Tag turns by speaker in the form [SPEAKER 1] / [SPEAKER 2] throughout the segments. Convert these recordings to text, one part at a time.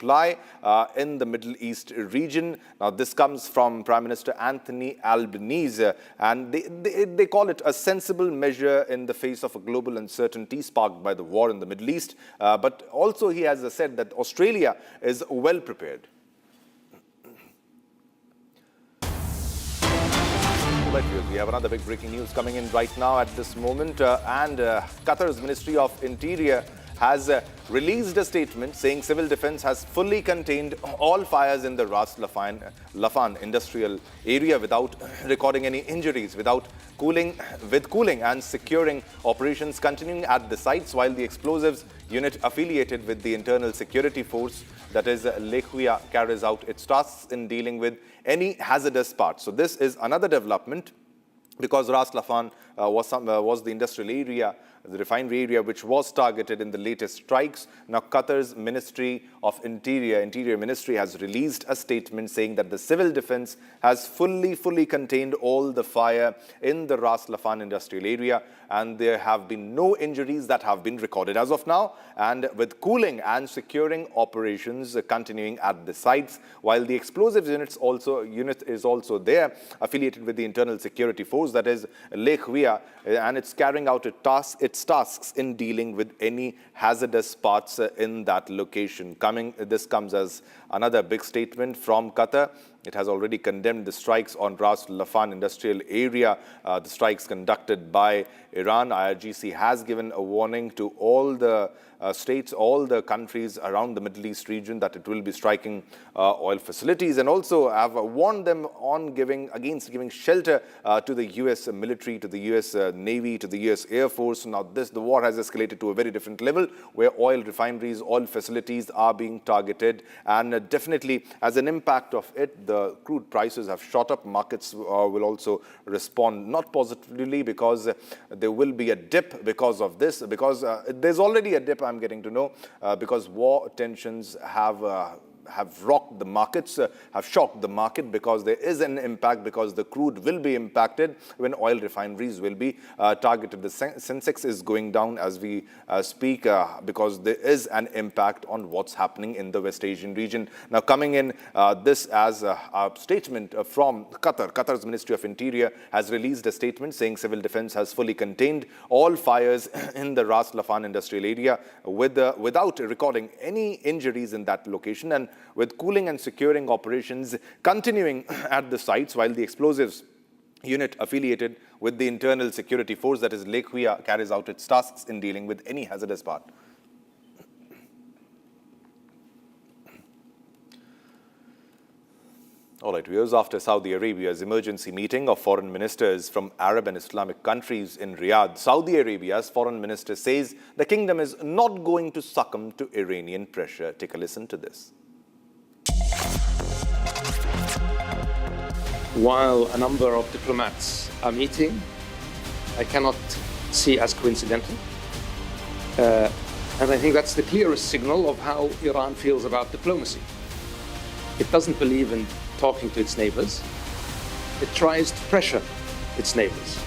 [SPEAKER 1] supply in the Middle East region. Now, this comes from Prime Minister Anthony Albanese, and they call it a sensible measure in the face of a global uncertainty sparked by the war in the Middle East. But also he has said that Australia is well prepared. We have another big breaking news coming in right now at this moment, Qatar's Ministry of Interior has released a statement saying civil defense has fully contained all fires in the Ras Laffan industrial area without recording any injuries, with cooling and securing operations continuing at the sites, while the explosives unit affiliated with the internal security force, that is Lekhwia, carries out its tasks in dealing with any hazardous parts. So this is another development, because Ras Laffan was the industrial area, the refinery area, which was targeted in the latest strikes. Now, Qatar's Ministry of Interior Ministry has released a statement saying that the civil defense has fully contained all the fire in the Ras Laffan industrial area, and there have been no injuries that have been recorded as of now, and with cooling and securing operations continuing at the sites, while the explosives unit is also there, affiliated with the internal security force, that is Lekhwia, and it's carrying out its tasks in dealing with any hazardous parts in that location. This comes as another big statement from Qatar. It has already condemned the strikes on Ras Laffan industrial area, the strikes conducted by Iran. IRGC has given a warning to all the states, all the countries around the Middle East region, that it will be striking oil facilities, and also have warned them against giving shelter to the US military, to the US Navy, to the US Air Force. Now, the war has escalated to a very different level, where oil refineries, oil facilities are being targeted, and definitely as an impact of it, the crude prices have shot up. Markets will also respond not positively, because there will be a dip because of this, because there's already a dip, I'm getting to know, because war tensions have rocked the markets, have shocked the market, because there is an impact, because the crude will be impacted when oil refineries will be targeted. The Sensex is going down as we speak, because there is an impact on what's happening in the West Asian region. Now, coming in this as a statement from Qatar, Qatar's Ministry of Interior has released a statement saying civil defense has fully contained all fires in the Ras Laffan industrial area without recording any injuries in that location, and with cooling and securing operations continuing at the sites, while the explosives unit affiliated with the internal security force, that is Lekhwia, carries out its tasks in dealing with any hazardous part. All right, viewers, after Saudi Arabia's emergency meeting of foreign ministers from Arab and Islamic countries in Riyadh, Saudi Arabia's foreign minister says the kingdom is not going to succumb to Iranian pressure. Take a listen to this.
[SPEAKER 2] While a number of diplomats are meeting, I cannot see as coincidental. And I think that's the clearest signal of how Iran feels about diplomacy. It doesn't believe in talking to its neighbors. It tries to pressure its neighbors.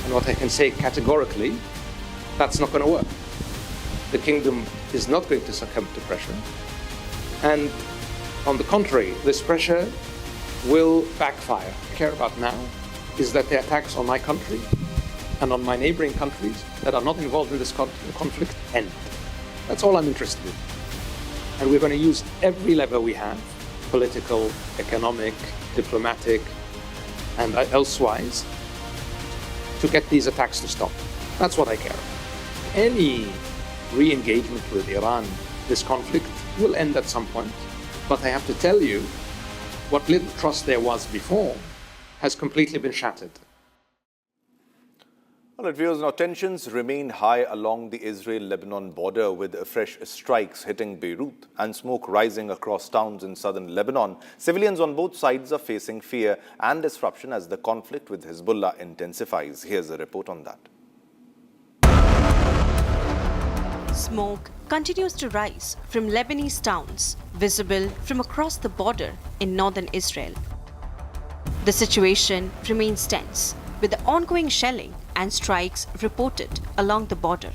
[SPEAKER 2] And what I can say categorically, that's not going to work. The kingdom is not going to succumb to pressure. And on the contrary, this pressure will backfire. What I care about now is that the attacks on my country and on my neighboring countries that are not involved in this conflict end. That's all I'm interested in. And we're going to use every lever we have, political, economic, diplomatic, and elsewise, to get these attacks to stop. That's what I care about. Any re-engagement with Iran, this conflict, will end at some point. But I have to tell you, what little trust there was before has completely been shattered.
[SPEAKER 1] All right, viewers, now tensions remain high along the Israel-Lebanon border, with fresh strikes hitting Beirut and smoke rising across towns in southern Lebanon. Civilians on both sides are facing fear and disruption as the conflict with Hezbollah intensifies. Here's a report on that.
[SPEAKER 3] Smoke continues to rise from Lebanese towns, visible from across the border in northern Israel. The situation remains tense, with the ongoing shelling and strikes reported along the border.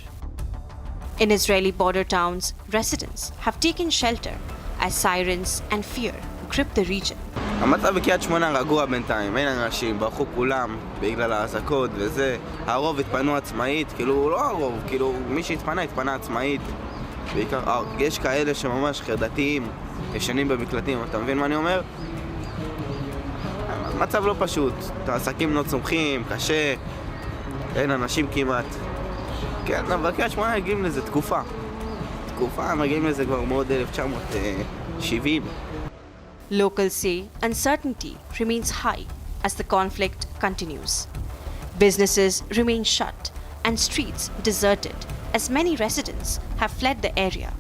[SPEAKER 3] In Israeli border towns, residents have taken shelter as sirens and fear grip the region.
[SPEAKER 4] המצב בקריית שמונה רגוע בינתיים, אין אנשים, ברחו כולם בגלל האזעקות וזה. הרוב התפנו עצמאית, כאילו לא הרוב, כאילו מי שהתפנה התפנה עצמאית. בעיקר, יש כאלה שממש חרדתיים, ישנים במקלטים, אתה מבין מה אני אומר? המצב לא פשוט, העסקים לא צומחים, קשה, אין אנשים כמעט. כן, אבל בקריית שמונה מגיעים לזה תקופה, מגיעים לזה כבר מאוד 1970.
[SPEAKER 3] Locals say uncertainty remains high as the conflict continues. Businesses remain shut and streets deserted as many residents have fled the area.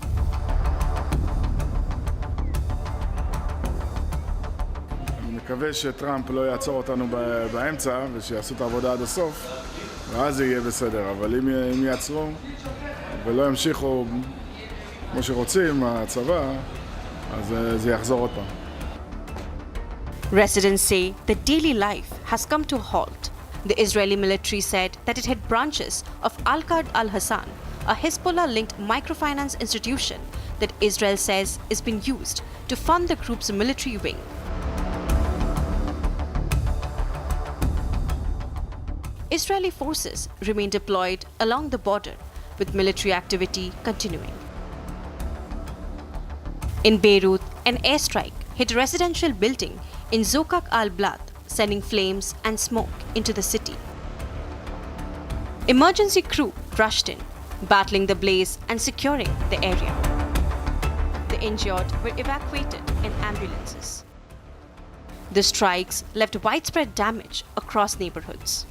[SPEAKER 5] אני מקווה שטראמפ לא יעצור אותנו באמצע ושיעשו את העבודה עד הסוף, ואז זה יהיה בסדר. אבל אם יעצרו ולא ימשיכו כמו שרוצים, הצבא, אז זה יחזור עוד פעם.
[SPEAKER 3] Residents say that daily life has come to a halt. The Israeli military said that it had branches of Al-Qad al-Hassan, a Hezbollah-linked microfinance institution that Israel says is being used to fund the group's military wing. Israeli forces remain deployed along the border, with military activity continuing. In Beirut, an airstrike hit a residential building in Zokak al-Blat, sending flames and smoke into the city. Emergency crew rushed in, battling the blaze and securing the area. The injured were evacuated in ambulances. The strikes left widespread damage across neighborhoods.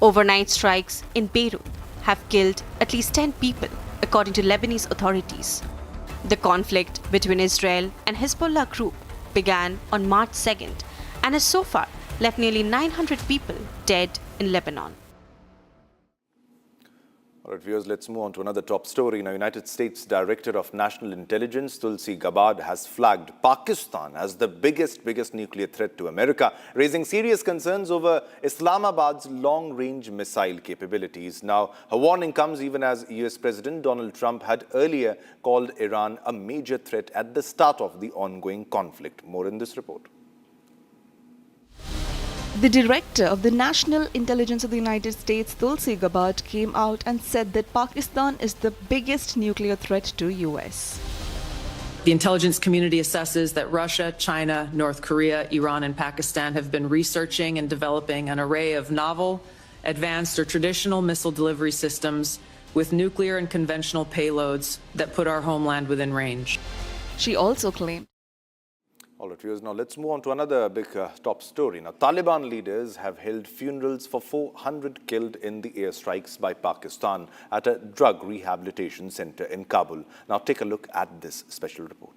[SPEAKER 3] Overnight strikes in Beirut have killed at least 10 people, according to Lebanese authorities. The conflict between Israel and Hezbollah group began on March 2nd and has so far left nearly 900 people dead in Lebanon.
[SPEAKER 1] All right, viewers, let's move on to another top story. Now, United States Director of National Intelligence, Tulsi Gabbard, has flagged Pakistan as the biggest nuclear threat to America, raising serious concerns over Islamabad's long-range missile capabilities. Now, her warning comes even as US President Donald Trump had earlier called Iran a major threat at the start of the ongoing conflict. More in this report.
[SPEAKER 6] The director of the National Intelligence of the United States, Tulsi Gabbard, came out and said that Pakistan is the biggest nuclear threat to US.
[SPEAKER 7] The intelligence community assesses that Russia, China, North Korea, Iran, and Pakistan have been researching and developing an array of novel, advanced, or traditional missile delivery systems with nuclear and conventional payloads that put our homeland within range.
[SPEAKER 6] She also claimed.
[SPEAKER 1] All right, viewers, now let's move on to another big top story. Now, Taliban leaders have held funerals for 400 killed in the airstrikes by Pakistan at a drug rehabilitation center in Kabul. Now, take a look at this special report.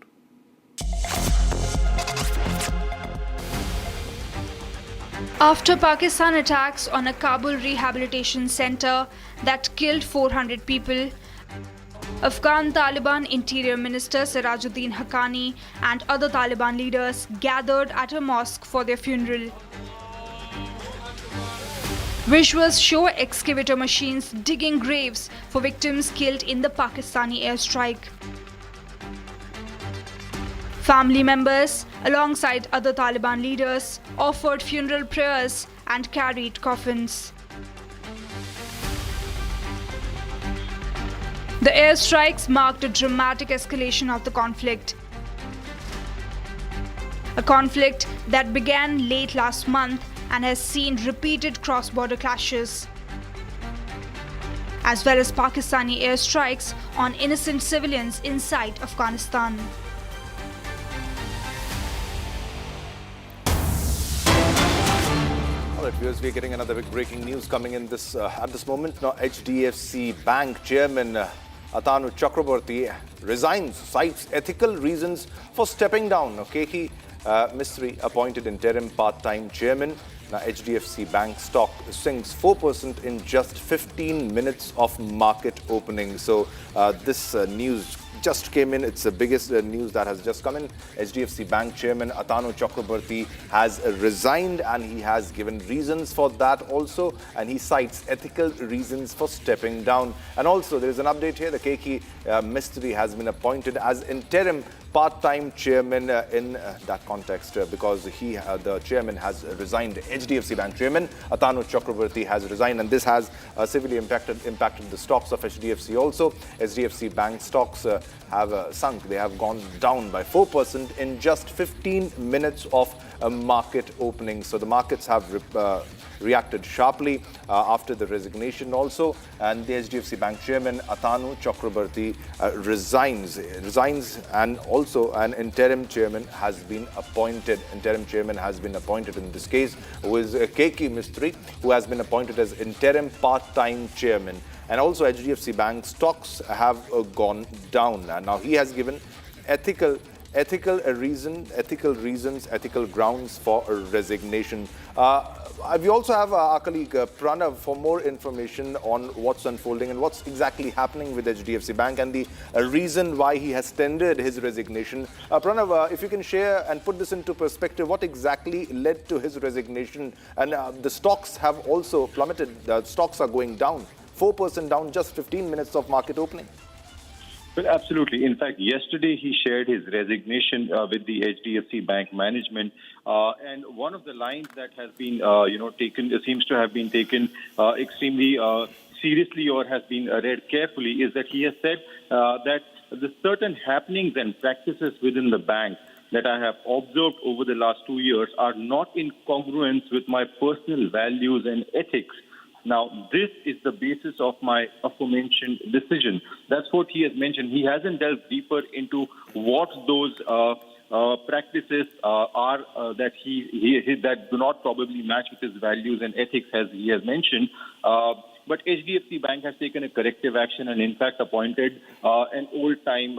[SPEAKER 8] After Pakistan attacks on a Kabul rehabilitation center that killed 400 people, Afghan Taliban Interior Minister Sirajuddin Haqqani and other Taliban leaders gathered at a mosque for their funeral. Visuals show excavator machines digging graves for victims killed in the Pakistani airstrike. Family members, alongside other Taliban leaders, offered funeral prayers and carried coffins. The airstrikes marked a dramatic escalation of the conflict. A conflict that began late last month and has seen repeated cross-border clashes, as well as Pakistani airstrikes on innocent civilians inside Afghanistan.
[SPEAKER 1] All right, viewers, we're getting another big breaking news coming in this at this moment. Now, HDFC Bank Chairman Atanu Chakraborty resigns, cites ethical reasons for stepping down. Okay, he Mistry appointed interim part-time chairman. Now, HDFC Bank stock sinks 4% in just 15 minutes of market opening. So this news just came in. It's the biggest news that has just come in. HDFC Bank Chairman Atanu Chakraborty has resigned, and he has given reasons for that also, and he cites ethical reasons for stepping down. And also there is an update here. The KK Mistry has been appointed as interim part-time chairman in that context because the chairman has resigned. HDFC Bank Chairman Atanu Chakraborty has resigned, and this has severely impacted the stocks of HDFC also. HDFC Bank stocks have sunk. They have gone down by 4% in just 15 minutes of market opening. So the markets have reacted sharply after the resignation also, and the HDFC Bank Chairman Atanu Chakraborty resigns, and also an interim chairman has been appointed. Interim chairman has been appointed in this case, who is KK Mistry, who has been appointed as interim part-time chairman. And also HDFC Bank stocks have gone down, and now he has given ethical grounds for resignation. We also have our colleague Pranav for more information on what's unfolding and what's exactly happening with HDFC Bank and the reason why he has tendered his resignation. Pranav, if you can share and put this into perspective, what exactly led to his resignation? And the stocks have also plummeted. The stocks are going down, 4% down, just 15 minutes of market opening.
[SPEAKER 9] Well, absolutely. In fact, yesterday he shared his resignation with the HDFC Bank management, and one of the lines that has been, taken seems to have been taken extremely seriously or has been read carefully is that he has said that the certain happenings and practices within the bank that I have observed over the last 2 years are not in congruence with my personal values and ethics. Now, this is the basis of my aforementioned decision. That's what he has mentioned. He hasn't delved deeper into what those practices are that he that do not probably match with his values and ethics, as he has mentioned. But HDFC Bank has taken a corrective action and, in fact, appointed an old-time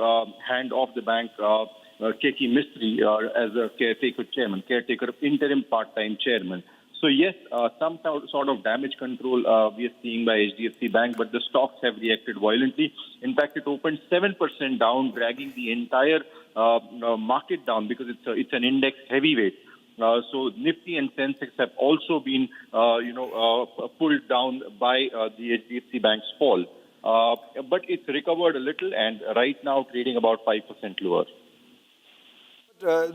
[SPEAKER 9] hand of the bank, KK Mistry, as a caretaker interim part-time chairman. So yes, some sort of damage control we are seeing by HDFC Bank, but the stocks have reacted violently. In fact, it opened 7% down, dragging the entire market down because it's an index heavyweight. So Nifty and Sensex have also been, pulled down by the HDFC Bank's fall. But it's recovered a little, and right now trading about 5% lower.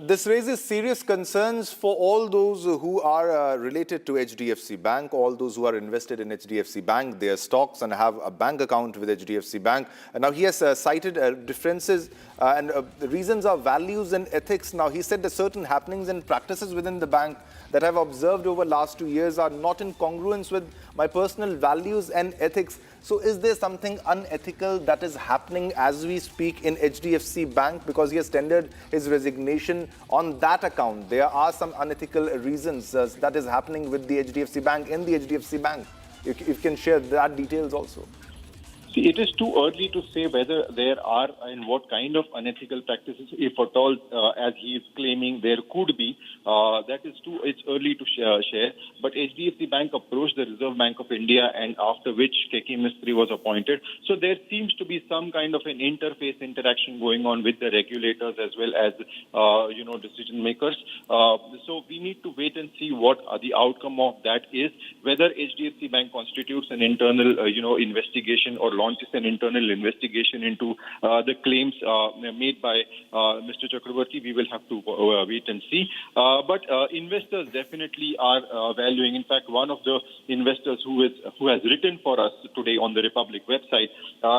[SPEAKER 1] This raises serious concerns for all those who are related to HDFC Bank, all those who are invested in HDFC Bank, their stocks, and have a bank account with HDFC Bank. And now he has cited differences and the reasons are values and ethics. Now he said that certain happenings and practices within the bank that I've observed over the last 2 years are not in congruence with my personal values and ethics. So is there something unethical that is happening as we speak in HDFC Bank? Because he has tendered his resignation on that account. There are some unethical reasons that is happening with the HDFC Bank in the HDFC Bank. If you can share that details also.
[SPEAKER 9] See, it is too early to say whether there are and what kind of unethical practices, if at all, as he is claiming there could be. It's early to share. But HDFC Bank approached the Reserve Bank of India, and after which KK Mistry was appointed. So there seems to be some kind of an interface interaction going on with the regulators as well as, decision makers. So we need to wait and see what the outcome of that is, whether HDFC Bank constitutes an internal, investigation or launches an internal investigation into the claims made by Mr. Chakraborty. We will have to wait and see. But investors definitely are valuing. In fact, one of the investors who has written for us today on the Republic website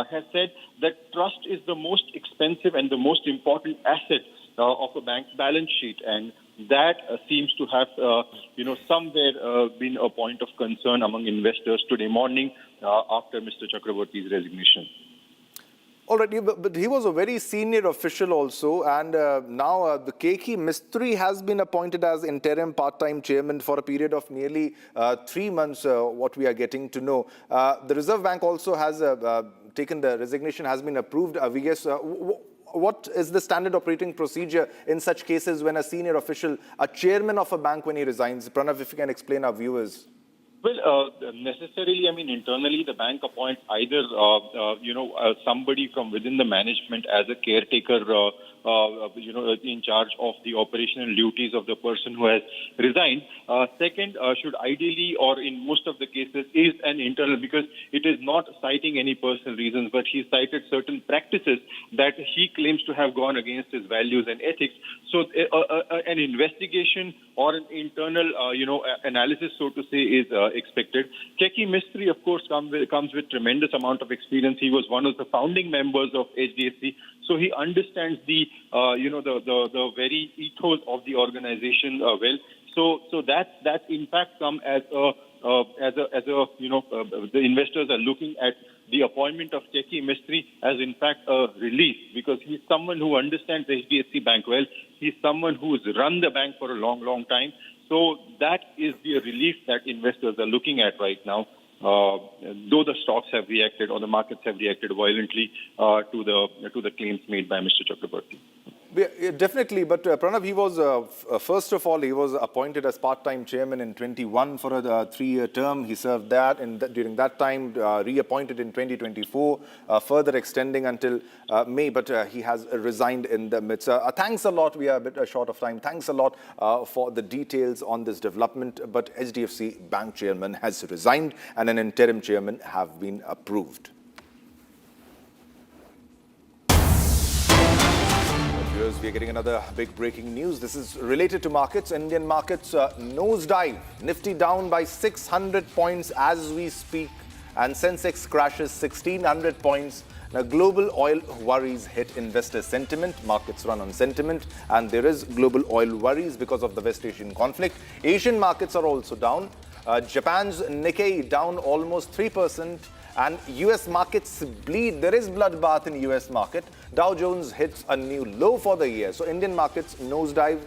[SPEAKER 9] has said that trust is the most expensive and the most important asset of a bank's balance sheet, and that seems to have, somewhere been a point of concern among investors today morning after Mr. Chakraborty's resignation.
[SPEAKER 1] All right, but he was a very senior official also, and now the KK Mistry has been appointed as interim part-time chairman for a period of nearly 3 months, what we are getting to know. The Reserve Bank also has taken the resignation, has been approved. We guess, what is the standard operating procedure in such cases when a senior official, a chairman of a bank, when he resigns? Pranav, if you can explain our viewers.
[SPEAKER 9] Well, necessarily, I mean, internally, the bank appoints either, somebody from within the management as a caretaker, in charge of the operational duties of the person who has resigned. Second, should ideally, or in most of the cases, is an internal, because it is not citing any personal reasons, but he cited certain practices that he claims to have gone against his values and ethics. So, an investigation or an internal, analysis, so to say, is expected. Cheki Mistry, of course, comes with tremendous amount of experience. He was one of the founding members of HDFC, so he understands the very ethos of the organization well. So that in fact come as the investors are looking at the appointment of Cheki Mistry as in fact a relief, because he's someone who understands HDFC Bank well. He's someone who's run the bank for a long time. So that is the relief that investors are looking at right now, though the stocks have reacted or the markets have reacted violently to the claims made by Mr. Chakraborty.
[SPEAKER 1] Yeah, definitely, but Pranav, he was, first of all, he was appointed as part-time chairman in 21 for a 3-year term. He served that, and during that time, reappointed in 2024, further extending until May, but he has resigned in the midst. Thanks a lot. We are a bit short of time. Thanks a lot for the details on this development, but HDFC Bank chairman has resigned and an interim chairman have been approved. We are getting another big breaking news. This is related to markets. Indian markets nosedive. Nifty down by 600 points as we speak, and Sensex crashes 1,600 points. Now, global oil worries hit investor sentiment. Markets run on sentiment, and there is global oil worries because of the West Asian conflict. Asian markets are also down. Japan's Nikkei down almost 3%. And US markets bleed. There is bloodbath in US market. Dow Jones hits a new low for the year. So Indian markets nosedive.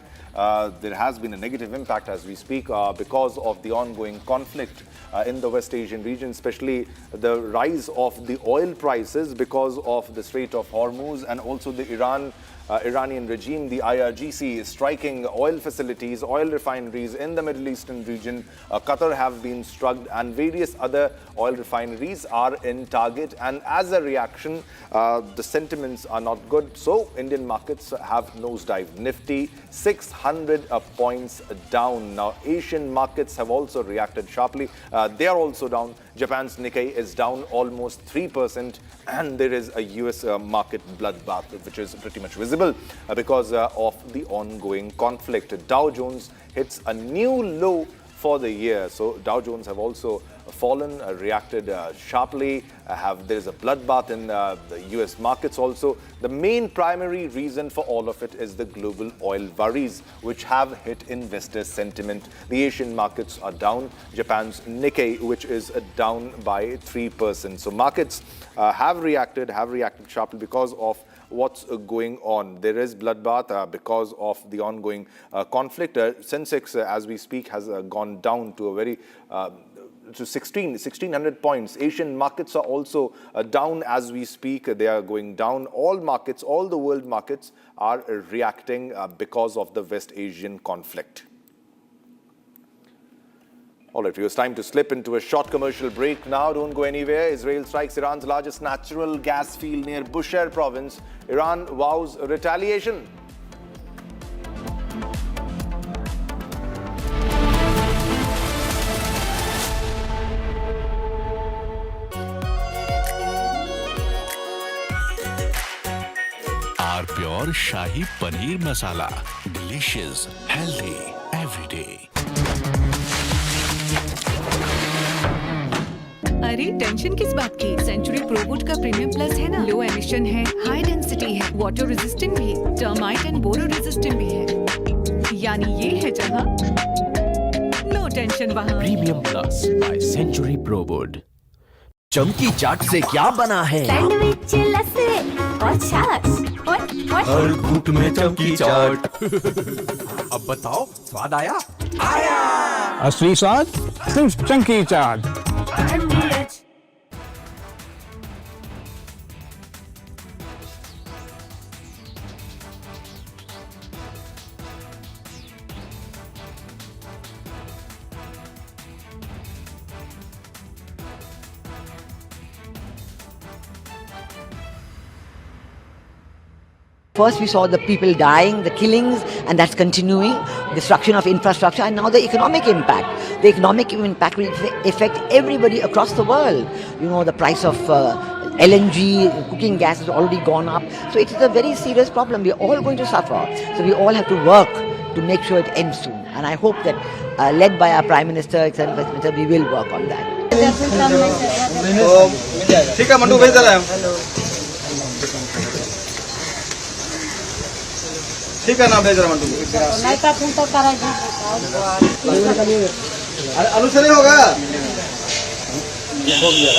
[SPEAKER 1] There has been a negative impact as we speak because of the ongoing conflict in the West Asian region, especially the rise of the oil prices because of the Strait of Hormuz, and also the Iranian regime, the IRGC, is striking oil facilities, oil refineries in the Middle Eastern region. Qatar have been struck, and various other oil refineries are in target. And as a reaction, the sentiments are not good. So Indian markets have nosedived. Nifty 600 points down. Now Asian markets have also reacted sharply. They are also down. Japan's Nikkei is down almost 3%, and there is a US market bloodbath, which is pretty much visible because of the ongoing conflict. Dow Jones hits a new low for the year. So Dow Jones have also fallen, reacted sharply. There's a bloodbath in the US markets also. The main primary reason for all of it is the global oil worries, which have hit investor sentiment. The Asian markets are down. Japan's Nikkei, which is down by 3%. So markets have reacted sharply because of what's going on. There is bloodbath because of the ongoing conflict. Sensex, as we speak, has gone down to a very to 1,600 points. Asian markets are also down as we speak. They are going down. All markets, all the world markets are reacting because of the West Asian conflict. All right, it's time to slip into a short commercial break now. Don't go anywhere. Israel strikes Iran's largest natural gas field near Bushehr province. Iran vows retaliation.
[SPEAKER 10] Our pure Shahi Paneer Masala. Delicious, healthy, every day.
[SPEAKER 11] अरे tension किस बात की? Century प्रोवुड का premium plus है ना, low emission है, high density है, water resistant भी, टर्माइट एंड बोरो रेजिस्टेंट भी है। यानी ये है जहां नो टेंशन वहां।
[SPEAKER 12] Premium plus by Century Prowud. चमकी चाट से क्या बना है?
[SPEAKER 13] सैंडविच, लस्सी और छाछ और
[SPEAKER 12] हर घूंट में चमकी चाट। अब बताओ स्वाद आया? आया।
[SPEAKER 14] असली स्वाद सिर्फ चमकी चाट।
[SPEAKER 15] First we saw the people dying, the killings, and that's continuing, destruction of infrastructure, and now the economic impact. The economic impact will affect everybody across the world. You know, the price of LNG, cooking gas has already gone up. So it is a very serious problem. We're all going to suffer. So we all have to work to make sure it ends soon. And I hope that, led by our Prime Minister, etc., we will work on that.
[SPEAKER 4] ठीक है ना भेज रहा मंटू नहीं था phone तो करा जी आलू से नहीं होगा हो गया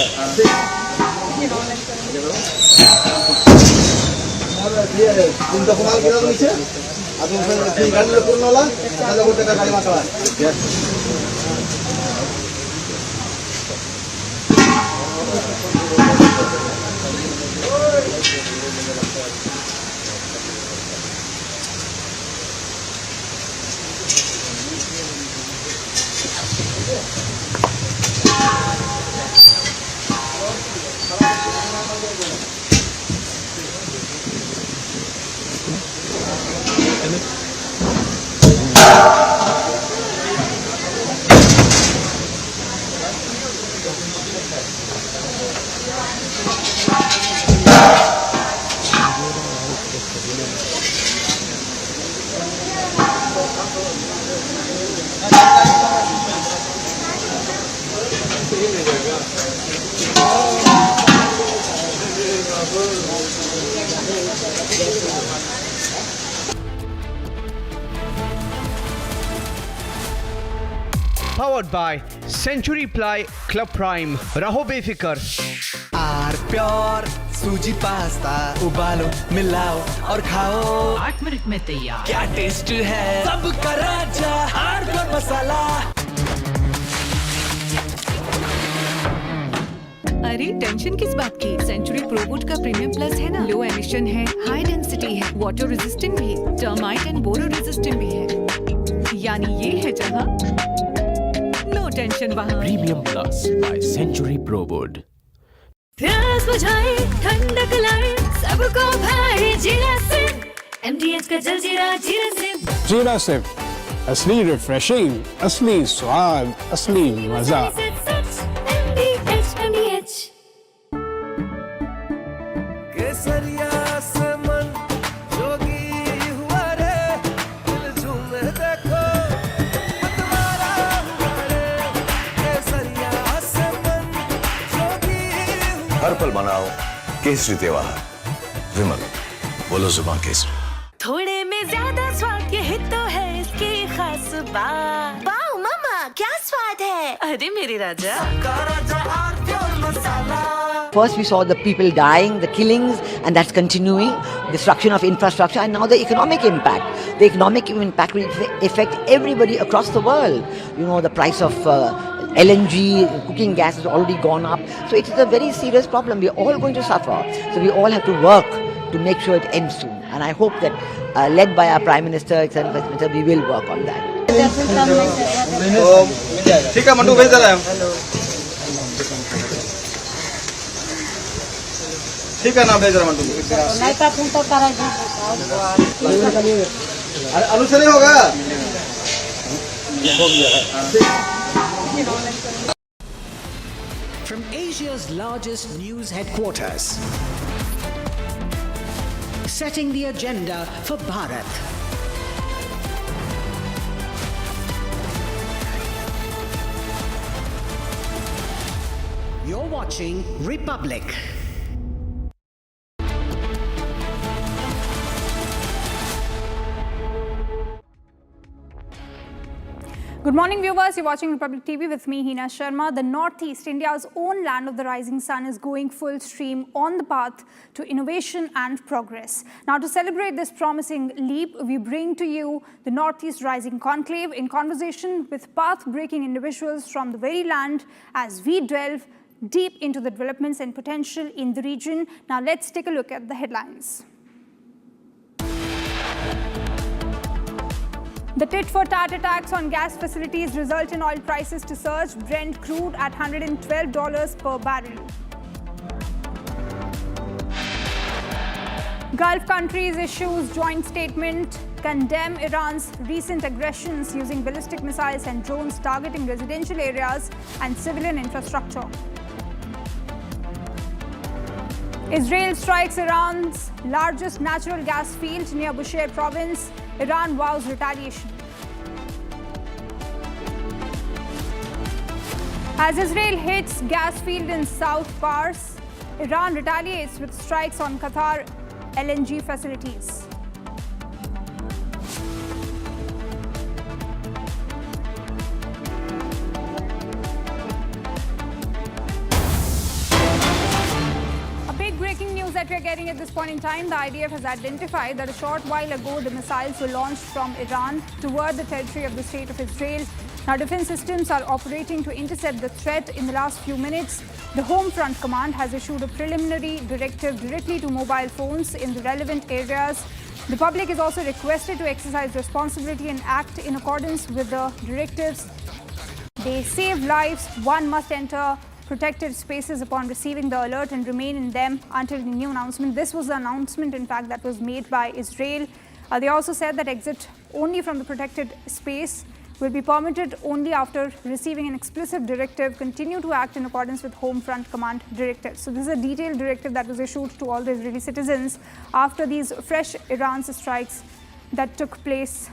[SPEAKER 4] तुम तो कमाल किया तो नीचे अब तुम फिर गाड़ी ले पूर्ण वाला ना लोगों का गाड़ी में चला
[SPEAKER 16] Powered by Century Ply Club Prime. रहो बेफिक्र.
[SPEAKER 17] आर प्योर सूजी पास्ता उबालो मिलाओ और खाओ
[SPEAKER 11] 8 मिनट में तैयार.
[SPEAKER 17] क्या टेस्ट है सबका राजा आर प्योर मसाला.
[SPEAKER 11] अरे टेंशन किस बात की? सेंचुरी प्रोवुड का प्रीमियम प्लस है ना. लो एमिशन है, हाई डेंसिटी है, वाटर रेजिस्टेंट भी, टर्माइट एंड बोरो रेजिस्टेंट भी है. यानी ये है जहां नो टेंशन वहां.
[SPEAKER 10] Premium plus by Century Prowud.
[SPEAKER 13] प्यास बुझाए ठंडक लाए सबको भाई जीरा सिप. MDH का जल जीरा जीरा सिप.
[SPEAKER 14] जीरा सिप असली रिफ्रेशिंग, असली स्वाद, असली मजा.
[SPEAKER 17] केसरिया से मन जोगी हुआ रे दिल झूमे देखो मतवारा हुआ रे. केसरिया से मन जोगी हुआ.
[SPEAKER 18] हर पल मनाओ केसरी त्योहार. विमल बोलो जुबान केसरी.
[SPEAKER 13] थोड़े में ज्यादा स्वाद यही तो है इसकी खास बात. वाओ मामा क्या स्वाद है. अरे मेरे राजा.
[SPEAKER 15] First we saw the people dying, the killings, and that's continuing, destruction of infrastructure, and now the economic impact. The economic impact will affect everybody across the world. You know, the price of LNG, cooking gas has already gone up. So it is a very serious problem. We're all going to suffer. So we all have to work to make sure it ends soon. And I hope that, led by our Prime Minister, etc., we will work on that.
[SPEAKER 4] ठीक है मंटू भेज रहा है. ठीक है ना भेज रहा मंटू नहीं था फोन तो करा जी आलू से नहीं होगा हो गया.
[SPEAKER 19] From Asia's largest news headquarters, setting the agenda for Bharat. You're watching Republic.
[SPEAKER 8] Good morning, viewers. You're watching Republic TV with me, Hina Sharma. The Northeast, India's own land of the rising sun, is going full stream on the path to innovation and progress. Now, to celebrate this promising leap, we bring to you the Northeast Rising Conclave in conversation with path-breaking individuals from the very land as we delve deep into the developments and potential in the region. Now, let's take a look at the headlines. The tit-for-tat attacks on gas facilities result in oil prices to surge. Brent crude at $112 per barrel. Gulf countries issues joint statement, condemn Iran's recent aggressions using ballistic missiles and drones targeting residential areas and civilian infrastructure. Israel strikes Iran's largest natural gas field near Bushehr province. Iran vows retaliation. As Israel hits gas field in South Pars, Iran retaliates with strikes on Qatar LNG facilities. That we are getting at this point in time, the IDF has identified that a short while ago the missiles were launched from Iran toward the territory of the State of Israel. Now, defense systems are operating to intercept the threat in the last few minutes. The Home Front Command has issued a preliminary directive directly to mobile phones in the relevant areas. The public is also requested to exercise responsibility and act in accordance with the directives. They save lives. One must enter protected spaces upon receiving the alert and remain in them until the new announcement. This was the announcement, in fact, that was made by Israel. They also said that exit only from the protected space will be permitted only after receiving an explicit directive. Continue to act in accordance with Home Front Command directives. So this is a detailed directive that was issued to all the Israeli citizens after these fresh Iran strikes that took place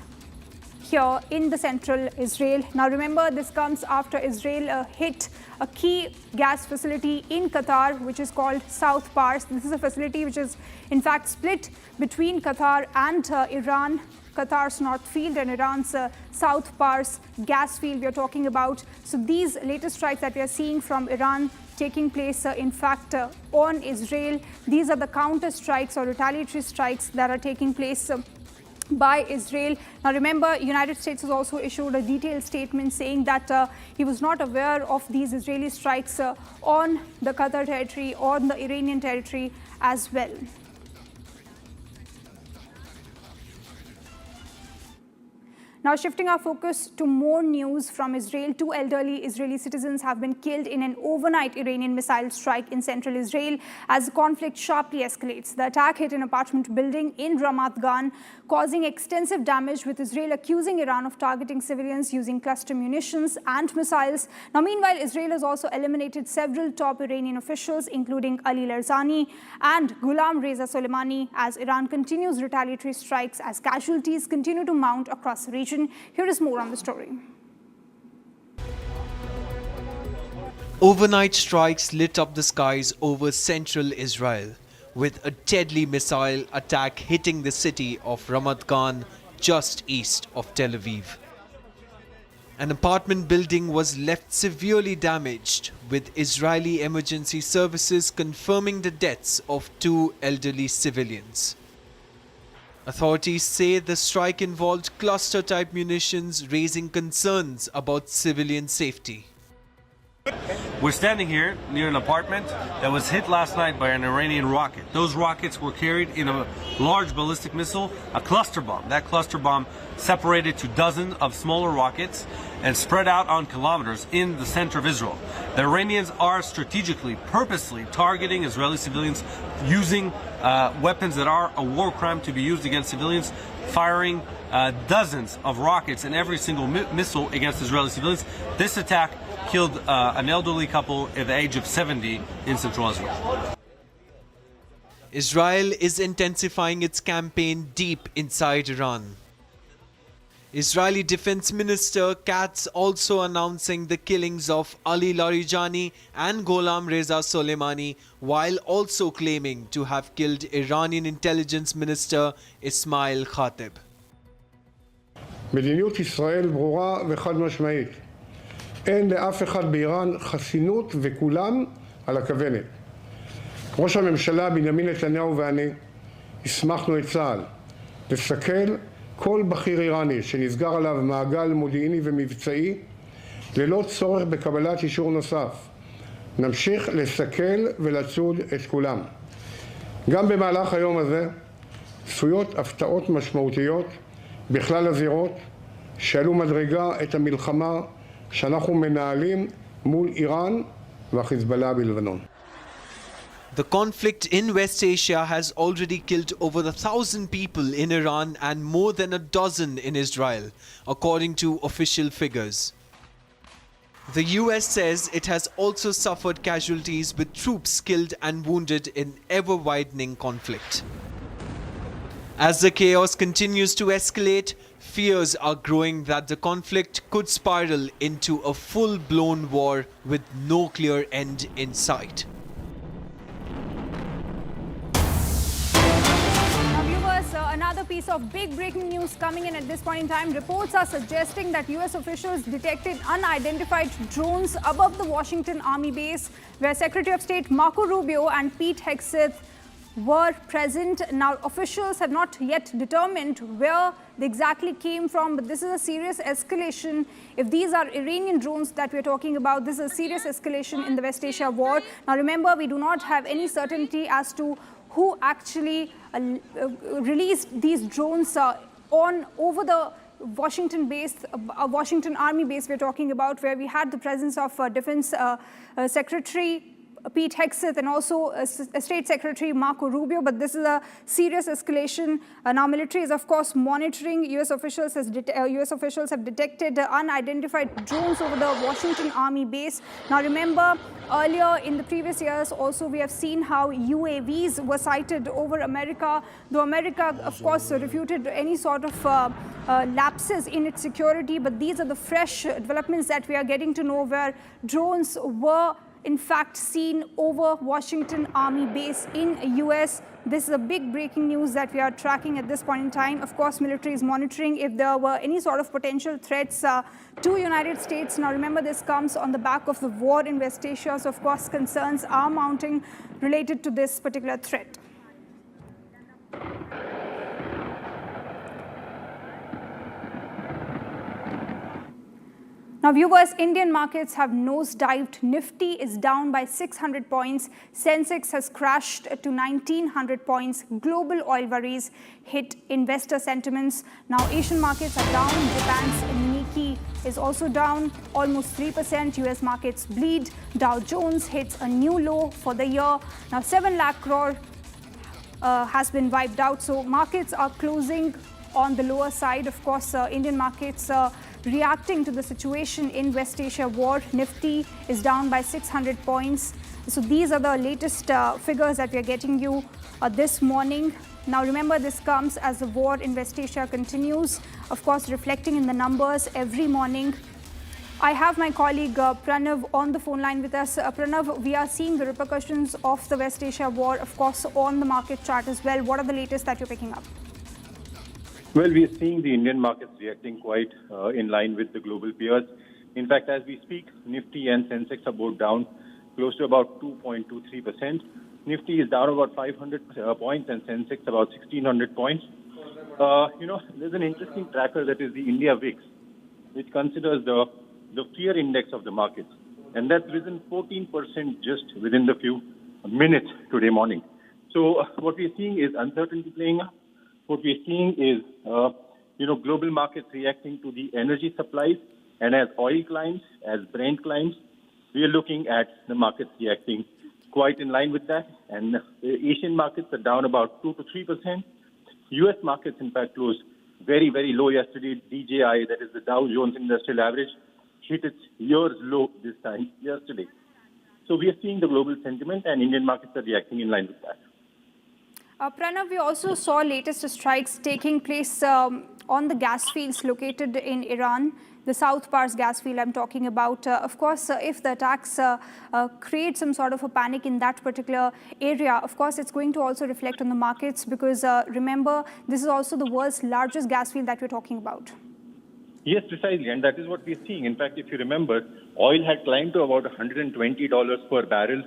[SPEAKER 8] here in the central Israel. Now remember, this comes after Israel hit a key gas facility in Qatar, which is called South Pars. This is a facility which is in fact split between Qatar and Iran. Qatar's North Field and Iran's South Pars gas field we are talking about. So these latest strikes that we are seeing from Iran taking place in fact on Israel, these are the counter strikes or retaliatory strikes that are taking place by Israel. Now remember, United States has also issued a detailed statement saying that he was not aware of these Israeli strikes on the Qatar territory or the Iranian territory as well. Now shifting our focus to more news from Israel, 2 elderly Israeli citizens have been killed in an overnight Iranian missile strike in central Israel as the conflict sharply escalates. The attack hit an apartment building in Ramat Gan, causing extensive damage, with Israel accusing Iran of targeting civilians using cluster munitions and missiles. Now meanwhile, Israel has also eliminated several top Iranian officials, including Ali Larzani and Ghulam Reza Soleimani, as Iran continues retaliatory strikes as casualties continue to mount across the region. Here is more on the story.
[SPEAKER 20] Overnight strikes lit up the skies over central Israel, with a deadly missile attack hitting the city of Ramat Gan just east of Tel Aviv. An apartment building was left severely damaged, with Israeli emergency services confirming the deaths of 2 elderly civilians. Authorities say the strike involved cluster-type munitions, raising concerns about civilian safety.
[SPEAKER 21] We're standing here near an apartment that was hit last night by an Iranian rocket. Those rockets were carried in a large ballistic missile, a cluster bomb. That cluster bomb separated to dozens of smaller rockets and spread out on kilometers in the center of Israel. The Iranians are strategically, purposely targeting Israeli civilians using weapons that are a war crime to be used against civilians, firing dozens of rockets in every single missile against Israeli civilians. This attack killed an elderly couple at the age of 70 in central Israel.
[SPEAKER 20] Israel is intensifying its campaign deep inside Iran. Israeli Defense Minister Katz also announcing the killings of Ali Larijani and Ghulam Reza Soleimani, while also claiming to have killed Iranian Intelligence Minister Ismail Khatib.
[SPEAKER 22] מדיניות ישראל ברורה וחד משמעית. אין לאף אחד באיראן חסינות וכולם על הכוונת. ראש הממשלה בנימין נתניהו ואני הסמכנו את צה"ל לסכל כל בכיר איראני שנסגר עליו מעגל מודיעיני ומבצעי ללא צורך בקבלת אישור נוסף. נמשיך לסכל ולצוד את כולם. גם במהלך היום הזה צפויות הפתעות משמעותיות בכלל הזירות שעלו מדרגה את המלחמה שאנחנו מנהלים מול איראן והחיזבאללה בלבנון.
[SPEAKER 20] The conflict in West Asia has already killed over 1,000 people in Iran and more than a dozen in Israel, according to official figures. The US says it has also suffered casualties with troops killed and wounded in ever-widening conflict. As the chaos continues to escalate, fears are growing that the conflict could spiral into a full-blown war with no clear end in sight.
[SPEAKER 2] Another piece of big breaking news coming in at this point in time. Reports are suggesting that US officials detected unidentified drones above the Washington Army base, where Secretary of State Marco Rubio and Pete Hegseth were present. Now, officials have not yet determined where they exactly came from, but this is a serious escalation. If these are Iranian drones that we're talking about, this is a serious escalation in the West Asia war. Now, remember, we do not have any certainty as to who actually released these drones over the Washington base, Washington Army base we're talking about, where we had the presence of Defense Secretary Pete Hegseth and also State Secretary Marco Rubio. But this is a serious escalation. Now, military is, of course, monitoring. US officials have detected unidentified drones over the Washington Army base. Now, remember, earlier in the previous years, also we have seen how UAVs were sighted over America, though America, of course, refuted any sort of lapses in its security. But these are the fresh developments that we are getting to know, where drones were in fact seen over Washington Army base in US. This is a big breaking news that we are tracking at this point in time. Of course, military is monitoring if there were any sort of potential threats to United States. Now, remember, this comes on the back of the war in West Asia. So, of course, concerns are mounting related to this particular threat. Now, viewers, Indian markets have nosedived. Nifty is down by 600 points. Sensex has crashed to 1,900 points. Global oil worries hit investor sentiments. Now, Asian markets are down. Japan's Nikkei is also down almost 3%. US markets bleed. Dow Jones hits a new low for the year. Now, 7 lakh crore has been wiped out. So, markets are closing on the lower side. Of course, Indian markets reacting to the situation in West Asia war. Nifty is down by 600 points. So these are the latest figures that we are getting you this morning. Now, remember, this comes as the war in West Asia continues, of course, reflecting in the numbers every morning. I have my colleague Pranav on the phone line with us. Pranav, we are seeing the repercussions of the West Asia war, of course, on the market chart as well. What are the latest that you're picking up?
[SPEAKER 9] Well, we are seeing the Indian markets reacting quite in line with the global peers. In fact, as we speak, Nifty and Sensex are both down close to about 2.23%. Nifty is down about 500 points and Sensex about 1,600 points. There's an interesting tracker that is the India VIX, which considers the fear index of the markets. And that's risen 14% just within the few minutes today morning. So what we're seeing is uncertainty playing out. What we're seeing is, global markets reacting to the energy supplies. And as oil climbs, as Brent climbs, we are looking at the markets reacting quite in line with that. And Asian markets are down about 2 to 3%. US markets, in fact, closed very, very low yesterday. DJI, that is the Dow Jones Industrial Average, hit its year's low this time yesterday. So we are seeing the global sentiment, and Indian markets are reacting in line with that.
[SPEAKER 2] Pranav, we also saw latest strikes taking place on the gas fields located in Iran, the South Pars gas field I'm talking about. Of course, if the attacks create some sort of a panic in that particular area, of course, it's going to also reflect on the markets because, remember, this is also the world's largest gas field that we're talking about.
[SPEAKER 9] Yes, precisely, and that is what we're seeing. In fact, if you remember, oil had climbed to about $120 per barrel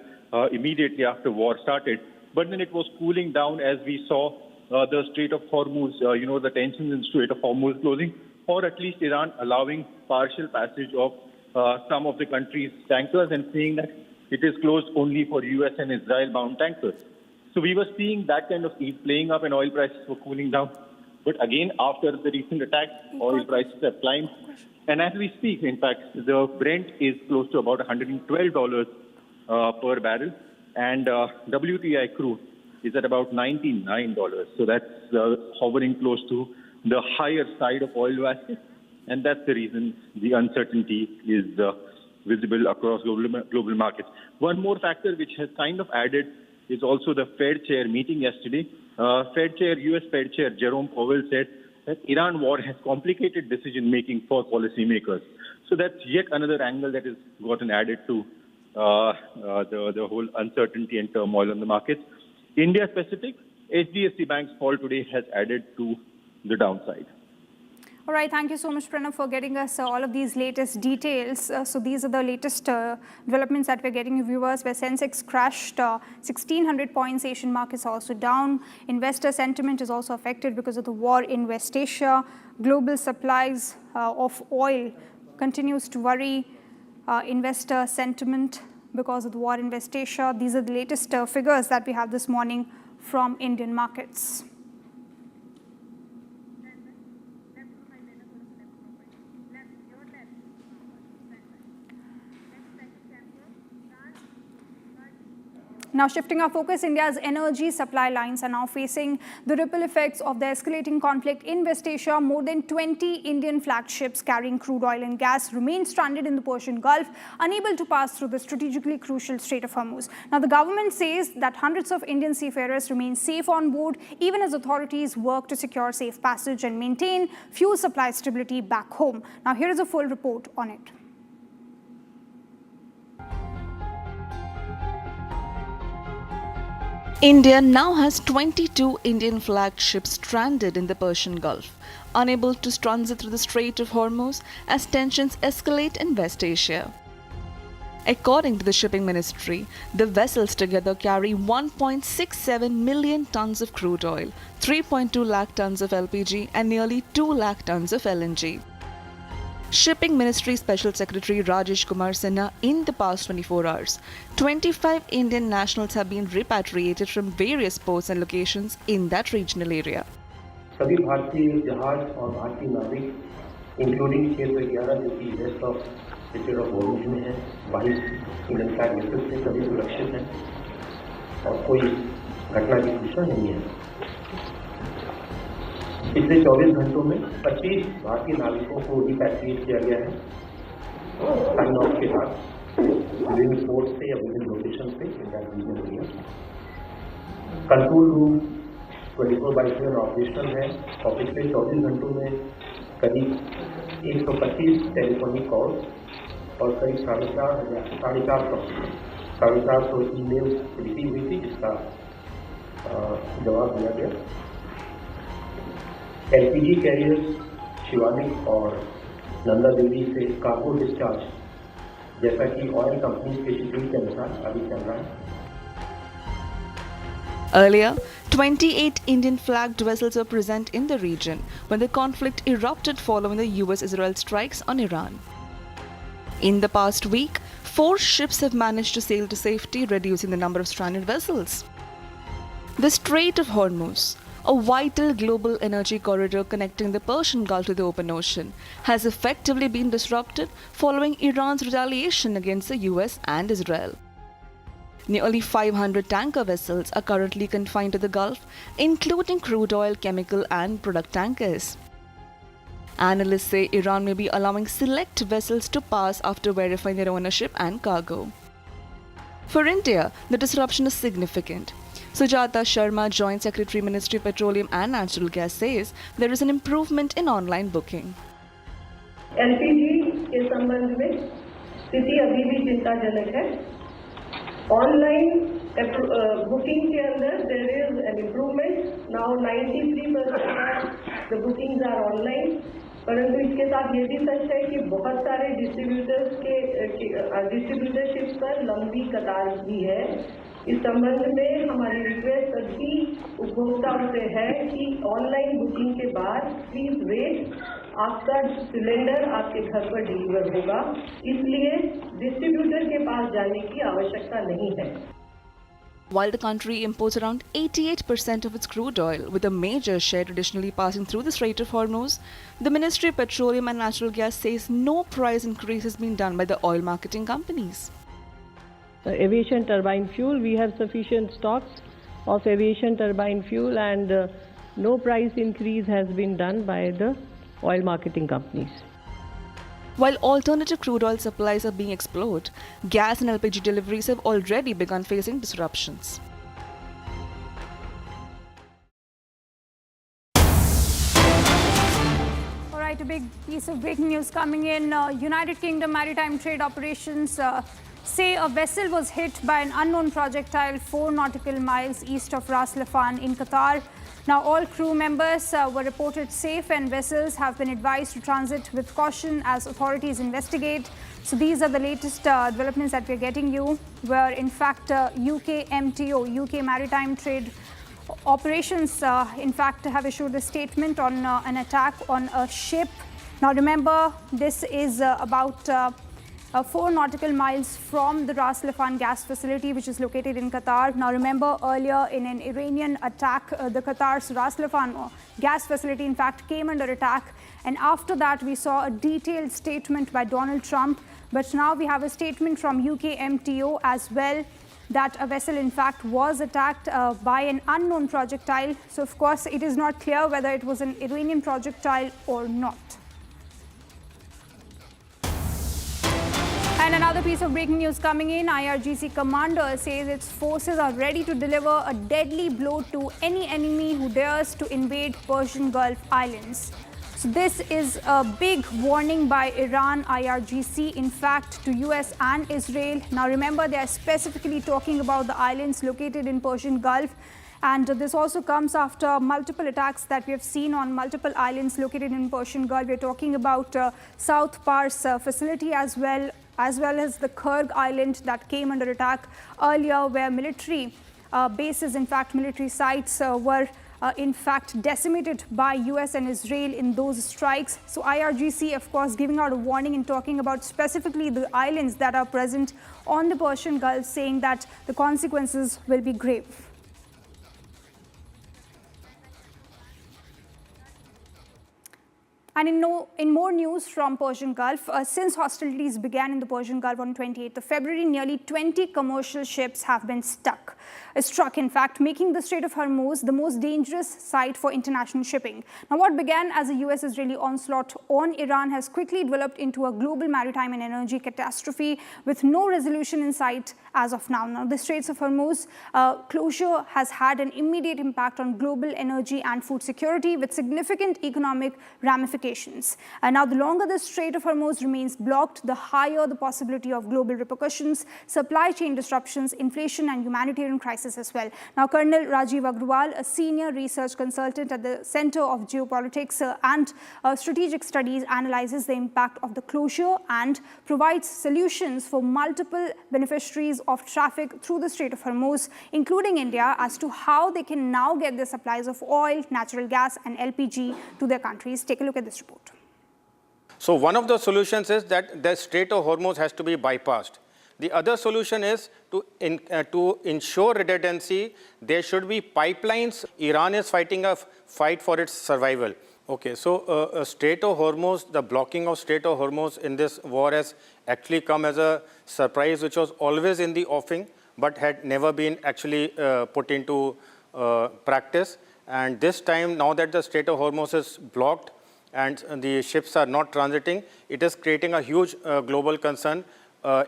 [SPEAKER 9] immediately after war started. But then it was cooling down as we saw the Strait of Hormuz, the tensions in Strait of Hormuz closing, or at least Iran allowing partial passage of some of the country's tankers and saying that it is closed only for US and Israel-bound tankers. So we were seeing that kind of ease playing up and oil prices were cooling down. But again, after the recent attacks, oil prices have climbed. And as we speak, in fact, the Brent is close to about $112 per barrel. and WTI crude is at about $99. So that's hovering close to the higher side of oil baskets, and that's the reason the uncertainty is visible across global markets. One more factor which has kind of added is also the Fed chair meeting yesterday. US Fed Chair Jerome Powell said that Iran war has complicated decision-making for policymakers. So that's yet another angle that has gotten added to the whole uncertainty and turmoil on the markets. India specific, HDFC Bank's fall today has added to the downside.
[SPEAKER 2] All right, thank you so much, Pranav, for getting us all of these latest details. So these are the latest developments that we're getting, viewers, where Sensex crashed 1,600 points. Asian markets also down. Investor sentiment is also affected because of the war in West Asia. Global supplies of oil continues to worry investor sentiment because of the war in West Asia. These are the latest figures that we have this morning from Indian markets. Now shifting our focus, India's energy supply lines are now facing the ripple effects of the escalating conflict in West Asia. More than 20 Indian flagships carrying crude oil and gas remain stranded in the Persian Gulf, unable to pass through the strategically crucial Strait of Hormuz. Now the government says that hundreds of Indian seafarers remain safe on board, even as authorities work to secure safe passage and maintain fuel supply stability back home. Now here is a full report on it.
[SPEAKER 6] India now has 22 Indian flagships stranded in the Persian Gulf, unable to transit through the Strait of Hormuz as tensions escalate in West Asia. According to the shipping ministry, the vessels together carry 1.67 million tons of crude oil, 3.2 lakh tons of LPG and nearly 2 lakh tons of LNG. Shipping Ministry Special Secretary Rajesh Kumar Sinha, in the past 24 hours, 25 Indian nationals have been repatriated from various ports and locations in that regional area.
[SPEAKER 3] सभी भारतीय जहाज और भारतीय नाविक including क्षेत्र 11 जो कि west of straight of Hormuz में है 22 इंडियन फ्लैग वेसल्स से सभी सुरक्षित हैं और कोई घटना की सूचना नहीं है। पिछले 24 घंटों में 25 भारतीय नाविकों को रिपैट्रिएट किया गया है साइन ऑफ के बाद विभिन्न पोर्ट से या विभिन्न लोकेशन से India region area. Control room 24/7 operational है और पिछले 24 घंटों में करीब 125 टेलीफोनिक कॉल्स और करीब 450 ईमेल रिसीव हुई थी जिसका जवाब दिया गया। LPG कैरियर्स शिवालिक और नंदा देवी से कार्गो डिस्चार्ज जैसा कि ऑयल कंपनी के शेड्यूल के अनुसार अभी चल रहा है।
[SPEAKER 6] Earlier, 28 Indian flagged vessels were present in the region when the conflict erupted following the US-Israel strikes on Iran. In the past week, 4 ships have managed to sail to safety, reducing the number of stranded vessels. The Strait of Hormuz, a vital global energy corridor connecting the Persian Gulf to the open ocean, has effectively been disrupted following Iran's retaliation against the US and Israel. Nearly 500 tanker vessels are currently confined to the Gulf, including crude oil, chemical and product tankers. Analysts say Iran may be allowing select vessels to pass after verifying their ownership and cargo. For India, the disruption is significant. Sujata Sharma, Joint Secretary, Ministry of Petroleum and Natural Gas, says there is an improvement in online booking.
[SPEAKER 5] LPG के संबंध में स्थिति अभी भी चिंताजनक है। Online booking के अंदर there is an improvement. Now 93% of the bookings are online. परंतु इसके साथ ये भी सच है कि बहुत सारे डिस्ट्रीब्यूटरशिप पर लंबी कतार भी है। इस संबंध में हमारी रिक्वेस्ट सभी उपभोक्ताओं से है कि ऑनलाइन बुकिंग के बाद प्लीज वेट, आपका सिलेंडर आपके घर पर डिलीवर होगा, इसलिए डिस्ट्रीब्यूटर के पास जाने की आवश्यकता नहीं है।
[SPEAKER 6] While the country imports around 88% of its crude oil, with a major share traditionally passing through the Strait of Hormuz, the Ministry of Petroleum and Natural Gas says no price increase has been done by the oil marketing companies.
[SPEAKER 5] aviation turbine fuel. We have sufficient stocks of aviation turbine fuel, and no price increase has been done by the oil marketing companies.
[SPEAKER 6] While alternative crude oil supplies are being explored, gas and LPG deliveries have already begun facing disruptions.
[SPEAKER 2] All right, a big piece of breaking news coming in. United Kingdom maritime trade operations say a vessel was hit by an unknown projectile 4 nautical miles east of Ras Laffan in Qatar. Now, all crew members were reported safe, and vessels have been advised to transit with caution as authorities investigate. So these are the latest developments that we're getting you, where in fact UK MTO, UK Maritime Trade Operations, in fact have issued a statement on an attack on a ship. Now remember, this is about 4 nautical miles from the Ras Laffan gas facility, which is located in Qatar. Now remember, earlier in an Iranian attack, the Qatar's Ras Laffan gas facility in fact came under attack, and after that we saw a detailed statement by Donald Trump. But now we have a statement from UK MTO as well, that a vessel in fact was attacked by an unknown projectile. So of course it is not clear whether it was an Iranian projectile or not. And another piece of breaking news coming in. IRGC commander says its forces are ready to deliver a deadly blow to any enemy who dares to invade Persian Gulf islands. So this is a big warning by Iran, IRGC, in fact, to US and Israel. Now remember, they are specifically talking about the islands located in Persian Gulf. And this also comes after multiple attacks that we have seen on multiple islands located in Persian Gulf. We're talking about South Pars facility as well as the Kurg Island that came under attack earlier, where military bases, in fact military sites were in fact decimated by US and Israel in those strikes. So IRGC, of course, giving out a warning and talking about specifically the islands that are present on the Persian Gulf, saying that the consequences will be grave. And in more news from Persian Gulf, since hostilities began in the Persian Gulf on 28th of February, nearly 20 commercial ships have been struck, in fact, making the Strait of Hormuz the most dangerous site for international shipping. Now, what began as a US-Israeli onslaught on Iran has quickly developed into a global maritime and energy catastrophe with no resolution in sight as of now. Now, the Straits of Hormuz closure has had an immediate impact on global energy and food security, with significant economic ramifications. Now, the longer the Strait of Hormuz remains blocked, the higher the possibility of global repercussions, supply chain disruptions, inflation, and humanitarian crisis as well. Now, Colonel Rajiv Agrawal, a senior research consultant at the Center of Geopolitics and Strategic Studies, analyzes the impact of the closure and provides solutions for multiple beneficiaries of traffic through the Strait of Hormuz, including India, as to how they can now get their supplies of oil, natural gas, and LPG to their countries. Take a look at this report.
[SPEAKER 1] So one of the solutions is that the Strait of Hormuz has to be bypassed. The other solution is to ensure redundancy, there should be pipelines. Iran is fighting a fight for its survival. Okay, so Strait of Hormuz, the blocking of Strait of Hormuz in this war has actually come as a surprise, which was always in the offing, but had never been actually put into practice. And this time, now that the Strait of Hormuz is blocked and the ships are not transiting, it is creating a huge global concern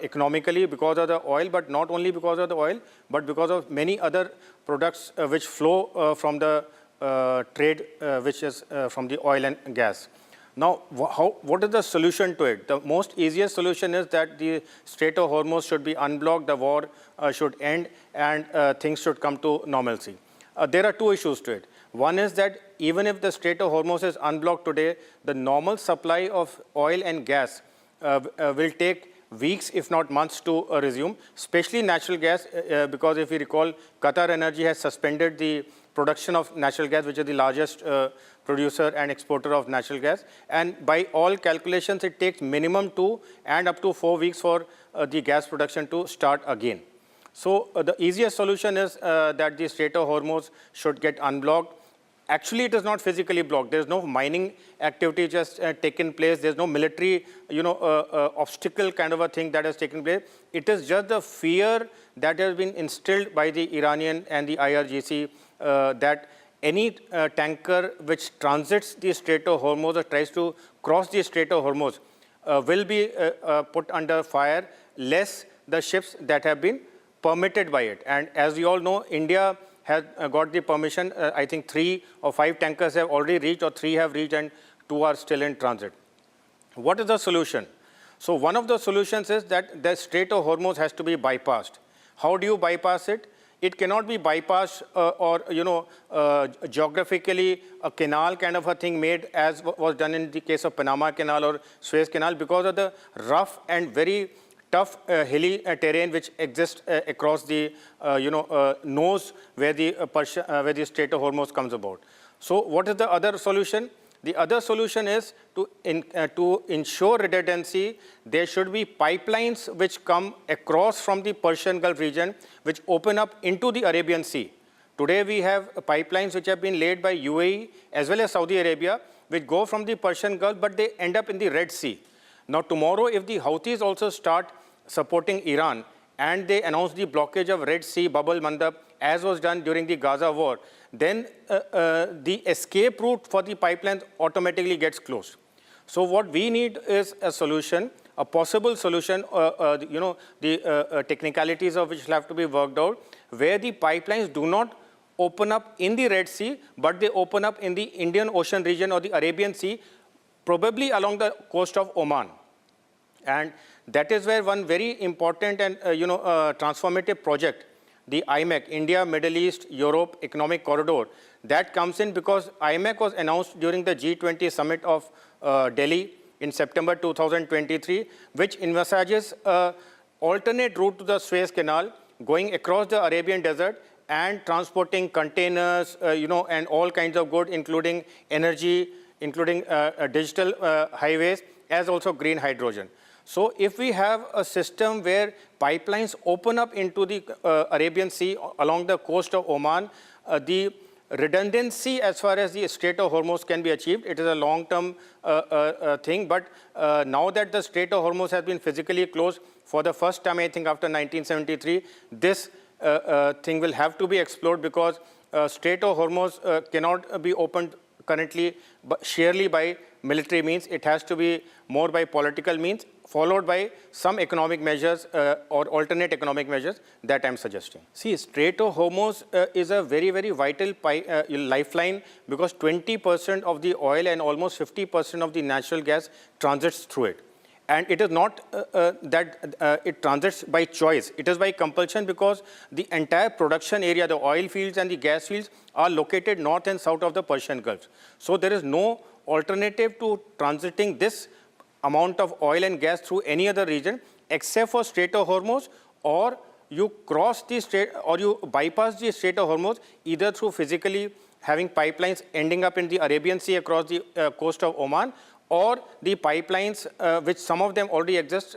[SPEAKER 1] economically because of the oil, but not only because of the oil, but because of many other products which flow from the trade, which is from the oil and gas. Now, what is the solution to it? The most easiest solution is that the Strait of Hormuz should be unblocked, the war should end, and things should come to normalcy. There are two issues to it. One is that even if the Strait of Hormuz is unblocked today, the normal supply of oil and gas will take weeks, if not months, to resume, especially natural gas, because if you recall, Qatar Energy has suspended the production of natural gas, which is the largest producer and exporter of natural gas. And by all calculations, it takes minimum 2 and up to 4 weeks for the gas production to start again. So the easiest solution is that the Strait of Hormuz should get unblocked. Actually, it is not physically blocked. There's no mining activity just taken place. There's no military, obstacle kind of a thing that has taken place. It is just the fear that has been instilled by the Iranian and the IRGC that any tanker which transits the Strait of Hormuz or tries to cross the Strait of Hormuz will be put under fire, less the ships that have been permitted by it. And as you all know, India has got the permission. I think 3 or 5 tankers have already reached, or 3 have reached, and 2 are still in transit. What is the solution? So one of the solutions is that the Strait of Hormuz has to be bypassed. How do you bypass it? It cannot be bypassed geographically a canal kind of a thing made as was done in the case of Panama Canal or Suez Canal, because of the rough and very tough hilly terrain which exists across the nose where the Strait of Hormuz comes about. So what is the other solution? The other solution is to ensure redundancy, there should be pipelines which come across from the Persian Gulf region which open up into the Arabian Sea. Today we have pipelines which have been laid by UAE as well as Saudi Arabia which go from the Persian Gulf, but they end up in the Red Sea. Now tomorrow, if the Houthis also start supporting Iran and they announce the blockage of Red Sea, Bab el-Mandab, as was done during the Gaza war, then the escape route for the pipelines automatically gets closed. So what we need is a solution, a possible solution, the technicalities of which will have to be worked out, where the pipelines do not open up in the Red Sea, but they open up in the Indian Ocean region or the Arabian Sea, probably along the coast of Oman. And that is where one very important and transformative project, the IMEC, India, Middle East, Europe Economic Corridor, that comes in because IMEC was announced during the G20 summit of Delhi in September 2023, which envisages an alternate route to the Suez Canal going across the Arabian desert and transporting containers, and all kinds of goods, including energy, including digital highways, as also green hydrogen. So if we have a system where pipelines open up into the Arabian Sea along the coast of Oman, the redundancy as far as the Strait of Hormuz can be achieved. It is a long-term thing, but now that the Strait of Hormuz has been physically closed for the first time, I think after 1973, this thing will have to be explored, because Strait of Hormuz cannot be opened currently sheerly by military means. It has to be more by political means, followed by some economic measures or alternate economic measures that I'm suggesting. See, Strait of Hormuz is a very, very vital lifeline, because 20% of the oil and almost 50% of the natural gas transits through it. And it is not that it transits by choice. It is by compulsion, because the entire production area, the oil fields and the gas fields, are located north and south of the Persian Gulf. So there is no alternative to transiting this amount of oil and gas through any other region except for Strait of Hormuz, or you cross the strait, or you bypass the Strait of Hormuz either through physically having pipelines ending up in the Arabian Sea across the coast of Oman, or the pipelines, which some of them already exist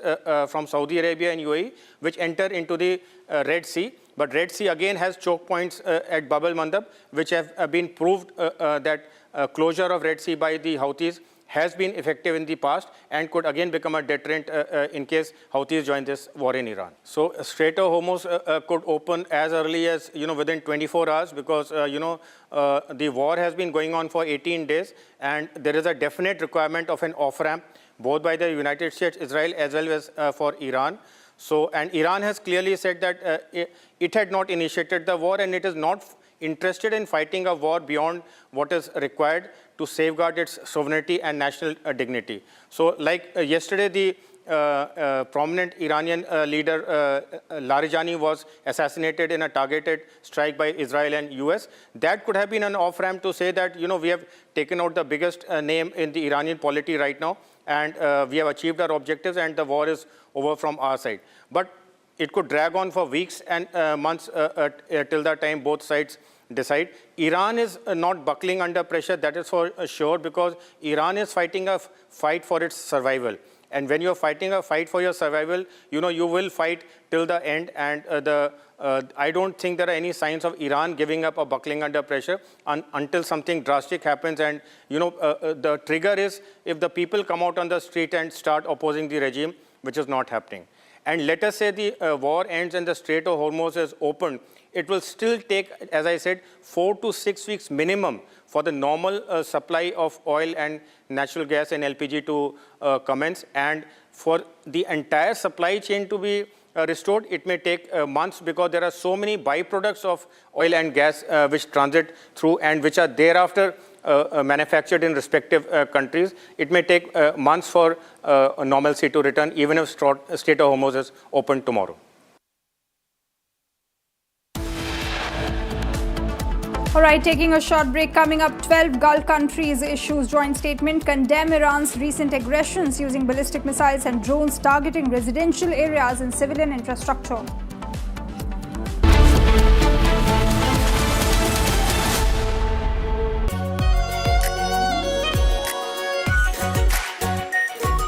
[SPEAKER 1] from Saudi Arabia and UAE, which enter into the Red Sea. But Red Sea again has choke points at Bab el-Mandab, which have been proved that closure of Red Sea by the Houthis has been effective in the past and could again become a deterrent in case Houthis join this war in Iran. So Strait of Hormuz could open as early as within 24 hours, because the war has been going on for 18 days, and there is a definite requirement of an off-ramp both by the United States, Israel, as well as for Iran. So, and Iran has clearly said that it had not initiated the war, and it is not interested in fighting a war beyond what is required to safeguard its sovereignty and national dignity. So like yesterday, the prominent Iranian leader Larijani was assassinated in a targeted strike by Israel and US. That could have been an off-ramp to say that, we have taken out the biggest name in the Iranian polity right now, and we have achieved our objectives and the war is over from our side. But it could drag on for weeks and months till the time both sides decide. Iran is not buckling under pressure, that is for sure, because Iran is fighting a fight for its survival. And when you're fighting a fight for your survival, you will fight till the end. And I don't think there are any signs of Iran giving up or buckling under pressure until something drastic happens. And, the trigger is if the people come out on the street and start opposing the regime, which is not happening. And let us say the war ends and the Strait of Hormuz is opened. It will still take, as I said, 4 to 6 weeks minimum for the normal supply of oil and natural gas and LPG to commence. And for the entire supply chain to be restored, it may take months, because there are so many byproducts of oil and gas which transit through and which are thereafter manufactured in respective countries. It may take months for normalcy to return, even if Strait of Hormuz is open tomorrow.
[SPEAKER 2] All right, taking a short break. Coming up, 12 Gulf countries issues joint statement, condemn Iran's recent aggressions using ballistic missiles and drones targeting residential areas and civilian infrastructure.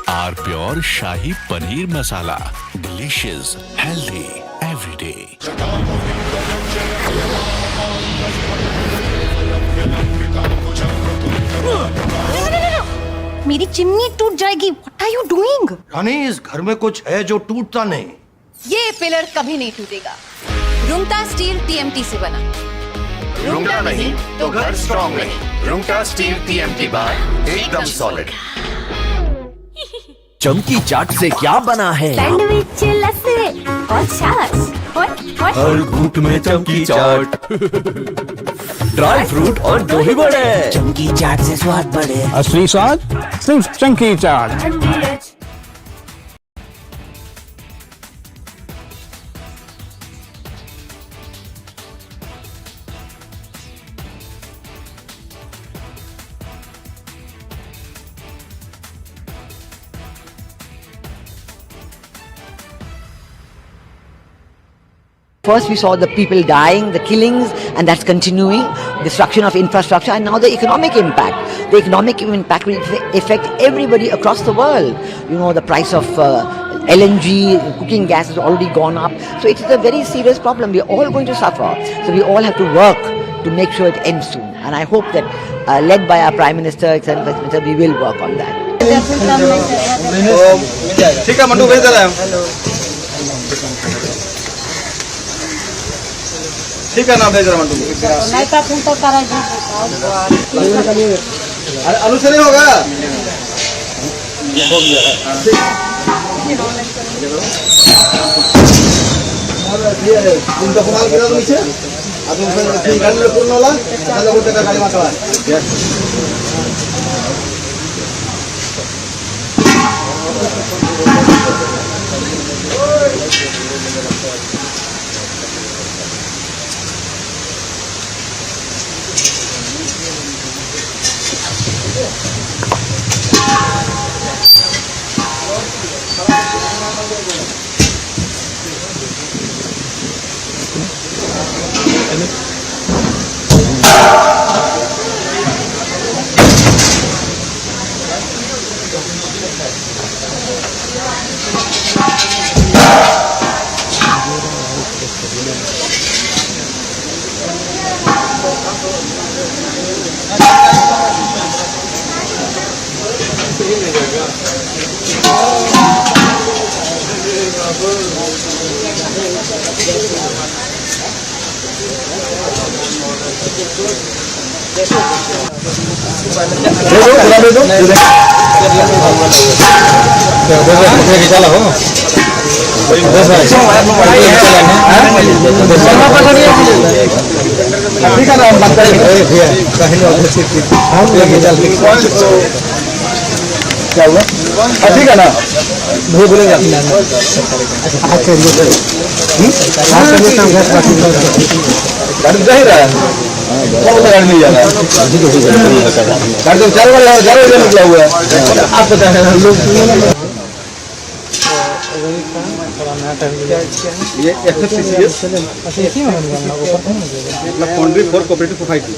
[SPEAKER 10] Our pure Shahi Paneer Masala. Delicious, healthy, every day.
[SPEAKER 7] मेरी chimney टूट जाएगी। What are you doing?
[SPEAKER 12] रानी, इस घर में कुछ है जो टूटता नहीं।
[SPEAKER 7] ये पिलर कभी नहीं टूटेगा। रुंगटा स्टील TMT से बना।
[SPEAKER 18] रुंगटा नहीं तो घर स्ट्रॉन्ग नहीं। रुंगटा स्टील TMT बार एकदम सॉलिड।
[SPEAKER 17] चमकी चाट से क्या बना है?
[SPEAKER 13] सैंडविच, लस्सी और छाछ।
[SPEAKER 17] हर घूंट में चमकी चाट। ड्राई फ्रूट और दही बड़े।
[SPEAKER 15] चमकी चाट से स्वाद बढ़े।
[SPEAKER 14] असली स्वाद सिर्फ चमकी चाट।
[SPEAKER 15] First we saw the people dying, the killings, and that's continuing, destruction of infrastructure, and now the economic impact. The economic impact will affect everybody across the world. The price of LNG, cooking gas has already gone up. So it is a very serious problem. We are all going to suffer. So we all have to work to make sure it ends soon. And I hope that, led by our Prime Minister, etc., we will work on that.
[SPEAKER 4] ठीक है ना भेज रहा मंटू नहीं था phone तो करा अरे आलू से नहीं होगा हो गया ये तुम तो कमाल करा दो नीचे अब तुम गाड़ी में पूर्ण वाला ना लोगों का गाड़ी में चला क्या हुआ ठीक है ना वो बोलेगा गाड़ी जा ही रहा है गाड़ी नहीं जा रहा है गाड़ी तो चार बजे निकला हुआ है आप बताए लोग ये FFCCS Foundry for Cooperative Society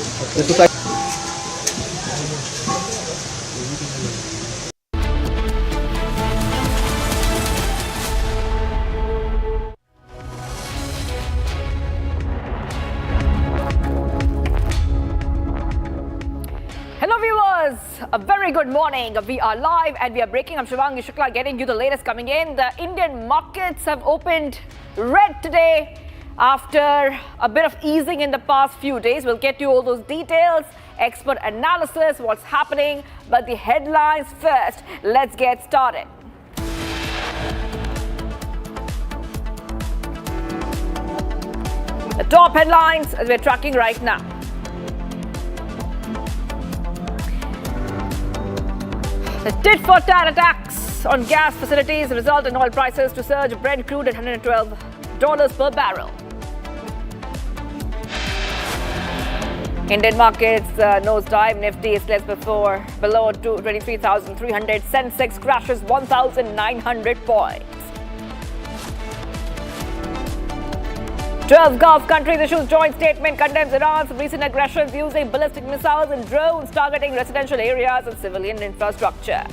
[SPEAKER 11] a very good morning. We are live and we are breaking. I'm Shivangi Shukla getting you the latest coming in. The Indian markets have opened red today after a bit of easing in the past few days. We'll get you all those details, expert analysis, what's happening. But the headlines first. Let's get started. The top headlines as we're tracking right now. The tit-for-tat attacks on gas facilities result in oil prices to surge. Brent crude at $112 per barrel. Indian markets nosedive. Nifty is less below 23,300. Sensex crashes 1,900 points. 12 Gulf countries issues joint statement, condemns Iran's recent aggressions using ballistic missiles and drones targeting residential areas and civilian infrastructure.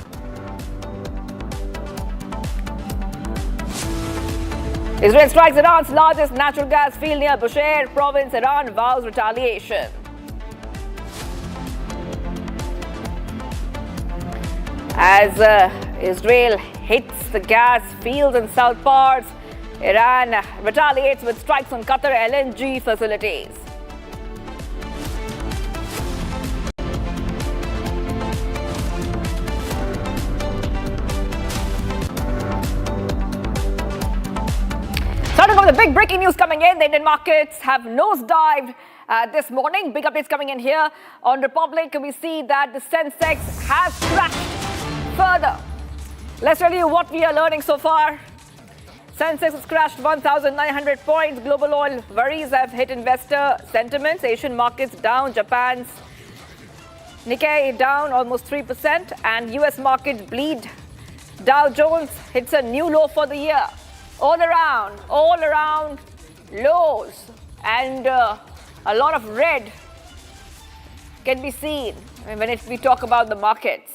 [SPEAKER 11] Israel strikes Iran's largest natural gas field near Bushehr province. Iran vows retaliation. As Israel hits the gas fields in south parts, Iran retaliates with strikes on Qatar LNG facilities. Starting off with the big breaking news coming in, the Indian markets have nosedived this morning. Big updates coming in here. On Republic, we see that the Sensex has crashed further. Let's tell you what we are learning so far. Sensex has crashed 1,900 points. Global oil worries have hit investor sentiments. Asian markets down. Japan's Nikkei down almost 3%. And US markets bleed. Dow Jones hits a new low for the year. All around lows. And a lot of red can be seen when we talk about the markets.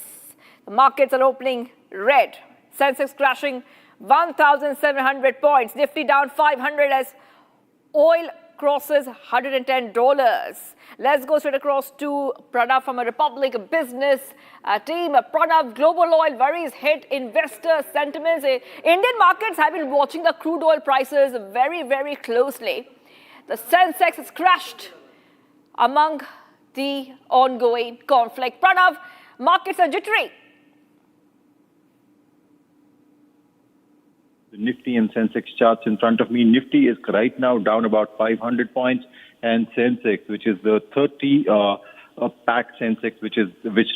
[SPEAKER 11] The markets are opening red. Sensex crashing 1,700 points. Nifty down 500 as oil crosses $110. Let's go straight across to Pranav from a Republic Business team. Pranav, global oil worries hit investor sentiments. Indian markets have been watching the crude oil prices very, very closely. The Sensex has crashed among the ongoing conflict. Pranav, markets are jittery.
[SPEAKER 9] The Nifty and Sensex charts in front of me. Nifty is right now down about 500 points, and Sensex, which is the 30 pack Sensex, which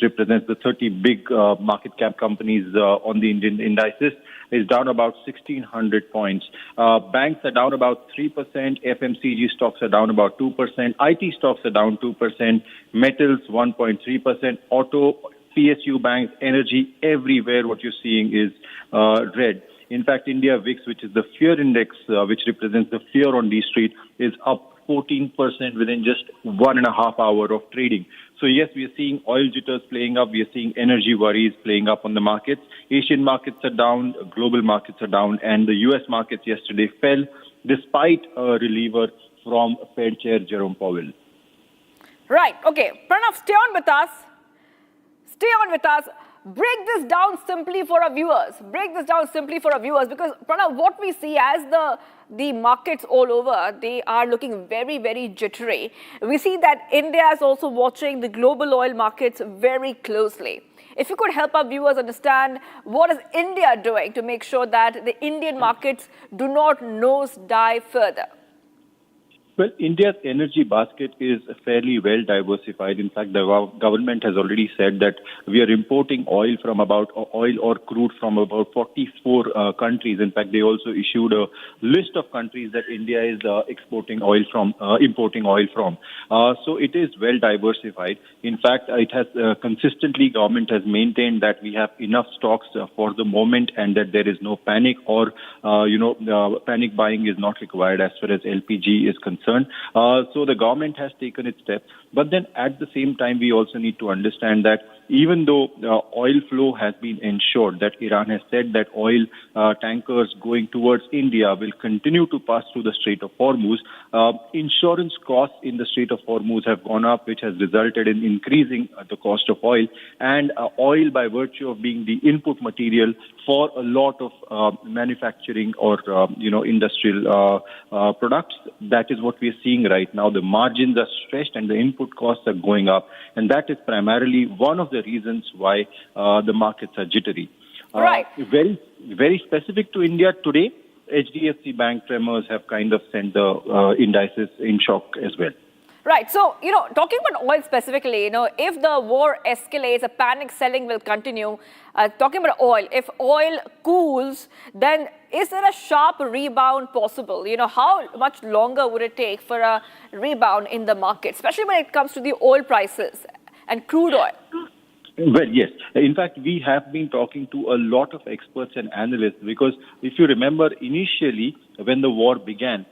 [SPEAKER 9] represents the 30 big market cap companies on the Indian indices, is down about 1,600 points. Banks are down about 3%. FMCG stocks are down about 2%. IT stocks are down 2%. Metals 1.3%. Auto, PSU banks, energy, everywhere what you're seeing is red. In fact, India VIX, which is the fear index, which represents the fear on D Street, is up 14% within just 1.5 hours of trading. So yes, we are seeing oil jitters playing up. We are seeing energy worries playing up on the markets. Asian markets are down, global markets are down, and the US markets yesterday fell despite a reliever from Fed Chair Jerome Powell.
[SPEAKER 11] Right. Okay. Pranav, stay on with us. Break this down simply for our viewers. Because, Pranav, what we see as the markets all over, they are looking very, very jittery. We see that India is also watching the global oil markets very closely. If you could help our viewers understand what is India doing to make sure that the Indian markets do not nosedive further.
[SPEAKER 9] Well, India's energy basket is fairly well diversified. In fact, the government has already said that we are importing oil or crude from about 44 countries. In fact, they also issued a list of countries that India is importing oil from. So it is well diversified. In fact, it has consistently, government has maintained that we have enough stocks for the moment and that there is no panic or, panic buying is not required as far as LPG is concerned. So the government has taken its steps. But then at the same time, we also need to understand that even though oil flow has been ensured, that Iran has said that oil tankers going towards India will continue to pass through the Strait of Hormuz, insurance costs in the Strait of Hormuz have gone up, which has resulted in increasing the cost of oil. And oil, by virtue of being the input material for a lot of manufacturing or industrial products, that is what we are seeing right now. The margins are stretched and the input costs are going up, and that is primarily one of the reasons why the markets are jittery.
[SPEAKER 11] Right.
[SPEAKER 9] Very, very specific to India today, HDFC Bank tremors have kind of sent the indices in shock as well.
[SPEAKER 11] Right. So, talking about oil specifically, if the war escalates, a panic selling will continue. Talking about oil, if oil cools, then is there a sharp rebound possible? How much longer would it take for a rebound in the market, especially when it comes to the oil prices and crude oil?
[SPEAKER 9] Well, yes. In fact, we have been talking to a lot of experts and analysts because if you remember initially when the war began,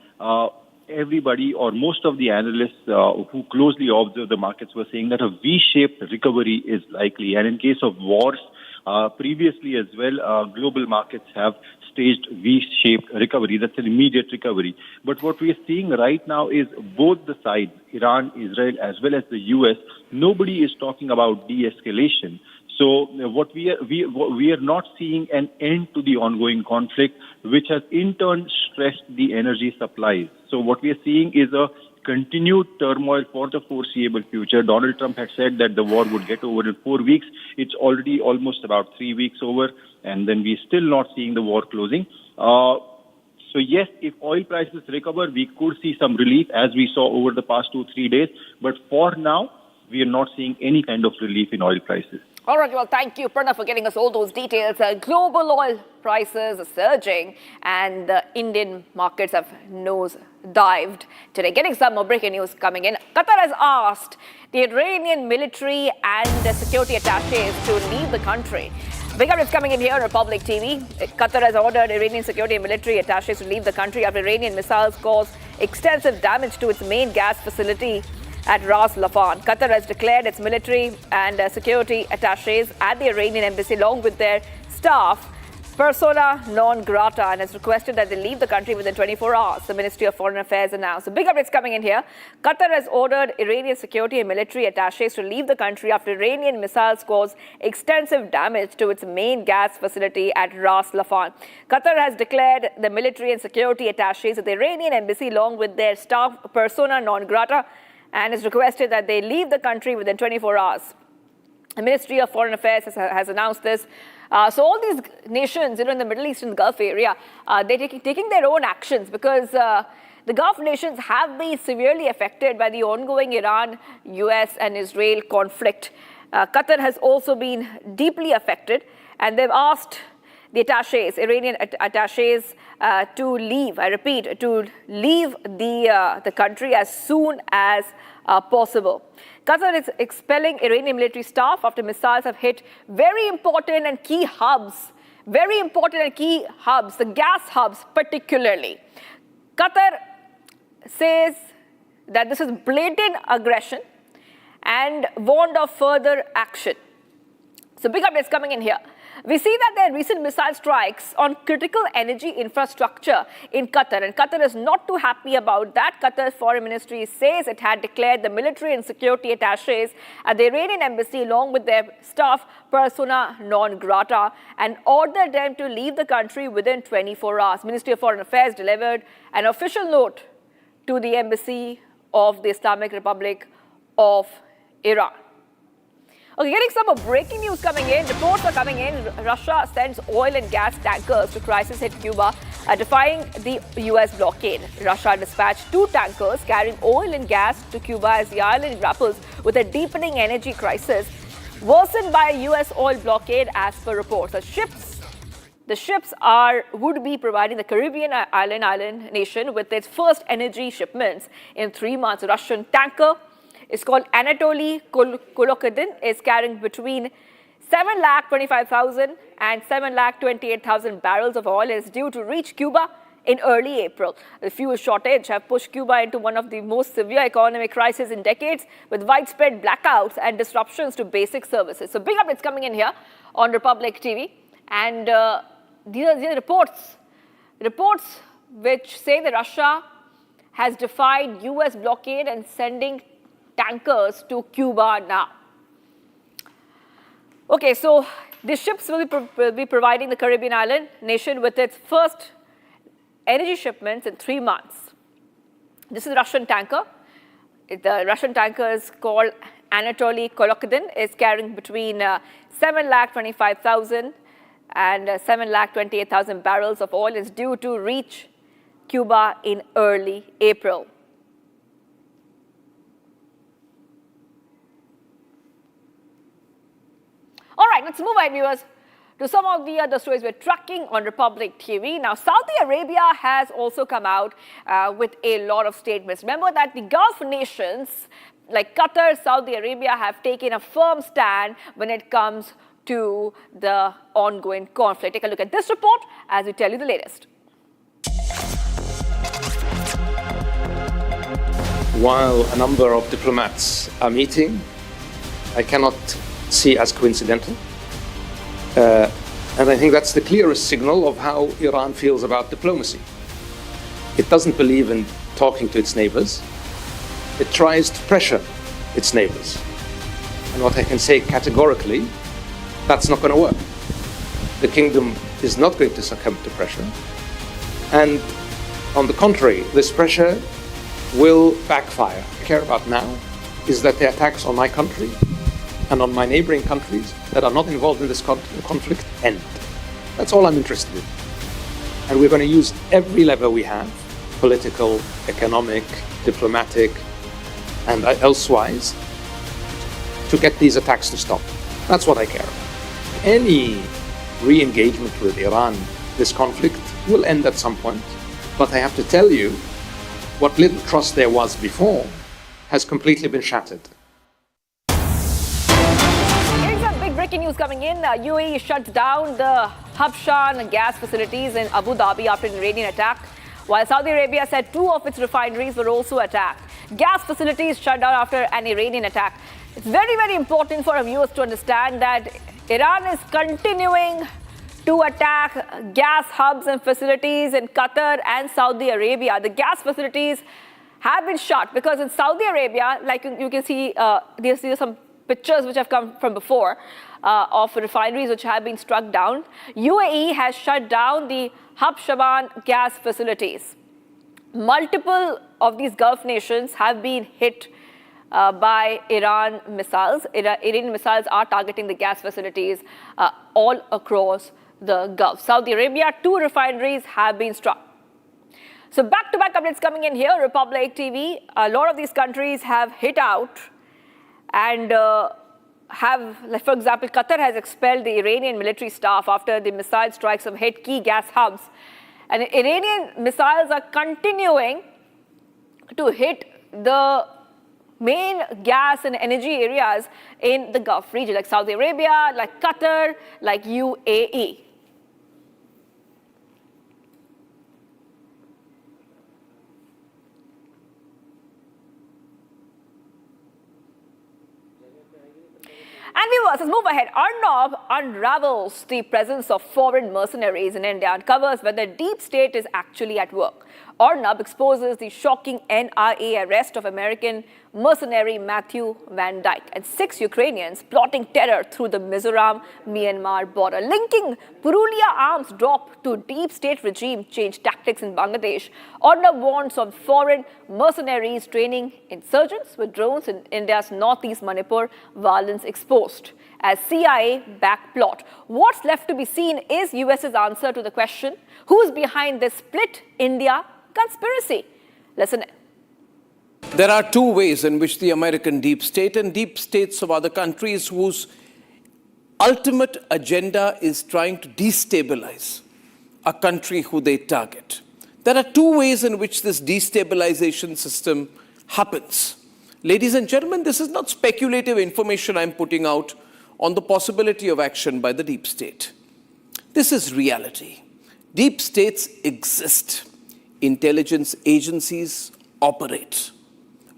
[SPEAKER 9] everybody or most of the analysts who closely observe the markets were saying that a V-shaped recovery is likely. And in case of wars, previously as well, global markets have staged V-shaped recovery. That's an immediate recovery. But what we are seeing right now is both the sides, Iran, Israel, as well as the US, nobody is talking about de-escalation. So what we are not seeing an end to the ongoing conflict, which has in turn stressed the energy supplies. So what we are seeing is a continued turmoil for the foreseeable future. Donald Trump had said that the war would get over in 4 weeks. It's already almost about 3 weeks over, and then we're still not seeing the war closing. So yes, if oil prices recover, we could see some relief as we saw over the past 2-3 days. But for now, we are not seeing any kind of relief in oil prices.
[SPEAKER 11] All right, well, thank you, Pranav, for getting us all those details. Global oil prices are surging and the Indian markets have nose-dived today. Getting some more breaking news coming in. Qatar has asked the Iranian military and the security attaches to leave the country. Big updates coming in here on Republic TV. Qatar has ordered Iranian security and military attaches to leave the country after Iranian missiles caused extensive damage to its main gas facility at Ras Laffan. Qatar has declared its military and security attaches at the Iranian embassy along with their staff persona non grata and has requested that they leave the country within 24 hours, the Ministry of Foreign Affairs announced. So big updates coming in here. Qatar has ordered Iranian security and military attaches to leave the country after Iranian missiles caused extensive damage to its main gas facility at Ras Laffan. Qatar has declared the military and security attaches at the Iranian embassy along with their staff persona non grata and has requested that they leave the country within 24 hours. The Ministry of Foreign Affairs has announced this. So all these nations, in the Middle East and Gulf area, they're taking their own actions because the Gulf nations have been severely affected by the ongoing Iran, US and Israel conflict. Qatar has also been deeply affected, and they've asked the attaches, Iranian attaches, to leave. I repeat, to leave the country as soon as possible. Qatar is expelling Iranian military staff after missiles have hit very important and key hubs. Very important and key hubs, the gas hubs particularly. Qatar says that this is blatant aggression and warned of further action. So big updates coming in here. We see that there are recent missile strikes on critical energy infrastructure in Qatar, and Qatar is not too happy about that. Qatar's foreign ministry says it had declared the military and security attaches at the Iranian embassy along with their staff persona non grata and ordered them to leave the country within 24 hours. Ministry of Foreign Affairs delivered an official note to the embassy of the Islamic Republic of Iran. Okay, getting some more breaking news coming in. Reports are coming in. Russia sends oil and gas tankers to crisis-hit Cuba, defying the U.S. blockade. Russia dispatched 2 tankers carrying oil and gas to Cuba as the island grapples with a deepening energy crisis worsened by a U.S. oil blockade, as per reports. The ships would be providing the Caribbean island nation with its first energy shipments in 3 months. A Russian tanker, it's called Anatoly Kolokydin, is carrying between 7,25,000 and 7,28,000 barrels of oil. It is due to reach Cuba in early April. The fuel shortage have pushed Cuba into one of the most severe economic crises in decades, with widespread blackouts and disruptions to basic services. So big updates coming in here on Republic TV. And these are reports which say that Russia has defied US blockade and sending tankers to Cuba now. Okay, so these ships will be providing the Caribbean island nation with its first energy shipments in 3 months. This is a Russian tanker. The Russian tanker is called Anatoly Kolokydin, is carrying between 7,25,000 and 7,28,000 barrels of oil. Is due to reach Cuba in early April. All right, let's move ahead, viewers, to some of the other stories we're tracking on Republic TV. Now, Saudi Arabia has also come out with a lot of statements. Remember that the Gulf nations like Qatar, Saudi Arabia have taken a firm stand when it comes to the ongoing conflict. Take a look at this report as we tell you the latest.
[SPEAKER 16] While a number of diplomats are meeting, I cannot see as coincidental. And I think that's the clearest signal of how Iran feels about diplomacy. It doesn't believe in talking to its neighbors. It tries to pressure its neighbors. And what I can say categorically, that's not going to work. The kingdom is not going to succumb to pressure. And on the contrary, this pressure will backfire. What I care about now is that the attacks on my country and on my neighboring countries that are not involved in this conflict end. That's all I'm interested in. And we're going to use every lever we have, political, economic, diplomatic, and elsewise, to get these attacks to stop. That's what I care about. Any re-engagement with Iran, this conflict, will end at some point. But I have to tell you, what little trust there was before has completely been shattered.
[SPEAKER 11] Breaking news coming in. UAE shuts down the Hobart gas facilities in Abu Dhabi after an Iranian attack, while Saudi Arabia said 2 of its refineries were also attacked. Gas facilities shut down after an Iranian attack. It's very, very important for our viewers to understand that Iran is continuing to attack gas hubs and facilities in Qatar and Saudi Arabia. The gas facilities have been shut because in Saudi Arabia, like you can see, these are some pictures which have come from before of refineries which have been struck down. UAE has shut down the Hobart gas facilities. Multiple of these Gulf nations have been hit by Iran missiles. Iranian missiles are targeting the gas facilities all across the Gulf. Saudi Arabia, 2 refineries have been struck. So back-to-back updates coming in here, Republic TV. A lot of these countries have hit out and like for example, Qatar has expelled the Iranian military staff after the missile strikes have hit key gas hubs. And Iranian missiles are continuing to hit the main gas and energy areas in the Gulf region, like Saudi Arabia, like Qatar, like UAE. And viewers, let's move ahead. Arnab unravels the presence of foreign mercenaries in India, uncovers whether deep state is actually at work. Arnab exposes the shocking NIA arrest of American mercenary Matthew Van Dyke and 6 Ukrainians plotting terror through the Mizoram-Myanmar border. Linking Purulia arms drop to deep state regime change tactics in Bangladesh. Arnab warns of foreign mercenaries training insurgents with drones in India's northeast Manipur, violence exposed as CIA back plot. What's left to be seen is US's answer to the question, who's behind this split India conspiracy? Listen in.
[SPEAKER 19] There are 2 ways in which the American deep state and deep states of other countries whose ultimate agenda is trying to destabilize a country who they target. There are 2 ways in which this destabilization system happens. Ladies and gentlemen, this is not speculative information I'm putting out on the possibility of action by the deep state. This is reality. Deep states exist. intelligence agencies operate.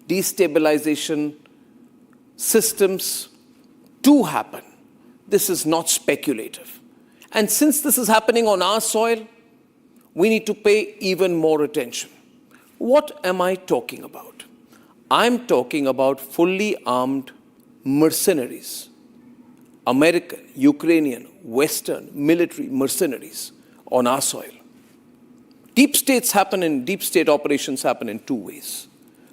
[SPEAKER 19] Destabilization systems do happen. This is not speculative. And since this is happening on our soil, we need to pay even more attention. What am I talking about? I'm talking about fully armed mercenaries. American, Ukrainian, Western military mercenaries on our soil. Deep state operations happen in two ways.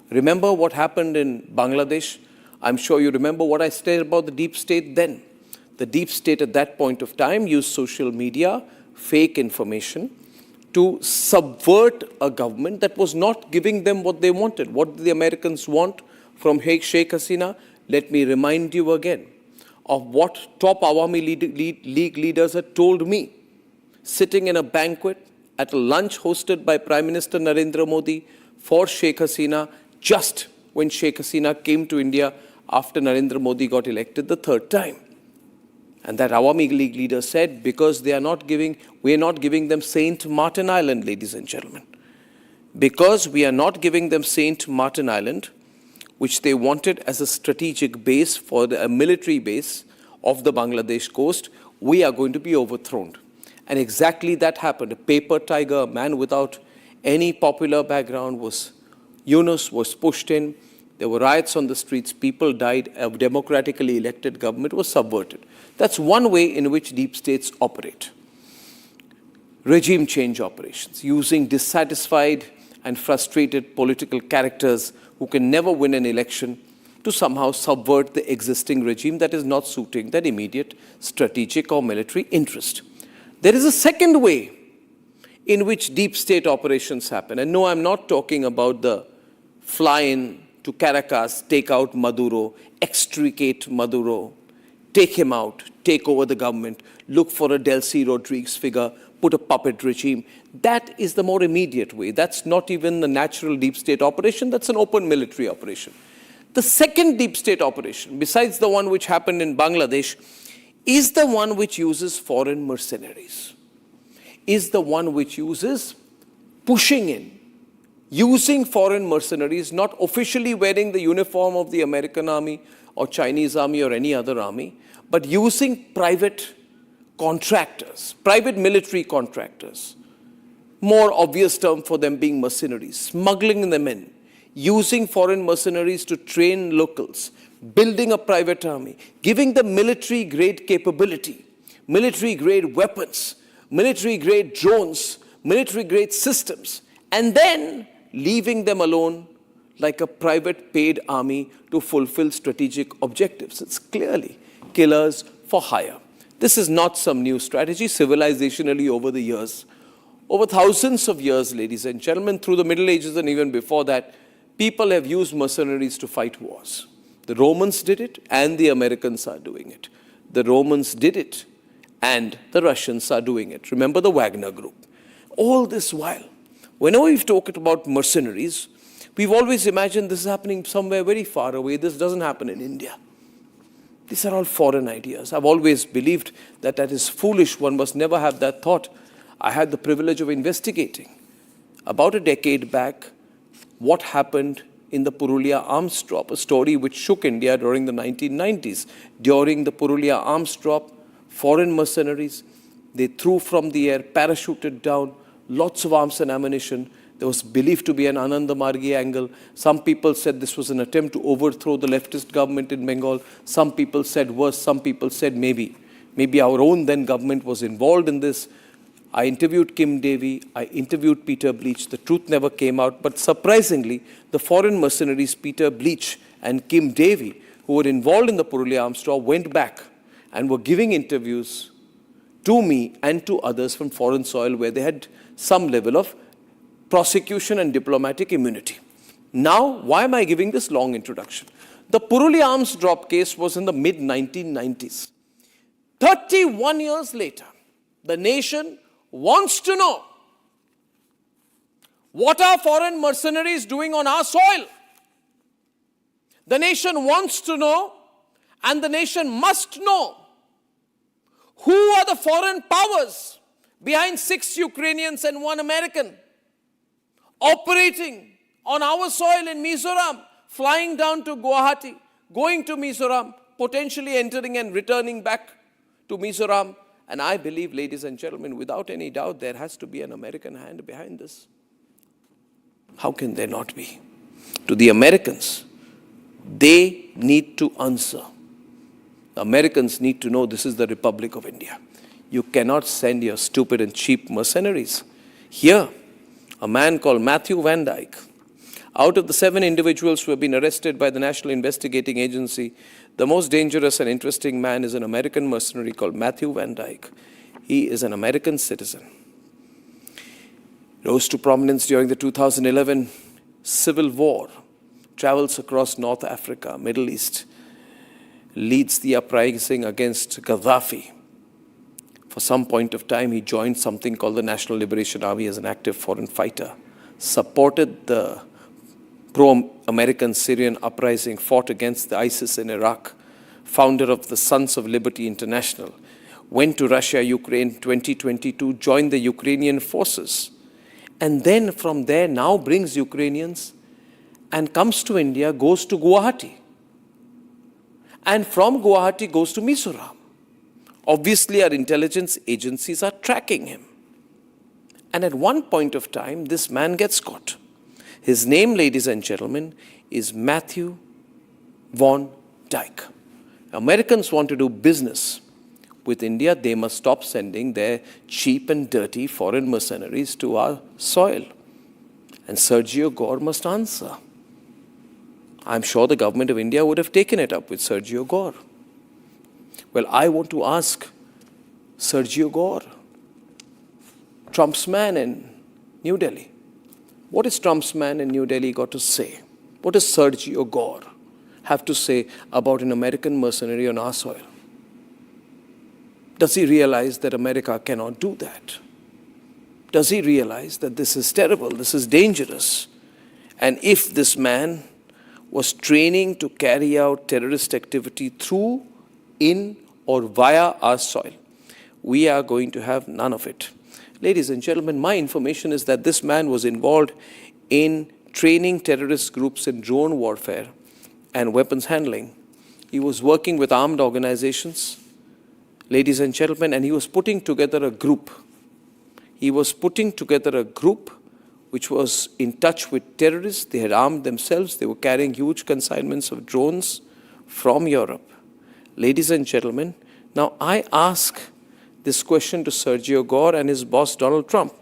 [SPEAKER 19] Remember what happened in Bangladesh? I'm sure you remember what I said about the deep state then. The deep state at that point of time used social media, fake information, to subvert a government that was not giving them what they wanted. What did the Americans want from Sheikh Hasina? Let me remind you again of what top Awami League leaders had told me, sitting in a banquet at a lunch hosted by Prime Minister Narendra Modi for Sheikh Hasina, just when Sheikh Hasina came to India after Narendra Modi got elected the third time. And that Awami League leader said, because we are not giving them St. Martin Island, ladies and gentlemen. Because we are not giving them St. Martin Island, which they wanted as a strategic base for a military base of the Bangladesh coast, we are going to be overthrown. And exactly that happened. A paper tiger, a man without any popular background, Yunus was pushed in. There were riots on the streets. People died. A democratically elected government was subverted. That's one way in which deep states operate. Regime change operations, using dissatisfied and frustrated political characters who can never win an election to somehow subvert the existing regime that is not suiting their immediate strategic or military interest. There is a second way in which deep state operations happen. And no, I'm not talking about the fly-in to Caracas, take out Maduro, extricate Maduro, take him out, take over the government, look for a Delcy Rodriguez figure, put a puppet regime. That is the more immediate way. That's not even the natural deep state operation. That's an open military operation. The second deep state operation, besides the one which happened in Bangladesh, is the one which uses foreign mercenaries, is the one which uses pushing in, using foreign mercenaries, not officially wearing the uniform of the American army or Chinese army or any other army, but using private contractors, private military contractors. More obvious term for them being mercenaries, smuggling them in, using foreign mercenaries to train locals, building a private army, giving them military-grade capability, military-grade weapons, military-grade drones, military-grade systems, and then leaving them alone like a private paid army to fulfill strategic objectives. It's clearly killers for hire. This is not some new strategy. Civilizationally over the years, over thousands of years, ladies and gentlemen, through the Middle Ages and even before that, people have used mercenaries to fight wars. The Romans did it, and the Americans are doing it. The Romans did it, and the Russians are doing it. Remember the Wagner Group. All this while, whenever we've talked about mercenaries, we've always imagined this is happening somewhere very far away. This doesn't happen in India. These are all foreign ideas. I've always believed that that is foolish. One must never have that thought. I had the privilege of investigating about a decade back what happened in the Purulia arms drop, a story which shook India during the 1990s. During the Purulia arms drop, foreign mercenaries, they threw from the air, parachuted down, lots of arms and ammunition. There was believed to be an Ananda Margi angle. Some people said this was an attempt to overthrow the leftist government in Bengal. Some people said worse. Some people said maybe our own then government was involved in this. I interviewed Kim Davy, I interviewed Peter Bleach. The truth never came out, but surprisingly, the foreign mercenaries Peter Bleach and Kim Davy, who were involved in the Purulia arms drop, went back and were giving interviews to me and to others from foreign soil where they had some level of prosecution and diplomatic immunity. Now, why am I giving this long introduction? The Purulia arms drop case was in the mid-1990s. 31 years later, the nation wants to know, what are foreign mercenaries doing on our soil? The nation wants to know, and the nation must know, who are the foreign powers behind 6 Ukrainians and 1 American? operating on our soil in Mizoram, flying down to Guwahati, going to Mizoram, potentially entering and returning back to Mizoram. And I believe, ladies and gentlemen, without any doubt, there has to be an American hand behind this. How can there not be? To the Americans, they need to answer. The Americans need to know this is the Republic of India. You cannot send your stupid and cheap mercenaries. Here, a man called Matthew Van Dyke, out of the 7 individuals who have been arrested by the National Investigating Agency, the most dangerous and interesting man is an American mercenary called Matthew Van Dyke. He is an American citizen. Rose to prominence during the 2011 civil war, travels across North Africa, Middle East, leads the uprising against Gaddafi. For some point of time, he joined something called the National Liberation Army as an active foreign fighter, supported the pro-American Syrian uprising, fought against the ISIS in Iraq, founder of the Sons of Liberty International, went to Russia, Ukraine 2022, joined the Ukrainian forces, and then from there now brings Ukrainians and comes to India, goes to Guwahati, and from Guwahati goes to Mizoram. Obviously, our intelligence agencies are tracking him. And at one point of time, this man gets caught. His name, ladies and gentlemen, is Matthew Van Dyke. Americans want to do business with India. They must stop sending their cheap and dirty foreign mercenaries to our soil. And Sergio Gore must answer. I'm sure the government of India would have taken it up with Sergio Gore. Well, I want to ask Sergio Gore, Trump's man in New Delhi. What is Trump's man in New Delhi got to say? What does Sergio Gore have to say about an American mercenary on our soil? Does he realize that America cannot do that? Does he realize that this is terrible, this is dangerous? And if this man was training to carry out terrorist activity through, in, or via our soil, we are going to have none of it. Ladies and gentlemen, my information is that this man was involved in training terrorist groups in drone warfare and weapons handling. He was working with armed organizations, ladies and gentlemen, and he was putting together a group. He was putting together a group which was in touch with terrorists. They had armed themselves. They were carrying huge consignments of drones from Europe. Ladies and gentlemen, now I ask this question to Sergio Gore and his boss Donald Trump.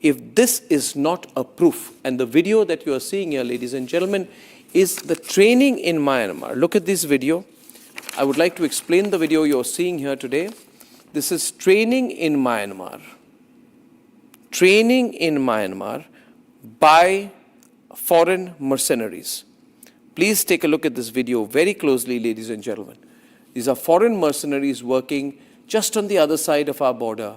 [SPEAKER 19] If this is not a proof, and the video that you are seeing here, ladies and gentlemen, is the training in Myanmar. Look at this video. I would like to explain the video you're seeing here today. This is training in Myanmar. Training in Myanmar by foreign mercenaries. Please take a look at this video very closely, ladies and gentlemen. These are foreign mercenaries working just on the other side of our border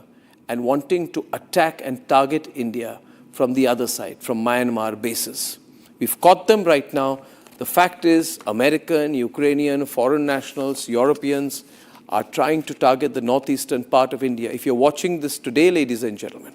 [SPEAKER 19] and wanting to attack and target India from the other side, from Myanmar bases. We've caught them right now. The fact is, American, Ukrainian, foreign nationals, Europeans are trying to target the northeastern part of India. If you're watching this today, ladies and gentlemen,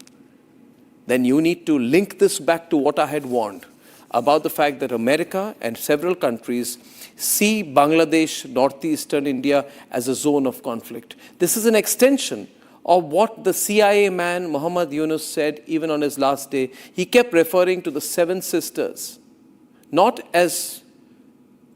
[SPEAKER 19] then you need to link this back to what I had warned about the fact that America and several countries see Bangladesh, northeastern India as a zone of conflict. This is an extension of what the CIA man Muhammad Yunus said even on his last day. He kept referring to the Seven Sisters, not as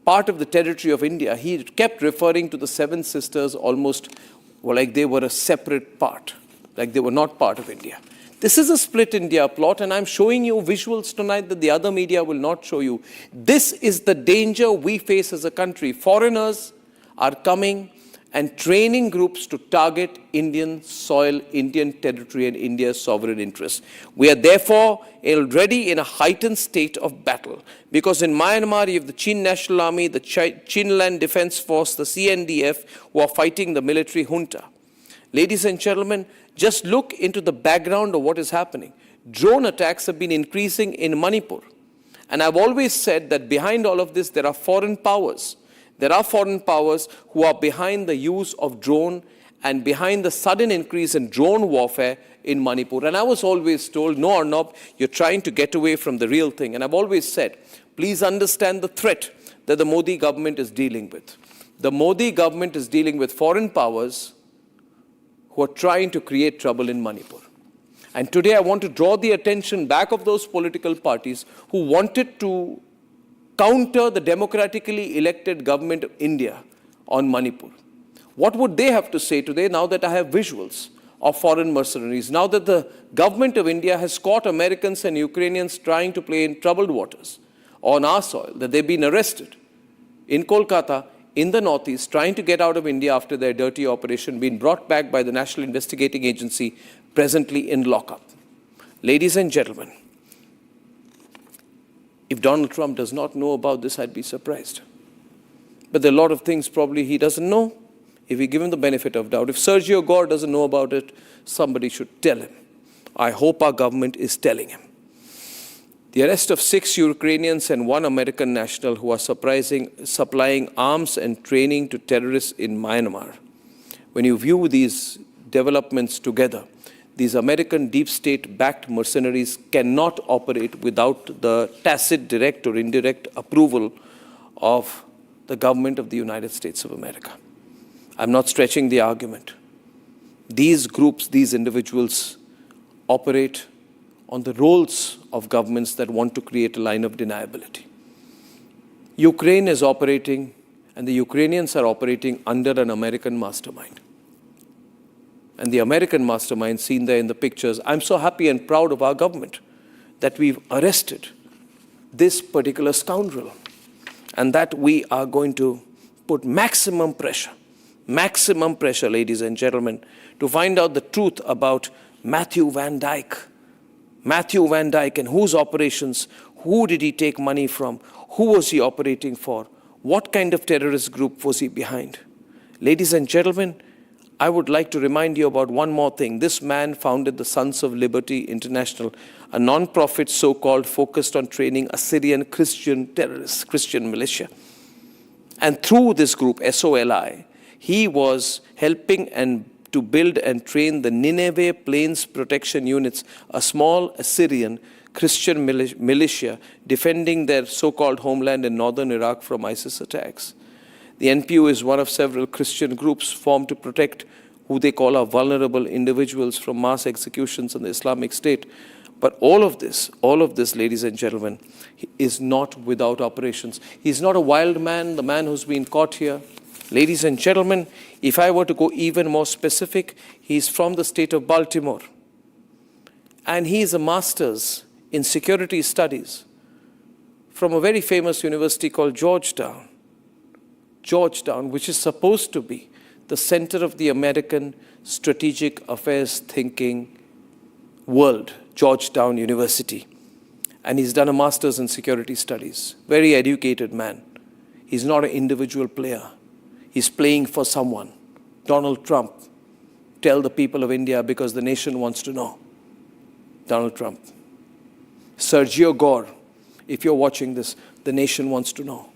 [SPEAKER 19] part of the territory of India. He kept referring to the Seven Sisters almost like they were a separate part, like they were not part of India. This is a split India plot, and I'm showing you visuals tonight that the other media will not show you. This is the danger we face as a country. Foreigners are coming and training groups to target Indian soil, Indian territory, and India's sovereign interests. We are therefore already in a heightened state of battle, because in Myanmar you have the Chin National Army, the Chin Land Defense Force, the CNDF, who are fighting the military junta. Ladies and gentlemen, just look into the background of what is happening. Drone attacks have been increasing in Manipur. And I've always said that behind all of this, there are foreign powers. There are foreign powers who are behind the use of drone and behind the sudden increase in drone warfare in Manipur. And I was always told, no, Arnab, you're trying to get away from the real thing. And I've always said, please understand the threat that the Modi government is dealing with. The Modi government is dealing with foreign powers who are trying to create trouble in Manipur. And today I want to draw the attention back of those political parties who wanted to counter the democratically elected government of India on Manipur. What would they have to say today now that I have visuals of foreign mercenaries, now that the government of India has caught Americans and Ukrainians trying to play in troubled waters on our soil, that they've been arrested in Kolkata, in the northeast, trying to get out of India after their dirty operation, been brought back by the National Investigating Agency, presently in lockup. Ladies and gentlemen, if Donald Trump does not know about this, I'd be surprised. But there are a lot of things probably he doesn't know. If we give him the benefit of doubt, if Sergio Gore doesn't know about it, somebody should tell him. I hope our government is telling him. The arrest of 6 Ukrainians and 1 American national who are supplying arms and training to terrorists in Myanmar. When you view these developments together, these American deep state-backed mercenaries cannot operate without the tacit, direct or indirect approval of the government of the United States of America. I'm not stretching the argument. These groups, these individuals operate on the roles of governments that want to create a line of deniability. Ukraine is operating, and the Ukrainians are operating under an American mastermind. And the American mastermind seen there in the pictures, I'm so happy and proud of our government that we've arrested this particular scoundrel and that we are going to put maximum pressure, ladies and gentlemen, to find out the truth about Matthew Van Dyke. Matthew Van Dyke and whose operations, who did he take money from, who was he operating for, what kind of terrorist group was he behind? Ladies and gentlemen, I would like to remind you about one more thing. This man founded the Sons of Liberty International, a non-profit so-called focused on training Assyrian Christian terrorists, Christian militia. And through this group, SOLI, he was helping to build and train the Nineveh Plains Protection Units, a small Assyrian Christian militia defending their so-called homeland in northern Iraq from ISIS attacks. The NPU is one of several Christian groups formed to protect who they call are vulnerable individuals from mass executions in the Islamic State. But all of this, ladies and gentlemen, is not without operations. He's not a wild man, the man who's been caught here. Ladies and gentlemen, if I were to go even more specific, he's from the state of Baltimore. And he is a master's in security studies from a very famous university called Georgetown, which is supposed to be the center of the American strategic affairs thinking world, Georgetown University. And he's done a master's in security studies. Very educated man. He's not an individual player. He's playing for someone. Donald Trump. Tell the people of India because the nation wants to know. Donald Trump. Sergio Gore, if you're watching this, the nation wants to know.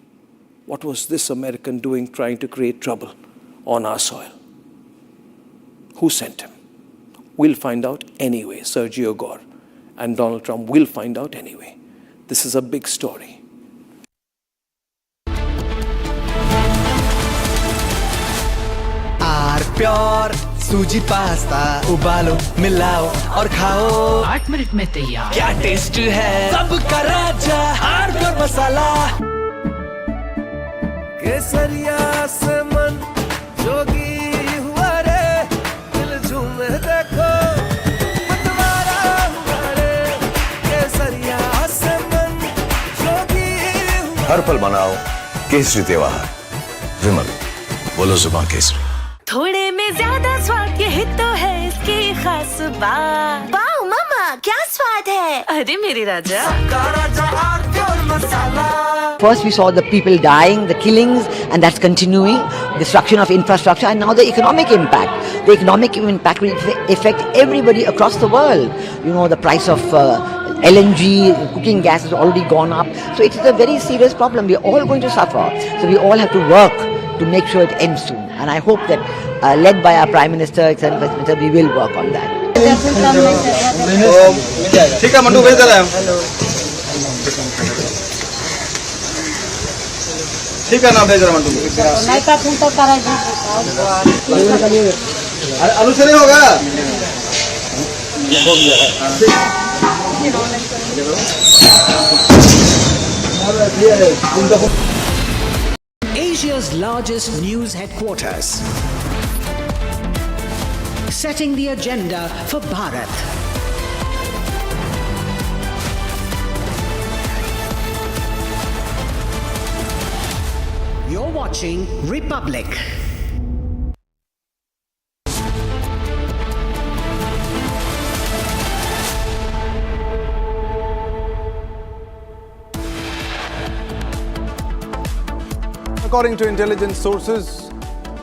[SPEAKER 19] What was this American doing trying to create trouble on our soil? Who sent him? We'll find out anyway. Sergio Gore and Donald Trump will find out anyway. This is a big story.
[SPEAKER 17] Pure सूजी pasta उबालो मिलाओ और खाओ 8 minute में तैयार क्या taste है सबका राजा आर प्योर मसाला केसरिया से मन जोगी हुआ रे दिल झूमे देखो मतवारा हुआ रे केसरिया से मन जोगी हुआ हर पल मनाओ केसरी त्योहार विमल बोलो जुबान केसरी
[SPEAKER 13] थोड़े में ज्यादा स्वाद यही तो है इसकी खास बात। वाओ मामा क्या स्वाद है अरे मेरे राजा
[SPEAKER 15] First we saw the people dying, the killings, and that's continuing, destruction of infrastructure, and now the economic impact. The economic impact will affect everybody across the world. You know, the price of LNG, cooking gas has already gone up. So it is a very serious problem. We are all going to suffer. So we all have to work to make sure it ends soon. And I hope that led by our Prime Minister, we will work on that.
[SPEAKER 4] ठीक है mandu भेज दे रहे हैं ठीक है ना भेज रहे मंडू आलू से नहीं होगा
[SPEAKER 8] Asia's largest news headquarters, setting the agenda for Bharat. You're watching Republic.
[SPEAKER 21] According to intelligence sources,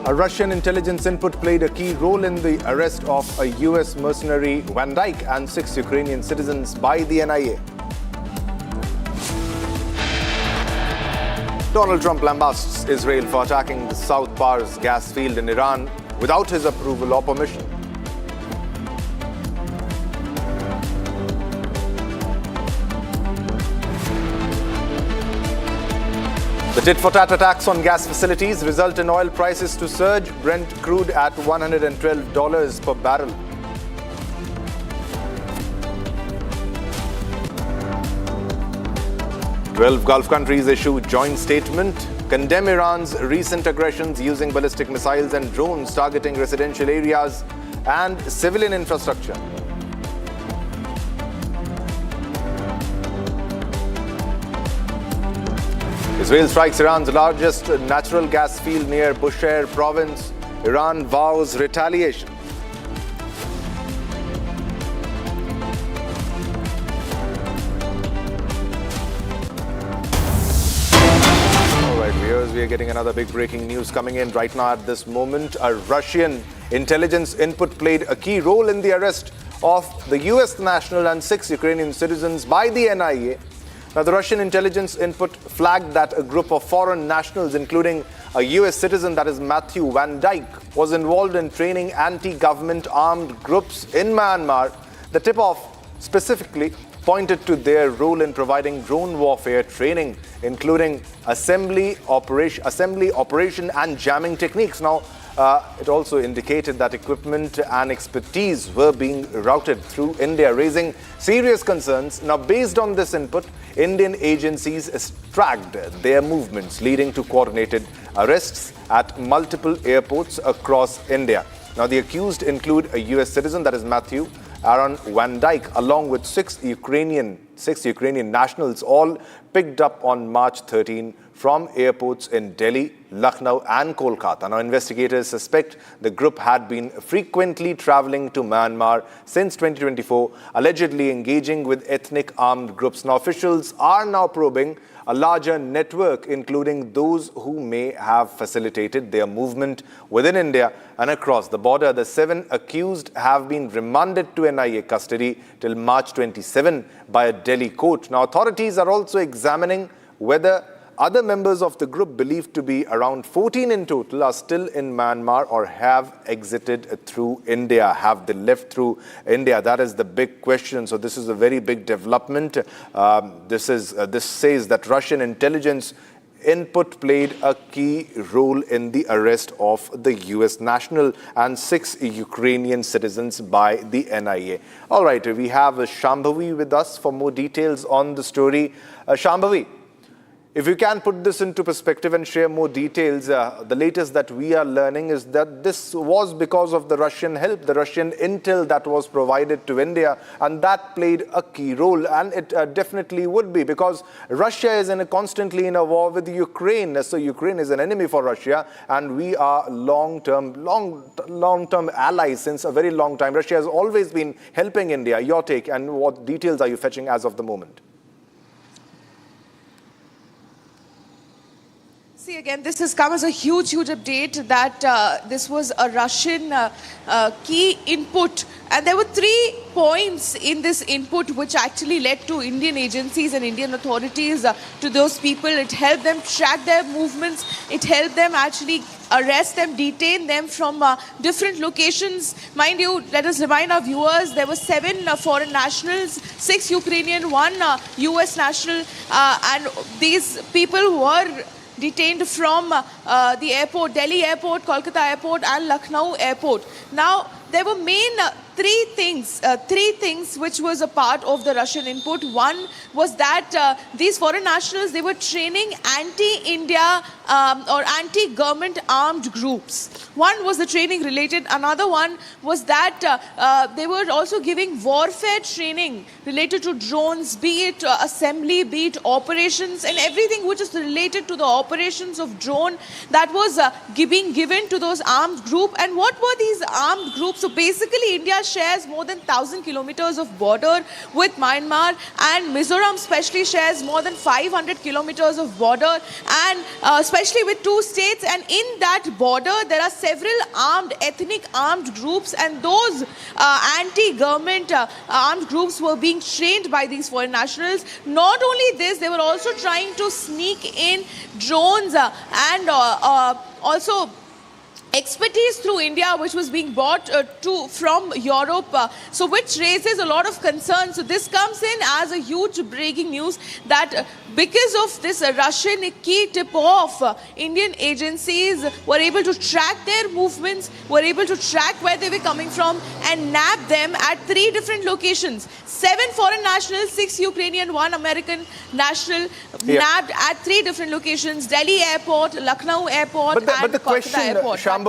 [SPEAKER 21] a Russian intelligence input played a key role in the arrest of a US mercenary Van Dyke and 6 Ukrainian citizens by the NIA. Donald Trump lambasts Israel for attacking the South Pars gas field in Iran without his approval or permission. The tit-for-tat attacks on gas facilities result in oil prices to surge, Brent crude at $112 per barrel. Twelve Gulf countries issue joint statement, condemn Iran's recent aggressions using ballistic missiles and drones targeting residential areas and civilian infrastructure. Israel strikes Iran's largest natural gas field near Bushehr province. Iran vows retaliation. All right, viewers, we are getting another big breaking news coming in right now at this moment. A Russian intelligence input played a key role in the arrest of the US national and 6 Ukrainian citizens by the NIA. Now, the Russian intelligence input flagged that a group of foreign nationals, including a US citizen, that is Matthew Van Dyke, was involved in training anti-government armed groups in Myanmar. The tip-off specifically pointed to their role in providing drone warfare training, including assembly, operation and jamming techniques. Now, it also indicated that equipment and expertise were being routed through India, raising serious concerns. Now, based on this input, Indian agencies tracked their movements, leading to coordinated arrests at multiple airports across India. Now, the accused include a US citizen, that is Matthew Aaron Van Dyke, along with 6 Ukrainian nationals, all picked up on March 13 from airports in Delhi, Lucknow and Kolkata. Now, investigators suspect the group had been frequently traveling to Myanmar since 2024, allegedly engaging with ethnic armed groups. Now, officials are now probing a larger network, including those who may have facilitated their movement within India and across the border. The 7 accused have been remanded to NIA custody till March 27 by a Delhi court. Now, authorities are also examining whether other members of the group, believed to be around 14 in total, are still in Myanmar or have exited through India. Have they left through India? That is the big question. So this is a very big development. This says that Russian intelligence input played a key role in the arrest of the US national and 6 Ukrainian citizens by the NIA. All right, we have Shambhavi with us for more details on the story. Shambhavi, if you can put this into perspective and share more details, the latest that we are learning is that this was because of the Russian help, the Russian intel that was provided to India, and that played a key role, and it definitely would be, because Russia is constantly in a war with Ukraine. So Ukraine is an enemy for Russia, and we are long-term allies since a very long time. Russia has always been helping India. Your take, and what details are you fetching as of the moment?
[SPEAKER 20] See, again, this has come as a huge update that this was a Russian key input. And there were 3 points in this input which actually led to Indian agencies and Indian authorities to those people. It helped them track their movements. It helped them actually arrest them, detain them from different locations. Mind you, let us remind our viewers, there were 7 foreign nationals, 6 Ukrainian, 1 US national, and these people were detained from the airport, Delhi airport, Kolkata airport and Lucknow airport. Now, there were main 3 things which was a part of the Russian input. One was that these foreign nationals, they were training anti-India or anti-government armed groups. One was the training related. Another one was that they were also giving warfare training related to drones, be it assembly, be it operations, and everything which is related to the operations of drone that was being given to those armed group. And what were these armed groups? So basically, India shares more than 1,000 kilometers of border with Myanmar, and Mizoram especially shares more than 500 kilometers of border, and especially with 2 states. And in that border, there are several ethnic armed groups, and those anti-government armed groups were being trained by these foreign nationals. Not only this, they were also trying to sneak in drones and also expertise through India, which was being bought from Europe, so which raises a lot of concerns. So this comes in as a huge breaking news that because of this Russian key tip-off, Indian agencies were able to track their movements, were able to track where they were coming from and nab them at 3 different locations. 7 foreign nationals, 6 Ukrainian, 1 American national, nabbed at 3 different locations: Delhi airport, Lucknow airport, and
[SPEAKER 21] but the
[SPEAKER 20] Kolkata
[SPEAKER 21] question,
[SPEAKER 20] airport.
[SPEAKER 21] Shambhavi,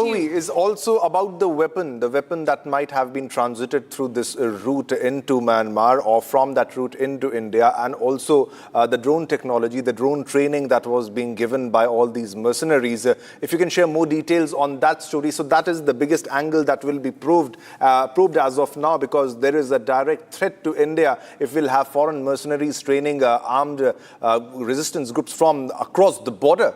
[SPEAKER 21] is also about the weapon that might have been transited through this route into Myanmar or from that route into India, and also the drone technology, the drone training that was being given by all these mercenaries. If you can share more details on that story. So that is the biggest angle that will be probed as of now, because there is a direct threat to India if we'll have foreign mercenaries training armed resistance groups from across the border.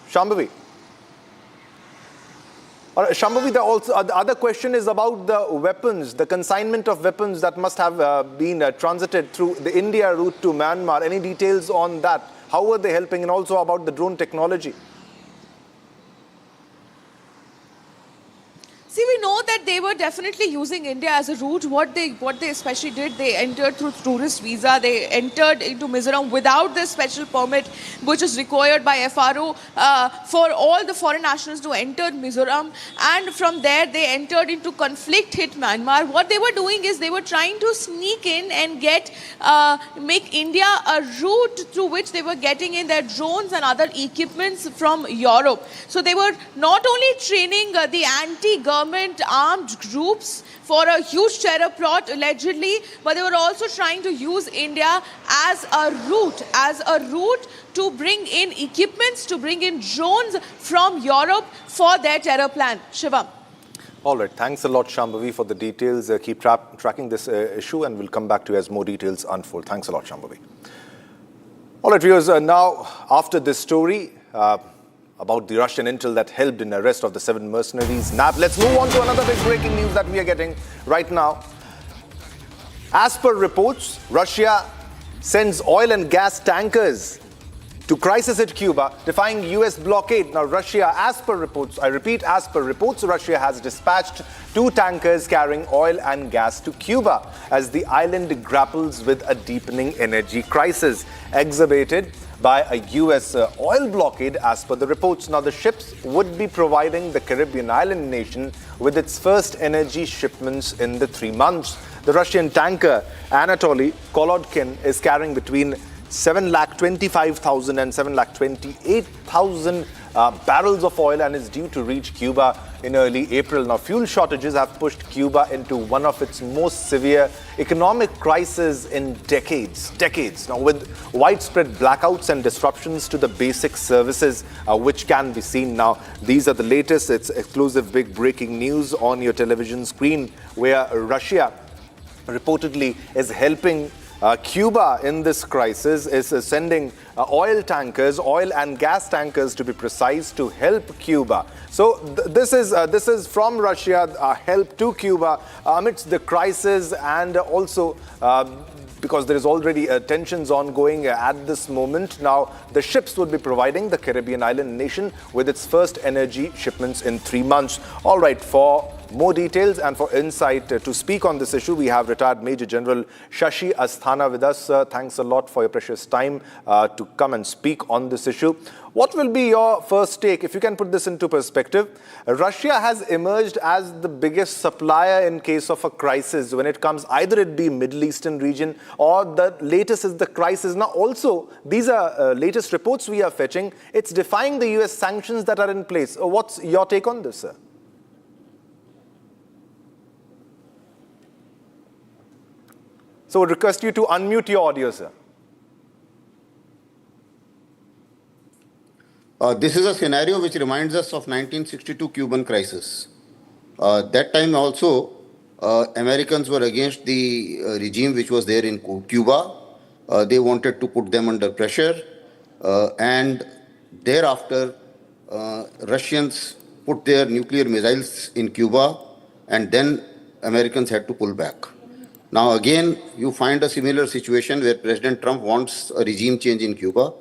[SPEAKER 21] Shambhavi. Shambhavi, the other question is about the weapons, the consignment of weapons that must have been transited through the India route to Myanmar. Any details on that? How were they helping? And also about the drone technology.
[SPEAKER 20] See, we know that they were definitely using India as a route. What they especially did, they entered through tourist visa. They entered into Mizoram without the special permit, which is required by FRO for all the foreign nationals to enter Mizoram. And from there, they entered into conflict-hit Myanmar. What they were doing is they were trying to sneak in and make India a route through which they were getting in their drones and other equipments from Europe. So they were not only training the anti-government armed groups for a huge terror plot allegedly, but they were also trying to use India as a route to bring in equipments, to bring in drones from Europe for their terror plan. Shivam.
[SPEAKER 21] All right. Thanks a lot, Shambhavi, for the details. Keep tracking this issue, and we'll come back to you as more details unfold. Thanks a lot, Shambhavi. All right, viewers. Now, after this story about the Russian intel that helped in arrest of the 7 mercenaries nabbed, let's move on to another big breaking news that we are getting right now. As per reports, Russia sends oil and gas tankers to crisis-hit Cuba, defying US blockade. Now, Russia, as per reports, I repeat, as per reports, Russia has dispatched 2 tankers carrying oil and gas to Cuba as the island grapples with a deepening energy crisis exacerbated by a US oil blockade, as per the reports. Now, the ships would be providing the Caribbean island nation with its first energy shipments in the 3 months. The Russian tanker Anatoly Kolodkin is carrying between 7,25,000 and 7,28,000 barrels of oil and is due to reach Cuba in early April. Now, fuel shortages have pushed Cuba into one of its most severe economic crises in decades. Now, with widespread blackouts and disruptions to the basic services, which can be seen now. These are the latest. It's exclusive big breaking news on your television screen, where Russia reportedly is helping Cuba in this crisis is sending oil tankers, oil and gas tankers to be precise, to help Cuba. So this is from Russia, help to Cuba amidst the crisis, and also because there is already tensions ongoing at this moment. Now, the ships would be providing the Caribbean island nation with its first energy shipments in 3 months. All right, for more details and for insight to speak on this issue, we have retired Major General Shashi Asthana with us. Thanks a lot for your precious time to come and speak on this issue. What will be your first take, if you can put this into perspective? Russia has emerged as the biggest supplier in case of a crisis when it comes, either it be Middle Eastern region or the latest is the crisis. Now also, these are latest reports we are fetching. It's defying the US sanctions that are in place. What's your take on this, sir? So I would request you to unmute your audio, sir.
[SPEAKER 3] This is a scenario which reminds us of 1962 Cuban crisis. That time also, Americans were against the regime which was there in Cuba. They wanted to put them under pressure. And thereafter, Russians put their nuclear missiles in Cuba, and then Americans had to pull back. Now again, you find a similar situation where President Trump wants a regime change in Cuba.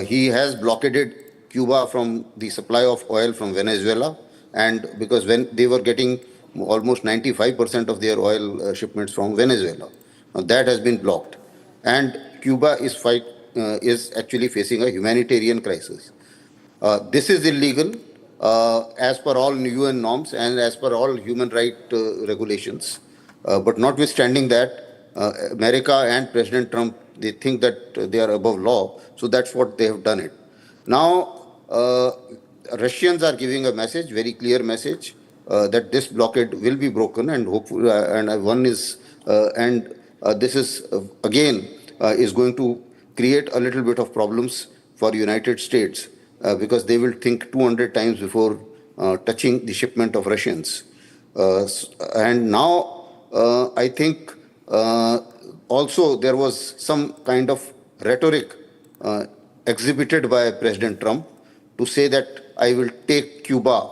[SPEAKER 3] He has blockaded Cuba from the supply of oil from Venezuela, and because when they were getting almost 95% of their oil shipments from Venezuela. Now that has been blocked. And Cuba is actually facing a humanitarian crisis. This is illegal as per all UN norms and as per all human rights regulations. But notwithstanding that, America and President Trump, they think that they are above law, so that's what they have done it. Now, Russians are giving a message, very clear message, that this blockade will be broken, and hopefully, this is again is going to create a little bit of problems for United States because they will think 200 times before touching the shipment of Russians. And now, I think also there was some kind of rhetoric exhibited by President Trump to say that I will take Cuba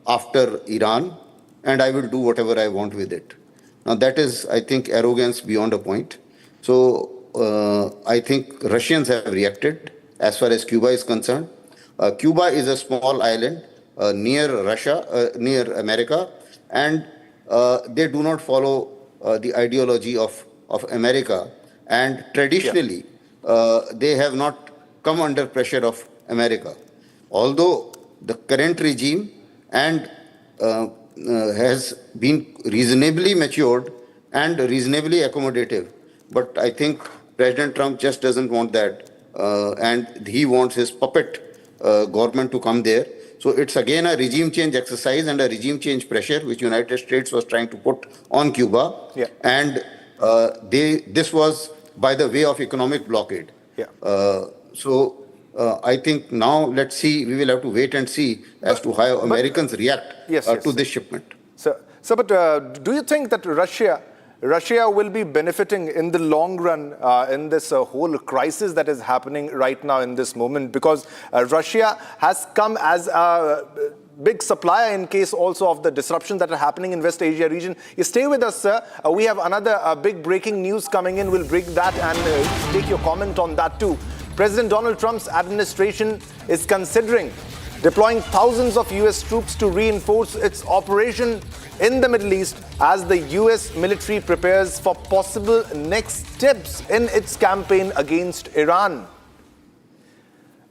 [SPEAKER 3] after Iran and I will do whatever I want with it. Now that is, I think, arrogance beyond a point. So I think Russians have reacted as far as Cuba is concerned. Cuba is a small island near Russia, near America, and they do not follow the ideology of America, and traditionally they have not come under pressure of America. Although the current regime and has been reasonably matured and reasonably accommodative, but I think President Trump just doesn't want that, and he wants his puppet government to come there. So it's again a regime change exercise and a regime change pressure which United States was trying to put on Cuba. And this was by the way of economic blockade. I think now let's see, we will have to wait and see as to how Americans react to this shipment.
[SPEAKER 21] So but do you think that Russia will be benefiting in the long run in this whole crisis that is happening right now in this moment? Because Russia has come as a big supplier in case also of the disruptions that are happening in West Asia region. You stay with us, sir. We have another big breaking news coming in. We'll break that and take your comment on that too. President Donald Trump's administration is considering deploying thousands of US troops to reinforce its operation in the Middle East as the US military prepares for possible next steps in its campaign against Iran.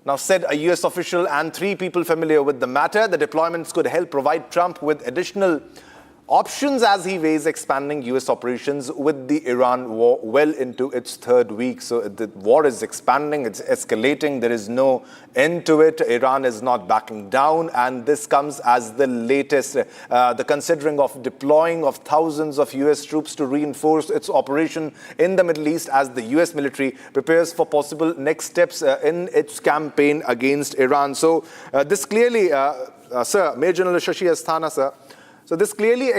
[SPEAKER 21] Now, said a US official and 3 people familiar with the matter, the deployments could help provide Trump with additional options as he weighs expanding US operations with the Iran war well into its 3rd week. So the war is expanding, it's escalating, there is no end to it. Iran is not backing down, and this comes as the latest, the considering of deploying of thousands of US troops to reinforce its operation in the Middle East as the US military prepares for possible next steps in its campaign against Iran. So this clearly, sir, Major General Shashi Asthana, sir, so this clearly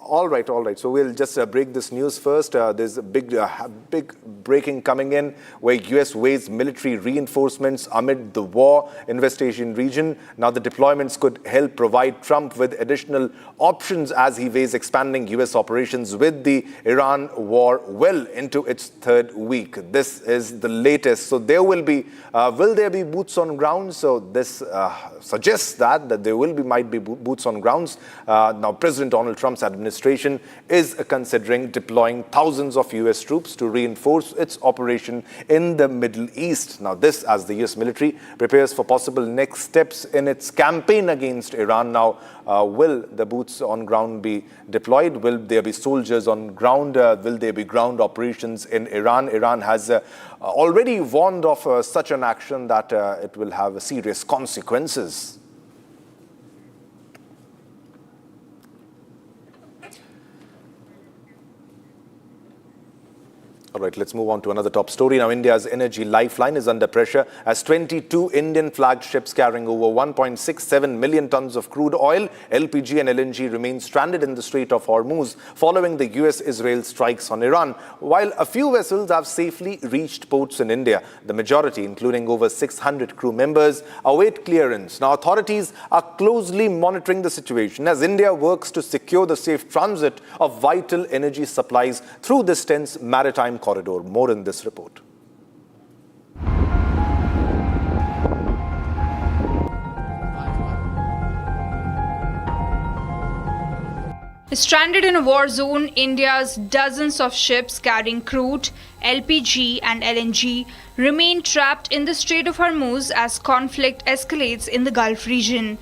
[SPEAKER 21] All right. So we'll just break this news first. There's a big breaking coming in where US weighs military reinforcements amid the war in West Asian region. Now the deployments could help provide Trump with additional options as he weighs expanding US operations with the Iran war well into its third week. This is the latest. So there will there be boots on ground? So this suggests that there might be boots on grounds. Now President Donald Trump's administration is considering deploying thousands of US troops to reinforce its operation in the Middle East. Now this as the US military prepares for possible next steps in its campaign against Iran. Now will the boots on ground be deployed? Will there be soldiers on ground? Will there be ground operations in Iran? Iran has already warned of such an action that it will have serious consequences. All right, let's move on to another top story. Now, India's energy lifeline is under pressure as 22 Indian-flagged ships carrying over 1.67 million tons of crude oil, LPG and LNG remain stranded in the Strait of Hormuz following the US-Israel strikes on Iran. While a few vessels have safely reached ports in India, the majority, including over 600 crew members, await clearance. Now, authorities are closely monitoring the situation as India works to secure the safe transit of vital energy supplies through this tense maritime corridor. More in this report.
[SPEAKER 2] Stranded in a war zone, India's dozens of ships carrying crude, LPG and LNG remain trapped in the Strait of Hormuz as conflict escalates in the Gulf region.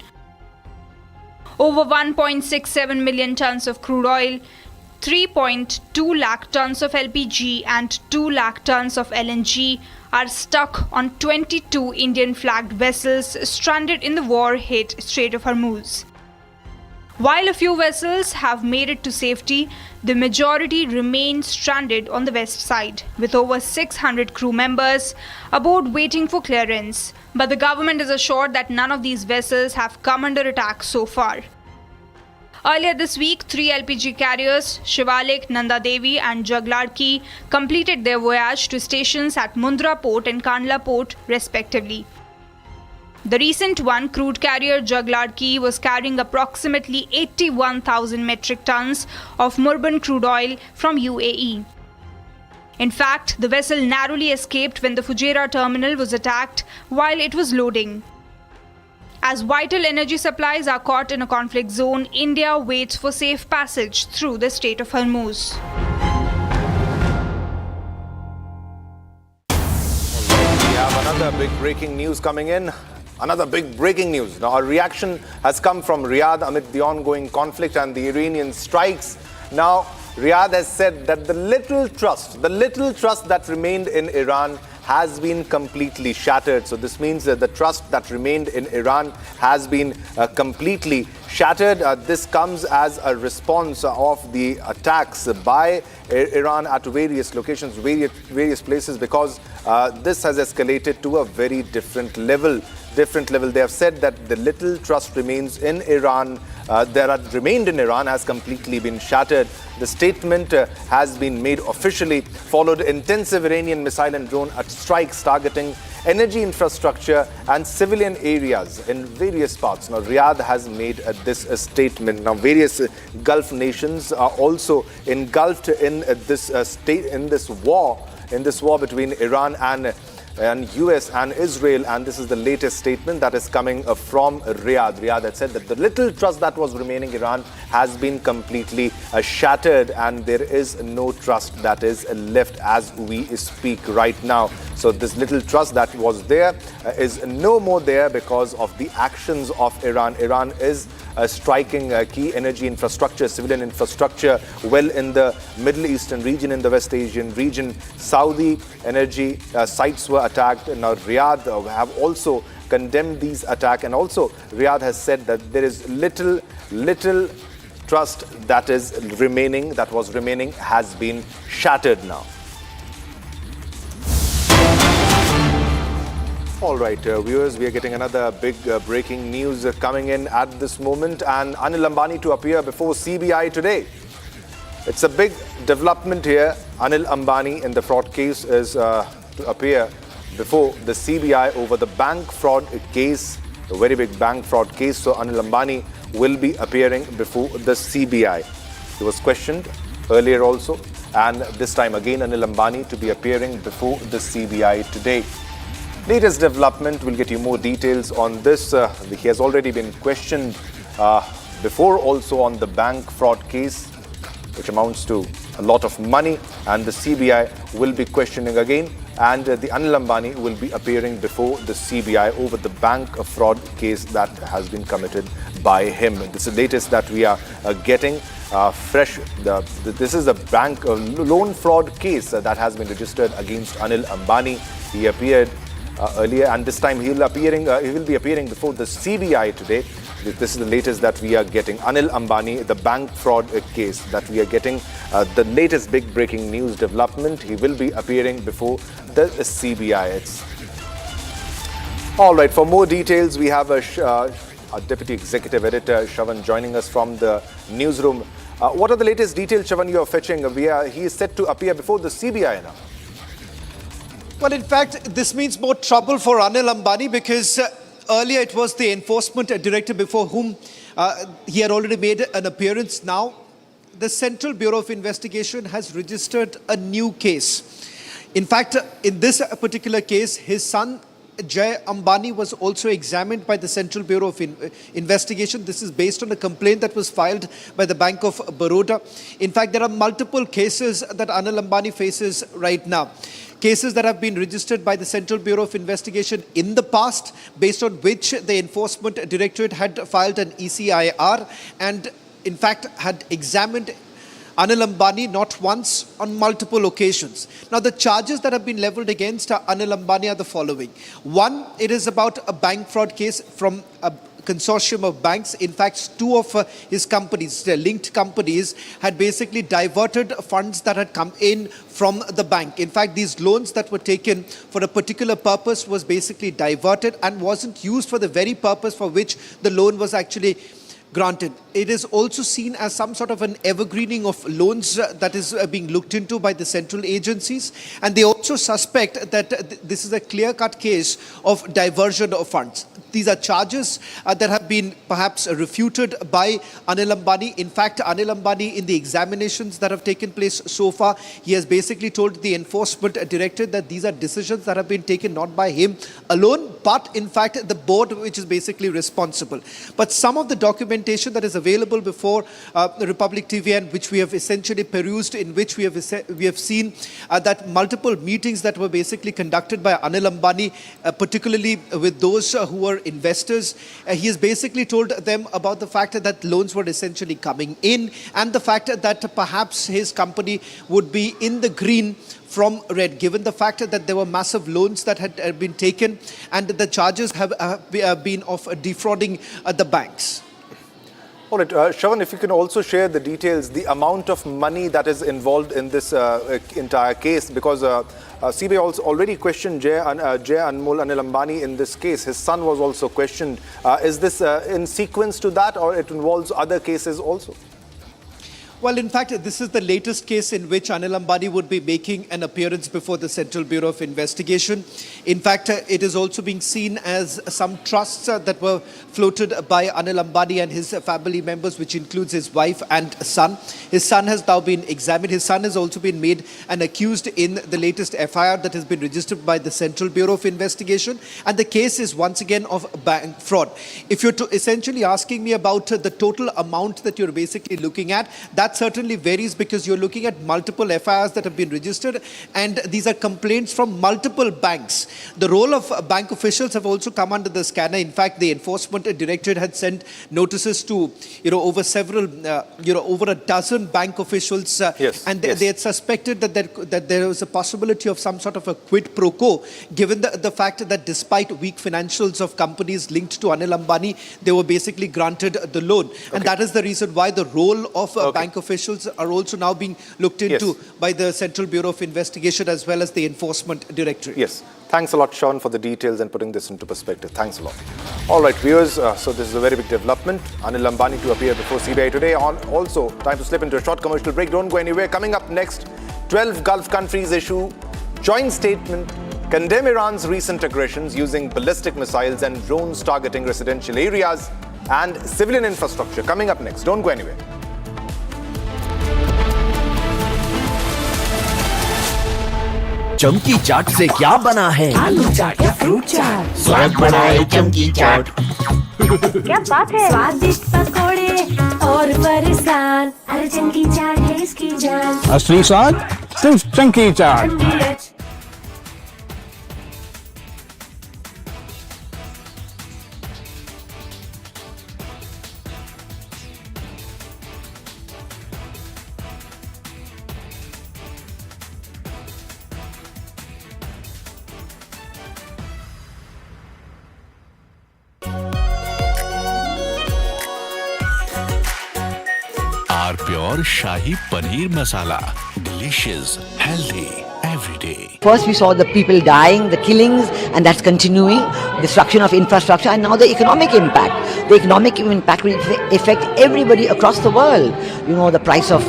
[SPEAKER 2] Over 1.67 million tons of crude oil, 3.2 lakh tons of LPG and 2 lakh tons of LNG are stuck on 22 Indian-flagged vessels stranded in the war-hit Strait of Hormuz. While a few vessels have made it to safety, the majority remain stranded on the west side, with over 600 crew members aboard waiting for clearance. But the government is assured that none of these vessels have come under attack so far. Earlier this week, 3 LPG carriers, Shivalik, Nanda Devi and Jagladki, completed their voyage to stations at Mundra Port and Kandla Port, respectively. The recent one, crude carrier Jagladki, was carrying approximately 81,000 metric tons of Murban crude oil from UAE. In fact, the vessel narrowly escaped when the Fujairah terminal was attacked while it was loading. As vital energy supplies are caught in a conflict zone, India waits for safe passage through the Strait of Hormuz.
[SPEAKER 21] We have another big breaking news coming in. Another big breaking news. Now, a reaction has come from Riyadh amid the ongoing conflict and the Iranian strikes. Now, Riyadh has said that the little trust that remained in Iran has been completely shattered. So this means that the trust that remained in Iran has been completely shattered. This comes as a response of the attacks by Iran at various locations, various places, because this has escalated to a very different level. They have said that the little trust remains in Iran, remained in Iran, has completely been shattered. The statement has been made officially, followed intensive Iranian missile and drone strikes targeting energy infrastructure and civilian areas in various parts. Now, Riyadh has made this statement. Now, various Gulf nations are also engulfed in this war between Iran and US and Israel, and this is the latest statement that is coming from Riyadh. Riyadh had said that the little trust that was remaining in Iran has been completely shattered, and there is no trust that is left as we speak right now. So this little trust that was there is no more there because of the actions of Iran. Iran is striking key energy infrastructure, civilian infrastructure, well in the Middle Eastern region, in the West Asian region. Saudi energy sites were attacked. Now, Riyadh have also condemned these attacks, and also Riyadh has said that there is little trust that was remaining has been shattered now. All right, viewers, we are getting another big breaking news coming in at this moment, and Anil Ambani to appear before CBI today. It's a big development here. Anil Ambani in the fraud case is to appear before the CBI over the bank fraud case, a very big bank fraud case. So Anil Ambani will be appearing before the CBI. He was questioned earlier also, and this time again Anil Ambani to be appearing before the CBI today. Latest development, we'll get you more details on this. He has already been questioned before also on the bank fraud case, which amounts to a lot of money, and the CBI will be questioning again, and the Anil Ambani will be appearing before the CBI over the bank fraud case that has been committed by him. This is the latest that we are getting fresh. This is a bank loan fraud case that has been registered against Anil Ambani. He appeared earlier, and this time he will be appearing before the CBI today. This is the latest that we are getting. Anil Ambani, the bank fraud case that we are getting, the latest big breaking news development. He will be appearing before the CBI. All right, for more details, we have our Deputy Executive Editor, Shravan, joining us from the newsroom. What are the latest details, Shravan, you are fetching? He is set to appear before the CBI now.
[SPEAKER 5] Well, in fact, this means more trouble for Anil Ambani because earlier it was the enforcement director before whom he had already made an appearance. Now, the Central Bureau of Investigation has registered a new case. In fact, in this particular case, his son, Jay Ambani, was also examined by the Central Bureau of Investigation. This is based on a complaint that was filed by the Bank of Baroda. In fact, there are multiple cases that Anil Ambani faces right now. Cases that have been registered by the Central Bureau of Investigation in the past, based on which the Enforcement Directorate had filed an ECIR and in fact had examined Anil Ambani not once, on multiple occasions. Now, the charges that have been leveled against Anil Ambani are the following. One, it is about a bank fraud case from a consortium of banks. In fact, two of his companies, the linked companies, had basically diverted funds that had come in from the bank. In fact, these loans that were taken for a particular purpose was basically diverted and wasn't used for the very purpose for which the loan was actually granted. It is also seen as some sort of an evergreening of loans that is being looked into by the central agencies. And they also suspect that this is a clear-cut case of diversion of funds. These are charges that have been perhaps refuted by Anil Ambani. In fact, Anil Ambani, in the examinations that have taken place so far, he has basically told the enforcement director that these are decisions that have been taken not by him alone, but in fact the board which is basically responsible. But some of the documentation that is available before the Republic TV, and which we have essentially perused, in which we have seen that multiple meetings that were basically conducted by Anil Ambani, particularly with those who were investors. He has basically told them about the fact that loans were essentially coming in, and the fact that perhaps his company would be in the green from red, given the fact that there were massive loans that had been taken, and the charges have been of defrauding the banks.
[SPEAKER 21] All right, Shravan, if you can also share the details, the amount of money that is involved in this entire case, because CBI also already questioned Jay Anmol Anil Ambani in this case. His son was also questioned. Is this in sequence to that, or it involves other cases also?
[SPEAKER 5] Well, in fact, this is the latest case in which Anil Ambani would be making an appearance before the Central Bureau of Investigation. In fact, it is also being seen as some trusts that were floated by Anil Ambani and his family members, which includes his wife and son. His son has now been examined. His son has also been made an accused in the latest FIR that has been registered by the Central Bureau of Investigation. And the case is once again of bank fraud. If you're essentially asking me about the total amount that you're basically looking at, that certainly varies, because you're looking at multiple FIRs that have been registered, and these are complaints from multiple banks. The role of bank officials have also come under the scanner. In fact, the Enforcement Directorate had sent notices to over a dozen bank officials, and they had suspected that there was a possibility of some sort of a quid pro quo, given the fact that despite weak financials of companies linked to Anil Ambani, they were basically granted the loan. And that is the reason why the role of bank officials are also now being looked into by the Central Bureau of Investigation as well as the Enforcement Directorate.
[SPEAKER 21] Yes. Thanks a lot, Sean, for the details and putting this into perspective. Thanks a lot. All right, viewers, so this is a very big development. Anil Ambani to appear before CBI today. Also, time to slip into a short commercial break. Don't go anywhere. Coming up next, 12 Gulf countries issue joint statement, condemn Iran's recent aggressions using ballistic missiles and drones targeting residential areas and civilian infrastructure. Coming up next. Don't go anywhere.
[SPEAKER 17] चमकी चाट से क्या बना है? आलू चाट या fruit चाट? स्वाद बनाए चमकी चाट।
[SPEAKER 13] क्या बात है? स्वादिष्ट पकोड़े और फरसान, अरे चमकी चाट है इसकी जान।
[SPEAKER 14] असली स्वाद सिर्फ chunky chaat.
[SPEAKER 10] Our pure Shahi Paneer Masala. Delicious, healthy, every day.
[SPEAKER 15] First we saw the people dying, the killings, and that's continuing, destruction of infrastructure, and now the economic impact. The economic impact will affect everybody across the world. You know, the price of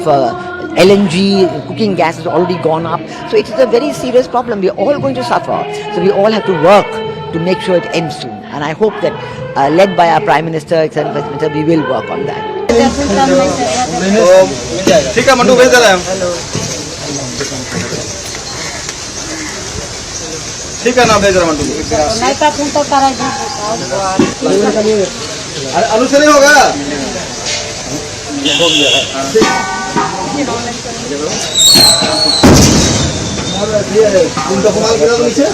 [SPEAKER 15] LNG, cooking gas has already gone up. So it is a very serious problem. We're all going to suffer. So we all have to work to make sure it ends soon. And I hope that, led by our Prime Minister, etc., we will work on that.
[SPEAKER 6] ठीक है mandu भेज दे रहे हैं ठीक है ना भेज रहे मंडू आलू से नहीं होगा तुम तो कमाल गिरा दो नीचे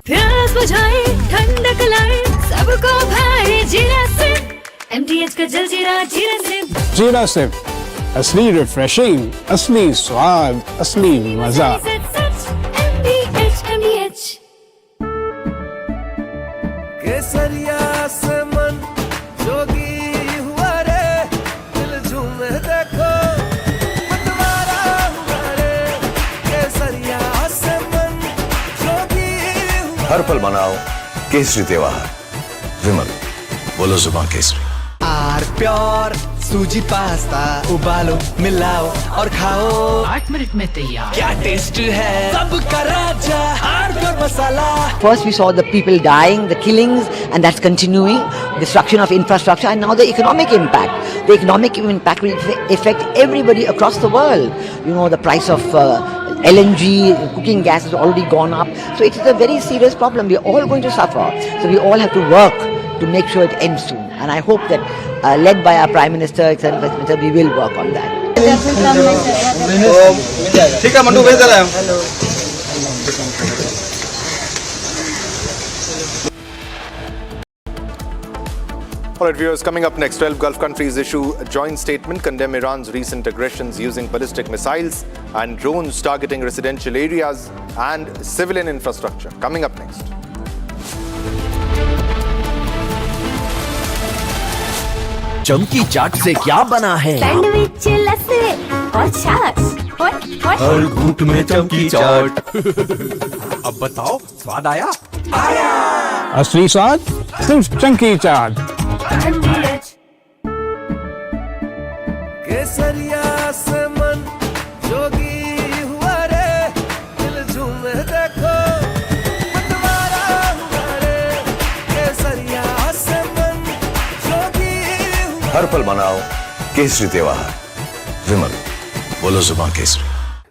[SPEAKER 13] प्यास बुझाए ठंडक लाए सबको भाई जीरा से MTH का जलजीरा जीरा से
[SPEAKER 14] जीरा सिप असली रिफ्रेशिंग, असली स्वाद, असली मजा।
[SPEAKER 13] MTH
[SPEAKER 17] केसरिया से मन जोगी हुआ रे दिल झूमे देखो मतवारा हुआ रे केसरिया से मन जोगी
[SPEAKER 18] हर पल मनाओ केसरी त्योहार। विमल, बोलो जुबान केसरी।
[SPEAKER 17] आर प्योर सूजी पास्ता उबालो मिलाओ और खाओ
[SPEAKER 8] 8 मिनट में तैयार।
[SPEAKER 17] क्या टेस्ट है सबका राजा R pure masala.
[SPEAKER 15] First we saw the people dying, the killings, and that's continuing, destruction of infrastructure, and now the economic impact. The economic impact will affect everybody across the world. You know, the price of LNG, cooking gas has already gone up. So it is a very serious problem. We're all going to suffer. So we all have to work to make sure it ends soon. And I hope that, led by our Prime Minister, etc., we will work on that.
[SPEAKER 6] ठीक है mandu भेज दे रहे हैं
[SPEAKER 21] All right, viewers, coming up next, 12 Gulf countries issue a joint statement, condemn Iran's recent aggressions using ballistic missiles and drones targeting residential areas and civilian infrastructure. Coming up next.
[SPEAKER 17] चमकी चाट से क्या बना है?
[SPEAKER 13] Sandwich लस्सी और छाछ
[SPEAKER 17] हर घूंट में चमकी चाट। अब बताओ स्वाद आया? आया।
[SPEAKER 14] असली स्वाद सिर्फ चंकी चाट।
[SPEAKER 17] केसरिया से मन जोगी हुआ रे दिल झूमे देखो मतवारा हुआ रे केसरिया से मन जोगी हुआ।
[SPEAKER 18] हर पल मनाओ केसरी त्योहार। विमल, बोलो जुबान केसरी।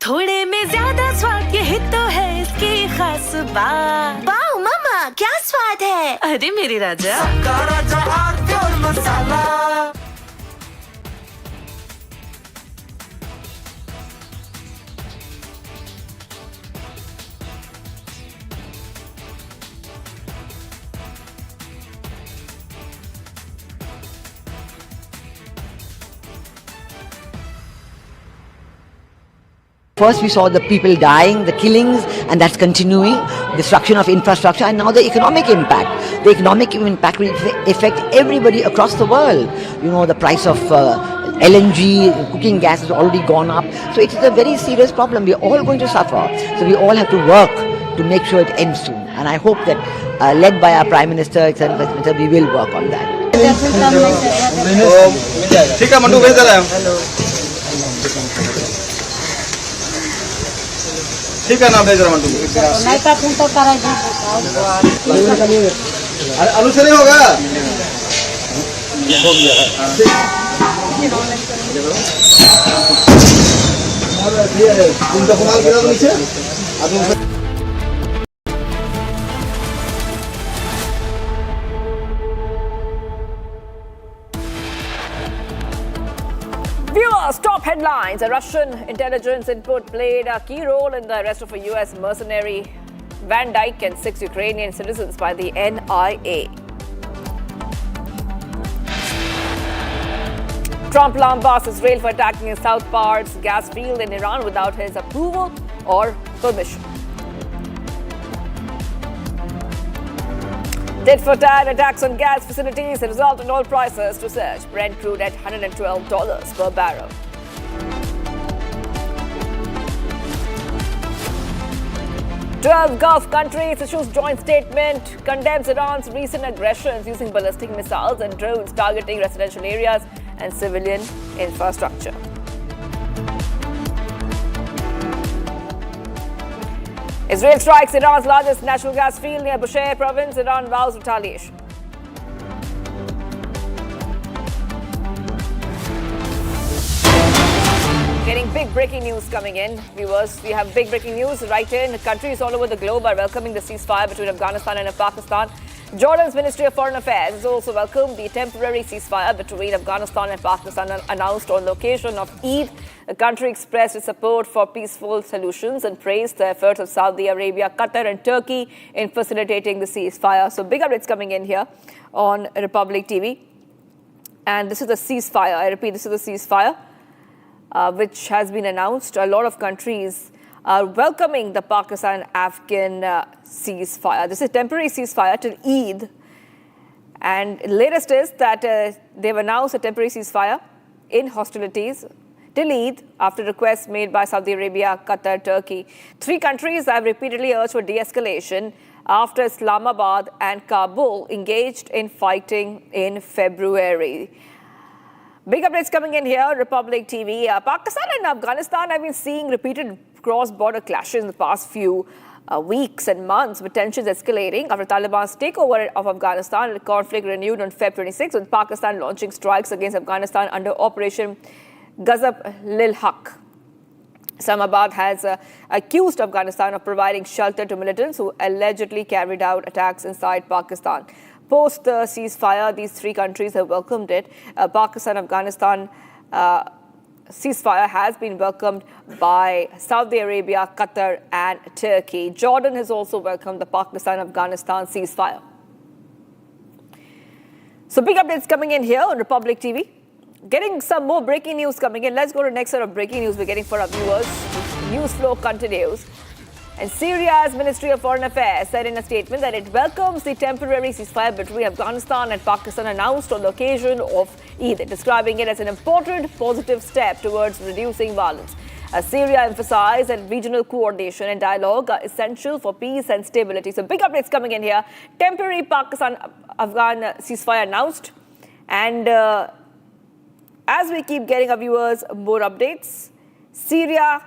[SPEAKER 13] थोड़े में ज्यादा स्वाद यही तो है इसकी खास बात। वाओ मामा क्या स्वाद है? अरे मेरे राजा
[SPEAKER 17] सबका राजा R pure masala.
[SPEAKER 15] First we saw the people dying, the killings, and that's continuing, destruction of infrastructure, and now the economic impact. The economic impact will affect everybody across the world. You know, the price of LNG, cooking gas has already gone up. So it is a very serious problem. We're all going to suffer. So we all have to work to make sure it ends soon. And I hope that, led by our Prime Minister, we will work on that.
[SPEAKER 6] ठीक है mandu भेज दे रहे हैं ठीक है ना भेज रहे मंडू अरे आलू से नहीं होगा तुम तो कमाल गिरा दो नीचे
[SPEAKER 11] Viewers, top headlines. A Russian intelligence input played a key role in the arrest of a US mercenary, Van Dyke, and 6 Ukrainian citizens by the NIA. Trump lambasts Israel for attacking a South Parts gas field in Iran without his approval or permission. Tit for tat attacks on gas facilities result in oil prices to surge. Brent crude at $112 per barrel. Twelve Gulf countries issues joint statement, condemns Iran's recent aggressions using ballistic missiles and drones targeting residential areas and civilian infrastructure. Israel strikes Iran's largest natural gas field near Bushehr province. Iran vows retaliation. Getting big breaking news coming in, viewers. We have big breaking news right in. Countries all over the globe are welcoming the ceasefire between Afghanistan and Pakistan. Jordan's Ministry of Foreign Affairs has also welcomed the temporary ceasefire between Afghanistan and Pakistan announced on location of Eid. The country expressed its support for peaceful solutions and praised the efforts of Saudi Arabia, Qatar and Turkey in facilitating the ceasefire. So big updates coming in here on Republic TV. And this is the ceasefire. I repeat, this is the ceasefire which has been announced. A lot of countries are welcoming the Pakistan-Afghan ceasefire. This is temporary ceasefire till Eid. And latest is that they've announced a temporary ceasefire in hostilities till Eid after requests made by Saudi Arabia, Qatar, Turkey. 3 countries have repeatedly urged for de-escalation after Islamabad and Kabul engaged in fighting in February. Big updates coming in here, Republic TV. Pakistan and Afghanistan have been seeing repeated cross-border clashes in the past few weeks and months, with tensions escalating after Taliban's takeover of Afghanistan. The conflict renewed on Feb 26, with Pakistan launching strikes against Afghanistan under Operation Ghazab-Lil-Haq. Islamabad has accused Afghanistan of providing shelter to militants who allegedly carried out attacks inside Pakistan. Post the ceasefire, these 3 countries have welcomed it. Pakistan-Afghanistan ceasefire has been welcomed by Saudi Arabia, Qatar and Turkey. Jordan has also welcomed the Pakistan-Afghanistan ceasefire. So big updates coming in here on Republic TV. Getting some more breaking news coming in. Let's go to the next set of breaking news we're getting for our viewers. News flow continues. And Syria's Ministry of Foreign Affairs said in a statement that it welcomes the temporary ceasefire between Afghanistan and Pakistan announced on the occasion of Eid, describing it as an important positive step towards reducing violence. Syria emphasized that regional coordination and dialogue are essential for peace and stability. So big updates coming in here. Temporary Pakistan-Afghan ceasefire announced. And as we keep getting our viewers more updates, Syria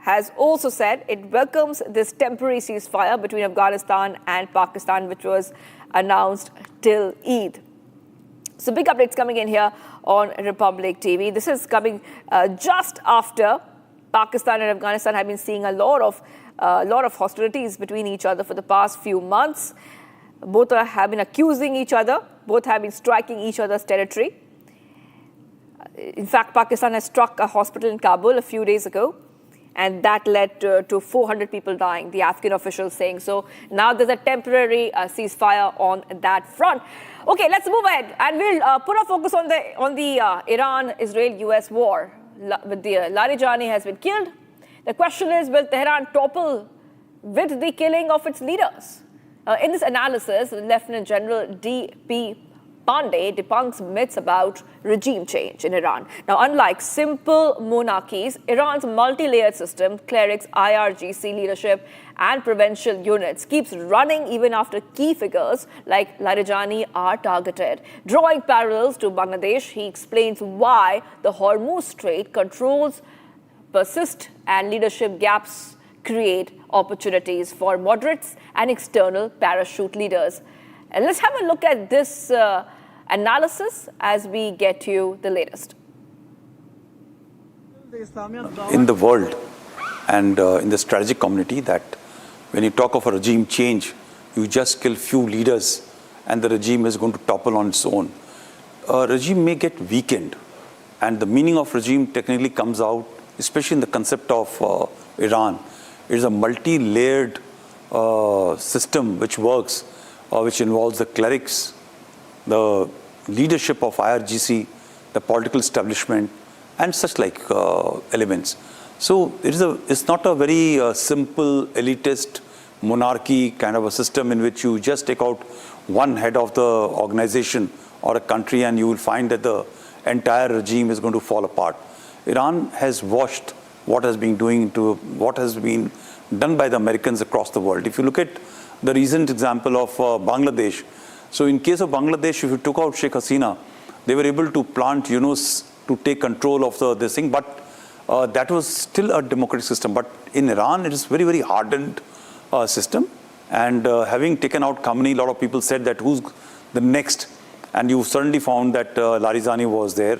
[SPEAKER 11] has also said it welcomes this temporary ceasefire between Afghanistan and Pakistan, which was announced till Eid. So big updates coming in here on Republic TV. This is coming just after Pakistan and Afghanistan have been seeing a lot of hostilities between each other for the past few months. Both have been accusing each other. Both have been striking each other's territory. In fact, Pakistan has struck a hospital in Kabul a few days ago. And that led to 400 people dying, the Afghan officials saying. So now there's a temporary ceasefire on that front. Okay, let's move ahead. And we'll put our focus on the Iran-Israel-US war. With the Larijani has been killed. The question is, will Tehran topple with the killing of its leaders? In this analysis, Lieutenant General D.P. Pandey debunks myths about regime change in Iran. Now, unlike simple monarchies, Iran's multi-layered system, clerics, IRGC leadership, and provincial units keeps running even after key figures like Larijani are targeted. Drawing parallels to Bangladesh, he explains why the Hormuz Strait controls persist and leadership gaps create opportunities for moderates and external parachute leaders. And let's have a look at this analysis as we get you the latest.
[SPEAKER 1] In the world and in the strategic community, that when you talk of a regime change, you just kill few leaders and the regime is going to topple on its own. A regime may get weakened, and the meaning of regime technically comes out, especially in the concept of Iran. It is a multi-layered system which works, which involves the clerics, the leadership of IRGC, the political establishment, and such like elements. So it's not a very simple elitist monarchy kind of a system in which you just take out one head of the organization or a country and you will find that the entire regime is going to fall apart. Iran has watched what has been done by the Americans across the world. If you look at the recent example of Bangladesh, so in case of Bangladesh, if you took out Sheikh Hasina, they were able to plant Yunus to take control of this thing, but that was still a democratic system. But in Iran, it is very, very hardened system. And having taken out Khamenei, a lot of people said that who's the next? And you certainly found that Larijani was there.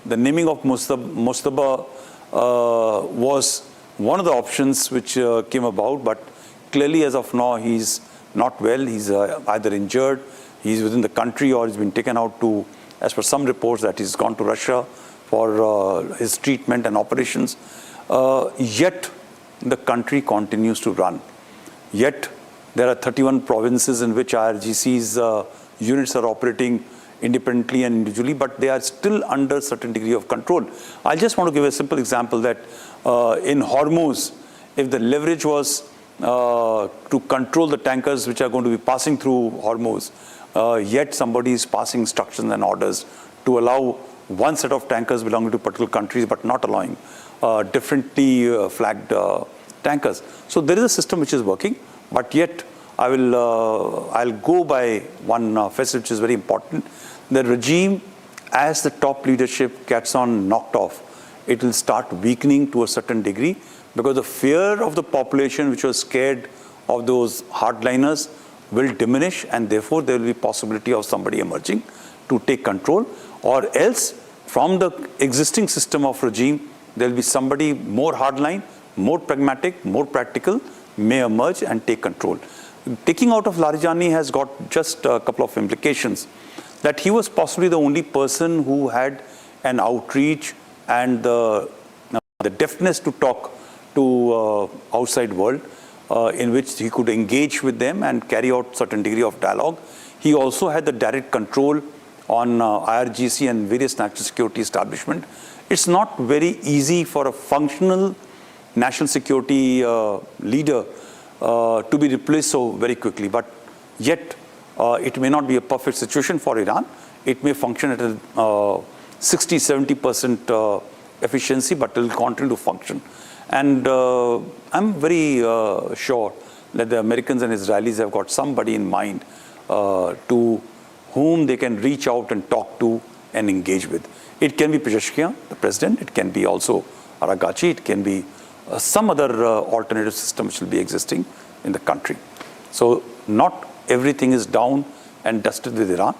[SPEAKER 1] The naming of Mujtaba was one of the options which came about, but clearly as of now, he's not well. He's either injured, he's within the country, or he's been taken out to, as per some reports, that he's gone to Russia for his treatment and operations. Yet the country continues to run. Yet there are 31 provinces in which IRGC's units are operating independently and individually, but they are still under certain degree of control. I just want to give a simple example that in Hormuz, if the leverage was to control the tankers which are going to be passing through Hormuz, yet somebody is passing instructions and orders to allow one set of tankers belonging to particular countries, but not allowing differently flagged tankers. So there is a system which is working, but yet I'll go by one facet which is very important. The regime, as the top leadership gets on knocked off, it will start weakening to a certain degree, because the fear of the population which was scared of those hardliners will diminish, and therefore there will be possibility of somebody emerging to take control, or else from the existing system of regime there will be somebody more hardline, more pragmatic, more practical may emerge and take control. Taking out of Larijani has got just a couple of implications, that he was possibly the only person who had an outreach and the deftness to talk to outside world, in which he could engage with them and carry out certain degree of dialogue. He also had the direct control on IRGC and various national security establishment. It's not very easy for a functional national security leader to be replaced so very quickly, but yet it may not be a perfect situation for Iran. It may function at a 60-70% efficiency, but it will continue to function. And I'm very sure that the Americans and Israelis have got somebody in mind to whom they can reach out and talk to and engage with. It can be Pezeshkian, the president. It can be also Aragachi. It can be some other alternative system which will be existing in the country. So not everything is down and dusted with Iran.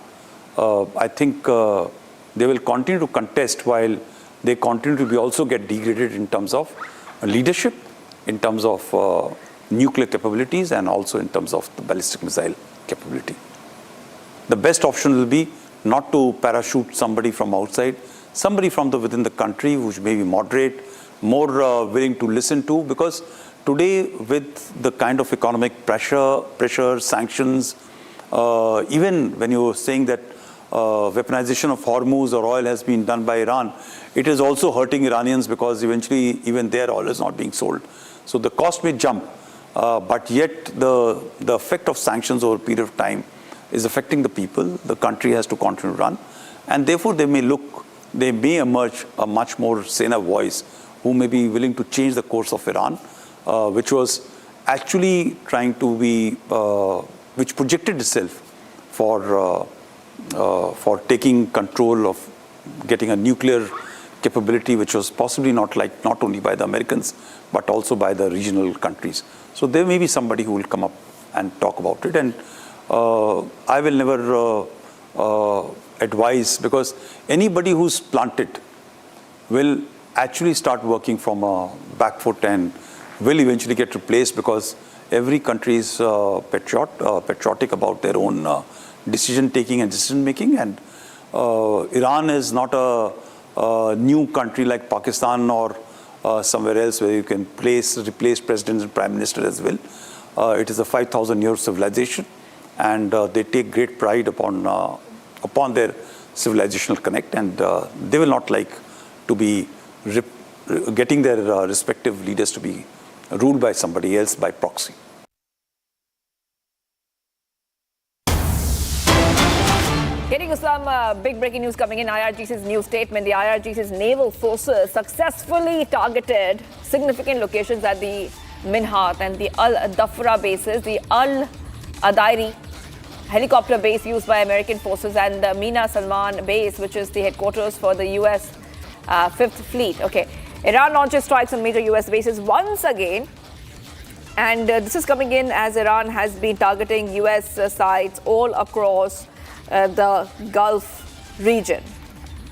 [SPEAKER 1] I think they will continue to contest while they continue to be also get degraded in terms of leadership, in terms of nuclear capabilities, and also in terms of the ballistic missile capability. The best option will be not to parachute somebody from outside, somebody from within the country which may be moderate, more willing to listen to, because today with the kind of economic pressure, sanctions, even when you're saying that weaponization of Hormuz or oil has been done by Iran, it is also hurting Iranians, because eventually even their oil is not being sold. So the cost may jump, but yet the effect of sanctions over a period of time is affecting the people. The country has to continue to run. And therefore, they may emerge a much more saner voice who may be willing to change the course of Iran, which was actually trying to be, which projected itself for taking control of getting a nuclear capability, which was possibly not only by the Americans, but also by the regional countries. So there may be somebody who will come up and talk about it. And I will never advise, because anybody who's planted will actually start working from a back foot and will eventually get replaced, because every country is patriotic about their own decision taking and decision making. And Iran is not a new country like Pakistan or somewhere else where you can replace presidents and prime minister as well. It is a 5,000-year civilization, and they take great pride upon their civilizational connect, and they will not like to be getting their respective leaders to be ruled by somebody else by proxy.
[SPEAKER 11] Getting to some big breaking news coming in. IRGC's new statement. The IRGC's naval forces successfully targeted significant locations at the Minhat and the Al Dhafra bases, the Al Adairi helicopter base used by American forces, and the Mina Salman base, which is the headquarters for the US 5th Fleet. Okay. Iran launches strikes on major US bases once again. And this is coming in as Iran has been targeting US sites all across the Gulf region.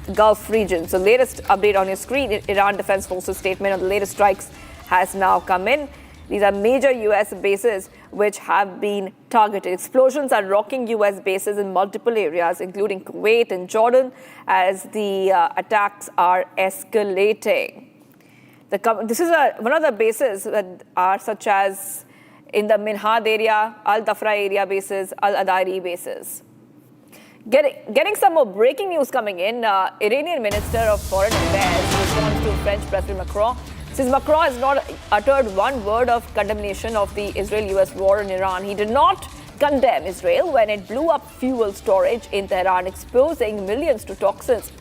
[SPEAKER 11] So latest update on your screen, Iran Defense Forces statement on the latest strikes has now come in. These are major US bases which have been targeted. Explosions are rocking US bases in multiple areas, including Kuwait and Jordan, as the attacks are escalating. This is one of the bases that are such as in the Minhad area, Al Dhafra area bases, Al Adairi bases. Getting some more breaking news coming in. Iranian Minister of Foreign Affairs responds to French President Macron. Since Macron has not uttered one word of condemnation of the Israel-US war in Iran, he did not condemn Israel when it blew up fuel storage in Tehran, exposing millions to toxins.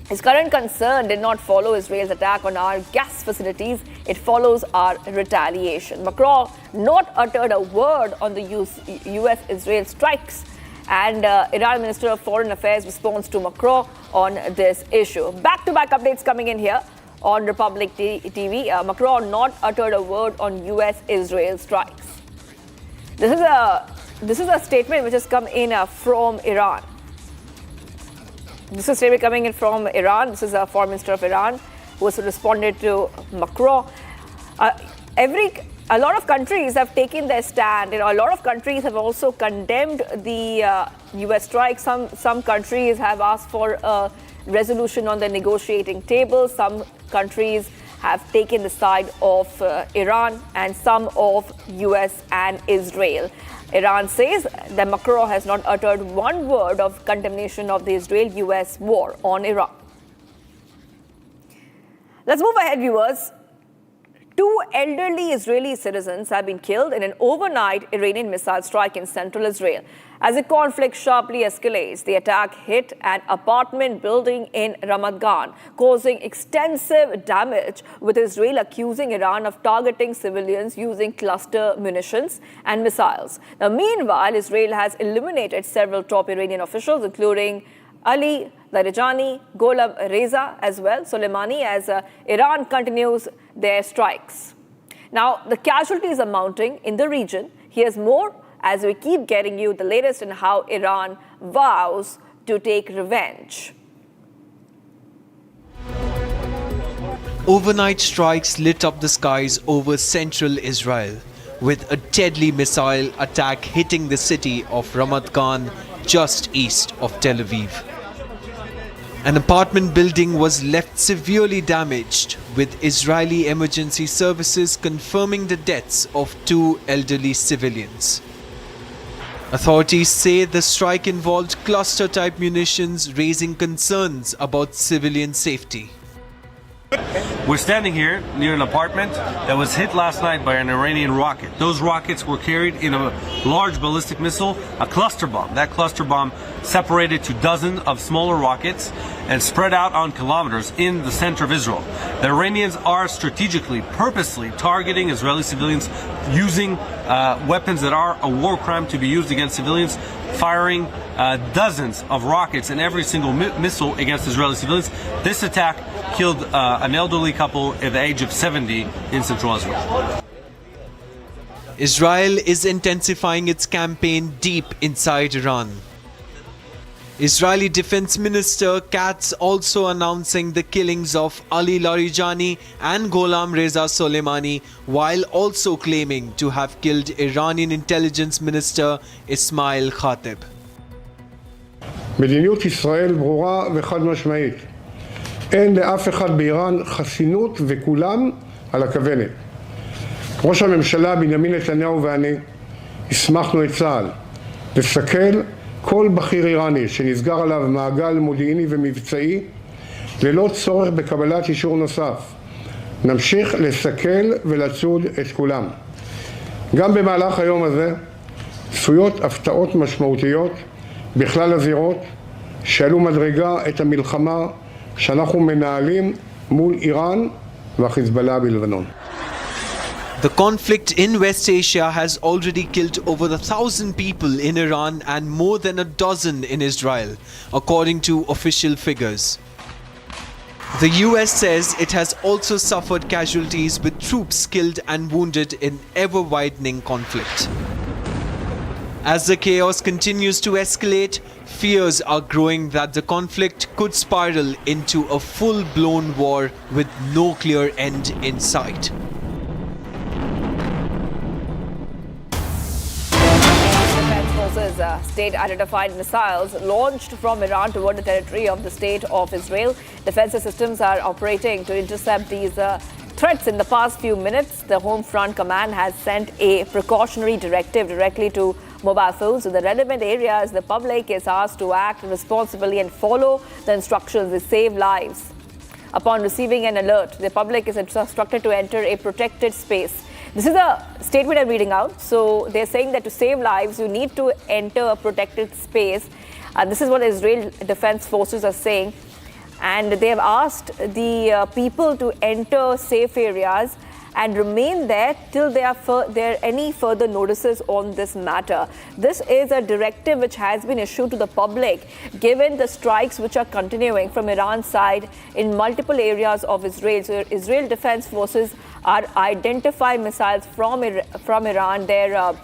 [SPEAKER 11] His current concern did not follow Israel's attack on our gas facilities. It follows our retaliation. Macron not uttered a word on the US-Israel strikes, and Iran Minister of Foreign Affairs responds to Macron on this issue. Back-to-back updates coming in here on Republic TV. Macron not uttered a word on US-Israel strikes. This is a statement which has come in from Iran. This is a statement coming in from Iran. This is a foreign minister of Iran who has responded to Macron. A lot of countries have taken their stand. A lot of countries have also condemned the US strike. Some countries have asked for a resolution on the negotiating table. Some countries have taken the side of Iran, and some of US and Israel. Iran says that Macron has not uttered one word of condemnation of the Israel-US war on Iran. Let's move ahead, viewers. 2 elderly Israeli citizens have been killed in an overnight Iranian missile strike in central Israel. As the conflict sharply escalates, the attack hit an apartment building in Ramat Gan, causing extensive damage, with Israel accusing Iran of targeting civilians using cluster munitions and missiles. Now, meanwhile, Israel has eliminated several top Iranian officials, including Ali Larijani, Gholam Reza as well, Soleimani, as Iran continues their strikes. Now, the casualties are mounting in the region. Here's more as we keep getting you the latest in how Iran vows to take revenge.
[SPEAKER 12] Overnight strikes lit up the skies over central Israel, with a deadly missile attack hitting the city of Ramat Gan just east of Tel Aviv. An apartment building was left severely damaged, with Israeli emergency services confirming the deaths of 2 elderly civilians. Authorities say the strike involved cluster-type munitions, raising concerns about civilian safety.
[SPEAKER 7] We're standing here near an apartment that was hit last night by an Iranian rocket. Those rockets were carried in a large ballistic missile, a cluster bomb. That cluster bomb separated to dozens of smaller rockets and spread out on kilometers in the center of Israel. The Iranians are strategically, purposely targeting Israeli civilians using weapons that are a war crime to be used against civilians, firing dozens of rockets in every single missile against Israeli civilians. This attack killed an elderly couple at the age of 70 in central Israel.
[SPEAKER 12] Israel is intensifying its campaign deep inside Iran. Israeli Defense Minister Katz also announcing the killings of Ali Larijani and Gholam Reza Soleimani, while also claiming to have killed Iranian Intelligence Minister Ismail Khatib.
[SPEAKER 22] מדיניות ישראל ברורה וחד משמעית. אין לאף אחד באיראן חסינות וכולם על הכוונת. ראש הממשלה בנימין נתניהו ואני הסמכנו את צה"ל לסכל כל בכיר איראני שנסגר עליו מעגל מודיעיני ומבצעי ללא צורך בקבלת אישור נוסף. נמשיך לסכל ולצוד את כולם. גם במהלך היום הזה צפויות הפתעות משמעותיות בכלל הזירות שעלו מדרגה את המלחמה שאנחנו מנהלים מול איראן והחיזבאללה בלבנון.
[SPEAKER 12] The conflict in West Asia has already killed over 1,000 people in Iran and more than a dozen in Israel, according to official figures. The US says it has also suffered casualties with troops killed and wounded in ever-widening conflict. As the chaos continues to escalate, fears are growing that the conflict could spiral into a full-blown war with no clear end in sight.
[SPEAKER 11] State-identified missiles launched from Iran toward the territory of the State of Israel. Defensive systems are operating to intercept these threats. In the past few minutes, the Home Front Command has sent a precautionary directive directly to mobile phones in the relevant areas. The public is asked to act responsibly and follow the instructions to save lives. Upon receiving an alert, the public is instructed to enter a protected space. This is a statement I'm reading out. So they're saying that to save lives, you need to enter a protected space. This is what Israel Defense Forces are saying. And they have asked the people to enter safe areas and remain there till there are any further notices on this matter. This is a directive which has been issued to the public, given the strikes which are continuing from Iran's side in multiple areas of Israel. So Israel Defense Forces are identifying missiles from Iran. Their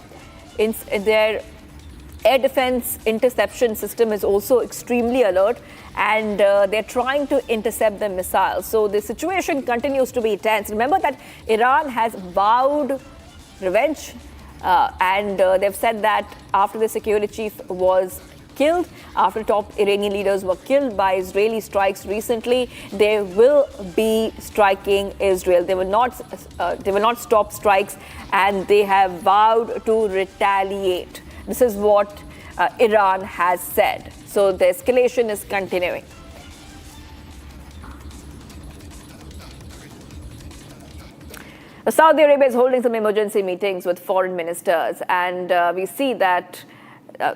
[SPEAKER 11] air defense interception system is also extremely alert, and they're trying to intercept the missiles. So the situation continues to be tense. Remember that Iran has vowed revenge, and they've said that after the security chief was killed, after top Iranian leaders were killed by Israeli strikes recently, they will be striking Israel. They will not stop strikes, and they have vowed to retaliate. This is what Iran has said. So the escalation is continuing. Saudi Arabia is holding some emergency meetings with foreign ministers, and we see that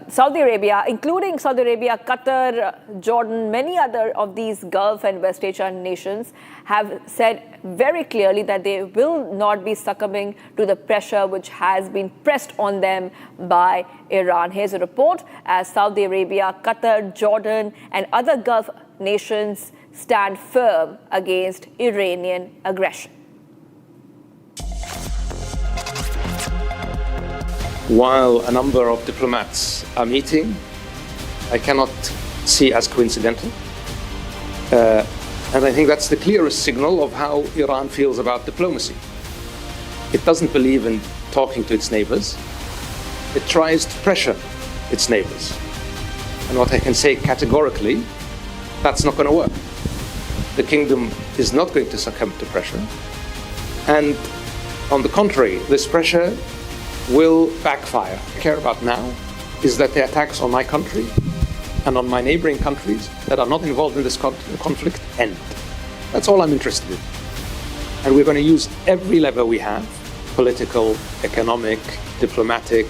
[SPEAKER 11] Saudi Arabia, including Saudi Arabia, Qatar, Jordan, many other of these Gulf and West Asian nations have said very clearly that they will not be succumbing to the pressure which has been pressed on them by Iran. Here's a report as Saudi Arabia, Qatar, Jordan, and other Gulf nations stand firm against Iranian aggression.
[SPEAKER 16] While a number of diplomats are meeting, I cannot see as coincidental. And I think that's the clearest signal of how Iran feels about diplomacy. It doesn't believe in talking to its neighbors. It tries to pressure its neighbors. And what I can say categorically, that's not going to work. The kingdom is not going to succumb to pressure. And on the contrary, this pressure will backfire. What I care about now is that the attacks on my country and on my neighboring countries that are not involved in this conflict end. That's all I'm interested in. And we're going to use every lever we have, political, economic, diplomatic,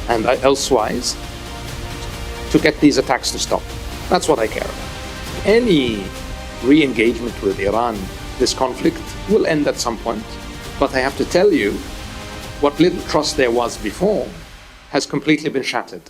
[SPEAKER 16] and elsewise, to get these attacks to stop. That's what I care about. Any re-engagement with Iran, this conflict will end at some point. But I have to tell you, what little trust there was before has completely been shattered.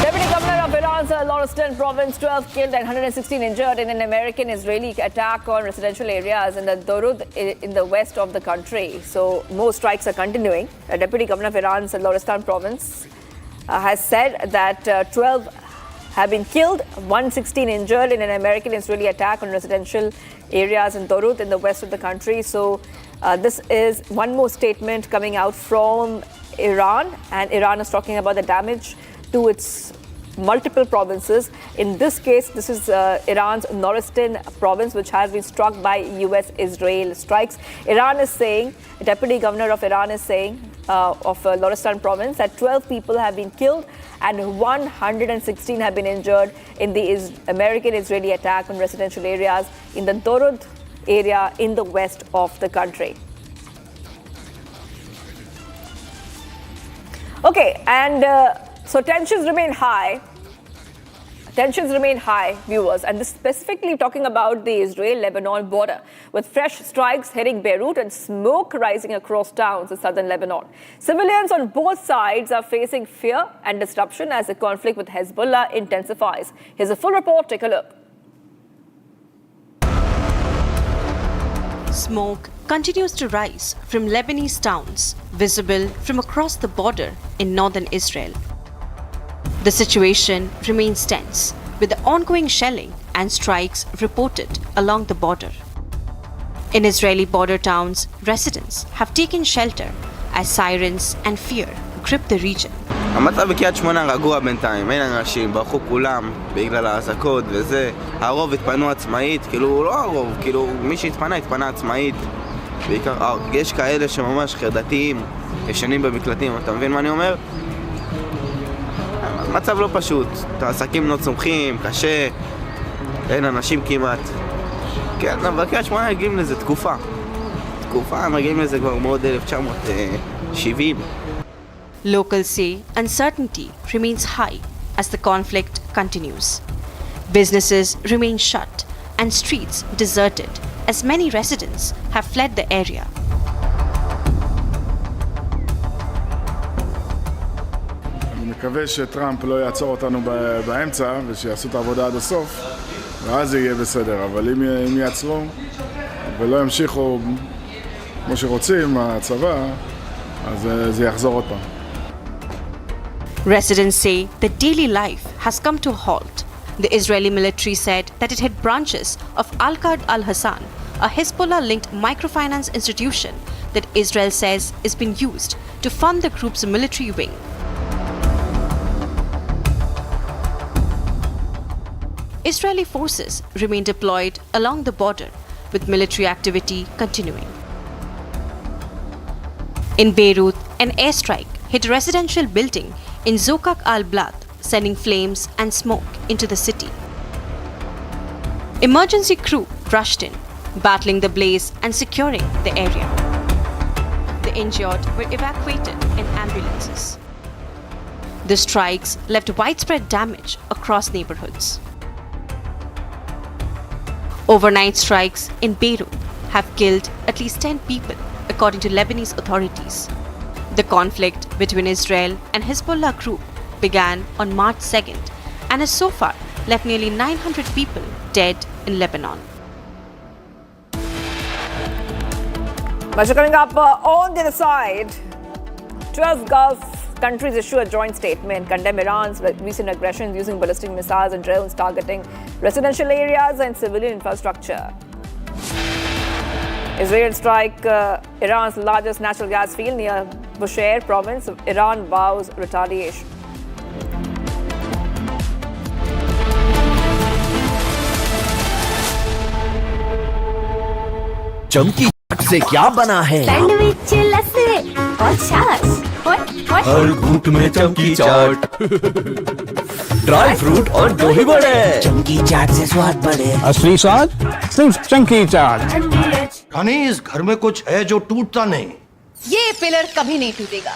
[SPEAKER 11] Deputy Governor of Iran's Loristan province, 12 killed and 116 injured in an American-Israeli attack on residential areas in the Dorud in the west of the country. So more strikes are continuing. The Deputy Governor of Iran's Loristan province has said that 12 have been killed, 116 injured in an American-Israeli attack on residential areas in Dorud in the west of the country. So this is one more statement coming out from Iran, and Iran is talking about the damage to its multiple provinces. In this case, this is Iran's Loristan province, which has been struck by US-Israel strikes. Iran is saying, the Deputy Governor of Iran is saying, of Loristan province, that 12 people have been killed and 116 have been injured in the American-Israeli attack on residential areas in the Dorud area in the west of the country. Okay, and so tensions remain high. Tensions remain high, viewers, and this specifically talking about the Israel-Lebanon border, with fresh strikes hitting Beirut and smoke rising across towns in southern Lebanon. Civilians on both sides are facing fear and disruption as the conflict with Hezbollah intensifies. Here's a full report. Take a look.
[SPEAKER 9] Smoke continues to rise from Lebanese towns, visible from across the border in northern Israel. The situation remains tense, with the ongoing shelling and strikes reported along the border. In Israeli border towns, residents have taken shelter as sirens and fear grip the region.
[SPEAKER 4] המצב בקריית שמונה רגוע בינתיים, אין אנשים, ברחו כולם בגלל האזעקות וזה. הרוב התפנו עצמאית, כאילו לא הרוב, כאילו מי שהתפנה התפנה עצמאית. בעיקר, יש כאלה שממש חרדתיים, ישנים במקלטים, אתה מבין מה אני אומר? מצב לא פשוט, העסקים לא צומחים, קשה, אין אנשים כמעט. כן, אבל קריית שמונה מגיעים לזה תקופה, מגיעים לזה כבר מאוד 1970.
[SPEAKER 9] Locals say uncertainty remains high as the conflict continues. Businesses remain shut and streets deserted as many residents have fled the area.
[SPEAKER 19] אני מקווה שטראמפ לא יעצור אותנו באמצע ושיעשו את העבודה עד הסוף, ואז זה יהיה בסדר. אבל אם יעצרו ולא ימשיכו כמו שרוצים הצבא, אז זה יחזור עוד פעם.
[SPEAKER 9] Residents say that daily life has come to a halt. The Israeli military said that it hit branches of Al-Qad al-Hassan, a Hezbollah-linked microfinance institution that Israel says is being used to fund the group's military wing. Israeli forces remain deployed along the border, with military activity continuing. In Beirut, an airstrike hit a residential building in Zokak al-Blad, sending flames and smoke into the city. Emergency crew rushed in, battling the blaze and securing the area. The injured were evacuated in ambulances. The strikes left widespread damage across neighborhoods. Overnight strikes in Beirut have killed at least 10 people, according to Lebanese authorities. The conflict between Israel and Hezbollah group began on March 2nd and has so far left nearly 900 people dead in Lebanon.
[SPEAKER 11] But coming up on the other side, 12 Gulf countries issue a joint statement, condemn Iran's recent aggressions using ballistic missiles and drones targeting residential areas and civilian infrastructure. Israel strike Iran's largest natural gas field near Bushehr province. Iran vows retaliation.
[SPEAKER 17] चमकी से क्या बना है?
[SPEAKER 13] Sandwich लस्सी और छाछ।
[SPEAKER 17] हर घूंट में चमकी चाट। ड्राई फ्रूट और दो ही बड़े। चंकी चाट से स्वाद बढ़े।
[SPEAKER 14] असली स्वाद सिर्फ चंकी चाट।
[SPEAKER 3] रानी, इस घर में कुछ है जो टूटता नहीं।
[SPEAKER 20] ये पिलर कभी नहीं टूटेगा।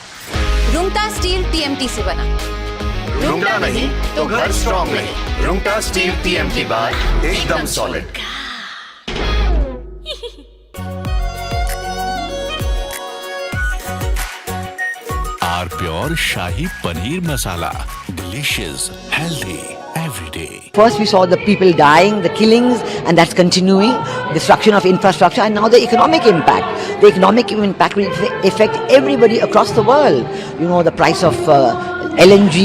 [SPEAKER 20] रुंगटा स्टील TMT से बना।
[SPEAKER 18] रुंगटा नहीं तो घर स्ट्रॉन्ग नहीं। रुंगटा स्टील TMT बार एकदम solid.
[SPEAKER 10] R pure shahi paneer masala, delicious, healthy every day.
[SPEAKER 15] First we saw the people dying, the killings, and that's continuing, destruction of infrastructure, and now the economic impact. The economic impact will affect everybody across the world. You know, the price of LNG,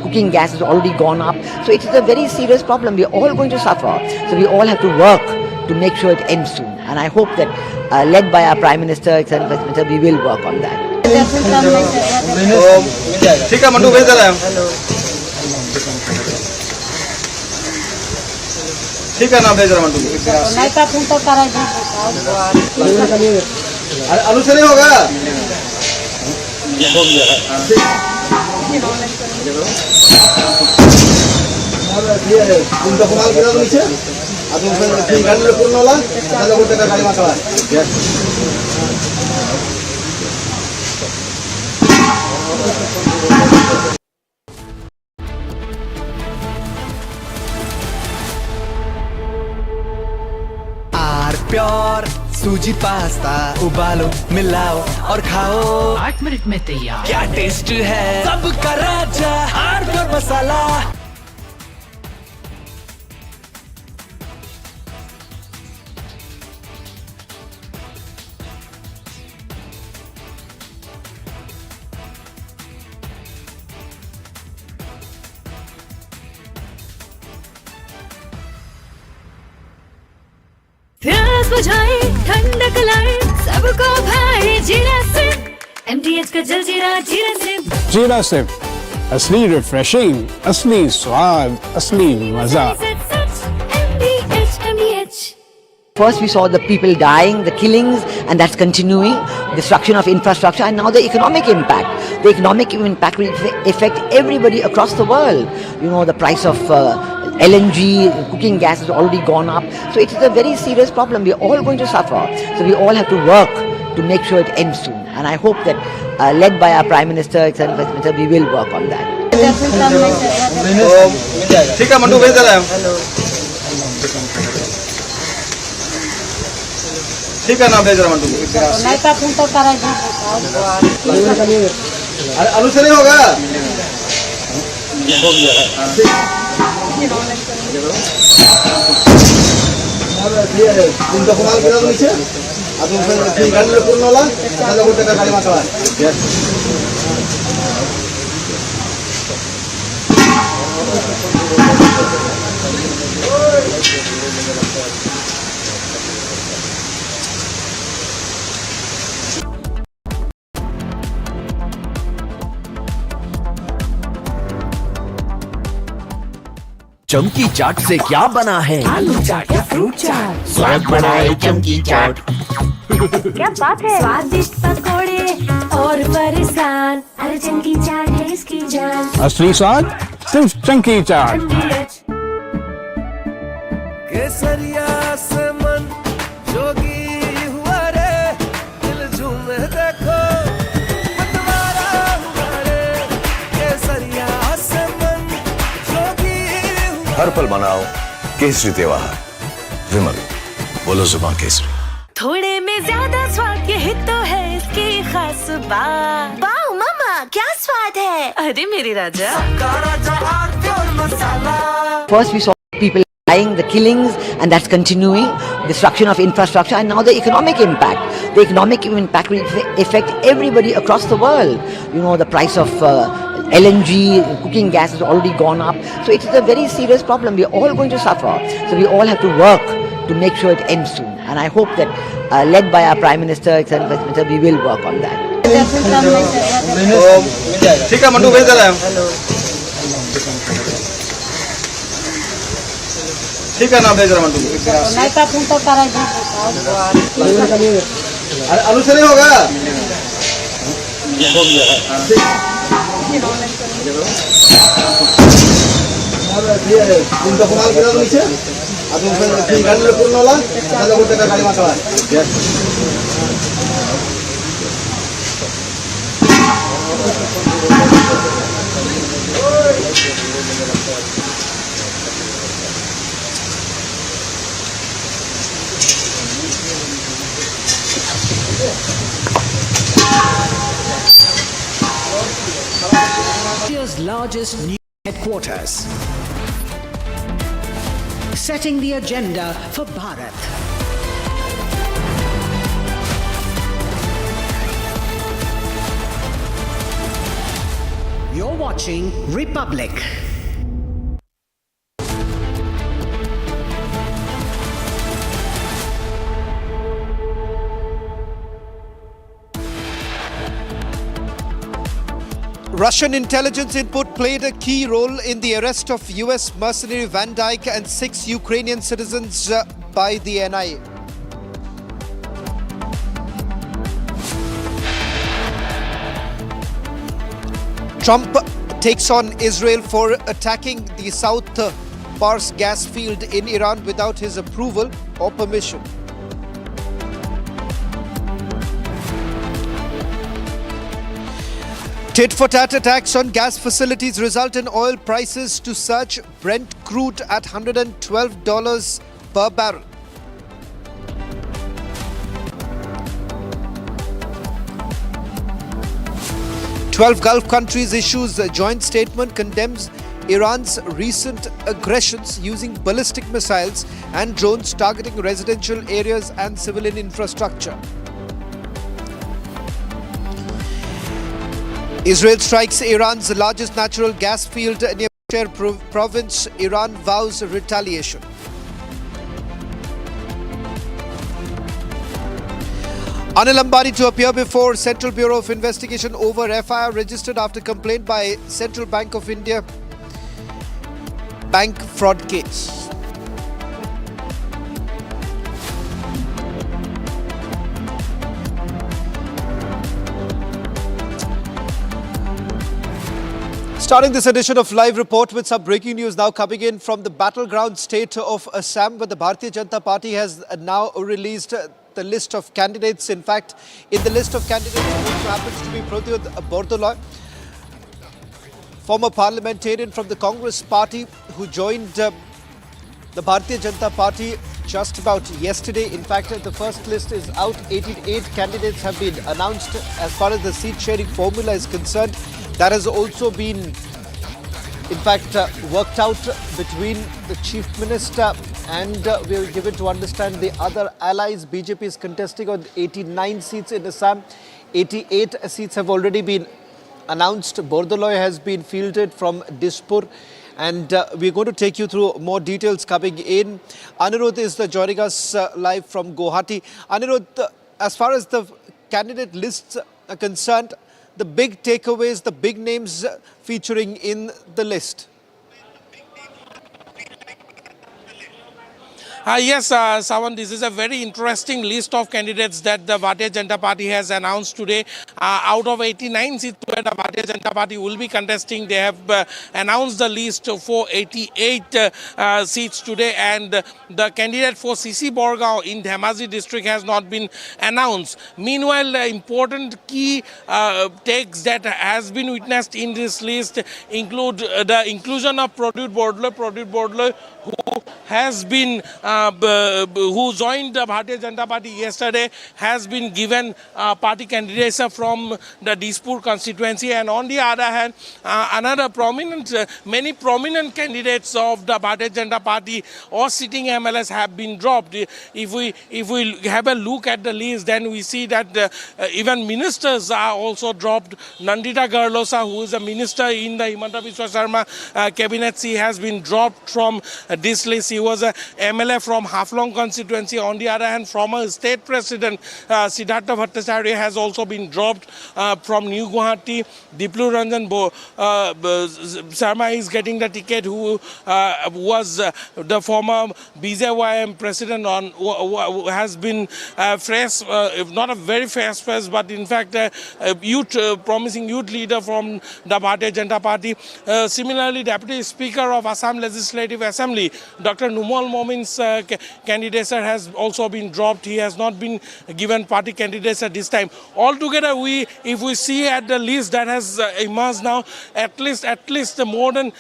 [SPEAKER 15] cooking gas has already gone up. So it is a very serious problem. We are all going to suffer. So we all have to work to make sure it ends soon. And I hope that, led by our Prime Minister, we will work on that.
[SPEAKER 6] ठीक है mandu, भेज दे रहे हैं। ठीक है ना, भेज रहे हैं मंडू। आलू से नहीं होगा। तुमको कमाल करा दो नीचे। अब तुम गाड़ी में पूर्ण वाला चलो बोलते का गाड़ी मारवा।
[SPEAKER 17] आर प्योर सूजी पास्ता उबालो, मिलाओ और खाओ। 8 मिनट में तैयार। क्या टेस्ट है सबका राजा आर प्योर मसाला।
[SPEAKER 13] प्यास बुझाए ठंडक लाए सबको भाई जीरा से MTH का जलजीरा जीरा से।
[SPEAKER 14] जीरा सिप, असली रिफ्रेशिंग, असली स्वाद, असली मजा।
[SPEAKER 15] First we saw the people dying, the killings, and that's continuing, destruction of infrastructure, and now the economic impact. The economic impact will affect everybody across the world. You know, the price of LNG, cooking gas has already gone up. So it is a very serious problem. We are all going to suffer. So we all have to work to make sure it ends soon. And I hope that, led by our Prime Minister, we will work on that.
[SPEAKER 6] ठीक है mandu, भेज दे रहे हैं। ठीक है ना, भेज रहे हैं मंडू। आलू से नहीं होगा। तुमको कमाल करा दो नीचे। अब तुम गाड़ी में पूर्ण वाला चलो बोलते का गाड़ी मारवा।
[SPEAKER 17] चमकी चाट से क्या बना है? आलू चाट या फ्रूट चाट, स्वाद बनाए चमकी चाट।
[SPEAKER 13] क्या बात है, स्वादिष्ट पकोड़े और फरसान, अरे चमकी चाट है इसकी जान।
[SPEAKER 14] असली स्वाद सिर्फ चंकी चाट।
[SPEAKER 17] केसरिया से मन जोगी हुआ रे, दिल झूमे देखो मतवारा हुआ रे। केसरिया से मन जोगी हुआ।
[SPEAKER 23] हर पल मनाओ केसरी त्योहार। विमल, बोलो जुबान केसरी।
[SPEAKER 13] थोड़े में ज्यादा स्वाद, यही तो है इसकी खास बात। वाओ मामा, क्या स्वाद है। अरे मेरे राजा,
[SPEAKER 15] First we saw people dying, the killings, and that's continuing, destruction of infrastructure, and now the economic impact. The economic impact will affect everybody across the world. You know, the price of LNG, cooking gas has already gone up. So it is a very serious problem. We are all going to suffer. So we all have to work to make sure it ends soon. And I hope that, led by our Prime Minister, we will work on that.
[SPEAKER 6] ठीक है mandu, भेज दे रहे हैं। ठीक है ना, भेज रहे हैं मंडू। आलू से नहीं होगा। 3 document kira niche adu free gaadi lo kurno la kada bolte ka gaadi makala
[SPEAKER 2] India's largest new headquarters, setting the agenda for Bharat. You're watching Republic.
[SPEAKER 5] Russian intelligence input played a key role in the arrest of US mercenary Van Dyke and 6 Ukrainian citizens by the NIA. Trump takes on Israel for attacking the South Pars gas field in Iran without his approval or permission. Tit-for-tat attacks on gas facilities result in oil prices to surge, Brent crude at $112 per barrel. Twelve Gulf countries issues a joint statement, condemns Iran's recent aggressions using ballistic missiles and drones targeting residential areas and civilian infrastructure. Israel strikes Iran's largest natural gas field near Sher province. Iran vows retaliation. Anil Ambani to appear before Central Bureau of Investigation over FIR registered after complaint by Central Bank of India bank fraud case. Starting this edition of Live Report with some breaking news now coming in from the battleground state of Assam, where the Bharatiya Janata Party has now released the list of candidates. In fact, in the list of candidates also happens to be Pradyut Bordoloi, former parliamentarian from the Congress party who joined the Bharatiya Janata Party just about yesterday. In fact, the first list is out. 88 candidates have been announced. As far as the seat sharing formula is concerned, that has also been, in fact, worked out between the Chief Minister and we were given to understand the other allies. BJP is contesting on 89 seats in Assam. 88 seats have already been announced. Bordoloi has been fielded from Dispur. And we're going to take you through more details coming in. Anirudh is joining us live from Guwahati. Anirudh, as far as the candidate lists are concerned, the big takeaways, the big names featuring in the list.
[SPEAKER 8] Yes, Sawan, this is a very interesting list of candidates that the Bharatiya Janata Party has announced today. Out of 89 seats where the Bharatiya Janata Party will be contesting, they have announced the list for 88 seats today, and the candidate for CC Borgaon in Dhemaji district has not been announced. Meanwhile, the important key takes that has been witnessed in this list include the inclusion of Pradyut Bordoloi, who has been who joined the Bharatiya Janata Party yesterday, has been given party candidacy from the Dispur constituency. And on the other hand, many prominent candidates of the Bharatiya Janata Party or sitting MLS have been dropped. If we have a look at the list, then we see that even ministers are also dropped. Nandita Garlosa, who is a minister in the Himanta Biswa Sarma cabinet, she has been dropped from this list. He was a MLA from Haflong constituency. On the other hand, former state president Siddhartha Bhattacharya has also been dropped from New Guwahati. Diplu Ranjan Sharma is getting the ticket, who was the former BJYM president, who has been fresh, if not a very fresh face, but in fact a promising youth leader from the Bharatiya Janata Party. Similarly, Deputy Speaker of Assam Legislative Assembly, Dr. Numal Momin's candidature has also been dropped. He has not been given party candidature this time. Altogether, if we see at the list that has emerged now, at least more than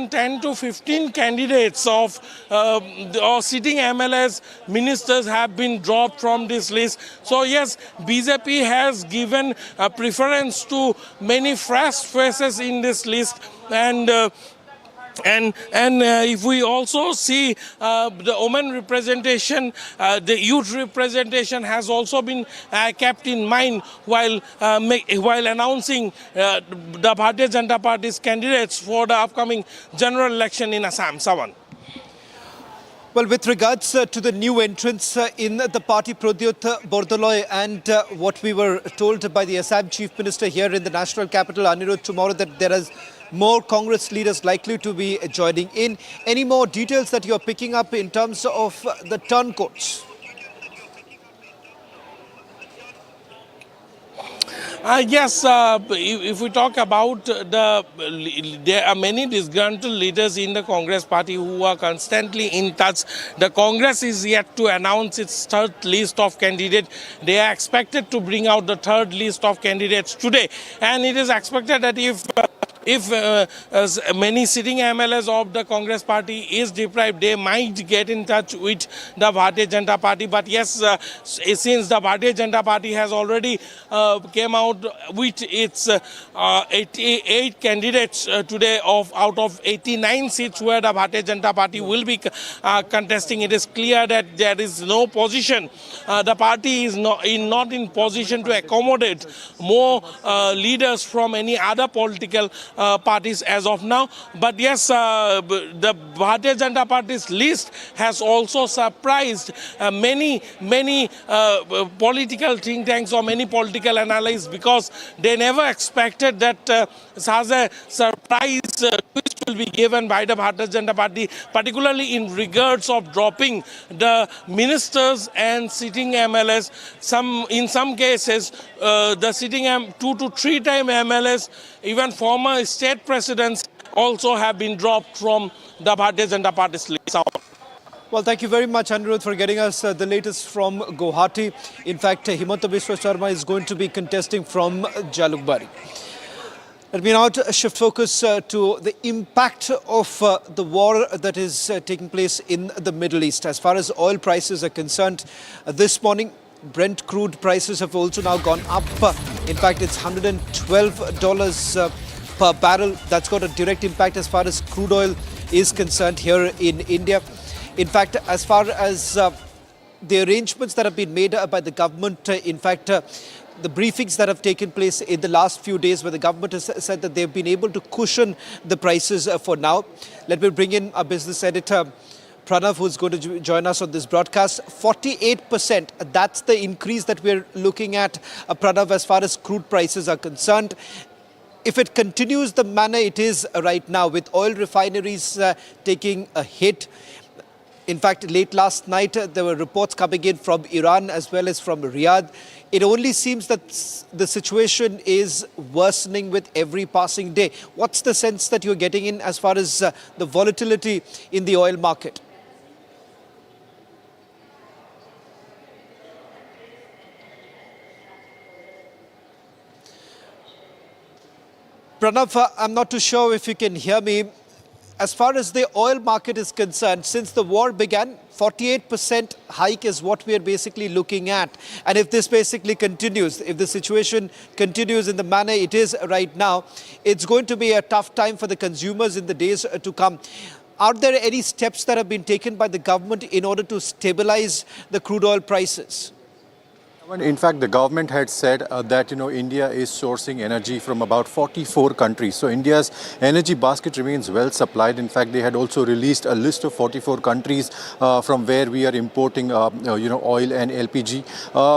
[SPEAKER 8] 10 to 15 candidates of sitting MLAs, ministers have been dropped from this list. So yes, BJP has given preference to many fresh faces in this list, and if we also see the women representation, the youth representation has also been kept in mind while announcing the Bharatiya Janata Party's candidates for the upcoming general election in Assam. Sawan.
[SPEAKER 5] Well, with regards to the new entrants in the party, Pradyut Bordoloi, and what we were told by the Assam Chief Minister here in the national capital, Anirudh, tomorrow, that there is more Congress leaders likely to be joining in. Any more details that you're picking up in terms of the turncoats?
[SPEAKER 8] Yes, if we talk about there are many disgruntled leaders in the Congress party who are constantly in touch. The Congress is yet to announce its third list of candidates. They are expected to bring out the third list of candidates today, and it is expected that if many sitting MLAs of the Congress party is deprived, they might get in touch with the Bharatiya Janata Party. But yes, since the Bharatiya Janata Party has already came out with its 88 candidates today out of 89 seats where the Bharatiya Janata Party will be contesting, it is clear that there is no position. The party is not in position to accommodate more leaders from any other political parties as of now. But yes, the Bharatiya Janata Party's list has also surprised many political think tanks or many political analysts, because they never expected that such a surprise twist will be given by the Bharatiya Janata Party, particularly in regards of dropping the ministers and sitting MLAs. In some cases, the sitting 2 to 3 time MLAs, even former state presidents, also have been dropped from the Bharatiya Janata Party's list.
[SPEAKER 5] Well, thank you very much, Anirudh, for getting us the latest from Guwahati. In fact, Himanta Biswa Sharma is going to be contesting from Jalukbari. Let me now shift focus to the impact of the war that is taking place in the Middle East. As far as oil prices are concerned, this morning, Brent crude prices have also now gone up. In fact, it's $112 per barrel. That's got a direct impact as far as crude oil is concerned here in India. In fact, as far as the arrangements that have been made by the government, in fact, the briefings that have taken place in the last few days, where the government has said that they've been able to cushion the prices for now. Let me bring in our business editor, Pranav, who's going to join us on this broadcast. 48%, that's the increase that we're looking at, Pranav, as far as crude prices are concerned. If it continues the manner it is right now, with oil refineries taking a hit. In fact, late last night, there were reports coming in from Iran as well as from Riyadh. It only seems that the situation is worsening with every passing day. What's the sense that you're getting in as far as the volatility in the oil market? Pranav, I'm not too sure if you can hear me. As far as the oil market is concerned, since the war began, 48% hike is what we are basically looking at. And if this basically continues, if the situation continues in the manner it is right now, it's going to be a tough time for the consumers in the days to come. Are there any steps that have been taken by the government in order to stabilize the crude oil prices?
[SPEAKER 1] In fact, the government had said that India is sourcing energy from about 44 countries. So India's energy basket remains well supplied. In fact, they had also released a list of 44 countries from where we are importing oil and LPG.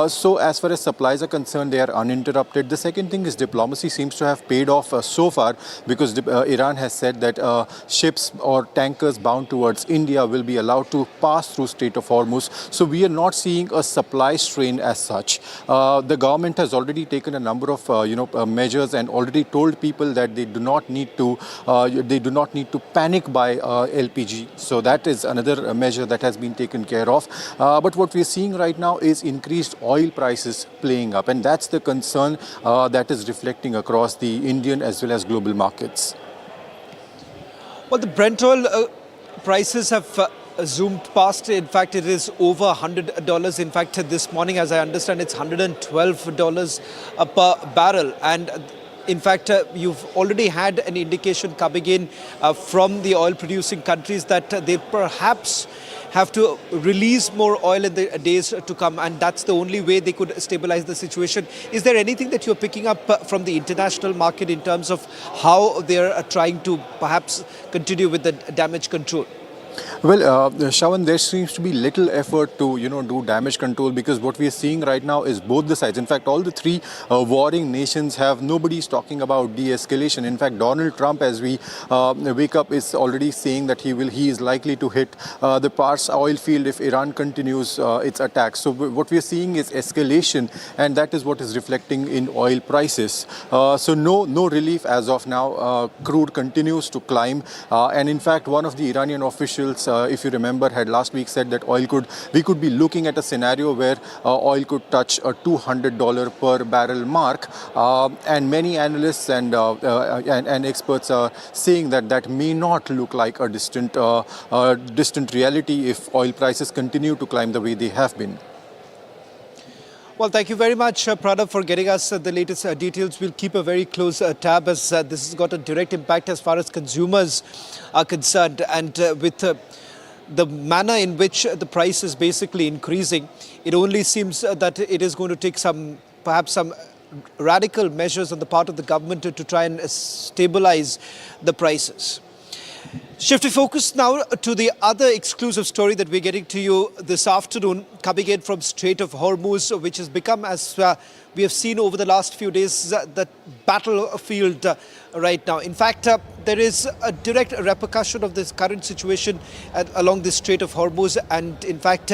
[SPEAKER 1] So as far as supplies are concerned, they are uninterrupted. The second thing is diplomacy seems to have paid off so far, because Iran has said that ships or tankers bound towards India will be allowed to pass through Strait of Hormuz. So we are not seeing a supply strain as such. The government has already taken a number of measures and already told people that they do not need to panic by LPG. So that is another measure that has been taken care of. But what we are seeing right now is increased oil prices playing up, and that's the concern that is reflecting across the Indian as well as global markets.
[SPEAKER 5] Well, the Brent oil prices have zoomed past. In fact, it is over $100. In fact, this morning, as I understand, it's $112 per barrel. And in fact, you've already had an indication coming in from the oil-producing countries that they perhaps have to release more oil in the days to come, and that's the only way they could stabilize the situation. Is there anything that you're picking up from the international market in terms of how they're trying to perhaps continue with the damage control?
[SPEAKER 1] Well, Shawan, there seems to be little effort to, do damage control, because what we are seeing right now is both the sides. In fact, all the three warring nations nobody's talking about de-escalation. In fact, Donald Trump, as we wake up, is already saying that he is likely to hit the Pars oil field if Iran continues its attacks. So what we are seeing is escalation, and that is what is reflecting in oil prices. So no relief as of now. Crude continues to climb, and in fact, one of the Iranian officials, if you remember, had last week said that we could be looking at a scenario where oil could touch a $200 per barrel mark, and many analysts and experts are saying that may not look like a distant reality if oil prices continue to climb the way they have been.
[SPEAKER 5] Well, thank you very much, Pranav, for getting us the latest details. We'll keep a very close tab, as this has got a direct impact as far as consumers are concerned. And with the manner in which the price is basically increasing, it only seems that it is going to take perhaps some radical measures on the part of the government to try and stabilize the prices. Shifting focus now to the other exclusive story that we're getting to you this afternoon, coming in from Strait of Hormuz, which has become, as we have seen over the last few days, the battlefield right now. In fact, there is a direct repercussion of this current situation along the Strait of Hormuz, and in fact,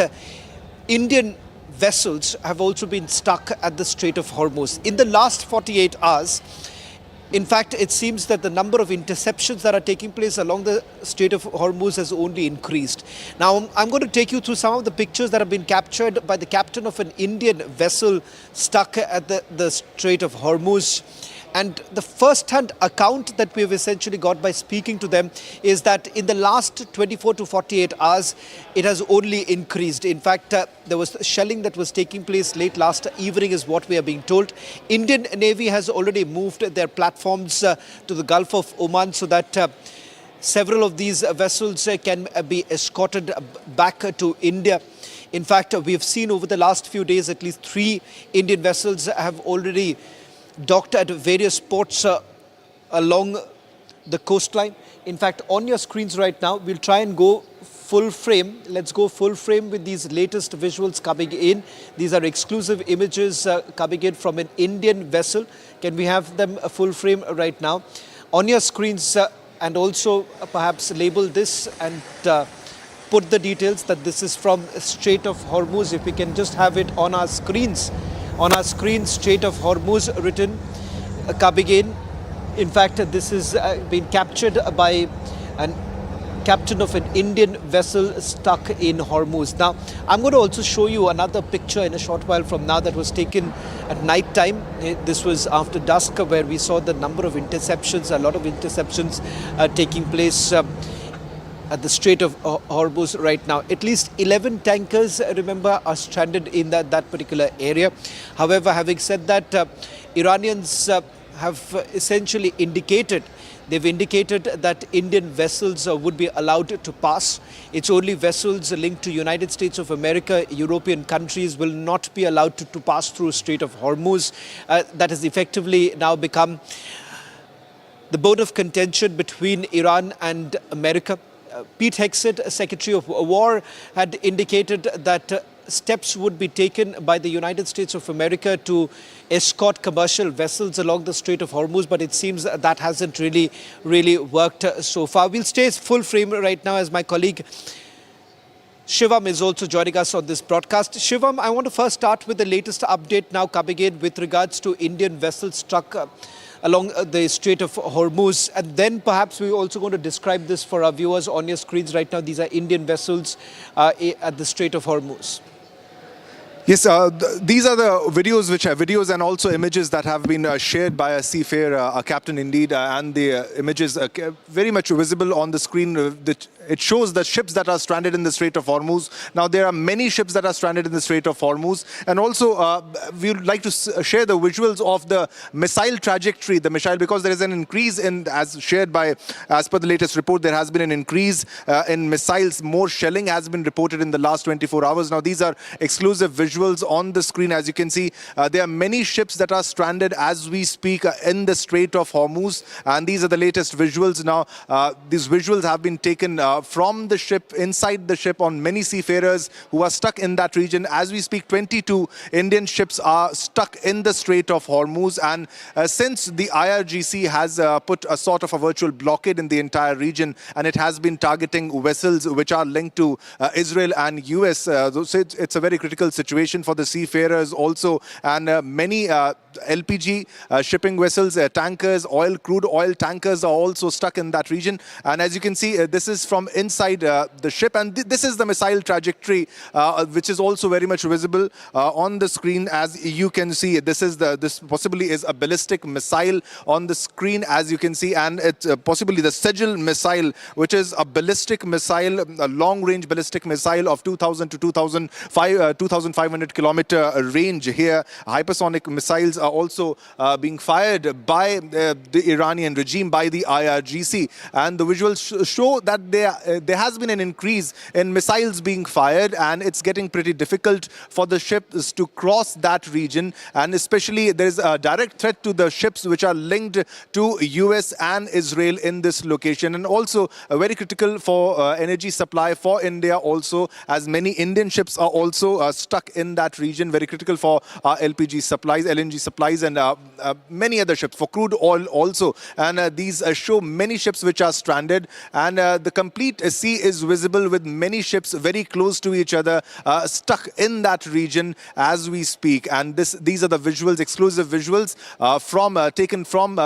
[SPEAKER 5] Indian vessels have also been stuck at the Strait of Hormuz. In the last 48 hours, in fact, it seems that the number of interceptions that are taking place along the Strait of Hormuz has only increased. Now, I'm going to take you through some of the pictures that have been captured by the captain of an Indian vessel stuck at the Strait of Hormuz. And the first-hand account that we've essentially got by speaking to them is that in the last 24 to 48 hours, it has only increased. In fact, there was shelling that was taking place late last evening is what we are being told. Indian Navy has already moved their platforms to the Gulf of Oman so that several of these vessels can be escorted back to India. In fact, we have seen over the last few days at least 3 Indian vessels have already docked at various ports along the coastline. In fact, on your screens right now, we'll try and go full frame. Let's go full frame with these latest visuals coming in. These are exclusive images coming in from an Indian vessel. Can we have them full frame right now? On your screens, and also perhaps label this and put the details that this is from Strait of Hormuz. If we can just have it on our screens. On our screen, Strait of Hormuz written, coming in. In fact, this has been captured by a captain of an Indian vessel stuck in Hormuz. Now, I'm going to also show you another picture in a short while from now that was taken at night time. This was after dusk, where we saw the number of interceptions, a lot of interceptions taking place at the Strait of Hormuz right now. At least 11 tankers, remember, are stranded in that particular area. However, having said that, Iranians have essentially indicated, they've indicated that Indian vessels would be allowed to pass. It's only vessels linked to United States of America, European countries will not be allowed to pass through Strait of Hormuz. That has effectively now become the bone of contention between Iran and America. Pete Hegseth, Secretary of War, had indicated that steps would be taken by the United States of America to escort commercial vessels along the Strait of Hormuz, but it seems that hasn't really worked so far. We'll stay full frame right now as my colleague Shivam is also joining us on this broadcast. Shivam, I want to first start with the latest update now coming in with regards to Indian vessels struck along the Strait of Hormuz. And then perhaps we're also going to describe this for our viewers on your screens right now. These are Indian vessels at the Strait of Hormuz.
[SPEAKER 7] Yes, these are the videos, which are videos and also images that have been shared by a seafarer, a captain indeed, and the images very much visible on the screen. It shows the ships that are stranded in the Strait of Hormuz. Now, there are many ships that are stranded in the Strait of Hormuz. And also, we would like to share the visuals of the missile trajectory, the missile, because there is an increase in, as per the latest report, there has been an increase in missiles. More shelling has been reported in the last 24 hours. Now, these are exclusive visuals on the screen. As you can see, there are many ships that are stranded as we speak in the Strait of Hormuz. And these are the latest visuals. Now, these visuals have been taken from the ship, inside the ship, on many seafarers who are stuck in that region. As we speak, 22 Indian ships are stuck in the Strait of Hormuz. And since the IRGC has put a sort of a virtual blockade in the entire region, and it has been targeting vessels which are linked to Israel and US, so it's a very critical situation for the seafarers also. And many LPG shipping vessels, tankers, crude oil tankers are also stuck in that region. And as you can see, this is from inside the ship, and this is the missile trajectory, which is also very much visible on the screen. As you can see, this possibly is a ballistic missile on the screen, as you can see, and it's possibly the Sigil missile, which is a ballistic missile, a long-range ballistic missile of 2,000 to 2,500 kilometer range. Here, hypersonic missiles are also being fired by the Iranian regime, by the IRGC, and the visuals show that there has been an increase in missiles being fired, and it's getting pretty difficult for the ships to cross that region. And especially there is a direct threat to the ships which are linked to US and Israel in this location, and also very critical for energy supply for India also, as many Indian ships are also stuck in that region, very critical for LPG supplies, LNG supplies, and many other ships, for crude oil also. And these show many ships which are stranded, and the complete sea is visible with many ships very close to each other, stuck in that region as we speak. And these are the visuals, exclusive visuals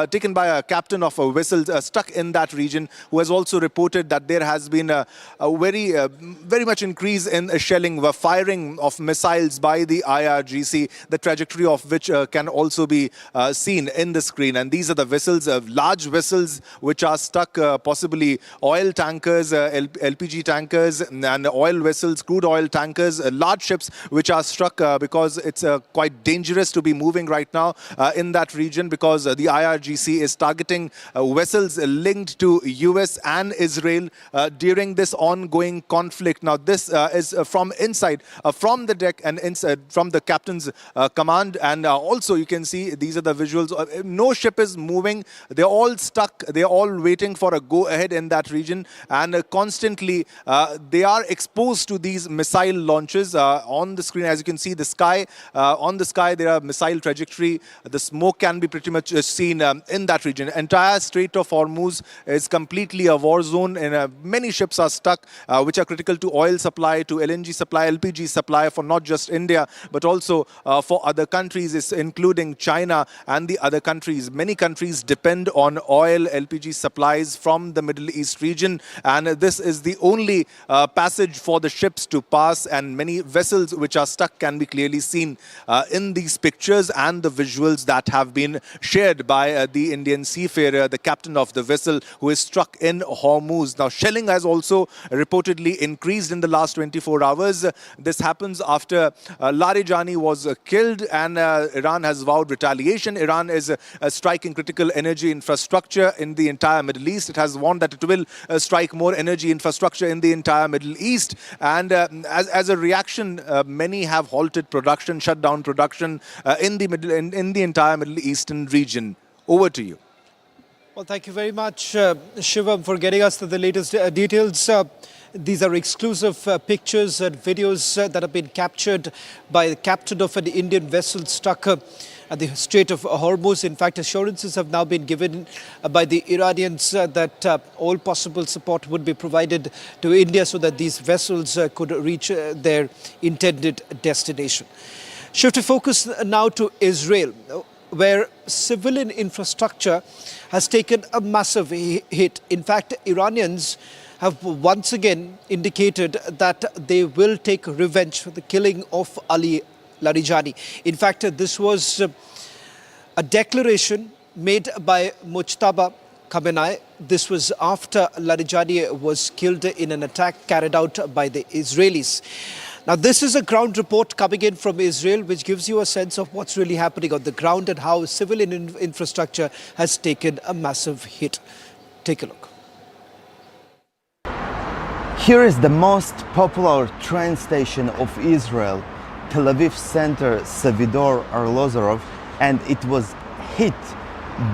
[SPEAKER 7] taken by a captain of a vessel stuck in that region, who has also reported that there has been a very much increase in shelling, firing of missiles by the IRGC, the trajectory of which can also be seen in the screen. And these are the vessels, large vessels which are stuck, possibly oil tankers, LPG tankers and oil vessels, crude oil tankers, large ships which are struck because it's quite dangerous to be moving right now in that region, because the IRGC is targeting vessels linked to US and Israel during this ongoing conflict. Now, this is from inside, from the deck and inside, from the captain's command. And also you can see, these are the visuals. No ship is moving. They're all stuck. They're all waiting for a go-ahead in that region. And constantly they are exposed to these missile launches. On the screen, as you can see, the sky, on the sky there are missile trajectory. The smoke can be pretty much seen in that region. Entire Strait of Hormuz is completely a war zone, and many ships are stuck, which are critical to oil supply, to LNG supply, LPG supply, for not just India, but also for other countries, including China and the other countries. Many countries depend on oil, LPG supplies from the Middle East region, and this is the only passage for the ships to pass, and many vessels which are stuck can be clearly seen in these pictures and the visuals that have been shared by the Indian seafarer, the captain of the vessel, who is struck in Hormuz. Now, shelling has also reportedly increased in the last 24 hours. This happens after Larijani was killed, and Iran has vowed retaliation. Iran is striking critical energy infrastructure in the entire Middle East. It has warned that it will strike more energy infrastructure in the entire Middle East. And as a reaction, many have halted production, shut down production in the entire Middle Eastern region. Over to you.
[SPEAKER 5] Well, thank you very much, Shivam, for getting us the latest details. These are exclusive pictures and videos that have been captured by the captain of an Indian vessel stuck at the Strait of Hormuz. In fact, assurances have now been given by the Iranians that all possible support would be provided to India so that these vessels could reach their intended destination. Shift focus now to Israel, where civilian infrastructure has taken a massive hit. In fact, Iranians have once again indicated that they will take revenge for the killing of Ali Larijani. In fact, this was a declaration made by Mujtaba Khamenei. This was after Larijani was killed in an attack carried out by the Israelis. Now, this is a ground report coming in from Israel, which gives you a sense of what's really happening on the ground and how civilian infrastructure has taken a massive hit. Take a look.
[SPEAKER 12] Here is the most popular train station of Israel, Tel Aviv Center Savidor Arlozorov, and it was hit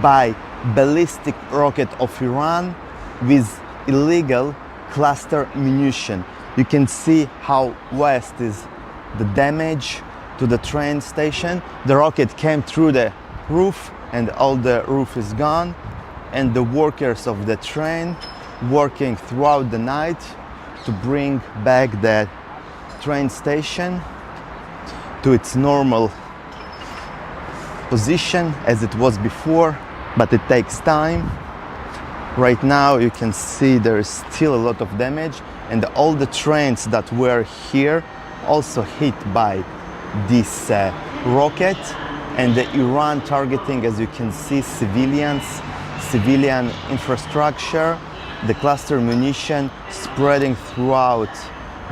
[SPEAKER 12] by ballistic rocket of Iran with illegal cluster munition. You can see how vast is the damage to the train station. The rocket came through the roof and all the roof is gone, and the workers of the train working throughout the night to bring back the train station to its normal position as it was before, but it takes time. Right now you can see there is still a lot of damage, and all the trains that were here also hit by this rocket, and the Iran targeting, as you can see, civilians, civilian infrastructure, the cluster munition spreading throughout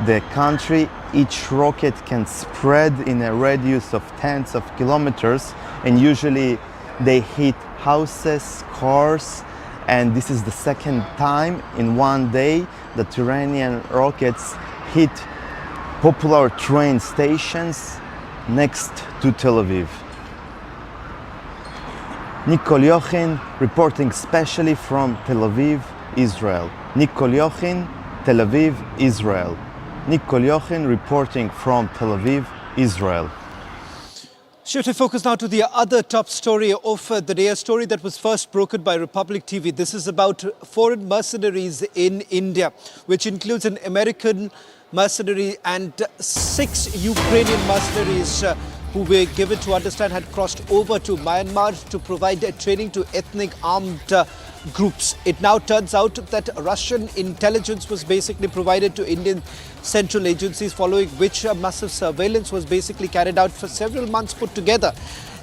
[SPEAKER 12] the country. Each rocket can spread in a radius of tens of kilometers, and usually they hit houses, cars, and this is the second time in one day that Iranian rockets hit popular train stations next to Tel Aviv. Nicole Yochin reporting specially from Tel Aviv, Israel. Nicole Yochin, Tel Aviv, Israel. Nicole Yochin reporting from Tel Aviv, Israel.
[SPEAKER 5] Shift focus now to the other top story of the day, a story that was first broken by Republic TV. This is about foreign mercenaries in India, which includes an American mercenary and 6 Ukrainian mercenaries who were given to understand had crossed over to Myanmar to provide training to ethnic armed groups. It now turns out that Russian intelligence was basically provided to Indian central agencies, following which a massive surveillance was basically carried out for several months put together.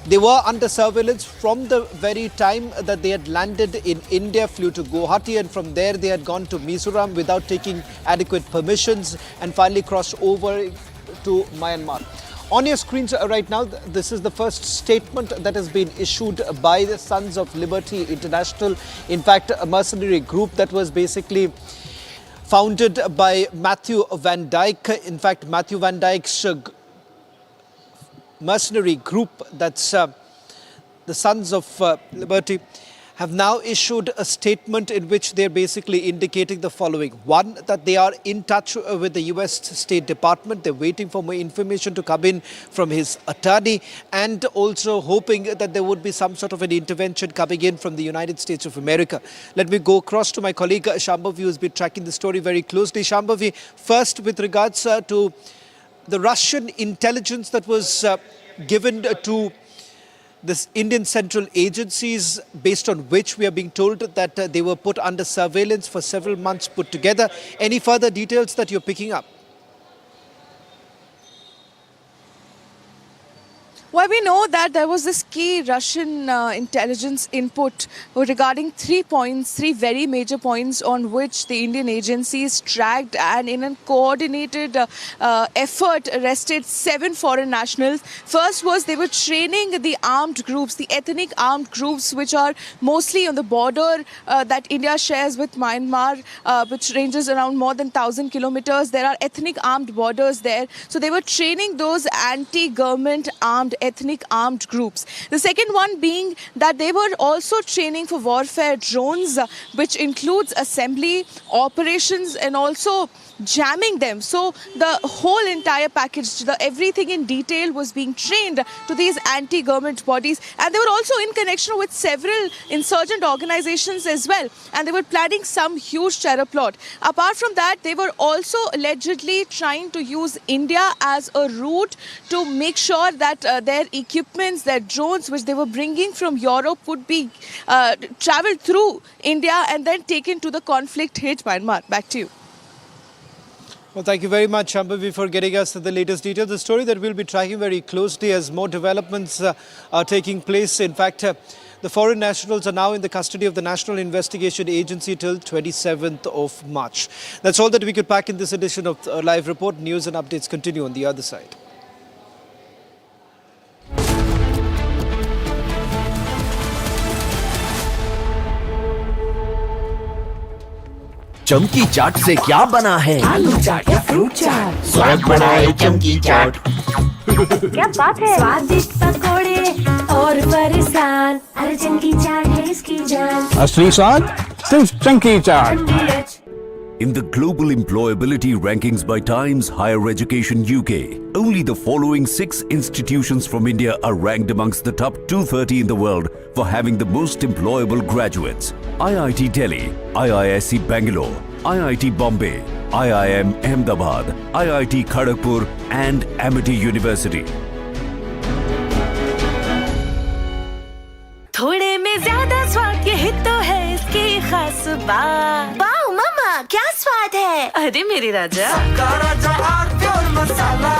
[SPEAKER 5] They were under surveillance from the very time that they had landed in India, flew to Guwahati, and from there they had gone to Mizoram without taking adequate permissions and finally crossed over to Myanmar. On your screens right now, this is the first statement that has been issued by the Sons of Liberty International. In fact, a mercenary group that was basically founded by Matthew Van Dyke. In fact, Matthew Van Dyke's mercenary group, that's the Sons of Liberty, have now issued a statement in which they're basically indicating the following. One, that they are in touch with the US State Department. They're waiting for more information to come in from his attorney, and also hoping that there would be some sort of an intervention coming in from the United States of America. Let me go across to my colleague Shambhavi, who's been tracking the story very closely. Shambhavi, first with regards to the Russian intelligence that was given to this Indian central agencies, based on which we are being told that they were put under surveillance for several months put together. Any further details that you're picking up?
[SPEAKER 16] Well, we know that there was this key Russian intelligence input regarding 3 points, 3 very major points on which the Indian agencies tracked and in a coordinated effort arrested 7 foreign nationals. First was they were training the armed groups, the ethnic armed groups which are mostly on the border that India shares with Myanmar, which ranges around more than 1,000 kilometers. There are ethnic armed borders there. So they were training those anti-government ethnic armed groups. The second one being that they were also training for warfare drones, which includes assembly, operations and also jamming them. So the whole entire package, everything in detail was being trained to these anti-government bodies, and they were also in connection with several insurgent organizations as well, and they were planning some huge terror plot. Apart from that, they were also allegedly trying to use India as a route to make sure that their equipments, their drones which they were bringing from Europe would be traveled through India and then taken to the conflict hit Myanmar. Back to you.
[SPEAKER 5] Well, thank you very much, Shambhavi, for getting us the latest details. The story that we'll be tracking very closely as more developments are taking place. In fact, the foreign nationals are now in the custody of the National Investigation Agency till 27th of March. That's all that we could pack in this edition of Live Report. News and updates continue on the other side.
[SPEAKER 17] चमकी चाट से क्या बना है? आलू चाट या fruit चाट? स्वाद बढ़ाए चमकी चाट।
[SPEAKER 13] क्या बात है? स्वादिष्ट पकोड़े और परेशान, अरे चमकी चाट है इसकी जान।
[SPEAKER 14] असली स्वाद सिर्फ चमकी चाट।
[SPEAKER 21] In the global employability rankings by Times Higher Education UK, only the following 6 institutions from India are ranked amongst the top 230 in the world for having the most employable graduates. IIT Delhi, IISc Bangalore, IIT Bombay, IIM Ahmedabad, IIT Kharagpur and Amity University.
[SPEAKER 13] थोड़े में ज्यादा स्वाद ये तो है इसकी खास बात। वाओ मामा, क्या स्वाद है? अरे मेरे राजा, सबका राजा आरती और मसाला।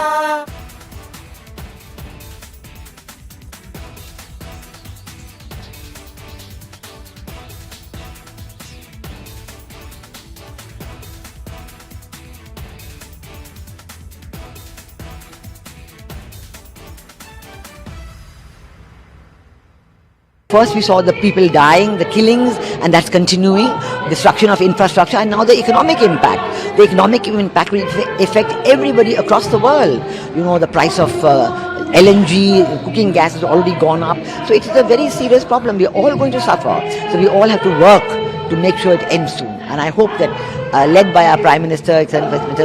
[SPEAKER 15] First we saw the people dying, the killings, and that's continuing, destruction of infrastructure, and now the economic impact. The economic impact will affect everybody across the world. You know, the price of LNG, cooking gas has already gone up. So it is a very serious problem. We are all going to suffer. So we all have to work to make sure it ends soon. And I hope that, led by our Prime Minister,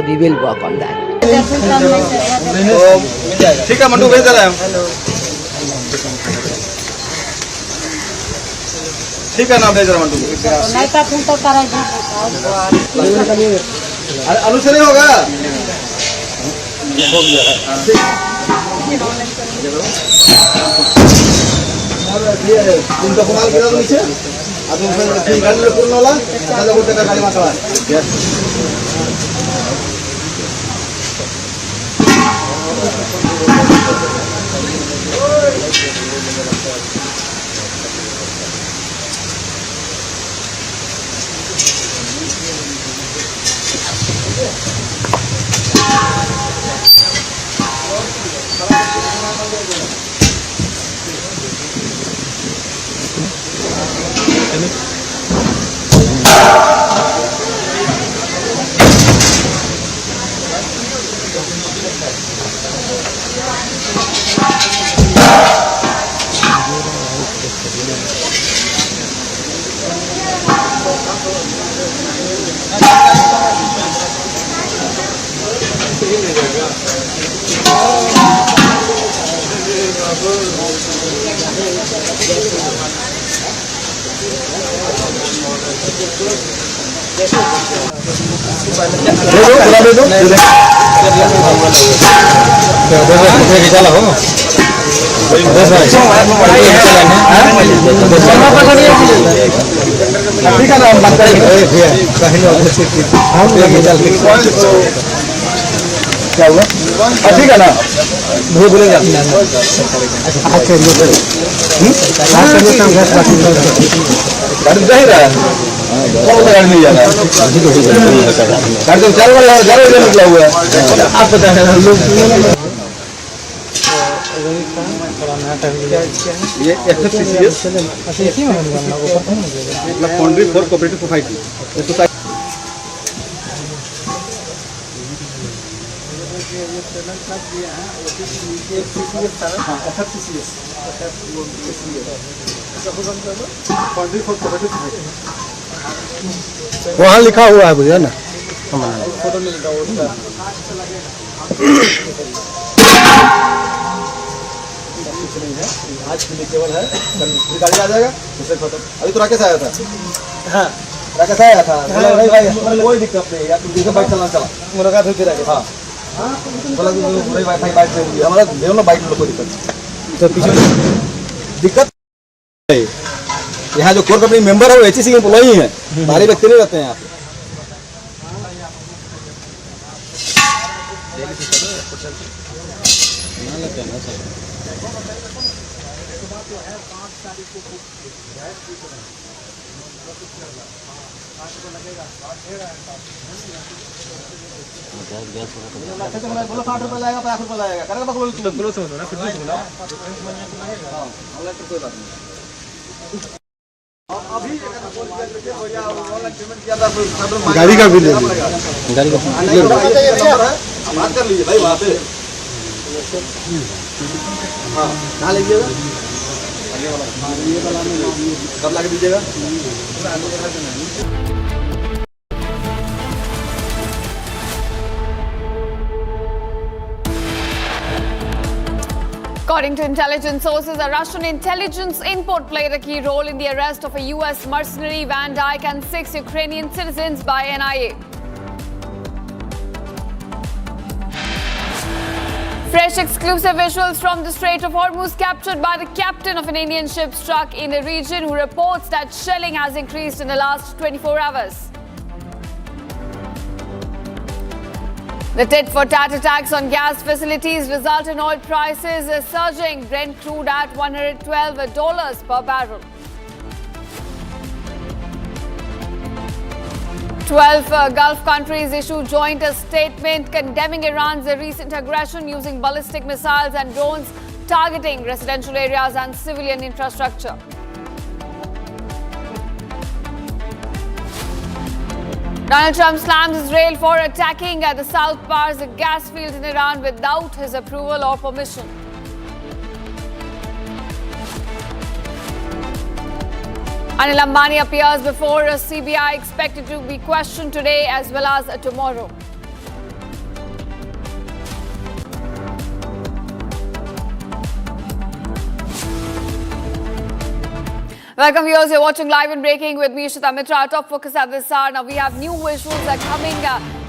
[SPEAKER 15] we will work on that.
[SPEAKER 6] ठीक है ना भेज रहा हूँ नहीं तो फिर तो करेगा आलू से नहीं होगा तुमको कुमार गिरा नीचे अब फिर गाड़ी में पूर्ण वाला दादा बोलते का गाड़ी मारता है क्या हुआ ठीक है ना भूल भूलेंगे गाड़ी जा ही रहा है कौन सा गाड़ी नहीं जा रहा है गाड़ी तो 4 बजे निकला हुआ है आप पता है लोग ये FFCCS मतलब फाउंड्री फॉर कोऑपरेटिव सोसाइटी वहाँ लिखा हुआ है भैया ना आज केवल है गाड़ी आ जाएगा उसे खत्म अभी तो राकेश आया था हाँ राकेश आया था भाई कोई दिक्कत नहीं यार तुम दूसरा बाइक चलाना चला मुलाकात हुई थी राकेश हाँ बोला भाई वाईफाई बाइक से हमारा दोनों बाइक में कोई दिक्कत तो पीछे दिक्कत यहाँ जो कोर कंपनी मेंबर है वो HEC के एम्प्लॉई है बाहरी व्यक्ति नहीं रहते हैं यहाँ बोलो 60 रुपये लाएगा 50 रुपये लाएगा करेगा बोलो समझो ना फिर कोई बात नहीं गाड़ी का बिल गाड़ी का बात कर लीजिए भाई वहाँ पे हाँ कहाँ लीजिएगा कब ला के दीजिएगा
[SPEAKER 11] According to intelligence sources, a Russian intelligence input played a key role in the arrest of a US mercenary Van Dyke and 6 Ukrainian citizens by NIA. Fresh exclusive visuals from the Strait of Hormuz captured by the captain of an Indian ship struck in the region who reports that shelling has increased in the last 24 hours. The tit-for-tat attacks on gas facilities result in oil prices surging, Brent crude at $112 per barrel. 12 Gulf countries issue joint statement condemning Iran's recent aggression using ballistic missiles and drones targeting residential areas and civilian infrastructure. Donald Trump slams Israel for attacking the South Pars gas field in Iran without his approval or permission. Anil Ambani appears before a CBI expected to be questioned today as well as tomorrow. Welcome viewers, you're watching Live and Breaking with me, Ishita Mitra. Our top focus at this hour. Now we have new visuals coming,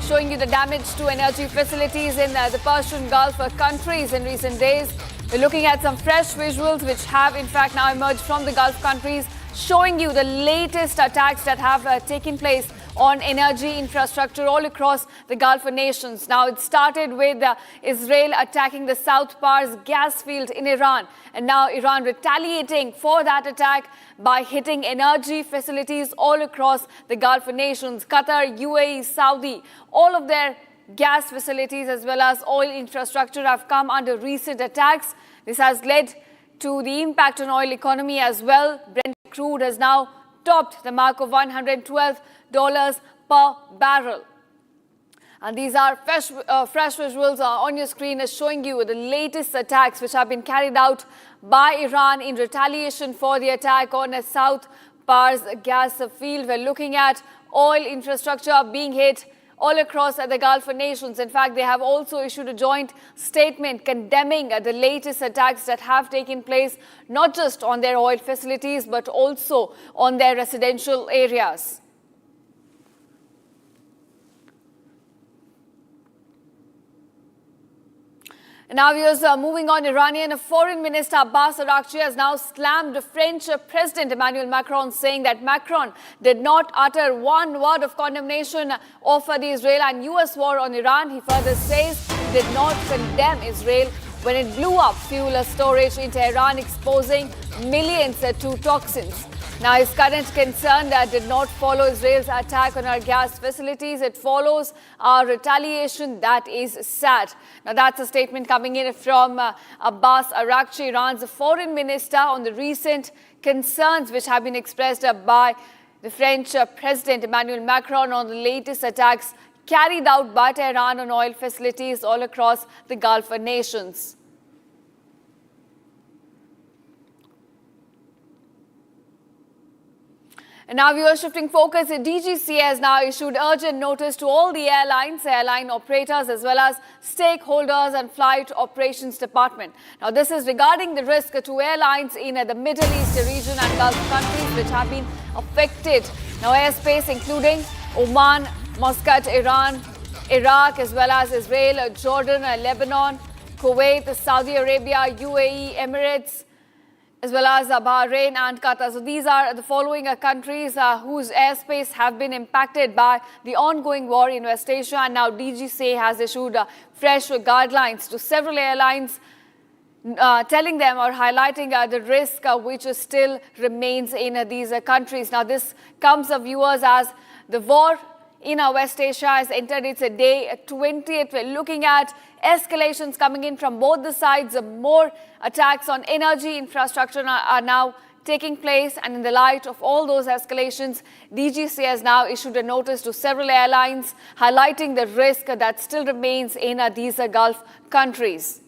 [SPEAKER 11] showing you the damage to energy facilities in the Persian Gulf countries in recent days. We're looking at some fresh visuals which have in fact now emerged from the Gulf countries, showing you the latest attacks that have taken place on energy infrastructure all across the Gulf nations. Now, it started with Israel attacking the South Pars gas field in Iran, and now Iran retaliating for that attack by hitting energy facilities all across the Gulf nations. Qatar, UAE, Saudi, all of their gas facilities as well as oil infrastructure have come under recent attacks. This has led to the impact on oil economy as well. Brent crude has now topped the mark of $112 per barrel. And these are fresh visuals on your screen showing you the latest attacks which have been carried out by Iran in retaliation for the attack on a South Pars gas field. We're looking at oil infrastructure being hit all across the Gulf nations. In fact, they have also issued a joint statement condemning the latest attacks that have taken place, not just on their oil facilities, but also on their residential areas. Now, viewers, moving on, Iranian Foreign Minister Abbas Araghchi has now slammed French President Emmanuel Macron, saying that Macron did not utter one word of condemnation of the Israel and US war on Iran. He further says did not condemn Israel when it blew up fuel storage in Tehran, exposing millions to toxins. Now, his current concern did not follow Israel's attack on our gas facilities. It follows our retaliation. That is sad. Now, that's a statement coming in from Abbas Araghchi, Iran's foreign minister, on the recent concerns which have been expressed by the French President Emmanuel Macron on the latest attacks carried out by Tehran on oil facilities all across the Gulf nations. And now we are shifting focus. The DGCA has now issued urgent notice to all the airlines, airline operators, as well as stakeholders and flight operations department. Now, this is regarding the risk to airlines in the Middle East region and Gulf countries which have been affected. Now, airspace including Oman, Muscat, Iran, Iraq, as well as Israel, Jordan, Lebanon, Kuwait, Saudi Arabia, UAE, Emirates, as well as Bahrain and Qatar. So these are the following countries whose airspace have been impacted by the ongoing war in West Asia. And now DGCA has issued fresh guidelines to several airlines, telling them or highlighting the risk which still remains in these countries. Now this comes, viewers, as the war in West Asia has entered its day 20th. We're looking at escalations coming in from both the sides. More attacks on energy infrastructure are now taking place. And in the light of all those escalations, DGCA has now issued a notice to several airlines highlighting the risk that still remains in these Gulf countries.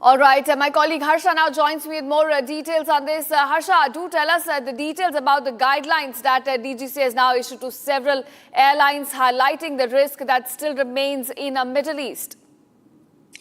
[SPEAKER 11] All right, my colleague Harsha now joins me with more details on this. Harsha, do tell us the details about the guidelines that DGCA has now issued to several airlines, highlighting the risk that still remains in the Middle East.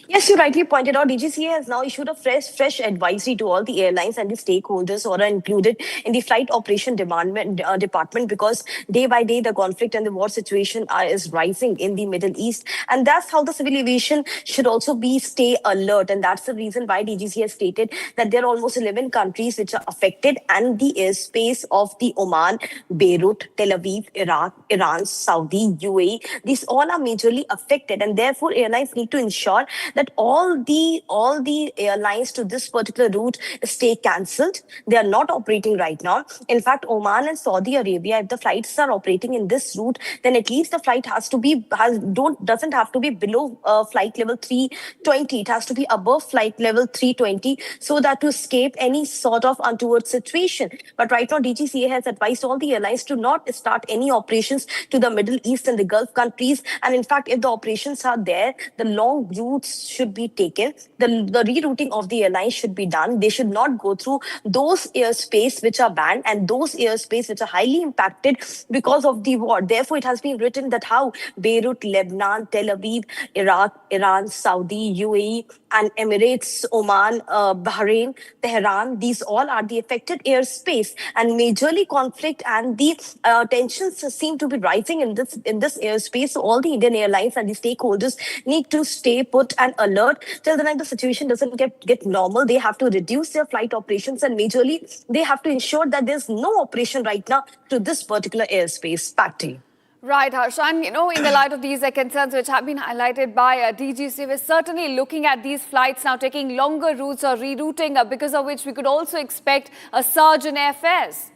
[SPEAKER 4] Yes, you rightly pointed out, DGCA has now issued a fresh advisory to all the airlines and the stakeholders who are included in the flight operation department, because day by day the conflict and the war situation is rising in the Middle East. And that's how the civil aviation should also stay alert. And that's the reason why DGCA has stated that there are almost 11 countries which are affected, and the airspace of the Oman, Beirut, Tel Aviv, Iraq, Iran, Saudi, UAE, these all are majorly affected. And therefore, airlines need to ensure that all the airlines to this particular route stay cancelled. They are not operating right now. In fact, Oman and Saudi Arabia, if the flights are operating in this route, then at least the flight doesn't have to be below flight level 320. It has to be above flight level 320, so that to escape any sort of untoward situation. But right now, DGCA has advised all the airlines to not start any operations to the Middle East and the Gulf countries. And in fact, if the operations are there, the long routes should be taken. The rerouting of the airlines should be done. They should not go through those airspace which are banned and those airspace which are highly impacted because of the war. Therefore, it has been written that how Beirut, Lebanon, Tel Aviv, Iraq, Iran, Saudi, UAE, and Emirates, Oman, Bahrain, Tehran, these all are the affected airspace. And majorly conflict and the tensions seem to be rising in this airspace. So all the Indian airlines and the stakeholders need to stay put and alert till the time the situation doesn't get normal. They have to reduce their flight operations, and majorly they have to ensure that there's no operation right now to this particular airspace. Back to you.
[SPEAKER 11] Right, Harshan. In the light of these concerns which have been highlighted by DGCA, we're certainly looking at these flights now taking longer routes or rerouting, because of which we could also expect a surge in airfares.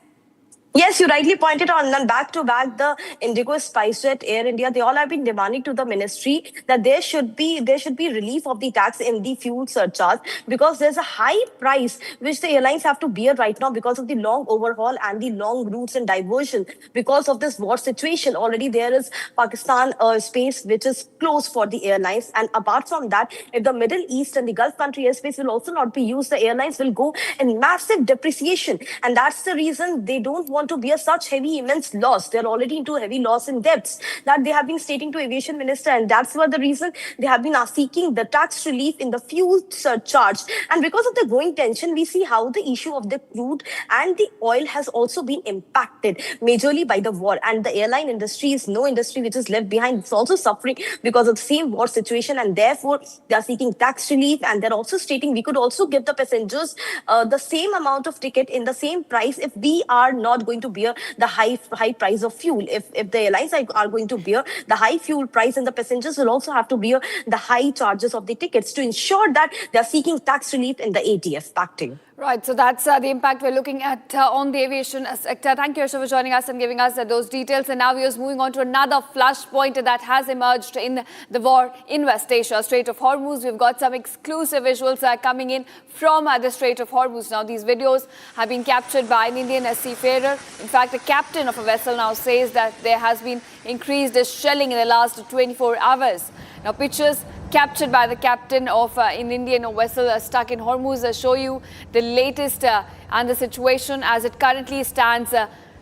[SPEAKER 4] Yes, you rightly pointed out. And back to back, the Indigo, SpiceJet, Air India, they all have been demanding to the ministry that there should be relief of the tax in the fuel surcharge, because there's a high price which the airlines have to bear right now because of the long overhaul and the long routes and diversion because of this war situation. Already there is Pakistan space which is closed for the airlines. And apart from that, if the Middle East and the Gulf country airspace will also not be used, the airlines will go in massive depreciation. And that's the reason they don't want to bear such immense loss. They're already into heavy loss and debts that they have been stating to Aviation Minister, and that's what the reason they have been seeking the tax relief in the fuel surcharge. And because of the growing tension, we see how the issue of the crude and the oil has also been impacted majorly by the war. And the airline industry is no industry which is left behind. It's also suffering because of the same war situation, and therefore they are seeking tax relief. And they're also stating we could also give the passengers the same amount of ticket in the same price if we are not going to bear the high price of fuel. If the airlines are going to bear the high fuel price, and the passengers will also have to bear the high charges of the tickets to ensure that they are seeking tax relief in the ATF pacting.
[SPEAKER 11] Right, so that's the impact we're looking at on the aviation sector. Thank you, Arsha, for joining us and giving us those details. And now we are moving on to another flashpoint that has emerged in the war in West Asia, Strait of Hormuz. We've got some exclusive visuals coming in from the Strait of Hormuz. Now, these videos have been captured by an Indian seafarer. In fact, the captain of a vessel now says that there has been increased shelling in the last 24 hours. Now, pictures captured by the captain of an Indian vessel stuck in Hormuz show you the latest and the situation as it currently stands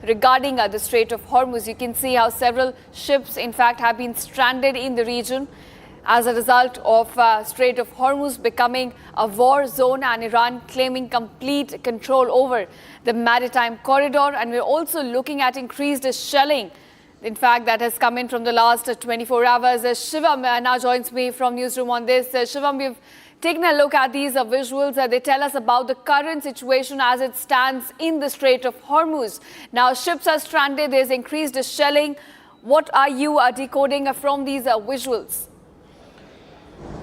[SPEAKER 11] regarding the Strait of Hormuz. You can see how several ships, in fact, have been stranded in the region as a result of Strait of Hormuz becoming a war zone and Iran claiming complete control over the maritime corridor. And we're also looking at increased shelling. In fact, that has come in from the last 24 hours. Shivam now joins me from Newsroom on this. Shivam, we've taken a look at these visuals. They tell us about the current situation as it stands in the Strait of Hormuz. Now, ships are stranded. There's increased shelling. What are you decoding from these visuals?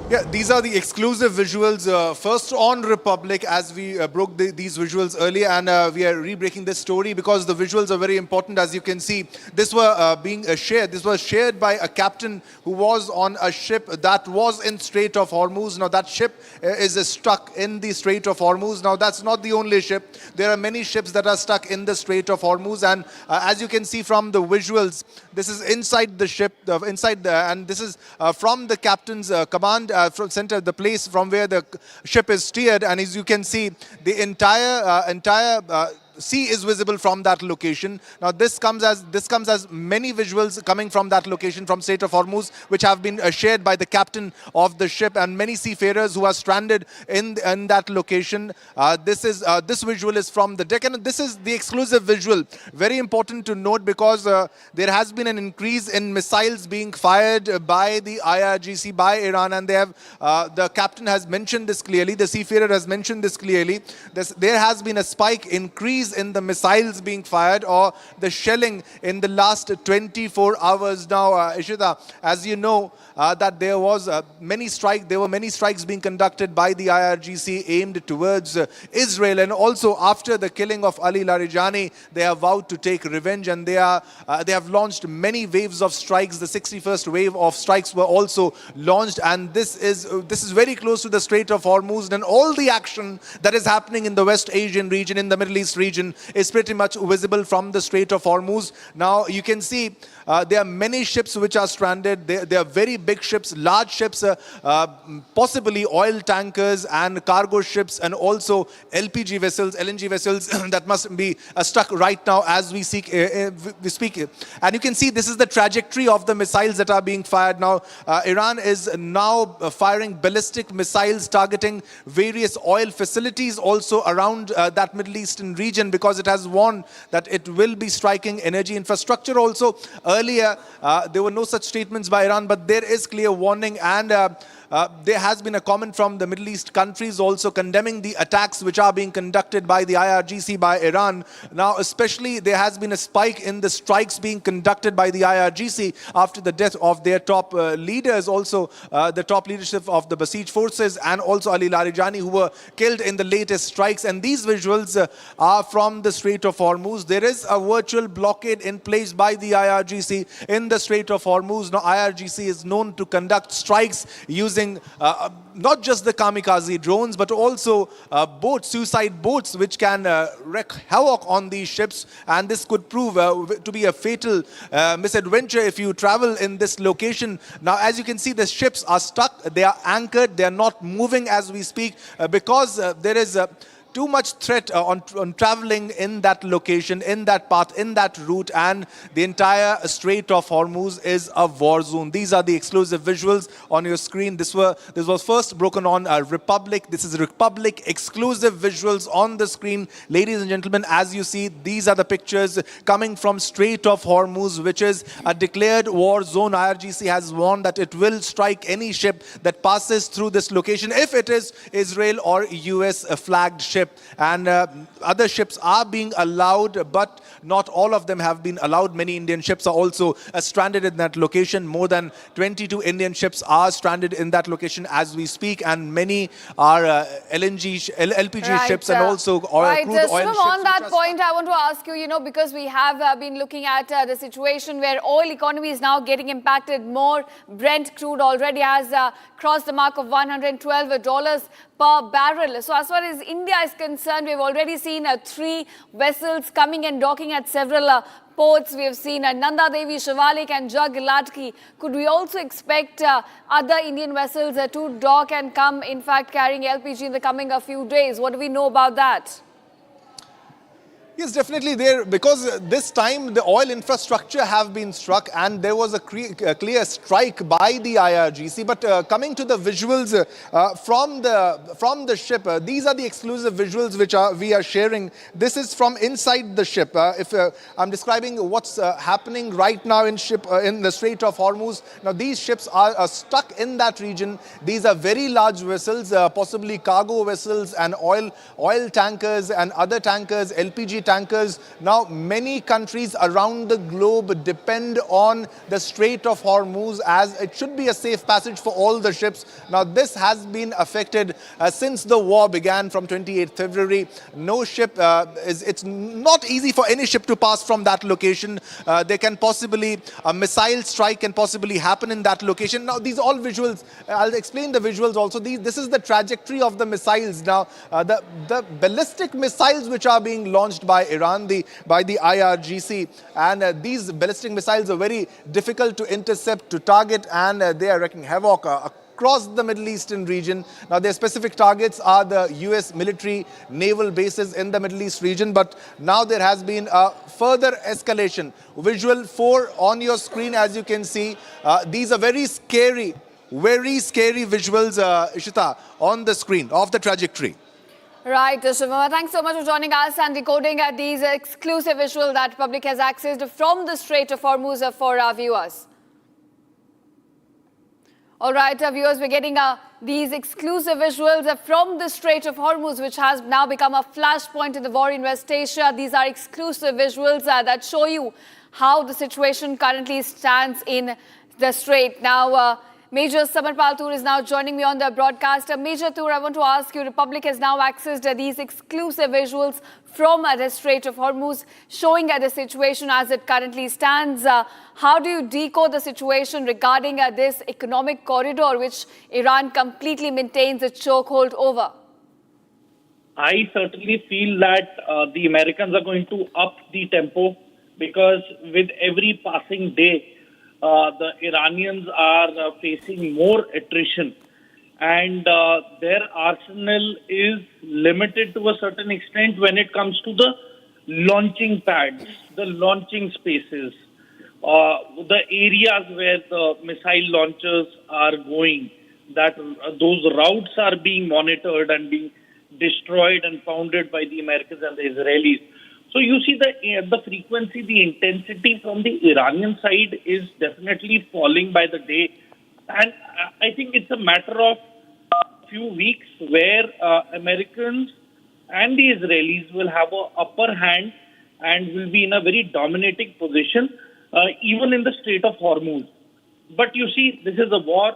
[SPEAKER 7] Yeah, these are the exclusive visuals. First on Republic, as we broke these visuals earlier, and we are re-breaking this story because the visuals are very important. As you can see, this were being shared. This was shared by a captain who was on a ship that was in Strait of Hormuz. Now, that ship is stuck in the Strait of Hormuz. Now, that's not the only ship. There are many ships that are stuck in the Strait of Hormuz, and as you can see from the visuals, this is inside the ship, and this is from the captain's command. From center, the place from where the ship is steered, and as you can see, the entire sea is visible from that location. Now, this comes as many visuals coming from that location, from Strait of Hormuz, which have been shared by the captain of the ship and many seafarers who are stranded in that location. This visual is from the deck, and this is the exclusive visual. Very important to note because there has been an increase in missiles being fired by the IRGC, by Iran, and they have the captain has mentioned this clearly. The seafarer has mentioned this clearly. There has been a increase in the missiles being fired or the shelling in the last 24 hours. Now, Ishita, as you know, that there were many strikes being conducted by the IRGC aimed towards Israel, and also after the killing of Ali Larijani, they have vowed to take revenge, and they have launched many waves of strikes. The 61st wave of strikes were also launched, and this is very close to the Strait of Hormuz, and all the action that is happening in the West Asian region, in the Middle East region, is pretty much visible from the Strait of Hormuz. Now, you can see there are many ships which are stranded. They are very big ships, large ships, possibly oil tankers and cargo ships, and also LNG vessels that must be stuck right now as we speak. And you can see this is the trajectory of the missiles that are being fired now. Iran is now firing ballistic missiles targeting various oil facilities also around that Middle Eastern region, because it has warned that it will be striking energy infrastructure also. Earlier, there were no such statements by Iran, but there is clear warning, and there has been a comment from the Middle East countries also condemning the attacks which are being conducted by the IRGC, by Iran. Now, especially there has been a spike in the strikes being conducted by the IRGC after the death of their top leaders, also the top leadership of the besieged forces, and also Ali Larijani, who were killed in the latest strikes. And these visuals are from the Strait of Hormuz. There is a virtual blockade in place by the IRGC in the Strait of Hormuz. Now, IRGC is known to conduct strikes using not just the kamikaze drones, but also suicide boats, which can wreak havoc on these ships. And this could prove to be a fatal misadventure if you travel in this location. Now, as you can see, the ships are stuck. They are anchored. They are not moving as we speak because there is too much threat on traveling in that location, in that path, in that route, and the entire Strait of Hormuz is a war zone. These are the exclusive visuals on your screen. This was first broken on Republic. This is Republic exclusive visuals on the screen. Ladies and gentlemen, as you see, these are the pictures coming from Strait of Hormuz, which is a declared war zone. IRGC has warned that it will strike any ship that passes through this location if it is Israel or US flagged ship. ship, and other ships are being allowed, but not all of them have been allowed. Many Indian ships are also stranded in that location. More than 22 Indian ships are stranded in that location as we speak, and many are LPG ships and also crude oil
[SPEAKER 11] Shivam,
[SPEAKER 7] ships.
[SPEAKER 11] on that point, I want to ask you, because we have been looking at the situation where oil economy is now getting impacted more. Brent crude already has crossed the mark of $112 per barrel. So as far as India is concerned, we've already seen 3 vessels coming and docking at several ports. We have seen Nanda Devi, Shivalik and Jag Latki. Could we also expect other Indian vessels to dock and come, in fact, carrying LPG in the coming few days? What do we know about that?
[SPEAKER 7] Yes, definitely there, because this time the oil infrastructure have been struck and there was a clear strike by the IRGC. But coming to the visuals from the ship, these are the exclusive visuals which we are sharing. This is from inside the ship. If I'm describing what's happening right now in the Strait of Hormuz. Now these ships are stuck in that region. These are very large vessels, possibly cargo vessels and oil tankers and other tankers, LPG tankers. Now, many countries around the globe depend on the Strait of Hormuz as it should be a safe passage for all the ships. Now, this has been affected since the war began from 28th February. No ship it's not easy for any ship to pass from that location. There can possibly, a missile strike can possibly happen in that location. Now, these all visuals, I'll explain the visuals also. This is the trajectory of the missiles. Now, the ballistic missiles which are being launched by Iran, by the IRGC, and these ballistic missiles are very difficult to intercept, to target, and they are wreaking havoc across the Middle Eastern region. Now, their specific targets are the US military naval bases in the Middle East region, but now there has been a further escalation. Visual 4 on your screen, as you can see. These are very scary visuals, Ishita, on the screen of the trajectory.
[SPEAKER 11] Right, Shivam, thanks so much for joining us and decoding these exclusive visuals that public has accessed from the Strait of Hormuz for our viewers. All right, viewers, we're getting these exclusive visuals from the Strait of Hormuz, which has now become a flashpoint in the war in West Asia. These are exclusive visuals that show you how the situation currently stands in the Strait. Now, Major Samarpal Toor is now joining me on the broadcast. Major Toor, I want to ask you, Republic has now accessed these exclusive visuals from the Strait of Hormuz, showing the situation as it currently stands. How do you decode the situation regarding this economic corridor, which Iran completely maintains its chokehold over?
[SPEAKER 9] I certainly feel that the Americans are going to up the tempo, because with every passing day, the Iranians are facing more attrition, and their arsenal is limited to a certain extent when it comes to the launching pads, the launching spaces, the areas where the missile launchers are going, that those routes are being monitored and being destroyed and pounded by the Americans and the Israelis. So you see the frequency, the intensity from the Iranian side is definitely falling by the day. And I think it's a matter of a few weeks where Americans and the Israelis will have an upper hand and will be in a very dominating position, even in the Strait of Hormuz. But you see, this is a war.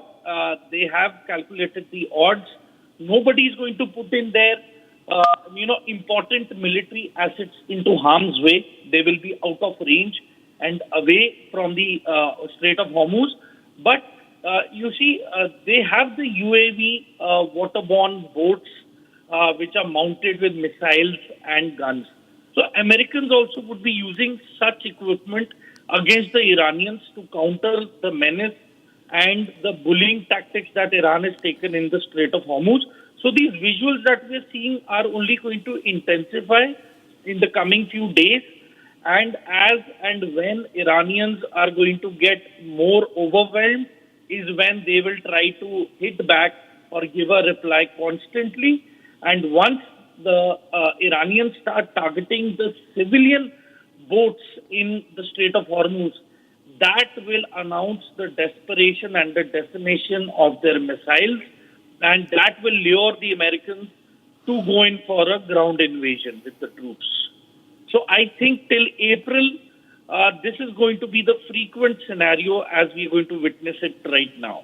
[SPEAKER 9] They have calculated the odds. Nobody is going to put in their important military assets into harm's way. They will be out of range and away from the Strait of Hormuz. But you see, they have the UAV waterborne boats which are mounted with missiles and guns. So Americans also would be using such equipment against the Iranians to counter the menace and the bullying tactics that Iran has taken in the Strait of Hormuz. So these visuals that we're seeing are only going to intensify in the coming few days. And as and when Iranians are going to get more overwhelmed is when they will try to hit back or give a reply constantly. And once the Iranians start targeting the civilian boats in the Strait of Hormuz, that will announce the desperation and the decimation of their missiles. And that will lure the Americans to go in for a ground invasion with the troops. So I think till April, this is going to be the frequent scenario as we're going to witness it right now.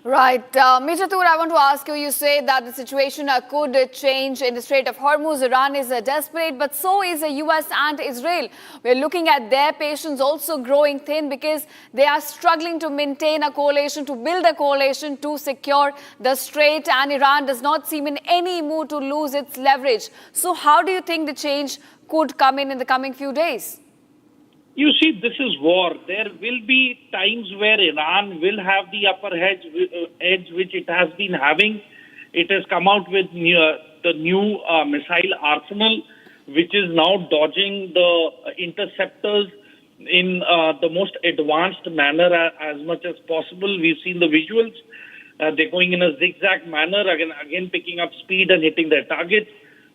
[SPEAKER 11] Right. Major Tur, I want to ask you, you say that the situation could change in the Strait of Hormuz. Iran is desperate, but so is the US and Israel. We're looking at their patience also growing thin because they are struggling to maintain a coalition, to build a coalition to secure the Strait, and Iran does not seem in any mood to lose its leverage. So how do you think the change could come in the coming few days?
[SPEAKER 9] You see, this is war. There will be times where Iran will have the upper edge, which it has been having. It has come out with the new missile arsenal, which is now dodging the interceptors in the most advanced manner as much as possible. We've seen the visuals. They're going in a zigzag manner, again picking up speed and hitting their targets.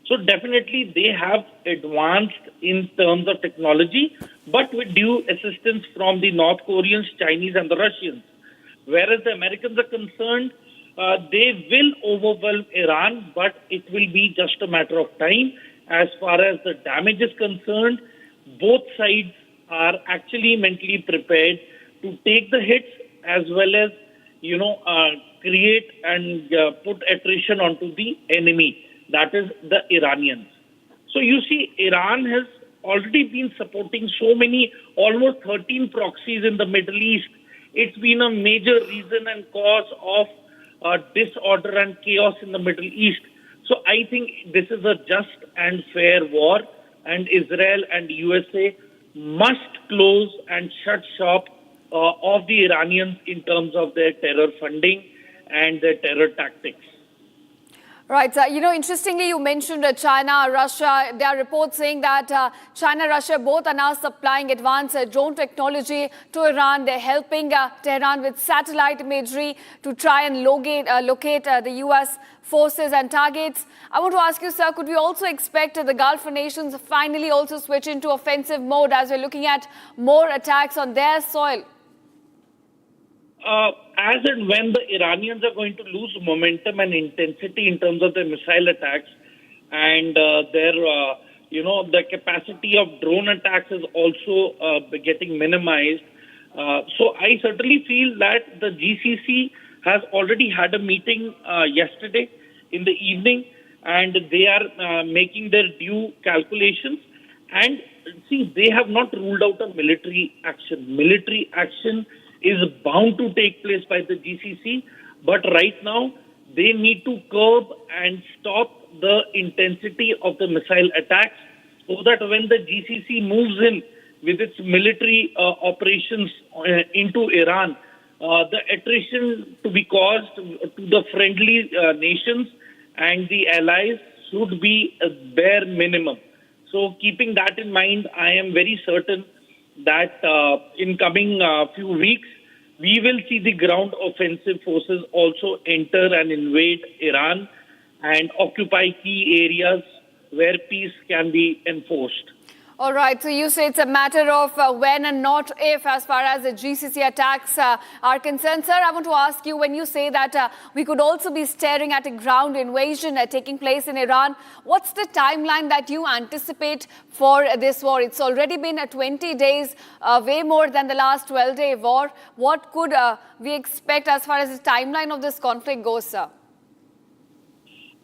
[SPEAKER 9] So definitely they have advanced in terms of technology, but with due assistance from the North Koreans, Chinese and the Russians. Whereas the Americans are concerned, they will overwhelm Iran, but it will be just a matter of time. As far as the damage is concerned, both sides are actually mentally prepared to take the hits as well as, create and put attrition onto the enemy. That is the Iranians. So you see, Iran has already been supporting so many, almost 13 proxies in the Middle East. It's been a major reason and cause of disorder and chaos in the Middle East. So I think this is a just and fair war, and Israel and USA must close and shut shop of the Iranians in terms of their terror funding and their terror tactics.
[SPEAKER 11] Right. Interestingly, you mentioned China, Russia. There are reports saying that China, Russia both are now supplying advanced drone technology to Iran. They're helping Tehran with satellite imagery to try and locate the U.S. forces and targets. I want to ask you, sir, could we also expect the Gulf nations finally also switch into offensive mode as we're looking at more attacks on their soil?
[SPEAKER 9] As and when the Iranians are going to lose momentum and intensity in terms of their missile attacks, and the capacity of drone attacks is also getting minimized. So I certainly feel that the GCC has already had a meeting yesterday in the evening, and they are making their due calculations. And see, they have not ruled out a military action. Military action is bound to take place by the GCC, but right now they need to curb and stop the intensity of the missile attacks so that when the GCC moves in with its military operations into Iran, the attrition to be caused to the friendly nations and the allies should be a bare minimum. So keeping that in mind, I am very certain that in coming few weeks, we will see the ground offensive forces also enter and invade Iran and occupy key areas where peace can be enforced.
[SPEAKER 11] All right, so you say it's a matter of when and not if as far as the GCC attacks are concerned. Sir, I want to ask you, when you say that we could also be staring at a ground invasion taking place in Iran, what's the timeline that you anticipate for this war? It's already been 20 days, way more than the last 12-day war. What could we expect as far as the timeline of this conflict goes, sir?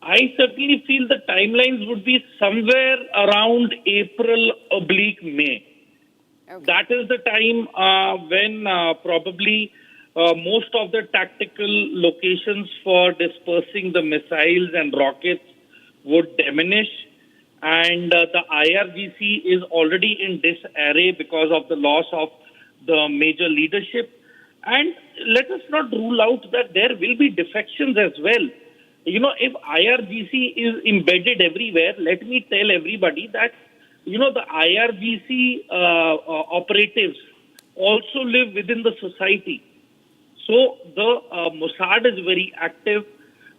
[SPEAKER 9] I certainly feel the timelines would be somewhere around April/May. Okay. That is the time when probably most of the tactical locations for dispersing the missiles and rockets would diminish. And the IRGC is already in disarray because of the loss of the major leadership. And let us not rule out that there will be defections as well. If IRGC is embedded everywhere, let me tell everybody that, the IRGC operatives also live within the society. So the Mossad is very active.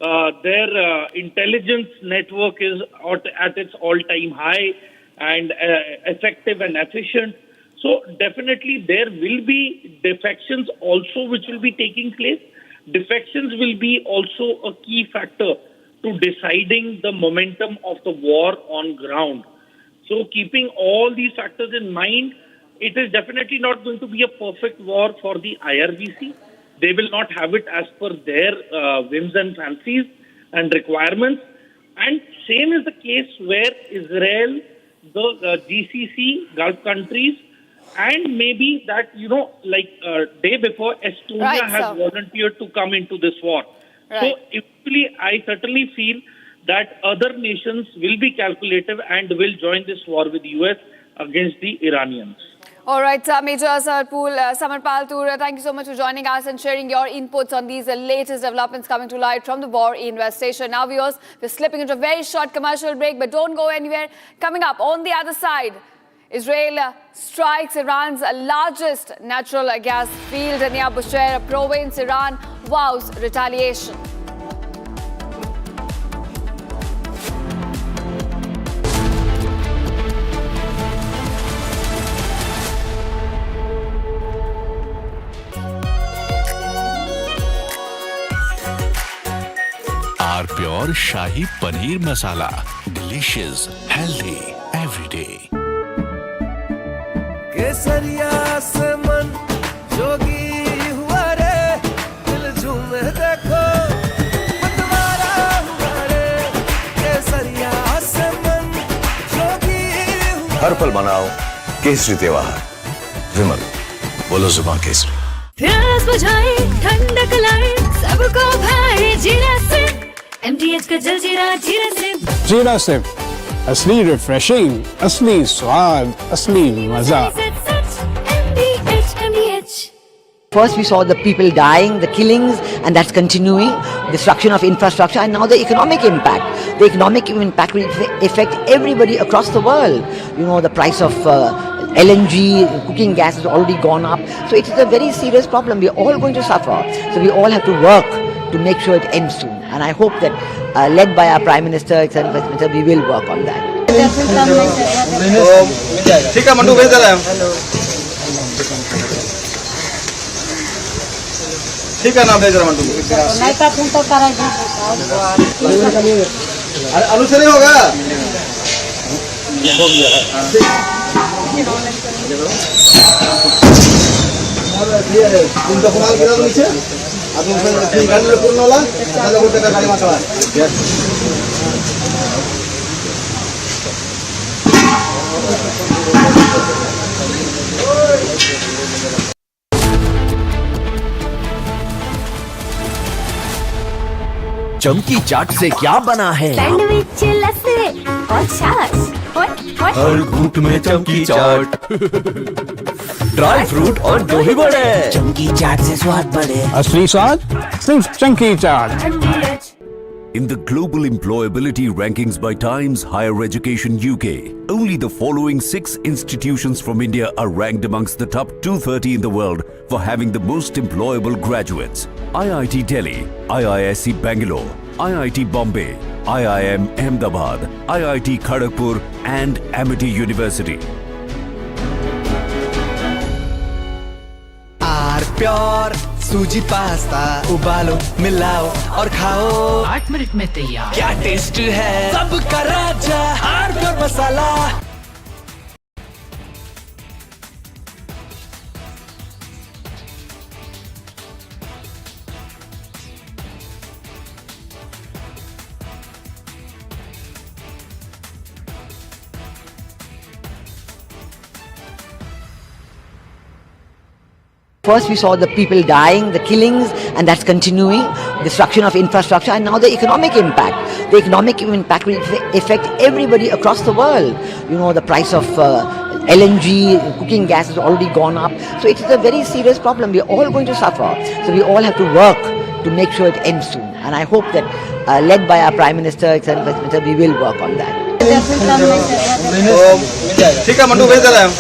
[SPEAKER 9] Their intelligence network is at its all-time high and effective and efficient. So definitely there will be defections also which will be taking place. Defections will be also a key factor to deciding the momentum of the war on ground. So keeping all these factors in mind, it is definitely not going to be a perfect war for the IRGC. They will not have it as per their whims and fancies and requirements. And same is the case where Israel, the GCC, Gulf countries, and maybe that, day before Estonia has volunteered to come into this war. So eventually, I certainly feel that other nations will be calculative and will join this war with the US against the Iranians.
[SPEAKER 11] All right, Major Samarpal Tur, thank you so much for joining us and sharing your inputs on these latest developments coming to light from the war in West Asia. Now, viewers, we're slipping into a very short commercial break, but don't go anywhere. Coming up on the other side, Israel strikes Iran's largest natural gas field near Bushehr province. Iran vows retaliation.
[SPEAKER 10] Our pure Shahi Paneer Masala. Delicious, healthy, every day.
[SPEAKER 17] केसरिया से मन जोगी हुआ रे दिल झूमे देखो मतवारा हुआ रे केसरिया से मन जोगी हुआ
[SPEAKER 23] हर पल मनाओ केसरी त्योहार विमल बोलो जुबान केसरी
[SPEAKER 13] प्यास बुझाए ठंडक लाए सबको भाए जीरा से MTH का जलजीरा जीरा से
[SPEAKER 14] जीरा से असली रिफ्रेशिंग, असली स्वाद, असली मजा.
[SPEAKER 15] First we saw the people dying, the killings, and that's continuing, destruction of infrastructure, and now the economic impact. The economic impact will affect everybody across the world. You know, the price of LNG, cooking gas has already gone up. So it is a very serious problem. We are all going to suffer. So we all have to work to make sure it ends soon. And I hope that led by our Prime Minister, we will work on that.
[SPEAKER 6] ठीक है mandu भेज दे रहे हैं ठीक है ना भेज रहे हैं मंडू आलू से नहीं होगा तुम तो कमाल गिरा नीचे अब तुम गाड़ी में पूर्ण वाला दादा बोलते का गाड़ी मारता है
[SPEAKER 17] चमकी चाट से क्या बना है
[SPEAKER 13] सैंडविच लस्सी और छाछ
[SPEAKER 17] हर घूंट में चमकी चाट ड्राई फ्रूट और दही बड़े
[SPEAKER 2] चमकी चाट से स्वाद बढ़े.
[SPEAKER 14] असली स्वाद सिर्फ चमकी चाट.
[SPEAKER 21] In the global employability rankings by Times Higher Education UK, only the following 6 institutions from India are ranked amongst the top 230 in the world for having the most employable graduates. IIT Delhi, IISc Bangalore, IIT Bombay, IIM Ahmedabad, IIT Kharagpur and Amity University.
[SPEAKER 17] Pure सूजी pasta उबालो मिलाओ और खाओ
[SPEAKER 2] 8 minute में तैयार.
[SPEAKER 17] क्या taste है सबका राजा R pure masala.
[SPEAKER 15] First we saw the people dying, the killings, and that's continuing, destruction of infrastructure, and now the economic impact. The economic impact will affect everybody across the world. You know, the price of LNG, cooking gas has already gone up. So it is a very serious problem. We are all going to suffer. So we all have to work to make sure it ends soon. And I hope that led by our Prime Minister, we will work on that.
[SPEAKER 6] ठीक है mandu भेज दे रहे हैं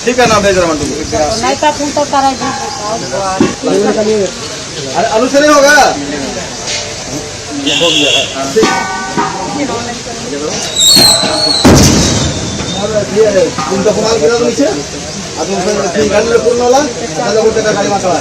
[SPEAKER 6] ठीक है ना भेज रहे हैं मंडू आलू से नहीं होगा तुम तो कमाल गिरा नीचे अब तुम गाड़ी में पूर्ण वाला दादा बोलते का गाड़ी मारता है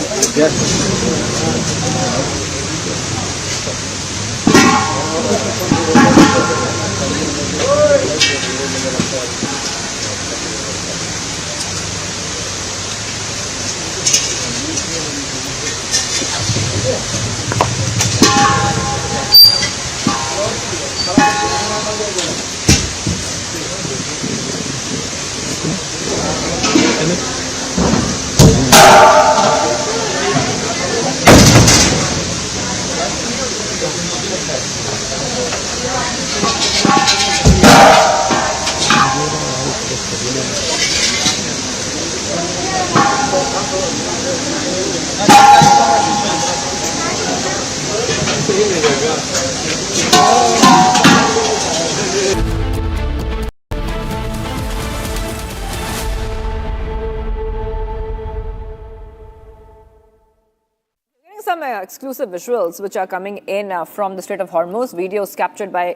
[SPEAKER 11] Some exclusive visuals which are coming in from the Strait of Hormuz. Videos captured by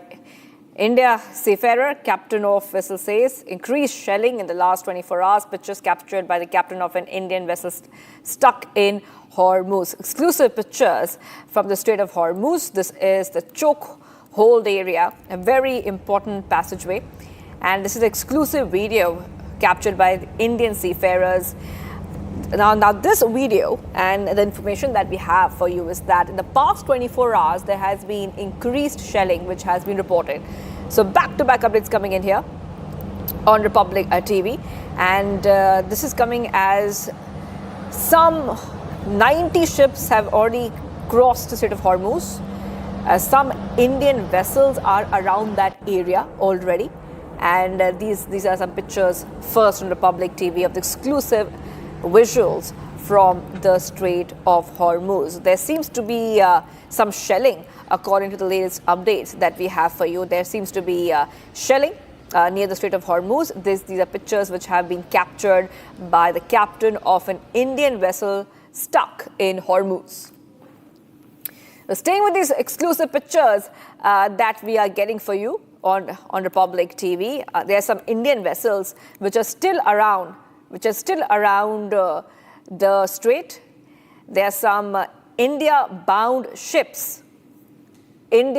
[SPEAKER 11] India seafarer, captain of vessel says increased shelling in the last 24 hours. Pictures captured by the captain of an Indian vessel stuck in Hormuz. Exclusive pictures from the Strait of Hormuz. This is the chokehold area, a very important passageway. And this is exclusive video captured by the Indian seafarers. Now this video and the information that we have for you is that in the past 24 hours, there has been increased shelling which has been reported. So back-to-back updates coming in here on Republic TV. And this is coming as some 90 ships have already crossed the Strait of Hormuz. Some Indian vessels are around that area already. And these are some pictures first on Republic TV of the exclusive visuals from the Strait of Hormuz. There seems to be some shelling according to the latest updates that we have for you. There seems to be shelling near the Strait of Hormuz. These are pictures which have been captured by the captain of an Indian vessel stuck in Hormuz. Staying with these exclusive pictures that we are getting for you on Republic TV, there are some Indian vessels which are still around the strait. There are some India-bound ships. And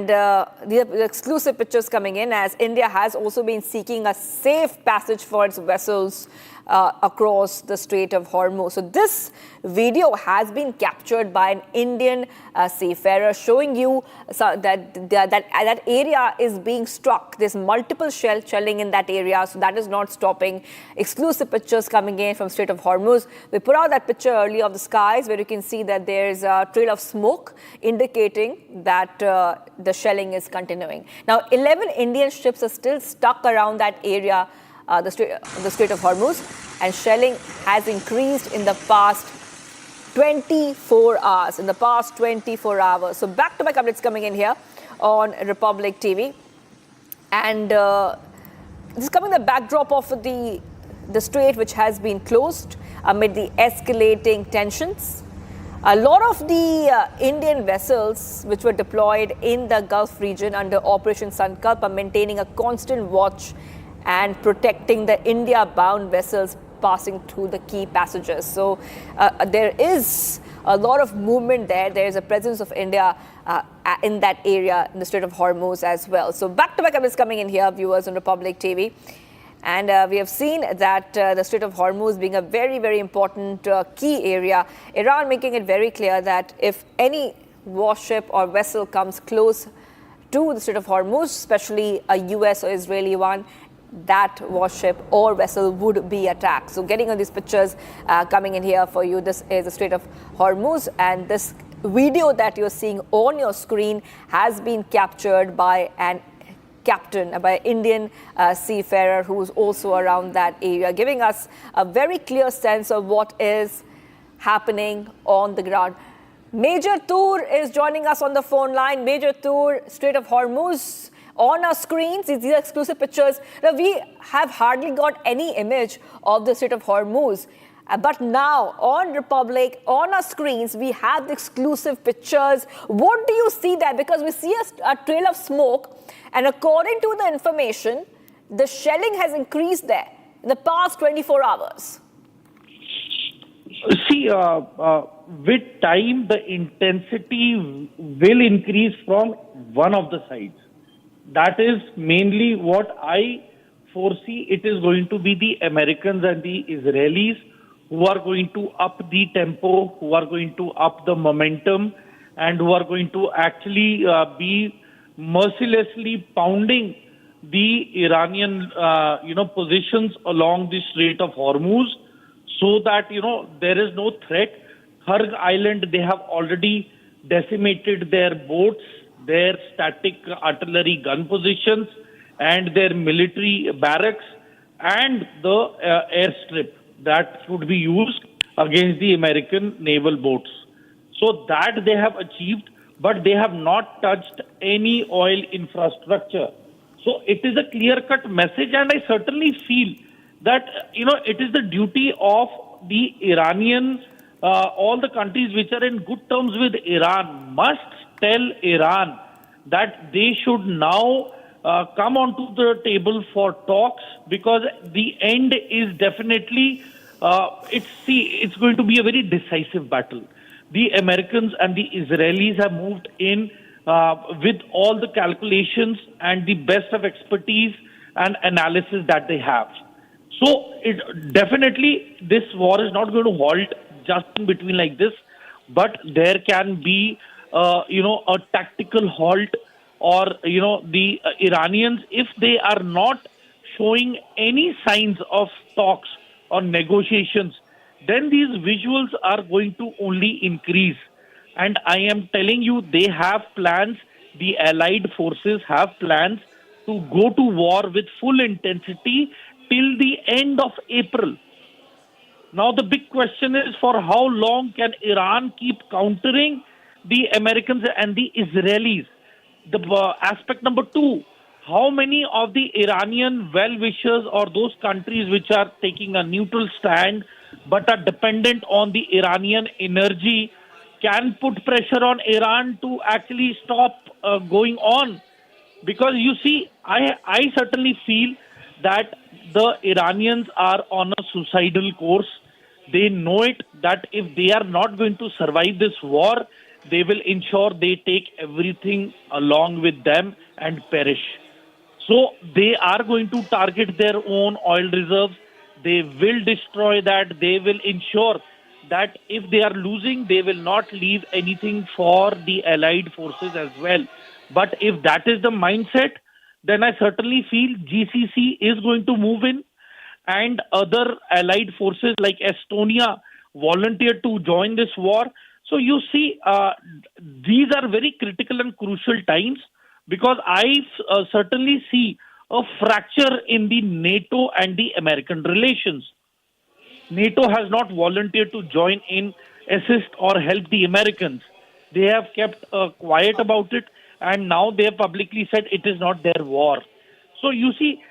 [SPEAKER 11] the exclusive pictures coming in as India has also been seeking a safe passage for its vessels across the Strait of Hormuz. So this video has been captured by an Indian seafarer, showing you that area is being struck. There's multiple shelling in that area, so that is not stopping. Exclusive pictures coming in from Strait of Hormuz. We put out that picture earlier of the skies where you can see that there's a trail of smoke indicating that the shelling is continuing. Now, 11 Indian ships are still stuck around that area, the Strait of Hormuz, and shelling has increased in the past 24 hours. So back-to-back updates coming in here on Republic TV. And this is coming in the backdrop of the strait which has been closed amid the escalating tensions. A lot of the Indian vessels which were deployed in the Gulf region under Operation Sankalp are maintaining a constant watch and protecting the India-bound vessels passing through the key passages. So there is a lot of movement there. There is a presence of India in that area, in the Strait of Hormuz as well. So back-to-back updates coming in here, viewers on Republic TV. And we have seen that the Strait of Hormuz being a very, very important key area. Iran making it very clear that if any warship or vessel comes close to the Strait of Hormuz, especially a US or Israeli one, that warship or vessel would be attacked. So getting on these pictures coming in here for you, this is the Strait of Hormuz, and this video that you're seeing on your screen has been captured by an captain, by an Indian seafarer who's also around that area, giving us a very clear sense of what is happening on the ground. Major Tour is joining us on the phone line. Major Tour, Strait of Hormuz. On our screens, these are exclusive pictures. Now, we have hardly got any image of the Strait of Hormuz. But now, on Republic, on our screens, we have the exclusive pictures. What do you see there? Because we see a trail of smoke. And according to the information, the shelling has increased there in the past 24 hours.
[SPEAKER 9] See, with time, the intensity will increase from one of the sides. That is mainly what I foresee. It is going to be the Americans and the Israelis who are going to up the tempo, who are going to up the momentum, and who are going to actually be mercilessly pounding the Iranian, positions along the Strait of Hormuz, so that, there is no threat. Kharg Island, they have already decimated their boats, their static artillery gun positions, and their military barracks, and the airstrip that would be used against the American naval boats. So that they have achieved, but they have not touched any oil infrastructure. So it is a clear-cut message, and I certainly feel that, it is the duty of the Iranians, all the countries which are in good terms with Iran must tell Iran that they should now come onto the table for talks, because the end is definitely, it's going to be a very decisive battle. The Americans and the Israelis have moved in with all the calculations and the best of expertise and analysis that they have. So definitely this war is not going to halt just in between like this, but there can be, a tactical halt, or, the Iranians, if they are not showing any signs of talks or negotiations, then these visuals are going to only increase. And I am telling you, they have plans, the allied forces have plans to go to war with full intensity till the end of April. Now the big question is, for how long can Iran keep countering the Americans and the Israelis? The aspect number two, how many of the Iranian well-wishers or those countries which are taking a neutral stand but are dependent on the Iranian energy can put pressure on Iran to actually stop going on? Because you see, I certainly feel that the Iranians are on a suicidal course. They know it, that if they are not going to survive this war, they will ensure they take everything along with them and perish. So they are going to target their own oil reserves. They will destroy that. They will ensure that if they are losing, they will not leave anything for the allied forces as well. But if that is the mindset, then I certainly feel GCC is going to move in, and other allied forces like Estonia volunteered to join this war. So you see, these are very critical and crucial times, because I certainly see a fracture in the NATO and the American relations. NATO has not volunteered to join in, assist or help the Americans. They have kept quiet about it, and now they have publicly said it is not their war. So you see,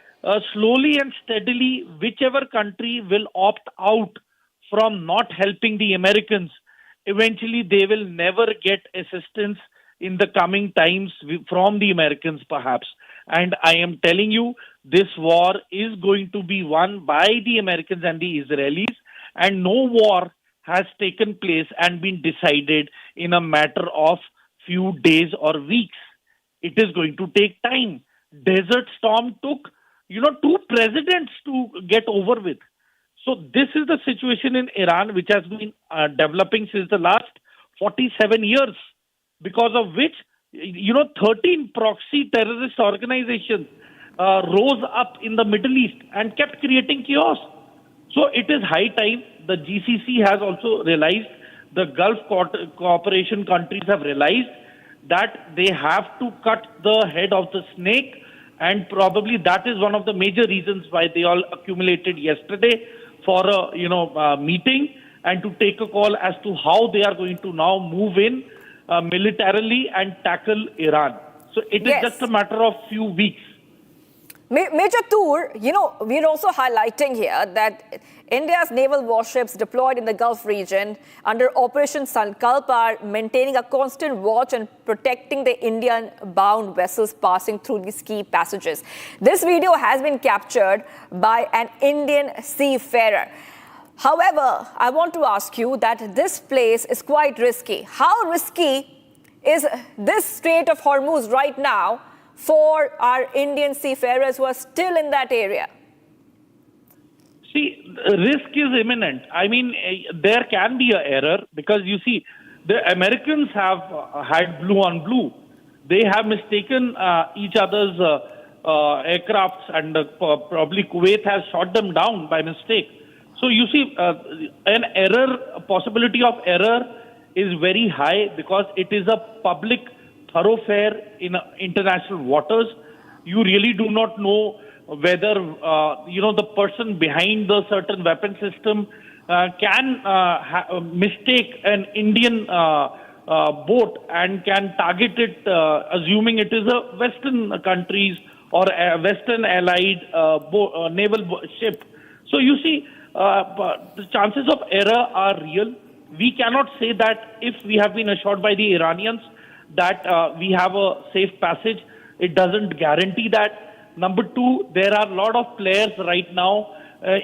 [SPEAKER 9] slowly and steadily, whichever country will opt out from not helping the Americans, eventually they will never get assistance in the coming times from the Americans perhaps. And I am telling you, this war is going to be won by the Americans and the Israelis, and no war has taken place and been decided in a matter of few days or weeks. It is going to take time. Desert Storm took, 2 presidents to get over with. So this is the situation in Iran, which has been developing since the last 47 years, because of which, 13 proxy terrorist organizations rose up in the Middle East and kept creating chaos. So it is high time. The GCC has also realized, the Gulf Cooperation countries have realized that they have to cut the head of the snake, and probably that is one of the major reasons why they all accumulated yesterday for a meeting and to take a call as to how they are going to now move in militarily and tackle Iran. So it is just a matter of few weeks.
[SPEAKER 11] Major Tour, we're also highlighting here that India's naval warships deployed in the Gulf region under Operation Sankalp are maintaining a constant watch and protecting the Indian-bound vessels passing through these key passages. This video has been captured by an Indian seafarer. However, I want to ask you that this place is quite risky. How risky is this Strait of Hormuz right now for our Indian seafarers who are still in that area?
[SPEAKER 9] See, risk is imminent. I mean, there can be an error because you see, the Americans have had blue on blue. They have mistaken each other's aircrafts, and probably Kuwait has shot them down by mistake. So you see, a possibility of error is very high because it is a public thoroughfare in international waters. You really do not know whether the person behind the certain weapon system can mistake an Indian boat and can target it, assuming it is a Western countries or a Western allied naval ship. So you see, the chances of error are real. We cannot say that if we have been assured by the Iranians that we have a safe passage. It doesn't guarantee that. Number two, there are a lot of players right now,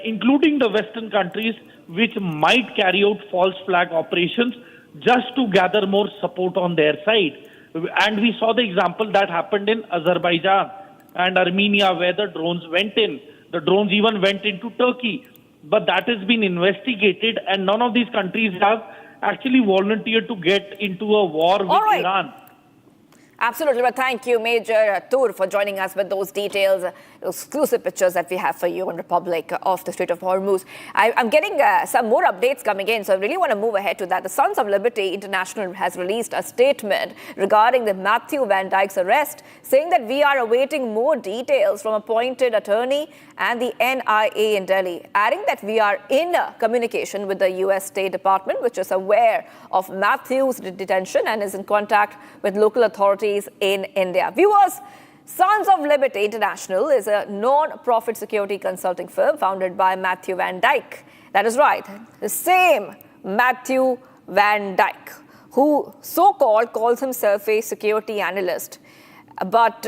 [SPEAKER 9] including the Western countries, which might carry out false flag operations just to gather more support on their side. And we saw the example that happened in Azerbaijan and Armenia, where the drones went in. The drones even went into Turkey. But that has been investigated, and none of these countries have actually volunteered to get into a war with Iran.
[SPEAKER 11] Absolutely. Well, thank you, Major Tur, for joining us with those details, exclusive pictures that we have for you on Republic of the Strait of Hormuz. I'm getting some more updates coming in, so I really want to move ahead to that. The Sons of Liberty International has released a statement regarding the Matthew Van Dyke's arrest, saying that we are awaiting more details from appointed attorney and the NIA in Delhi, adding that we are in communication with the US State Department, which is aware of Matthew's detention and is in contact with local authorities in India. Viewers, Sons of Liberty International is a non-profit security consulting firm founded by Matthew Van Dyke. That is right, the same Matthew Van Dyke, who so-called calls himself a security analyst. But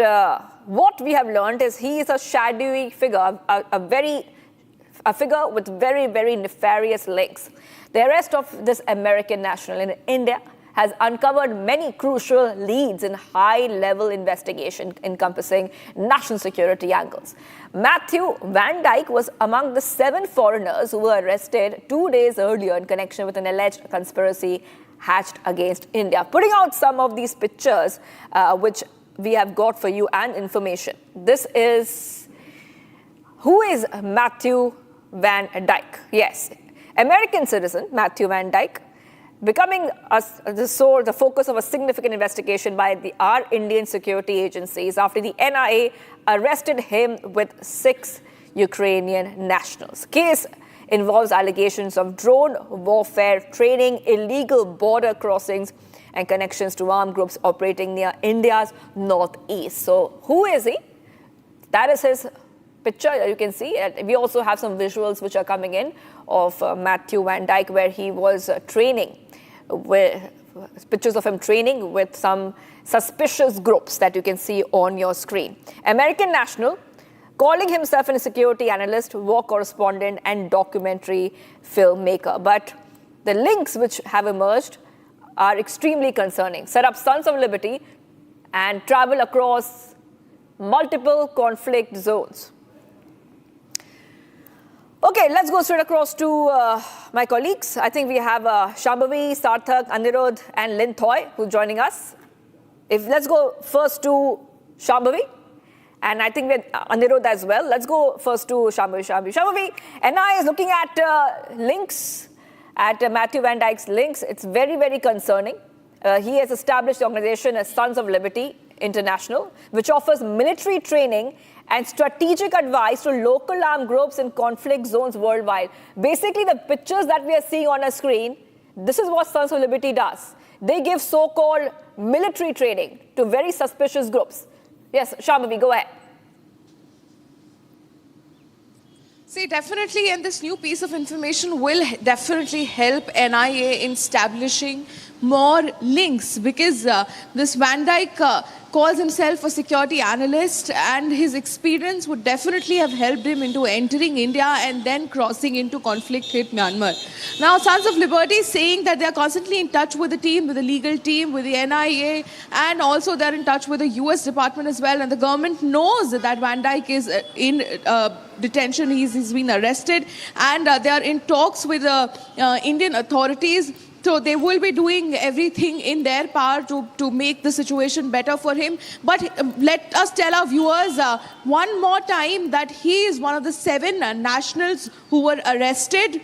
[SPEAKER 11] what we have learned is he is a shadowy figure, a figure with very, very nefarious links. The arrest of this American national in India has uncovered many crucial leads in high-level investigation encompassing national security angles. Matthew Van Dyke was among the 7 foreigners who were arrested 2 days earlier in connection with an alleged conspiracy hatched against India. Putting out some of these pictures, which we have got for you and information. This is, who is Matthew Van Dyke? Yes, American citizen Matthew Van Dyke, becoming the focus of a significant investigation by our Indian security agencies after the NIA arrested him with 6 Ukrainian nationals. Case involves allegations of drone warfare training, illegal border crossings, and connections to armed groups operating near India's northeast. So who is he? That is his picture, you can see. We also have some visuals which are coming in of Matthew Van Dyke, where he was training, with pictures of him training with some suspicious groups that you can see on your screen. American national, calling himself a security analyst, war correspondent, and documentary filmmaker. But the links which have emerged are extremely concerning. Set up Sons of Liberty and travel across multiple conflict zones. Okay, let's go straight across to my colleagues. I think we have Shambhavi, Sarthak, Anirudh, and Lin Thoy who are joining us. Let's go first to Shambhavi, and I think we have Anirudh as well. Let's go first to Shambhavi. Shambhavi, NI is looking at links, at Matthew Van Dyke's links. It's very, very concerning. He has established the organization as Sons of Liberty International, which offers military training and strategic advice to local armed groups in conflict zones worldwide. Basically, the pictures that we are seeing on our screen, this is what Sons of Liberty does. They give so-called military training to very suspicious groups. Yes, Shambhavi, go ahead.
[SPEAKER 16] See, definitely, and this new piece of information will definitely help NIA in establishing more links, because this Van Dijk calls himself a security analyst, and his experience would definitely have helped him into entering India and then crossing into conflict-hit Myanmar. Now, Sons of Liberty is saying that they are constantly in touch with the team, with the legal team, with the NIA, and also they're in touch with the US Department as well. And the government knows that Van Dijk is in detention. He's been arrested, and they are in talks with the Indian authorities. So they will be doing everything in their power to make the situation better for him. But let us tell our viewers one more time that he is one of the 7 nationals who were arrested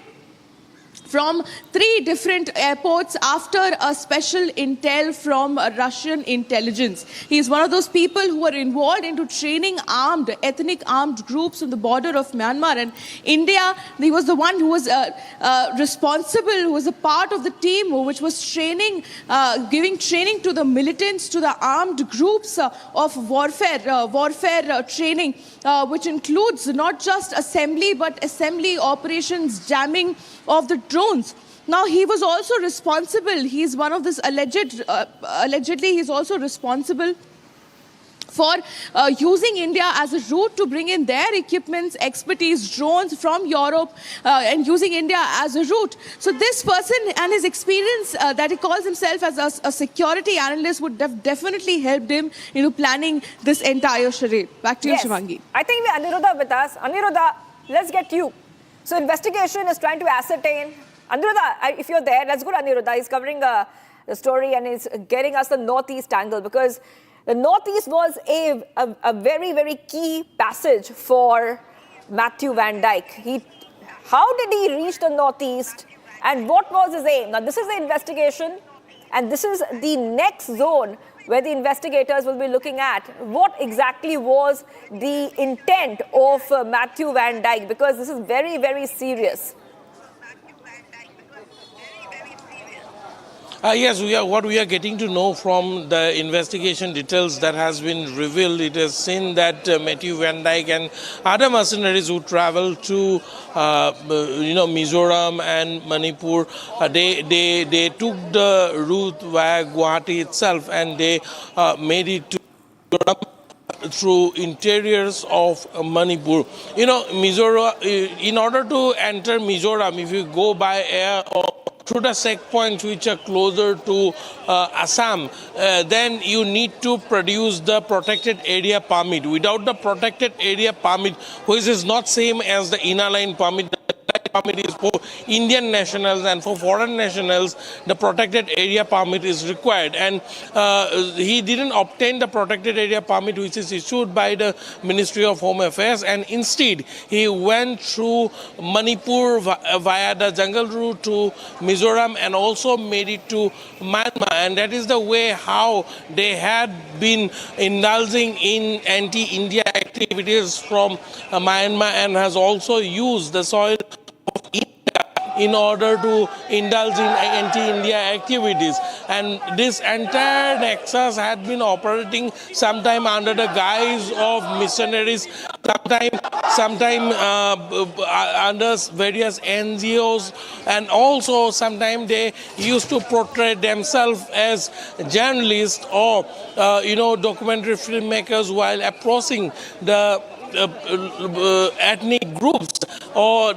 [SPEAKER 16] from 3 different airports after a special intel from Russian intelligence. He is one of those people who were involved into training ethnic armed groups on the border of Myanmar. And India, he was the one who was responsible, who was a part of the team which was training, giving training to the militants, to the armed groups of warfare training, which includes not just assembly, but assembly operations, jamming of the drones. Now, he was also responsible. He is one of this allegedly, he's also responsible for using India as a route to bring in their equipments, expertise, drones from Europe, and using India as a route. So this person and his experience that he calls himself as a security analyst would have definitely helped him planning this entire charade. Back to you, Shivangi.
[SPEAKER 11] I think we have Aniruddha with us. Aniruddha, let's get you. So investigation is trying to ascertain. Aniruddha, if you're there, let's go to Aniruddha. He's covering the story and he's getting us the northeast angle, because the northeast was a very, very key passage for Matthew Van Dijk. How did he reach the northeast and what was his aim? Now, this is the investigation, and this is the next zone where the investigators will be looking at what exactly was the intent of Matthew Van Dijk, because this is very, very serious.
[SPEAKER 8] Yes, what we are getting to know from the investigation details that has been revealed, it is seen that Matthew Van Dijk and other mercenaries who traveled to Mizoram and Manipur, they took the route via Guwahati itself, and they made it to through interiors of Manipur. Mizoram, in order to enter Mizoram, if you go by air or through the checkpoints which are closer to Assam, then you need to produce the protected area permit. Without the protected area permit, which is not same as the inner line permit, permit is for Indian nationals, and for foreign nationals the protected area permit is required, and he didn't obtain the protected area permit which is issued by the Ministry of Home Affairs, and instead he went through Manipur via the jungle route to Mizoram and also made it to Myanmar, and that is the way how they had been indulging in anti-India activities from Myanmar, and has also used the soil of India in order to indulge in anti-India activities. And this entire nexus had been operating sometime under the guise of missionaries, sometime under various NGOs, and also sometimes they used to portray themselves as journalists or documentary filmmakers while approaching the ethnic groups, or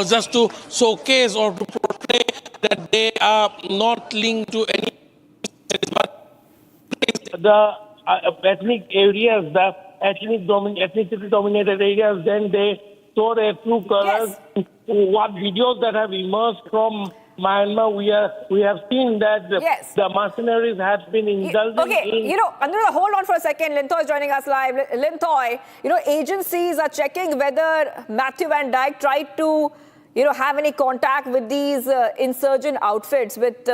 [SPEAKER 8] just to showcase or to portray that they are not linked to any, but the ethnic areas, the ethnicity dominated areas, then they show their true colors. Yes. What videos that have emerged from Myanmar, we have seen that the mercenaries have been indulging in...
[SPEAKER 11] Aniruddha, hold on for a second. Lintoy is joining us live. Lintoy, agencies are checking whether Matthew Van Dijk tried to, have any contact with these insurgent outfits, with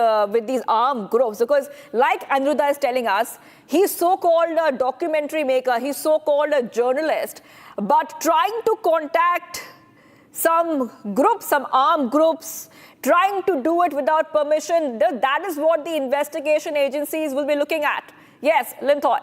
[SPEAKER 11] these armed groups. Because like Aniruddha is telling us, he's so-called a documentary maker, he's so-called a journalist, but trying to contact some groups, some armed groups, trying to do it without permission, that is what the investigation agencies will be looking at. Yes, Lintoy.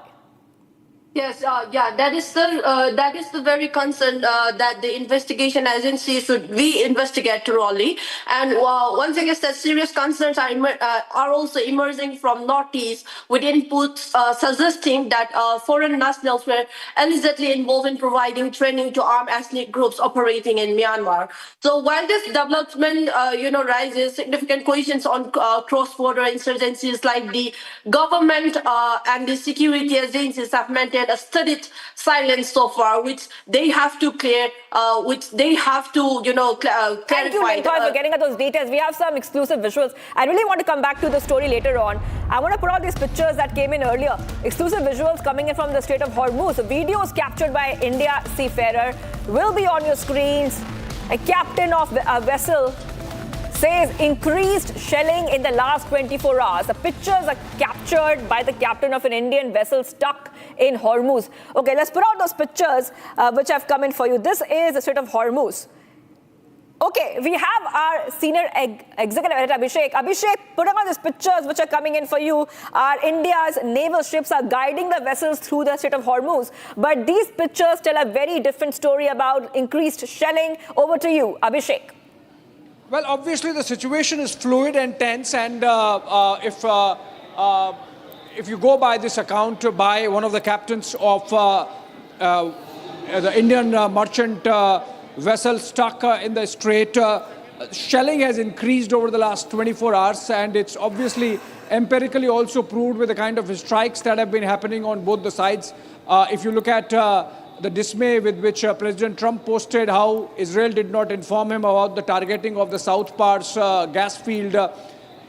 [SPEAKER 3] Yes, that is the very concern that the investigation agency should investigate thoroughly. And once again, that serious concerns are also emerging from Northeast, with inputs suggesting that foreign nationals were allegedly involved in providing training to armed ethnic groups operating in Myanmar. So while this development, raises significant questions on cross-border insurgencies, like the government and the security agencies have maintained a studied silence so far, which they have to clear, clarify.
[SPEAKER 11] Thank you, Menthol, for getting at those details. We have some exclusive visuals. I really want to come back to the story later on. I want to put out these pictures that came in earlier. Exclusive visuals coming in from the Strait of Hormuz. The videos captured by India seafarer will be on your screens. A captain of a vessel says increased shelling in the last 24 hours. The pictures are captured by the captain of an Indian vessel stuck in Hormuz. Okay, let's put out those pictures which have come in for you. This is the Strait of Hormuz. Okay, we have our senior executive editor, Abhishek. Abhishek, putting on these pictures which are coming in for you. India's naval ships are guiding the vessels through the Strait of Hormuz. But these pictures tell a very different story about increased shelling. Over to you, Abhishek.
[SPEAKER 19] Well, obviously the situation is fluid and tense, and if you go by this account by one of the captains of the Indian merchant vessel stuck in the strait, shelling has increased over the last 24 hours, and it's obviously empirically also proved with the kind of strikes that have been happening on both the sides. If you look at the dismay with which President Trump posted how Israel did not inform him about the targeting of the South Pars gas field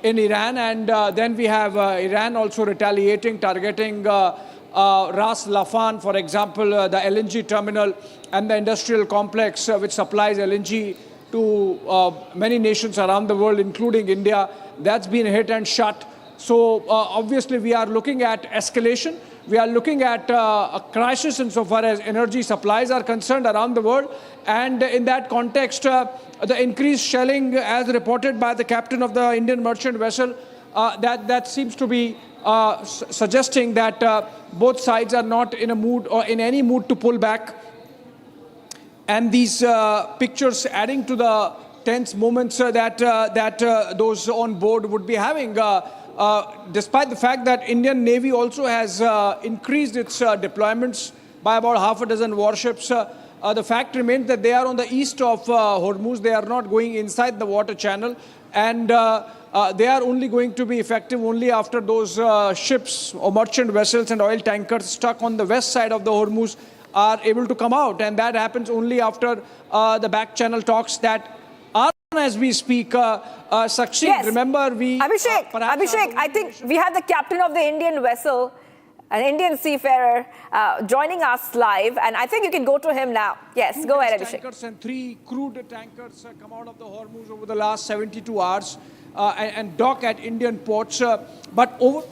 [SPEAKER 19] in Iran. And then we have Iran also retaliating, targeting Ras Laffan, for example, the LNG terminal and the industrial complex which supplies LNG to many nations around the world, including India. That's been hit and shut. So obviously we are looking at escalation. We are looking at a crisis insofar as energy supplies are concerned around the world. And in that context, the increased shelling, as reported by the captain of the Indian merchant vessel, that seems to be suggesting that both sides are not in a mood or in any mood to pull back. And these pictures adding to the tense moments that those on board would be having. Despite the fact that Indian Navy also has increased its deployments by about half a dozen warships, the fact remains that they are on the east of Hormuz. They are not going inside the water channel, and they are only going to be effective only after those ships or merchant vessels and oil tankers stuck on the west side of the Hormuz are able to come out, and that happens only after the back channel talks that are as we speak succeed.
[SPEAKER 11] Yes.
[SPEAKER 19] Remember, we
[SPEAKER 11] Abhishek, I think we have the captain of the Indian vessel, an Indian seafarer, joining us live, and I think you can go to him now. Yes, go ahead, Abhishek.
[SPEAKER 19] Tankers and 3 crude tankers come out of the Hormuz over the last 72 hours and dock at Indian ports, but over.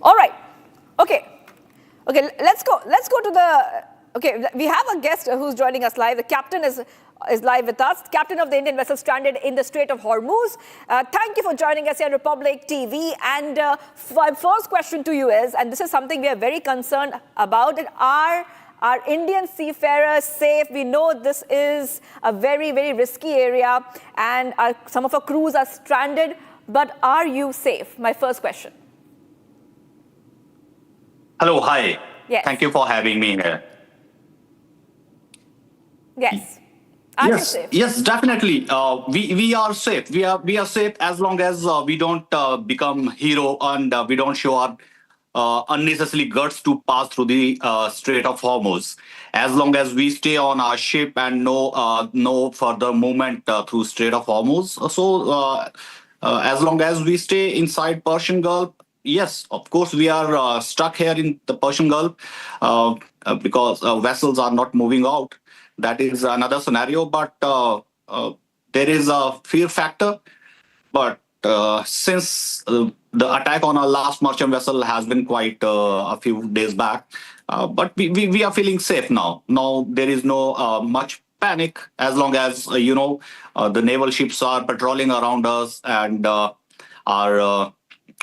[SPEAKER 11] All right. Okay, let's go to the, okay, we have a guest who's joining us live. The captain is live with us, captain of the Indian vessel stranded in the Strait of Hormuz. Thank you for joining us here on Republic TV. And my first question to you is, and this is something we are very concerned about, are Indian seafarers safe? We know this is a very, very risky area, and some of our crews are stranded, but are you safe? My first question.
[SPEAKER 22] Hello, hi.
[SPEAKER 11] Yes.
[SPEAKER 22] Thank you for having me here.
[SPEAKER 11] Yes. Are you safe?
[SPEAKER 22] Yes, definitely. We are safe. We are safe as long as we don't become hero and we don't show our unnecessary guts to pass through the Strait of Hormuz. As long as we stay on our ship and no further movement through Strait of Hormuz. So as long as we stay inside Persian Gulf, yes, of course, we are stuck here in the Persian Gulf because vessels are not moving out. That is another scenario, but there is a fear factor. But since the attack on our last merchant vessel has been quite a few days back, but we are feeling safe now. Now there is no much panic as long as, the naval ships are patrolling around us and our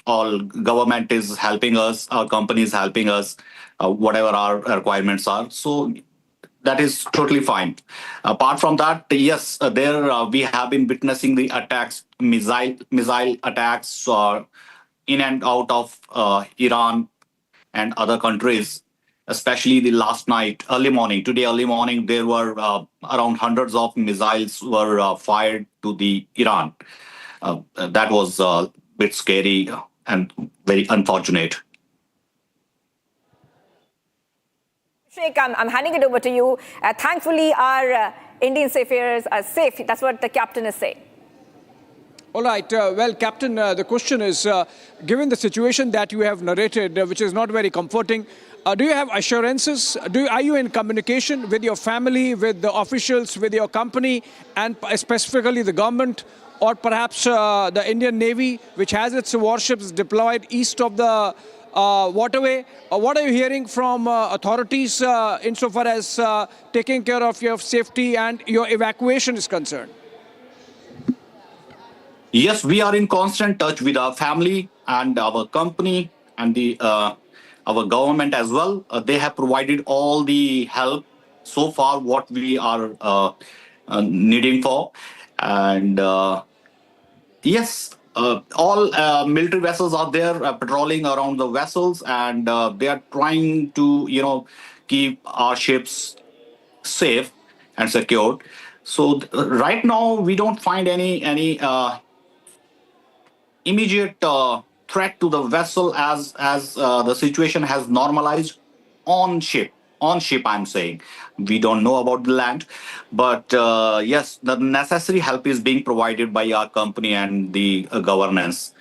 [SPEAKER 22] all government is helping us, our company is helping us, whatever our requirements are. So that is totally fine. Apart from that, yes, there we have been witnessing the attacks, missile attacks in and out of Iran and other countries, especially the last night, today early morning, there were around hundreds of missiles were fired to the Iran. That was a bit scary and very unfortunate.
[SPEAKER 11] Sheikh, I'm handing it over to you. Thankfully, our Indian seafarers are safe. That's what the captain is saying.
[SPEAKER 19] All right. Well, Captain, the question is, given the situation that you have narrated, which is not very comforting, do you have assurances? Are you in communication with your family, with the officials, with your company, and specifically the government, or perhaps the Indian Navy, which has its warships deployed east of the waterway? What are you hearing from authorities insofar as taking care of your safety and your evacuation is concerned?
[SPEAKER 22] Yes, we are in constant touch with our family and our company and our government as well. They have provided all the help so far what we are needing for. And yes, all military vessels are there patrolling around the vessels, and they are trying to, keep our ships safe and secured. So right now we don't find any immediate threat to the vessel as the situation has normalized on ship. I'm saying. We don't know about the land, but yes, the necessary help is being provided by our company and the governance.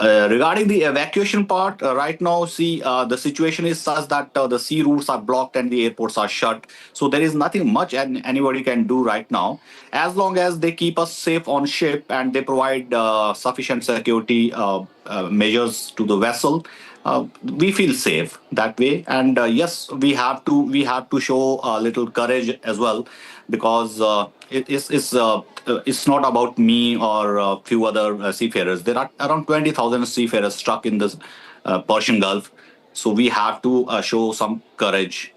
[SPEAKER 22] Regarding the evacuation part, right now, the situation is such that the sea routes are blocked and the airports are shut. So there is nothing much anybody can do right now. As long as they keep us safe on ship and they provide sufficient security measures to the vessel, we feel safe that way. And yes, we have to show a little courage as well, because it's not about me or a few other seafarers. There are around 20,000 seafarers stuck in the Persian Gulf, so we have to show some courage.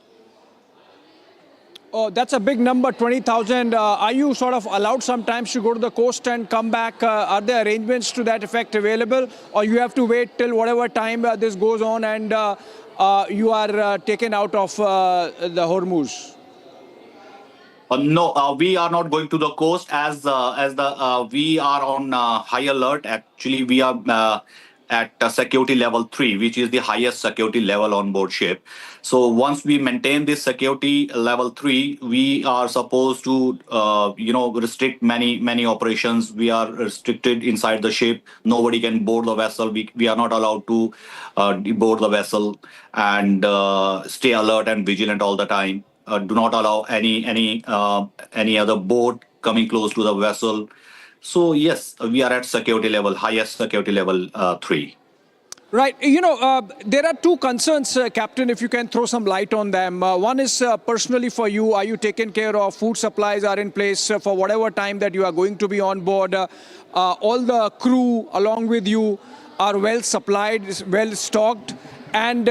[SPEAKER 19] Oh, that's a big number, 20,000. Are you sort of allowed sometimes to go to the coast and come back? Are there arrangements to that effect available? Or you have to wait till whatever time this goes on and you are taken out of the Hormuz?
[SPEAKER 22] No, we are not going to the coast as we are on high alert. Actually, we are at security level 3, which is the highest security level on board ship. So once we maintain this security level 3, we are supposed to, restrict many operations. We are restricted inside the ship. Nobody can board the vessel. We are not allowed to board the vessel and stay alert and vigilant all the time. Do not allow any other boat coming close to the vessel. So yes, we are at security level, highest security level 3.
[SPEAKER 19] Right. There are two concerns, Captain, if you can throw some light on them. One is personally for you. Are you taken care of? Food supplies are in place for whatever time that you are going to be on board. All the crew along with you are well supplied, well stocked. And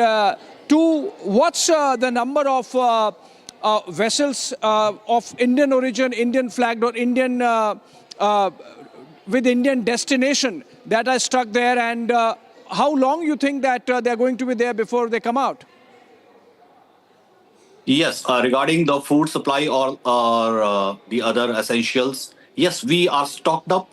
[SPEAKER 19] two, what's the number of vessels of Indian origin, Indian flagged or Indian with Indian destination that are stuck there, and how long you think that they're going to be there before they come out?
[SPEAKER 22] Yes, regarding the food supply or the other essentials, yes, we are stocked up.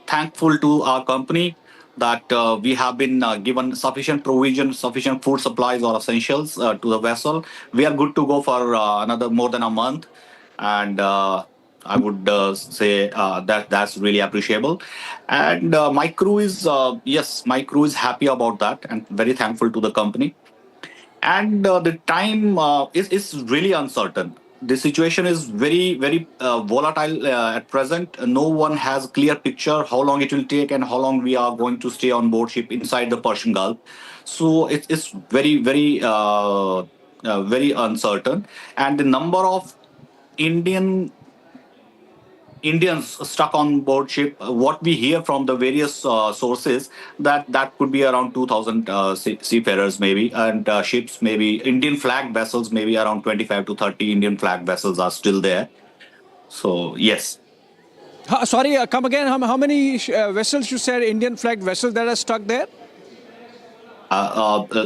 [SPEAKER 22] Thankful to our company that we have been given sufficient provision, sufficient food supplies or essentials to the vessel. We are good to go for another more than a month. And I would say that's really appreciable. And my crew is, my crew is happy about that and very thankful to the company. And the time is really uncertain. The situation is very, very volatile at present. No one has a clear picture how long it will take and how long we are going to stay on board ship inside the Persian Gulf. So it's very, very, very uncertain. And the number of Indian Indians stuck on board ship. What we hear from the various sources that could be around 2,000 seafarers maybe, and ships maybe Indian flag vessels maybe around 25 to 30 Indian flag vessels are still there. So yes.
[SPEAKER 19] Sorry, come again. How many vessels you said, Indian flagged vessels that are stuck there?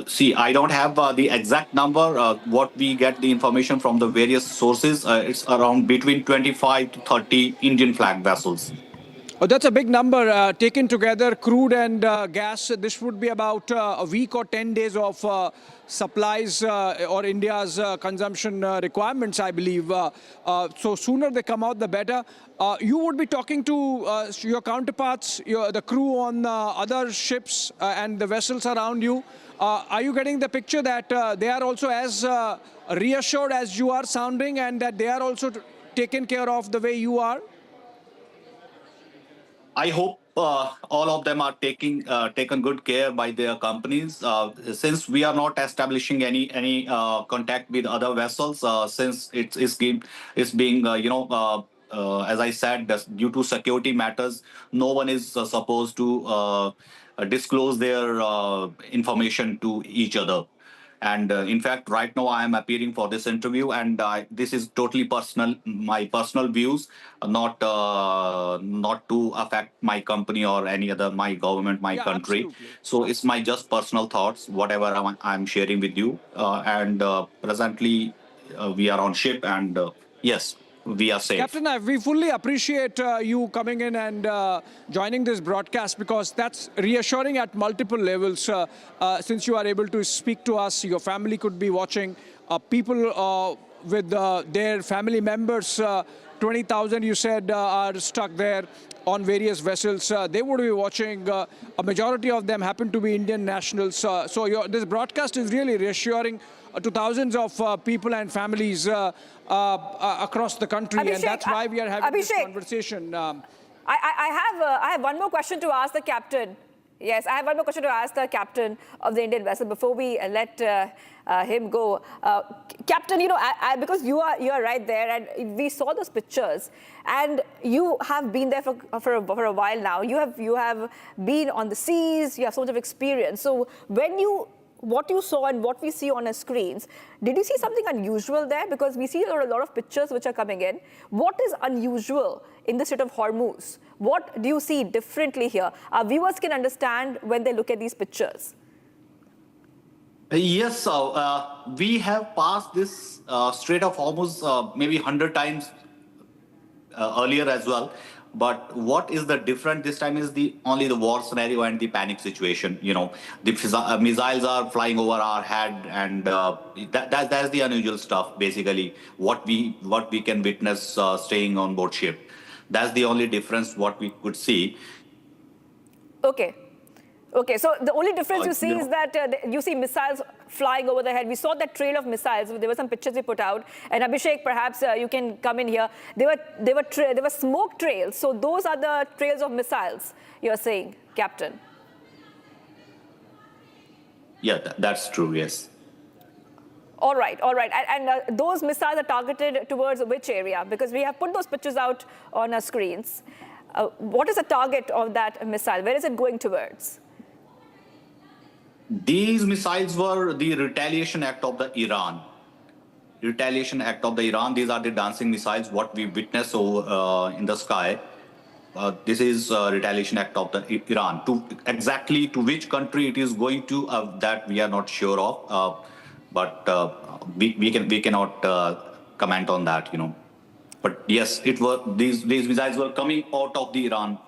[SPEAKER 22] See, I don't have the exact number. What we get the information from the various sources, it's around between 25 to 30 Indian flag vessels.
[SPEAKER 19] Oh, that's a big number. Taken together, crude and gas, this would be about a week or 10 days of supplies or India's consumption requirements, I believe. So sooner they come out, the better. You would be talking to your counterparts, the crew on other ships and the vessels around you. Are you getting the picture that they are also as reassured as you are sounding, and that they are also taken care of the way you are?
[SPEAKER 22] I hope all of them are taken good care by their companies. Since we are not establishing any contact with other vessels, since it's being as I said, due to security matters, no one is supposed to disclose their information to each other. And in fact, right now I am appearing for this interview, and this is totally personal, my personal views, not to affect my company or any other, my government, my country.
[SPEAKER 19] Absolutely.
[SPEAKER 22] So it's my just personal thoughts, whatever I'm sharing with you. And presently, we are on ship, and yes, we are safe.
[SPEAKER 19] Captain, we fully appreciate you coming in and joining this broadcast, because that's reassuring at multiple levels. Since you are able to speak to us, your family could be watching, people with their family members, 20,000 you said are stuck there on various vessels. They would be watching. A majority of them happen to be Indian nationals. So this broadcast is really reassuring to thousands of people and families across the country,
[SPEAKER 11] Abhishek,
[SPEAKER 19] and that's why we are having this conversation.
[SPEAKER 11] I have one more question to ask the captain. Yes, I have one more question to ask the captain of the Indian vessel before we let him go. Captain, because you are right there, and we saw those pictures, and you have been there for a while now. You have been on the seas. You have so much of experience. So what you saw and what we see on our screens, did you see something unusual there? Because we see a lot of pictures which are coming in. What is unusual in the Strait of Hormuz? What do you see differently here? Our viewers can understand when they look at these pictures.
[SPEAKER 22] Yes, so we have passed this Strait of Hormuz maybe 100 times earlier as well. But what is the different this time is only the war scenario and the panic situation. The missiles are flying over our head, and that's the unusual stuff. Basically, what we can witness staying on board ship. That's the only difference what we could see.
[SPEAKER 11] Okay, so the only difference you see is that you see missiles flying over the head. We saw that trail of missiles. There were some pictures we put out. And Abhishek, perhaps you can come in here. There were smoke trails. So those are the trails of missiles, you're saying, Captain?
[SPEAKER 22] Yeah, that's true, yes.
[SPEAKER 11] All right. And those missiles are targeted towards which area? Because we have put those pictures out on our screens. What is the target of that missile? Where is it going towards?
[SPEAKER 22] These missiles were the retaliation act of the Iran. Retaliation act of the Iran. These are the dancing missiles, what we witness in the sky. This is retaliation act of the Iran. Exactly to which country it is going to, that we are not sure of. But we cannot comment on that, But yes, these missiles were coming out of the Iran.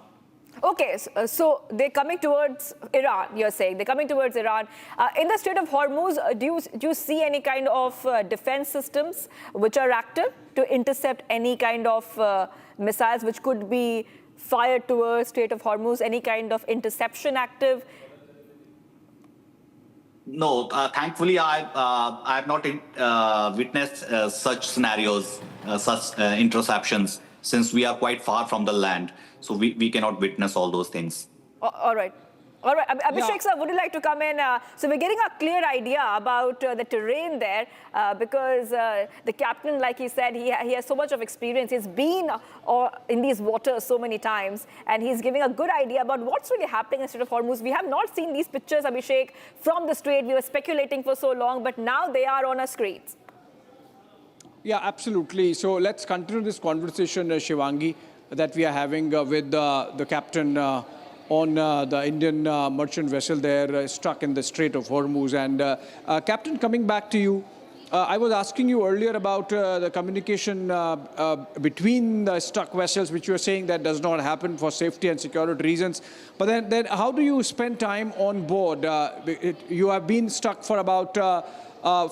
[SPEAKER 11] Okay, so they're coming towards Iran, you're saying. They're coming towards Iran. In the Strait of Hormuz, do you see any kind of defense systems which are active to intercept any kind of missiles which could be fired towards Strait of Hormuz? Any kind of interception active?
[SPEAKER 22] No, thankfully, I have not witnessed such scenarios, such interceptions, since we are quite far from the land. So we cannot witness all those things.
[SPEAKER 11] All right. All right, Abhishek sir, would you like to come in? So we're getting a clear idea about the terrain there because the captain, like he said, he has so much of experience. He's been in these waters so many times, and he's giving a good idea about what's really happening in the Strait of Hormuz. We have not seen these pictures, Abhishek, from the strait. We were speculating for so long, but now they are on our screens.
[SPEAKER 19] Yeah, absolutely. So let's continue this conversation, Shivangi, that we are having with the captain on the Indian merchant vessel there stuck in the Strait of Hormuz. And Captain, coming back to you, I was asking you earlier about the communication between the stuck vessels, which you were saying that does not happen for safety and security reasons. But then how do you spend time on board? You have been stuck for about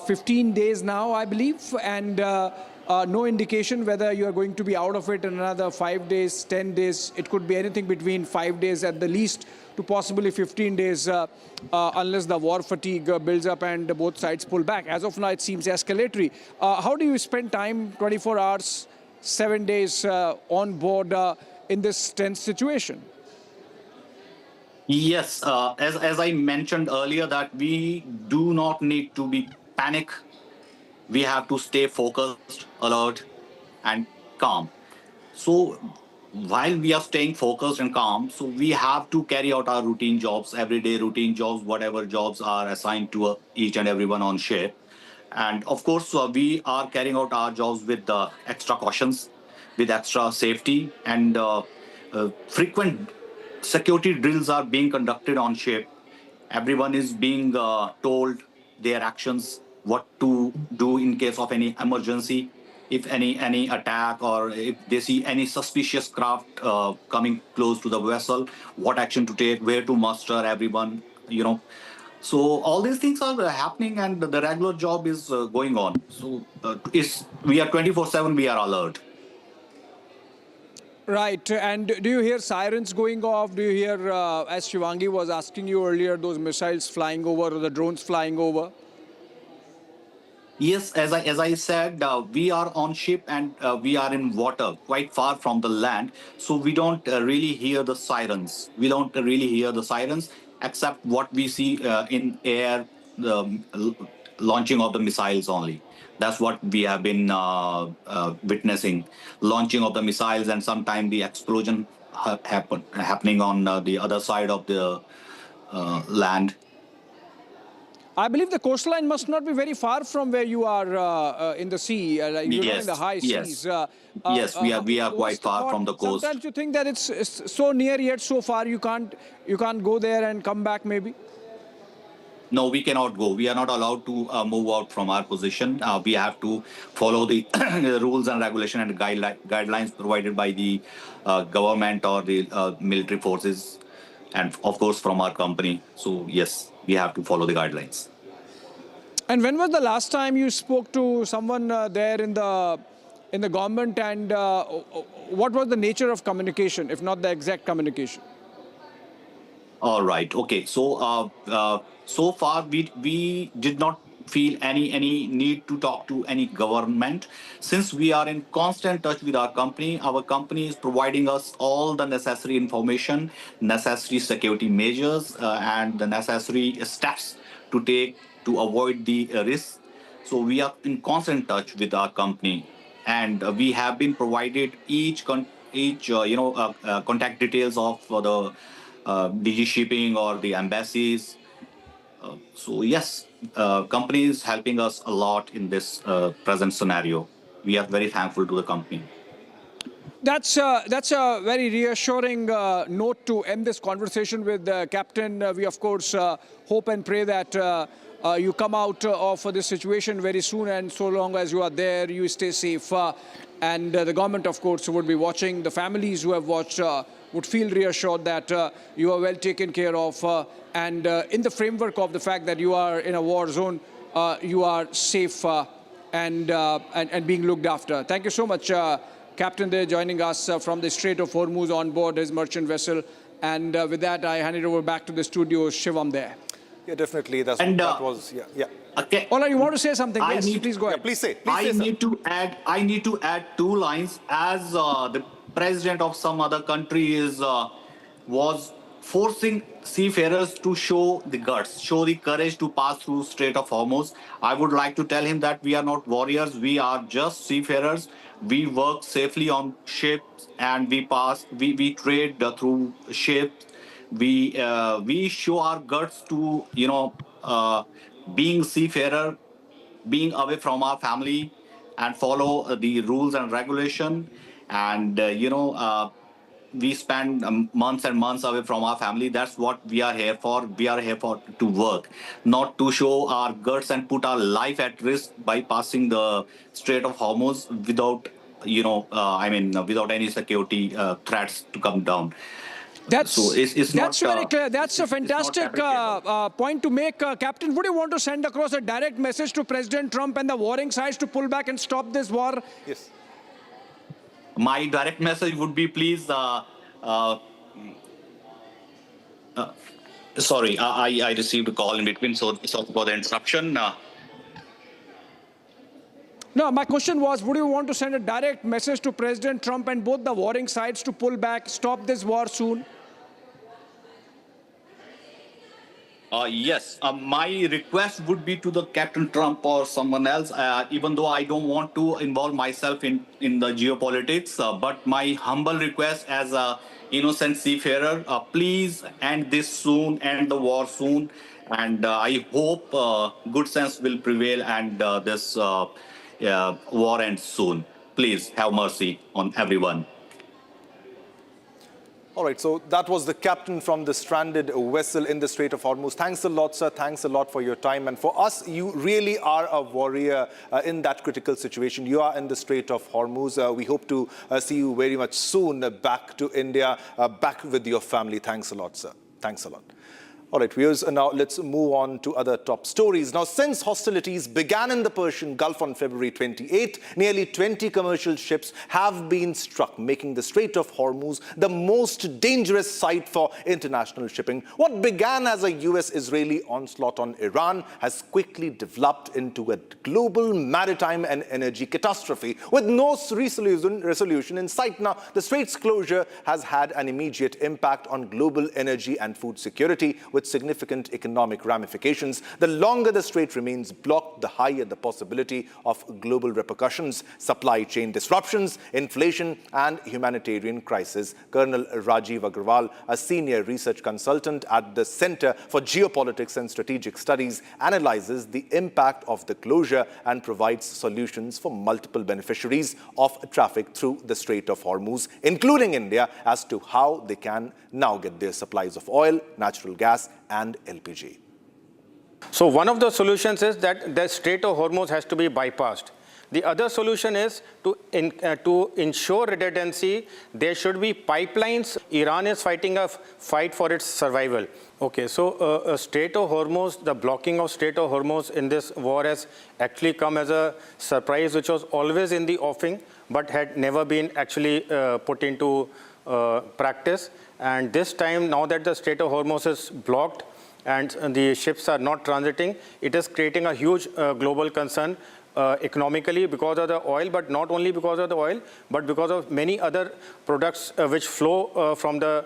[SPEAKER 19] 15 days now, I believe, and no indication whether you are going to be out of it in another 5 days, 10 days. It could be anything between 5 days at the least to possibly 15 days unless the war fatigue builds up and both sides pull back. As of now, it seems escalatory. How do you spend time, 24 hours, 7 days on board in this tense situation?
[SPEAKER 22] Yes, as I mentioned earlier, that we do not need to be panic. We have to stay focused, alert, and calm. So while we are staying focused and calm, so we have to carry out our routine jobs, everyday routine jobs, whatever jobs are assigned to each and everyone on ship. And of course, we are carrying out our jobs with extra cautions, with extra safety, and frequent security drills are being conducted on ship. Everyone is being told their actions, what to do in case of any emergency, if any attack, or if they see any suspicious craft coming close to the vessel, what action to take, where to muster everyone, So all these things are happening, and the regular job is going on. So we are 24/7. We are alert.
[SPEAKER 19] Right, and do you hear sirens going off? Do you hear, as Shivangi was asking you earlier, those missiles flying over or the drones flying over?
[SPEAKER 22] Yes, as I said, we are on ship and we are in water, quite far from the land. So we don't really hear the sirens. We don't really hear the sirens, except what we see in air, the launching of the missiles only. That's what we have been witnessing, launching of the missiles, and sometimes the explosion happening on the other side of the land.
[SPEAKER 19] I believe the coastline must not be very far from where you are in the sea, like you're
[SPEAKER 22] Yes,
[SPEAKER 19] in the high
[SPEAKER 22] yes.
[SPEAKER 19] seas.
[SPEAKER 22] Yes, we are quite far from the coast.
[SPEAKER 19] Sometimes you think that it's so near yet so far you can't go there and come back maybe.
[SPEAKER 22] No, we cannot go. We are not allowed to move out from our position. We have to follow the rules and regulation and guidelines provided by the government or the military forces, and of course from our company. So yes, we have to follow the guidelines.
[SPEAKER 19] And when was the last time you spoke to someone there in the government, and what was the nature of communication, if not the exact communication?
[SPEAKER 22] All right. Okay. So so far we did not feel any need to talk to any government, since we are in constant touch with our company. Our company is providing us all the necessary information, necessary security measures, and the necessary steps to take to avoid the risks. So we are in constant touch with our company, and we have been provided each contact details of the DG shipping or the embassies. So yes, company is helping us a lot in this present scenario. We are very thankful to the company.
[SPEAKER 19] That's a very reassuring note to end this conversation with, Captain. We of course hope and pray that you come out of this situation very soon, and so long as you are there, you stay safe. And the government, of course, would be watching. The families who have watched would feel reassured that you are well taken care of. And in the framework of the fact that you are in a war zone, you are safe and being looked after. Thank you so much, Captain, there joining us from the Strait of Hormuz on board his merchant vessel. And with that, I hand it over back to the studio, Shivam there.
[SPEAKER 7] Yeah, definitely. That was, yeah.
[SPEAKER 22] Okay.
[SPEAKER 19] Ola, you want to say something? Yes, please go ahead.
[SPEAKER 7] Yeah, please say.
[SPEAKER 22] I need to add 2 lines. As the president of some other country was forcing seafarers to show the guts, show the courage to pass through Strait of Hormuz. I would like to tell him that we are not warriors, we are just seafarers. We work safely on ships and we trade through ships. We show our guts to, being seafarer, being away from our family and follow the rules and regulation. And, we spend months and months away from our family. That's what we are here for. We are here for to work, not to show our guts and put our life at risk by passing the Strait of Hormuz without, without any security threats to come down.
[SPEAKER 19] That's
[SPEAKER 22] not,
[SPEAKER 19] very clear. That's a fantastic point to make. Captain, would you want to send across a direct message to President Trump and the warring sides to pull back and stop this war?
[SPEAKER 22] Yes. My direct message would be, please, sorry, I received a call in between, so sorry for the interruption.
[SPEAKER 19] No, my question was, would you want to send a direct message to President Trump and both the warring sides to pull back, stop this war soon?
[SPEAKER 22] Yes, my request would be to the Captain Trump or someone else, even though I don't want to involve myself in the geopolitics, but my humble request as a innocent seafarer, please end this soon, end the war soon, and I hope good sense will prevail and this war ends soon. Please have mercy on everyone.
[SPEAKER 7] All right, so that was the captain from the stranded vessel in the Strait of Hormuz. Thanks a lot, sir. Thanks a lot for your time. And for us, you really are a warrior in that critical situation. You are in the Strait of Hormuz. We hope to see you very much soon back to India, back with your family. Thanks a lot, sir. Thanks a lot. All right, viewers, now let's move on to other top stories. Now, since hostilities began in the Persian Gulf on February 28, nearly 20 commercial ships have been struck, making the Strait of Hormuz the most dangerous site for international shipping. What began as a US-Israeli onslaught on Iran has quickly developed into a global maritime and energy catastrophe with no resolution in sight. Now, the strait's closure has had an immediate impact on global energy and food security, with significant economic ramifications. The longer the strait remains blocked, the higher the possibility of global repercussions, supply chain disruptions, inflation, and humanitarian crisis. Colonel Rajiv Agrawal, a senior research consultant at the Center for Geopolitics and Strategic Studies, analyzes the impact of the closure and provides solutions for multiple beneficiaries of traffic through the Strait of Hormuz, including India, as to how they can now get their supplies of oil, natural gas, and LPG.
[SPEAKER 1] So one of the solutions is that the Strait of Hormuz has to be bypassed. The other solution is to ensure redundancy, there should be pipelines. Iran is fighting a fight for its survival. Okay, so Strait of Hormuz, the blocking of Strait of Hormuz in this war has actually come as a surprise, which was always in the offing, but had never been actually put into practice. And this time, now that the Strait of Hormuz is blocked and the ships are not transiting, it is creating a huge global concern economically because of the oil, but not only because of the oil, but because of many other products which flow from the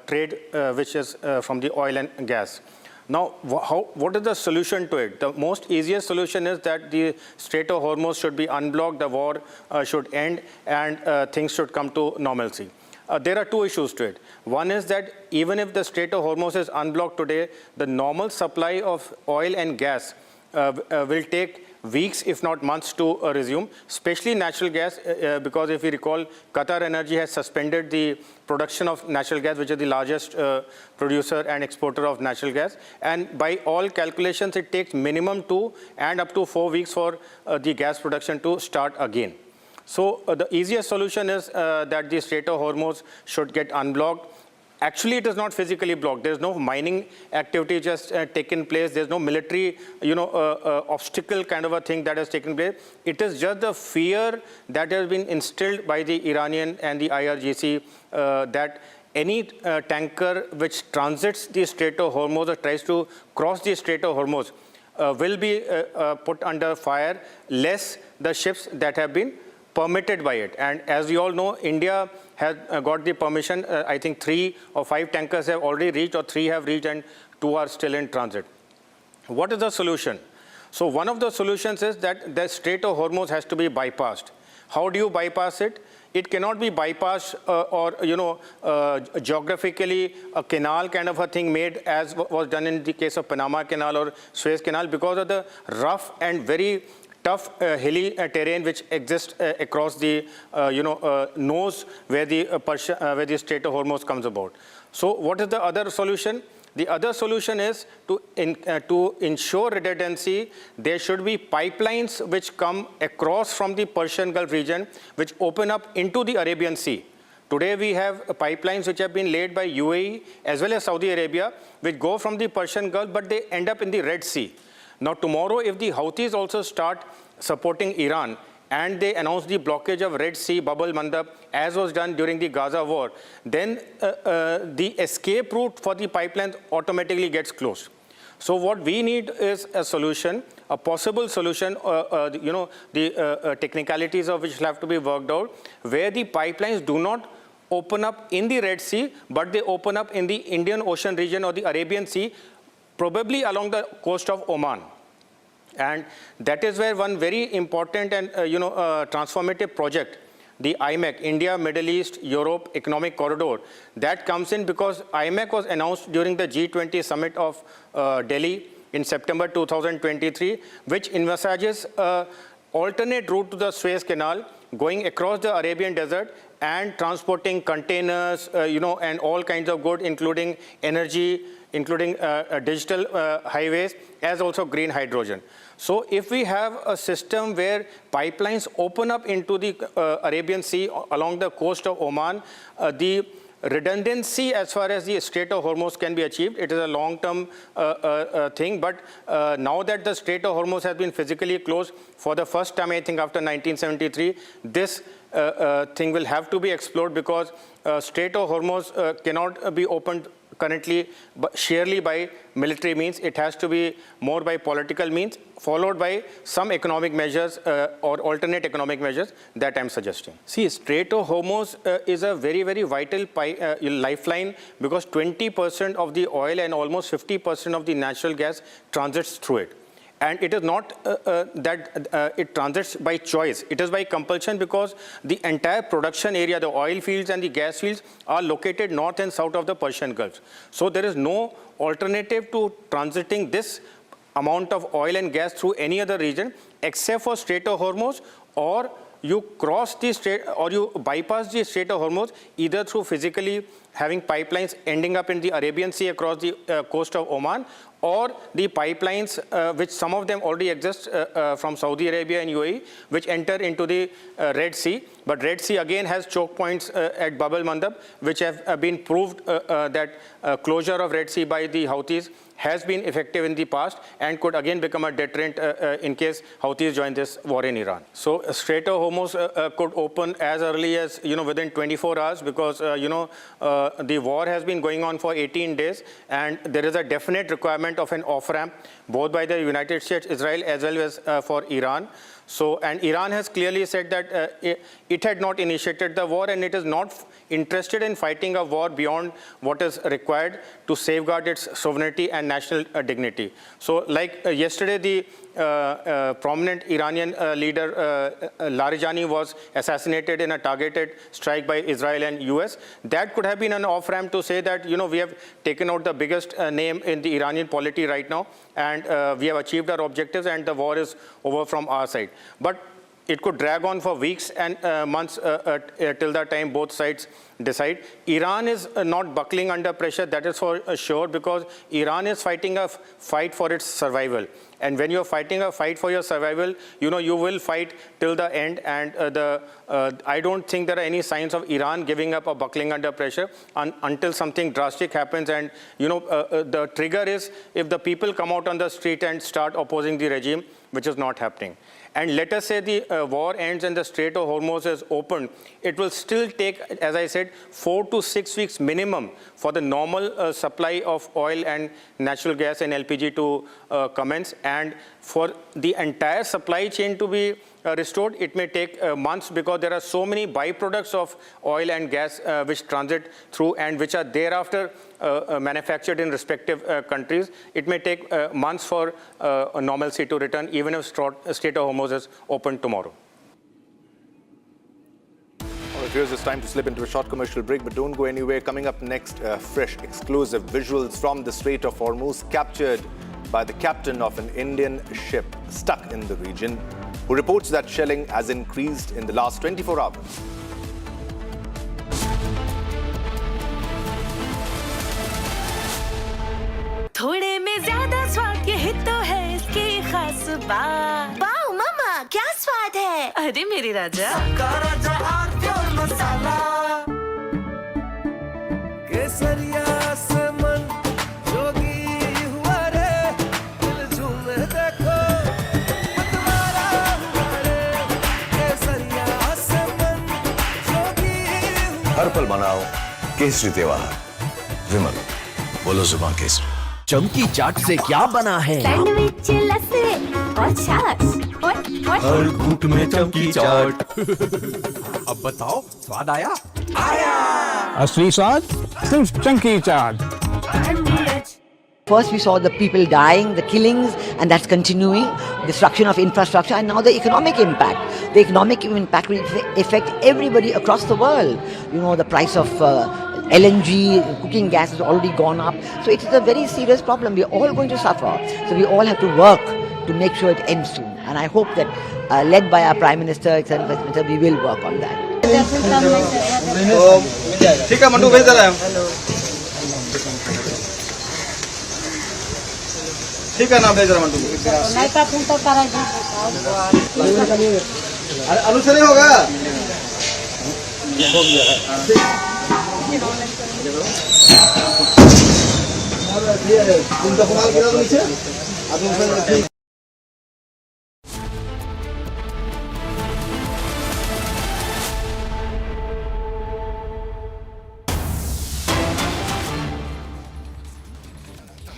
[SPEAKER 1] trade, which is from the oil and gas. Now, what is the solution to it? The most easiest solution is that the Strait of Hormuz should be unblocked, the war should end, and things should come to normalcy. There are two issues to it. One is that even if the Strait of Hormuz is unblocked today, the normal supply of oil and gas will take weeks, if not months, to resume, especially natural gas, because if you recall, Qatar Energy has suspended the production of natural gas, which is the largest producer and exporter of natural gas. And by all calculations, it takes minimum 2 and up to 4 weeks for the gas production to start again. So the easiest solution is that the Strait of Hormuz should get unblocked. Actually, it is not physically blocked. There's no mining activity just taken place. There's no military, obstacle kind of a thing that has taken place. It is just the fear that has been instilled by the Iranian and the IRGC that any tanker which transits the Strait of Hormuz or tries to cross the Strait of Hormuz will be put under fire, less the ships that have been permitted by it. And as we all know, India has got the permission. I think 3 or 5 tankers have already reached, or 3 have reached, and 2 are still in transit. What is the solution? So one of the solutions is that the Strait of Hormuz has to be bypassed. How do you bypass it? It cannot be bypassed geographically a canal kind of a thing made as was done in the case of Panama Canal or Suez Canal, because of the rough and very tough hilly terrain which exists across the nose where the Strait of Hormuz comes about. So what is the other solution? The other solution is to ensure redundancy. There should be pipelines which come across from the Persian Gulf region, which open up into the Arabian Sea. Today we have pipelines which have been laid by UAE as well as Saudi Arabia, which go from the Persian Gulf, but they end up in the Red Sea. Now tomorrow, if the Houthis also start supporting Iran, and they announce the blockage of Red Sea, Bab al-Mandab, as was done during the Gaza war, then the escape route for the pipelines automatically gets closed. So what we need is a solution, a possible solution, the technicalities of which will have to be worked out, where the pipelines do not open up in the Red Sea, but they open up in the Indian Ocean region or the Arabian Sea, probably along the coast of Oman. And that is where one very important and transformative project, the IMEC, India, Middle East, Europe Economic Corridor, that comes in, because IMEC was announced during the G20 summit of Delhi in September 2023, which envisages an alternate route to the Suez Canal going across the Arabian desert and transporting containers, and all kinds of goods, including energy, including digital highways, as also green hydrogen. So if we have a system where pipelines open up into the Arabian Sea along the coast of Oman, the redundancy as far as the Strait of Hormuz can be achieved. It is a long-term thing, but now that the Strait of Hormuz has been physically closed for the first time, I think after 1973, this thing will have to be explored, because Strait of Hormuz cannot be opened currently sheerly by military means. It has to be more by political means, followed by some economic measures or alternate economic measures that I'm suggesting. See, Strait of Hormuz is a very, very vital lifeline, because 20% of the oil and almost 50% of the natural gas transits through it. And it is not that it transits by choice. It is by compulsion, because the entire production area, the oil fields and the gas fields, are located north and south of the Persian Gulf. So there is no alternative to transiting this amount of oil and gas through any other region except for Strait of Hormuz, or you cross the strait, or you bypass the Strait of Hormuz either through physically having pipelines ending up in the Arabian Sea across the coast of Oman, or the pipelines, which some of them already exist from Saudi Arabia and UAE, which enter into the Red Sea. But Red Sea again has choke points at Bab al-Mandab, which have been proved that closure of Red Sea by the Houthis has been effective in the past and could again become a deterrent in case Houthis join this war in Iran. So Strait of Hormuz could open as early as within 24 hours, because the war has been going on for 18 days, and there is a definite requirement of an off-ramp both by the United States, Israel, as well as for Iran. So, and Iran has clearly said that it had not initiated the war, and it is not interested in fighting a war beyond what is required to safeguard its sovereignty and national dignity. So, like yesterday, the prominent Iranian leader Larijani was assassinated in a targeted strike by Israel and US. That could have been an off-ramp to say that, we have taken out the biggest name in the Iranian polity right now, and we have achieved our objectives, and the war is over from our side. But it could drag on for weeks and months till the time both sides decide. Iran is not buckling under pressure, that is for sure, because Iran is fighting a fight for its survival. And when you're fighting a fight for your survival, you will fight till the end. And I don't think there are any signs of Iran giving up or buckling under pressure until something drastic happens. And the trigger is if the people come out on the street and start opposing the regime, which is not happening. And let us say the war ends and the Strait of Hormuz is opened. It will still take, as I said, expected 4 to 6 weeks minimum for the normal supply of oil and natural gas and LPG to commence, and for the entire supply chain to be restored, it may take months, because there are so many byproducts of oil and gas which transit through and which are thereafter manufactured in respective countries. It may take months for normalcy to return, even if Strait of Hormuz is open tomorrow.
[SPEAKER 7] All right, here's this time to slip into a short commercial break, but don't go anywhere. Coming up next, fresh exclusive visuals from the Strait of Hormuz captured by the captain of an Indian ship stuck in the region, who reports that shelling has increased in the last 24 hours.
[SPEAKER 13] थोड़े में ज्यादा स्वाद यही तो है इसकी खास बात। वाओ मामा क्या स्वाद है। अरे मेरे राजा सबका राजा और मसाला केसरिया से मन जोगी हुआ रे दिल झूमे देखो मतवारा हुआ रे केसरिया से मन जोगी
[SPEAKER 23] हर पल मनाओ केसरी त्योहार। विमल, बोलो जुबान केसरी।
[SPEAKER 17] चमकी चाट से क्या बना है?
[SPEAKER 13] सैंडविच लस्सी और छाछ
[SPEAKER 17] हर घूंट में चमकी चाट। अब बताओ स्वाद आया? आया।
[SPEAKER 14] असली स्वाद सिर्फ चमकी चाट।
[SPEAKER 15] First, we saw the people dying, the killings, and that's continuing, destruction of infrastructure, and now the economic impact. The economic impact will affect everybody across the world. You know, the price of LNG, cooking gas has already gone up. So it is a very serious problem. We're all going to suffer. So we all have to work to make sure it ends soon. And I hope that, led by our Prime Minister, we will work on that.
[SPEAKER 6] ठीक है मंटू, भेज दे रहे हैं हम। ठीक है ना, भेज रहे हैं मंटू। आलू से नहीं होगा। तुम तो कमाल गिरा दो नीचे।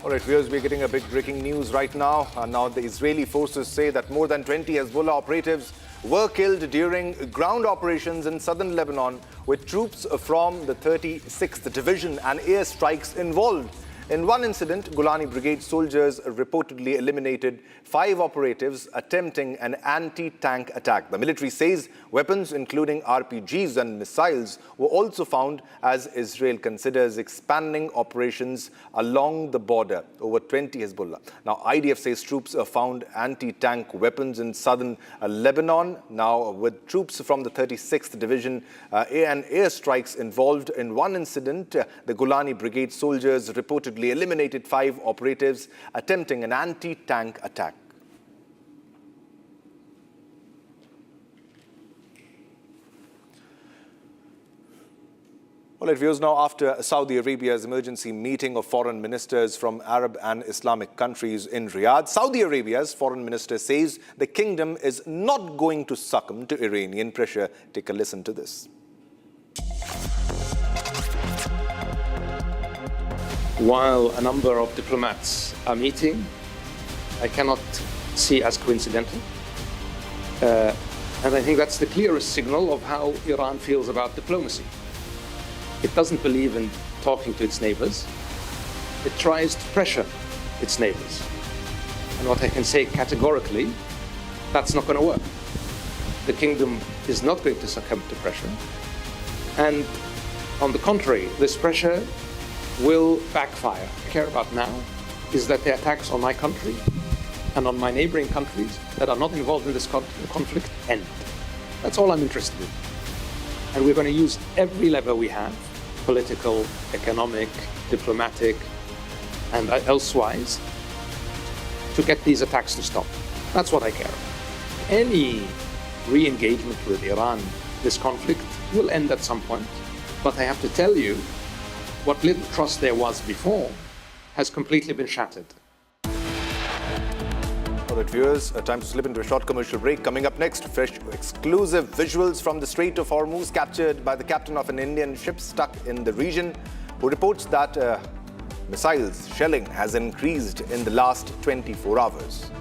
[SPEAKER 7] All right, viewers, we're getting a big breaking news right now. Now the Israeli forces say that more than 20 Hezbollah operatives were killed during ground operations in southern Lebanon, with troops from the 36th Division and airstrikes involved. In one incident, Golani Brigade soldiers reportedly eliminated 5 operatives attempting an anti-tank attack. The military says weapons, including RPGs and missiles, were also found as Israel considers expanding operations along the border over 20 Hezbollah. Now, IDF says troops found anti-tank weapons in southern Lebanon. Now, with troops from the 36th Division and airstrikes involved. In one incident, the Golani Brigade soldiers reportedly eliminated 5 operatives attempting an anti-tank attack. Well, it viewers, now after Saudi Arabia's emergency meeting of foreign ministers from Arab and Islamic countries in Riyadh, Saudi Arabia's foreign minister says the kingdom is not going to succumb to Iranian pressure. Take a listen to this.
[SPEAKER 12] While a number of diplomats are meeting, I cannot see as coincidental. And I think that's the clearest signal of how Iran feels about diplomacy. It doesn't believe in talking to its neighbors. It tries to pressure its neighbors. And what I can say categorically, that's not going to work. The kingdom is not going to succumb to pressure. And on the contrary, this pressure will backfire. What I care about now is that the attacks on my country and on my neighboring countries that are not involved in this conflict end. That's all I'm interested in. And we're going to use every lever we have, political, economic, diplomatic, and elsewise, to get these attacks to stop. That's what I care about. Any re-engagement with Iran, this conflict, will end at some point. But I have to tell you, what little trust there was before has completely been shattered.
[SPEAKER 7] Well, it, viewers. Time to slip into a short commercial break. Coming up next, fresh exclusive visuals from the Strait of Hormuz captured by the captain of an Indian ship stuck in the region, who reports that missiles shelling has increased in the last 24 hours.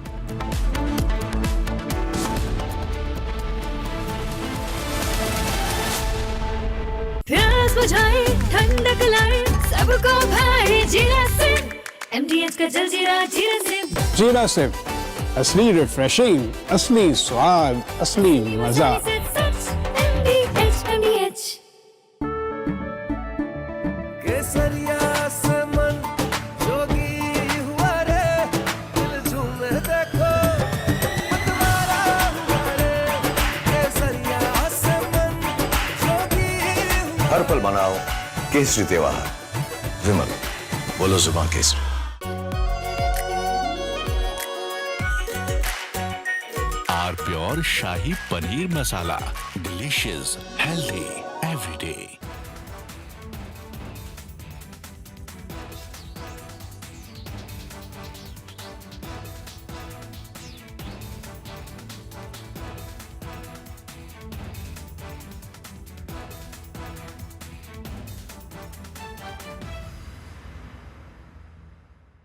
[SPEAKER 13] प्यास बुझाए ठंडक लाए सबको भाई जीरा से MDH का जलजीरा जीरा से
[SPEAKER 14] जीरा सिर्फ असली रिफ्रेशिंग, असली स्वाद, असली मजा।
[SPEAKER 13] MDH
[SPEAKER 17] केसरिया से मन जोगी हुआ रे, दिल झूमे देखो मतवारा हुआ रे। केसरिया से मन जोगी
[SPEAKER 23] हर पल मनाओ केसरी त्योहार। विमल, बोलो जुबान केसरी।
[SPEAKER 10] R pure shahi paneer masala, delicious, healthy every day.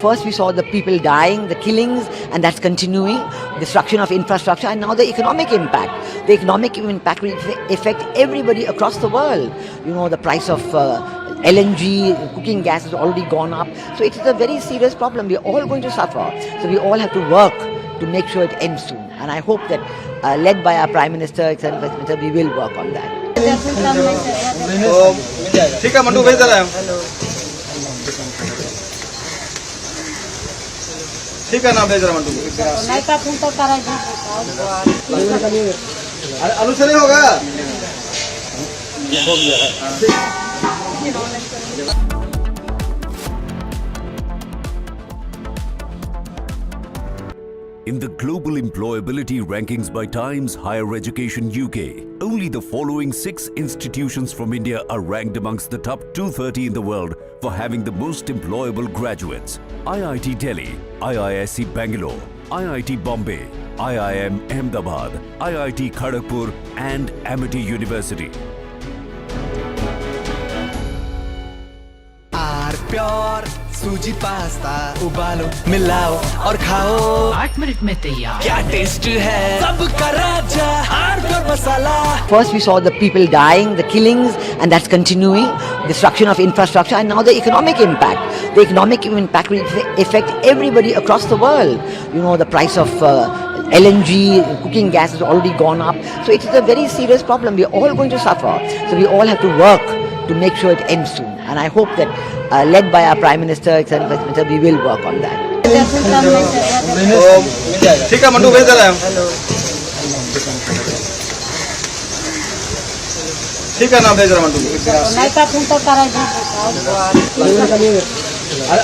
[SPEAKER 15] First, we saw the people dying, the killings, and that's continuing, destruction of infrastructure, and now the economic impact. The economic impact will affect everybody across the world. You know, the price of LNG, cooking gas has already gone up. So it is a very serious problem. We're all going to suffer. So we all have to work to make sure it ends soon. And I hope that, led by our Prime Minister, we will work on that.
[SPEAKER 6] ठीक है mandu भेज दे रहे हैं। ठीक है ना भेज रहा मंडू। आलू से नहीं होगा। हो गया।
[SPEAKER 21] In the global employability rankings by Times Higher Education UK, only the following 6 institutions from India are ranked amongst the top 230 in the world for having the most employable graduates: IIT Delhi, IISc Bangalore, IIT Bombay, IIM Ahmedabad, IIT Kharagpur and Amity University.
[SPEAKER 17] R pure सूजी pasta, उबालो मिलाओ और खाओ
[SPEAKER 2] 8 minute में तैयार।
[SPEAKER 17] क्या taste है सबका राजा R pure masala.
[SPEAKER 15] First, we saw the people dying, the killings, and that's continuing, destruction of infrastructure, and now the economic impact. The economic impact will affect everybody across the world. You know, the price of LNG, cooking gas has already gone up. So it is a very serious problem. We're all going to suffer. So we all have to work to make sure it ends soon. And I hope that, led by our Prime Minister, we will work on that.
[SPEAKER 6] ठीक है mandu भेज दे रहे हैं। ठीक है ना भेज रहा मंडू।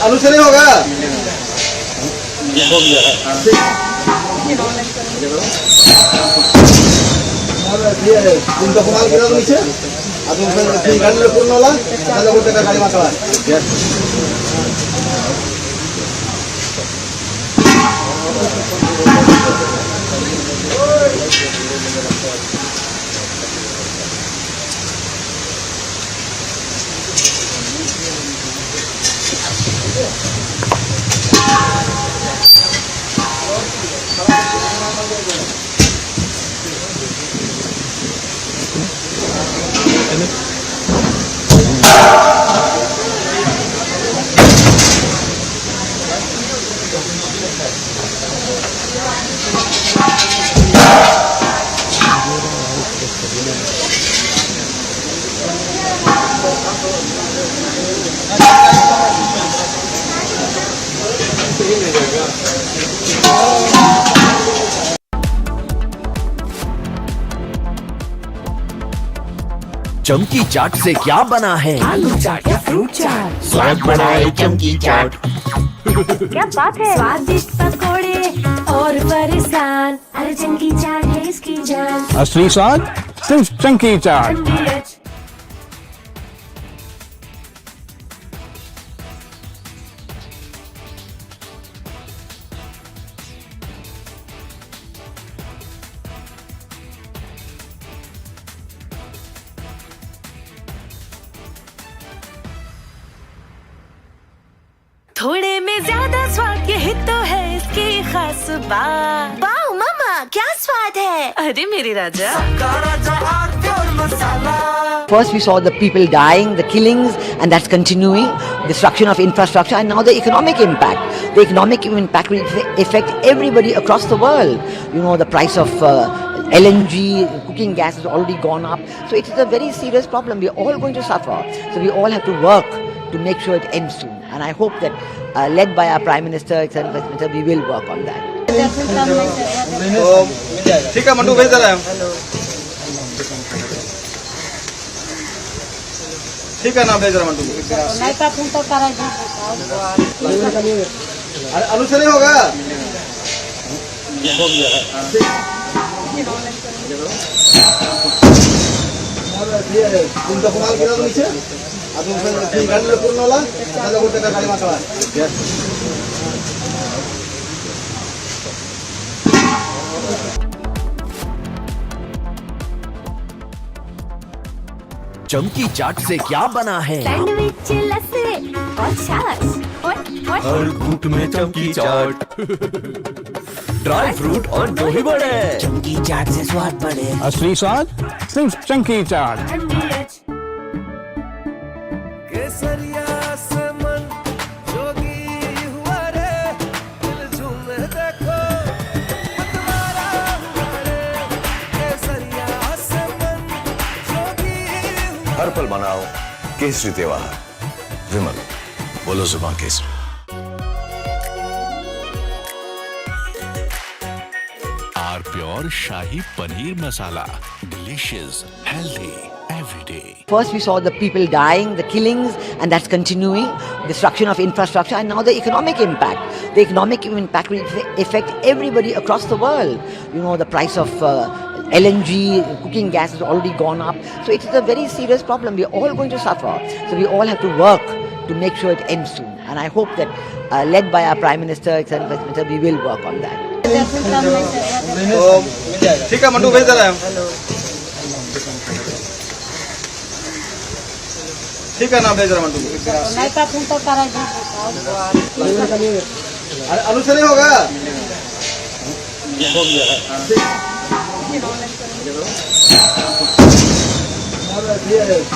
[SPEAKER 6] आलू से नहीं होगा। हो गया। तुमको कमाल गिरा दो नीचे। अब तुम गाड़ी में पूर्ण वाला, चलो वो तेरा गाड़ी में चला।
[SPEAKER 2] चमकी चाट से क्या बना है? आलू चाट या फ्रूट चाट, स्वाद बढ़ाए चमकी चाट।
[SPEAKER 13] क्या बात है? स्वादिष्ट पकोड़े और फरसान, अरे चमकी चाट है इसकी जान।
[SPEAKER 14] असली स्वाद सिर्फ चमकी चाट।
[SPEAKER 13] खास बात वाओ मामा क्या स्वाद है अरे मेरे राजा
[SPEAKER 15] First, we saw the people dying, the killings, and that's continuing. Destruction of infrastructure, and now the economic impact. The economic impact will affect everybody across the world. You know, the price of LNG, cooking gas has already gone up. So it is a very serious problem. We're all going to suffer. So we all have to work to make sure it ends soon. And I hope that, led by our Prime Minister, we will work on that.
[SPEAKER 6] ठीक है mandu भेज रहा है ठीक है ना भेज रहा मंडू अरे आलू से नहीं होगा तुम तो कमाल किया तो नीचे अब तुम गाड़ी में पूर्ण वाला ना लोगों का गाड़ी में चला
[SPEAKER 2] चमकी चाट से क्या बना है?
[SPEAKER 13] सैंडविच लस्सी और छाछ
[SPEAKER 2] हर घूंट में चमकी चाट ड्राई फ्रूट और दही बड़े चमकी चाट से स्वाद बढ़े
[SPEAKER 14] असली स्वाद सिर्फ चमकी चाट
[SPEAKER 17] केसरिया से मन जोगी हुआ रे दिल झूमे देखो मतवारा हुआ रे केसरिया से मन जोगी
[SPEAKER 23] हर पल मनाओ केसरी त्योहार विमल बोलो जुबान केसरी
[SPEAKER 10] R pure shahi paneer masala delicious healthy everyday
[SPEAKER 15] First, we saw the people dying, the killings, and that's continuing. Destruction of infrastructure, and now the economic impact. The economic impact will affect everybody across the world. You know, the price of LNG, cooking gas has already gone up. So it is a very serious problem. We're all going to suffer. So we all have to work to make sure it ends soon. And I hope that, led by our Prime Minister, we will work on that.
[SPEAKER 6] ठीक है mandu भेज रहा है ठीक है ना भेज रहा मंडू अरे आलू से नहीं होगा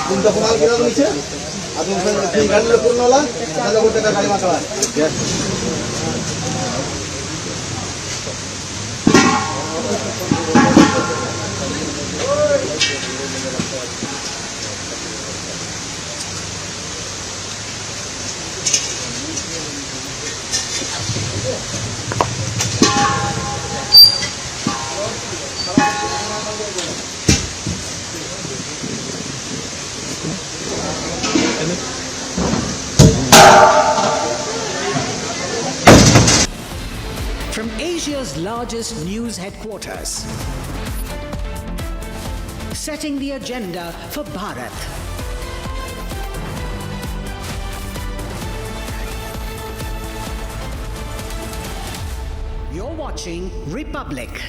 [SPEAKER 6] तुम तो कमाल किया तो नीचे अब तुम गाड़ी में पूर्ण वाला ना लोगों का गाड़ी में चला
[SPEAKER 5] From Asia's largest news headquarters, setting the agenda for Bharat. You're watching Republic.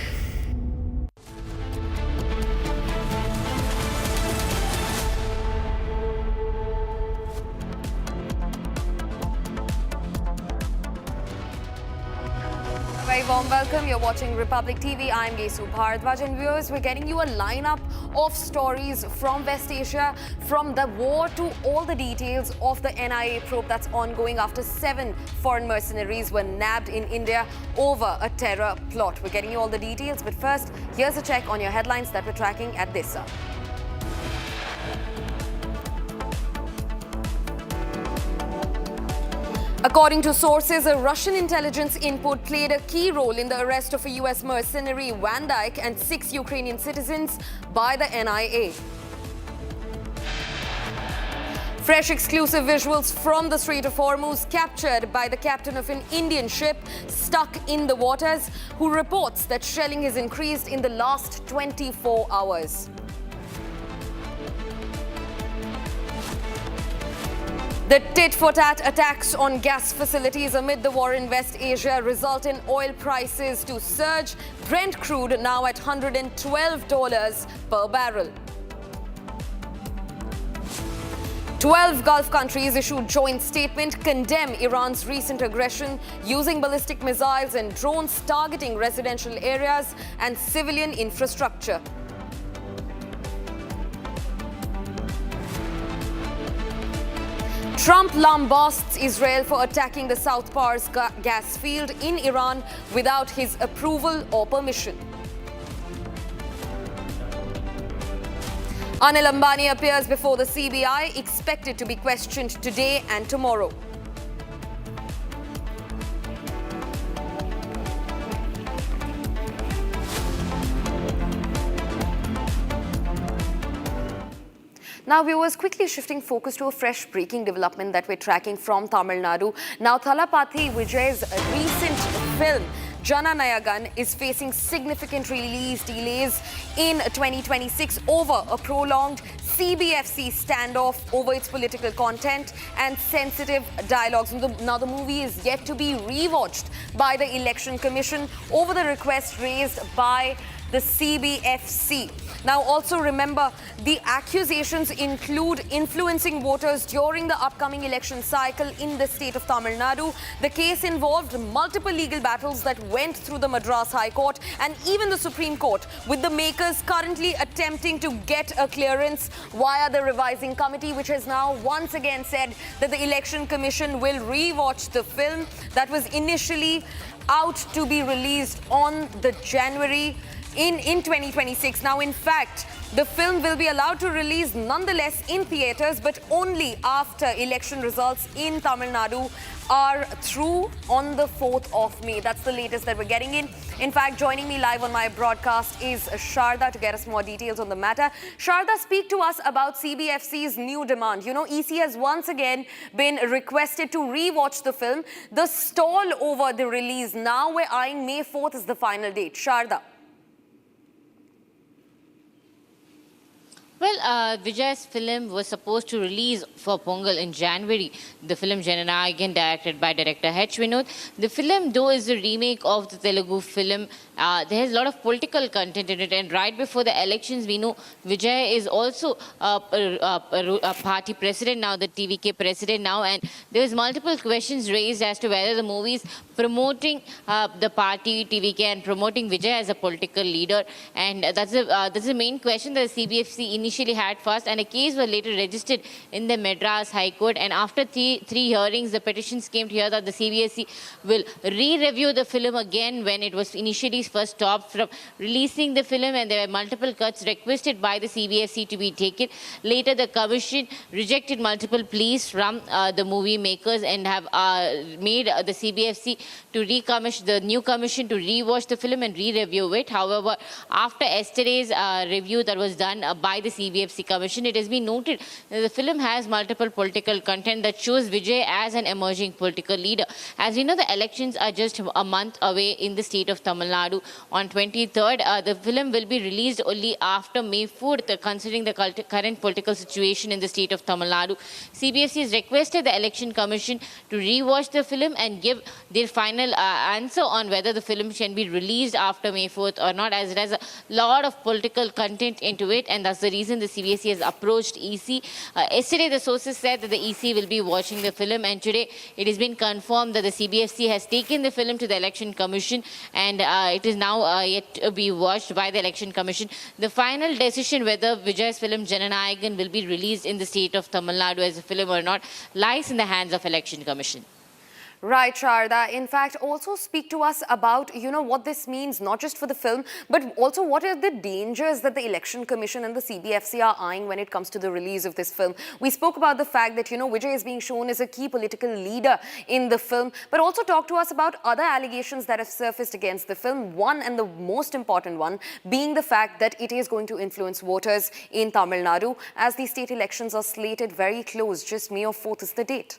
[SPEAKER 18] Very warm welcome. You're watching Republic TV. I'm Gesu Bharadwaj, and viewers, we're getting you a lineup of stories from West Asia, from the war to all the details of the NIA probe that's ongoing after 7 foreign mercenaries were nabbed in India over a terror plot. We're getting you all the details, but first, here's a check on your headlines that we're tracking at this hour. According to sources, a Russian intelligence input played a key role in the arrest of a US mercenary, Van Dyke, and 6 Ukrainian citizens by the NIA. Fresh exclusive visuals from the Strait of Hormuz captured by the captain of an Indian ship stuck in the waters, who reports that shelling has increased in the last 24 hours. The tit-for-tat attacks on gas facilities amid the war in West Asia result in oil prices to surge. Brent crude now at $112 per barrel. 12 Gulf countries issued joint statement condemn Iran's recent aggression using ballistic missiles and drones targeting residential areas and civilian infrastructure. Trump lambasts Israel for attacking the South Pars gas field in Iran without his approval or permission. Anil Ambani appears before the CBI, expected to be questioned today and tomorrow. Now, viewers, quickly shifting focus to a fresh breaking development that we're tracking from Tamil Nadu. Now, Thalapathy Vijay's recent film, Jana Nayagan, is facing significant release delays in 2026 over a prolonged CBFC standoff over its political content and sensitive dialogues. Now, the movie is yet to be rewatched by the Election Commission over the request raised by the CBFC. Now, also remember, the accusations include influencing voters during the upcoming election cycle in the state of Tamil Nadu. The case involved multiple legal battles that went through the Madras High Court and even the Supreme Court, with the makers currently attempting to get a clearance via the revising committee, which has now once again said that the Election Commission will rewatch the film that was initially out to be released on the January in 2026. Now, in fact, the film will be allowed to release nonetheless in theatres, but only after election results in Tamil Nadu are through on the 4th of May. That's the latest that we're getting in. In fact, joining me live on my broadcast is Sharda to get us more details on the matter. Sharda, speak to us about CBFC's new demand. You know, EC has once again been requested to rewatch the film. The stall over the release, now we're eyeing May 4th as the final date. Sharda.
[SPEAKER 4] Well, Vijay's film was supposed to release for Pongal in January. The film Jana Nayagan, directed by director H. Vinod. The film, though, is a remake of the Telugu film. There is a lot of political content in it, and right before the elections, we know Vijay is also a party president now, the TVK president now, and there was multiple questions raised as to whether the movie is promoting the party TVK and promoting Vijay as a political leader, and that's the main question that the CBFC initially had first, and a case was later registered in the Madras High Court, and after three hearings, the petitions came to hear that the CBFC will re-review the film again when it was initially first stopped from releasing the film, and there were multiple cuts requested by the CBFC to be taken. Later, the commission rejected multiple pleas from the movie makers and have made the CBFC to recommission the new commission to rewatch the film and re-review it. However, after yesterday's review that was done by the CBFC commission, it has been noted that the film has multiple political content that shows Vijay as an emerging political leader. As we know, the elections are just a month away in the state of Tamil Nadu. On 23rd, the film will be released only after May 4th, considering the current political situation in the state of Tamil Nadu. CBFC has requested the Election Commission to rewatch the film and give their final answer on whether the film can be released after May 4th or not, as it has a lot of political content into it, and that's the reason the CBFC has approached EC. Yesterday, the sources said that the EC will be watching the film, and today it has been confirmed that the CBFC has taken the film to the Election Commission, and it is now yet to be watched by the Election Commission. The final decision whether Vijay's film Jana Nayagan will be released in the state of Tamil Nadu as a film or not lies in the hands of Election Commission.
[SPEAKER 18] Right, Sharda. In fact, also speak to us about, you know, what this means, not just for the film, but also what are the dangers that the Election Commission and the CBFC are eyeing when it comes to the release of this film. We spoke about the fact that, you know, Vijay is being shown as a key political leader in the film, but also talk to us about other allegations that have surfaced against the film. One, and the most important one, being the fact that it is going to influence voters in Tamil Nadu, as the state elections are slated very close. Just May 4th is the date.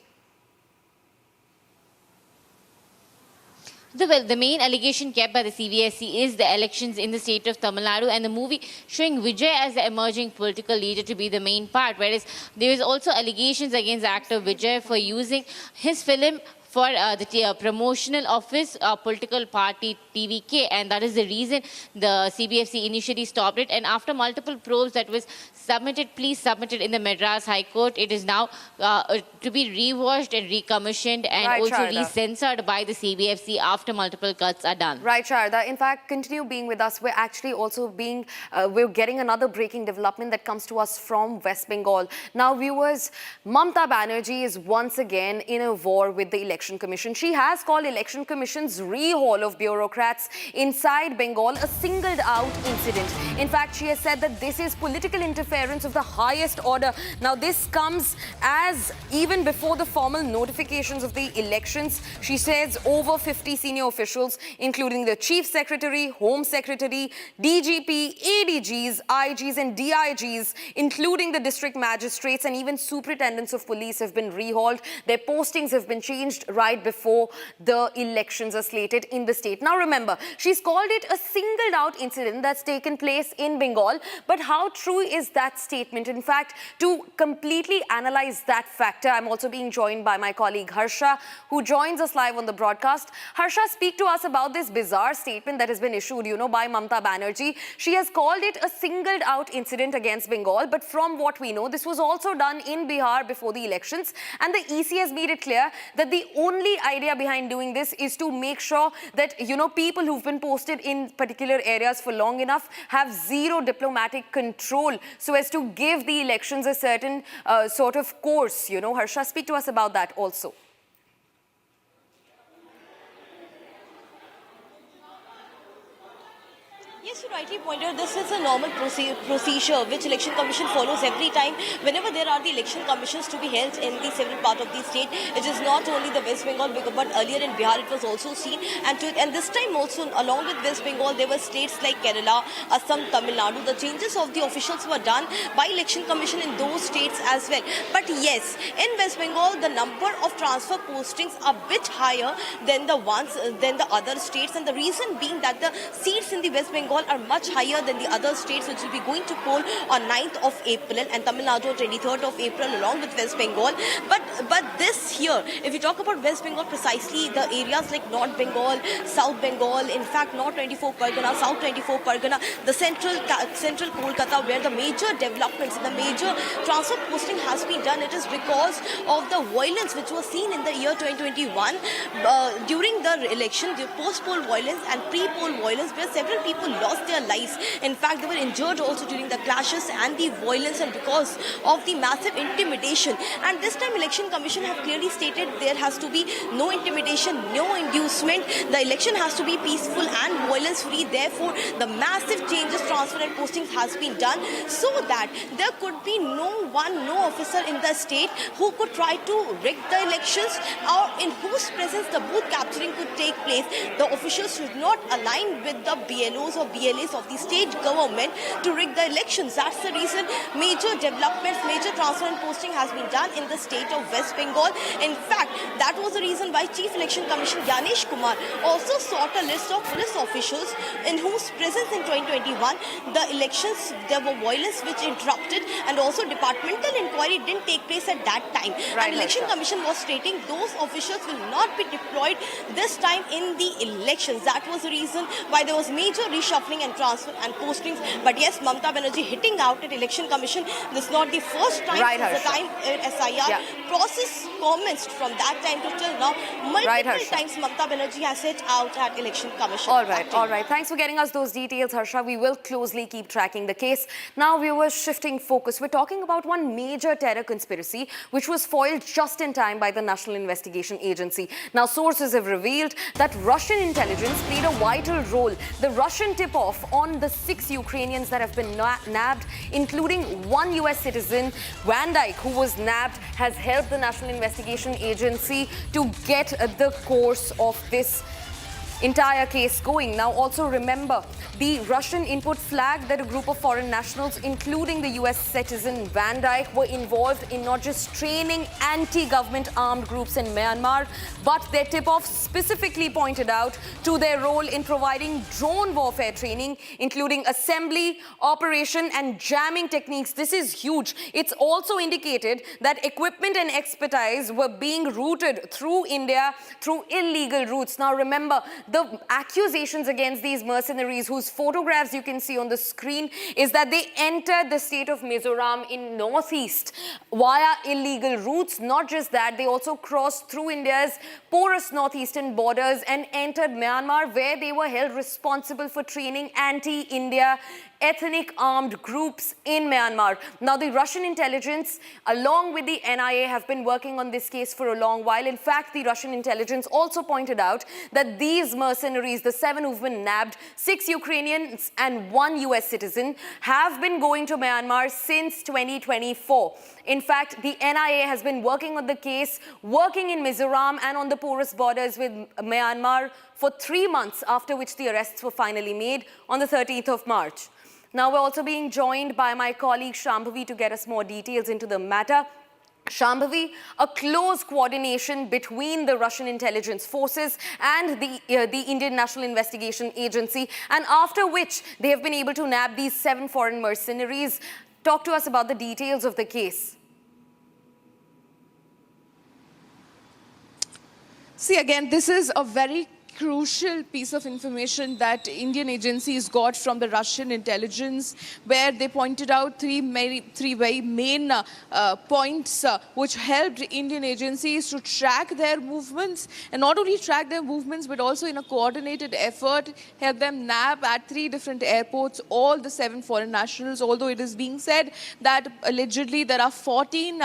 [SPEAKER 4] The main allegation kept by the CBSC is the elections in the state of Tamil Nadu, and the movie showing Vijay as the emerging political leader to be the main part, whereas there is also allegations against actor Vijay for using his film for the promotional office, political party TVK, and that is the reason the CBFC initially stopped it. And after multiple probes that was submitted in the Madras High Court, it is now to be rewashed and recommissioned and also recensored by the CBFC after multiple cuts are done.
[SPEAKER 18] Right, Sharda. In fact, continue being with us. We're actually also we're getting another breaking development that comes to us from West Bengal. Now, viewers, Mamata Banerjee is once again in a war with the Election Commission. She has called Election Commission's rehaul of bureaucrats inside Bengal a singled-out incident. In fact, she has said that this is political interference of the highest order. Now, this comes as even before the formal notifications of the elections. She says over 50 senior officials, including the Chief Secretary, Home Secretary, DGP, ADGs, IGs and DIGs, including the district magistrates and even superintendents of police have been rehauled. Their postings have been changed right before the elections are slated in the state. Now remember, she's called it a singled out incident that's taken place in Bengal. But how true is that statement? In fact, to completely analyze that factor, I'm also being joined by my colleague Harsha, who joins us live on the broadcast. Harsha, speak to us about this bizarre statement that has been issued, by Mamata Banerjee. She has called it a singled out incident against Bengal, but from what we know, this was also done in Bihar before the elections, and the EC has made it clear that the only idea behind doing this is to make sure that, people who've been posted in particular areas for long enough have zero diplomatic control so as to give the elections a certain sort of course. Harsha, speak to us about that also.
[SPEAKER 9] Yes, you rightly pointed out, this is a normal procedure which Election Commission follows every time whenever there are the election commissions to be held in the several part of the state. It is not only the West Bengal, but earlier in Bihar it was also seen. And this time also, along with West Bengal, there were states like Kerala, Assam, Tamil Nadu. The changes of the officials were done by Election Commission in those states as well. But yes, in West Bengal, the number of transfer postings are a bit higher than the other states. And the reason being that the seats in the West Bengal are much higher than the other states, which will be going to poll on 9th of April and Tamil Nadu on 23rd of April along with West Bengal. But this here, if you talk about West Bengal precisely, the areas like North Bengal, South Bengal, in fact North 24 Pargana, South 24 Pargana, the central Kolkata, where the major developments, the major transfer posting has been done, it is because of the violence which was seen in the year 2021 during the election, the post-poll violence and pre-poll violence, where several people lost their lives. In fact, they were injured also during the clashes and the violence, and because of the massive intimidation. And this time Election Commission have clearly stated there has to be no intimidation, no inducement. The election has to be peaceful and violence-free. Therefore, the massive changes, transfer and postings has been done so that there could be no officer in the state who could try to rig the elections or in whose presence the booth capturing could take place. The officials should not align with the BLOs or BLAs of the state government to rig the elections. That's the reason major developments, major transfer and posting has been done in the state of West Bengal. In fact, that was the reason why Chief Election Commissioner Gyanesh Kumar also sought a list of police officials in whose presence in 2021 the elections, there were violence which interrupted, and also departmental inquiry didn't take place at that time.
[SPEAKER 18] Right,
[SPEAKER 9] and Election Commission was stating those officials will not be deployed this time in the elections. That was the reason why there was major reshuffling and transfer and postings. But yes, Mamata Banerjee hitting out at Election Commission. This is not the first time since the time SIR process commenced. From that time to till now, multiple times Mamata Banerjee has hit out at Election Commission.
[SPEAKER 18] All right. Thanks for getting us those details, Harsha. We will closely keep tracking the case. Now, viewers, shifting focus. We're talking about one major terror conspiracy which was foiled just in time by the National Investigation Agency. Now, sources have revealed that Russian intelligence played a vital role. The Russian tip-off on the 6 Ukrainians that have been nabbed, including one US citizen, Van Dyke, who was nabbed, has helped the National Investigation Agency to get the course of this entire case going. Now, also remember, the Russian input flagged that a group of foreign nationals, including the US citizen Van Dyke, were involved in not just training anti-government armed groups in Myanmar, but their tip-off specifically pointed out to their role in providing drone warfare training, including assembly, operation, and jamming techniques. This is huge. It's also indicated that equipment and expertise were being routed through India through illegal routes. Now, remember, the accusations against these mercenaries, whose photographs you can see on the screen, is that they entered the state of Mizoram in northeast via illegal routes. Not just that, they also crossed through India's porous northeastern borders and entered Myanmar, where they were held responsible for training anti-India ethnic armed groups in Myanmar. Now, the Russian intelligence, along with the NIA, have been working on this case for a long while. In fact, the Russian intelligence also pointed out that these mercenaries, the 7 who've been nabbed, 6 Ukrainians and 1 US citizen, have been going to Myanmar since 2024. In fact, the NIA has been working on the case, working in Mizoram and on the porous borders with Myanmar for 3 months, after which the arrests were finally made on the 13th of March. Now, we're also being joined by my colleague Shambhavi to get us more details into the matter. Shambhavi, a close coordination between the Russian intelligence forces and the Indian National Investigation Agency, and after which they have been able to nab these 7 foreign mercenaries. Talk to us about the details of the case.
[SPEAKER 8] See, again, this is a very crucial piece of information that Indian agencies got from the Russian intelligence, where they pointed out three very main points which helped Indian agencies to track their movements, and not only track their movements but also in a coordinated effort help them nab at 3 different airports all the 7 foreign nationals, although it is being said that allegedly there are 14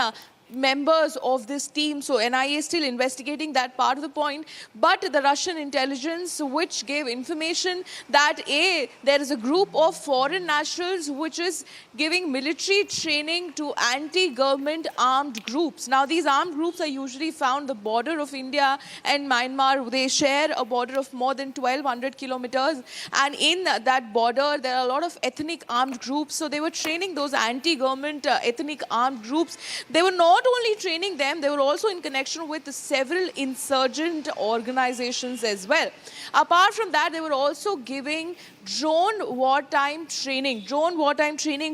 [SPEAKER 8] members of this team. So NIA is still investigating that part of the point. But the Russian intelligence, which gave information that there is a group of foreign nationals which is giving military training to anti-government armed groups. Now, these armed groups are usually found the border of India and Myanmar. They share a border of more than 1,200 kilometers. And in that border, there are a lot of ethnic armed groups. So they were training those anti-government ethnic armed groups. They were not only training them, they were also in connection with several insurgent organizations as well. Apart from that, they were also giving drone wartime training,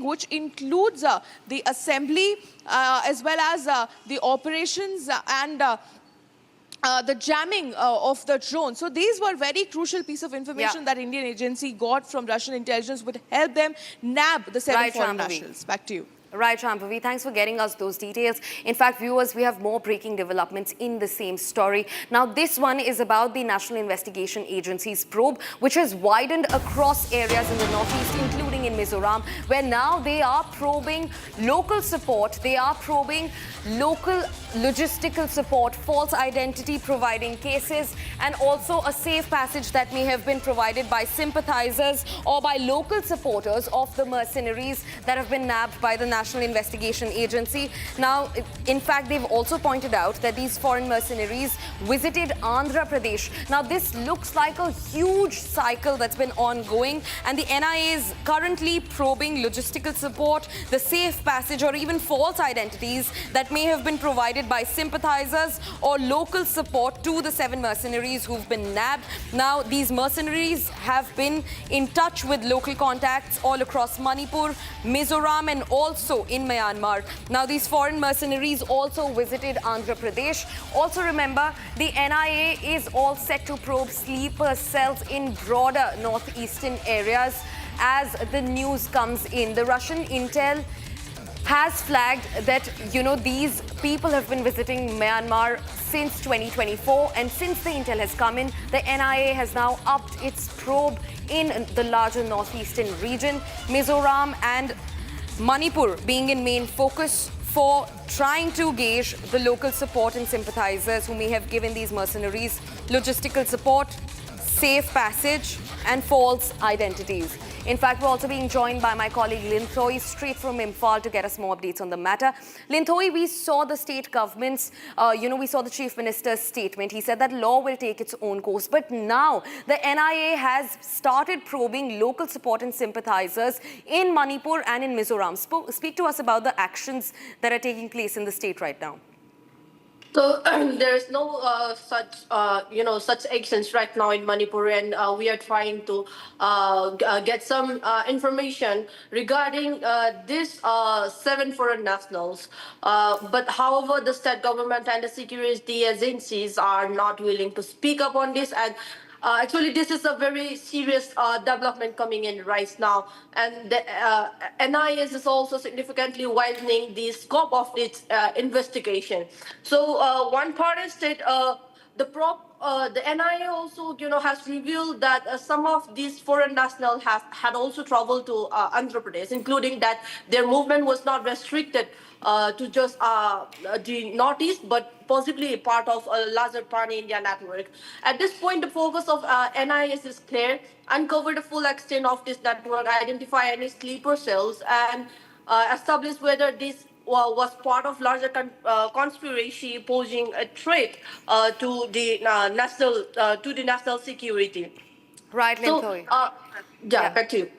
[SPEAKER 8] which includes the assembly as well as the operations and the jamming of the drone. So these were very crucial piece of information that Indian agency got from Russian intelligence, would help them nab the 7 foreign nationals. Back to you.
[SPEAKER 18] Right, Shambhavi, thanks for getting us those details. In fact, viewers, we have more breaking developments in the same story. Now, this one is about the National Investigation Agency's probe, which has widened across areas in the northeast, including in Mizoram, where now they are probing local support, they are probing local logistical support, false identity providing cases, and also a safe passage that may have been provided by sympathizers or by local supporters of the mercenaries that have been nabbed by the National Investigation Agency. Now, in fact, they've also pointed out that these foreign mercenaries visited Andhra Pradesh. Now, this looks like a huge cycle that's been ongoing, and the NIA is currently probing logistical support, the safe passage, or even false identities that may have been provided by sympathizers or local support to the 7 mercenaries who've been nabbed. Now, these mercenaries have been in touch with local contacts all across Manipur, Mizoram, and also in Myanmar. Now, these foreign mercenaries also visited Andhra Pradesh. Also remember, the NIA is all set to probe sleeper cells in broader northeastern areas as the news comes in. The Russian intel has flagged that, these people have been visiting Myanmar since 2024, and since the intel has come in, the NIA has now upped its probe in the larger northeastern region, Mizoram and Manipur being in main focus for trying to gauge the local support and sympathizers who may have given these mercenaries logistical support, safe passage, and false identities. In fact, we're also being joined by my colleague Linthoi, straight from Imphal, to get us more updates on the matter. Linthoi, we saw the state government's, we saw the Chief Minister's statement. He said that law will take its own course. But now the NIA has started probing local support and sympathizers in Manipur and in Mizoram. Speak to us about the actions that are taking place in the state right now.
[SPEAKER 3] So there is no such actions right now in Manipur, and we are trying to get some information regarding these 7 foreign nationals. But however, the state government and the security agencies are not willing to speak up on this, and actually, this is a very serious development coming in right now, and the NIS is also significantly widening the scope of its investigation. So one part is that the NIA also, has revealed that some of these foreign nationals had also traveled to Andhra Pradesh, including that their movement was not restricted to just the northeast, but possibly part of a larger pan-India network. At this point, the focus of NIS is clear: uncover the full extent of this network, identify any sleeper cells, and establish whether this was part of larger conspiracy posing a threat to the national security.
[SPEAKER 18] Right, Linthoi.
[SPEAKER 3] Back to you.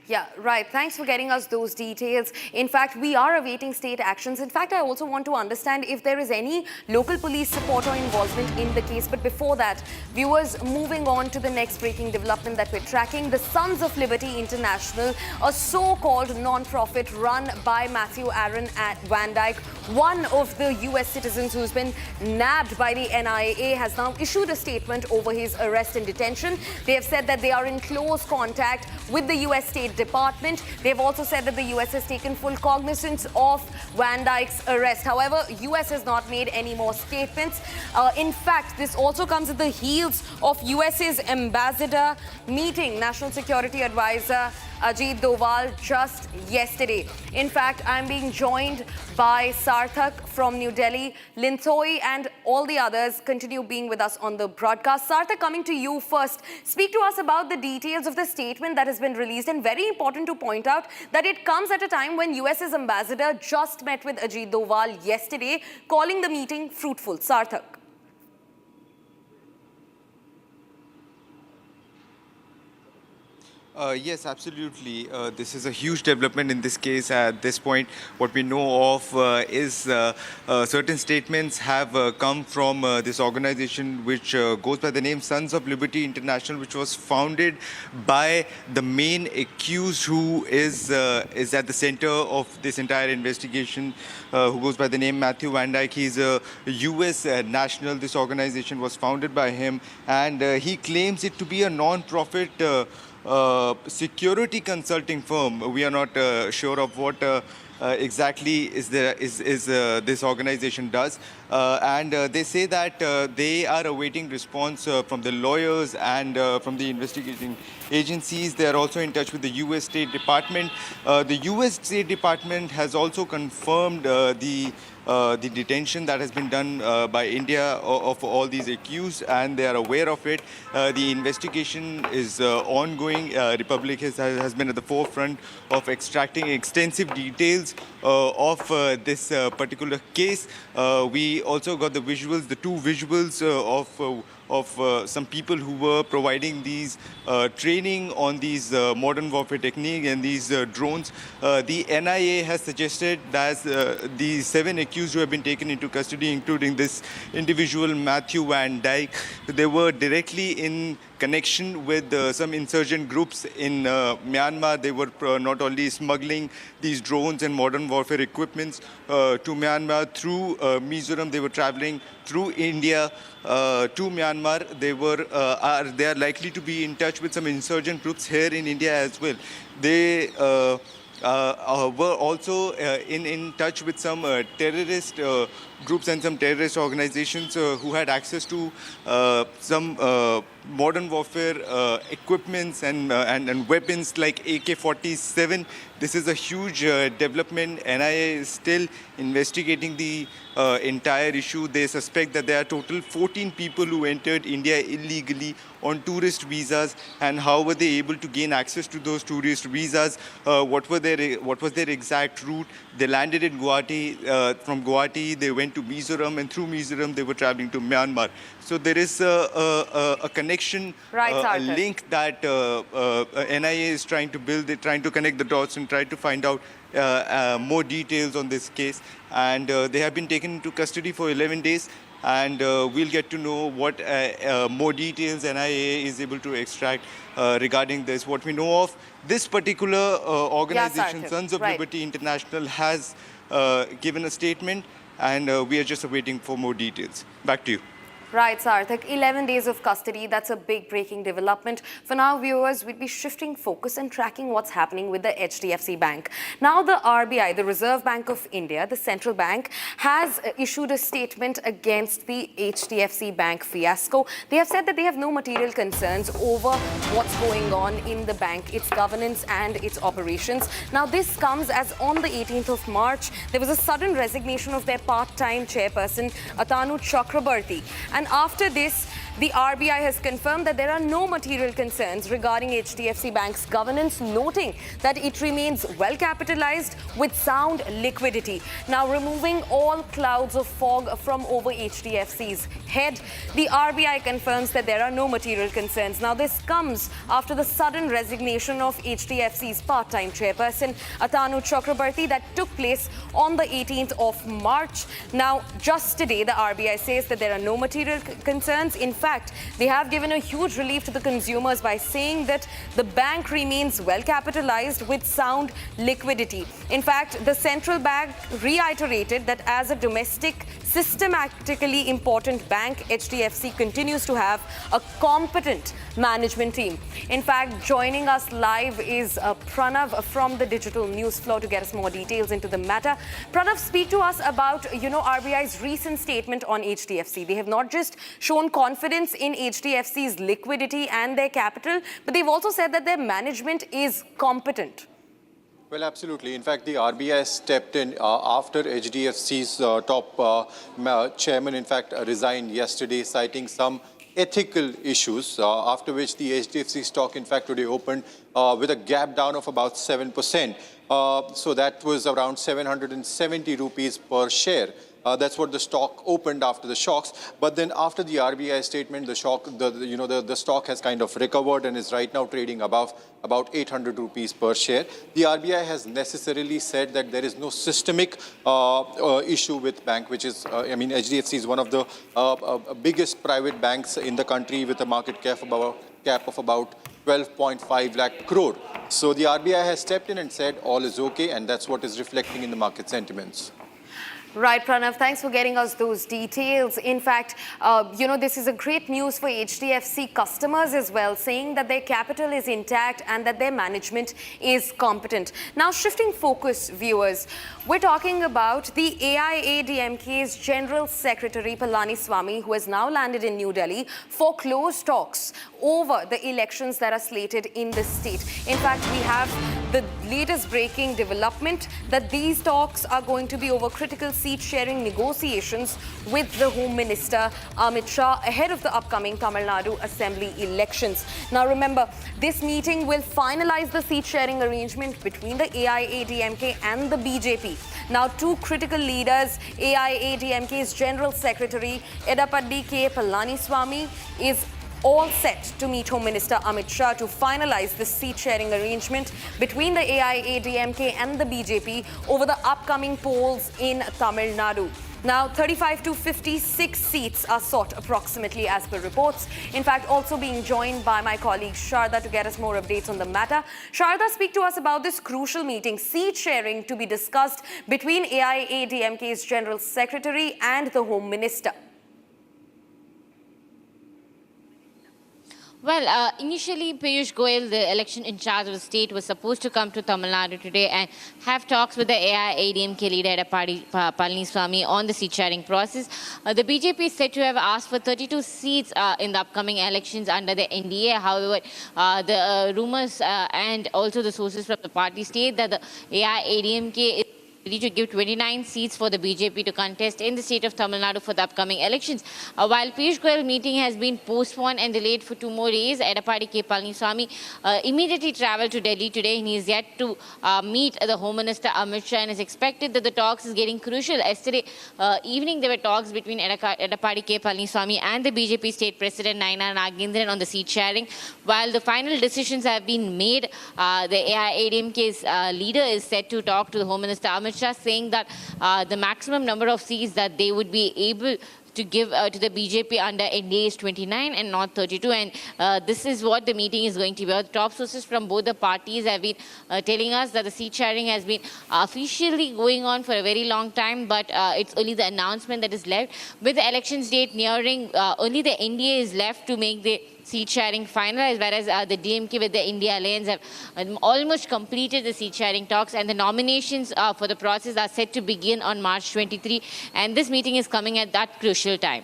[SPEAKER 18] Yeah, right. Thanks for getting us those details. In fact, we are awaiting state actions. In fact, I also want to understand if there is any local police support or involvement in the case. But before that, viewers, moving on to the next breaking development that we're tracking. The Sons of Liberty International, a so-called non-profit run by Matthew Aaron at Van Dyke, one of the US citizens who's been nabbed by the NIA, has now issued a statement over his arrest and detention. They have said that they are in close contact with the US State Department. They've also said that the US has taken full cognizance of Van Dyke's arrest. However, US has not made any more statements. In fact, this also comes at the heels of US's ambassador meeting National Security Advisor Ajit Doval just yesterday. In fact, I'm being joined by Sarthak from New Delhi. Linthoi and all the others continue being with us on the broadcast. Sarthak, coming to you first. Speak to us about the details of the statement that has been released, and very important to point out that it comes at a time when US's ambassador just met with Ajit Doval yesterday, calling the meeting fruitful. Sarthak.
[SPEAKER 16] Yes, absolutely. This is a huge development in this case. At this point, what we know of is certain statements have come from this organization which goes by the name Sons of Liberty International, which was founded by the main accused who is at the center of this entire investigation, who goes by the name Matthew Van Dyke. He's a US national. This organization was founded by him, and he claims it to be a non-profit security consulting firm. We are not sure of what exactly this organization does, and they say that they are awaiting response from the lawyers and from the investigating agencies. They are also in touch with the US State Department. The US State Department has also confirmed the detention that has been done by India of all these accused, and they are aware of it. The investigation is ongoing. Republic has been at the forefront of extracting extensive details of this particular case. We also got the visuals, the two visuals of some people who were providing these training on these modern warfare technique and these drones. The NIA has suggested that the 7 accused who have been taken into custody, including this individual Matthew Van Dyke, they were directly in connection with some insurgent groups in Myanmar. They were not only smuggling these drones and modern warfare equipments to Myanmar through Mizoram, they were traveling through India to Myanmar. They are likely to be in touch with some insurgent groups here in India as well. They were also in touch with some terrorist groups and some terrorist organizations who had access to some modern warfare equipments and weapons like AK-47. This is a huge development. NIA is still investigating the entire issue. They suspect that there are total 14 people who entered India illegally on tourist visas, and how were they able to gain access to those tourist visas? What was their exact route? They landed in Guwahati. From Guwahati, they went to Mizoram, and through Mizoram, they were traveling to Myanmar. So there is a connection, a link that NIA is trying to build. They're trying to connect the dots and try to find out more details on this case. And they have been taken into custody for 11 days. And we'll get to know what more details NIA is able to extract regarding this. What we know of this particular organization, Sons of Liberty International, has given a statement, and we are just waiting for more details. Back to you.
[SPEAKER 18] Right, Sarthak. 11 days of custody. That's a big breaking development. For now, viewers, we'll be shifting focus and tracking what's happening with the HDFC Bank. Now, the RBI, the Reserve Bank of India, the central bank, has issued a statement against the HDFC Bank fiasco. They have said that they have no material concerns over what's going on in the bank, its governance and its operations. Now, this comes as on the 18th of March, there was a sudden resignation of their part-time chairperson, Atanu Chakrabarti. And after this, the RBI has confirmed that there are no material concerns regarding HDFC Bank's governance, noting that it remains well capitalized with sound liquidity. Now, removing all clouds of fog from over HDFC's head, the RBI confirms that there are no material concerns. Now, this comes after the sudden resignation of HDFC's part-time chairperson, Atanu Chakrabarti, that took place on the 18th of March. Now, just today, the RBI says that there are no material concerns. In fact, they have given a huge relief to the consumers by saying that the bank remains well capitalized with sound liquidity. In fact, the central bank reiterated that as a domestic, systematically important bank, HDFC continues to have a competent management team. In fact, joining us live is Pranav from the digital news floor to get us more details into the matter. Pranav, speak to us about, RBI's recent statement on HDFC. They have not just shown confidence in HDFC's liquidity and their capital, but they've also said that their management is competent.
[SPEAKER 11] Well, absolutely. In fact, the RBI stepped in after HDFC's top chairman, in fact, resigned yesterday, citing some ethical issues, after which the HDFC stock, in fact, today opened with a gap down of about 7%. So that was around 770 rupees per share. That's what the stock opened after the shocks. But then after the RBI statement, the stock has kind of recovered and is right now trading above about 800 rupees per share. The RBI has necessarily said that there is no systemic issue with bank, which is, HDFC is one of the biggest private banks in the country with a market cap of about 12.5 lakh crore. So the RBI has stepped in and said all is okay, and that's what is reflecting in the market sentiments.
[SPEAKER 18] Right, Pranav, thanks for getting us those details. In fact, this is a great news for HDFC customers as well, saying that their capital is intact and that their management is competent. Now, shifting focus, viewers, we're talking about the AIADMK's General Secretary Palaniswamy, who has now landed in New Delhi for close talks over the elections that are slated in the state. In fact, we have the latest breaking development that these talks are going to be over critical seat-sharing negotiations with the Home Minister Amit Shah ahead of the upcoming Tamil Nadu Assembly elections. Now remember, this meeting will finalize the seat-sharing arrangement between the AIADMK and the BJP. Now, two critical leaders, AIADMK's General Secretary Edappadi K. Palaniswamy is all set to meet Home Minister Amit Shah to finalize the seat-sharing arrangement between the AIADMK and the BJP over the upcoming polls in Tamil Nadu. Now, 35 to 56 seats are sought approximately as per reports. In fact, also being joined by my colleague Sharda to get us more updates on the matter. Sharda, speak to us about this crucial meeting, seat sharing to be discussed between AIADMK's General Secretary and the Home Minister.
[SPEAKER 4] Well, initially, Piyush Goyal, the election in charge of the state, was supposed to come to Tamil Nadu today and have talks with the AIADMK leader Edappadi Palaniswamy on the seat sharing process. The BJP is said to have asked for 32 seats in the upcoming elections under the NDA. However, the rumors and also the sources from the party state that the AIADMK is ready to give 29 seats for the BJP to contest in the state of Tamil Nadu for the upcoming elections. While Piyush Goyal meeting has been postponed and delayed for 2 more days, Edappadi Palaniswamy immediately travelled to Delhi today, and he is yet to meet the Home Minister Amit Shah, and is expected that the talks is getting crucial. Yesterday evening there were talks between Edappadi Palaniswamy and the BJP state president Naina Nagendran on the seat sharing. While the final decisions have been made, the AIADMK's leader is set to talk to the Home Minister Amit Shah, saying that the maximum number of seats that they would be able to give to the BJP under NDA is 29 and not 32, and this is what the meeting is going to be. Top sources from both the parties have been telling us that the seat sharing has been officially going on for a very long time, but it's only the announcement that is left. With the elections date nearing, only the NDA is left to make the seat sharing finalized, whereas the DMK with the India Alliance have almost completed the seat sharing talks, and the nominations for the process are set to begin on March 23, and this meeting is coming at that crucial time.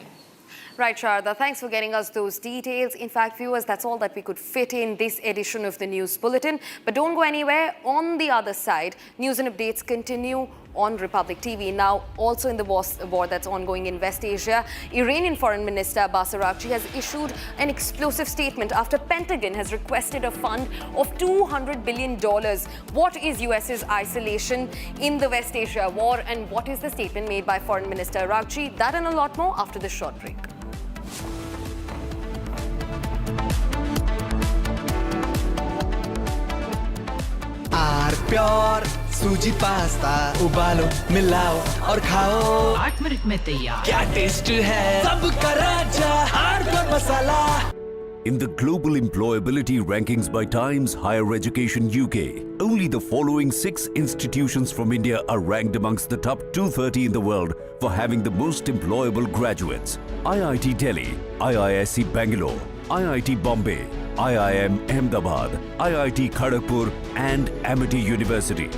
[SPEAKER 18] Right, Sharda, thanks for getting us those details. In fact, viewers, that's all that we could fit in this edition of the News Bulletin. But don't go anywhere. On the other side, news and updates continue on Republic TV. Now, also in the war that's ongoing in West Asia, Iranian Foreign Minister Abbas Araghchi has issued an explosive statement after Pentagon has requested a fund of $200 billion. What is US's isolation in the West Asia war, and what is the statement made by Foreign Minister Araghchi? That and a lot more after this short break.
[SPEAKER 17] Pure सूजी pasta उबालो मिलाओ और खाओ
[SPEAKER 2] 8 minute में तैयार
[SPEAKER 17] क्या taste है सबका राजा R masala.
[SPEAKER 21] In the global employability rankings by Times Higher Education UK, only the following 6 institutions from India are ranked amongst the top 230 in the world for having the most employable graduates: IIT Delhi, IISc Bangalore, IIT Bombay, IIM Ahmedabad, IIT Kharagpur and Amity University.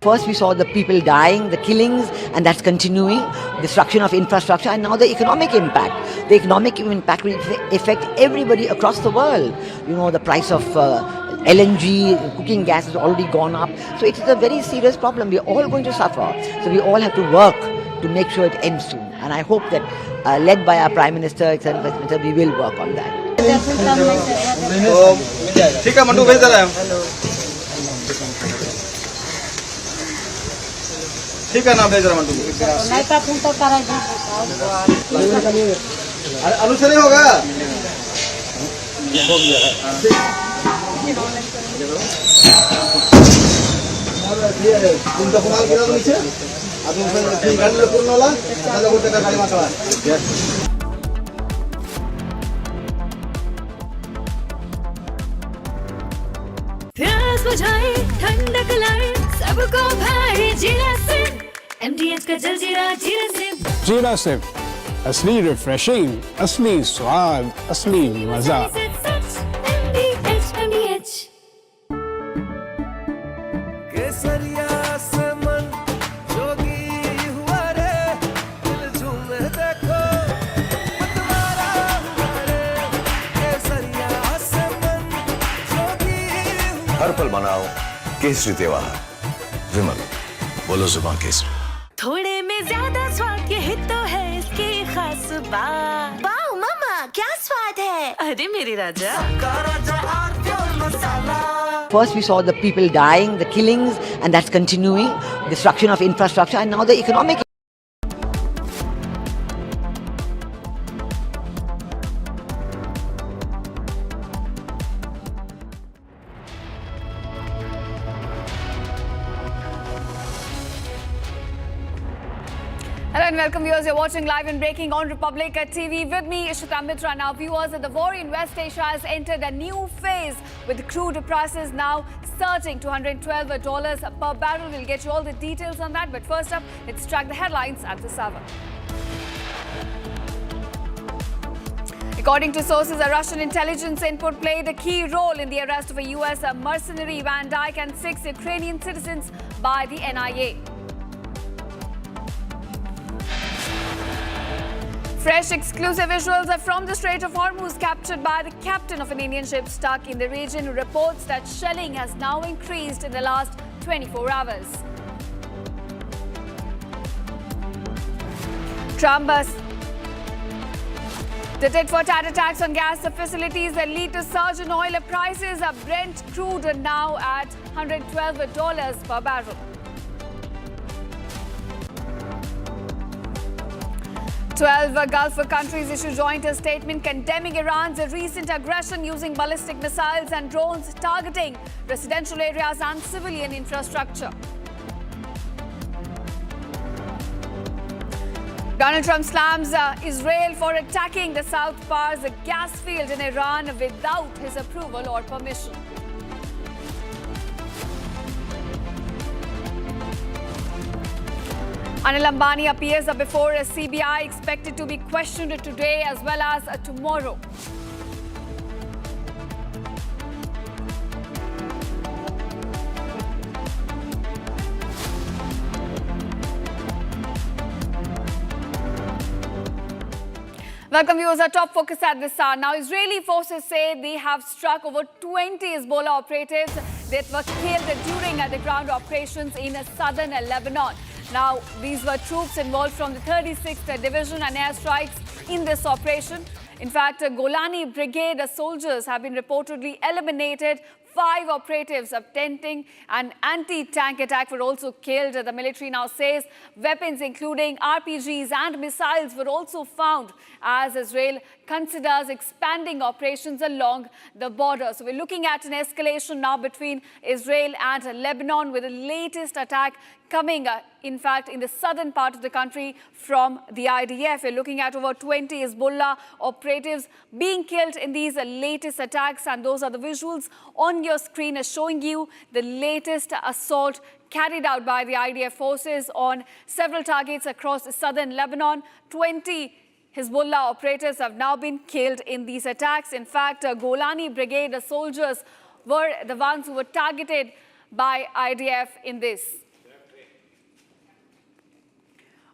[SPEAKER 15] First we saw the people dying, the killings, and that's continuing, destruction of infrastructure, and now the economic impact. The economic impact will affect everybody across the world. You know, the price of LNG, cooking gas has already gone up. So it is a very serious problem. We're all going to suffer. So we all have to work to make sure it ends soon. And I hope that, led by our Prime Minister, we will work on that.
[SPEAKER 6] ठीक है mandu भेज रहा है ठीक है ना भेज रहा मंडू नहीं तो फोन तो कर अरे आलू से नहीं होगा तुम तो कमाल किया तो नीचे अब तुम गाड़ी ले पूर्ण वाला ना लोगों का गाड़ी मार रहा
[SPEAKER 13] प्यास बुझाए ठंडक लाए सबको भाई जीरा से MDH का जलजीरा जीरा से
[SPEAKER 14] जीरा से असली रिफ्रेशिंग, असली स्वाद, असली मजा.
[SPEAKER 13] MDH
[SPEAKER 17] केसरिया से मन जोगी हुआ रे दिल झूमे देखो मतवारा हुआ रे केसरिया से मन जोगी
[SPEAKER 23] हर पल मनाओ केसरी त्योहार. विमल बोलो जुबान केसरी.
[SPEAKER 13] थोड़े में ज्यादा स्वाद ये तो है इसकी खास बात. वाओ मामा क्या स्वाद है. अरे मेरे राजा
[SPEAKER 15] First we saw the people dying, the killings, and that's continuing, destruction of infrastructure, and now the economic.
[SPEAKER 18] Hello and welcome viewers. You're watching live and breaking on Republic TV with me, Ishita Mitra. Now viewers, the war in West Asia has entered a new phase with crude prices now surging to $112 per barrel. We'll get you all the details on that. But first up, let's track the headlines at this hour. According to sources, a Russian intelligence input played a key role in the arrest of a US mercenary Van Dyke and 6 Ukrainian citizens by the NIA. Fresh exclusive visuals are from the Strait of Hormuz captured by the captain of an Indian ship stuck in the region, who reports that shelling has now increased in the last 24 hours. The tit-for-tat attacks on gas facilities that lead to surge in oil prices. Brent crude now at $112 per barrel. 12 Gulf countries issue joint statement condemning Iran's recent aggression using ballistic missiles and drones targeting residential areas and civilian infrastructure. Donald Trump slams Israel for attacking the South Pars gas field in Iran without his approval or permission. Anil Ambani appears before a CBI, expected to be questioned today as well as tomorrow. Welcome viewers, our top focus at this hour. Now, Israeli forces say they have struck over 20 Hezbollah operatives that were killed during the ground operations in southern Lebanon. Now, these were troops involved from the 36th Division and airstrikes in this operation. In fact, Golani Brigade soldiers have been reportedly eliminated. 5 operatives attempting an anti-tank attack were also killed. The military now says weapons including RPGs and missiles were also found as Israel considers expanding operations along the border. So we're looking at an escalation now between Israel and Lebanon, with the latest attack coming, in fact, in the southern part of the country from the IDF. We're looking at over 20 Hezbollah operatives being killed in these latest attacks, and those are the visuals on your screen showing you the latest assault carried out by the IDF forces on several targets across southern Lebanon. 20 Hezbollah operatives have now been killed in these attacks. In fact, Golani Brigade soldiers were the ones who were targeted by IDF in this.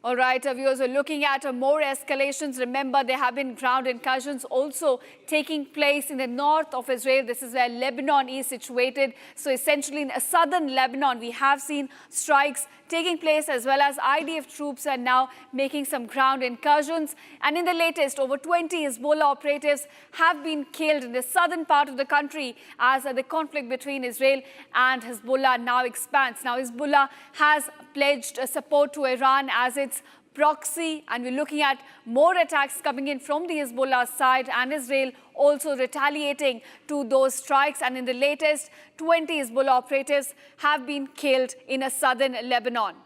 [SPEAKER 18] All right, viewers, we're looking at more escalations. Remember, there have been ground incursions also taking place in the north of Israel. This is where Lebanon is situated. So essentially in southern Lebanon, we have seen strikes taking place, as well as IDF troops are now making some ground incursions. And in the latest, over 20 Hezbollah operatives have been killed in the southern part of the country as the conflict between Israel and Hezbollah now expands. Now, Hezbollah has pledged support to Iran as its proxy, and we're looking at more attacks coming in from the Hezbollah side, and Israel also retaliating to those strikes. And in the latest, 20 Hezbollah operatives have been killed in southern Lebanon.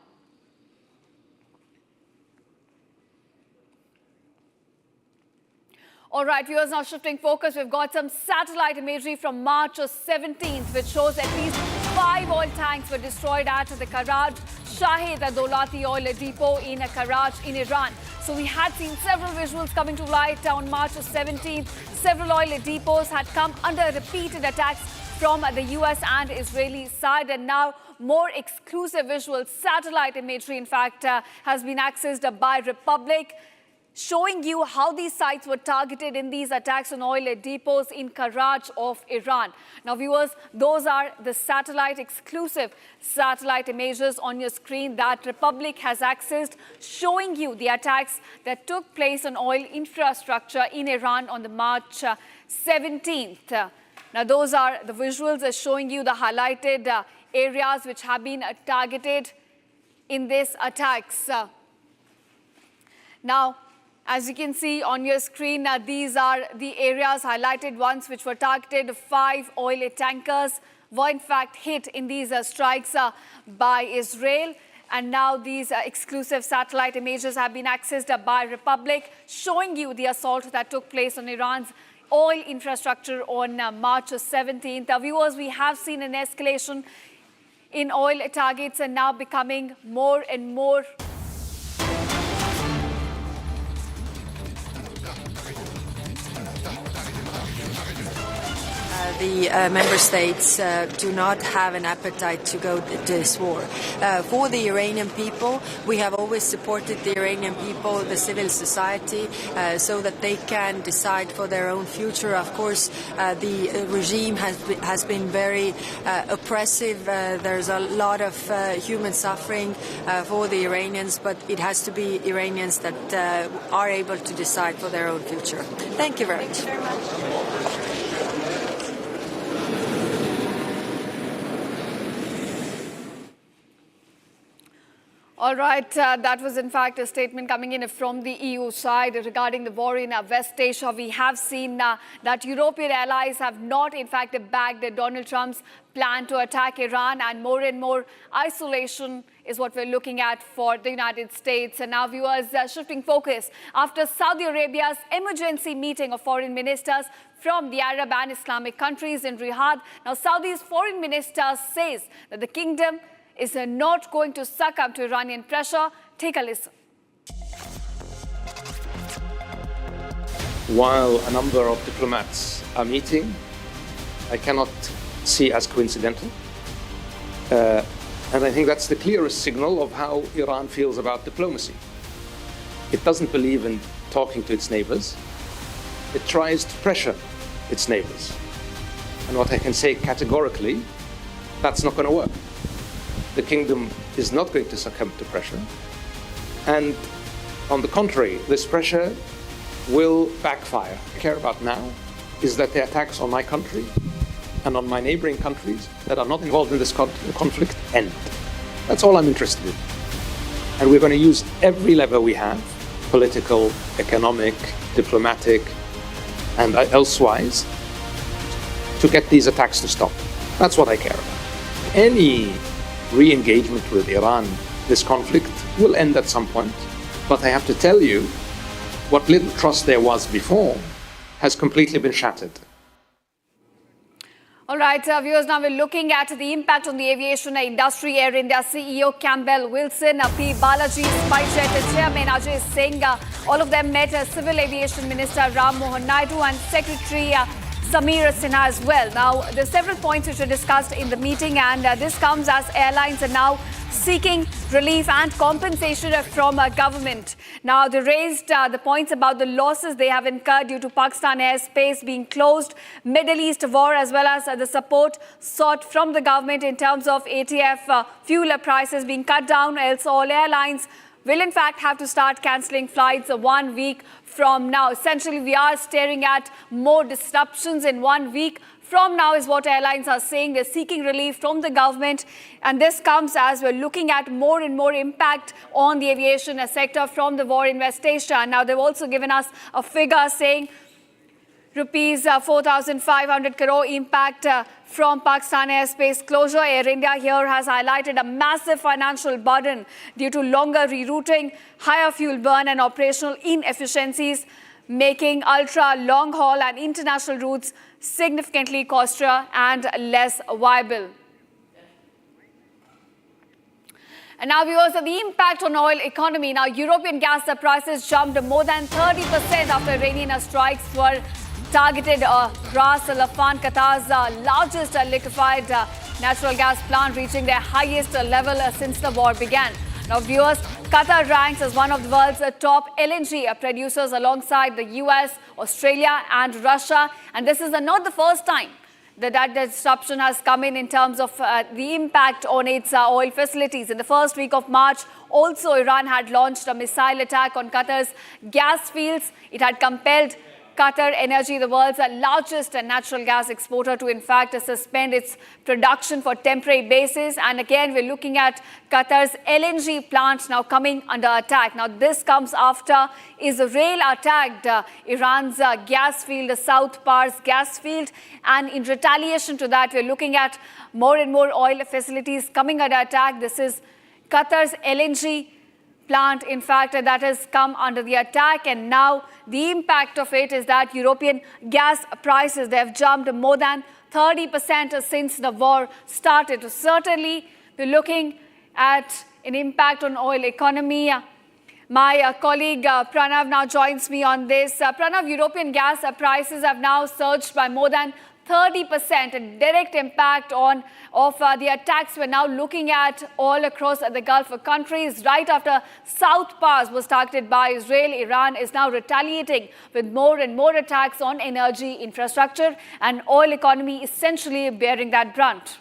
[SPEAKER 18] All right, viewers, now shifting focus, we've got some satellite imagery from March 17th, which shows at least 5 oil tanks were destroyed at the Karaj Shahid Dolati oil depot in Karaj in Iran. So we had seen several visuals coming to light on March 17th. Several oil depots had come under repeated attacks from the US and Israeli side, and now more exclusive visuals, satellite imagery, in fact, has been accessed by Republic, showing you how these sites were targeted in these attacks on oil depots in Karaj of Iran. Now, viewers, those are the exclusive satellite images on your screen that Republic has accessed, showing you the attacks that took place on oil infrastructure in Iran on the March 17th. Now, those are the visuals showing you the highlighted areas which have been targeted in these attacks. Now, as you can see on your screen, these are the areas highlighted ones which were targeted. 5 oil tankers were in fact hit in these strikes by Israel. And now these exclusive satellite images have been accessed by Republic, showing you the assault that took place on Iran's oil infrastructure on March 17th. Viewers, we have seen an escalation in oil targets and now becoming more and more
[SPEAKER 19] the member states do not have an appetite to go to this war. For the Iranian people, we have always supported the Iranian people, the civil society, so that they can decide for their own future. Of course, the regime has been very oppressive. There's a lot of human suffering for the Iranians, but it has to be Iranians that are able to decide for their own future. Thank you very much.
[SPEAKER 18] All right, that was in fact a statement coming in from the EU side regarding the war in West Asia. We have seen that European allies have not in fact backed Donald Trump's plan to attack Iran, and more isolation is what we're looking at for the United States. And now viewers, shifting focus after Saudi Arabia's emergency meeting of foreign ministers from the Arab and Islamic countries in Riyadh. Now Saudi's foreign minister says that the kingdom is not going to succumb to Iranian pressure. Take a listen.
[SPEAKER 12] While a number of diplomats are meeting, I cannot see as coincidental. And I think that's the clearest signal of how Iran feels about diplomacy. It doesn't believe in talking to its neighbors. It tries to pressure its neighbors. And what I can say categorically, that's not going to work. The kingdom is not going to succumb to pressure. And on the contrary, this pressure will backfire. What I care about now is that the attacks on my country and on my neighboring countries that are not involved in this conflict end. That's all I'm interested in. And we're going to use every lever we have, political, economic, diplomatic, and elsewise, to get these attacks to stop. That's what I care about. Any re-engagement with Iran, this conflict will end at some point. But I have to tell you, what little trust there was before has completely been shattered.
[SPEAKER 18] All right, viewers, now we're looking at the impact on the aviation industry. Air India CEO Campbell Wilson, P. Balaji, SpiceJet Chairman Ajay Singh, all of them met Civil Aviation Minister Ram Mohan Naidu and Secretary Samir Sinha as well. Now, there are several points which were discussed in the meeting, and this comes as airlines are now seeking relief and compensation from government. Now, they raised the points about the losses they have incurred due to Pakistan airspace being closed, Middle East war, as well as the support sought from the government in terms of ATF fuel prices being cut down, else all airlines will in fact have to start cancelling flights 1 week from now. Essentially, we are staring at more disruptions in 1 week from now is what airlines are saying. They're seeking relief from the government, and this comes as we're looking at more and more impact on the aviation sector from the war in West Asia. Now, they've also given us a figure saying rupees 4,500 crore impact from Pakistan airspace closure. Air India here has highlighted a massive financial burden due to longer rerouting, higher fuel burn and operational inefficiencies, making ultra long haul and international routes significantly costlier and less viable. And now, viewers, the impact on oil economy. Now, European gas prices jumped more than 30% after Iranian strikes were targeted. Ras Laffan, Qatar's largest liquefied natural gas plant, reaching their highest level since the war began. Now, viewers, Qatar ranks as one of the world's top LNG producers alongside the US, Australia and Russia. And this is not the first time that disruption has come in terms of the impact on its oil facilities. In the first week of March, also Iran had launched a missile attack on Qatar's gas fields. It had compelled Qatar Energy, the world's largest natural gas exporter, to in fact suspend its production for temporary basis. And again, we're looking at Qatar's LNG plants now coming under attack. Now, this comes after Israel attacked Iran's gas field, the South Pars gas field. And in retaliation to that, we're looking at more and more oil facilities coming under attack. This is Qatar's LNG plant, in fact, that has come under the attack, and now the impact of it is that European gas prices, they have jumped more than 30% since the war started. So certainly, we're looking at an impact on oil economy. My colleague Pranav now joins me on this. Pranav, European gas prices have now surged by more than 30%, a direct impact of the attacks we're now looking at all across the Gulf countries. Right after South Pass was targeted by Israel, Iran is now retaliating with more and more attacks on energy infrastructure, and oil economy essentially bearing that brunt.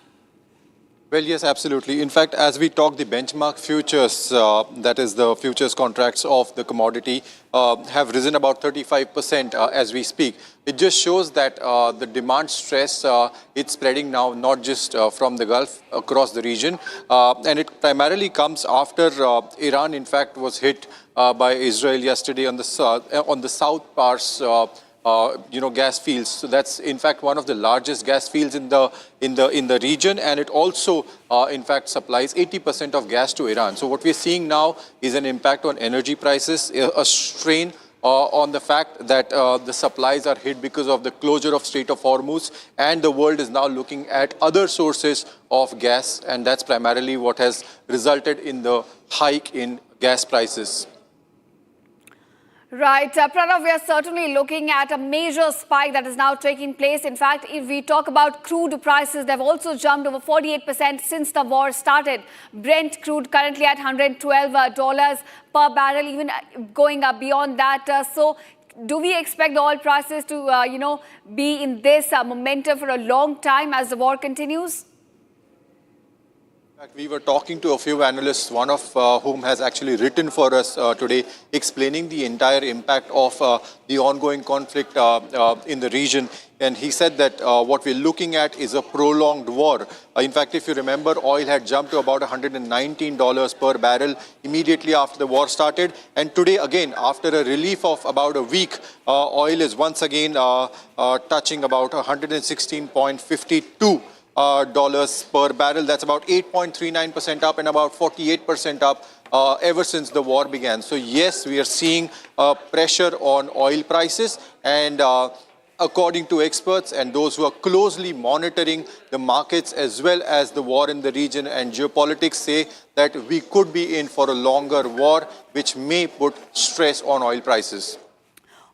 [SPEAKER 11] Well, yes, absolutely. In fact, as we talk, the benchmark futures, that is the futures contracts of the commodity, have risen about 35% as we speak. It just shows that the demand stress, it's spreading now, not just from the Gulf, across the region. And it primarily comes after Iran, in fact, was hit by Israel yesterday on the South Pars gas fields. So that's in fact one of the largest gas fields in the region, and it also in fact supplies 80% of gas to Iran. So what we're seeing now is an impact on energy prices, a strain on the fact that the supplies are hit because of the closure of Strait of Hormuz, and the world is now looking at other sources of gas, and that's primarily what has resulted in the hike in gas prices.
[SPEAKER 18] Right. Pranav, we are certainly looking at a major spike that is now taking place. In fact, if we talk about crude prices, they've also jumped over 48% since the war started. Brent crude currently at $112 per barrel, even going up beyond that. So do we expect the oil prices to, be in this momentum for a long time as the war continues?
[SPEAKER 11] We were talking to a few analysts, one of whom has actually written for us today, explaining the entire impact of the ongoing conflict in the region. And he said that what we're looking at is a prolonged war. In fact, if you remember, oil had jumped to about $119 per barrel immediately after the war started. And today, again, after a relief of about a week, oil is once again touching about 116.52 dollars per barrel. That's about 8.39% up and about 48% up ever since the war began. So yes, we are seeing pressure on oil prices, and according to experts and those who are closely monitoring the markets as well as the war in the region and geopolitics, say that we could be in for a longer war, which may put stress on oil prices.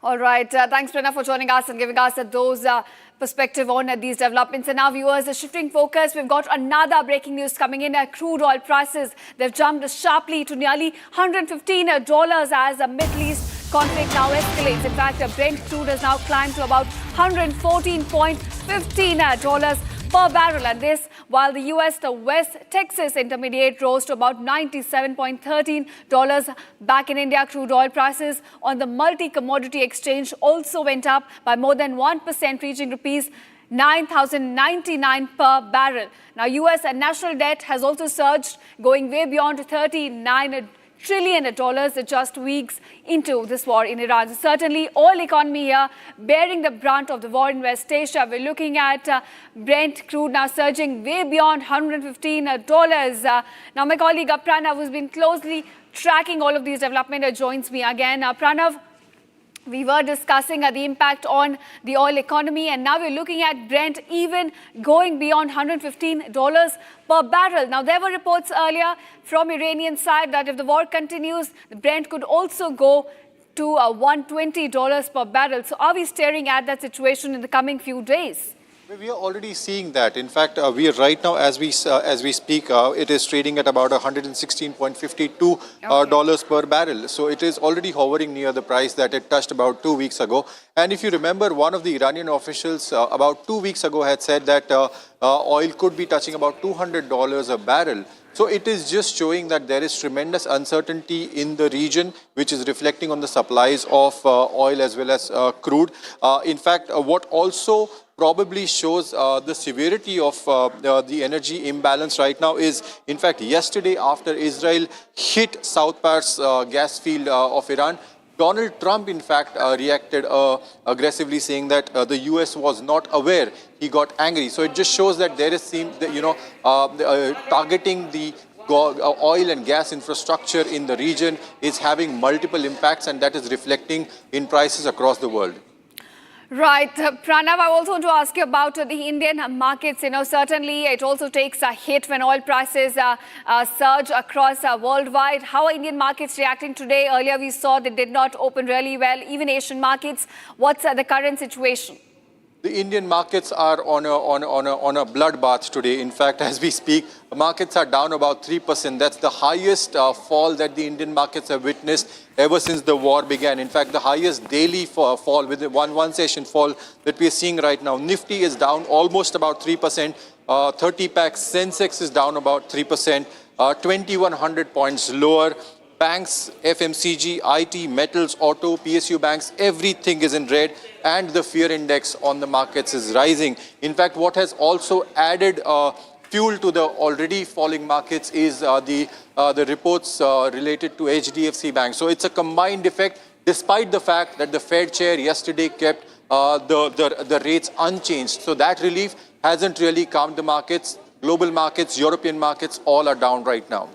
[SPEAKER 18] All right. Thanks, Pranav, for joining us and giving us those perspective on these developments. And now, viewers, shifting focus, we've got another breaking news coming in. Crude oil prices, they've jumped sharply to nearly $115 as the Middle East conflict now escalates. In fact, Brent crude has now climbed to about $114.15 per barrel, and this while the US, the West Texas Intermediate rose to about $97.13. Back in India, crude oil prices on the multi-commodity exchange also went up by more than 1%, reaching rupees 9,099 per barrel. Now, US national debt has also surged, going way beyond $39 trillion just weeks into this war in Iran. So certainly, oil economy here bearing the brunt of the war in West Asia. We're looking at Brent crude now surging way beyond $115. Now, my colleague Pranav, who's been closely tracking all of these developments, joins me again. Pranav, we were discussing the impact on the oil economy, and now we're looking at Brent even going beyond $115 per barrel. Now, there were reports earlier from Iranian side that if the war continues, the Brent could also go to $120 per barrel. So are we staring at that situation in the coming few days?
[SPEAKER 11] We are already seeing that. In fact, we are right now, as we speak, it is trading at about $116.52 dollars per barrel. So it is already hovering near the price that it touched about 2 weeks ago. And if you remember, one of the Iranian officials about 2 weeks ago had said that oil could be touching about $200 a barrel. So it is just showing that there is tremendous uncertainty in the region, which is reflecting on the supplies of oil as well as crude. In fact, what also probably shows the severity of the energy imbalance right now is, in fact, yesterday after Israel hit South Pars gas field of Iran, Donald Trump, in fact, reacted aggressively, saying that the US was not aware. He got angry. So it just shows that there is, targeting the oil and gas infrastructure in the region is having multiple impacts, and that is reflecting in prices across the world.
[SPEAKER 18] Right. Pranav, I also want to ask you about the Indian markets. Certainly it also takes a hit when oil prices surge across worldwide. How are Indian markets reacting today? Earlier we saw they did not open really well, even Asian markets. What's the current situation?
[SPEAKER 11] The Indian markets are on a bloodbath today. In fact, as we speak, markets are down about 3%. That's the highest fall that the Indian markets have witnessed ever since the war began. In fact, the highest daily fall with one session fall that we are seeing right now. Nifty is down almost about 3%. 30-pack Sensex is down about 3%. 2,100 points lower. Banks, FMCG, IT, metals, auto, PSU banks, everything is in red, and the fear index on the markets is rising. In fact, what has also added fuel to the already falling markets is the reports related to HDFC Bank. So it's a combined effect, despite the fact that the Fed chair yesterday kept the rates unchanged. So that relief hasn't really calmed the markets. Global markets, European markets, all are down right now.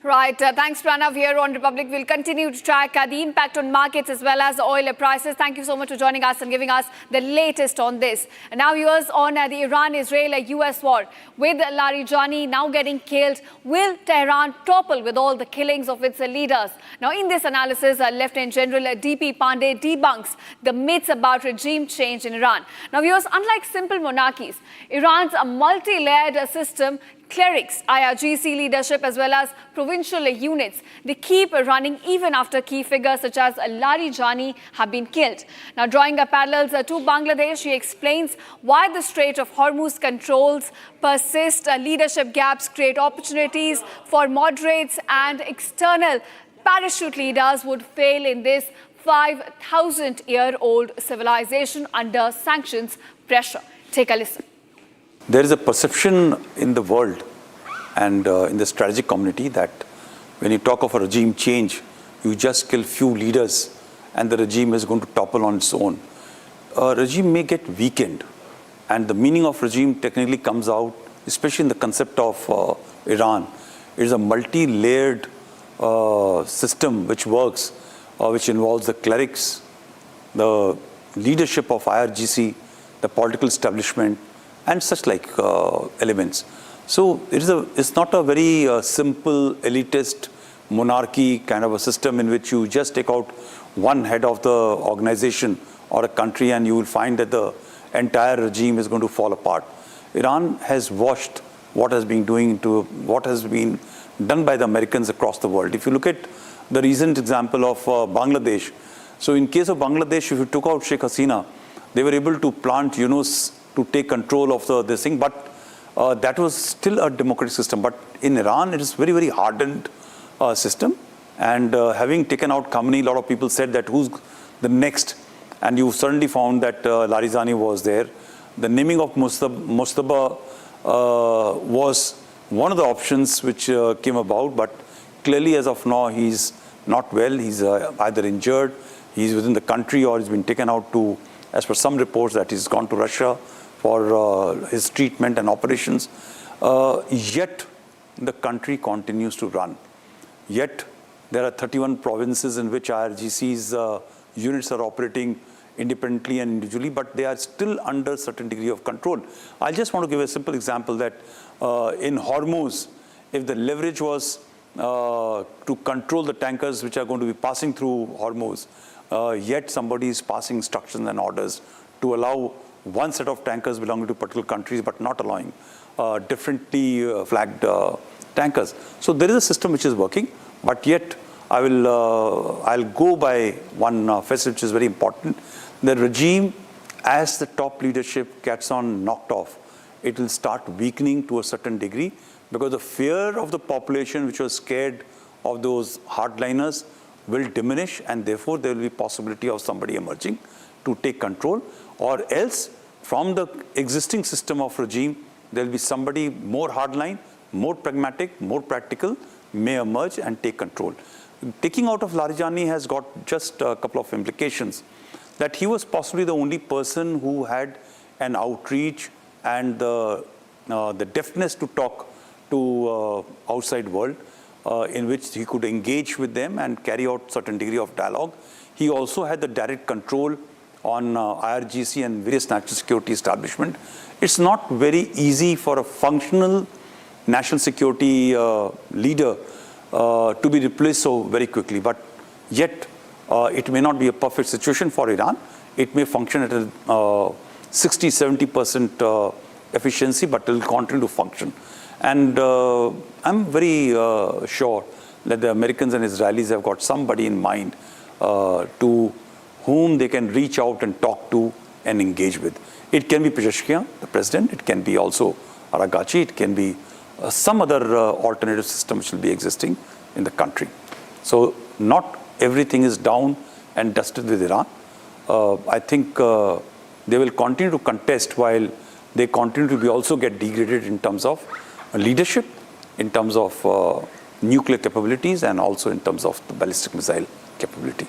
[SPEAKER 18] Right. Thanks, Pranav. Here on Republic, we'll continue to track the impact on markets as well as oil prices. Thank you so much for joining us and giving us the latest on this. And now, viewers, on the Iran-Israel-US war, with Larijani now getting killed, will Tehran topple with all the killings of its leaders? Now, in this analysis, Lieutenant General D.P. Pandey debunks the myths about regime change in Iran. Now, viewers, unlike simple monarchies, Iran's a multi-layered system. Clerics, IRGC leadership as well as provincial units, they keep running even after key figures such as Larijani have been killed. Now, drawing parallels to Bangladesh, he explains why the Strait of Hormuz controls persist, leadership gaps create opportunities for moderates, and external parachute leaders would fail in this 5,000-year-old civilization under sanctions pressure. Take a listen.
[SPEAKER 1] There is a perception in the world and in the strategic community that when you talk of a regime change, you just kill few leaders and the regime is going to topple on its own. A regime may get weakened, and the meaning of regime technically comes out, especially in the concept of Iran. It is a multi-layered system which works, which involves the clerics, the leadership of IRGC, the political establishment, and such like elements. So it's not a very simple elitist monarchy kind of a system in which you just take out one head of the organization or a country and you will find that the entire regime is going to fall apart. Iran has watched what has been done by the Americans across the world. If you look at the recent example of Bangladesh, so in case of Bangladesh, if you took out Sheikh Hasina, they were able to plant Yunus to take control of this thing, but that was still a democratic system. But in Iran, it is very, very hardened system. And having taken out Khamenei, a lot of people said that who's the next? And you certainly found that Larijani was there. The naming of Mujtaba was one of the options which came about, but clearly as of now, he's not well. He's either injured, he's within the country, or he's been taken out to, as per some reports, that he's gone to Russia for his treatment and operations. Yet the country continues to run. Yet there are 31 provinces in which IRGC's units are operating independently and individually, but they are still under a certain degree of control. I just want to give a simple example that in Hormuz, if the leverage was to control the tankers which are going to be passing through Hormuz, yet somebody is passing instructions and orders to allow one set of tankers belonging to particular countries, but not allowing differently flagged tankers. So there is a system which is working, but yet I'll go by one facet which is very important. The regime, as the top leadership gets on knocked off, it will start weakening to a certain degree, because the fear of the population which was scared of those hardliners will diminish, and therefore there will be possibility of somebody emerging to take control, or else from the existing system of regime, there will be somebody more hardline, more pragmatic, more practical, may emerge and take control. Taking out of Larijani has got just a couple of implications, that he was possibly the only person who had an outreach and the deftness to talk to outside world in which he could engage with them and carry out certain degree of dialogue. He also had the direct control on IRGC and various national security establishment. It's not very easy for a functional national security leader to be replaced so very quickly, but yet it may not be a perfect situation for Iran. It may function at a 60-70% efficiency, but it will continue to function. And I'm very sure that the Americans and Israelis have got somebody in mind to whom they can reach out and talk to and engage with. It can be Pezeshkian, the president. It can be also Aragachi. It can be some other alternative system which will be existing in the country. So not everything is down and dusted with Iran. I think they will continue to contest while they continue to be also get degraded in terms of leadership, in terms of nuclear capabilities, and also in terms of the ballistic missile capability.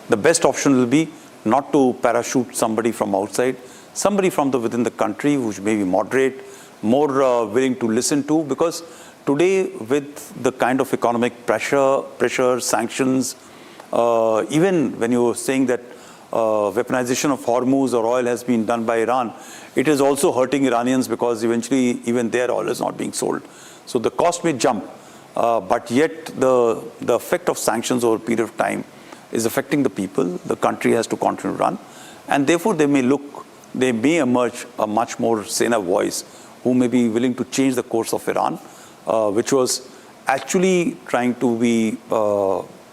[SPEAKER 1] The best option will be not to parachute somebody from outside, somebody from within the country which may be moderate, more willing to listen to, because today with the kind of economic pressure, sanctions, even when you were saying that weaponization of Hormuz or oil has been done by Iran, it is also hurting Iranians because eventually even their oil is not being sold. So the cost may jump, but yet the effect of sanctions over a period of time is affecting the people. The country has to continue to run, and therefore they may emerge a much more saner voice who may be willing to change the course of Iran, which was actually trying to be,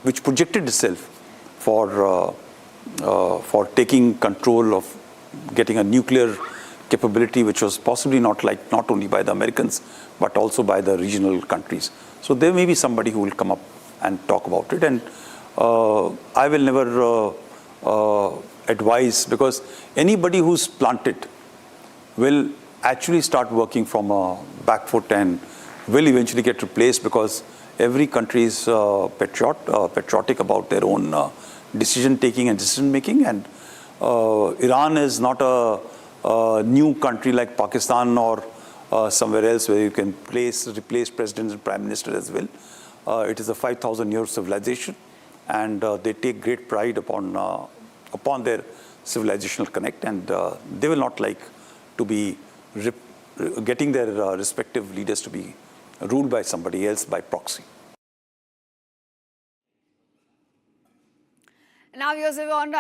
[SPEAKER 1] which projected itself for taking control of getting a nuclear capability, which was possibly not only by the Americans, but also by the regional countries. So there may be somebody who will come up and talk about it. And I will never advise, because anybody who's planted will actually start working from a back foot and will eventually get replaced, because every country is patriotic about their own decision-taking and decision-making. And Iran is not a new country like Pakistan or somewhere else where you can replace presidents and prime minister as well. It is a 5,000-year civilization, and they take great pride upon their civilizational connect, and they will not like to be getting their respective leaders to be ruled by somebody else by proxy.
[SPEAKER 18] Now, viewers,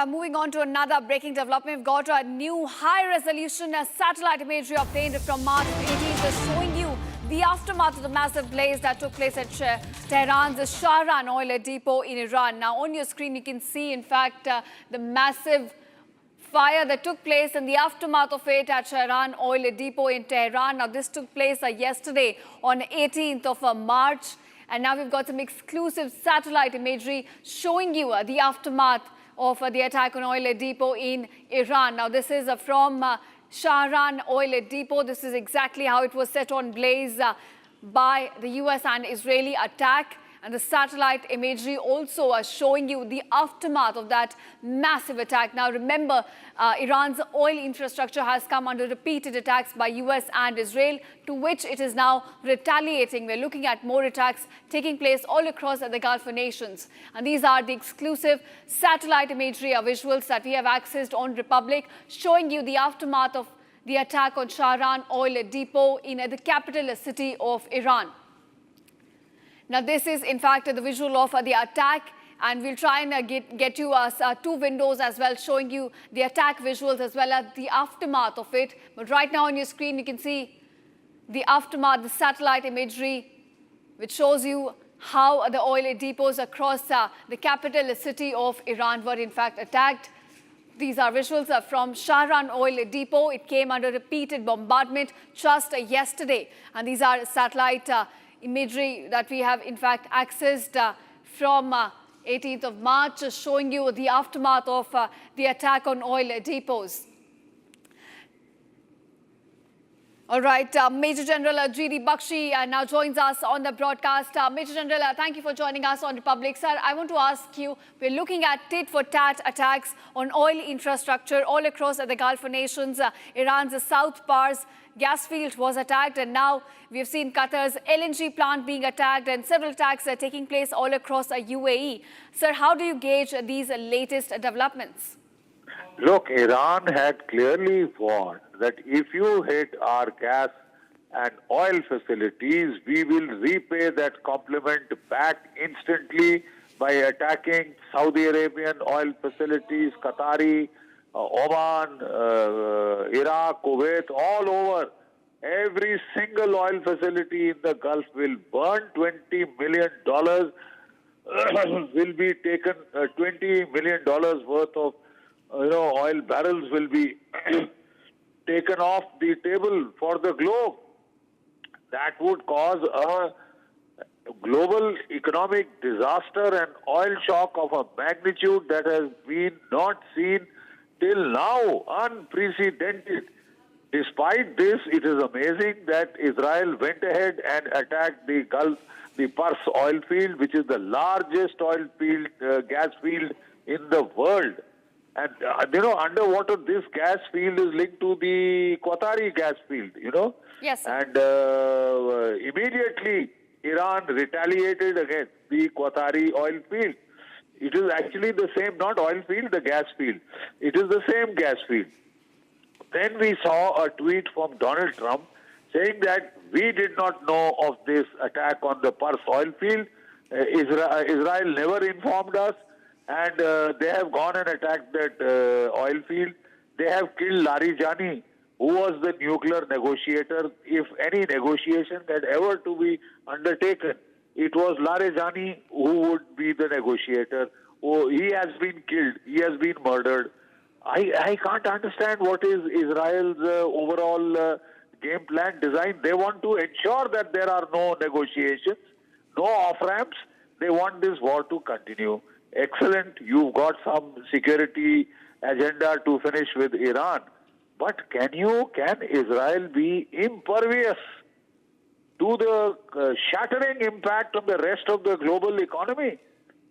[SPEAKER 18] moving on to another breaking development. We've got a new high-resolution satellite imagery obtained from March 18th showing you the aftermath of the massive blaze that took place at Tehran's Shahran oil depot in Iran. Now, on your screen, you can see, in fact, the massive fire that took place in the aftermath of it at Shahran oil depot in Tehran. Now, this took place yesterday on 18th of March. And now we've got some exclusive satellite imagery showing you the aftermath of the attack on oil depot in Iran. Now, this is from Shahran oil depot. This is exactly how it was set on blaze by the US and Israeli attack. And the satellite imagery also showing you the aftermath of that massive attack. Now, remember, Iran's oil infrastructure has come under repeated attacks by US and Israel, to which it is now retaliating. We're looking at more attacks taking place all across the Gulf nations. And these are the exclusive satellite imagery visuals that we have accessed on Republic, showing you the aftermath of the attack on Shahran oil depot in the capital city of Iran. Now, this is, in fact, the visual of the attack, and we'll try and get you two windows as well, showing you the attack visuals as well as the aftermath of it. But right now on your screen, you can see the aftermath, the satellite imagery, which shows you how the oil depots across the capital city of Iran were, in fact, attacked. These are visuals from Shahran oil depot. It came under repeated bombardment just yesterday. And these are satellite imagery that we have, in fact, accessed from 18th of March, showing you the aftermath of the attack on oil depots. All right, Major General G.D. Bakshi now joins us on the broadcast. Major General, thank you for joining us on Republic. Sir, I want to ask you, we're looking at tit-for-tat attacks on oil infrastructure all across the Gulf nations. Iran's South Pars gas field was attacked, and now we've seen Qatar's LNG plant being attacked, and several attacks are taking place all across UAE. Sir, how do you gauge these latest developments?
[SPEAKER 7] Look, Iran had clearly warned that if you hit our gas and oil facilities, we will repay that compliment back instantly by attacking Saudi Arabian oil facilities, Qatari, Oman, Iraq, Kuwait, all over. Every single oil facility in the Gulf will burn. $20 million will be taken, $20 million worth of oil barrels will be taken off the table for the globe. That would cause a global economic disaster and oil shock of a magnitude that has been not seen till now, unprecedented. Despite this, it is amazing that Israel went ahead and attacked the Gulf, the Pars oil field, which is the largest oil field, gas field in the world. And, underwater, this gas field is linked to the Qatari gas field,
[SPEAKER 18] Yes, sir.
[SPEAKER 7] And immediately, Iran retaliated against the Qatari oil field. It is actually the same, not oil field, the gas field. It is the same gas field. Then we saw a tweet from Donald Trump saying that we did not know of this attack on the Pars oil field. Israel never informed us. And they have gone and attacked that oil field. They have killed Larijani, who was the nuclear negotiator. If any negotiation had ever to be undertaken, it was Larijani who would be the negotiator. Oh, he has been killed. He has been murdered. I can't understand what is Israel's overall game plan design. They want to ensure that there are no negotiations, no off-ramps. They want this war to continue. Excellent, you've got some security agenda to finish with Iran. But can Israel be impervious to the shattering impact on the rest of the global economy?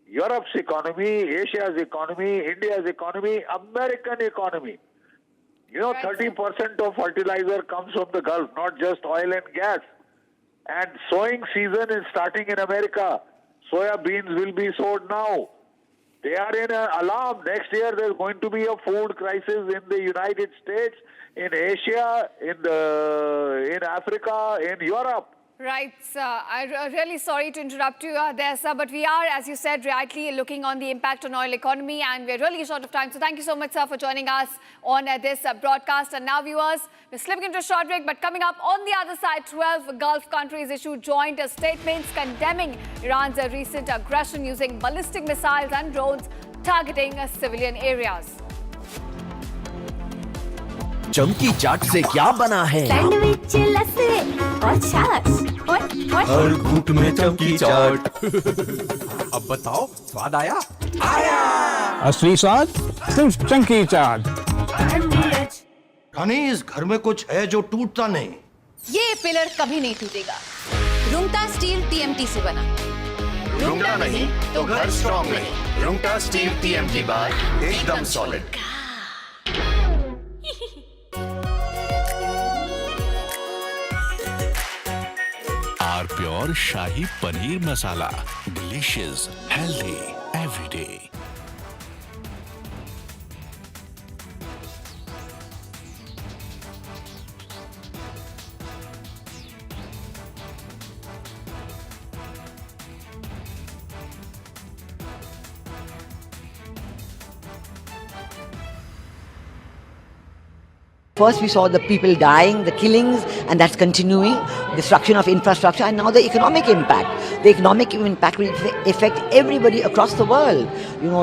[SPEAKER 7] Europe's economy, Asia's economy, India's economy, American economy. 30% of fertilizer comes from the Gulf, not just oil and gas. And sowing season is starting in America. Soya beans will be sowed now. They are in an alarm. Next year there's going to be a food crisis in the United States, in Asia, in Africa, in Europe.
[SPEAKER 18] Right, sir. I'm really sorry to interrupt you there, sir, but we are, as you said, rightly looking on the impact on oil economy, and we're really short of time. So thank you so much, sir, for joining us on this broadcast. And now, viewers, we're slipping into a short break, but coming up on the other side, 12 Gulf countries issued joint statements condemning Iran's recent aggression using ballistic missiles and drones targeting civilian areas.
[SPEAKER 2] चमकी चाट से क्या बना है?
[SPEAKER 13] Sandwich लस्सी और छाछ
[SPEAKER 2] हर घूंट में चमकी चाट। अब बताओ स्वाद आया? आया।
[SPEAKER 14] असली स्वाद सिर्फ चमकी चाट।
[SPEAKER 20] रानी, इस घर में कुछ है जो टूटता नहीं।
[SPEAKER 22] ये पिलर कभी नहीं टूटेगा। रुंगटा स्टील TMT से बना।
[SPEAKER 24] रुंगटा नहीं तो घर स्ट्रॉन्ग नहीं। रुंगटा स्टील TMT बार एकदम solid.
[SPEAKER 10] R pure shahi paneer masala, delicious, healthy every day.
[SPEAKER 15] First we saw the people dying, the killings, and that's continuing, destruction of infrastructure, and now the economic impact. The economic impact will affect everybody across the world.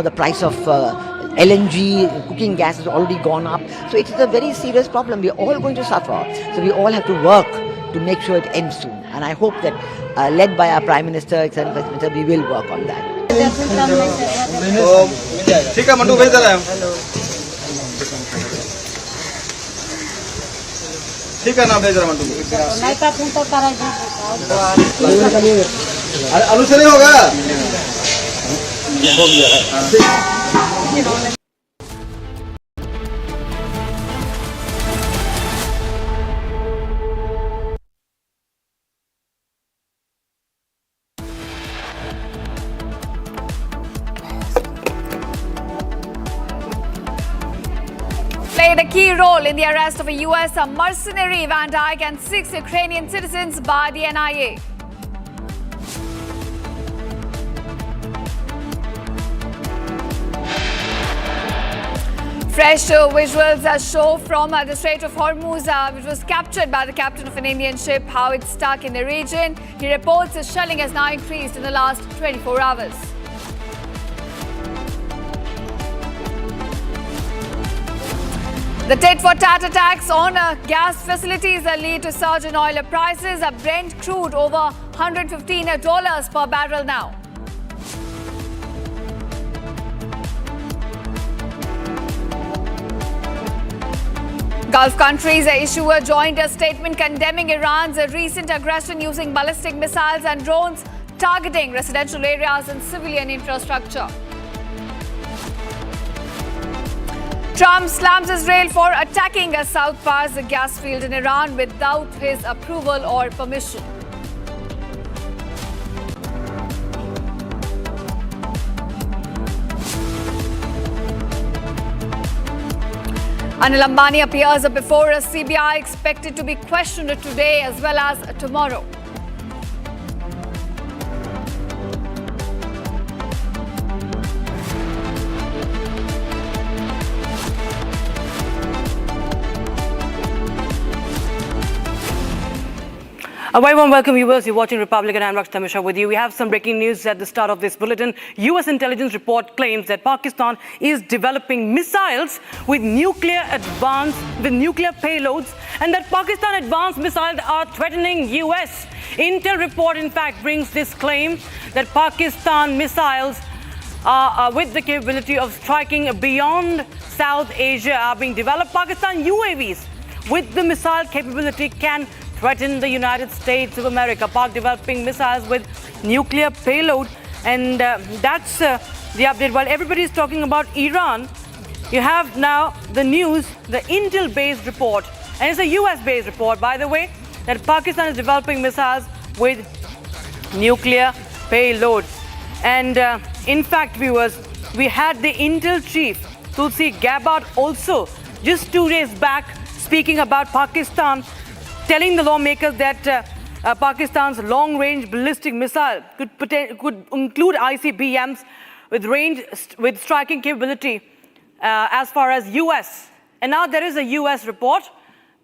[SPEAKER 15] The price of LNG, cooking gas has already gone up. So it is a very serious problem. We're all going to suffer. So we all have to work to make sure it ends soon. And I hope that, led by our Prime Minister, we will work on that.
[SPEAKER 6] ठीक है mandu भेज दे रहे हैं हम। ठीक है, नाम भेज रहा हूँ अरे आलू से नहीं होगा। हो गया।
[SPEAKER 18] Played a key role in the arrest of a US mercenary Van Dyke and 6 Ukrainian citizens by the NIA. Fresh visuals show from the Strait of Hormuz, which was captured by the captain of an Indian ship, how it's stuck in the region. He reports the shelling has now increased in the last 24 hours. The tit-for-tat attacks on gas facilities lead to surge in oil prices. Brent crude over $115 per barrel now. Gulf countries issue a joint statement condemning Iran's recent aggression using ballistic missiles and drones targeting residential areas and civilian infrastructure. Trump slams Israel for attacking a South Pars gas field in Iran without his approval or permission. Anil Ambani appears before a CBI, expected to be questioned today as well as tomorrow.
[SPEAKER 3] A very warm welcome, viewers. You're watching Republican. I'm Raksh Tamisha with you. We have some breaking news at the start of this bulletin. U.S. intelligence report claims that Pakistan is developing missiles with nuclear payloads, and that Pakistan advanced missiles are threatening U.S. Intel report, in fact, brings this claim that Pakistan missiles with the capability of striking beyond South Asia are being developed. Pakistan UAVs with the missile capability can threaten the United States of America. Pak developing missiles with nuclear payload, and that's the update. While everybody is talking about Iran, you have now the news, the Intel-based report, and it's a US-based report, by the way, that Pakistan is developing missiles with nuclear payload. And in fact, viewers, we had the Intel chief, Tulsi Gabbard, also just 2 days back speaking about Pakistan, telling the lawmakers that Pakistan's long-range ballistic missile could include ICBMs with striking capability as far as US. And now there is a US report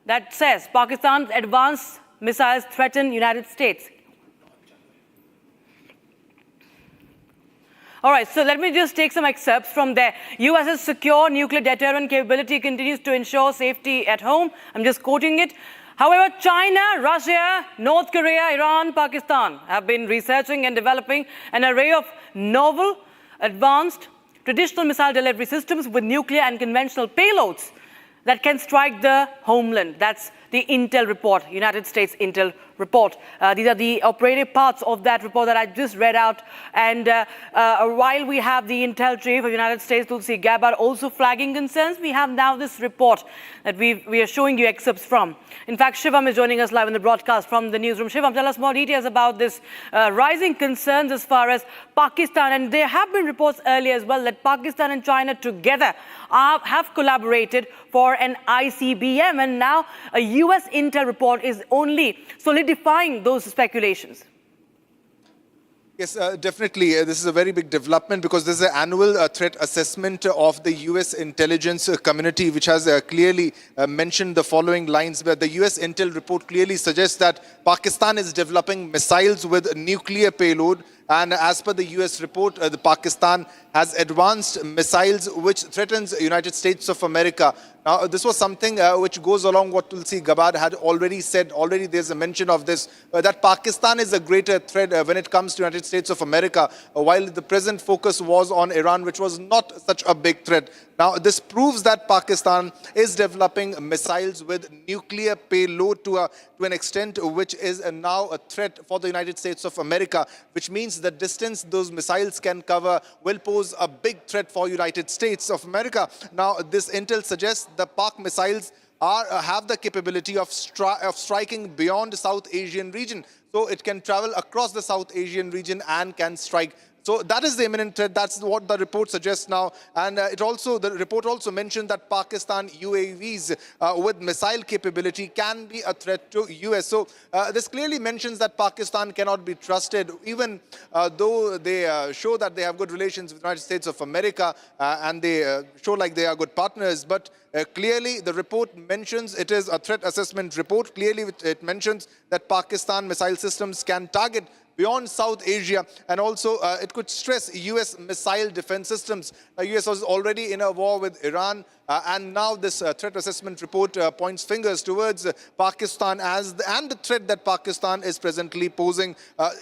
[SPEAKER 3] that says Pakistan's advanced missiles threaten United States. All right, so let me just take some excerpts from there. US's secure nuclear deterrent capability continues to ensure safety at home. I'm just quoting it. However, China, Russia, North Korea, Iran, Pakistan have been researching and developing an array of novel, advanced, traditional missile delivery systems with nuclear and conventional payloads that can strike the homeland. That's the Intel report, United States Intel report. These are the operative parts of that report that I just read out. And while we have the Intel chief of the United States, Tulsi Gabbard, also flagging concerns, we have now this report that we are showing you excerpts from. In fact, Shivam is joining us live in the broadcast from the newsroom. Shivam, tell us more details about this rising concerns as far as Pakistan. And there have been reports earlier as well that Pakistan and China together have collaborated for an ICBM. And now a US Intel report is only solidifying those speculations.
[SPEAKER 5] Yes, definitely. This is a very big development because there's an annual threat assessment of the U.S. intelligence community, which has clearly mentioned the following lines, where the U.S. Intel report clearly suggests that Pakistan is developing missiles with nuclear payload. And as per the US report, the Pakistan has advanced missiles which threatens the United States of America. Now, this was something which goes along what Tulsi Gabbard had already said. Already there's a mention of this, that Pakistan is a greater threat when it comes to the United States of America, while the present focus was on Iran, which was not such a big threat. Now, this proves that Pakistan is developing missiles with nuclear payload to an extent which is now a threat for the United States of America, which means the distance those missiles can cover will pose a big threat for United States of America. Now, this intel suggests the Pak missiles have the capability of striking beyond South Asian region. So it can travel across the South Asian region and can strike. So that is the imminent threat. That's what the report suggests now. And the report also mentioned that Pakistan UAVs with missile capability can be a threat to US. So this clearly mentions that Pakistan cannot be trusted, even though they show that they have good relations with the United States of America and they show like they are good partners. But clearly, the report mentions, it is a threat assessment report. Clearly, it mentions that Pakistan missile systems can target beyond South Asia, and also it could stress US missile defense systems. US was already in a war with Iran, and now this threat assessment report points fingers towards Pakistan and the threat that Pakistan is presently posing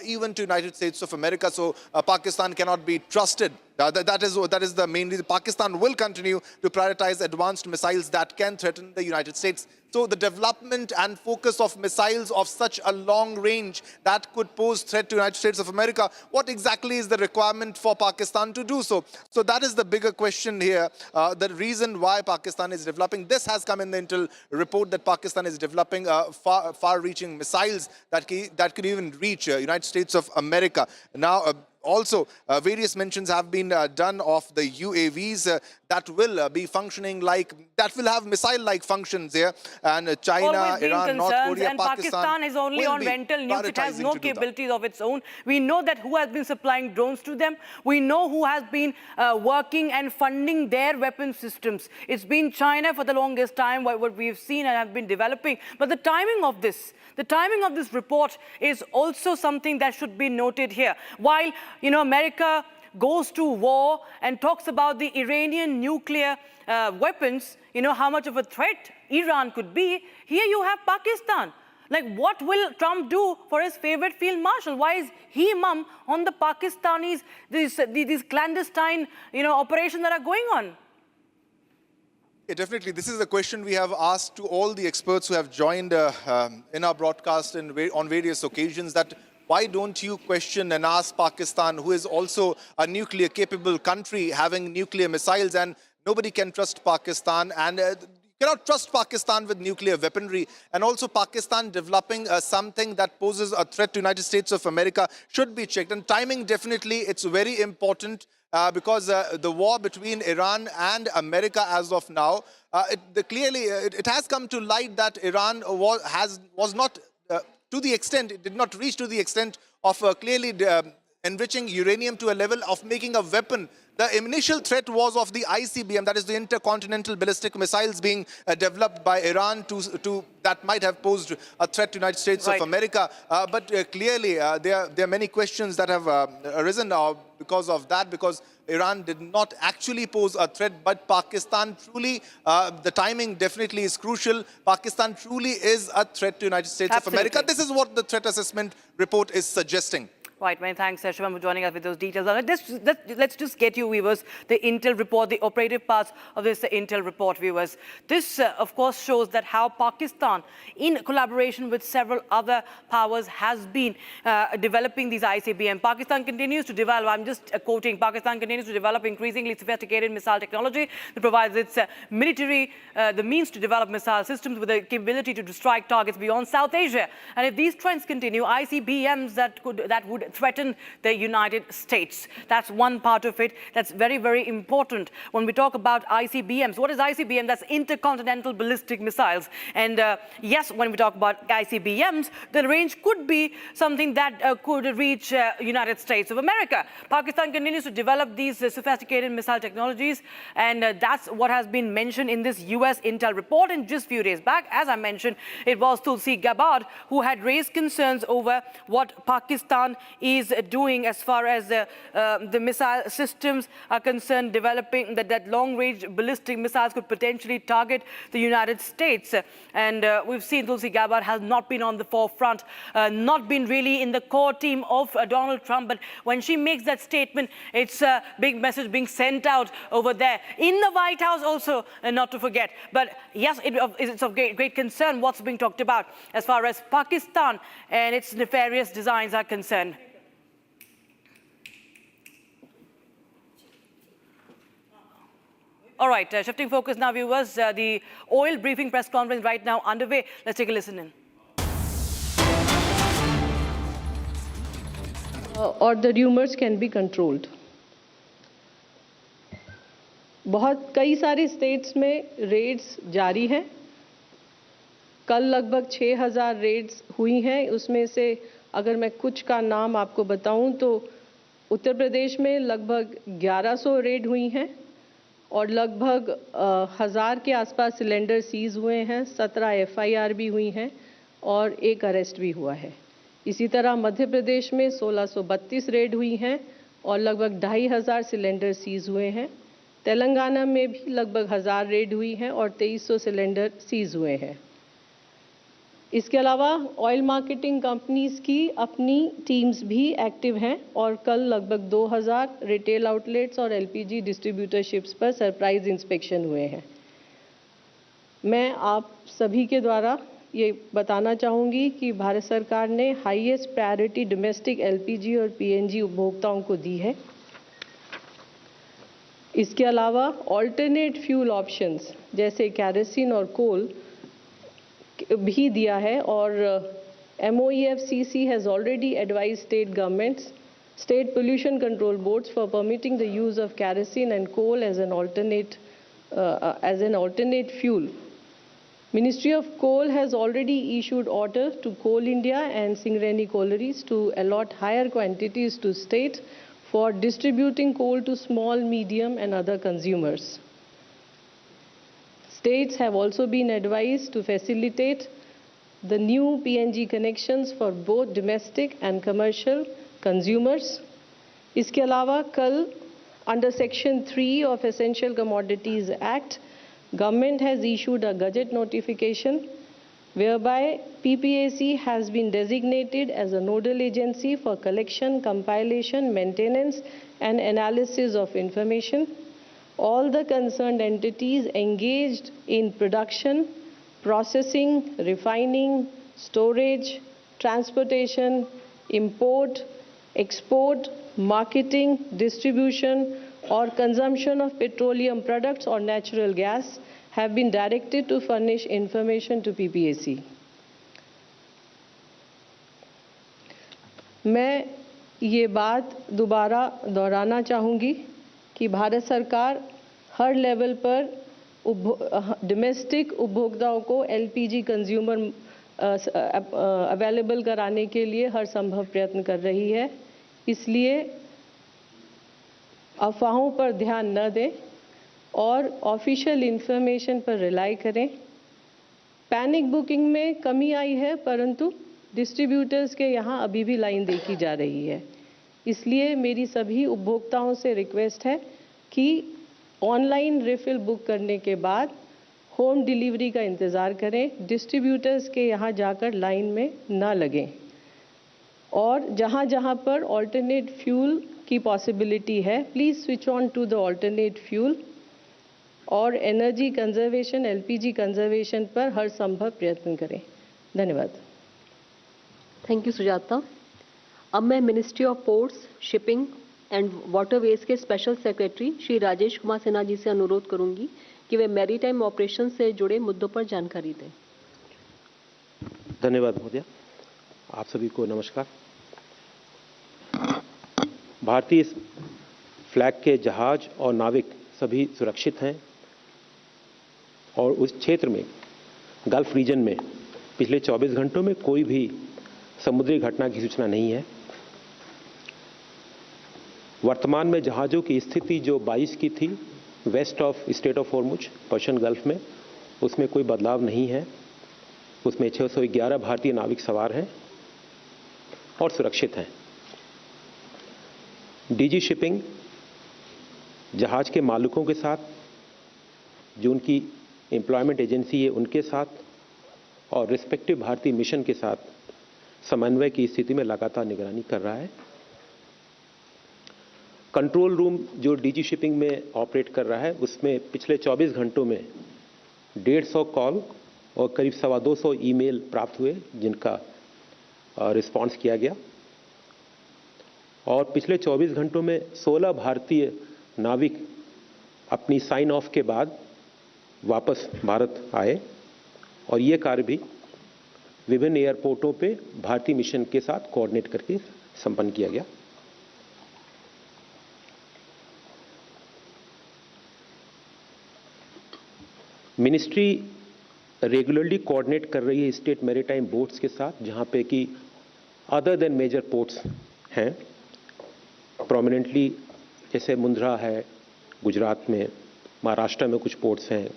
[SPEAKER 5] even to United States of America. So Pakistan cannot be trusted. That is the main reason. Pakistan will continue to prioritize advanced missiles that can threaten the United States. So the development and focus of missiles of such a long range that could pose threat to the United States of America, what exactly is the requirement for Pakistan to do so? So that is the bigger question here. The reason why Pakistan is developing, this has come in the intel report that Pakistan is developing far-reaching missiles that could even reach United States of America. Now, also, various mentions have been done of the UAVs that will be functioning that will have missile-like functions here. And China, Iran, North Korea,
[SPEAKER 3] and Pakistan is only on rental nukes. It has no capabilities of its own. We know that who has been supplying drones to them. We know who has been working and funding their weapon systems. It's been China for the longest time, what we've seen and have been developing. But the timing of this report is also something that should be noted here. While, America goes to war and talks about the Iranian nuclear weapons, how much of a threat Iran could be, here you have Pakistan. Like, what will Trump do for his favorite field marshal? Why is he mum on the Pakistanis, these clandestine, operations that are going on?
[SPEAKER 5] Yeah, definitely. This is a question we have asked to all the experts who have joined in our broadcast on various occasions, that why don't you question and ask Pakistan, who is also a nuclear capable country having nuclear missiles, and nobody can trust Pakistan, and you cannot trust Pakistan with nuclear weaponry. And also Pakistan developing something that poses a threat to the United States of America should be checked. And timing, definitely, it's very important because the war between Iran and America as of now, it has come to light that Iran was not to the extent, it did not reach to the extent of clearly enriching uranium to a level of making a weapon. The initial threat was of the ICBM, that is the intercontinental ballistic missiles being developed by Iran that might have posed a threat to the United States of America. But clearly, there are many questions that have arisen because of that, because Iran did not actually pose a threat, but Pakistan truly, the timing definitely is crucial. Pakistan truly is a threat to the United States of America. This is what the threat assessment report is suggesting.
[SPEAKER 3] Right, many thanks, Shivam, for joining us with those details. Let's just get you, viewers, the intel report, the operative parts of this intel report, viewers. This, of course, shows that how Pakistan, in collaboration with several other powers, has been developing these ICBM. Pakistan continues to develop, I'm just quoting, Pakistan continues to develop increasingly sophisticated missile technology that provides its military the means to develop missile systems with the capability to strike targets beyond South Asia. And if these trends continue, ICBMs that would threaten the United States. That's one part of it that's very, very important when we talk about ICBMs. What is ICBM? That's intercontinental ballistic missiles. And yes, when we talk about ICBMs, the range could be something that could reach United States of America. Pakistan continues to develop these sophisticated missile technologies, and that's what has been mentioned in this US intel report. And just a few days back, as I mentioned, it was Tulsi Gabbard who had raised concerns over what Pakistan is doing as far as the missile systems are concerned, developing that long-range ballistic missiles could potentially target the United States. And we've seen Tulsi Gabbard has not been on the forefront, not been really in the core team of Donald Trump. But when she makes that statement, it's a big message being sent out over there. In the White House also, not to forget. But yes, it's of great concern what's being talked about as far as Pakistan and its nefarious designs are concerned. All right, shifting focus now, viewers. The oil briefing press conference right now underway. Let's take a listen in.
[SPEAKER 4] Or the rumors can be controlled. बहुत कई सारे states में Reds जारी हैं. कल लगभग 6000 Reds हुई हैं. उसमें से अगर मैं कुछ का नाम आपको बताऊं तो उत्तर प्रदेश में लगभग 1100 रेड हुई हैं और लगभग 1000 के आसपास सिलेंडर सीज हुए हैं. 17 FIR भी हुई हैं और एक अरेस्ट भी हुआ है. इसी तरह मध्य प्रदेश में 1632 रेड हुई हैं और लगभग 2500 सिलेंडर सीज हुए हैं. तेलंगाना में भी लगभग 1000 रेड हुई हैं और 2300 सिलेंडर सीज हुए हैं. इसके अलावा ऑयल मार्केटिंग कंपनीज की अपनी टीम्स भी एक्टिव हैं और कल लगभग 2000 रिटेल आउटलेट्स और LPG डिस्ट्रीब्यूटरशिप्स पर सरप्राइज इंस्पेक्शन हुए हैं. मैं आप सभी के द्वारा ये बताना चाहूँगी कि भारत सरकार ने हाईएस्ट प्रायोरिटी डोमेस्टिक LPG और PNG उपभोक्ताओं को दी है. इसके अलावा ऑल्टरनेट फ्यूल ऑप्शंस जैसे कैरोसिन और कोल भी दिया है और MOEFCC has already advised state governments, state pollution control boards for permitting the use of kerosene and coal as an alternate fuel. Ministry of Coal has already issued order to Coal India and Singareni Collieries to allot higher quantities to state for distributing coal to small, medium and other consumers. States have also been advised to facilitate the new PNG connections for both domestic and commercial consumers. इसके अलावा कल under Section 3 of Essential Commodities Act, Government has issued a Gazette notification whereby PPAC has been designated as a nodal agency for collection, compilation, maintenance and analysis of information. All the concerned entities engaged in production, processing, refining, storage, transportation, import, export, marketing, distribution or consumption of petroleum products or natural gas have been directed to furnish information to PPAC. मैं ये बात दोबारा दोहराना चाहूँगी कि भारत सरकार हर level पर domestic उपभोक्ताओं को LPG कंज्यूमर अवेलेबल कराने के लिए हर संभव प्रयत्न कर रही है. इसलिए अफवाहों पर ध्यान न दें और ऑफिशियल इंफॉर्मेशन पर रिलाई करें. पैनिक बुकिंग में कमी आई है परंतु डिस्ट्रीब्यूटर्स के यहाँ अभी भी लाइन देखी जा रही है. इसलिए मेरी सभी उपभोक्ताओं से रिक्वेस्ट है कि ऑनलाइन रिफिल बुक करने के बाद होम डिलीवरी का इंतज़ार करें. डिस्ट्रीब्यूटर्स के यहाँ जाकर लाइन में ना लगें और जहाँ जहाँ पर ऑल्टरनेट फ्यूल की पॉसिबिलिटी है please switch on to the alternate fuel और एनर्जी कंजर्वेशन LPG कंजर्वेशन पर हर संभव प्रयत्न करें. धन्यवाद.
[SPEAKER 8] Thank you Sujata. अब मैं ministry of ports, shipping and waterways के स्पेशल सेक्रेटरी श्री राजेश कुमार सिन्हा जी से अनुरोध करूंगी कि वे मैरीटाइम ऑपरेशन से जुड़े मुद्दों पर जानकारी दें.
[SPEAKER 9] धन्यवाद महोदय. आप सभी को नमस्कार. भारतीय फ्लैग के जहाज और नाविक सभी सुरक्षित हैं और उस क्षेत्र में गल्फ रीजन में पिछले 24 घंटों में कोई भी समुद्री घटना की सूचना नहीं है. वर्तमान में जहाज़ों की स्थिति जो 22 की थी west of straight of Hormuz Persian Gulf में, उसमें कोई बदलाव नहीं है. उसमें 611 भारतीय नाविक सवार हैं और सुरक्षित हैं. डीजी शिपिंग जहाज के मालिकों के साथ, जो उनकी एम्प्लॉयमेंट एजेंसी है उनके साथ, और रिस्पेक्टिव भारतीय मिशन के साथ समन्वय की स्थिति में लगातार निगरानी कर रहा है। कंट्रोल रूम जो डीजी शिपिंग में ऑपरेट कर रहा है, उसमें पिछले 24 घंटों में 150 कॉल और करीब 225 ईमेल प्राप्त हुए, जिनका रिस्पांस किया गया। और पिछले 24 घंटों में 16 भारतीय नाविक अपनी साइन ऑफ के बाद वापस भारत आए, और ये कार्य भी विभिन्न एयरपोर्टों पे भारतीय मिशन के साथ कोऑर्डिनेट करके संपन्न किया गया। मिनिस्ट्री रेगुलरली कोऑर्डिनेट कर रही है स्टेट मैरीटाइम बोर्ड्स के साथ, जहां पे कि अदर देन मेजर पोर्ट्स हैं, प्रोमिनेंटली जैसे मुंद्रा है गुजरात में, महाराष्ट्र में कुछ पोर्ट्स हैं,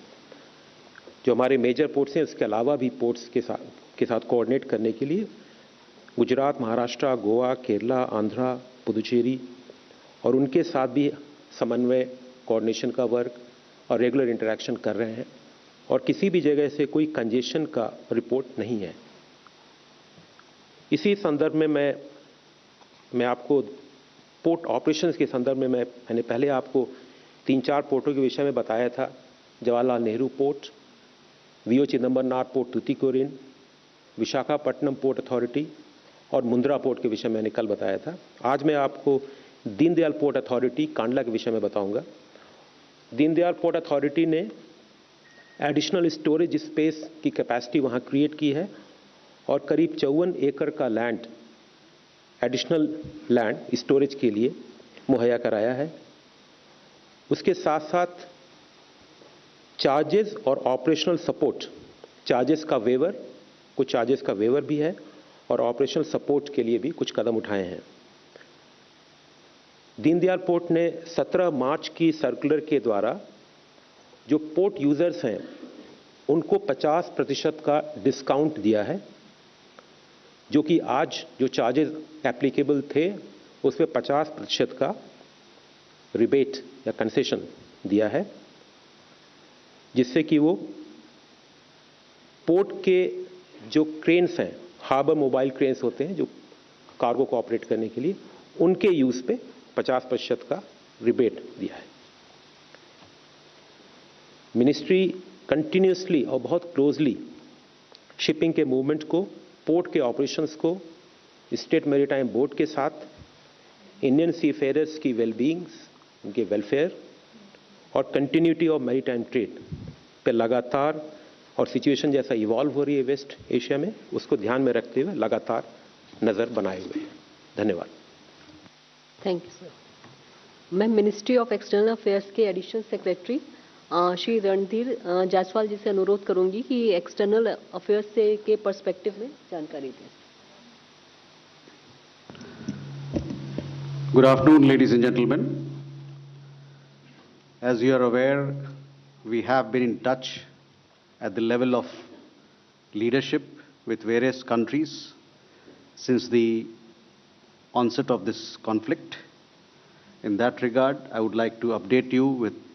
[SPEAKER 9] जो हमारे मेजर पोर्ट्स हैं। उसके अलावा भी पोर्ट्स के साथ कोऑर्डिनेट करने के लिए गुजरात, महाराष्ट्र, गोवा, केरला, आंध्रा, पुदुचेरी और उनके साथ भी समन्वय, कोऑर्डिनेशन का वर्क और रेगुलर इंटरेक्शन कर रहे हैं, और किसी भी जगह से कोई कंजेशन का रिपोर्ट नहीं है। इसी संदर्भ में मैं आपको पोर्ट ऑपरेशंस के संदर्भ में मैंने पहले आपको 3-4 पोर्टों के विषय में बताया था। Jawaharlal Nehru port, VO Chidambarnath port Tuticorin, Visakhapatnam port authority और मुंद्रा पोर्ट के विषय में मैंने कल बताया था। आज मैं आपको दीनदयाल पोर्ट अथॉरिटी कांडला के विषय में बताऊंगा। दीनदयाल पोर्ट अथॉरिटी ने एडिशनल स्टोरेज स्पेस की कैपेसिटी वहां क्रिएट की है, और करीब 54 एकड़ का लैंड, एडिशनल लैंड स्टोरेज के लिए मुहैया कराया है। उसके साथ साथ चार्जेस और ऑपरेशनल सपोर्ट, चार्जेस का वेवर, कुछ चार्जेस का वेवर भी है, और ऑपरेशनल सपोर्ट के लिए भी कुछ कदम उठाए हैं। दीनदयाल पोर्ट ने 17 मार्च की सर्कुलर के द्वारा जो पोर्ट यूजर्स हैं उनको 50% का डिस्काउंट दिया है, जो कि आज जो चार्जेस एप्लीकेबल थे उसमें 50% का रिबेट या कंसेशन दिया है, जिससे कि वो पोर्ट के जो क्रेन्स हैं, हार्बर मोबाइल क्रेन्स होते हैं जो कार्गो को ऑपरेट करने के लिए, उनके यूज पे 50% का रिबेट दिया है। मिनिस्ट्री कंटिन्यूसली और बहुत क्लोजली शिपिंग के मूवमेंट को, पोर्ट के ऑपरेशंस को स्टेट मैरीटाइम बोर्ड के साथ, इंडियन सीफेयरर्स की वेलबींग्स, उनके वेलफेयर और कंटिन्यूटी ऑफ मैरीटाइम ट्रेड पे लगातार, और सिचुएशन जैसा इवॉल्व हो रही है वेस्ट एशिया में, उसको ध्यान में रखते हुए लगातार नज़र बनाए हुए हैं। धन्यवाद।
[SPEAKER 8] Thank you sir. मैं मिनिस्ट्री ऑफ एक्सटर्नल अफेयर्स के एडिशनल सेक्रेटरी श्री रणधीर जायसवाल जी से अनुरोध करूंगी कि एक्सटर्नल अफेयर्स से के पर्सपेक्टिव में जानकारी दें।
[SPEAKER 16] Good afternoon, ladies and gentlemen. As you are aware, we have been in touch at the level of leadership with various countries since the onset of this conflict. In that regard, I would like to update you with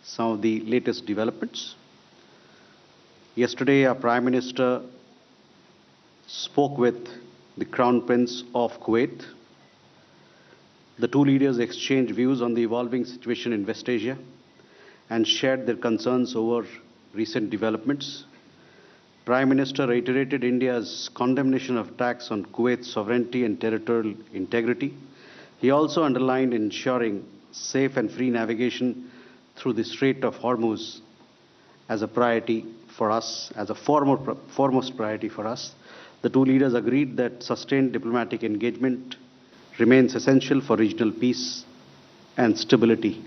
[SPEAKER 16] some of the latest developments. Yesterday, our Prime Minister spoke with the Crown Prince of Kuwait. The two leaders exchanged views on the evolving situation in West Asia and shared their concerns over recent developments. Prime Minister reiterated India's condemnation of attacks on Kuwait's sovereignty and territorial integrity. He also underlined ensuring safe and free navigation through the Strait of Hormuz as a priority for us, as a foremost priority for us. The two leaders agreed that sustained diplomatic engagement remains essential for regional peace and stability.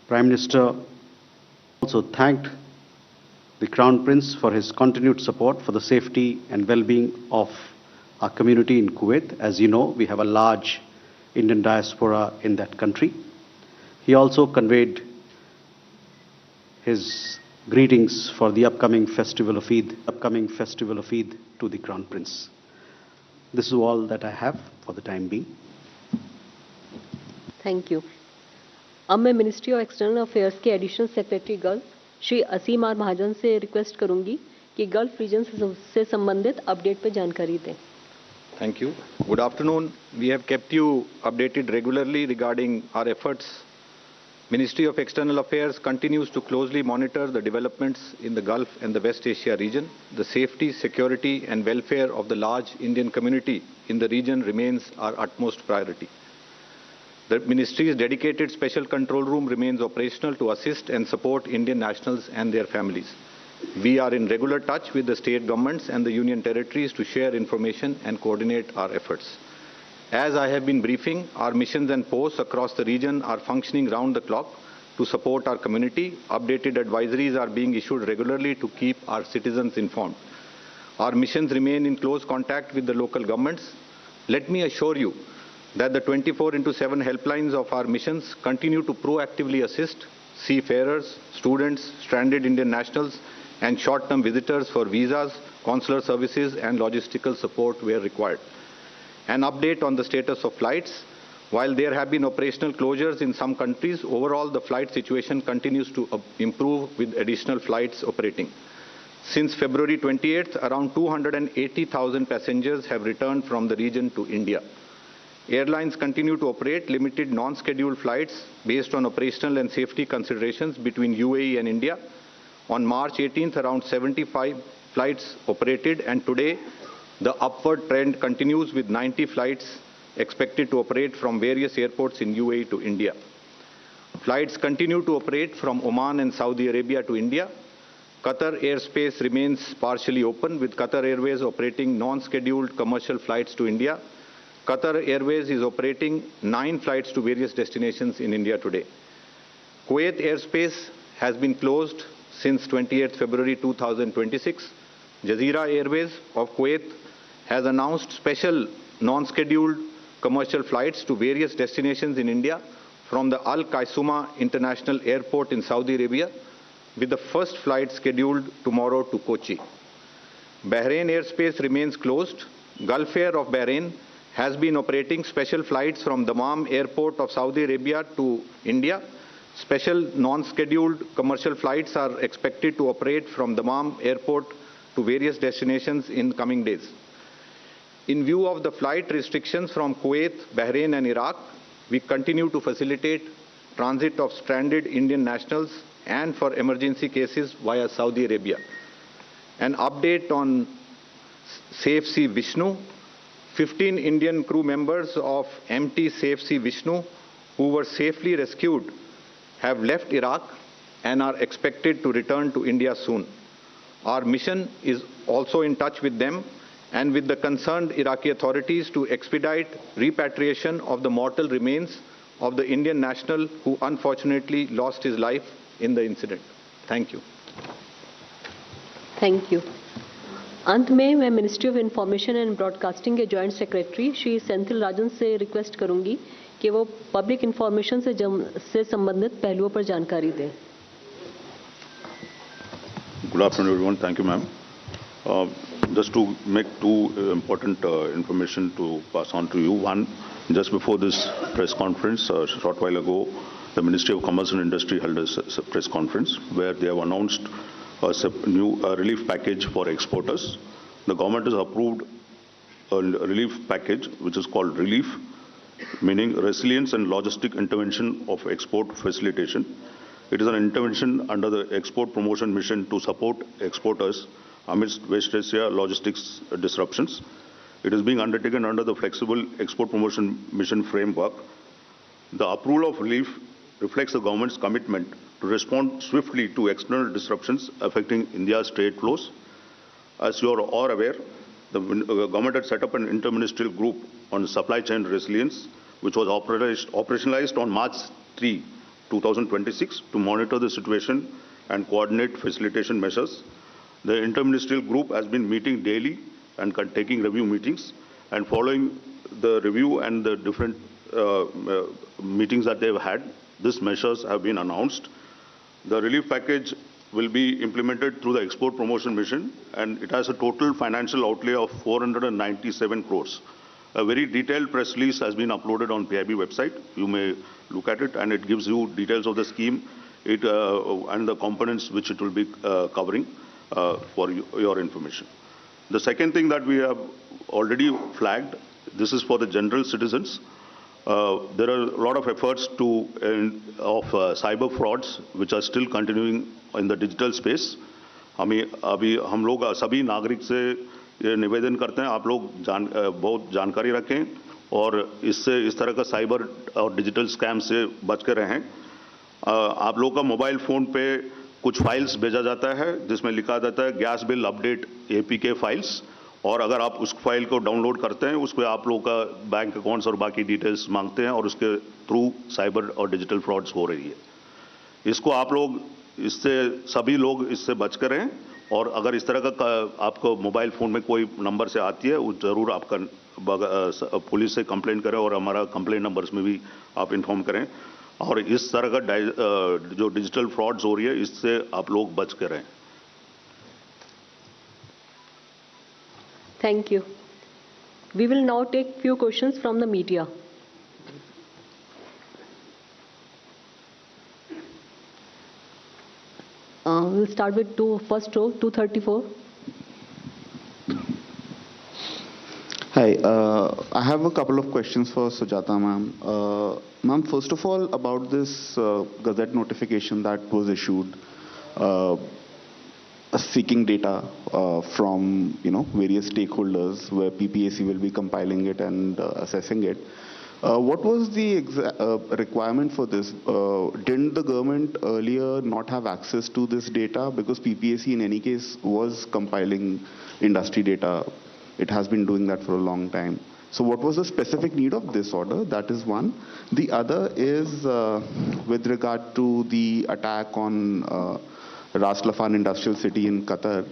[SPEAKER 16] Prime Minister also thanked the Crown Prince for his continued support for the safety and well-being of our community in Kuwait. As you know, we have a large Indian diaspora in that country. He also conveyed his greetings for the upcoming festival of Eid to the Crown Prince. This is all that I have for the time being.
[SPEAKER 8] Thank you. अब मैं ministry of external affairs के additional secretary gulf Shri Asim R Mahajan से request करूंगी कि gulf reason से संबंधित update पर जानकारी दें।
[SPEAKER 17] Thank you. Good afternoon. We have kept you updated regularly regarding our efforts. Ministry of External Affairs continues to closely monitor the developments in the Gulf and the West Asia region. The safety, security and welfare of the large Indian community in the region remains our utmost priority. The ministry's dedicated special control room remains operational to assist and support Indian nationals and their families. We are in regular touch with the state governments and the union territories to share information and coordinate our efforts. As I have been briefing, our missions and posts across the region are functioning round the clock to support our community. Updated advisories are being issued regularly to keep our citizens informed. Our missions remain in close contact with the local governments. Let me assure you that the 24/7 helplines of our missions continue to proactively assist seafarers, students, stranded Indian nationals, and short-term visitors for visas, consular services, and logistical support where required. An update on the status of flights. While there have been operational closures in some countries, overall the flight situation continues to improve with additional flights operating. Since February 28th, around 280,000 passengers have returned from the region to India. Airlines continue to operate limited non-scheduled flights based on operational and safety considerations between UAE and India. On March 18th, around 75 flights operated, and today the upward trend continues with 90 flights expected to operate from various airports in UAE to India. Flights continue to operate from Oman and Saudi Arabia to India. Qatar airspace remains partially open, with Qatar Airways operating non-scheduled commercial flights to India. Qatar Airways is operating 9 flights to various destinations in India today. Kuwait airspace has been closed since 28th February 2026. Jazeera Airways of Kuwait has announced special non-scheduled commercial flights to various destinations in India from the Al Qaisuma International Airport in Saudi Arabia, with the first flight scheduled tomorrow to Kochi. Bahrain airspace remains closed. Gulf Air of Bahrain has been operating special flights from Dammam Airport of Saudi Arabia to India. Special non-scheduled commercial flights are expected to operate from Dammam Airport to various destinations in coming days. In view of the flight restrictions from Kuwait, Bahrain and Iraq, we continue to facilitate transit of stranded Indian nationals and for emergency cases via Saudi Arabia. An update on Safe Sea Vishnu. 15 Indian crew members of MT Safe Sea Vishnu who were safely rescued have left Iraq and are expected to return to India soon. Our mission is also in touch with them and with the concerned Iraqi authorities to expedite repatriation of the mortal remains of the Indian national who unfortunately lost his life in the incident. Thank you.
[SPEAKER 8] Thank you. अंत में मैं ministry of information and broadcasting के joint secretary Shri Senthil राजन से request करूंगी कि वो public information से संबंधित पहलुओं पर जानकारी दें।
[SPEAKER 19] Good afternoon, everyone. Thank you, ma'am. Just to make two important information to pass on to you. One, just before this press conference, a short while ago, the Ministry of Commerce and Industry held a press conference where they have announced a new relief package for exporters. The government has approved a relief package which is called Relief, meaning Resilience and Logistic Intervention of Export Facilitation. It is an intervention under the Export Promotion Mission to support exporters amidst West Asia logistics disruptions. It is being undertaken under the Flexible Export Promotion Mission framework. The approval of relief reflects the government's commitment to respond swiftly to external disruptions affecting India's trade flows. As you are all aware, the government had set up an interministerial group on supply chain resilience, which was operationalized on March 3, 2026 to monitor the situation and coordinate facilitation measures. The interministerial group has been meeting daily and taking review meetings, and following the review and the different meetings that they've had, these measures have been announced. The relief package will be implemented through the Export Promotion Mission, and it has a total financial outlay of 497 crores. A very detailed press release has been uploaded on PIB website. You may look at it, and it gives you details of the scheme and the components which it will be covering for your information. The second thing that we have already flagged, this is for the general citizens. There are a lot of efforts of cyber frauds which are still continuing in the digital space. हम लोग सभी नागरिक से ये निवेदन करते हैं, आप लोग बहुत जानकारी रखें और इस तरह का साइबर और डिजिटल स्कैम से बच के रहें। आप लोग का मोबाइल फ़ोन पे कुछ फाइल्स भेजा जाता है जिसमें लिखा जाता है gas bill update APK files, और अगर आप उस फाइल को डाउनलोड करते हैं उस पर आप लोग का बैंक अकाउंट्स और बाकी डिटेल्स मांगते हैं और उसके थ्रू साइबर और डिजिटल फ्रॉड्स हो रही है। इसको आप लोग सभी लोग इससे बच कर रहें, और अगर इस तरह का आपको मोबाइल फ़ोन में कोई नंबर से आती है वो ज़रूर आपका पुलिस से कंप्लेंट करें और हमारा कंप्लेंट नंबर्स में भी आप इन्फॉर्म करें, और इस तरह का जो डिजिटल फ्रॉड्स हो रही है इससे आप लोग बच के रहें।
[SPEAKER 8] Thank you. We will now take few questions from the media. We'll start with first row, 234.
[SPEAKER 11] Hi, I have a couple of questions for Sujata ma'am. Ma'am, first of all, about this Gazette notification that was issued, seeking data from various stakeholders, where PPAC will be compiling it and assessing it. What was the requirement for this? Didn't the government earlier not have access to this data? Because PPAC in any case was compiling industry data. It has been doing that for a long time. So what was the specific need of this order? That is one. The other is with regard to the attack on Ras Laffan Industrial City in Qatar.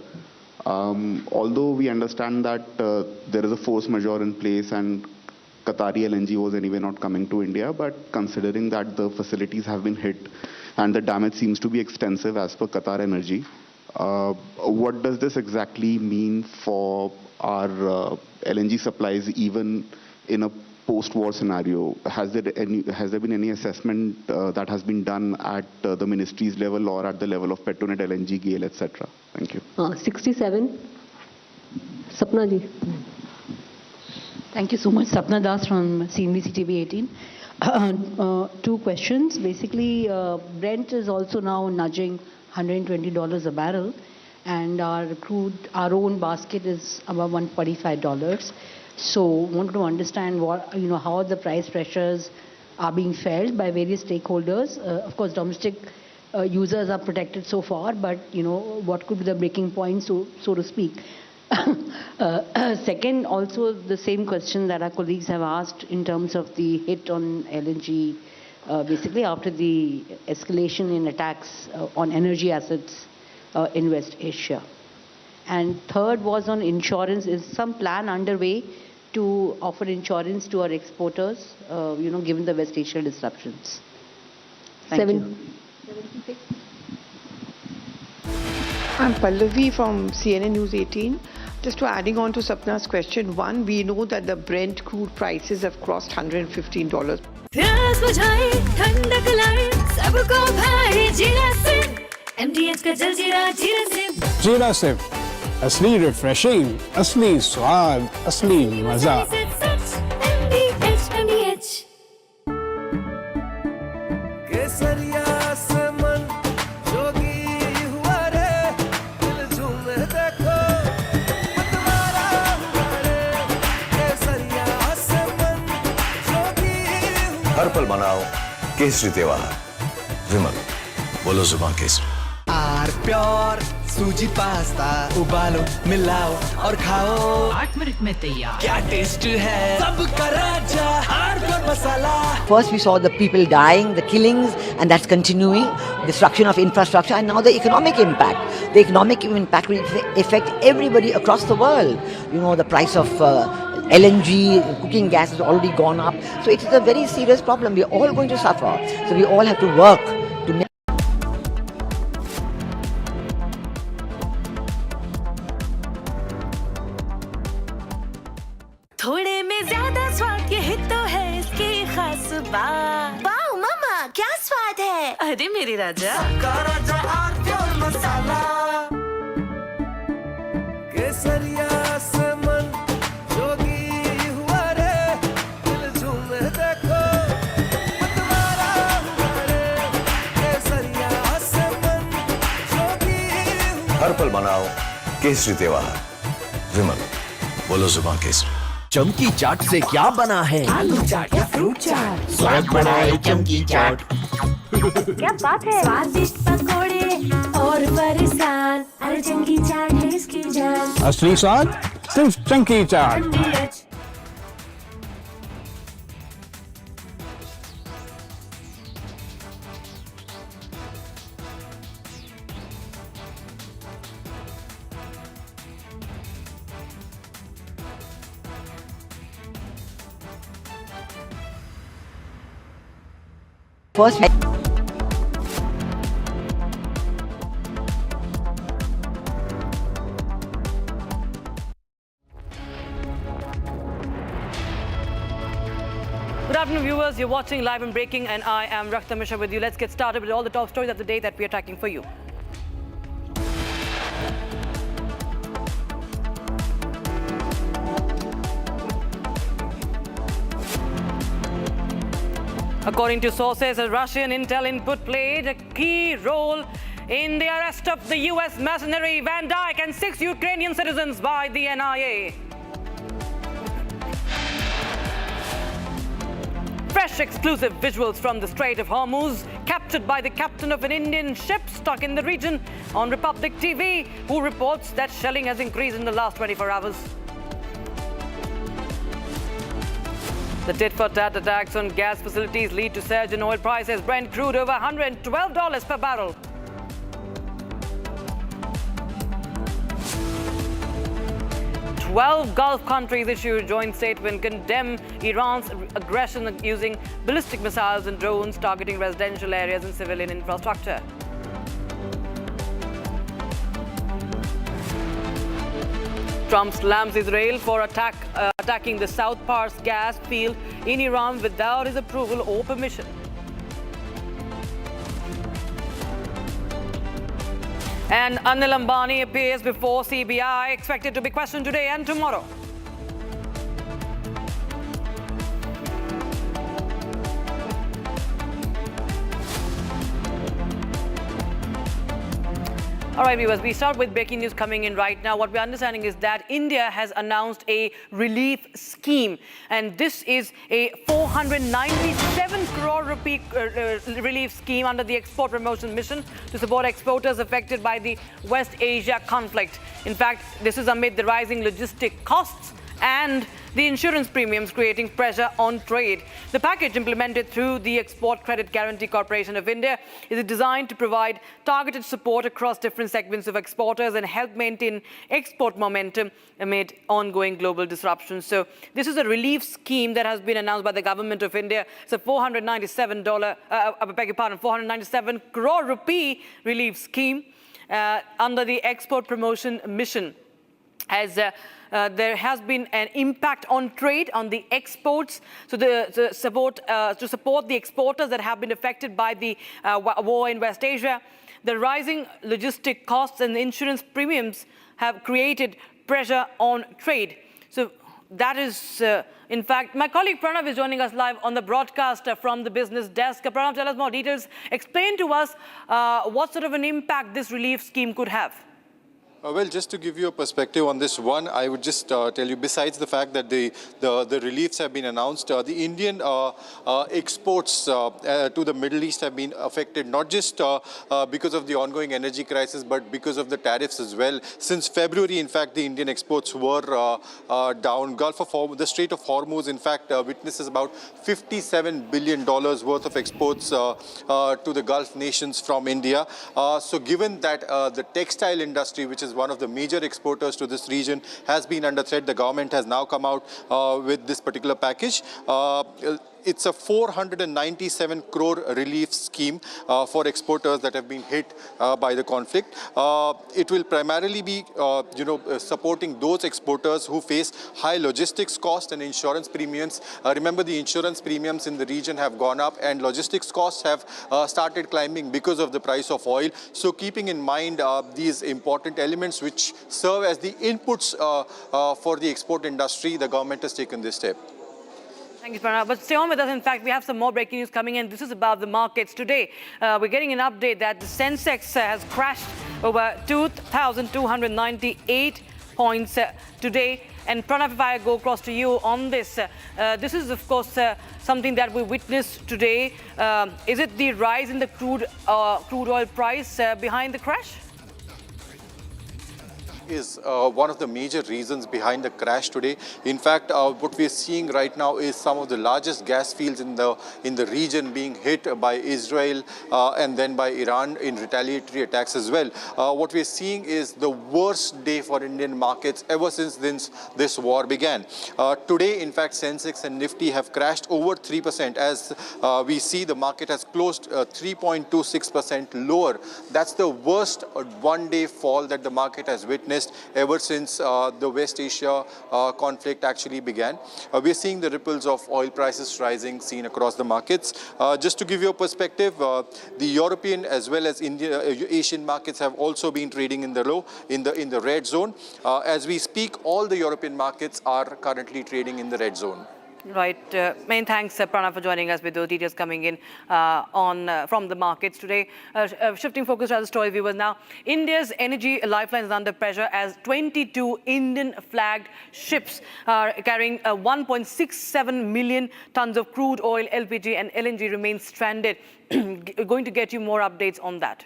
[SPEAKER 11] Although we understand that there is a force majeure in place and Qatari LNG was anyway not coming to India, but considering that the facilities have been hit and the damage seems to be extensive as per Qatar Energy, what does this exactly mean for our LNG supplies even in a post-war scenario? Has there been any assessment that has been done at the ministry's level or at the level of Petronet, LNG, GAIL, etc.? Thank you.
[SPEAKER 8] 67. Sapna ji.
[SPEAKER 12] Thank you so much. Sapna Das from CNBC TV 18. Two questions. Basically, Brent is also now nudging $120 a barrel, and our own basket is about $145. So, wanted to understand how the price pressures are being felt by various stakeholders. Of course, domestic users are protected so far, but what could be the breaking point, so to speak. Second, also the same question that our colleagues have asked in terms of the hit on LNG, basically after the escalation in attacks on energy assets in West Asia. And third was on insurance. Is some plan underway to offer insurance to our exporters, given the West Asia disruptions? Thank you.
[SPEAKER 21] I'm Pallavi from CNN News 18. Just adding on to Sapna's question, one, we know that the Brent crude prices have crossed $115.
[SPEAKER 13] प्यास बुझाए ठंडक लाए सबको भाई जीरा SIM MDH का जल जीरा जीरा सिम
[SPEAKER 14] जीरा सिम असली रिफ्रेशिंग, असली स्वाद, असली मजा।
[SPEAKER 13] MDH
[SPEAKER 23] केसरिया से मन जोगी हुआ रे, दिल झूमे देखो मतवारा हुआ रे, केसरिया से मन जोगी हुआ।
[SPEAKER 25] हर पल मनाओ केसरी त्योहार। विमल, बोलो जुबान केसरी।
[SPEAKER 23] आर प्योर सूजी पास्ता उबालो मिलाओ और खाओ
[SPEAKER 26] 8 मिनट में तैयार।
[SPEAKER 23] क्या टेस्ट है सबका राजा R pure masala.
[SPEAKER 15] First we saw the people dying, the killings, and that's continuing, destruction of infrastructure, and now the economic impact. The economic impact will affect everybody across the world. The price of LNG, cooking gas has already gone up. So it is a very serious problem. We are all going to suffer. So we all have to work to make
[SPEAKER 13] थोड़े में ज्यादा अरे मेरे राजा
[SPEAKER 23] केसरिया से मन जोगी हुआ रे दिल झूमे देखो मतवारा हुआ रे केसरिया से मन जोगी
[SPEAKER 25] हर पल मनाओ केसरी त्योहार विमल बोलो जुबान केसरी
[SPEAKER 23] चमकी चाट से क्या बना है आलू चाट या फ्रूट चाट स्वाद बनाए चमकी चाट
[SPEAKER 13] क्या बात है स्वादिष्ट पकोड़े और बरसान अरे चंकी चाट है इसकी जान
[SPEAKER 14] असली स्वाद सिर्फ chunky chaat.
[SPEAKER 15] First,
[SPEAKER 3] Good afternoon, viewers. You're watching Live and Breaking, and I am Rakhta Mishra with you. Let's get started with all the top stories of the day that we are tracking for you. According to sources, a Russian intel input played a key role in the arrest of the US mercenary Van Dyke and 6 Ukrainian citizens by the NIA. Fresh exclusive visuals from the Strait of Hormuz, captured by the captain of an Indian ship stuck in the region on Republic TV, who reports that shelling has increased in the last 24 hours. The tit-for-tat attacks on gas facilities lead to surge in oil prices. Brent crude over $112 per barrel. Twelve Gulf countries issue a joint statement condemn Iran's aggression using ballistic missiles and drones targeting residential areas and civilian infrastructure. Trump slams Israel for attacking the South Pars gas field in Iran without his approval or permission. And Anil Ambani appears before CBI, expected to be questioned today and tomorrow. All right, viewers, we start with breaking news coming in right now. What we're understanding is that India has announced a relief scheme, and this is a 497 crore rupee relief scheme under the Export Promotion Mission to support exporters affected by the West Asia conflict. In fact, this is amid the rising logistic costs and the insurance premiums creating pressure on trade. The package, implemented through the Export Credit Guarantee Corporation of India, is designed to provide targeted support across different segments of exporters and help maintain export momentum amid ongoing global disruptions. So this is a relief scheme that has been announced by the government of India. It's a 497 crore rupee relief scheme under the Export Promotion Mission. As there has been an impact on trade, on the exports, so to support the exporters that have been affected by the war in West Asia. The rising logistic costs and the insurance premiums have created pressure on trade. So that is, in fact, my colleague Pranav is joining us live on the broadcast from the business desk. Pranav, tell us more details. Explain to us what sort of an impact this relief scheme could have.
[SPEAKER 1] Well, just to give you a perspective on this one, I would just tell you, besides the fact that the reliefs have been announced, the Indian exports to the Middle East have been affected, not just because of the ongoing energy crisis, but because of the tariffs as well. Since February, in fact, the Indian exports were down. The Strait of Hormuz, in fact, witnesses about $57 billion worth of exports to the Gulf nations from India. So given that the textile industry, which is one of the major exporters to this region, has been under threat, the government has now come out with this particular package. it's a 497 crore relief scheme for exporters that have been hit by the conflict. It will primarily be, supporting those exporters who face high logistics costs and insurance premiums. Remember, the insurance premiums in the region have gone up, and logistics costs have started climbing because of the price of oil. So keeping in mind these important elements which serve as the inputs for the export industry, the government has taken this step.
[SPEAKER 3] Thank you, Pranav. But stay on with us. In fact, we have some more breaking news coming in. This is about the markets today. We're getting an update that the Sensex has crashed over 2,298 points today. And Pranav, if I go across to you on this, this is, of course, something that we witnessed today. Is it the rise in the crude oil price behind the crash?
[SPEAKER 1] Is one of the major reasons behind the crash today. In fact, what we're seeing right now is some of the largest gas fields in the region being hit by Israel and then by Iran in retaliatory attacks as well. What we're seeing is the worst day for Indian markets ever since this war began. Today, in fact, Sensex and Nifty have crashed over 3%. As we see, the market has closed 3.26% lower. That's the worst one-day fall that the market has witnessed ever since the West Asia conflict actually began. We're seeing the ripples of oil prices rising seen across the markets. Just to give you a perspective, the European as well as Asian markets have also been trading in the low, in the red zone. As we speak, all the European markets are currently trading in the red zone.
[SPEAKER 3] Right. Many thanks, Pranav, for joining us with those details coming in from the markets today. Shifting focus to other story viewers now. India's energy lifeline is under pressure as 22 Indian-flagged ships carrying 1.67 million tons of crude oil, LPG and LNG remain stranded. Going to get you more updates on that.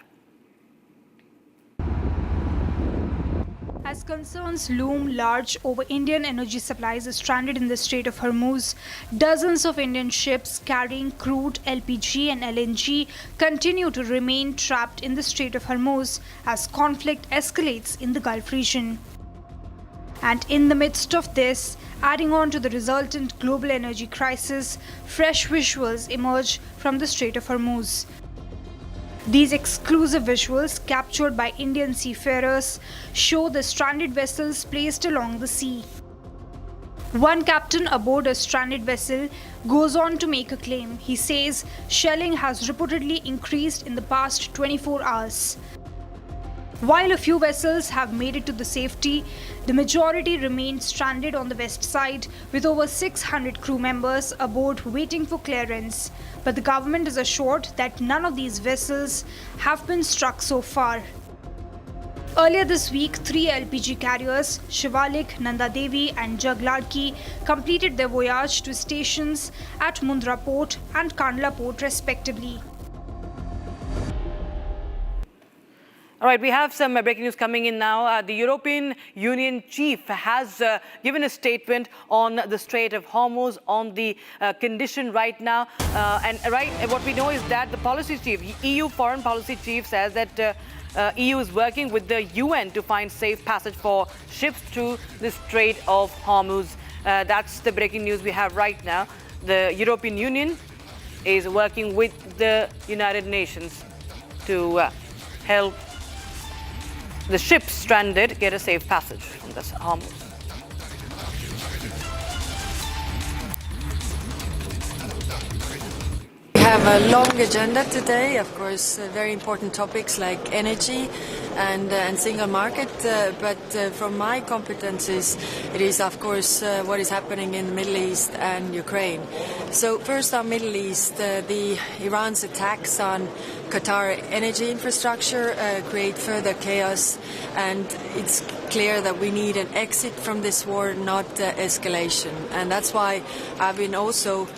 [SPEAKER 2] As concerns loom large over Indian energy supplies stranded in the Strait of Hormuz, dozens of Indian ships carrying crude, LPG and LNG continue to remain trapped in the Strait of Hormuz as conflict escalates in the Gulf region. And in the midst of this, adding on to the resultant global energy crisis, fresh visuals emerge from the Strait of Hormuz. These exclusive visuals, captured by Indian seafarers, show the stranded vessels placed along the sea. One captain aboard a stranded vessel goes on to make a claim. He says shelling has reportedly increased in the past 24 hours. While a few vessels have made it to the safety, the majority remain stranded on the west side with over 600 crew members aboard waiting for clearance. But the government is assured that none of these vessels have been struck so far. Earlier this week, 3 LPG carriers, Shivalik, Nanda Devi and Jagladki, completed their voyage to stations at Mundra Port and Kandla Port respectively.
[SPEAKER 3] All right, we have some breaking news coming in now. The European Union chief has given a statement on the Strait of Hormuz, on the condition right now. What we know is that the policy chief, EU foreign policy chief, says that EU is working with the UN to find safe passage for ships through the Strait of Hormuz. That's the breaking news we have right now. The European Union is working with the United Nations to help the ships stranded get a safe passage from this Hormuz.
[SPEAKER 7] We have a long agenda today, of course, very important topics like energy and single market, but from my competencies, it is, of course, what is happening in the Middle East and Ukraine. So first on Middle East, the Iran's attacks on Qatar energy infrastructure create further chaos, and it's clear that we need an exit from this war, not escalation. And that's why I've been also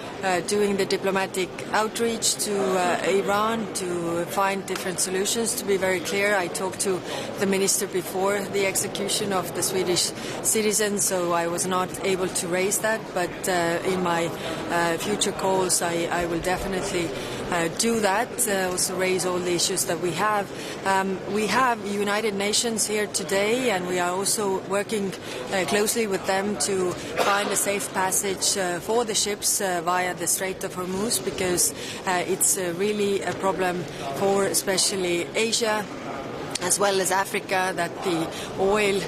[SPEAKER 7] doing the diplomatic outreach to Iran to find different solutions. To be very clear, I talked to the minister before the execution of the Swedish citizen, so I was not able to raise that, but in my future calls I will definitely do that, also raise all the issues that we have. We have United Nations here today, and we are also working closely with them to find a safe passage for the ships via the Strait of Hormuz, because it's really a problem for especially Asia as well as Africa, that the oil,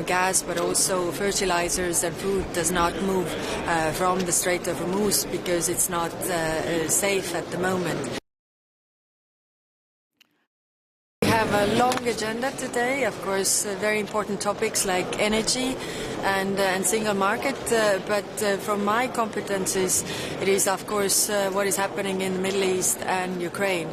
[SPEAKER 7] gas, but also fertilizers and food does not move from the Strait of Hormuz because it's not safe at the moment. We have a long agenda today, of course, very important topics like energy and single market, but from my competences, it is, of course, what is happening in the Middle East and Ukraine.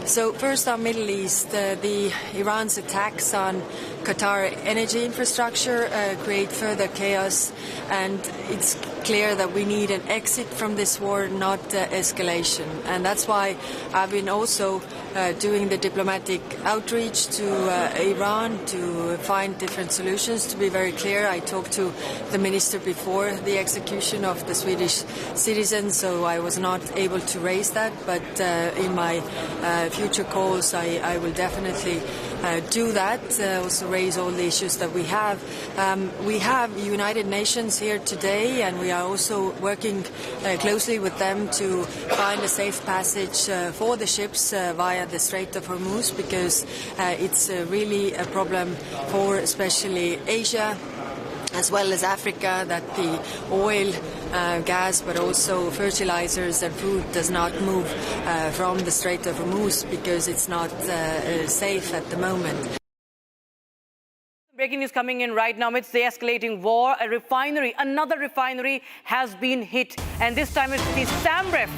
[SPEAKER 7] So first on Middle East, the Iran's attacks on Qatar energy infrastructure create further chaos, and it's clear that we need an exit from this war, not escalation. And that's why I've been also doing the diplomatic outreach to Iran to find different solutions. To be very clear, I talked to the minister before the execution of the Swedish citizen, so I was not able to raise that, but in my future calls I will definitely do that, also raise all the issues that we have. We have United Nations here today, and we are also working closely with them to find a safe passage for the ships via the Strait of Hormuz, because it's really a problem for especially Asia as well as Africa, that the oil, gas, but also fertilizers and food does not move from the Strait of Hormuz because it's not safe at the moment.
[SPEAKER 3] Breaking news coming in right now. Amidst the escalating war, another refinery has been hit. And this time it's the Samref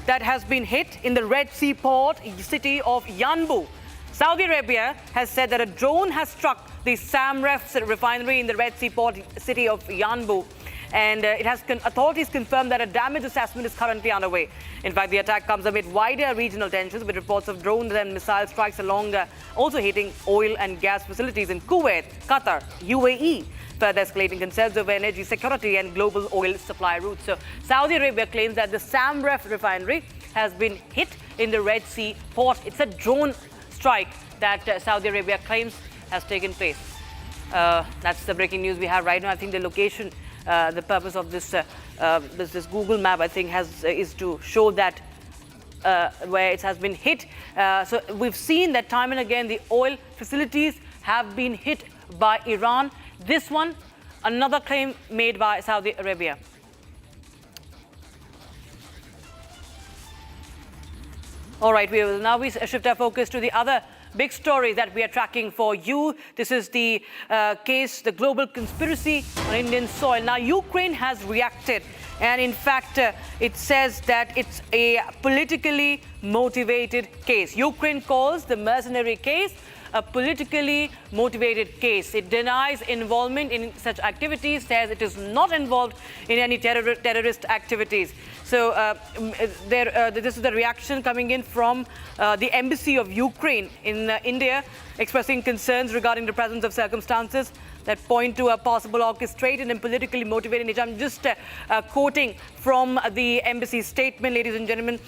[SPEAKER 3] that has been hit in the Red Sea port city of Yanbu. Saudi Arabia has said that a drone has struck the Samref refinery in the Red Sea port city of Yanbu. And authorities confirmed that a damage assessment is currently underway. In fact, the attack comes amid wider regional tensions, with reports of drones and missile strikes also hitting oil and gas facilities in Kuwait, Qatar, UAE, further escalating concerns over energy security and global oil supply routes. So Saudi Arabia claims that the Samref refinery has been hit in the Red Sea port. It's a drone strike that Saudi Arabia claims has taken place. That's the breaking news we have right now. I think the location, the purpose of this Google map, I think, is to show that where it has been hit. So we've seen that time and again the oil facilities have been hit by Iran. This one, another claim made by Saudi Arabia. All right, we will now shift our focus to the other big story that we are tracking for you. This is the case, the global conspiracy on Indian soil. Now, Ukraine has reacted, and in fact, it says that it's a politically motivated case. Ukraine calls the mercenary case a politically motivated case. It denies involvement in such activities, says it is not involved in any terrorist activities. So this is the reaction coming in from the embassy of Ukraine in India, expressing concerns regarding the presence of circumstances that point to a possible orchestrated and politically motivated nature. I'm just quoting from the embassy statement, ladies and gentlemen.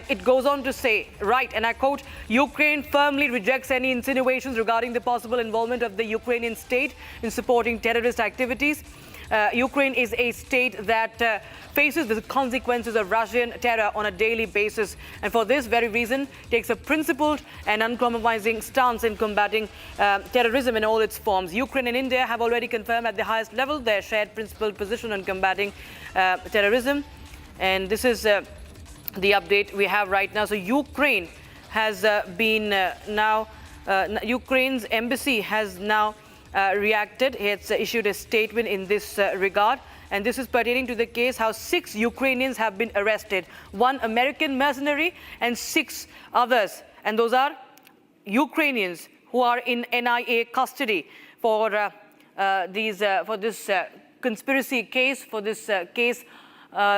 [SPEAKER 3] It goes on to say, right, and I quote, Ukraine firmly rejects any insinuations regarding the possible involvement of the Ukrainian state in supporting terrorist activities. Ukraine is a state that faces the consequences of Russian terror on a daily basis, and for this very reason takes a principled and uncompromising stance in combating terrorism in all its forms. Ukraine and India have already confirmed at the highest level their shared principled position on combating terrorism, and this is the update we have right now. So Ukraine has Ukraine's embassy has now reacted. It's issued a statement in this regard, and this is pertaining to the case how 6 Ukrainians have been arrested, 1 American mercenary and 6 others, and those are Ukrainians who are in NIA custody for this conspiracy case, for this case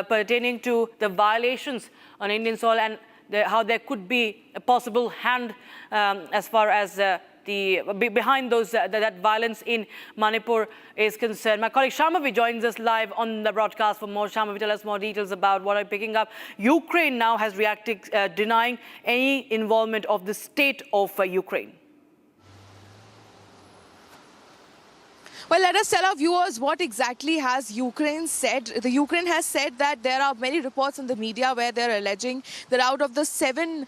[SPEAKER 3] pertaining to the violations on Indian soil, and how there could be a possible hand as far as behind those that violence in Manipur is concerned. My colleague Shambhavi joins us live on the broadcast for more. Shambhavi, tell us more details about what I'm picking up. Ukraine now has reacted, denying any involvement of the state of Ukraine.
[SPEAKER 6] Well, let us tell our viewers what exactly has Ukraine said. The Ukraine has said that there are many reports in the media where they're alleging that out of the 7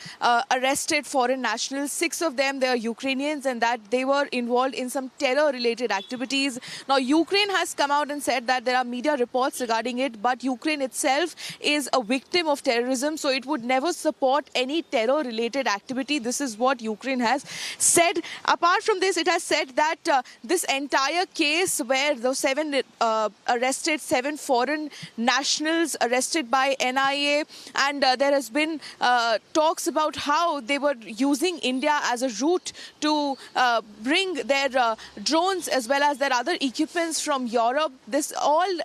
[SPEAKER 6] arrested foreign nationals, 6 of them, they are Ukrainians, and that they were involved in some terror-related activities. Now, Ukraine has come out and said that there are media reports regarding it, but Ukraine itself is a victim of terrorism, so it would never support any terror-related activity. This is what Ukraine has said. Apart from this, it has said that this entire case where those 7 arrested, 7 foreign nationals arrested by NIA, and there has been talks about how they were using India as a route to bring their drones as well as their other equipments from Europe.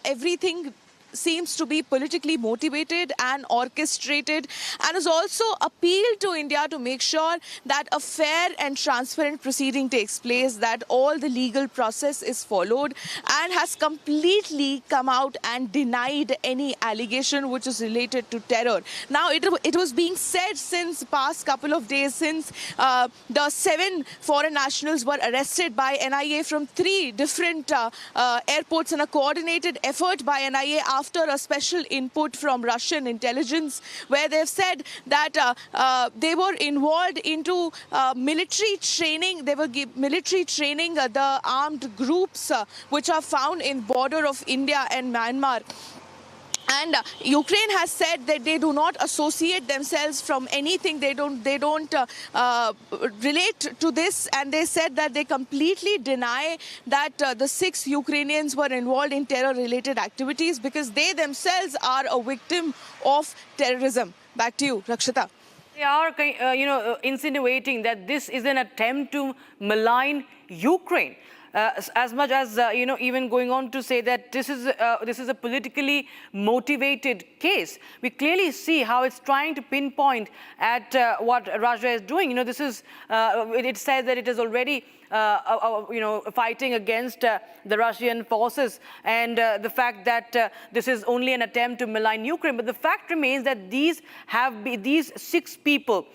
[SPEAKER 6] Everything seems to be politically motivated and orchestrated, and has also appealed to India to make sure that a fair and transparent proceeding takes place, that all the legal process is followed, and has completely come out and denied any allegation which is related to terror. Now, it was being said since past couple of days, since the 7 foreign nationals were arrested by NIA from 3 different airports in a coordinated effort by NIA after a special input from Russian intelligence, where they've said that they were involved into military training. They were military training the armed groups which are found in border of India and Myanmar. And Ukraine has said that they do not associate themselves from anything. They don't relate to this, and they said that they completely deny that the 6 Ukrainians were involved in terror-related activities because they themselves are a victim of terrorism. Back to you, Rakshita.
[SPEAKER 3] They are, insinuating that this is an attempt to malign Ukraine. As much as even going on to say that this is a politically motivated case. We clearly see how it's trying to pinpoint at what Russia is doing. This is it says that it is already fighting against the Russian forces, and the fact that this is only an attempt to malign Ukraine. But the fact remains that these 6 people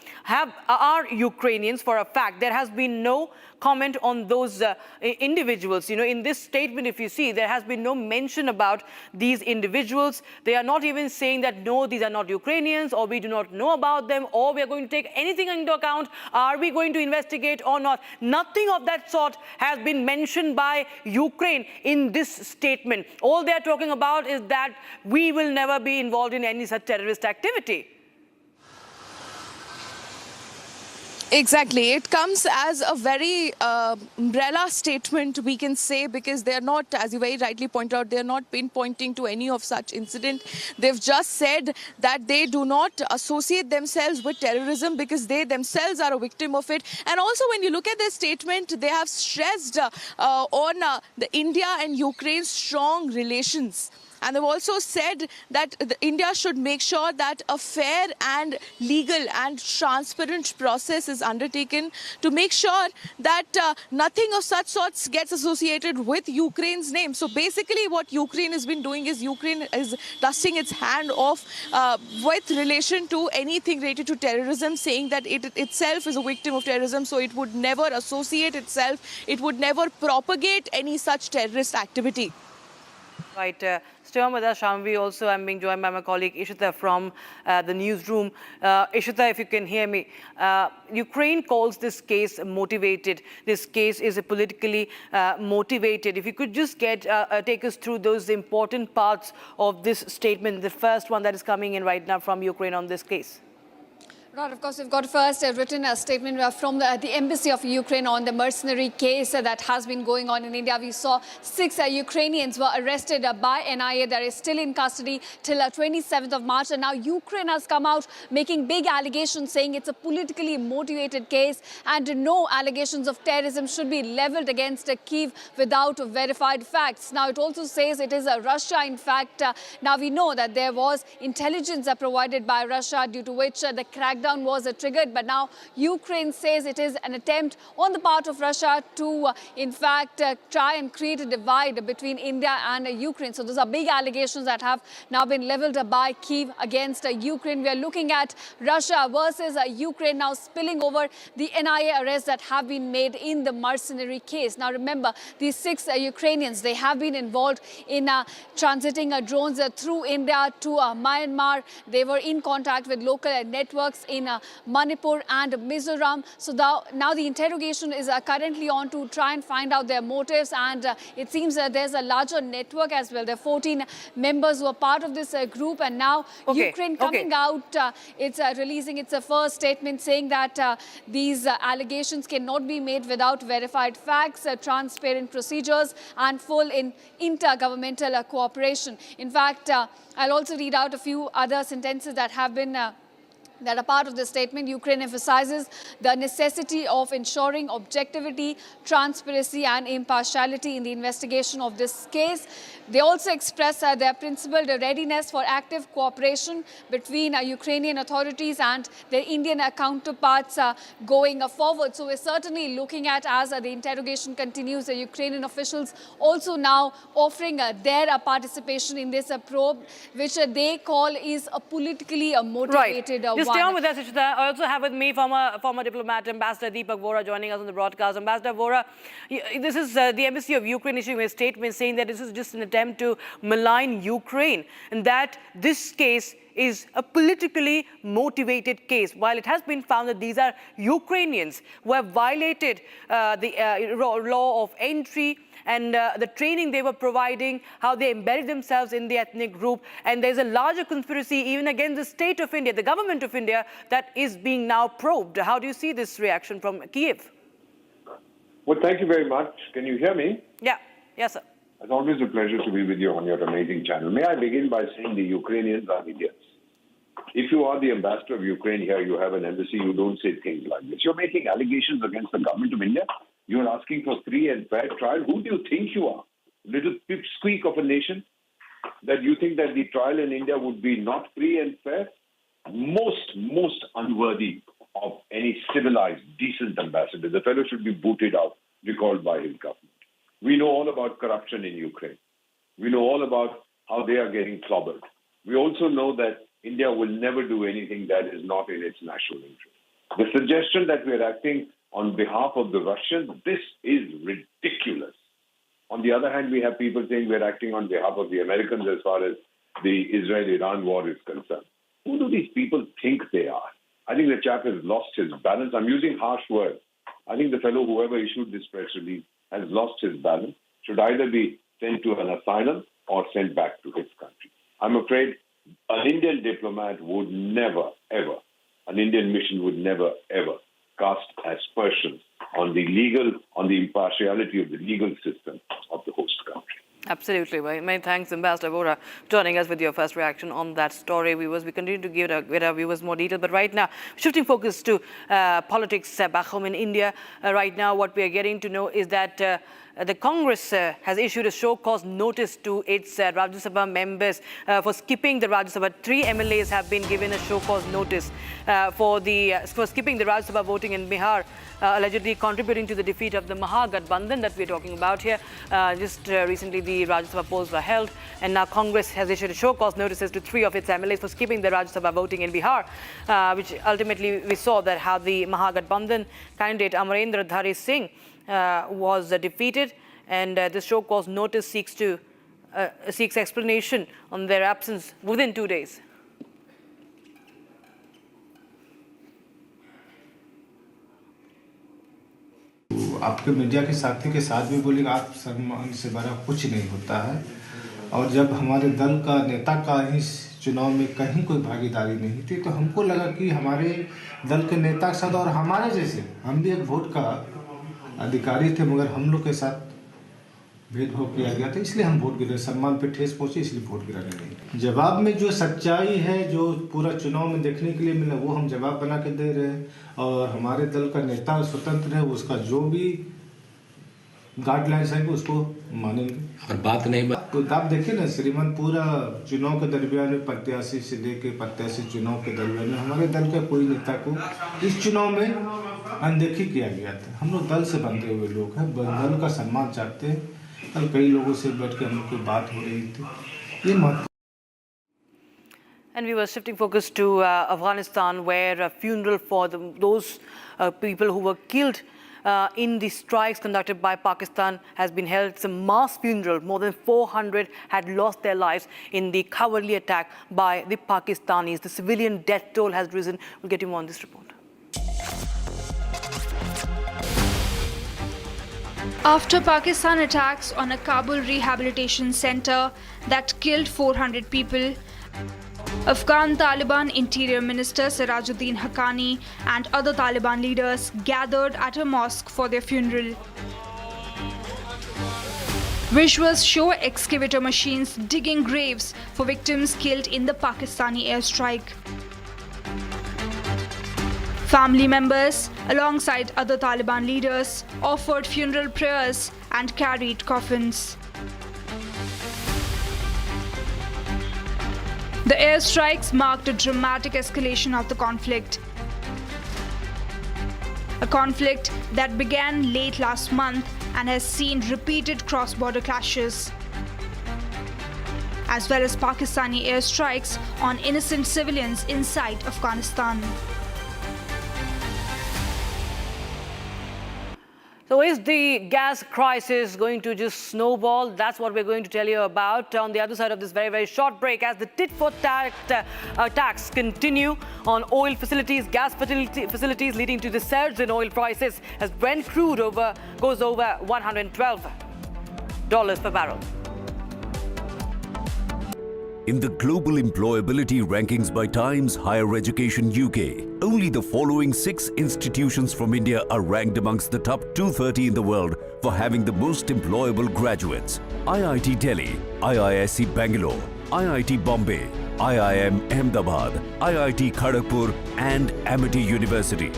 [SPEAKER 3] are Ukrainians for a fact. There has been no comment on those individuals. In this statement, if you see, there has been no mention about these individuals. They are not even saying that, no, these are not Ukrainians, or we do not know about them, or we are going to take anything into account. Are we going to investigate or not? Nothing of that sort has been mentioned by Ukraine in this statement. All they are talking about is that we will never be involved in any such terrorist activity.
[SPEAKER 6] Exactly. It comes as a very umbrella statement, we can say, because they're not, as you very rightly point out, they're not pinpointing to any of such incident. They've just said that they do not associate themselves with terrorism because they themselves are a victim of it. And also, when you look at their statement, they have stressed on the India and Ukraine's strong relations. And they've also said that India should make sure that a fair and legal and transparent process is undertaken to make sure that nothing of such sorts gets associated with Ukraine's name. So basically what Ukraine has been doing is Ukraine is dusting its hand off with relation to anything related to terrorism, saying that it itself is a victim of terrorism, so it would never associate itself, it would never propagate any such terrorist activity.
[SPEAKER 3] Right. Stay on with us, Shambhavi. Also, I'm being joined by my colleague Ishita from the newsroom. Ishita, if you can hear me, Ukraine calls this case motivated. This case is politically motivated. If you could just take us through those important parts of this statement, the first one that is coming in right now from Ukraine on this case.
[SPEAKER 10] Right, of course, we've got first a written statement from the Embassy of Ukraine on the mercenary case that has been going on in India. We saw 6 Ukrainians were arrested by NIA. They are still in custody till 27th of March. And now Ukraine has come out making big allegations, saying it's a politically motivated case and no allegations of terrorism should be leveled against Kyiv without verified facts. Now, it also says it is Russia, in fact. Now, we know that there was intelligence provided by Russia, due to which the crackdown crackdown was triggered. But now Ukraine says it is an attempt on the part of Russia to, in fact, try and create a divide between India and Ukraine. So those are big allegations that have now been leveled by Kyiv against Ukraine. We are looking at Russia versus Ukraine now spilling over the NIA arrests that have been made in the mercenary case. Now remember, these 6 Ukrainians, they have been involved in transiting drones through India to Myanmar. They were in contact with local networks in Manipur and Mizoram. So now the interrogation is currently on to try and find out their motives, and it seems that there's a larger network as well. There are 14 members who are part of this group, and now Ukraine coming out, it's releasing its first statement saying that these allegations cannot be made without verified facts, transparent procedures and full intergovernmental cooperation. In fact, I'll also read out a few other sentences that have been that are part of the statement. Ukraine emphasizes the necessity of ensuring objectivity, transparency and impartiality in the investigation of this case. They also express their principled readiness for active cooperation between Ukrainian authorities and their Indian counterparts going forward. So we're certainly looking at, as the interrogation continues, the Ukrainian officials also now offering their participation in this probe, which they call is a politically motivated one.
[SPEAKER 3] Stay on with us, Ishita. I also have with me former diplomat, Ambassador Deepak Vora, joining us on the broadcast. Ambassador Vora, this is the Embassy of Ukraine issuing a statement saying that this is just an attempt to malign Ukraine and that this case is a politically motivated case. While it has been found that these are Ukrainians who have violated the law of entry and the training they were providing, how they embedded themselves in the ethnic group, and there's a larger conspiracy even against the state of India, the government of India, that is being now probed. How do you see this reaction from Kyiv?
[SPEAKER 4] Well, thank you very much. Can you hear me?
[SPEAKER 3] Yeah. Yes, sir.
[SPEAKER 4] It's always a pleasure to be with you on your amazing channel. May I begin by saying the Ukrainians are idiots. If you are the ambassador of Ukraine here, you have an embassy, you don't say things like this. You're making allegations against the government of India. You're asking for free and fair trial. Who do you think you are? Little pipsqueak of a nation? That you think that the trial in India would be not free and fair? Most unworthy of any civilized, decent ambassador. The fellow should be booted out, recalled by his government. We know all about corruption in Ukraine. We know all about how they are getting clobbered. We also know that India will never do anything that is not in its national interest. The suggestion that we are acting on behalf of the Russians, this is ridiculous. On the other hand, we have people saying we're acting on behalf of the Americans as far as the Israel-Iran war is concerned. Who do these people think they are? I think the chap has lost his balance. I'm using harsh words. I think the fellow, whoever issued this press release, has lost his balance, should either be sent to an asylum or sent back to his country. I'm afraid an Indian diplomat would never, ever, an Indian mission would never, ever cast aspersions on the impartiality of the legal system of the host country.
[SPEAKER 3] Absolutely. Many thanks, Ambassador Vora, joining us with your first reaction on that story. We continue to give our viewers more detail, but right now, shifting focus to politics back home in India. Right now, what we are getting to know is that the Congress has issued a show-cause notice to its Rajya Sabha members for skipping the Rajya Sabha. 3 MLAs have been given a show-cause notice for skipping the Rajya Sabha voting in Bihar, allegedly contributing to the defeat of the Mahagathbandhan that we're talking about here. Just recently, the Rajya Sabha polls were held, and now Congress has issued a show-cause notices to 3 of its MLAs for skipping the Rajya Sabha voting in Bihar, which ultimately we saw that how the Mahagathbandhan candidate Amarendra Dhari Singh was defeated, and this show-cause notice seeks explanation on their absence within 2 days.
[SPEAKER 5] आपके media के साथी के साथ भी बोलेगा आप सम्मान से बड़ा कुछ नहीं होता है, और जब हमारे दल का नेता का ही चुनाव में कहीं कोई भागीदारी नहीं थी तो हमको लगा कि हमारे दल के नेता के साथ और हमारे जैसे हम भी एक वोट का अधिकारी थे, मगर हम लोग के साथ भेदभाव किया गया था, इसलिए हम वोट गिरा, सम्मान पे ठेस पहुंची इसलिए वोट गिराने नहीं। जवाब में जो सच्चाई है, जो पूरा चुनाव में देखने के लिए मिला, वो हम जवाब बना के दे रहे हैं, और हमारे दल का नेता स्वतंत्र है, उसका जो भी गाइडलाइंस है कि उसको मानेंगे।
[SPEAKER 9] और बात नहीं
[SPEAKER 5] तो आप देखिए ना श्रीमान, पूरा चुनाव के दरमियान में प्रत्याशी से लेके प्रत्याशी चुनाव के दरमियान में हमारे दल के कोई नेता को इस चुनाव में अनदेखी किया गया था। हम लोग दल से बंधे हुए लोग हैं, दल का सम्मान चाहते हैं। कल कई लोगों से बैठ के हम लोग की बात हो रही थी, ये महत्व।
[SPEAKER 3] And we were shifting focus to Afghanistan, where a funeral for those people who were killed in the strikes conducted by Pakistan has been held. It's a mass funeral. More than 400 had lost their lives in the cowardly attack by the Pakistanis. The civilian death toll has risen. We'll get you more on this report.
[SPEAKER 2] After Pakistan attacks on a Kabul rehabilitation center that killed 400 people, Afghan Taliban Interior Minister Sirajuddin Haqqani and other Taliban leaders gathered at a mosque for their funeral. Visuals show excavator machines digging graves for victims killed in the Pakistani airstrike. Family members, alongside other Taliban leaders, offered funeral prayers and carried coffins. The airstrikes marked a dramatic escalation of the conflict. A conflict that began late last month and has seen repeated cross-border clashes, as well as Pakistani airstrikes on innocent civilians inside Afghanistan.
[SPEAKER 3] So is the gas crisis going to just snowball? That's what we're going to tell you about on the other side of this very, very short break, as the tit-for-tat attacks continue on oil facilities, gas facilities, leading to the surge in oil prices as Brent crude goes over $112 per barrel.
[SPEAKER 16] In the global employability rankings by Times Higher Education UK, only the following 6 institutions from India are ranked amongst the top 230 in the world for having the most employable graduates: IIT Delhi, IISc Bangalore, IIT Bombay, IIM Ahmedabad, IIT Kharagpur and Amity University.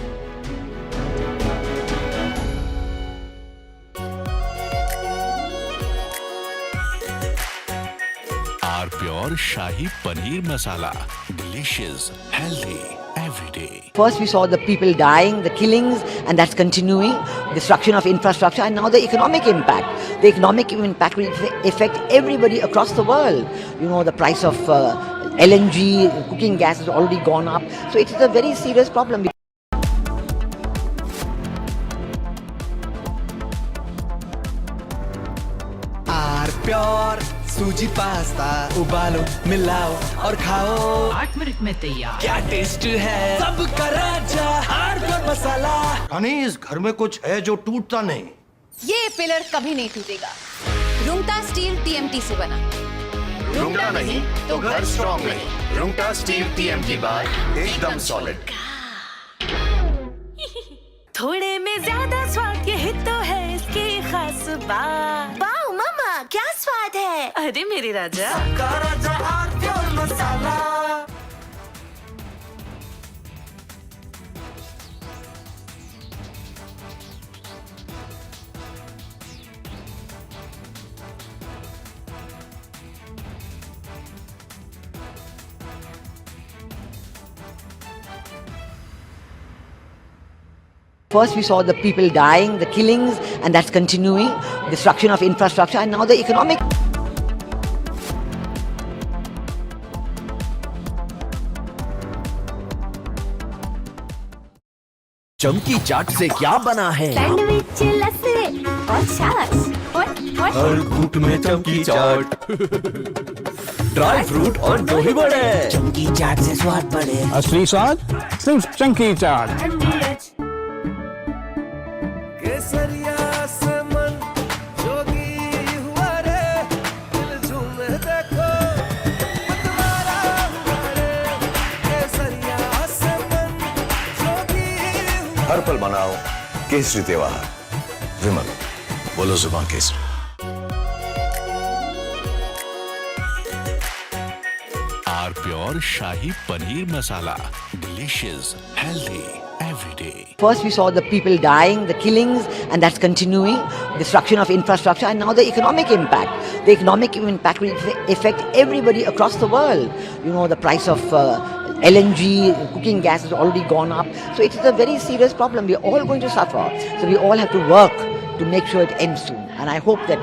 [SPEAKER 18] Pure Shahi Paneer Masala. Delicious, healthy, every day.
[SPEAKER 15] First we saw the people dying, the killings, and that's continuing, destruction of infrastructure, and now the economic impact. The economic impact will affect everybody across the world. You know, the price of LNG, cooking gas has already gone up. So it is a very serious problem.
[SPEAKER 23] Pure सूजी pasta उबालो मिलाओ और खाओ
[SPEAKER 26] 8 minute में तैयार।
[SPEAKER 23] क्या taste है सबका राजा प्योर मसाला।
[SPEAKER 20] रानी, इस घर में कुछ है जो टूटता नहीं।
[SPEAKER 22] ये पिलर कभी नहीं टूटेगा। रुंगटा स्टील TMT से बना।
[SPEAKER 25] रुंगटा नहीं तो घर स्ट्रॉन्ग नहीं। रुंगटा स्टील TMT बार एकदम सॉलिड।
[SPEAKER 13] थोड़े में ज्यादा स्वाद, यही तो है इसकी खास बात। वाओ मामा, क्या स्वाद है। अरे मेरे राजा,
[SPEAKER 23] सबका राजा pure masala.
[SPEAKER 15] First we saw the people dying, the killings, and that's continuing, destruction of infrastructure, and now the economic.
[SPEAKER 25] चमकी चाट से क्या बना है?
[SPEAKER 13] सैंडविच, लस्सी और छाछ और
[SPEAKER 25] हर घूंट में चमकी चाट। ड्राई फ्रूट और दही बड़े।
[SPEAKER 23] चमकी चाट से स्वाद बढ़े।
[SPEAKER 14] असली स्वाद सिर्फ चमकी चाट।
[SPEAKER 23] केसरिया से मन जोगी हुआ रे, दिल झूमे देखो मतवारा हुआ रे। केसरिया से मन जोगी हुआ।
[SPEAKER 25] हर पल मनाओ केसरी त्योहार। विमल, बोलो जुबान Kesari.
[SPEAKER 18] Pure Shahi Paneer Masala. Delicious, healthy, every day.
[SPEAKER 15] First we saw the people dying, the killings, and that's continuing, destruction of infrastructure, and now the economic impact. The economic impact will affect everybody across the world. You know, the price of LNG, cooking gas has already gone up. So it is a very serious problem. We're all going to suffer. So we all have to work to make sure it ends soon. And I hope that,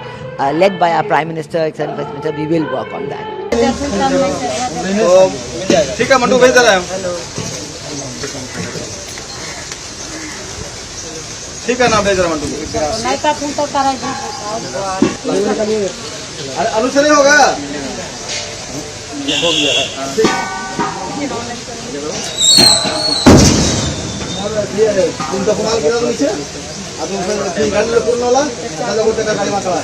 [SPEAKER 15] led by our Prime Minister, Executive Minister, we will work on that.
[SPEAKER 8] ठीक है मंटू भेज दे रहे हैं ठीक है ना भेज रहे मंटू आलू से नहीं होगा तुमचा कुणाला केला नीचे अजून गाडीला पूर्ण होला त्याला बोलते का गाडी माकळा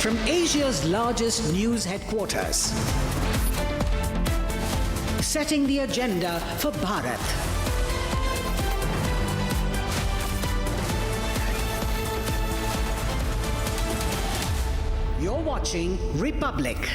[SPEAKER 26] From Asia's largest news headquarters, setting the agenda for Bharat. You're watching Republic.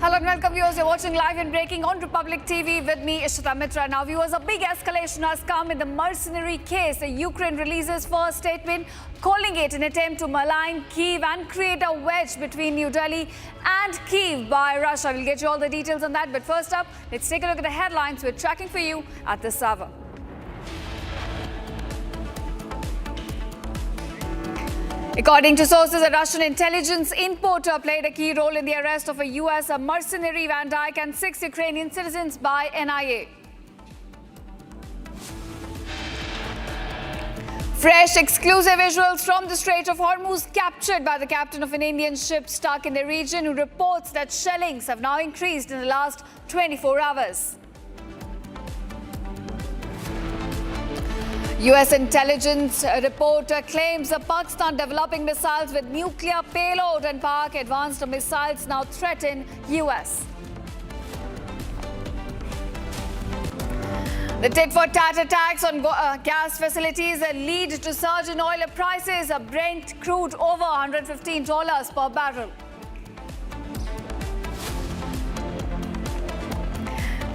[SPEAKER 10] Hello and welcome viewers, you're watching live and breaking on Republic TV with me, Ishita Mitra. Now viewers, a big escalation has come in the mercenary case. Ukraine releases first statement calling it an attempt to malign Kyiv and create a wedge between New Delhi and Kyiv by Russia. We'll get you all the details on that, but first up, let's take a look at the headlines we're tracking for you at this hour. According to sources, a Russian intelligence importer played a key role in the arrest of a U.S. mercenary Van Dyke and 6 Ukrainian citizens by NIA. Fresh exclusive visuals from the Strait of Hormuz captured by the captain of an Indian ship stuck in the region who reports that shellings have now increased in the last 24 hours. U.S. intelligence reporter claims Pakistan developing missiles with nuclear payload and Pak advanced missiles now threaten U.S. The tit-for-tat attacks on gas facilities lead to surge in oil prices. Brent crude over $115 per barrel.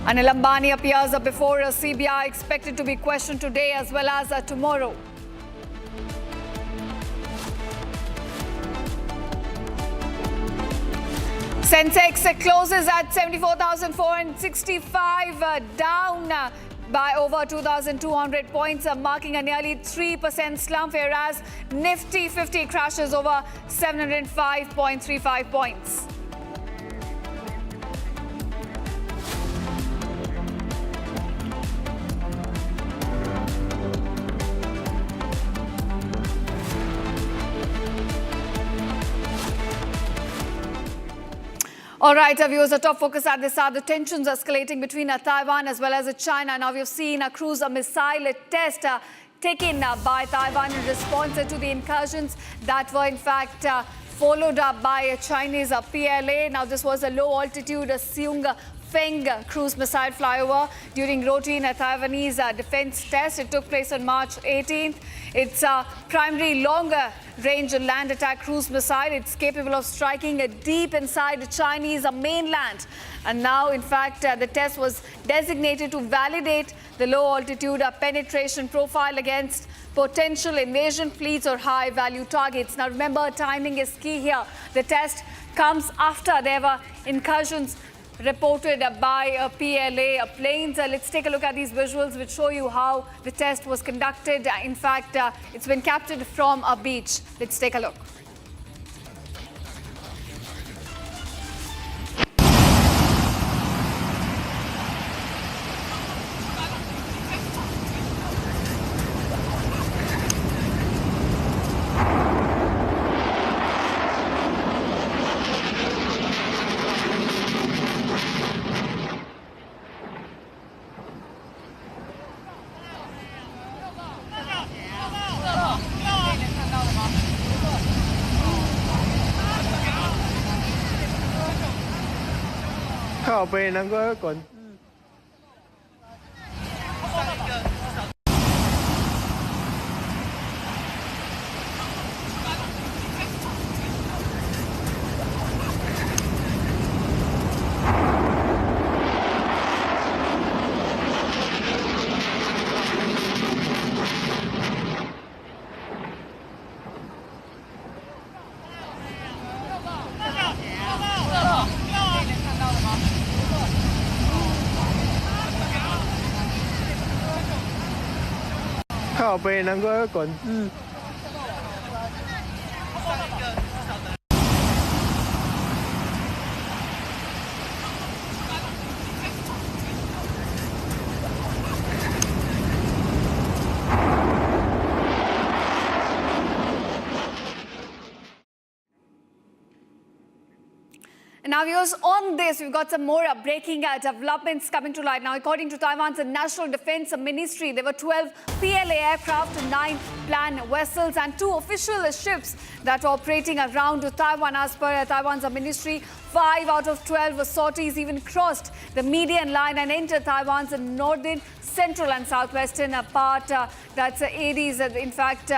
[SPEAKER 10] Anil Ambani appears before a CBI, expected to be questioned today as well as tomorrow. Sensex closes at 74,465, down by over 2,200 points, marking a nearly 3% slump, whereas Nifty 50 crashes over 705.35 points. All right, viewers, a top focus at this hour, the tensions escalating between Taiwan as well as China. Now we've seen a cruise missile test taken by Taiwan in response to the incursions that were in fact followed up by a Chinese PLA. Now this was a low-altitude Seung Feng cruise missile flyover during routine Taiwanese defense test. It took place on March 18th. It's a primary longer-range land attack cruise missile. It's capable of striking deep inside the Chinese mainland. And now, in fact, the test was designated to validate the low-altitude penetration profile against potential invasion fleets or high-value targets. Now, remember, timing is key here. The test comes after there were incursions reported by PLA planes. Let's take a look at these visuals which show you how the test was conducted. In fact, it's been captured from a beach. Let's take a look.
[SPEAKER 9] Kaupain ko kon.
[SPEAKER 10] And now, viewers, on this, we've got some more breaking developments coming to light. Now, according to Taiwan's National Defense Ministry, there were 12 PLA aircraft, 9 planned vessels, and 2 official ships that were operating around Taiwan. As per Taiwan's ministry, 5 out of 12 sorties even crossed the median line and entered Taiwan's northern, central, and southwestern part. That's Aries. In fact,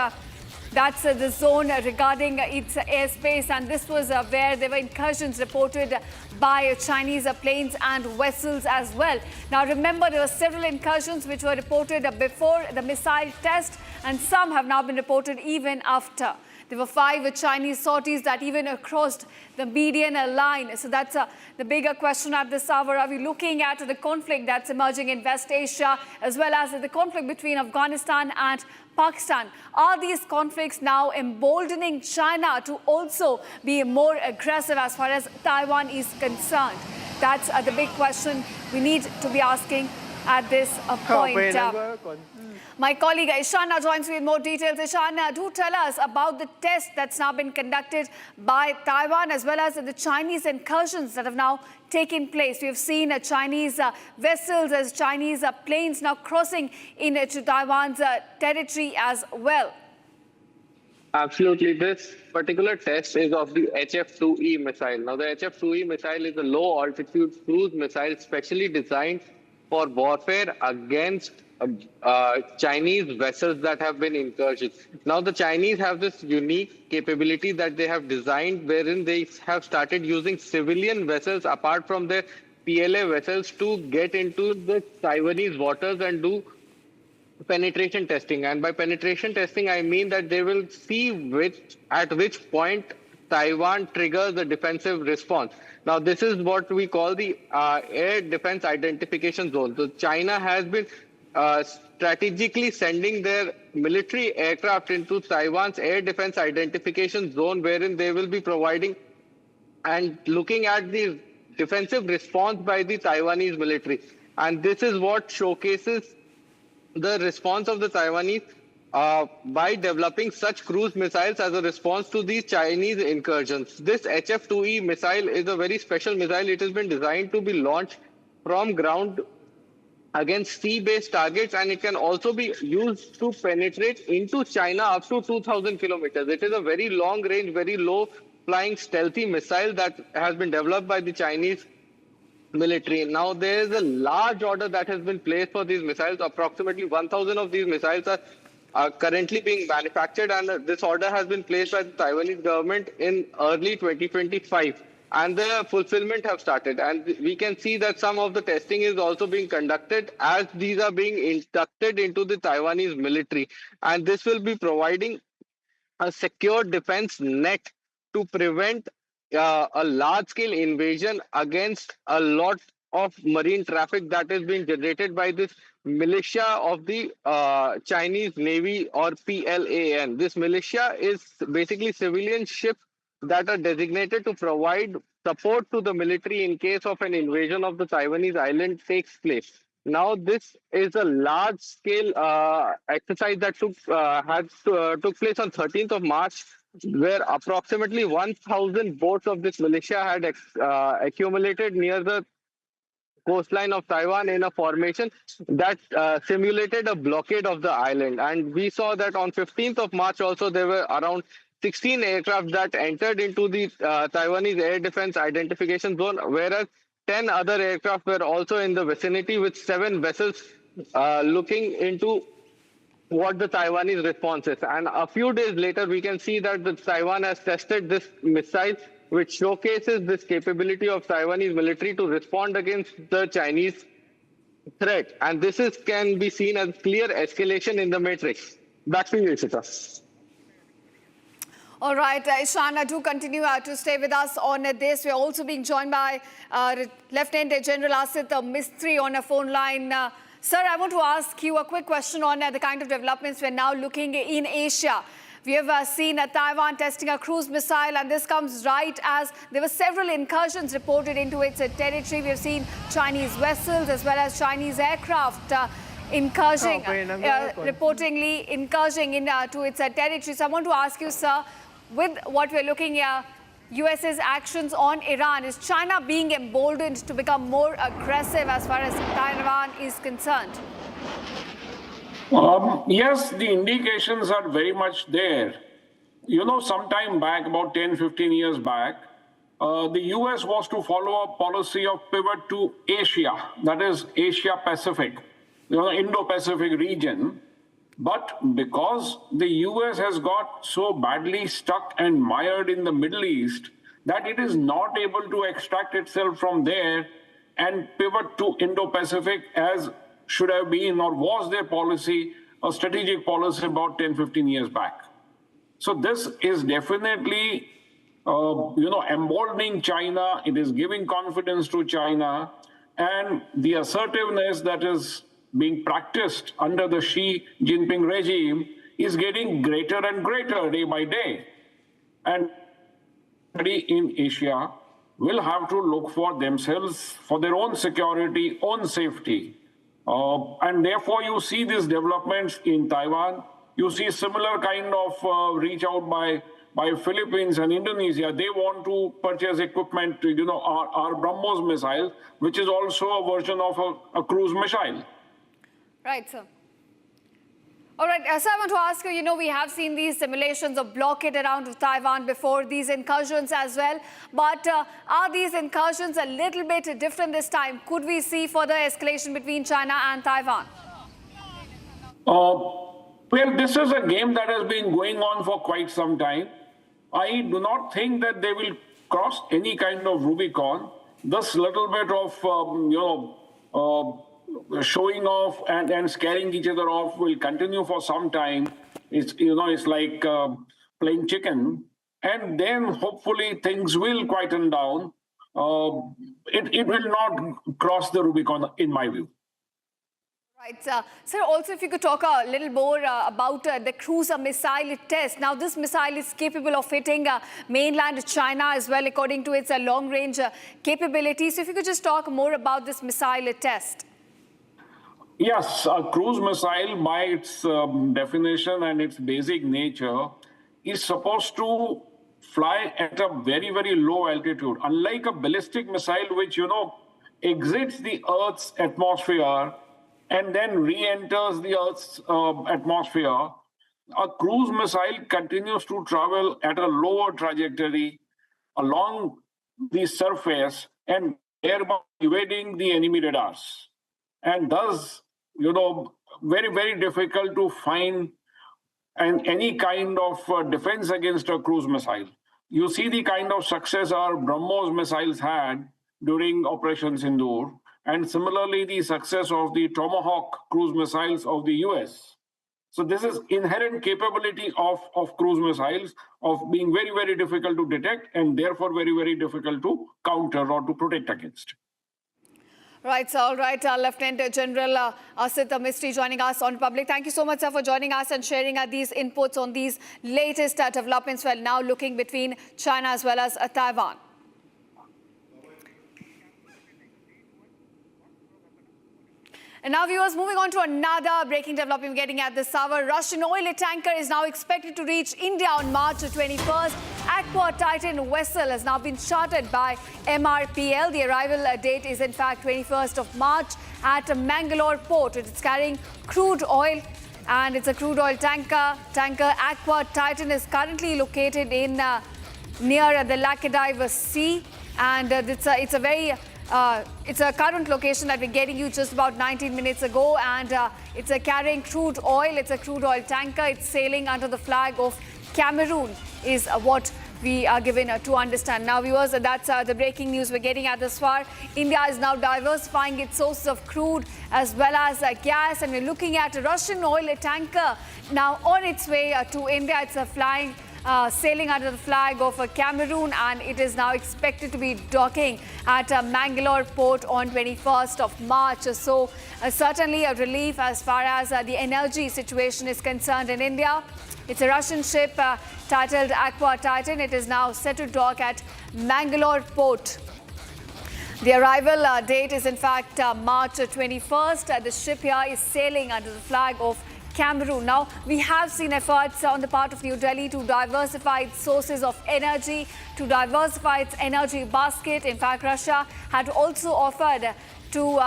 [SPEAKER 10] that's the zone regarding its airspace, and this was where there were incursions reported by Chinese planes and vessels as well. Now remember, there were several incursions which were reported before the missile test, and some have now been reported even after. There were 5 Chinese sorties that even crossed the median line. So that's the bigger question at this hour. Are we looking at the conflict that's emerging in West Asia, as well as the conflict between Afghanistan and Pakistan? Are these conflicts now emboldening China to also be more aggressive as far as Taiwan is concerned? That's the big question we need to be asking at this point. My colleague Ishana joins me with more details. Ishana, do tell us about the test that's now been conducted by Taiwan, as well as the Chinese incursions that have now taken place. We have seen Chinese vessels as Chinese planes now crossing into Taiwan's territory as well.
[SPEAKER 11] Absolutely. This particular test is of the HF-2E missile. Now, the HF-2E missile is a low-altitude cruise missile specially designed for warfare against Chinese vessels that have been incursions. Now, the Chinese have this unique capability that they have designed, wherein they have started using civilian vessels apart from their PLA vessels to get into the Taiwanese waters and do penetration testing. And by penetration testing, I mean that they will see at which point Taiwan triggers the defensive response. Now, this is what we call the air defense identification zone. So China has been strategically sending their military aircraft into Taiwan's air defense identification zone, wherein they will be providing and looking at the defensive response by the Taiwanese military. And this is what showcases the response of the Taiwanese by developing such cruise missiles as a response to these Chinese incursions. This HF-2E missile is a very special missile. It has been designed to be launched from ground against sea-based targets, and it can also be used to penetrate into China up to 2,000 kilometers. It is a very long-range, very low-flying, stealthy missile that has been developed by the Chinese military. Now, there is a large order that has been placed for these missiles. Approximately 1,000 of these missiles are currently being manufactured, and this order has been placed by the Taiwanese government in early 2025. And the fulfillment have started. And we can see that some of the testing is also being conducted as these are being inducted into the Taiwanese military. And this will be providing a secure defense net to prevent a large-scale invasion against a lot of marine traffic that is being generated by this militia of the Chinese Navy, or PLAN. This militia is basically civilian ships that are designated to provide support to the military in case of an invasion of the Taiwanese island takes place. Now, this is a large-scale exercise that took place on 13th of March, where approximately 1,000 boats of this militia had accumulated near the coastline of Taiwan in a formation that simulated a blockade of the island. And we saw that on 15th of March also there were around 16 aircraft that entered into the Taiwanese air defense identification zone, whereas 10 other aircraft were also in the vicinity, with 7 vessels looking into what the Taiwanese response is. And a few days later, we can see that Taiwan has tested this missile, which showcases this capability of Taiwanese military to respond against the Chinese threat. And this can be seen as clear escalation in the matrix. Back to you, Ishita.
[SPEAKER 10] All right, Ishana, do continue to stay with us on this. We're also being joined by Lieutenant General Asit Mistry on a phone line. Sir, I want to ask you a quick question on the kind of developments we're now looking in Asia. We have seen Taiwan testing a cruise missile, and this comes right as there were several incursions reported into its territory. We have seen Chinese vessels as well as Chinese aircraft reportedly incursioning into its territory. So I want to ask you, sir, with what we're looking here, US's actions on Iran, is China being emboldened to become more aggressive as far as Taiwan is concerned?
[SPEAKER 9] Yes, the indications are very much there. You know, some time back, about 10, 15 years back, the US was to follow a policy of pivot to Asia, that is Asia-Pacific, Indo-Pacific region. But because the US has got so badly stuck and mired in the Middle East that it is not able to extract itself from there and pivot to Indo-Pacific as should have been or was their policy, a strategic policy about 10, 15 years back. So this is definitely, emboldening China. It is giving confidence to China, and the assertiveness that is being practiced under the Xi Jinping regime is getting greater and greater day by day. And in Asia will have to look for themselves, for their own security, own safety. And therefore you see these developments in Taiwan. You see similar kind of reach out by Philippines and Indonesia. They want to purchase equipment, our BrahMos missile, which is also a version of a cruise missile.
[SPEAKER 10] Right, sir. All right, so I want to ask you, we have seen these simulations of blockade around Taiwan before, these incursions as well. But are these incursions a little bit different this time? Could we see further escalation between China and Taiwan?
[SPEAKER 9] Well, this is a game that has been going on for quite some time. I do not think that they will cross any kind of Rubicon. This little bit of, showing off and scaring each other off will continue for some time. It's like playing chicken, and then hopefully things will quieten down. It will not cross the Rubicon, in my view.
[SPEAKER 10] Right. Sir, also if you could talk a little more about the cruise missile test. Now, this missile is capable of hitting mainland China as well, according to its long-range capabilities. So if you could just talk more about this missile test.
[SPEAKER 9] Yes, a cruise missile, by its definition and its basic nature, is supposed to fly at a very, very low altitude. Unlike a ballistic missile, which, exits the Earth's atmosphere and then re-enters the Earth's atmosphere, a cruise missile continues to travel at a lower trajectory along the surface and thereby evading the enemy radars. And thus, very, very difficult to find any kind of defense against a cruise missile. You see the kind of success our BrahMos missiles had during Operation Sindoor, and similarly the success of the Tomahawk cruise missiles of the US. So this is inherent capability of cruise missiles of being very, very difficult to detect and therefore very, very difficult to counter or to protect against.
[SPEAKER 10] Right, so all right, Lieutenant General Asit Mistry joining us on Public. Thank you so much, sir, for joining us and sharing these inputs on these latest developments while now looking between China as well as Taiwan. And now, viewers, moving on to another breaking development we're getting at this hour. Russian oil tanker is now expected to reach India on March 21st. Aqua Titan vessel has now been chartered by MRPL. The arrival date is, in fact, 21st of March at Mangalore port. It's carrying crude oil, and it's a crude oil tanker. Aqua Titan is currently located in near the Laccadive Sea, and it's a current location that we're getting you just about 19 minutes ago, and it's carrying crude oil. It's a crude oil tanker. It's sailing under the flag of Cameroon is what we are given to understand. Now, viewers, that's the breaking news we're getting at this far. India is now diversifying its sources of crude as well as gas, and we're looking at a Russian oil tanker now on its way to India. It's flying sailing under the flag of Cameroon, and it is now expected to be docking at Mangalore port on 21st of March. So certainly a relief as far as the energy situation is concerned in India. It's a Russian ship titled Aqua Titan. It is now set to dock at Mangalore port. The arrival date is in fact March 21st. The ship here is sailing under the flag of Cameroon. Now, we have seen efforts on the part of New Delhi to diversify its sources of energy, to diversify its energy basket. In fact, Russia had also offered to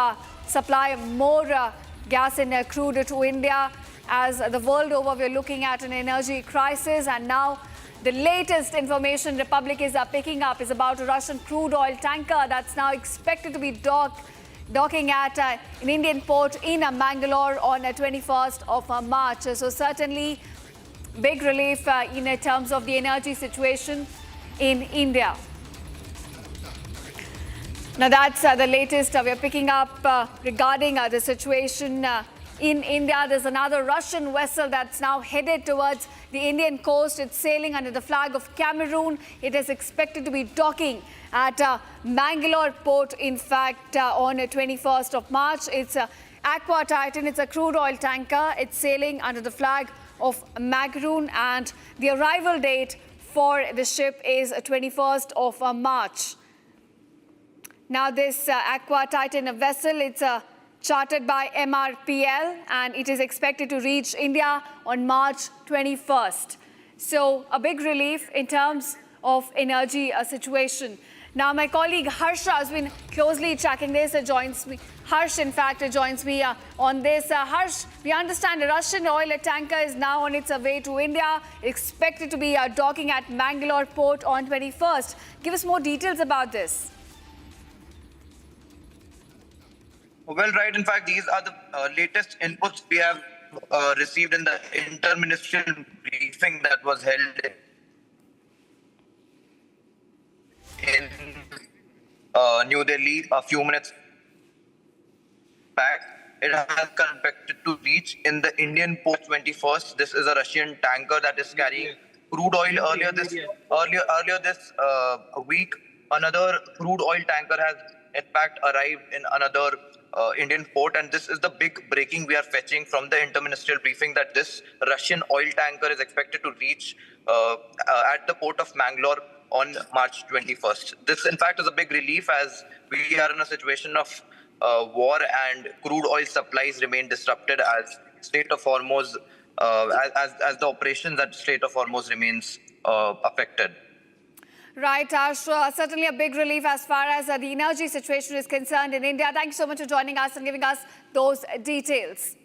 [SPEAKER 10] supply more gas and crude to India. As the world over, we're looking at an energy crisis, and now the latest information Republic is picking up is about a Russian crude oil tanker that's now expected to be docking at an Indian port in Mangalore on 21st of March. So certainly big relief in terms of the energy situation in India. Now that's the latest we're picking up regarding the situation in India. There's another Russian vessel that's now headed towards the Indian coast. It's sailing under the flag of Cameroon. It is expected to be docking at Mangalore port, in fact, on 21st of March. It's Aqua Titan. It's a crude oil tanker. It's sailing under the flag of Cameroon, and the arrival date for the ship is 21st of March. Now, this Aqua Titan vessel, it's chartered by MRPL, and it is expected to reach India on March 21st. So a big relief in terms of energy situation. Now, my colleague Harsha has been closely tracking this, joins me. Harsh, in fact, joins me on this. Harsh, we understand a Russian oil tanker is now on its way to India, expected to be docking at Mangalore port on 21st. Give us more details about this.
[SPEAKER 1] Well, right. In fact, these are the latest inputs we have received in the interministerial briefing that was held in New Delhi a few minutes back. It has expected to reach in the Indian port 21st. This is a Russian tanker that is carrying crude oil. Earlier this week, another crude oil tanker has in fact arrived in another Indian port, and this is the big breaking we are fetching from the interministerial briefing, that this Russian oil tanker is expected to reach at the port of Mangalore on March 21st. This, in fact, is a big relief, as we are in a situation of war and crude oil supplies remain disrupted as Strait of Hormuz, as the operations at Strait of Hormuz remains affected.
[SPEAKER 10] Right, Ash, certainly a big relief as far as the energy situation is concerned in India. Thank you so much for joining us and giving us those details.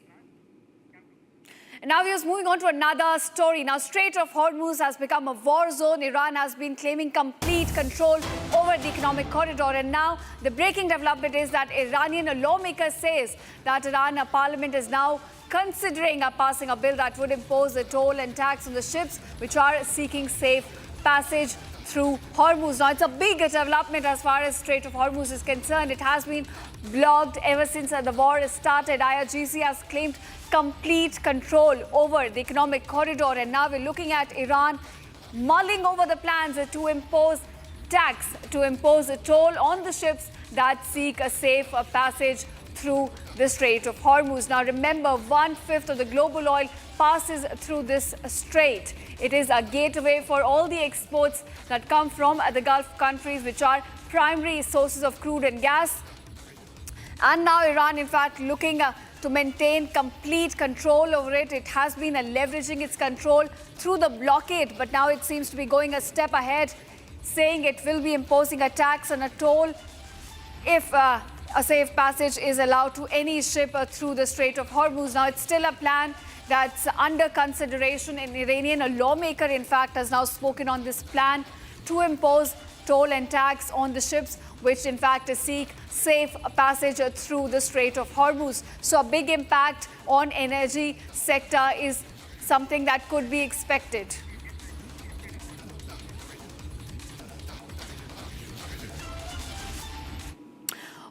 [SPEAKER 10] And now we are moving on to another story. Now, Strait of Hormuz has become a war zone. Iran has been claiming complete control over the economic corridor. And now the breaking development is that Iranian lawmaker says that Iran parliament is now considering passing a bill that would impose a toll and tax on the ships which are seeking safe passage through Hormuz. Now, it's a big development as far as Strait of Hormuz is concerned. It has been blocked ever since the war started. IRGC has claimed complete control over the economic corridor, and now we're looking at Iran mulling over the plans to impose tax, to impose a toll on the ships that seek a safe passage through the Strait of Hormuz. Now, remember, 1/5 of the global oil passes through this strait. It is a gateway for all the exports that come from the Gulf countries, which are primary sources of crude and gas. And now Iran, in fact, looking to maintain complete control over it. It has been leveraging its control through the blockade, but now it seems to be going a step ahead, saying it will be imposing a tax and a toll if a safe passage is allowed to any ship through the Strait of Hormuz. Now, it's still a plan that's under consideration. An Iranian lawmaker, in fact, has now spoken on this plan to impose toll and tax on the ships which, in fact, seek safe passage through the Strait of Hormuz. So a big impact on energy sector is something that could be expected.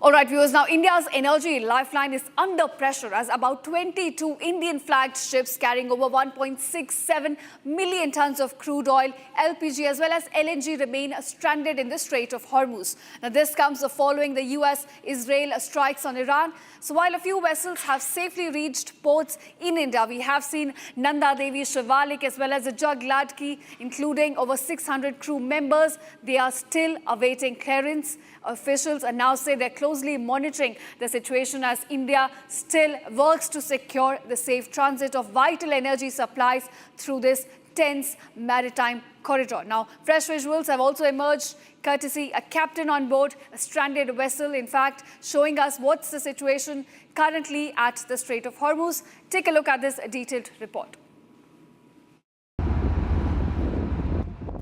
[SPEAKER 10] All right, viewers, now India's energy lifeline is under pressure as about 22 Indian-flagged ships carrying over 1.67 million tons of crude oil, LPG as well as LNG remain stranded in the Strait of Hormuz. Now, this comes following the US-Israel strikes on Iran. So while a few vessels have safely reached ports in India, we have seen Nanda Devi, Shivalik as well as the Jagladki, including over 600 crew members. They are still awaiting clearance. Officials now say they're closely monitoring the situation as India still works to secure the safe transit of vital energy supplies through this tense maritime corridor. Now, fresh visuals have also emerged, courtesy a captain on board a stranded vessel, in fact, showing us what's the situation currently at the Strait of Hormuz. Take a look at this detailed report.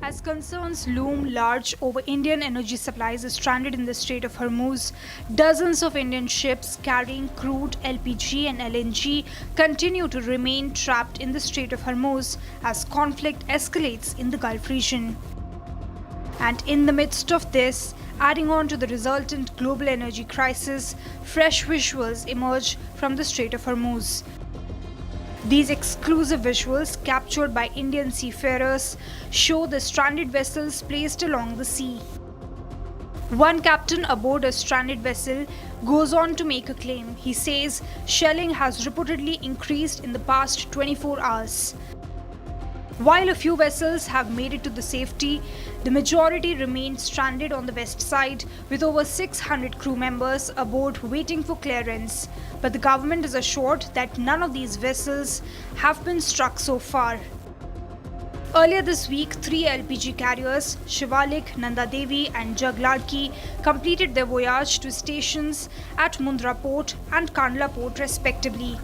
[SPEAKER 2] As concerns loom large over Indian energy supplies stranded in the Strait of Hormuz, dozens of Indian ships carrying crude, LPG and LNG continue to remain trapped in the Strait of Hormuz as conflict escalates in the Gulf region. And in the midst of this, adding on to the resultant global energy crisis, fresh visuals emerge from the Strait of Hormuz. These exclusive visuals, captured by Indian seafarers, show the stranded vessels placed along the sea. One captain aboard a stranded vessel goes on to make a claim. He says shelling has reportedly increased in the past 24 hours. While a few vessels have made it to the safety, the majority remain stranded on the west side with over 600 crew members aboard waiting for clearance. But the government is assured that none of these vessels have been struck so far. Earlier this week, 3 LPG carriers, Shivalik, Nanda Devi and Jagladki, completed their voyage to stations at Mundra Port and Kandla Port respectively.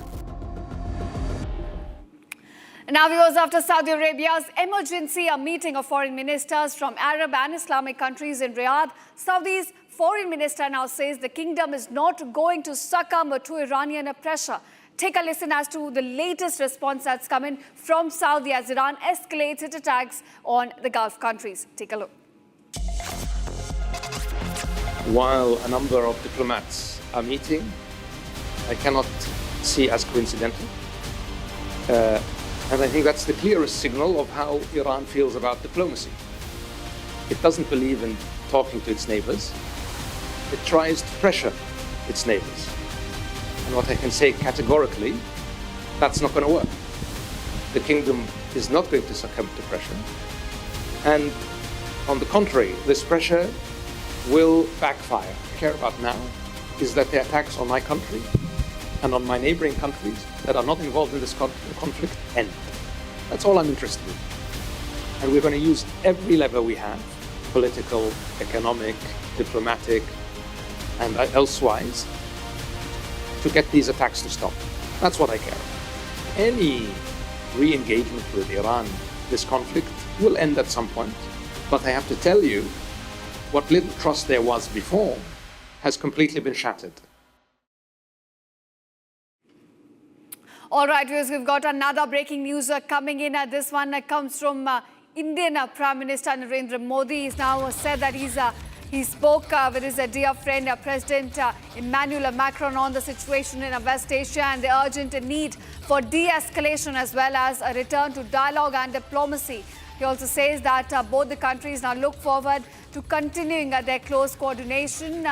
[SPEAKER 10] Now, viewers, after Saudi Arabia's emergency meeting of foreign ministers from Arab and Islamic countries in Riyadh, Saudi's foreign minister now says the kingdom is not going to succumb to Iranian pressure. Take a listen as to the latest response that's coming from Saudi as Iran escalates its attacks on the Gulf countries. Take a look.
[SPEAKER 7] While a number of diplomats are meeting, I cannot see as coincidental. And I think that's the clearest signal of how Iran feels about diplomacy. It doesn't believe in talking to its neighbors. It tries to pressure its neighbors. And what I can say categorically, that's not going to work. The kingdom is not going to succumb to pressure. And on the contrary, this pressure will backfire. What I care about now is that the attacks on my country and on my neighboring countries that are not involved in this conflict end. That's all I'm interested in. And we're going to use every lever we have, political, economic, diplomatic, and elsewise, to get these attacks to stop. That's what I care about. Any re-engagement with Iran, this conflict, will end at some point. But I have to tell you, what little trust there was before has completely been shattered.
[SPEAKER 10] All right, viewers, we've got another breaking news coming in. This one comes from Indian Prime Minister Narendra Modi. He's now said that he spoke with his dear friend, President Emmanuel Macron, on the situation in West Asia and the urgent need for de-escalation as well as a return to dialogue and diplomacy. He also says that both the countries now look forward to continuing their close coordination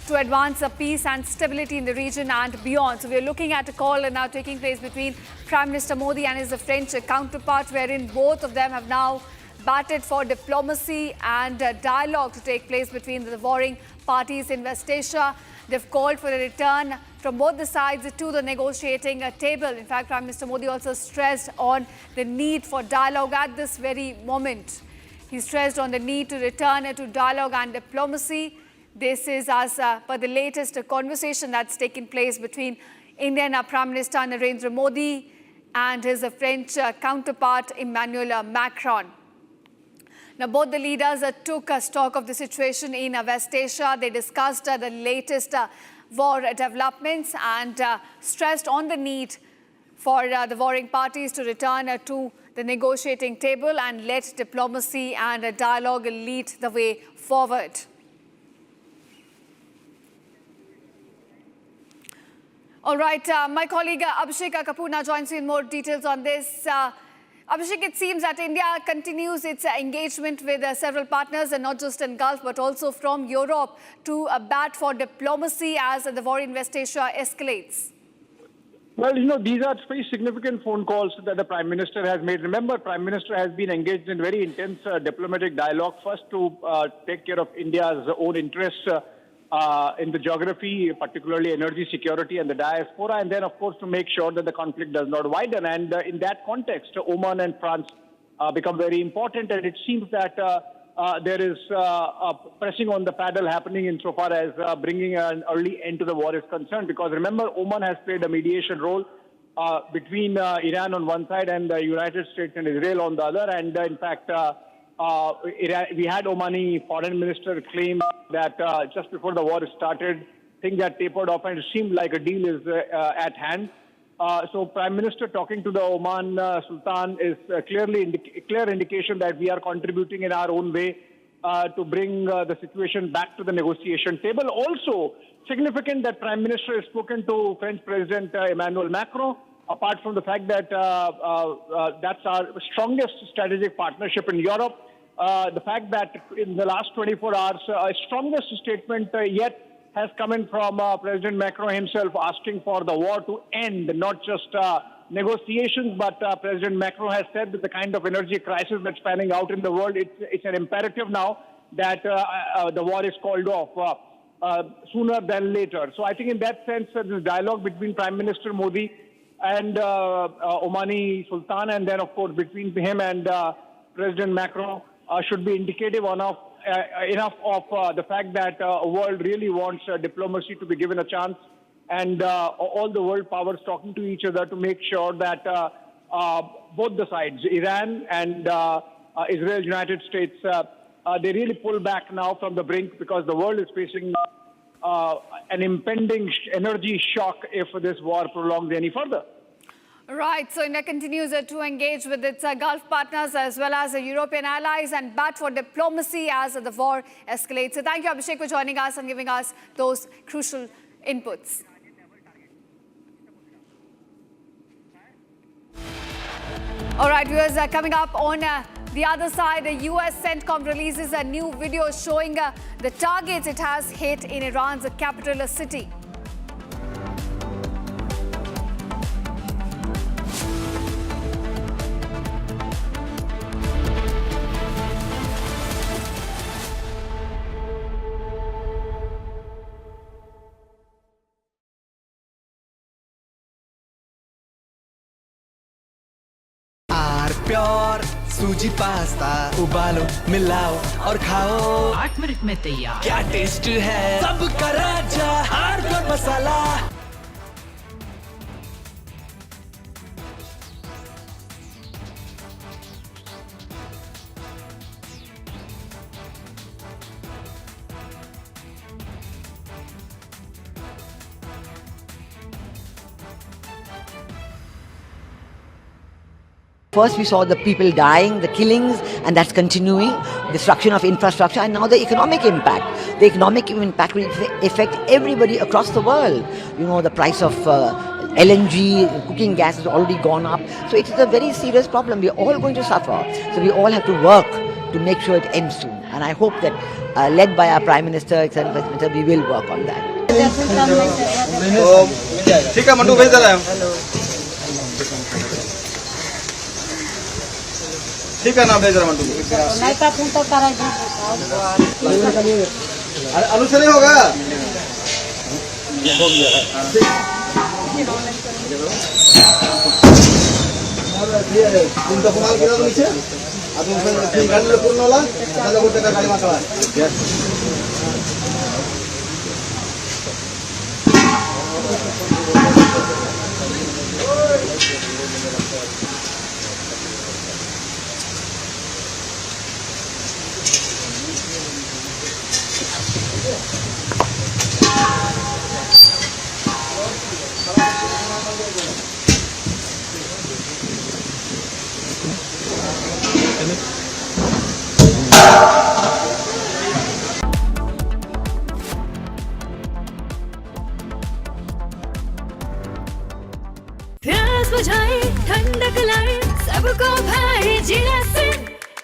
[SPEAKER 10] to advance peace and stability in the region and beyond. So we're looking at a call now taking place between Prime Minister Modi and his French counterpart, wherein both of them have now batted for diplomacy and dialogue to take place between the warring parties in West Asia. They've called for a return from both the sides to the negotiating table. In fact, Prime Minister Modi also stressed on the need for dialogue at this very moment. He stressed on the need to return to dialogue and diplomacy. This is as per the latest conversation that's taken place between Indian Prime Minister Narendra Modi and his French counterpart Emmanuel Macron. Now, both the leaders took stock of the situation in West Asia. They discussed the latest war developments and stressed on the need for the warring parties to return to the negotiating table and let diplomacy and dialogue lead the way forward. All right, my colleague Abhishek Kapoor now joins me in more details on this. Abhishek, it seems that India continues its engagement with several partners, and not just in Gulf, but also from Europe, to bat for diplomacy as the war in West Asia escalates.
[SPEAKER 6] Well, these are very significant phone calls that the Prime Minister has made. Remember, Prime Minister has been engaged in very intense diplomatic dialogue, first to take care of India's own interests in the geography, particularly energy security and the diaspora, and then, of course, to make sure that the conflict does not widen. And in that context, Oman and France become very important, and it seems that there is pressing on the paddle happening insofar as bringing an early end to the war is concerned. Because remember, Oman has played a mediation role between Iran on one side and the United States and Israel on the other. And in fact, we had Omani foreign minister claim that just before the war started, things had tapered off and it seemed like a deal is at hand. So Prime Minister talking to the Oman Sultan is clear indication that we are contributing in our own way to bring the situation back to the negotiation table. Also significant that Prime Minister has spoken to French President Emmanuel Macron, apart from the fact that that's our strongest strategic partnership in Europe. The fact that in the last 24 hours, strongest statement yet has come in from President Macron himself, asking for the war to end, not just negotiations, but President Macron has said that the kind of energy crisis that's panning out in the world, it's an imperative now that the war is called off sooner than later. So I think in that sense, this dialogue between Prime Minister Modi and Omani Sultan, and then, of course, between him and President Macron should be indicative enough of the fact that the world really wants diplomacy to be given a chance, and all the world powers talking to each other to make sure that both the sides, Iran and Israel, United States, they really pull back now from the brink, because the world is facing an impending energy shock if this war prolongs any further.
[SPEAKER 10] Right, so India continues to engage with its Gulf partners as well as European allies and bat for diplomacy as the war escalates. So thank you, Abhishek, for joining us and giving us those crucial inputs. All right, viewers, coming up on the other side, the US CENTCOM releases a new video showing the targets it has hit in Iran's capital city.
[SPEAKER 23] Pure सूजी pasta उबालो मिलाओ और खाओ
[SPEAKER 26] 8 minute में तैयार।
[SPEAKER 23] क्या taste है सबका राजा R masala.
[SPEAKER 15] First, we saw the people dying, the killings, and that's continuing, destruction of infrastructure, and now the economic impact. The economic impact will affect everybody across the world. The price of LNG, cooking gas has already gone up. So it is a very serious problem. We're all going to suffer. So we all have to work to make sure it ends soon. And I hope that, led by our Prime Minister, etc., we will work on that.
[SPEAKER 8] ठीक है ना भेज रहा मंटू नहीं तो phone तो कर आलू से नहीं होगा हो गया तीन तो कमाल किया तो नीचे अब फिर गाड़ी ले पूर्ण वाला ना लोगों का गाड़ी मार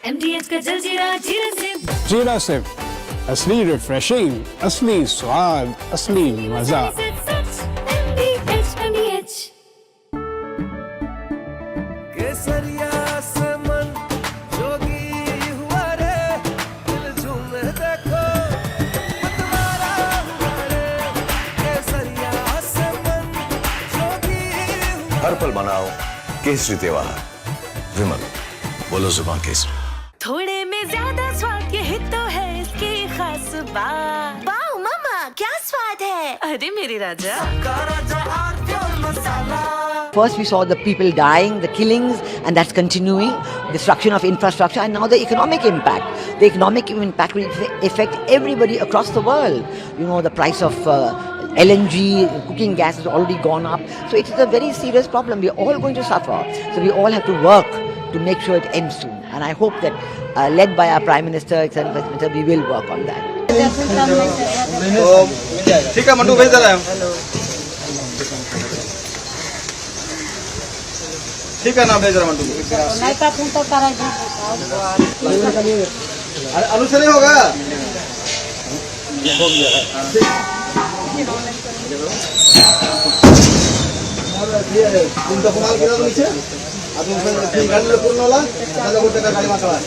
[SPEAKER 13] MDH का जलजीरा जीरा से
[SPEAKER 14] जीरा से असली रिफ्रेशिंग, असली स्वाद, असली मजा।
[SPEAKER 13] MDH
[SPEAKER 23] केसरिया से मन जोगी हुआ रे, दिल झूमे देखो मतवारा हुआ रे। केसरिया से मन जोगी हुआ।
[SPEAKER 25] हर पल मनाओ केसरी त्योहार। विमल, बोलो जुबान केसरी।
[SPEAKER 13] थोड़े में ज्यादा स्वाद, यही तो है इसकी खास बात। वाओ मामा क्या स्वाद है, अरे मेरे राजा।
[SPEAKER 15] First we saw the people dying, the killings, and that's continuing, destruction of infrastructure, and now the economic impact. The economic impact will affect everybody across the world. You know, the price of LNG, cooking gas has already gone up. So it is a very serious problem. We are all going to suffer. So we all have to work to make sure it ends soon. And I hope that, led by our Prime Minister, we will work on that.
[SPEAKER 8] ठीक है mandu भेज दे रहा है। ठीक है ना भेज रहा मंडू। अनु से नहीं होगा। तुम तो कमाल किया नीचे। अब तुम गाड़ी ले पूर्ण वाला, दादा को टेका गाड़ी मारता है।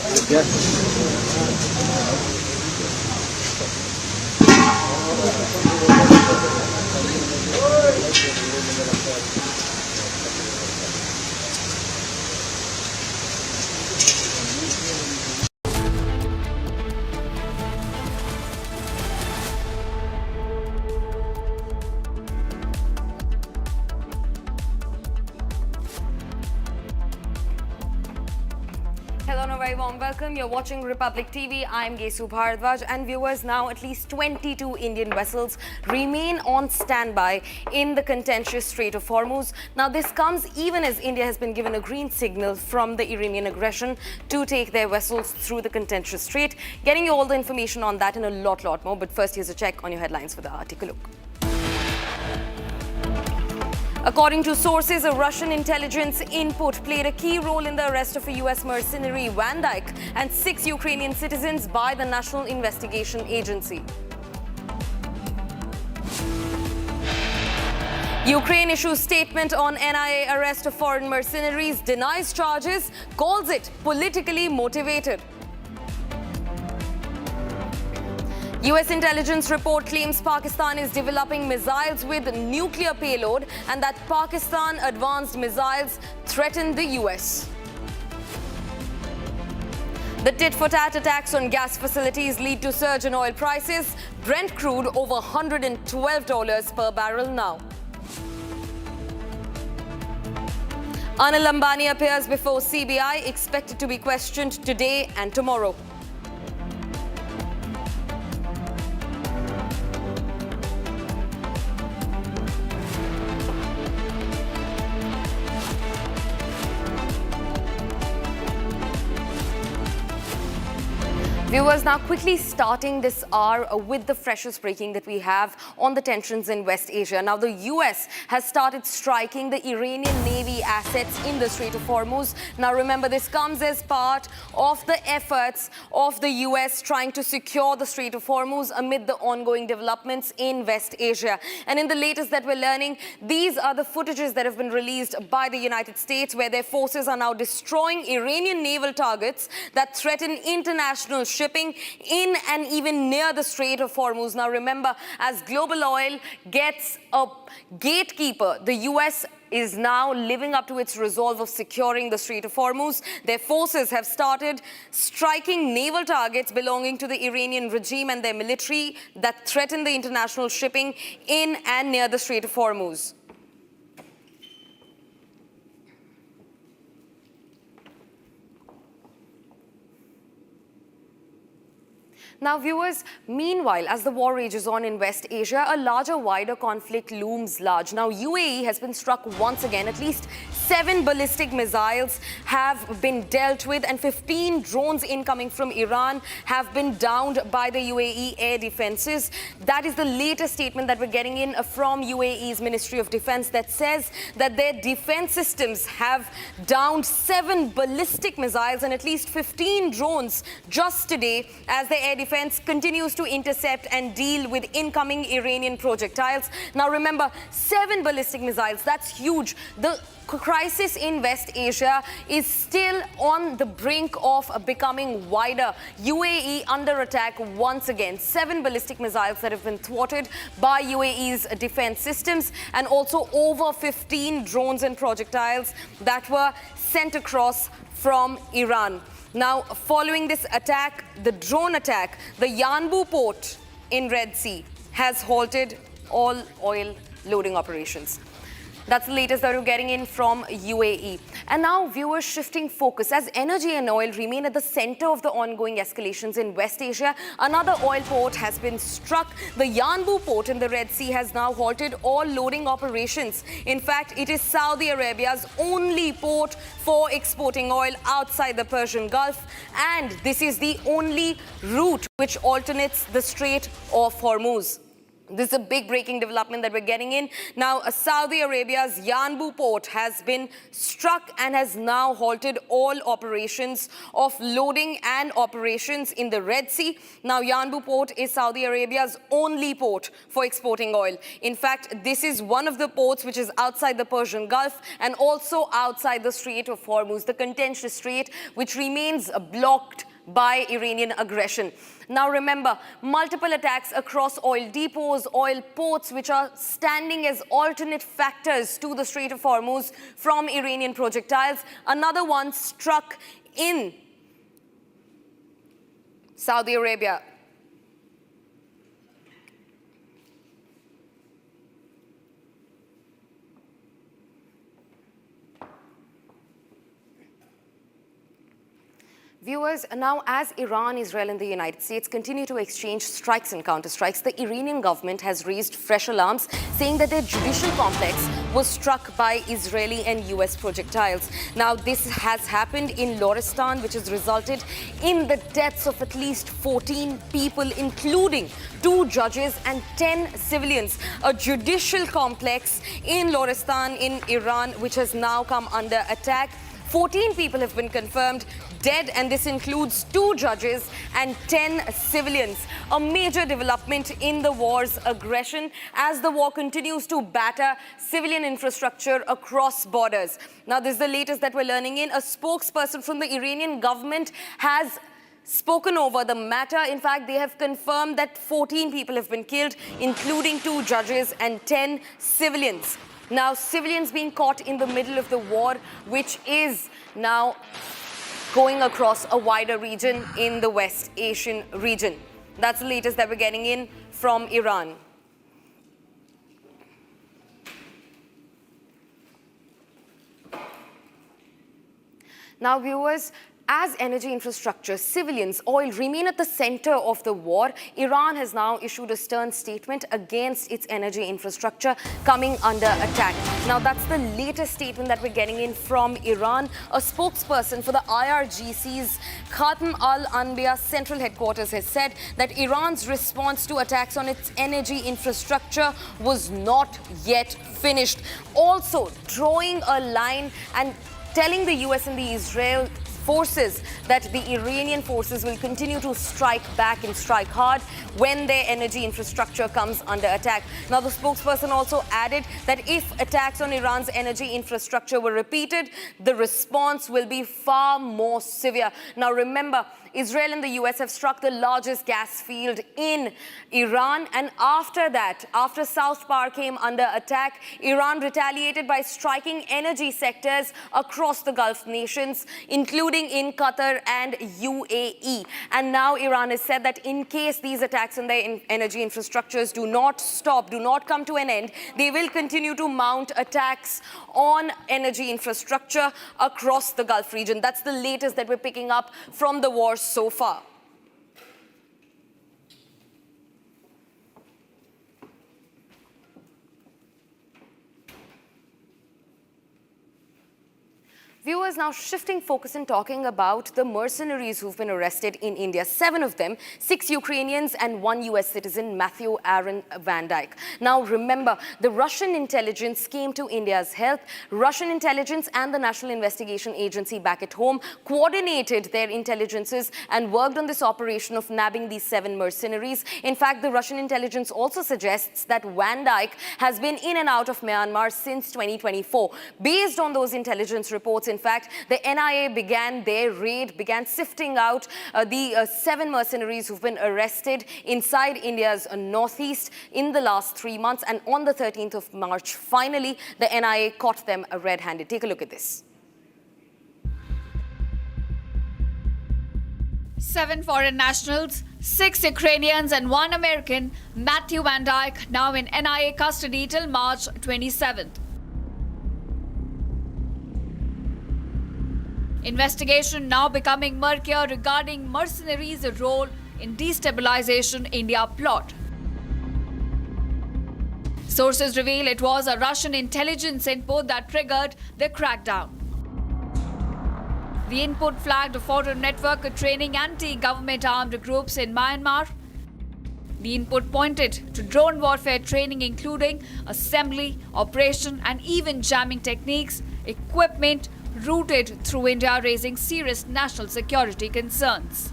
[SPEAKER 4] Hello and a very warm welcome. You're watching Republic TV. I'm Gesu Bharadwaj, and viewers, now at least 22 Indian vessels remain on standby in the contentious Strait of Hormuz. Now this comes even as India has been given a green signal from the Iranian aggression to take their vessels through the contentious strait. Getting you all the information on that and a lot more. But first, here's a check on your headlines for the hour. Take a look. According to sources, a Russian intelligence input played a key role in the arrest of a US mercenary, Van Dyke, and 6 Ukrainian citizens by the National Investigation Agency. Ukraine issues statement on NIA arrest of foreign mercenaries, denies charges, calls it politically motivated. US intelligence report claims Pakistan is developing missiles with nuclear payload and that Pakistan advanced missiles threaten the US. The tit-for-tat attacks on gas facilities lead to surge in oil prices. Brent crude over $112 per barrel now. Anil Ambani appears before CBI, expected to be questioned today and tomorrow. Viewers, now quickly starting this hour with the freshest breaking that we have on the tensions in West Asia. Now, the US has started striking the Iranian Navy assets in the Strait of Hormuz. Now, remember, this comes as part of the efforts of the US trying to secure the Strait of Hormuz amid the ongoing developments in West Asia. And in the latest that we're learning, these are the footages that have been released by the United States, where their forces are now destroying Iranian naval targets that threaten international shipping in and even near the Strait of Hormuz. Now remember, as global oil gets a gatekeeper, the US is now living up to its resolve of securing the Strait of Hormuz. Their forces have started striking naval targets belonging to the Iranian regime and their military that threaten the international shipping in and near the Strait of Hormuz. Now, viewers, meanwhile, as the war rages on in West Asia, a larger, wider conflict looms large. Now, UAE has been struck once again. At least 7 ballistic missiles have been dealt with, and 15 drones incoming from Iran have been downed by the UAE air defenses. That is the latest statement that we're getting in from UAE's Ministry of Defense that says that their defense systems have downed 7 ballistic missiles and at least 15 drones just today as the air defense continues to intercept and deal with incoming Iranian projectiles. Now remember, 7 ballistic missiles, that's huge. The crisis in West Asia is still on the brink of becoming wider. UAE under attack once again. 7 ballistic missiles that have been thwarted by UAE's defense systems, and also over 15 drones and projectiles that were sent across from Iran. Now, following this attack, the drone attack, the Yanbu port in Red Sea has halted all oil loading operations. That's the latest that we're getting in from UAE. And now, viewers, shifting focus. As energy and oil remain at the center of the ongoing escalations in West Asia, another oil port has been struck. The Yanbu port in the Red Sea has now halted all loading operations. In fact, it is Saudi Arabia's only port for exporting oil outside the Persian Gulf. And this is the only route which alternates the Strait of Hormuz. This is a big breaking development that we're getting in. Now, Saudi Arabia's Yanbu port has been struck and has now halted all operations of loading and operations in the Red Sea. Now, Yanbu port is Saudi Arabia's only port for exporting oil. In fact, this is one of the ports which is outside the Persian Gulf and also outside the Strait of Hormuz, the contentious strait which remains blocked by Iranian aggression. Now remember, multiple attacks across oil depots, oil ports, which are standing as alternate factors to the Strait of Hormuz from Iranian projectiles. Another one struck in Saudi Arabia. Viewers, now as Iran, Israel and the United States continue to exchange strikes and counterstrikes, the Iranian government has raised fresh alarms, saying that their judicial complex was struck by Israeli and US projectiles. Now, this has happened in Lorestan, which has resulted in the deaths of at least 14 people, including 2 judges and 10 civilians. A judicial complex in Lorestan in Iran, which has now come under attack. 14 people have been confirmed dead, and this includes 2 judges and 10 civilians. A major development in the war's aggression as the war continues to batter civilian infrastructure across borders. Now, this is the latest that we're learning in. A spokesperson from the Iranian government has spoken over the matter. In fact, they have confirmed that 14 people have been killed, including 2 judges and 10 civilians. Now, civilians being caught in the middle of the war, which is now going across a wider region in the West Asian region. That's the latest that we're getting in from Iran. Now, viewers, as energy infrastructure, civilians, oil remain at the center of the war, Iran has now issued a stern statement against its energy infrastructure coming under attack. Now, that's the latest statement that we're getting in from Iran. A spokesperson for the IRGC's Khatam al-Anbiya central headquarters has said that Iran's response to attacks on its energy infrastructure was not yet finished. Also, drawing a line and telling the US and the Israel forces that the Iranian forces will continue to strike back and strike hard when their energy infrastructure comes under attack. Now, the spokesperson also added that if attacks on Iran's energy infrastructure were repeated, the response will be far more severe. Now, remember, Israel and the US have struck the largest gas field in Iran, and after that, after South Par came under attack, Iran retaliated by striking energy sectors across the Gulf nations, including in Qatar and UAE. And now Iran has said that in case these attacks on their energy infrastructures do not stop, do not come to an end, they will continue to mount attacks on energy infrastructure across the Gulf region. That's the latest that we're picking up from the war so far. Viewers, now shifting focus and talking about the mercenaries who've been arrested in India. 7 of them, 6 Ukrainians and 1 US citizen, Matthew Aaron Van Dyke. Now remember, the Russian intelligence came to India's help. Russian intelligence and the National Investigation Agency back at home coordinated their intelligences and worked on this operation of nabbing these 7 mercenaries. In fact, the Russian intelligence also suggests that Van Dyke has been in and out of Myanmar since 2024. Based on those intelligence reports, in fact, the NIA began their raid, began sifting out the 7 mercenaries who've been arrested inside India's northeast in the last 3 months. And on the 13th of March, finally, the NIA caught them red-handed. Take a look at this.
[SPEAKER 10] 7 foreign nationals, 6 Ukrainians and 1 American, Matthew Van Dyke, now in NIA custody till March 27th. Investigation now becoming murkier regarding mercenaries' role in destabilization India plot. Sources reveal it was a Russian intelligence input that triggered the crackdown. The input flagged a foreign network training anti-government armed groups in Myanmar. The input pointed to drone warfare training including assembly, operation and even jamming techniques, equipment routed through India, raising serious national security concerns.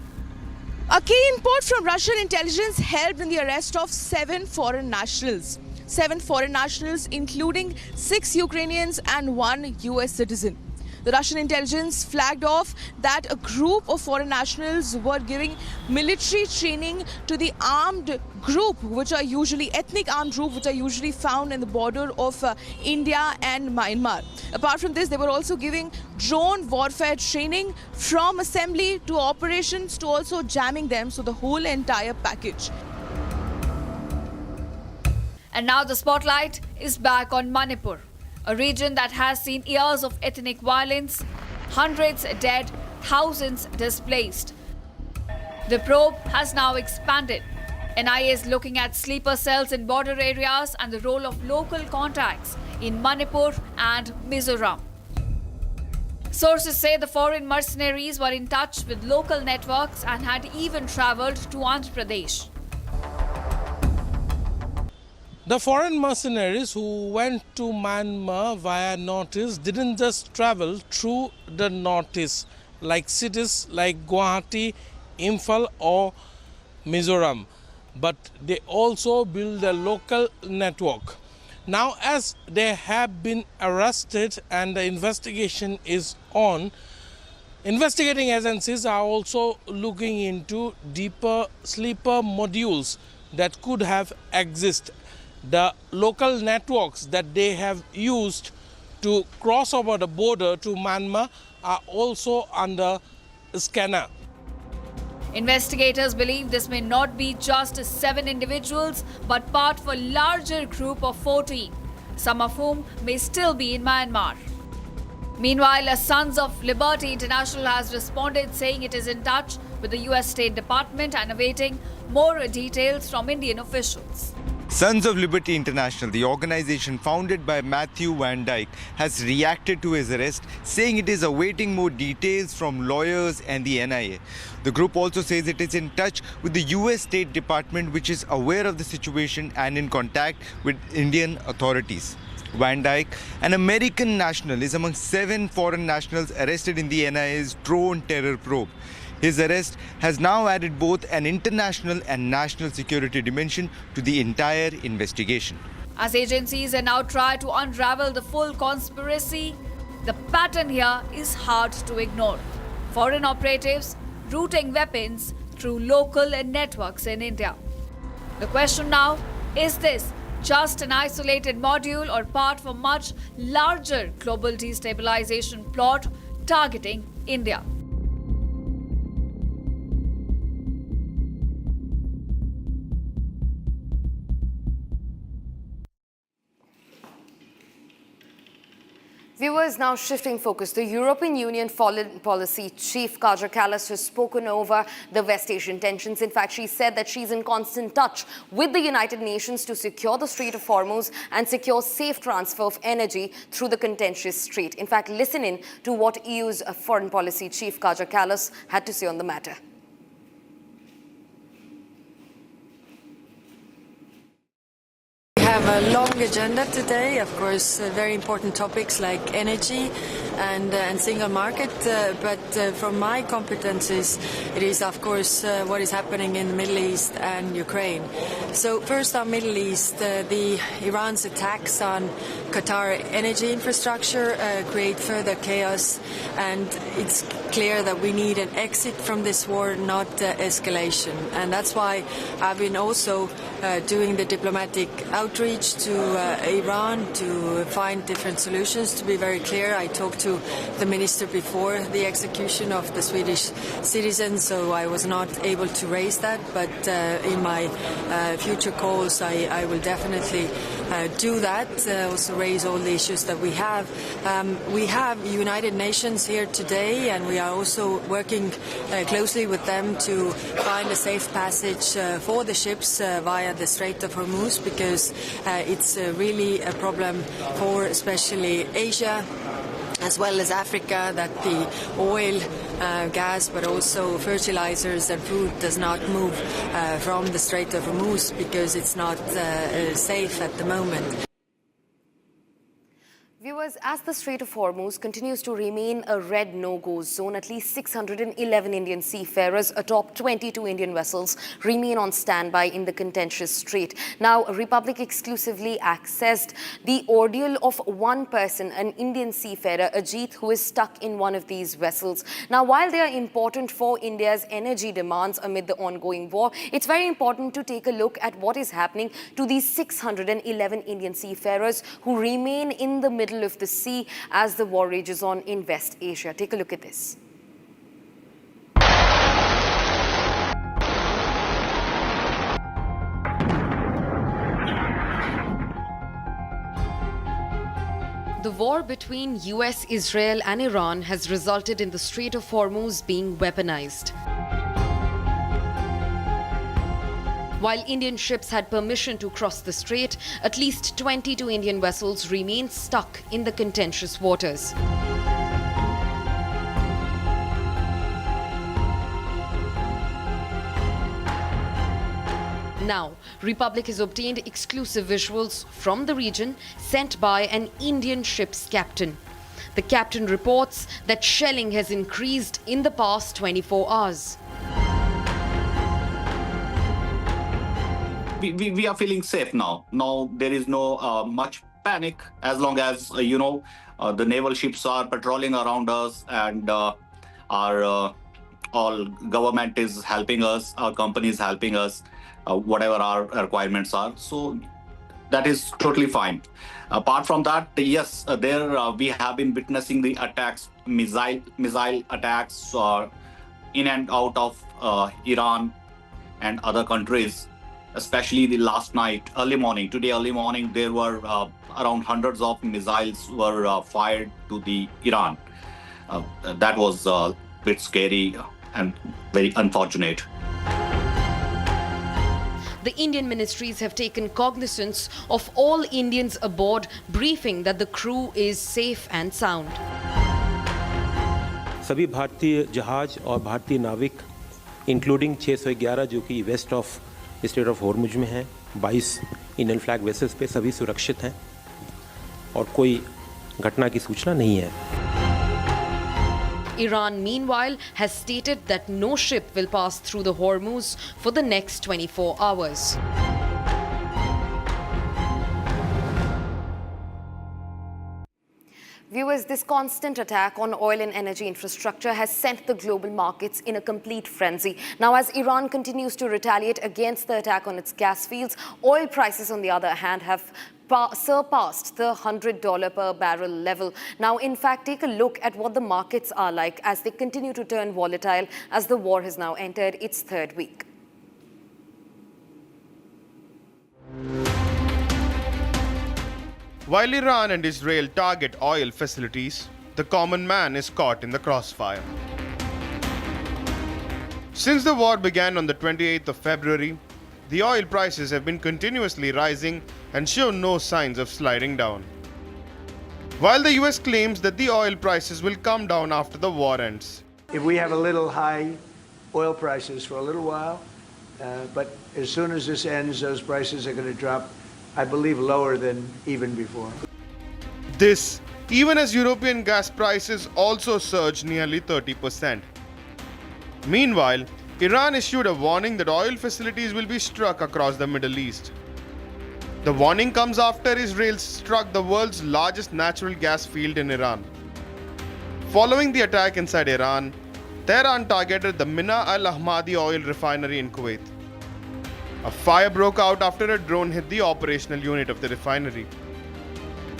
[SPEAKER 5] A key input from Russian intelligence helped in the arrest of 7 foreign nationals. 7 foreign nationals, including 6 Ukrainians and 1 US citizen. The Russian intelligence flagged off that a group of foreign nationals were giving military training to the armed group, which are usually ethnic armed group, which are usually found in the border of India and Myanmar. Apart from this, they were also giving drone warfare training from assembly to operations to also jamming them, so the whole entire package.
[SPEAKER 10] And now the spotlight is back on Manipur, a region that has seen years of ethnic violence, hundreds dead, thousands displaced. The probe has now expanded. NIA is looking at sleeper cells in border areas and the role of local contacts in Manipur and Mizoram. Sources say the foreign mercenaries were in touch with local networks and had even travelled to Andhra Pradesh.
[SPEAKER 12] The foreign mercenaries who went to Myanmar via Northeast didn't just travel through the Northeast, like cities like Guwahati, Imphal or Mizoram, but they also built a local network. Now, as they have been arrested and the investigation is on, investigating agencies are also looking into deeper sleeper modules that could have existed. The local networks that they have used to cross over the border to Myanmar are also under scanner.
[SPEAKER 10] Investigators believe this may not be just 7 individuals, but part of a larger group of 14, some of whom may still be in Myanmar. Meanwhile, Sons of Liberty International has responded saying it is in touch with the US State Department and awaiting more details from Indian officials.
[SPEAKER 17] Sons of Liberty International, the organization founded by Matthew Van Dyke, has reacted to his arrest, saying it is awaiting more details from lawyers and the NIA. The group also says it is in touch with the US State Department, which is aware of the situation and in contact with Indian authorities. Van Dyke, an American national, is among 7 foreign nationals arrested in the NIA's drone terror probe. His arrest has now added both an international and national security dimension to the entire investigation.
[SPEAKER 10] As agencies now try to unravel the full conspiracy, the pattern here is hard to ignore. Foreign operatives routing weapons through local networks in India. The question now, is this just an isolated module or part of a much larger global destabilization plot targeting India?
[SPEAKER 4] Viewers, now shifting focus. The European Union Foreign Policy Chief Kaja Kallas has spoken over the West Asian tensions. In fact, she said that she's in constant touch with the United Nations to secure the Strait of Hormuz and secure safe transfer of energy through the contentious strait. In fact, listen in to what EU's Foreign Policy Chief Kaja Kallas had to say on the matter.
[SPEAKER 3] We have a long agenda today, of course, very important topics like energy and single market, but from my competencies, it is, of course, what is happening in the Middle East and Ukraine. So first on Middle East, the Iran's attacks on Qatar energy infrastructure create further chaos, and it's clear that we need an exit from this war, not escalation. And that's why I've been also doing the diplomatic outreach to Iran to find different solutions. To be very clear, I talked to the minister before the execution of the Swedish citizen, so I was not able to raise that, but in my future calls I will definitely do that, also raise all the issues that we have. We have United Nations here today, and we are also working closely with them to find a safe passage for the ships via the Strait of Hormuz, because it's really a problem for especially Asia as well as Africa, that the oil, gas, but also fertilizers and food does not move from the Strait of Hormuz because it's not safe at the moment.
[SPEAKER 4] Viewers, as the Strait of Hormuz continues to remain a red no-go zone, at least 611 Indian seafarers atop 22 Indian vessels remain on standby in the contentious strait. Now, Republic exclusively accessed the ordeal of one person, an Indian seafarer, Ajit, who is stuck in one of these vessels. Now, while they are important for India's energy demands amid the ongoing war, it's very important to take a look at what is happening to these 611 Indian seafarers who remain in the middle of the sea as the war rages on in West Asia. Take a look at this. The war between US, Israel and Iran has resulted in the Strait of Hormuz being weaponized. While Indian ships had permission to cross the strait, at least 22 Indian vessels remained stuck in the contentious waters. Now, Republic has obtained exclusive visuals from the region sent by an Indian ship's captain. The captain reports that shelling has increased in the past 24 hours.
[SPEAKER 16] We are feeling safe now. Now there is no much panic, as long as the naval ships are patrolling around us, and our all government is helping us, our company is helping us, whatever our requirements are. So that is totally fine. Apart from that, yes, we have been witnessing the attacks, missile attacks in and out of Iran and other countries. Especially the last night, today early morning, there were around hundreds of missiles were fired to the Iran. That was a bit scary and very unfortunate.
[SPEAKER 4] The Indian ministries have taken cognizance of all Indians aboard, briefing that the crew is safe and sound.
[SPEAKER 19] सभी भारतीय जहाज और भारतीय नाविक, including 611 जो कि west of straight of Hormuz में हैं, 22 इंडियन फ्लैग वेसल्स पे सभी सुरक्षित हैं और कोई घटना की सूचना नहीं है.
[SPEAKER 4] Iran, meanwhile, has stated that no ship will pass through the Hormuz for the next 24 hours. Viewers, this constant attack on oil and energy infrastructure has sent the global markets in a complete frenzy. Now, as Iran continues to retaliate against the attack on its gas fields, oil prices, on the other hand, have surpassed the $100 per barrel level. Now, in fact, take a look at what the markets are like as they continue to turn volatile as the war has now entered its third week.
[SPEAKER 11] While Iran and Israel target oil facilities, the common man is caught in the crossfire. Since the war began on the 28th of February, the oil prices have been continuously rising and show no signs of sliding down. While the US claims that the oil prices will come down after the war ends.
[SPEAKER 18] If we have a little high oil prices for a little while, but as soon as this ends, those prices are going to drop, I believe, lower than even before.
[SPEAKER 11] This, even as European gas prices also surged nearly 30%. Meanwhile, Iran issued a warning that oil facilities will be struck across the Middle East. The warning comes after Israel struck the world's largest natural gas field in Iran. Following the attack inside Iran, Tehran targeted the Mina al-Ahmadi oil refinery in Kuwait. A fire broke out after a drone hit the operational unit of the refinery.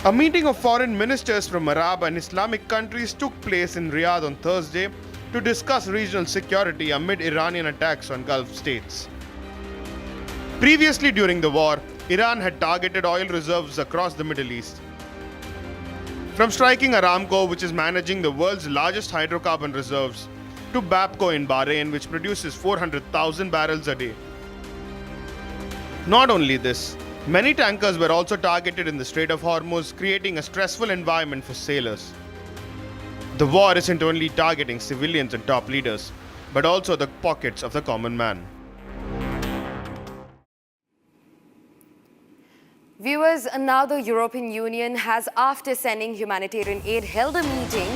[SPEAKER 11] A meeting of foreign ministers from Arab and Islamic countries took place in Riyadh on Thursday to discuss regional security amid Iranian attacks on Gulf states. Previously during the war, Iran had targeted oil reserves across the Middle East. From striking Aramco, which is managing the world's largest hydrocarbon reserves, to Bapco in Bahrain, which produces 400,000 barrels a day. Not only this, many tankers were also targeted in the Strait of Hormuz, creating a stressful environment for sailors. The war isn't only targeting civilians and top leaders, but also the pockets of the common man.
[SPEAKER 4] Viewers, now the European Union has, after sending humanitarian aid, held a meeting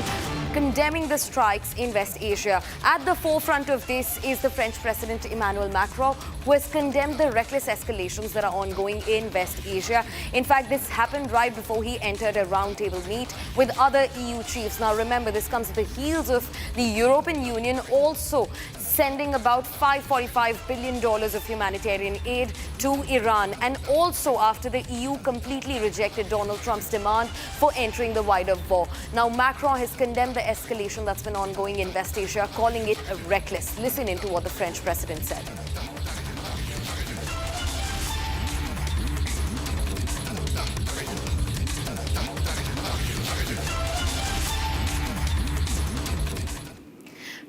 [SPEAKER 4] condemning the strikes in West Asia. At the forefront of this is the French President Emmanuel Macron, who has condemned the reckless escalations that are ongoing in West Asia. In fact, this happened right before he entered a roundtable meet with other EU chiefs. Now remember, this comes at the heels of the European Union also sending about $545 billion of humanitarian aid to Iran, and also after the EU completely rejected Donald Trump's demand for entering the wider war. Now Macron has condemned the escalation that's been ongoing in West Asia, calling it reckless. Listen into what the French president said.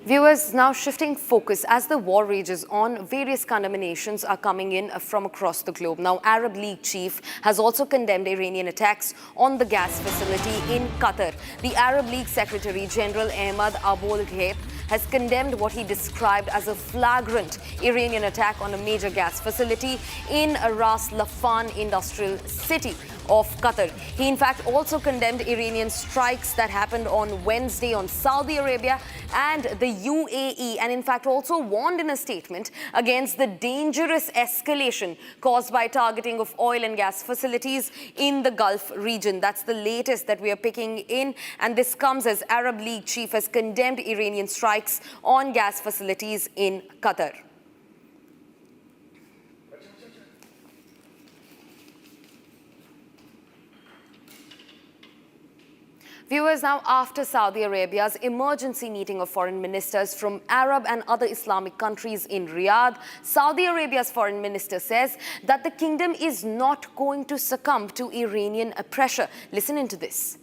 [SPEAKER 4] Viewers, now shifting focus as the war rages on, various condemnations are coming in from across the globe. Now, Arab League chief has also condemned Iranian attacks on the gas facility in Qatar. The Arab League Secretary General Ahmad Abul-Ghait has condemned what he described as a flagrant Iranian attack on a major gas facility in Ras Laffan industrial city of Qatar. He in fact also condemned Iranian strikes that happened on Wednesday on Saudi Arabia and the UAE, and in fact also warned in a statement against the dangerous escalation caused by targeting of oil and gas facilities in the Gulf region. That's the latest that we are picking in, and this comes as Arab League chief has condemned Iranian strikes on gas facilities in Qatar. Viewers, now after Saudi Arabia's emergency meeting of foreign ministers from Arab and other Islamic countries in Riyadh, Saudi Arabia's foreign minister says that the kingdom is not going to succumb to Iranian pressure. Listen into this.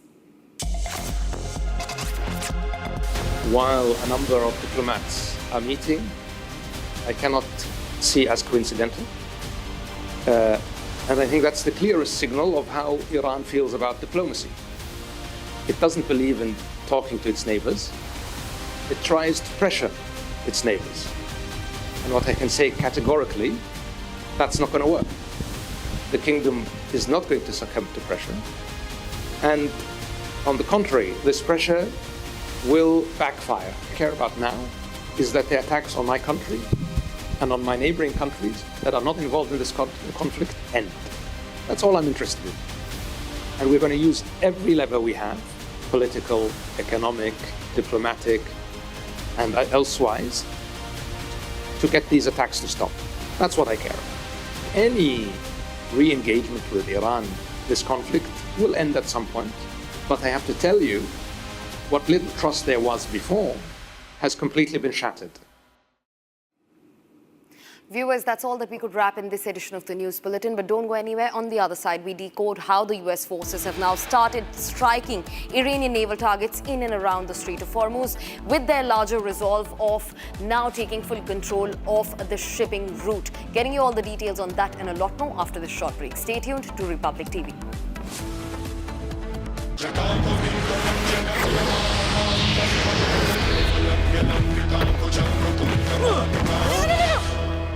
[SPEAKER 7] While a number of diplomats are meeting, I cannot see as coincidental. And I think that's the clearest signal of how Iran feels about diplomacy. It doesn't believe in talking to its neighbors. It tries to pressure its neighbors. And what I can say categorically, that's not going to work. The kingdom is not going to succumb to pressure. And on the contrary, this pressure will backfire. What I care about now is that the attacks on my country and on my neighboring countries that are not involved in this conflict end. That's all I'm interested in. And we're going to use every lever we have, political, economic, diplomatic, and elsewise, to get these attacks to stop. That's what I care about. Any re-engagement with Iran, this conflict, will end at some point. But I have to tell you, what little trust there was before has completely been shattered.
[SPEAKER 4] Viewers, that's all that we could wrap in this edition of the News Bulletin. But don't go anywhere. On the other side, we decode how the US forces have now started striking Iranian naval targets in and around the Strait of Hormuz, with their larger resolve of now taking full control of the shipping route. Getting you all the details on that and a lot more after this short break. Stay tuned to Republic TV.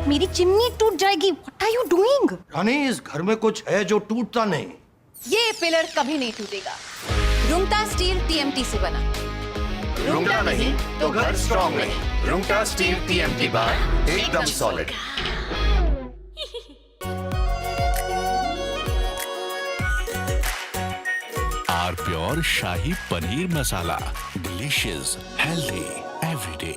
[SPEAKER 1] मेरी chimney टूट जाएगी। What are you doing?
[SPEAKER 9] रानी, इस घर में कुछ है जो टूटता नहीं।
[SPEAKER 1] ये पिलर कभी नहीं टूटेगा। रुंगटा स्टील TMT से बना।
[SPEAKER 25] रुंगटा नहीं तो घर स्ट्रॉन्ग नहीं। रुंगटा स्टील TMT बार एकदम solid.
[SPEAKER 20] R pure shahi paneer masala, delicious, healthy everyday.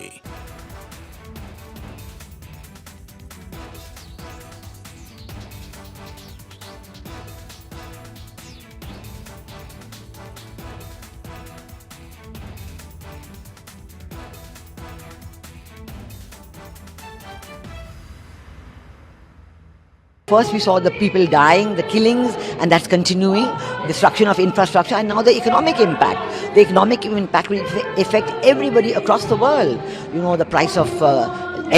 [SPEAKER 15] First, we saw the people dying, the killings, and that's continuing, destruction of infrastructure, and now the economic impact. The economic impact will affect everybody across the world. You know, the price of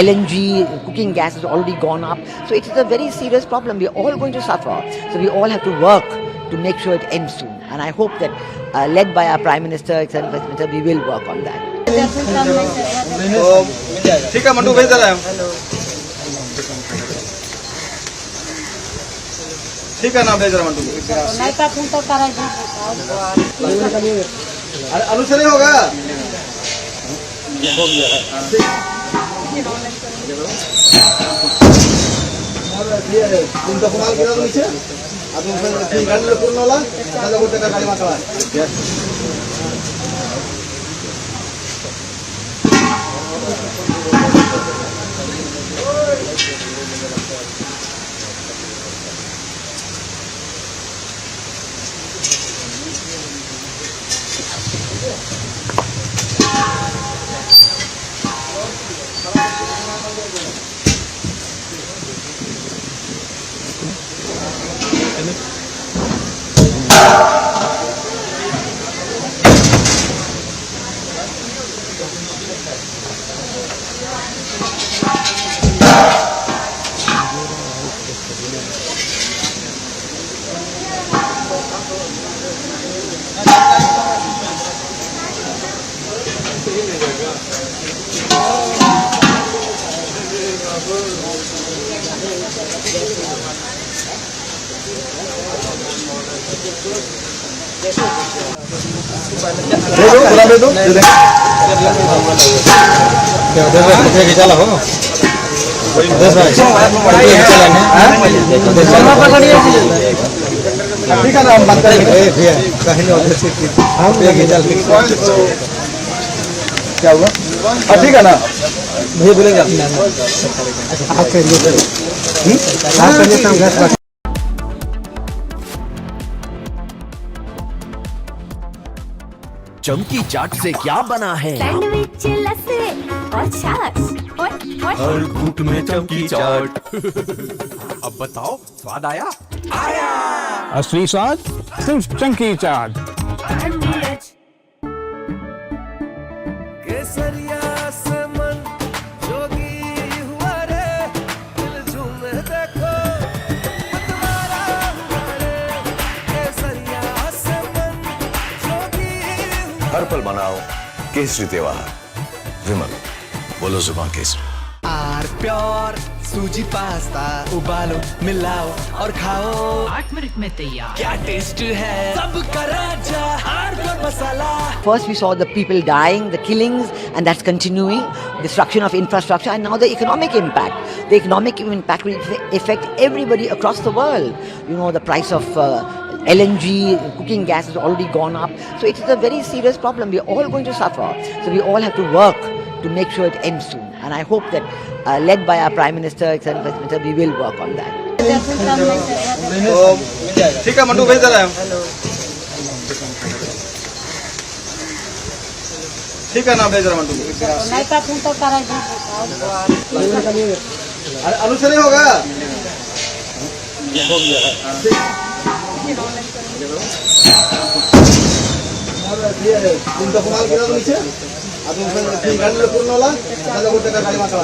[SPEAKER 15] LNG, cooking gas has already gone up. So it is a very serious problem. We are all going to suffer. So we all have to work to make sure it ends soon. And I hope that, led by our Prime Minister, we will work on that.
[SPEAKER 8] ठीक है mandu, भेज दे रहे हैं। ठीक है ना, भेज रहा मंडू। अनु से नहीं होगा। तुम तो कमाल किया नीचे। अब तुम गाड़ी ले पूर्ण वाला, दादा को टेका गाड़ी मारता है। चला हो ठीक है ना, हम बात करेंगे। क्या हुआ? ठीक है ना, भैया बोलेंगे आप करिए।
[SPEAKER 21] चमकी चाट से क्या बना है?
[SPEAKER 22] सैंडविच, लस्सी और छाछ और
[SPEAKER 21] हर घूंट में चमकी चाट। अब बताओ, स्वाद आया? आया।
[SPEAKER 14] असली स्वाद सिर्फ चमकी चाट।
[SPEAKER 23] केसरिया से मन जोगी हुआ रे, दिल झूमे देखो मतवारा हुआ रे। केसरिया से मन जोगी।
[SPEAKER 25] हर पल मनाओ केसरी त्योहार। विमल, बोलो जुबान केसरी।
[SPEAKER 23] आर प्योर सूजी पास्ता, उबालो, मिलाओ और खाओ।
[SPEAKER 26] 8 मिनट में तैयार।
[SPEAKER 23] क्या टेस्ट है सबका राजा, R pure masala.
[SPEAKER 15] First, we saw the people dying, the killings, and that's continuing, destruction of infrastructure, and now the economic impact. The economic impact will affect everybody across the world. You know, the price of LNG, cooking gas has already gone up. So it is a very serious problem. We are all going to suffer. So we all have to work to make sure it ends soon. And I hope that, led by our Prime Minister, we will work on that.
[SPEAKER 8] ठीक है mandu, भेज दे रहे हैं। ठीक है ना, भेज रहा मंडू। आलू से नहीं होगा तीन माल गिरा दो नीचे गाड़ी लो पूर्ण वाला गाड़ी माता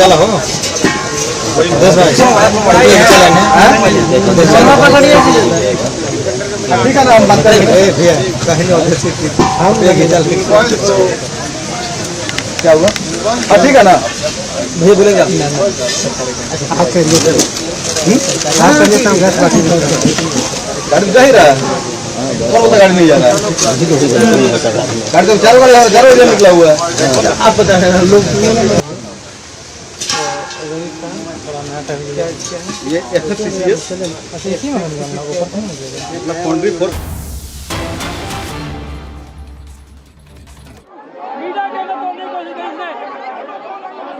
[SPEAKER 8] चला हो ठीक है ना हम बात करेंगे कहीं क्या हुआ ठीक है ना भैया बोलेंगे आप गाड़ी जा ही रहा है कौन सा गाड़ी नहीं जा रहा है गाड़ी तो 4 बजे निकला हुआ है आप बता रहे हैं लोग ये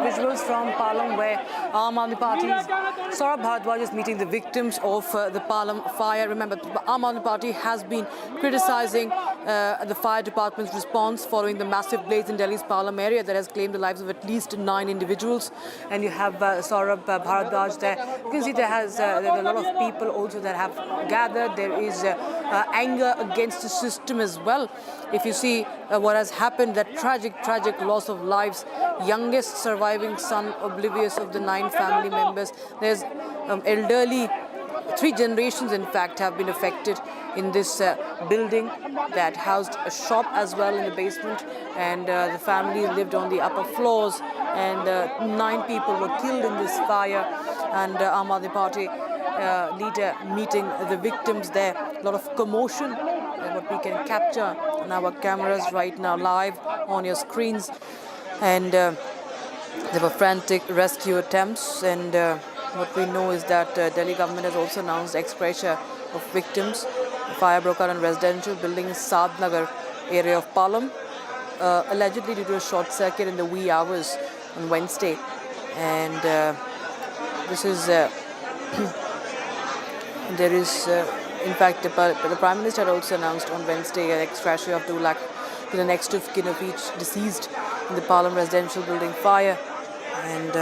[SPEAKER 4] Visuals from Palam where Aam Aadmi Party's Saurabh Bharadwaj is meeting the victims of the Palam fire. Remember, Aam Aadmi Party has been criticizing the fire department's response following the massive blaze in Delhi's Palam area that has claimed the lives of at least 9 individuals. And you have Saurabh Bharadwaj there. You can see there are a lot of people also that have gathered. There is anger against the system as well. If you see what has happened, that tragic loss of lives, youngest surviving son oblivious of the 9 family members. There's elderly, 3 generations in fact have been affected in this building that housed a shop as well in the basement, and the family lived on the upper floors, and 9 people were killed in this fire. And Aam Aadmi Party leader meeting the victims there. A lot of commotion, what we can capture on our cameras right now live on your screens. And there were frantic rescue attempts, and what we know is that Delhi government has also announced ex-gratia of victims. The fire broke out in a residential building in Sadnagar area of Palam, allegedly due to a short circuit in the wee hours on Wednesday. And this is there is in fact the Prime Minister had also announced on Wednesday an ex-gratia of 2 lakh to the next of kin of each deceased in the Palam residential building fire. And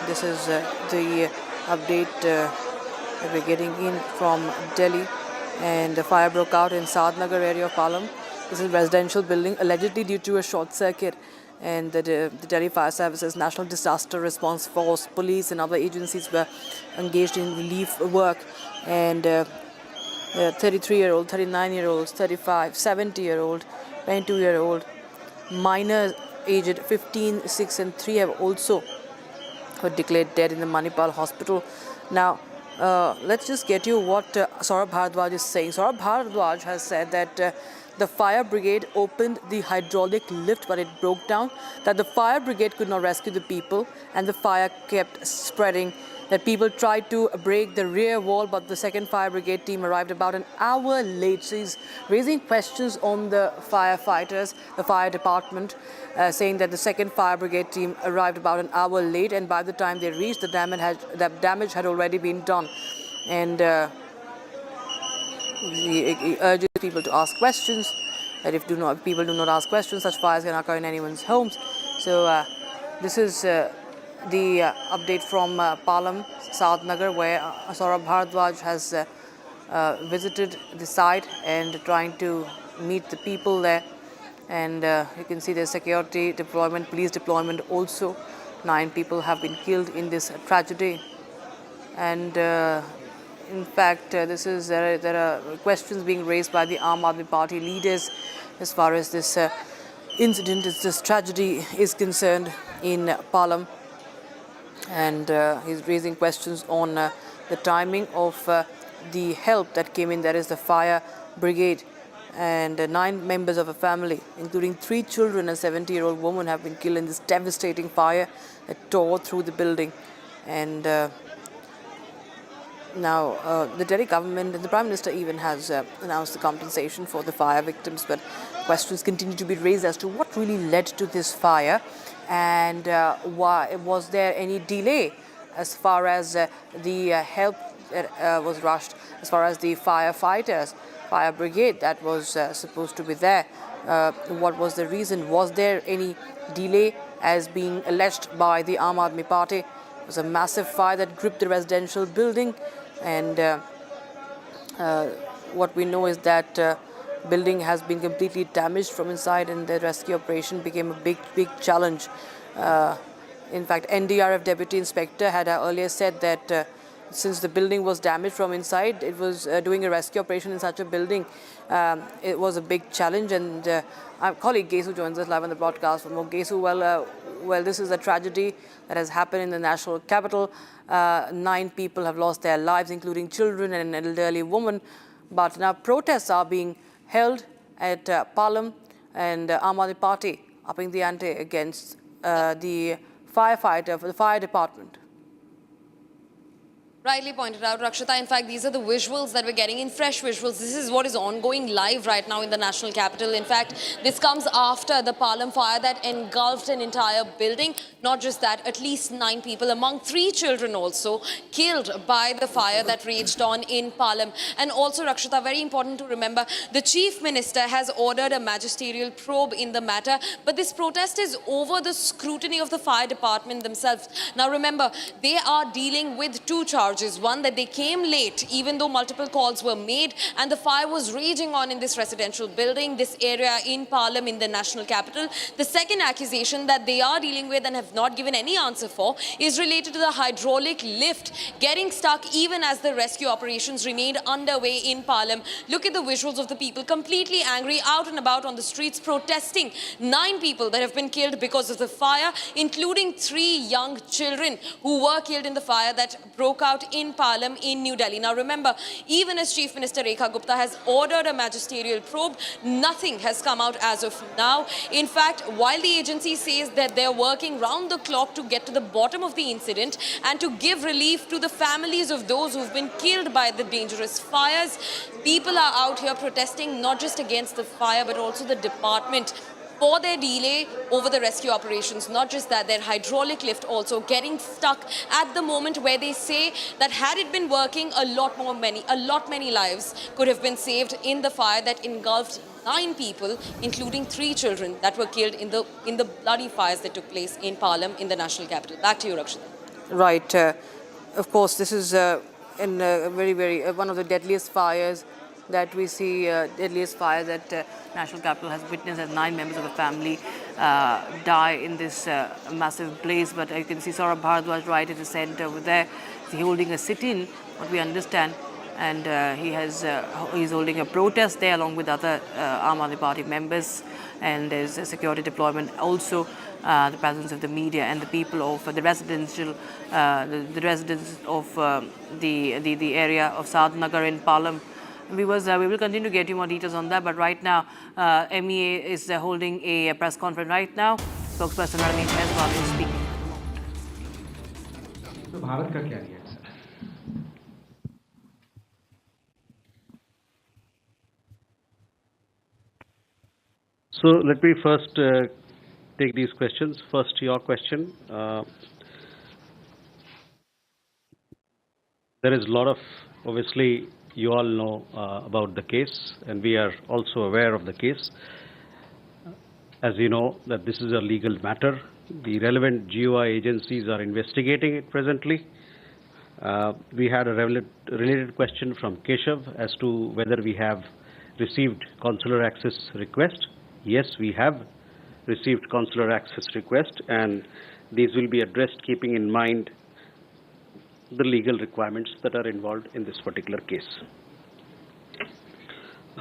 [SPEAKER 4] this is the update that we're getting in from Delhi. And the fire broke out in Sadnagar area of Palam. This is a residential building allegedly due to a short circuit. And the Delhi Fire Services, National Disaster Response Force, police and other agencies were engaged in relief work. And 33-year-old, 39-year-olds, 35, 70-year-old, 22-year-old, minors aged 15, 6 and 3 have also were declared dead in the Manipal hospital. Now, let's just get you what Saurabh Bharadwaj is saying. Saurabh Bharadwaj has said that the fire brigade opened the hydraulic lift, but it broke down, that the fire brigade could not rescue the people, and the fire kept spreading, that people tried to break the rear wall, but the 2nd Fire Brigade team arrived about an hour late. So he's raising questions on the firefighters, the fire department, saying that the 2nd Fire Brigade team arrived about an hour late, and by the time they reached, the damage had already been done. And he urges people to ask questions, that if people do not ask questions, such fires can occur in anyone's homes. So this is the update from Palam, Sadnagar, where Saurabh Bharadwaj has visited the site and trying to meet the people there.
[SPEAKER 2] And you can see there's security deployment, police deployment also. 9 people have been killed in this tragedy. And in fact, there are questions being raised by the Aam Aadmi Party leaders as far as this incident, this tragedy is concerned in Palam. And he's raising questions on the timing of the help that came in. There is the fire brigade, and 9 members of a family, including 3 children and a 70-year-old woman, have been killed in this devastating fire that tore through the building. And now the Delhi government and the Prime Minister even has announced the compensation for the fire victims, but questions continue to be raised as to what really led to this fire, and why was there any delay as far as the help that was rushed, as far as the firefighters, fire brigade that was supposed to be there. What was the reason? Was there any delay as being alleged by the Aam Aadmi Party? It was a massive fire that gripped the residential building, and what we know is that building has been completely damaged from inside, and the rescue operation became a big challenge. In fact, NDRF Deputy Inspector had earlier said that since the building was damaged from inside, it was doing a rescue operation in such a building. It was a big challenge, and our colleague Gesu joins us live on the broadcast for more. Gesu, well, this is a tragedy that has happened in the national capital. 9 people have lost their lives, including children and an elderly woman. But now protests are being held at Palam, and Aam Aadmi Party upping the ante against the firefighter for the fire department.
[SPEAKER 4] Rightly pointed out, Rakshita. In fact, these are the visuals that we're getting in, fresh visuals. This is what is ongoing live right now in the national capital. In fact, this comes after the Palam fire that engulfed an entire building. Not just that, at least 9 people, among 3 children also, killed by the fire that raged on in Palam. And also, Rakshita, very important to remember, the Chief Minister has ordered a magisterial probe in the matter, but this protest is over the scrutiny of the fire department themselves. Now remember, they are dealing with 2 charges. One, that they came late, even though multiple calls were made, and the fire was raging on in this residential building, this area in Palam in the national capital. The second accusation that they are dealing with and have not given any answer for is related to the hydraulic lift getting stuck even as the rescue operations remained underway in Palam. Look at the visuals of the people completely angry, out and about on the streets protesting. 9 people that have been killed because of the fire, including 3 young children who were killed in the fire that broke out in Palam in New Delhi. Now remember, even as Chief Minister Rekha Gupta has ordered a magisterial probe, nothing has come out as of now. In fact, while the agency says that they're working round the clock to get to the bottom of the incident and to give relief to the families of those who've been killed by the dangerous fires, people are out here protesting not just against the fire but also the department for their delay over the rescue operations. Not just that, their hydraulic lift also getting stuck at the moment, where they say that had it been working, a lot many lives could have been saved in the fire that engulfed 9 people, including 3 children that were killed in the bloody fires that took place in Palam in the national capital. Back to you, Rakshita.
[SPEAKER 2] Right. Of course, this is very one of the deadliest fires that we see, deadliest fire that national capital has witnessed, as 9 members of the family die in this massive blaze. But you can see Saurabh Bharadwaj right at the center over there. He's holding a sit-in, what we understand, and he's holding a protest there along with other Aam Aadmi Party members. And there's a security deployment also. The presence of the media and the people of the residential, the residents of the area of Saad Nagar in Palam. We will continue to get you more details on that, but right now, MEA is holding a press conference right now. Spokesperson Ranveer Jaiswal is speaking.
[SPEAKER 5] तो भारत का क्या reaction?
[SPEAKER 6] So let me first take these questions. First, your question. There is a lot of, obviously, you all know about the case, and we are also aware of the case. As you know, that this is a legal matter. The relevant GOI agencies are investigating it presently. We had a related question from Keshav as to whether we have received consular access request. Yes, we have received consular access requests, and these will be addressed keeping in mind the legal requirements that are involved in this particular case.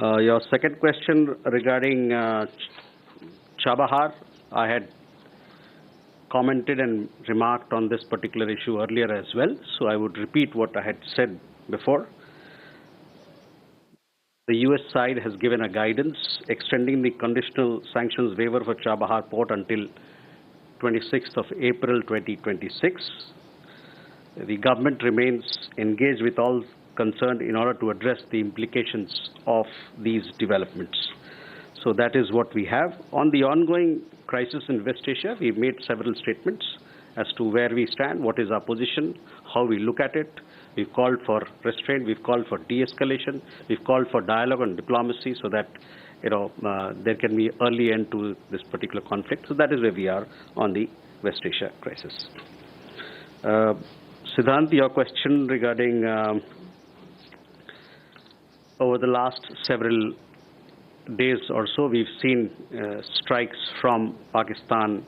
[SPEAKER 6] Your second question regarding Chabahar, I had commented and remarked on this particular issue earlier as well, so I would repeat what I had said before. The US side has given a guidance extending the conditional sanctions waiver for Chabahar port until 26th of April 2026. The government remains engaged with all concerned in order to address the implications of these developments. So that is what we have. On the ongoing crisis in West Asia, we've made several statements as to where we stand, what is our position, how we look at it. We've called for restraint, we've called for de-escalation, we've called for dialogue and diplomacy so that there can be early end to this particular conflict. So that is where we are on the West Asia crisis. Siddhant, your question regarding over the last several days or so, we've seen strikes from Pakistan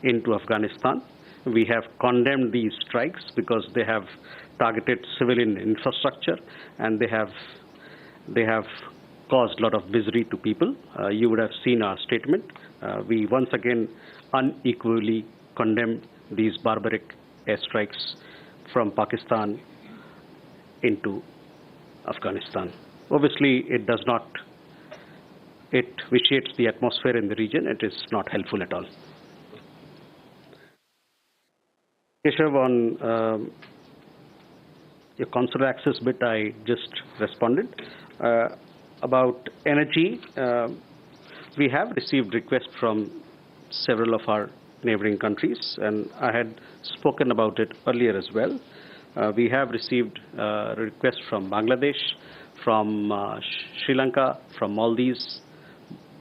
[SPEAKER 6] into Afghanistan. We have condemned these strikes because they have targeted civilian infrastructure and they have caused a lot of misery to people. You would have seen our statement. We once again unequally condemn these barbaric airstrikes from Pakistan into Afghanistan. Obviously, it vitiates the atmosphere in the region. It is not helpful at all. Keshav, on your consular access bit, I just responded. About energy, we have received requests from several of our neighboring countries, and I had spoken about it earlier as well. We have received requests from Bangladesh, from Sri Lanka, from Maldives,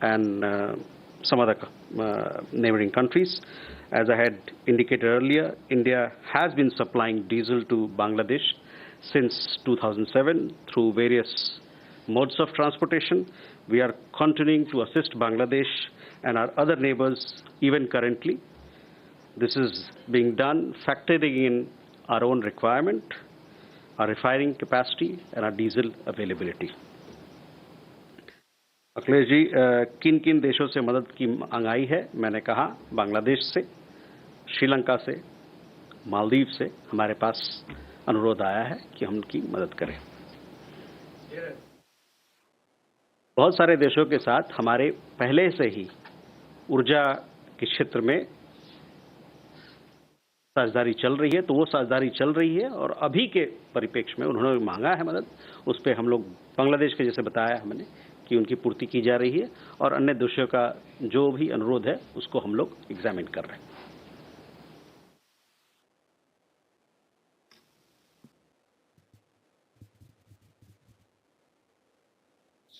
[SPEAKER 6] and some other neighboring countries. As I had indicated earlier, India has been supplying diesel to Bangladesh since 2007 through various modes of transportation. We are continuing to assist Bangladesh and our other neighbors even currently. This is being done factoring in our own requirement, our refining capacity, and our diesel availability. Akhilesh ji, किन किन देशों से मदद की मांग आई है? मैंने कहा बांग्लादेश से, श्रीलंका से, मालदीव से हमारे पास अनुरोध आया है कि हम उनकी मदद करें। बहुत सारे देशों के साथ हमारे पहले से ही ऊर्जा के क्षेत्र में साझेदारी चल रही है, तो वो साझेदारी चल रही है और अभी के परिप्रेक्ष्य में उन्होंने मांगा है मदद, उस पर हम लोग बांग्लादेश के जैसे बताया हमने कि उनकी पूर्ति की जा रही है और अन्य देशों का जो भी अनुरोध है उसको हम लोग एग्जामिन कर रहे हैं।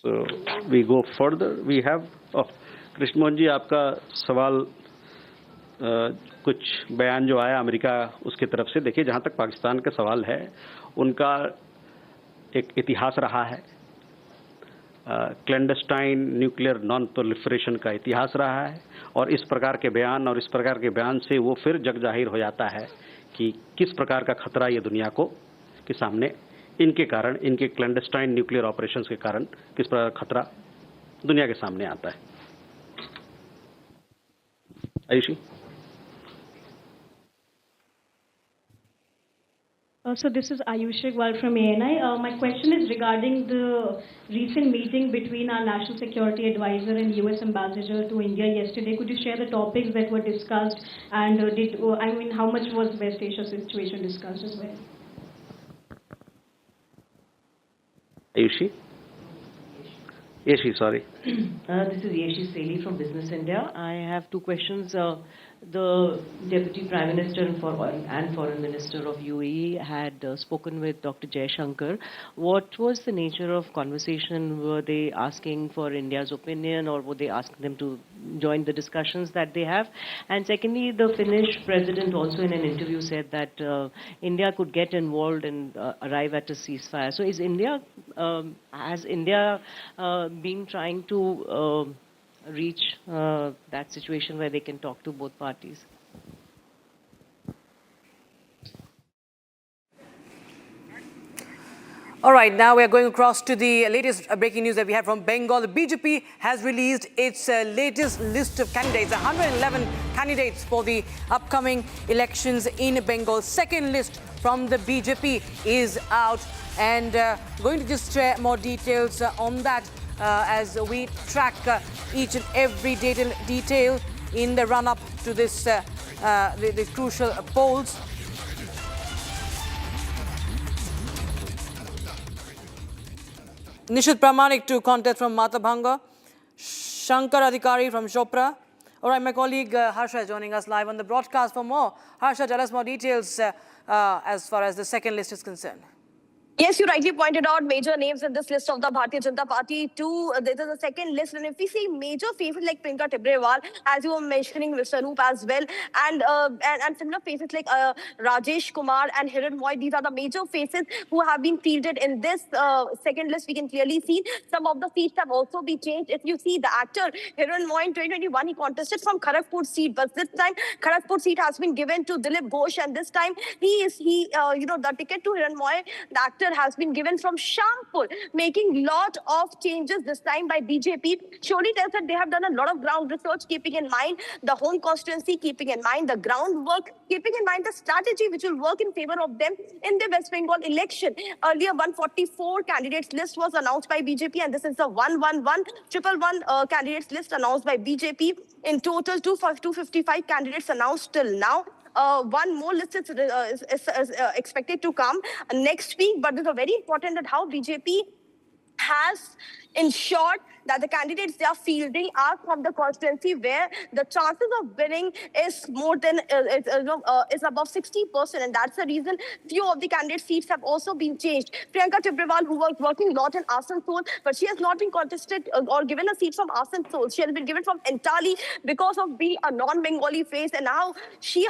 [SPEAKER 6] So we go further. We have Krishna Mohan ji, आपका सवाल कुछ बयान जो आया अमेरिका उसकी तरफ से, देखिए जहां तक पाकिस्तान का सवाल है, उनका एक इतिहास रहा है, क्लैंडस्टाइन न्यूक्लियर नॉन प्रोलिफरेशन का इतिहास रहा है और इस प्रकार के बयान से वो फिर जग जाहिर हो जाता है कि किस प्रकार का खतरा ये दुनिया को के सामने इनके कारण, इनके क्लैंडस्टाइन न्यूक्लियर ऑपरेशंस के कारण किस प्रकार का खतरा दुनिया के सामने आता है। Ayushi.
[SPEAKER 5] So this is Ayush Iqbal from ANI. My question is regarding the recent meeting between our National Security Advisor and US Ambassador to India yesterday. Could you share the topics that were discussed and how much was West Asia situation discussed as well?
[SPEAKER 6] Ayushi? Yeshi, sorry.
[SPEAKER 10] This is Yeshi Seli from Business India. I have two questions. The Deputy Prime Minister and Foreign Minister of UAE had spoken with Dr. Jaishankar. What was the nature of conversation? Were they asking for India's opinion or were they asking them to join the discussions that they have? And secondly, the Finnish president also in an interview said that India could get involved and arrive at a ceasefire. So is India, has India been trying to reach that situation where they can talk to both parties.
[SPEAKER 2] All right, now we are going across to the latest breaking news that we have from Bengal. The BJP has released its latest list of candidates, 111 candidates for the upcoming elections in Bengal. Second list from the BJP is out, and going to just share more details on that as we track each and every detail in the run-up to this the crucial polls. Nishit Pramanik to contest from Matabhanga. Shankar Adhikari from Chopra. All right, my colleague Harsha is joining us live on the broadcast for more. Harsha, tell us more details as far as the second list is concerned.
[SPEAKER 3] Yes, you rightly pointed out major names in this list of the Bharatiya Janata Party. This is a second list, and if we see major faces like Priyanka Tibrewal, as you were mentioning, Mr. Roop as well, and similar faces like Rajesh Kumar and Hiran Moy, these are the major faces who have been fielded in this second list. We can clearly see some of the seats have also been changed. If you see the actor Hiran Moy in 2021, he contested from Kharagpur seat, but this time Kharagpur seat has been given to Dilip Ghosh, and this time the ticket to Hiran Moy, the actor, has been given from Shampur, making lot of changes this time by BJP. Surely tells that they have done a lot of ground research, keeping in mind the home constituency, keeping in mind the groundwork, keeping in mind the strategy which will work in favor of them in the West Bengal election. Earlier, 144 candidates list was announced by BJP, and this is the 111 candidates list announced by BJP. In total, 255 candidates announced till now. One more list is expected to come next week, but it's very important that how BJP has ensured that the candidates they are fielding are from the constituency where the chances of winning is more than is above 60%, and that's the reason few of the candidate seats have also been changed. Priyanka Tibrewal, who was working a lot in Asansol, but she has not been contested or given a seat from Asansol. She has been given from Entali because of being a non-Bengali face, and now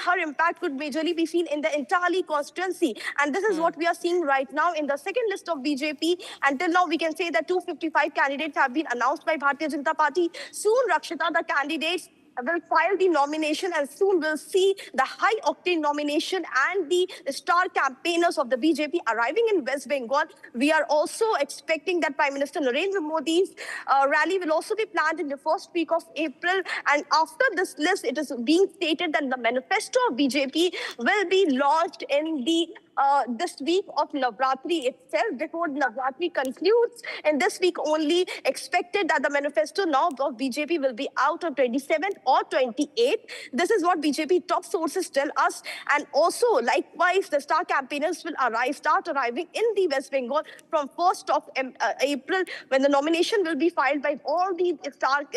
[SPEAKER 3] her impact could majorly be seen in the Entali constituency, and this is what we are seeing right now in the second list of BJP. Until now, we can say that 255 candidates have been announced by Bharatiya Janata Party. Soon, Rakshita, the candidates will file the nomination, and soon we'll see the high-octane nomination and the star campaigners of the BJP arriving in West Bengal. We are also expecting that Prime Minister Narendra Modi's rally will also be planned in the first week of April. And after this list, it is being stated that the manifesto of BJP will be launched in the this week of Navratri itself, before Navratri concludes. And this week only, expected that the manifesto now of BJP will be out on 27th or 28th. This is what BJP top sources tell us. And also, likewise, the star campaigners will start arriving in the West Bengal from 1st of April, when the nomination will be filed by all the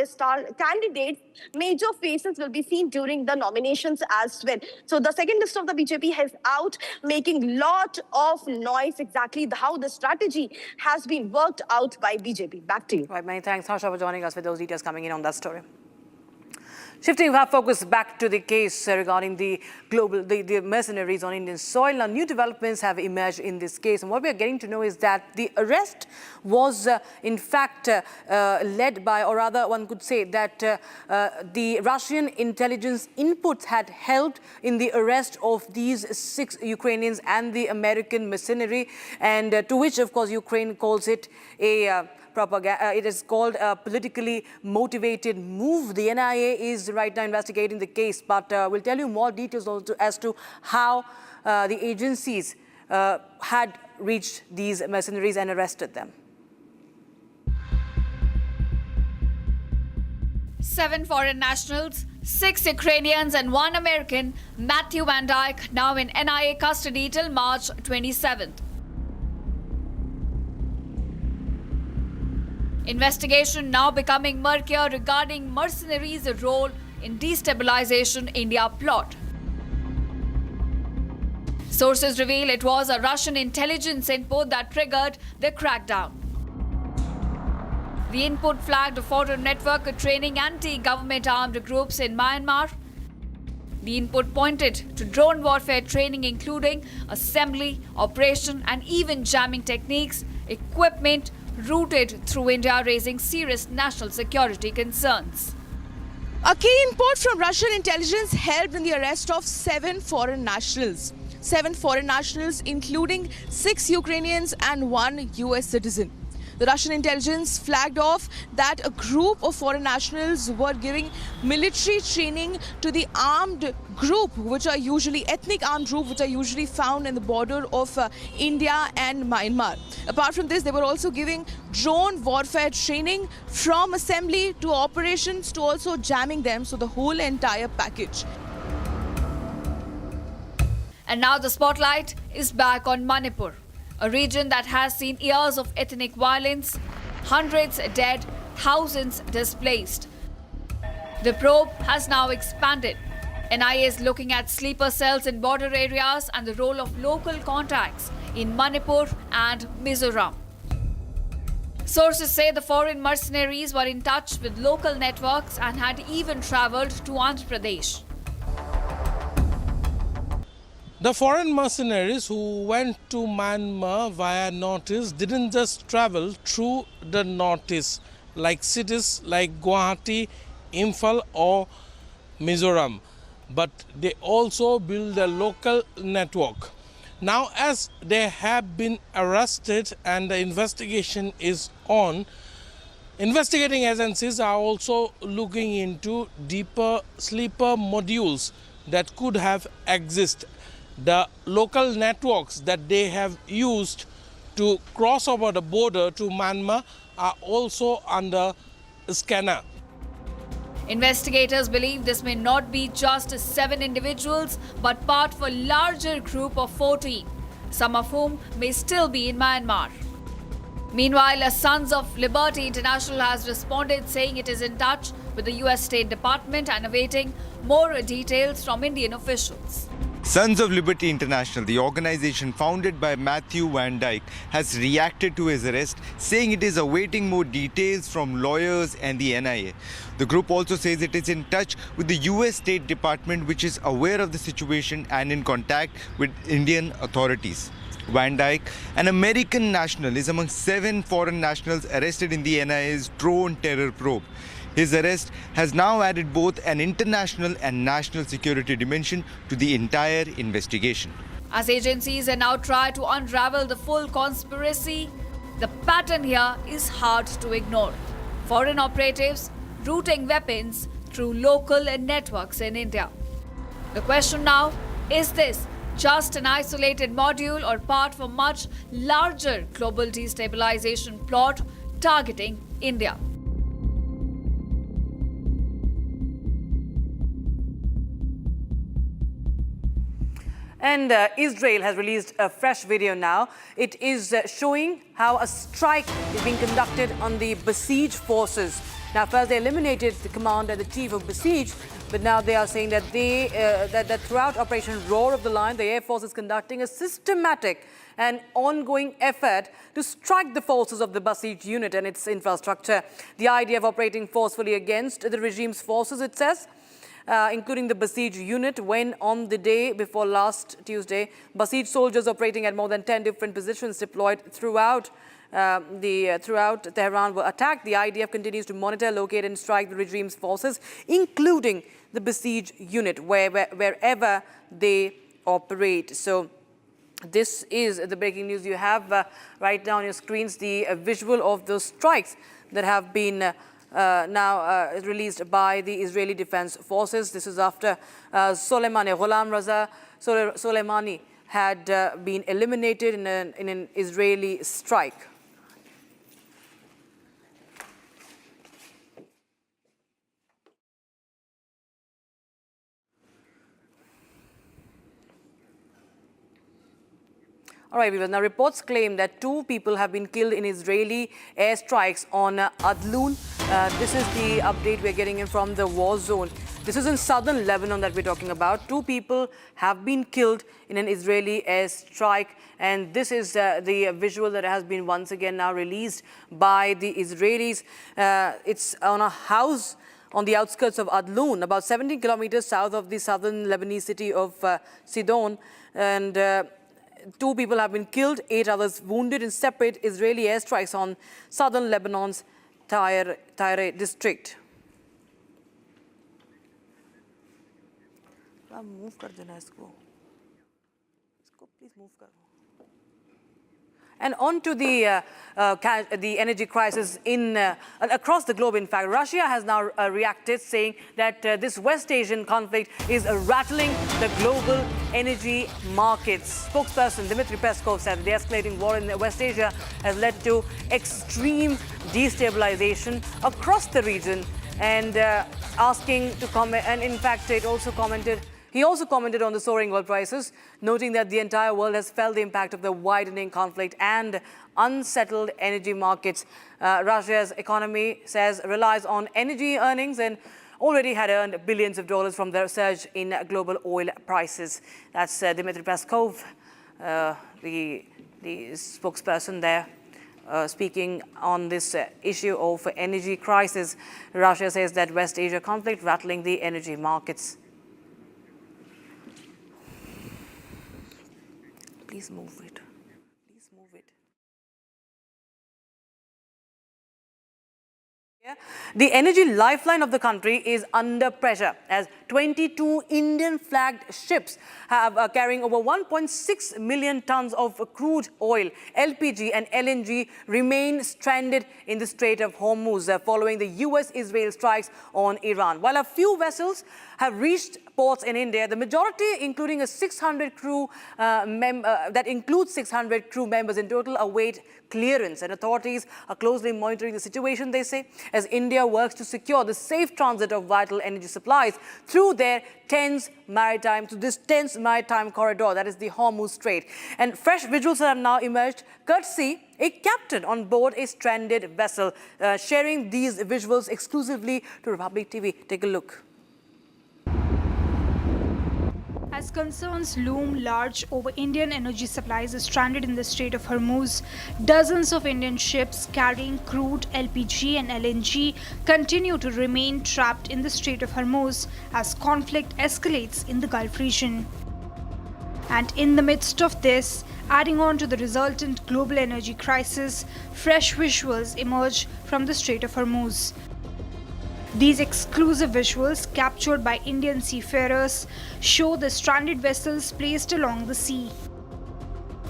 [SPEAKER 3] star candidates. Major faces will be seen during the nominations as well. So the second list of the BJP is out, making lot of noise, exactly how the strategy has been worked out by BJP. Back to you.
[SPEAKER 2] Right, many thanks, Harsha, for joining us with those details coming in on that story. Shifting our focus back to the case regarding the mercenaries on Indian soil. Now, new developments have emerged in this case, and what we are getting to know is that the arrest was in fact led by, or rather one could say that the Russian intelligence inputs had helped in the arrest of these 6 Ukrainians and the American mercenary, and to which, of course, Ukraine calls it a it is called a politically motivated move. The NIA is right now investigating the case, but we'll tell you more details also as to how the agencies had reached these mercenaries and arrested them.
[SPEAKER 12] 7 foreign nationals, 6 Ukrainians and 1 American, Matthew Van Dyke, now in NIA custody till March 27th. Investigation now becoming murkier regarding mercenaries' role in destabilization India plot. Sources reveal it was a Russian intelligence input that triggered the crackdown. The input flagged a foreign network training anti-government armed groups in Myanmar. The input pointed to drone warfare training including assembly, operation and even jamming techniques, equipment, routed through India, raising serious national security concerns.
[SPEAKER 13] A key input from Russian intelligence helped in the arrest of 7 foreign nationals. 7 foreign nationals, including 6 Ukrainians and 1 US citizen. The Russian intelligence flagged off that a group of foreign nationals were giving military training to the armed group, which are usually ethnic armed group, which are usually found in the border of India and Myanmar. Apart from this, they were also giving drone warfare training from assembly to operations to also jamming them, so the whole entire package.
[SPEAKER 12] And now the spotlight is back on Manipur, a region that has seen years of ethnic violence, hundreds dead, thousands displaced. The probe has now expanded. NIA is looking at sleeper cells in border areas and the role of local contacts in Manipur and Mizoram. Sources say the foreign mercenaries were in touch with local networks and had even travelled to Andhra Pradesh.
[SPEAKER 16] The foreign mercenaries who went to Myanmar via Northeast didn't just travel through the Northeast, like cities like Guwahati, Imphal or Mizoram, but they also built a local network. Now, as they have been arrested and the investigation is on, investigating agencies are also looking into deeper sleeper modules that could have existed. The local networks that they have used to cross over the border to Myanmar are also under scanner.
[SPEAKER 12] Investigators believe this may not be just 7 individuals, but part of a larger group of 14, some of whom may still be in Myanmar. Meanwhile, Sons of Liberty International has responded, saying it is in touch with the US State Department and awaiting more details from Indian officials.
[SPEAKER 17] Sons of Liberty International, the organization founded by Matthew Van Dyke, has reacted to his arrest, saying it is awaiting more details from lawyers and the NIA. The group also says it is in touch with the US State Department, which is aware of the situation and in contact with Indian authorities. Van Dyke, an American national, is among 7 foreign nationals arrested in the NIA's drone terror probe. His arrest has now added both an international and national security dimension to the entire investigation.
[SPEAKER 12] As agencies now try to unravel the full conspiracy, the pattern here is hard to ignore. Foreign operatives routing weapons through local networks in India. The question now, is this just an isolated module or part of a much larger global destabilization plot targeting India?
[SPEAKER 2] And Israel has released a fresh video now. It is showing how a strike is being conducted on the besieged forces. Now, first they eliminated the commander, the chief of besieged, but now they are saying that that throughout Operation Roar of the Lion, the Air Force is conducting a systematic and ongoing effort to strike the forces of the besieged unit and its infrastructure. The idea of operating forcefully against the regime's forces, it says, including the besieged unit, when on the day before last Tuesday, besieged soldiers operating at more than 10 different positions deployed throughout Tehran were attacked. The IDF continues to monitor, locate and strike the regime's forces, including the besieged unit, wherever they operate. So this is the breaking news. You have right now on your screens the visual of those strikes that have been now released by the Israeli Defense Forces. This is after Soleimani, Ghulam Raza Soleimani had been eliminated in an Israeli strike. All right, viewers. Now, reports claim that 2 people have been killed in Israeli airstrikes on Adlun. This is the update we're getting in from the war zone. This is in southern Lebanon that we're talking about. 2 people have been killed in an Israeli airstrike. And this is the visual that has been once again now released by the Israelis. It's on a house on the outskirts of Adlun, about 17 kilometers south of the southern Lebanese city of Sidon. And 2 people have been killed, 8 others wounded in separate Israeli airstrikes on southern Lebanon's Tyre district. Move kar dena isko. Please move kar. And on to the energy crisis across the globe. In fact, Russia has now reacted, saying that this West Asian conflict is rattling the global energy markets. Spokesperson Dmitry Peskov said the escalating war in West Asia has led to extreme destabilization across the region, and asking to comment. And in fact, he also commented on the soaring oil prices, noting that the entire world has felt the impact of the widening conflict and unsettled energy markets. Russia's economy, says, relies on energy earnings and already had earned billions of dollars from the surge in global oil prices. That's Dmitry Peskov, the spokesperson there, speaking on this issue of energy crisis. Russia says that West Asia conflict rattling the energy markets. Please move it. Please move it. The energy lifeline of the country is under pressure as 22 Indian-flagged ships have carrying over 1.6 million tons of crude oil, LPG and LNG remain stranded in the Strait of Hormuz following the US-Israel strikes on Iran. While a few vessels have reached ports in India, the majority, including a 600 crew that includes 600 crew members in total, await clearance, and authorities are closely monitoring the situation, they say, as India works to secure the safe transit of vital energy supplies through this tense maritime corridor, that is the Hormuz Strait. And fresh visuals have now emerged, courtesy a captain on board a stranded vessel, sharing these visuals exclusively to Republic TV. Take a look.
[SPEAKER 7] As concerns loom large over Indian energy supplies stranded in the Strait of Hormuz, dozens of Indian ships carrying crude, LPG and LNG continue to remain trapped in the Strait of Hormuz as conflict escalates in the Gulf region. And in the midst of this, adding on to the resultant global energy crisis, fresh visuals emerge from the Strait of Hormuz. These exclusive visuals, captured by Indian seafarers, show the stranded vessels placed along the sea.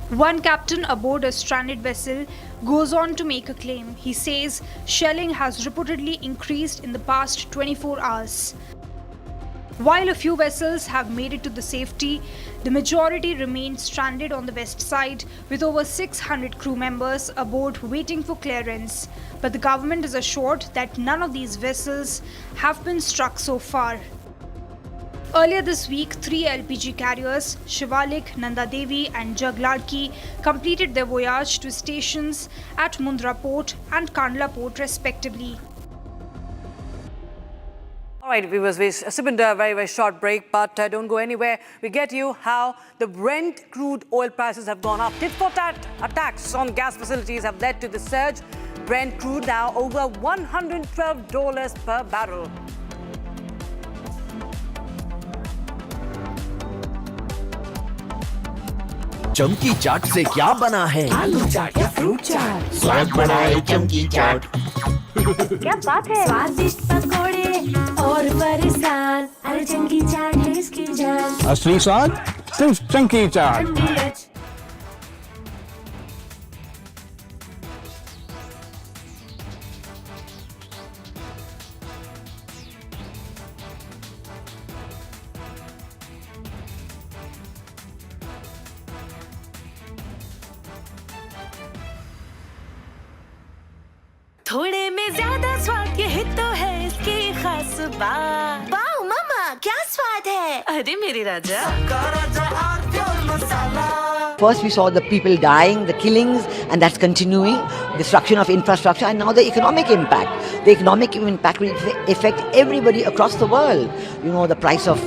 [SPEAKER 7] One captain aboard a stranded vessel goes on to make a claim. He says shelling has reportedly increased in the past 24 hours. While a few vessels have made it to the safety, the majority remain stranded on the west side with over 600 crew members aboard waiting for clearance. But the government is assured that none of these vessels have been struck so far. Earlier this week, 3 LPG carriers, Shivalik, Nanda Devi and Jagladki, completed their voyage to stations at Mundra Port and Kandla Port respectively.
[SPEAKER 2] All right, viewers, we sipped a very, very short break, but don't go anywhere. We get you how the Brent crude oil prices have gone up. Tit-for-tat attacks on gas facilities have led to the surge. Brent crude now over $112 per barrel.
[SPEAKER 23] चमकी चाट से क्या बना है? आलू चाट या fruit चाट, स्वाद बढ़ाए चमकी चाट।
[SPEAKER 22] क्या बात है? स्वादिष्ट पकोड़े और बरसात, अरे चमकी चाट है इसकी जान।
[SPEAKER 14] असली स्वाद सिर्फ चमकी चाट।
[SPEAKER 22] थोड़े में ज्यादा स्वाद, यही तो है इसकी खास बात। वाओ मामा, क्या स्वाद है? अरे मेरे राजा।
[SPEAKER 15] First we saw the people dying, the killings, and that's continuing, destruction of infrastructure, and now the economic impact. The economic impact will affect everybody across the world. You know, the price of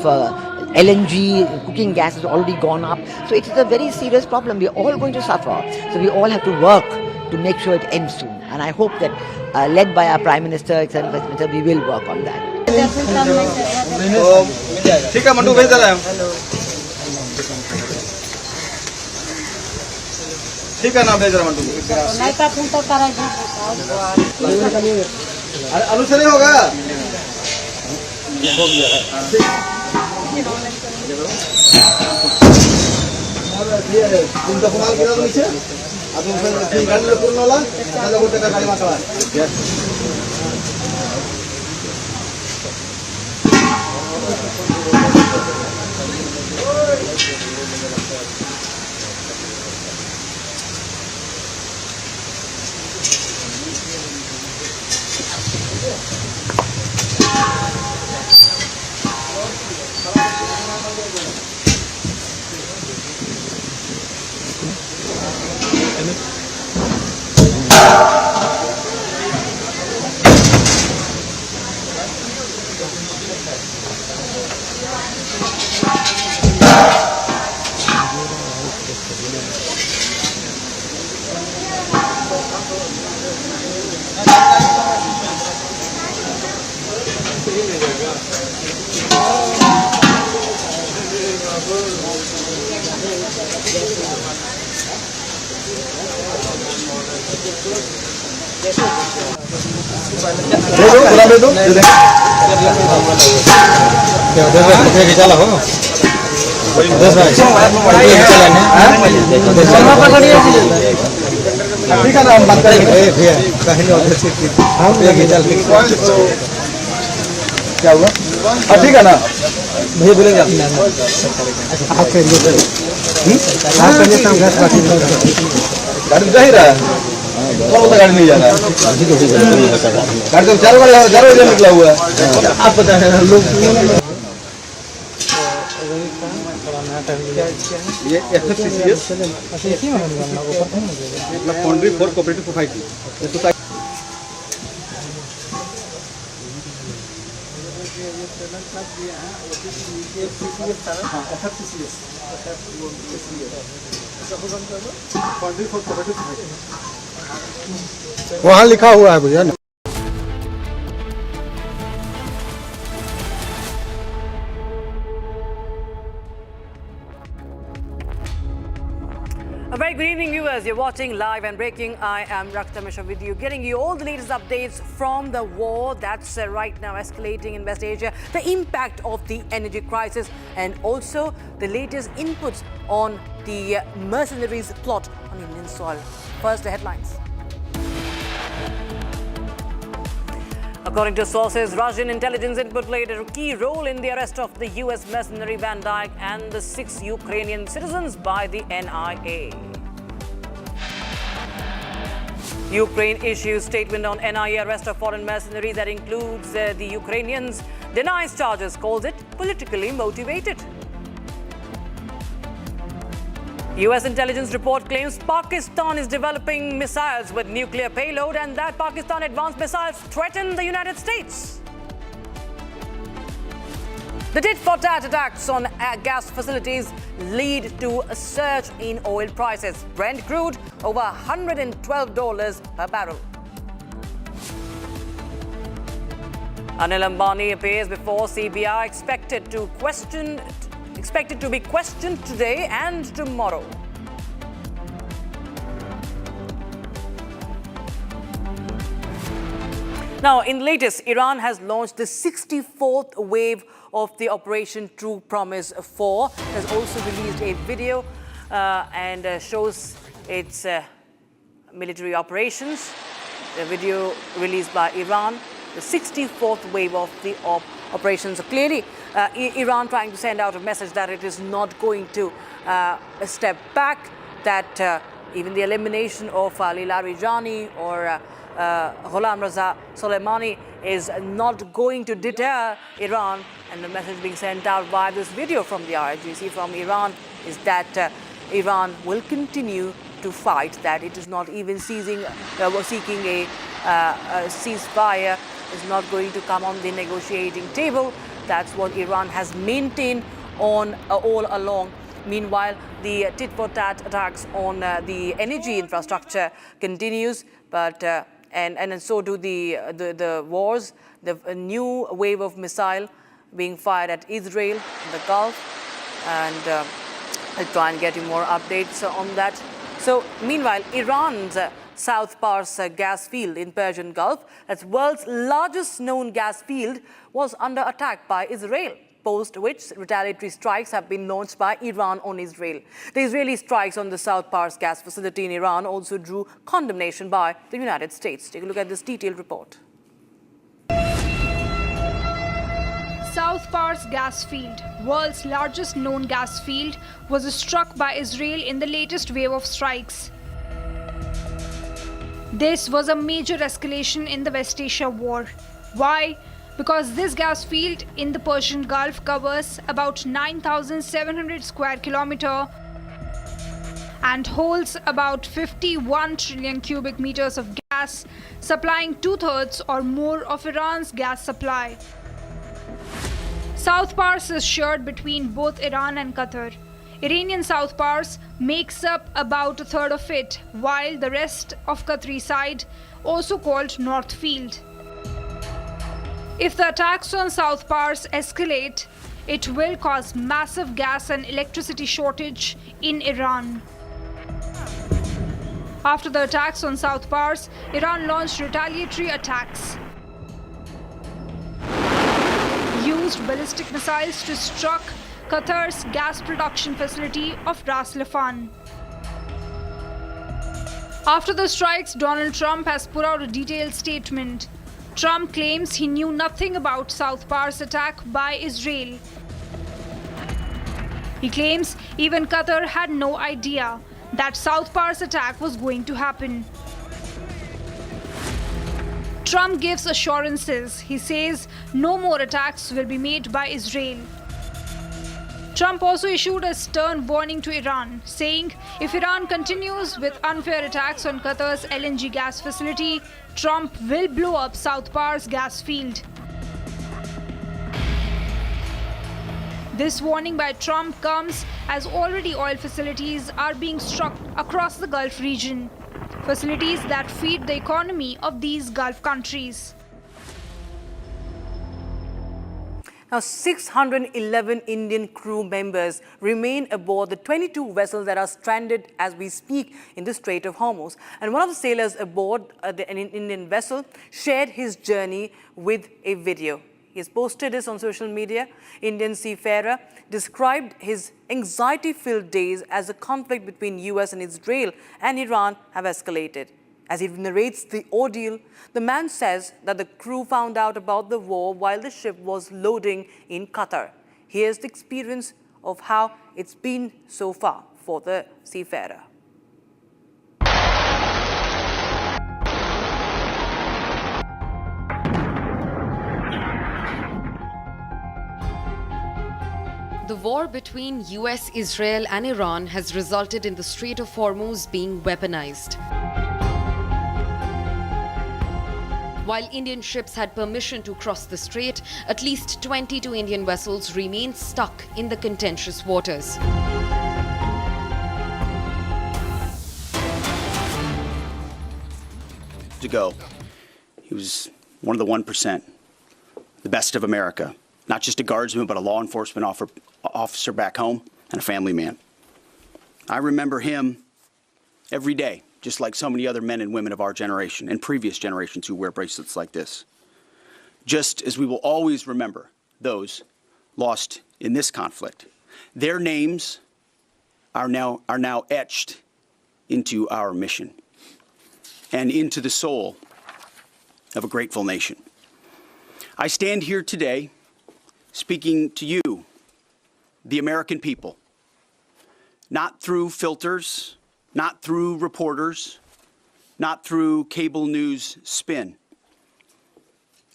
[SPEAKER 15] LNG, cooking gas has already gone up. So it is a very serious problem. We're all going to suffer. So we all have to work to make sure it ends soon. And I hope that, led by our Prime Minister, we will work on that.
[SPEAKER 8] ठीक है ना भेज रहा मंटू
[SPEAKER 1] नहीं का तुम तो करा जी
[SPEAKER 8] अनुसरण होगा हो गया तुम तो कमाल किया तो नीचे अब तुम फिर गाड़ी में पूर्ण वाला चलो बोलते का गाड़ी मार दे दो क्या देखो चला हो 10 भाई ठीक है ना हम बात करेंगे भैया कहीं उधर से हम लेके चल क्या हुआ ठीक है ना भैया बोलेंगे आप कहिए गाड़ी जा ही रहा है कौन सा गाड़ी नहीं जा रहा है गाड़ी तो 4 बजे निकला हुआ है आप बता रहे हैं लोग ये FFCCS मतलब फाउंड्री फॉर कोऑपरेटिव सोसाइटी
[SPEAKER 14] वहाँ लिखा हुआ है भैया ना
[SPEAKER 2] A very good evening, viewers. You're watching Live and Breaking. I am Rakta Mishra with you, getting you all the latest updates from the war that's right now escalating in West Asia, the impact of the energy crisis, and also the latest inputs on the mercenaries plot on Indian soil. First, the headlines. According to sources, Russian intelligence input played a key role in the arrest of the US mercenary Van Dyke and the 6 Ukrainian citizens by the NIA. Ukraine issues statement on NIA arrest of foreign mercenaries that includes the Ukrainians, denies charges, calls it politically motivated. US intelligence report claims Pakistan is developing missiles with nuclear payload and that Pakistan advanced missiles threaten the United States. The tit-for-tat attacks on gas facilities lead to a surge in oil prices. Brent crude over $112 per barrel. Anil Ambani appears before CBI, expected to be questioned today and tomorrow. Now, in the latest, Iran has launched the 64th wave of the Operation True Promise 4. It has also released a video and shows its military operations. The video released by Iran, the 64th wave of the operations. So clearly, Iran trying to send out a message that it is not going to step back, that even the elimination of Ali Larijani or Ghulam Raza Soleimani is not going to deter Iran. And the message being sent out via this video from the IRGC from Iran is that Iran will continue to fight, that it is not even seeking a ceasefire, is not going to come on the negotiating table. That's what Iran has maintained on all along. Meanwhile, the tit-for-tat attacks on the energy infrastructure continues, but and so do the wars. The new wave of missile being fired at Israel in the Gulf, and I'll try and get you more updates on that. So, meanwhile, Iran's South Pars gas field in Persian Gulf, that's world's largest known gas field, was under attack by Israel, post which retaliatory strikes have been launched by Iran on Israel. The Israeli strikes on the South Pars gas facility in Iran also drew condemnation by the United States. Take a look at this detailed report.
[SPEAKER 7] South Pars gas field, world's largest known gas field, was struck by Israel in the latest wave of strikes. This was a major escalation in the West Asia war. Why? Because this gas field in the Persian Gulf covers about 9,700 square kilometers and holds about 51 trillion cubic meters of gas, supplying 2/3 or more of Iran's gas supply. South Pars is shared between both Iran and Qatar. Iranian South Pars makes up about 1/3 of it, while the rest of Qatari side, also called North Field. If the attacks on South Pars escalate, it will cause massive gas and electricity shortage in Iran. After the attacks on South Pars, Iran launched retaliatory attacks, used ballistic missiles to struck Qatar's gas production facility of Ras Laffan. After the strikes, Donald Trump has put out a detailed statement. Trump claims he knew nothing about South Pars attack by Israel. He claims even Qatar had no idea that South Pars attack was going to happen. Trump gives assurances. He says no more attacks will be made by Israel. Trump also issued a stern warning to Iran, saying if Iran continues with unfair attacks on Qatar's LNG gas facility, Trump will blow up South Pars gas field. This warning by Trump comes as already oil facilities are being struck across the Gulf region, facilities that feed the economy of these Gulf countries.
[SPEAKER 2] Now, 611 Indian crew members remain aboard the 22 vessels that are stranded as we speak in the Strait of Hormuz. And one of the sailors aboard an Indian vessel shared his journey with a video. He has posted this on social media. Indian seafarer described his anxiety-filled days as the conflict between US and Israel and Iran have escalated. As he narrates the ordeal, the man says that the crew found out about the war while the ship was loading in Qatar. Here's the experience of how it's been so far for the seafarer.
[SPEAKER 4] The war between US, Israel and Iran has resulted in the Strait of Hormuz being weaponized. While Indian ships had permission to cross the strait, at least 22 Indian vessels remained stuck in the contentious waters.
[SPEAKER 9] Ago, he was one of the 1%, the best of America. Not just a guardsman, but a law enforcement officer back home and a family man. I remember him every day, just like so many other men and women of our generation and previous generations who wear bracelets like this. Just as we will always remember those lost in this conflict. Their names are now etched into our mission and into the soul of a grateful nation. I stand here today speaking to you, the American people, not through filters, not through reporters, not through cable news spin.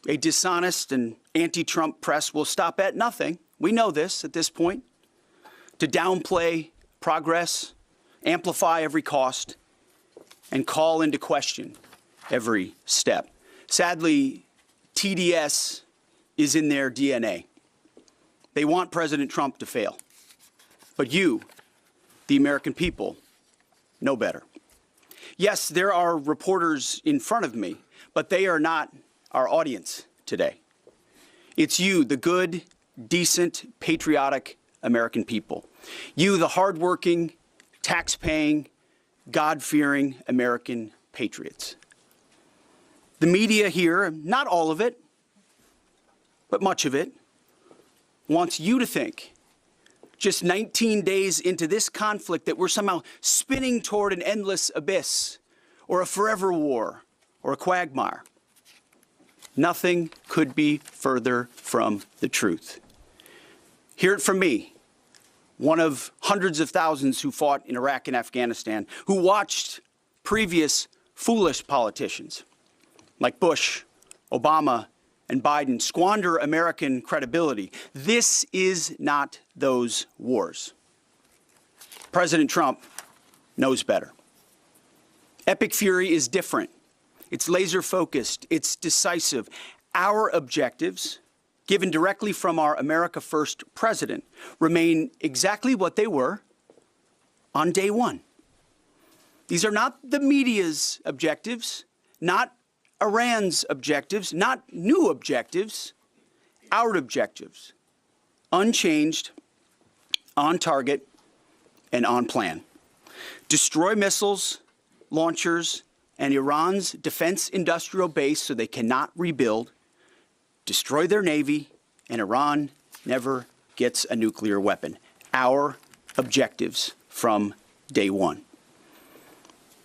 [SPEAKER 9] A dishonest and anti-Trump press will stop at nothing. We know this at this point. To downplay progress, amplify every cost, and call into question every step. Sadly, TDS is in their DNA. They want President Trump to fail. But you, the American people, know better. Yes, there are reporters in front of me, but they are not our audience today. It's you, the good, decent, patriotic American people. You, the hardworking, tax-paying, God-fearing American patriots. The media here, not all of it, but much of it, wants you to think, just 19 days into this conflict, that we're somehow spinning toward an endless abyss, or a forever war, or a quagmire. Nothing could be further from the truth. Hear it from me, one of hundreds of thousands who fought in Iraq and Afghanistan, who watched previous foolish politicians like Bush, Obama, and Biden squander American credibility. This is not those wars. President Trump knows better. Epic fury is different. It's laser-focused. It's decisive. Our objectives, given directly from our America First president, remain exactly what they were on day one. These are not the media's objectives, not Iran's objectives, not new objectives, our objectives, unchanged, on target, and on plan. Destroy missiles, launchers, and Iran's defense industrial base so they cannot rebuild, destroy their navy, and Iran never gets a nuclear weapon. Our objectives from day one.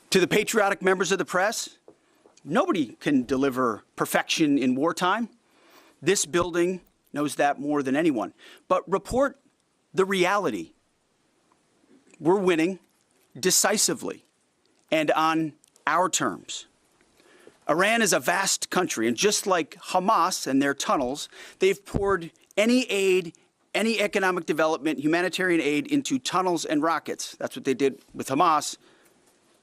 [SPEAKER 9] To the patriotic members of the press, nobody can deliver perfection in wartime. This building knows that more than anyone. But report the reality. We're winning decisively and on our terms. Iran is a vast country, and just like Hamas and their tunnels, they've poured any aid, any economic development, humanitarian aid into tunnels and rockets. That's what they did with Hamas.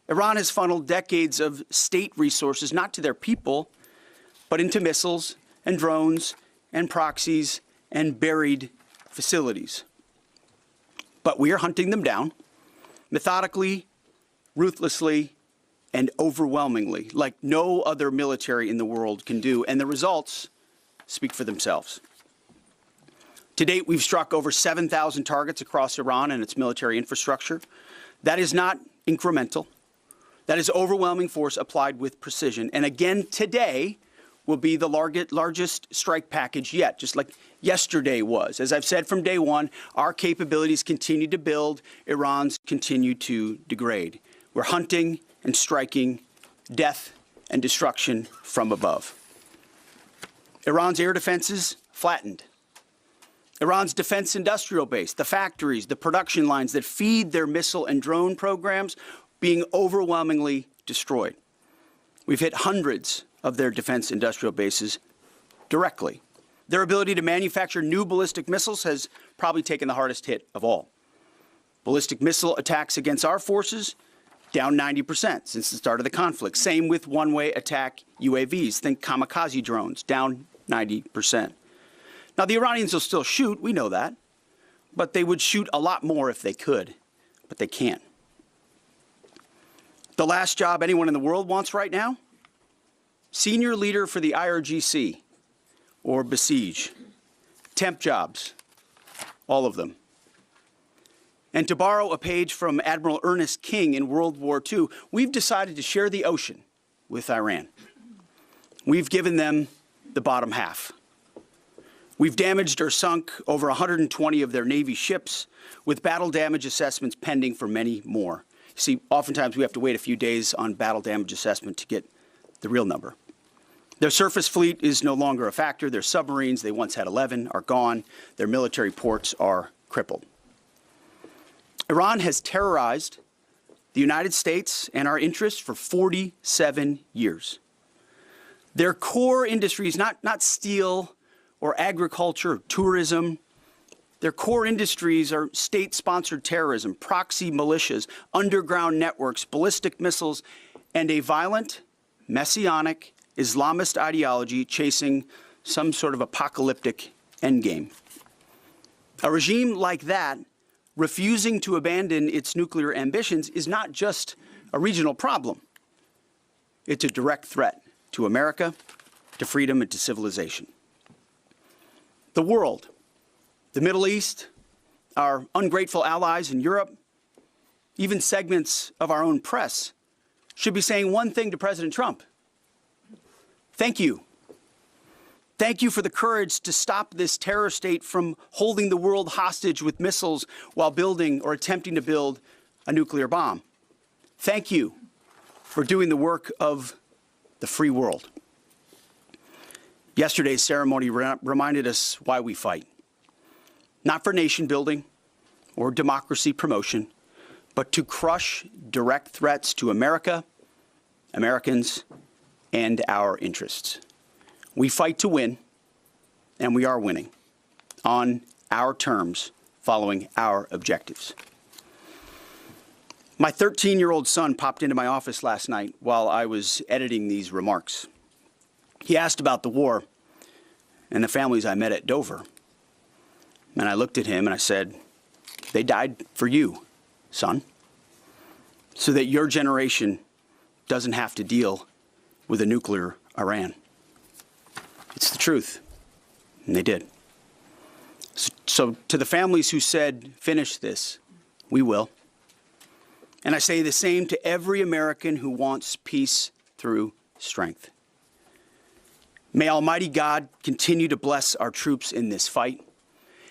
[SPEAKER 9] Iran has funneled decades of state resources, not to their people, but into missiles and drones and proxies and buried facilities. But we are hunting them down, methodically, ruthlessly, and overwhelmingly, like no other military in the world can do, and the results speak for themselves. To date, we've struck over 7,000 targets across Iran and its military infrastructure. That is not incremental. That is overwhelming force applied with precision. And again, today will be the largest strike package yet, just like yesterday was. As I've said from day one, our capabilities continue to build, Iran's continue to degrade. We're hunting and striking death and destruction from above. Iran's air defenses flattened. Iran's defense industrial base, the factories, the production lines that feed their missile and drone programs, being overwhelmingly destroyed. We've hit hundreds of their defense industrial bases directly. Their ability to manufacture new ballistic missiles has probably taken the hardest hit of all. Ballistic missile attacks against our forces, down 90% since the start of the conflict. Same with one-way attack UAVs. Think kamikaze drones, down 90%. Now, the Iranians will still shoot, we know that, but they would shoot a lot more if they could, but they can't. The last job anyone in the world wants right now? Senior leader for the IRGC, or Besiege. Temp jobs, all of them. And to borrow a page from Admiral Ernest King in World War II, we've decided to share the ocean with Iran. We've given them the bottom half. We've damaged or sunk over 120 of their Navy ships, with battle damage assessments pending for many more. You see, oftentimes we have to wait a few days on battle damage assessment to get the real number. Their surface fleet is no longer a factor. Their submarines, they once had 11, are gone. Their military ports are crippled. Iran has terrorized the United States and our interests for 47 years. Their core industries, not steel or agriculture or tourism, their core industries are state-sponsored terrorism, proxy militias, underground networks, ballistic missiles, and a violent, messianic, Islamist ideology chasing some sort of apocalyptic endgame. A regime like that, refusing to abandon its nuclear ambitions, is not just a regional problem. It's a direct threat to America, to freedom, and to civilization. The world, the Middle East, our ungrateful allies in Europe, even segments of our own press, should be saying one thing to President Trump. Thank you. Thank you for the courage to stop this terror state from holding the world hostage with missiles while building or attempting to build a nuclear bomb. Thank you for doing the work of the free world. Yesterday's ceremony reminded us why we fight. Not for nation building or democracy promotion, but to crush direct threats to America, Americans, and our interests. We fight to win, and we are winning on our terms, following our objectives. My 13-year-old son popped into my office last night while I was editing these remarks. He asked about the war and the families I met at Dover. And I looked at him and I said, they died for you, son, so that your generation doesn't have to deal with a nuclear Iran. It's the truth, and they did. So to the families who said, finish this, we will. And I say the same to every American who wants peace through strength. May Almighty God continue to bless our troops in this fight.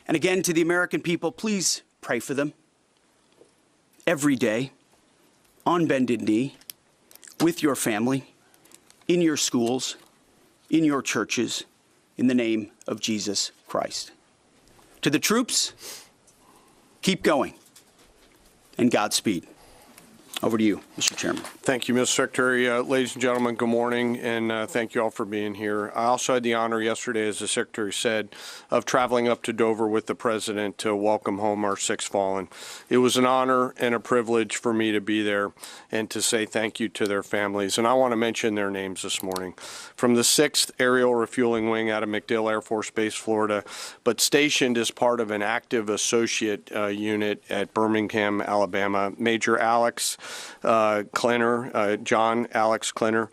[SPEAKER 9] And again, to the American people, please pray for them every day, on bended knee, with your family, in your schools, in your churches, in the name of Jesus Christ. To the troops, keep going, and Godspeed. Over to you, Mr. Chairman.
[SPEAKER 11] Thank you, Mr. Secretary. Ladies and gentlemen, good morning, and thank you all for being here. I also had the honor yesterday, as the Secretary said, of traveling up to Dover with the President to welcome home our 6 fallen. It was an honor and a privilege for me to be there and to say thank you to their families. And I want to mention their names this morning. From the 6th Aerial Refueling Wing out of MacDill Air Force Base, Florida, but stationed as part of an active associate unit at Birmingham, Alabama, Major Alex Klenner, John Alex Klenner,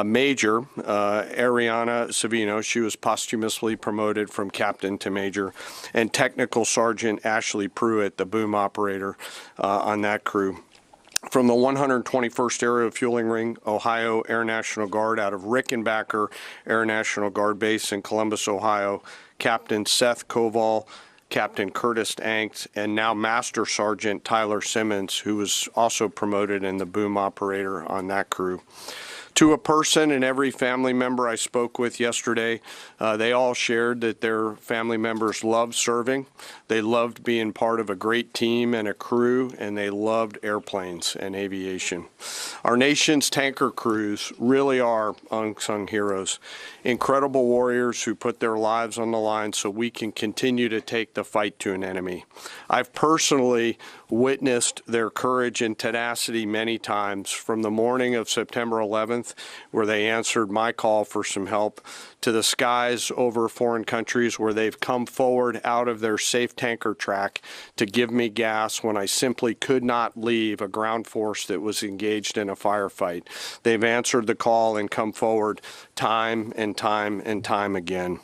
[SPEAKER 11] Major Ariana Savino, she was posthumously promoted from captain to major, and Technical Sergeant Ashley Pruitt, the boom operator on that crew. From the 121st Aerial Fueling Ring, Ohio Air National Guard out of Rickenbacker Air National Guard Base in Columbus, Ohio, Captain Seth Koval, Captain Curtis Anks, and now Master Sergeant Tyler Simmons, who was also promoted in the boom operator on that crew. To a person and every family member I spoke with yesterday, they all shared that their family members loved serving, they loved being part of a great team and a crew, and they loved airplanes and aviation. Our nation's tanker crews really are unsung heroes, incredible warriors who put their lives on the line so we can continue to take the fight to an enemy. I've personally witnessed their courage and tenacity many times, from the morning of September 11th, where they answered my call for some help, to the skies over foreign countries where they've come forward out of their safe tanker track to give me gas when I simply could not leave a ground force that was engaged in a firefight. They've answered the call and come forward time and time and time again.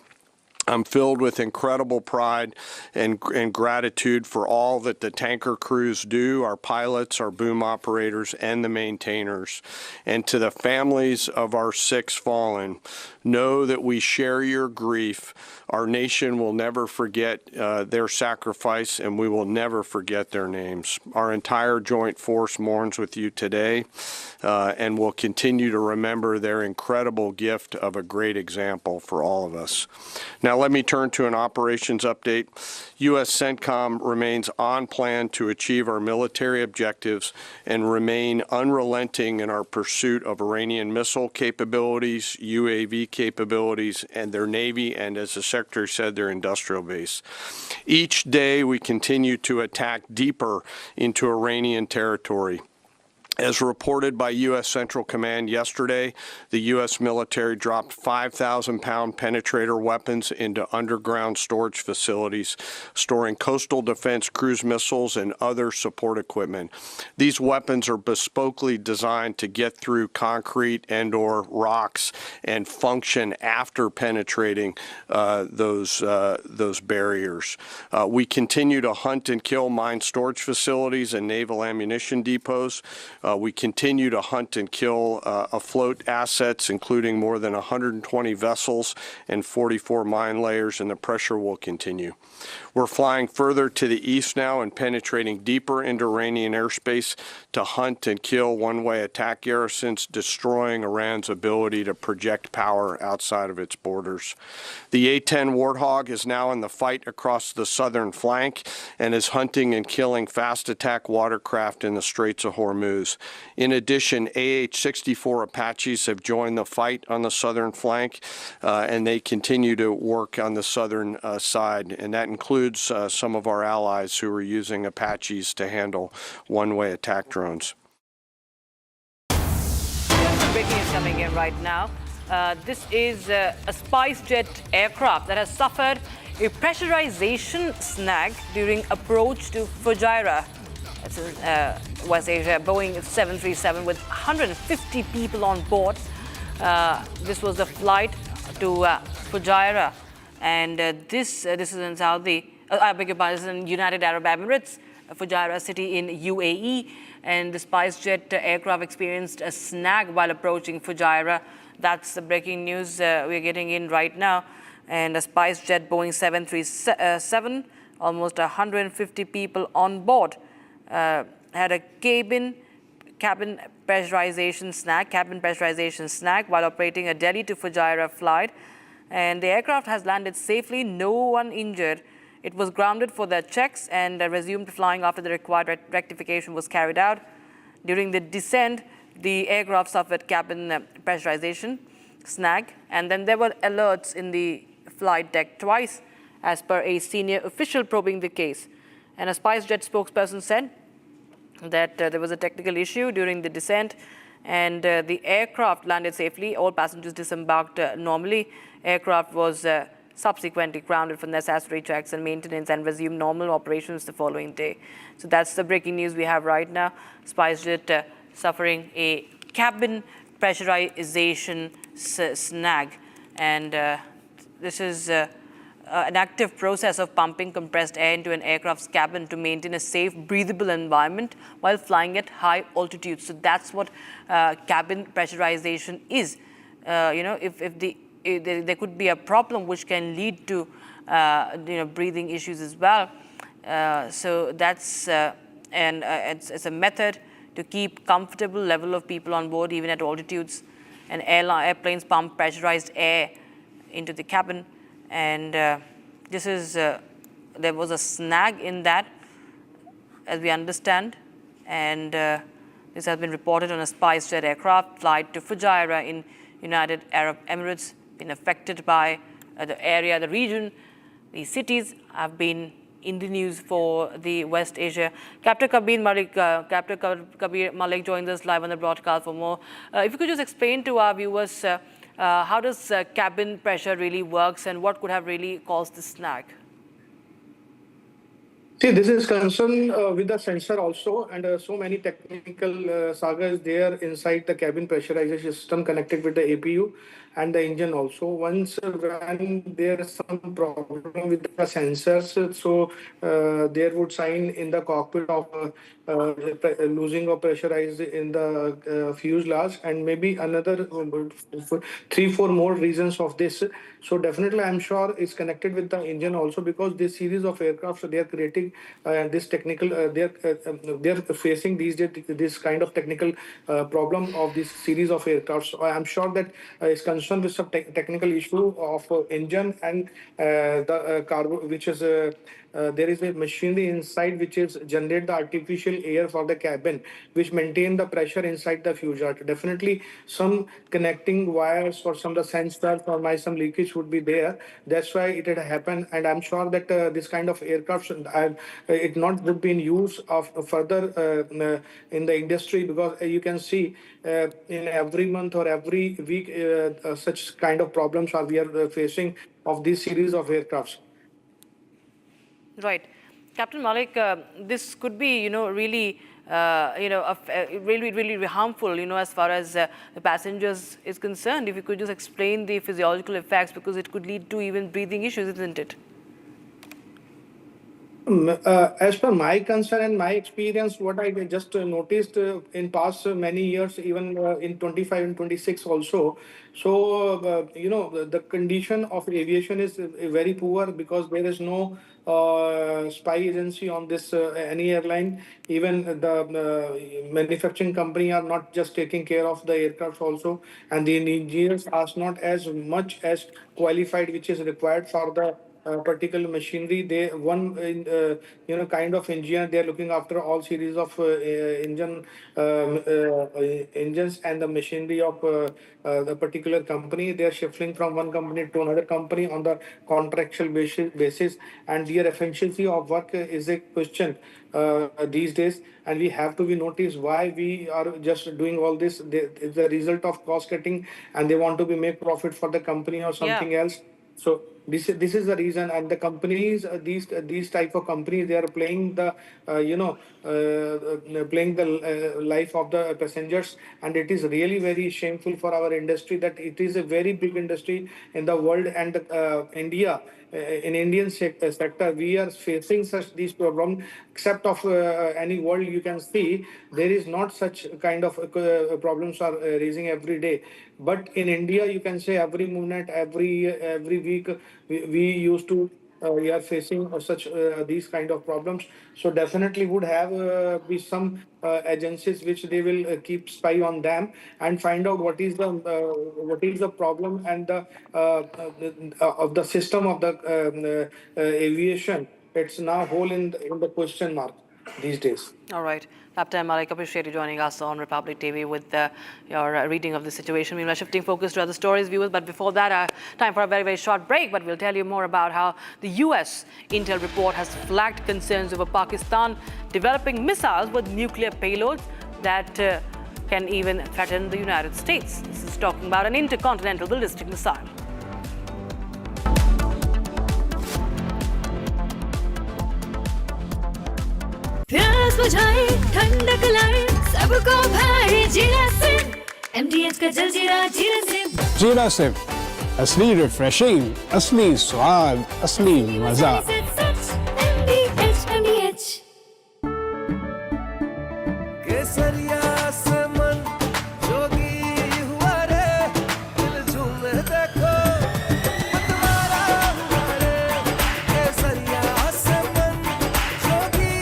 [SPEAKER 11] I'm filled with incredible pride and gratitude for all that the tanker crews do, our pilots, our boom operators, and the maintainers. And to the families of our 6 fallen, know that we share your grief. Our nation will never forget their sacrifice, and we will never forget their names. Our entire joint force mourns with you today, and will continue to remember their incredible gift of a great example for all of us. Now let me turn to an operations update. U.S. CENTCOM remains on plan to achieve our military objectives and remain unrelenting in our pursuit of Iranian missile capabilities, UAV capabilities, and their Navy, and as the Secretary said, their industrial base. Each day we continue to attack deeper into Iranian territory. As reported by U.S. Central Command yesterday, the U.S. military dropped 5,000-pound penetrator weapons into underground storage facilities, storing coastal defense cruise missiles and other support equipment. These weapons are bespokely designed to get through concrete and/or rocks and function after penetrating those barriers. We continue to hunt and kill mine storage facilities and naval ammunition depots. We continue to hunt and kill afloat assets, including more than 120 vessels and 44 mine layers, and the pressure will continue. We're flying further to the east now and penetrating deeper into Iranian airspace to hunt and kill one-way attack garrisons, destroying Iran's ability to project power outside of its borders. The A-10 Warthog is now in the fight across the southern flank and is hunting and killing fast attack watercraft in the Straits of Hormuz. In addition, AH-64 Apaches have joined the fight on the southern flank, and they continue to work on the southern side, and that includes some of our allies who are using Apaches to handle one-way attack drones.
[SPEAKER 2] Breaking is coming in right now. This is a SpiceJet aircraft that has suffered a pressurization snag during approach to Fujairah. It's in West Asia, Boeing 737 with 150 people on board. This was the flight to Fujairah, and this is in Saudi. I beg your pardon, this is in United Arab Emirates, Fujairah city in UAE, and the SpiceJet aircraft experienced a snag while approaching Fujairah. That's the breaking news we're getting in right now. And a SpiceJet Boeing 737, almost 150 people on board, had a cabin pressurization snag while operating a Delhi to Fujairah flight. And the aircraft has landed safely, no one injured. It was grounded for the checks and resumed flying after the required rectification was carried out. During the descent, the aircraft suffered cabin pressurization snag, and then there were alerts in the flight deck twice, as per a senior official probing the case. And a SpiceJet spokesperson said that there was a technical issue during the descent, and the aircraft landed safely. All passengers disembarked normally. Aircraft was subsequently grounded for necessary checks and maintenance and resumed normal operations the following day. So that's the breaking news we have right now. SpiceJet suffering a cabin pressurization snag, and this is an active process of pumping compressed air into an aircraft's cabin to maintain a safe, breathable environment while flying at high altitudes. So that's what cabin pressurization is. If there could be a problem which can lead to breathing issues as well. So that's it's a method to keep comfortable level of people on board even at altitudes. And airplanes pump pressurized air into the cabin, and this is there was a snag in that, as we understand, and this has been reported on a SpiceJet aircraft flight to Fujairah in United Arab Emirates. Been affected by the area, the region. The cities have been in the news for the West Asia. Captain Kabir Malik joins us live on the broadcast for more. If you could just explain to our viewers how does cabin pressure really works and what could have really caused the snag?
[SPEAKER 18] See, this is concerned with the sensor also, and so many technical sagas there inside the cabin pressurization system connected with the APU and the engine also. Once when there is some problem with the sensors, so there would sign in the cockpit of losing of pressurized in the fuselage, and maybe another 3-4 more reasons of this. So definitely I'm sure it's connected with the engine also, because this series of aircraft, so they are creating this technical, they're facing this kind of technical problem of this series of aircraft. So I'm sure that it's concerned with some technical issue of engine and the cargo, which is there is a machinery inside which is generate the artificial air for the cabin, which maintain the pressure inside the fuselage. Definitely, some connecting wires for some of the sensors or some leakage would be there. That's why it had happened, and I'm sure that this kind of aircraft it not would be in use of further in the industry, because you can see in every month or every week such kind of problems are we are facing of this series of aircrafts.
[SPEAKER 2] Right. Captain Malik, this could be, really, really harmful, as far as the passengers is concerned. If you could just explain the physiological effects, because it could lead to even breathing issues, isn't it?
[SPEAKER 18] As per my concern and my experience, what I just noticed in past many years, even in 25 and 26 also. So, the condition of aviation is very poor, because there is no spy agency on this any airline. Even the manufacturing company are not just taking care of the aircraft also, and the engineers are not as much as qualified which is required for the particular machinery. They kind of engineer. They are looking after all series of engines and the machinery of the particular company. They are shifting from one company to another company on the contractual basis, and their efficiency of work is a question these days, and we have to be noticed why we are just doing all this. It's the result of cost cutting, and they want to be make profit for the company or something else. So this is the reason, and the companies, these type of companies, they are playing the playing the life of the passengers, and it is really very shameful for our industry that it is a very big industry in the world, and India. In Indian sector, we are facing such these problems. Except of any world you can see, there is not such kind of problems are raising every day. But in India, you can say every minute, every week, we used to we are facing such these kind of problems. So definitely would have be some agencies which they will keep spy on them and find out what is the problem, and the of the system of the aviation. It's now whole in the question mark these days.
[SPEAKER 2] All right. Captain Malik, appreciate you joining us on Republic TV with your reading of the situation. We are shifting focus to other stories, viewers. But before that, time for a very, very short break. But we'll tell you more about how the US intel report has flagged concerns over Pakistan developing missiles with nuclear payloads that can even threaten the United States. This is talking about an intercontinental ballistic missile.
[SPEAKER 22] प्यास बुझाए ठंडक लाए सबको भाई जीरा से MDH का जलजीरा जीरा से
[SPEAKER 14] जीरा से असली रिफ्रेशिंग, असली स्वाद, असली मजा।
[SPEAKER 22] MDH केसरिया से मन जोगी हुआ रे दिल झूमे देखो मतवारा हुआ रे केसरिया से मन जोगी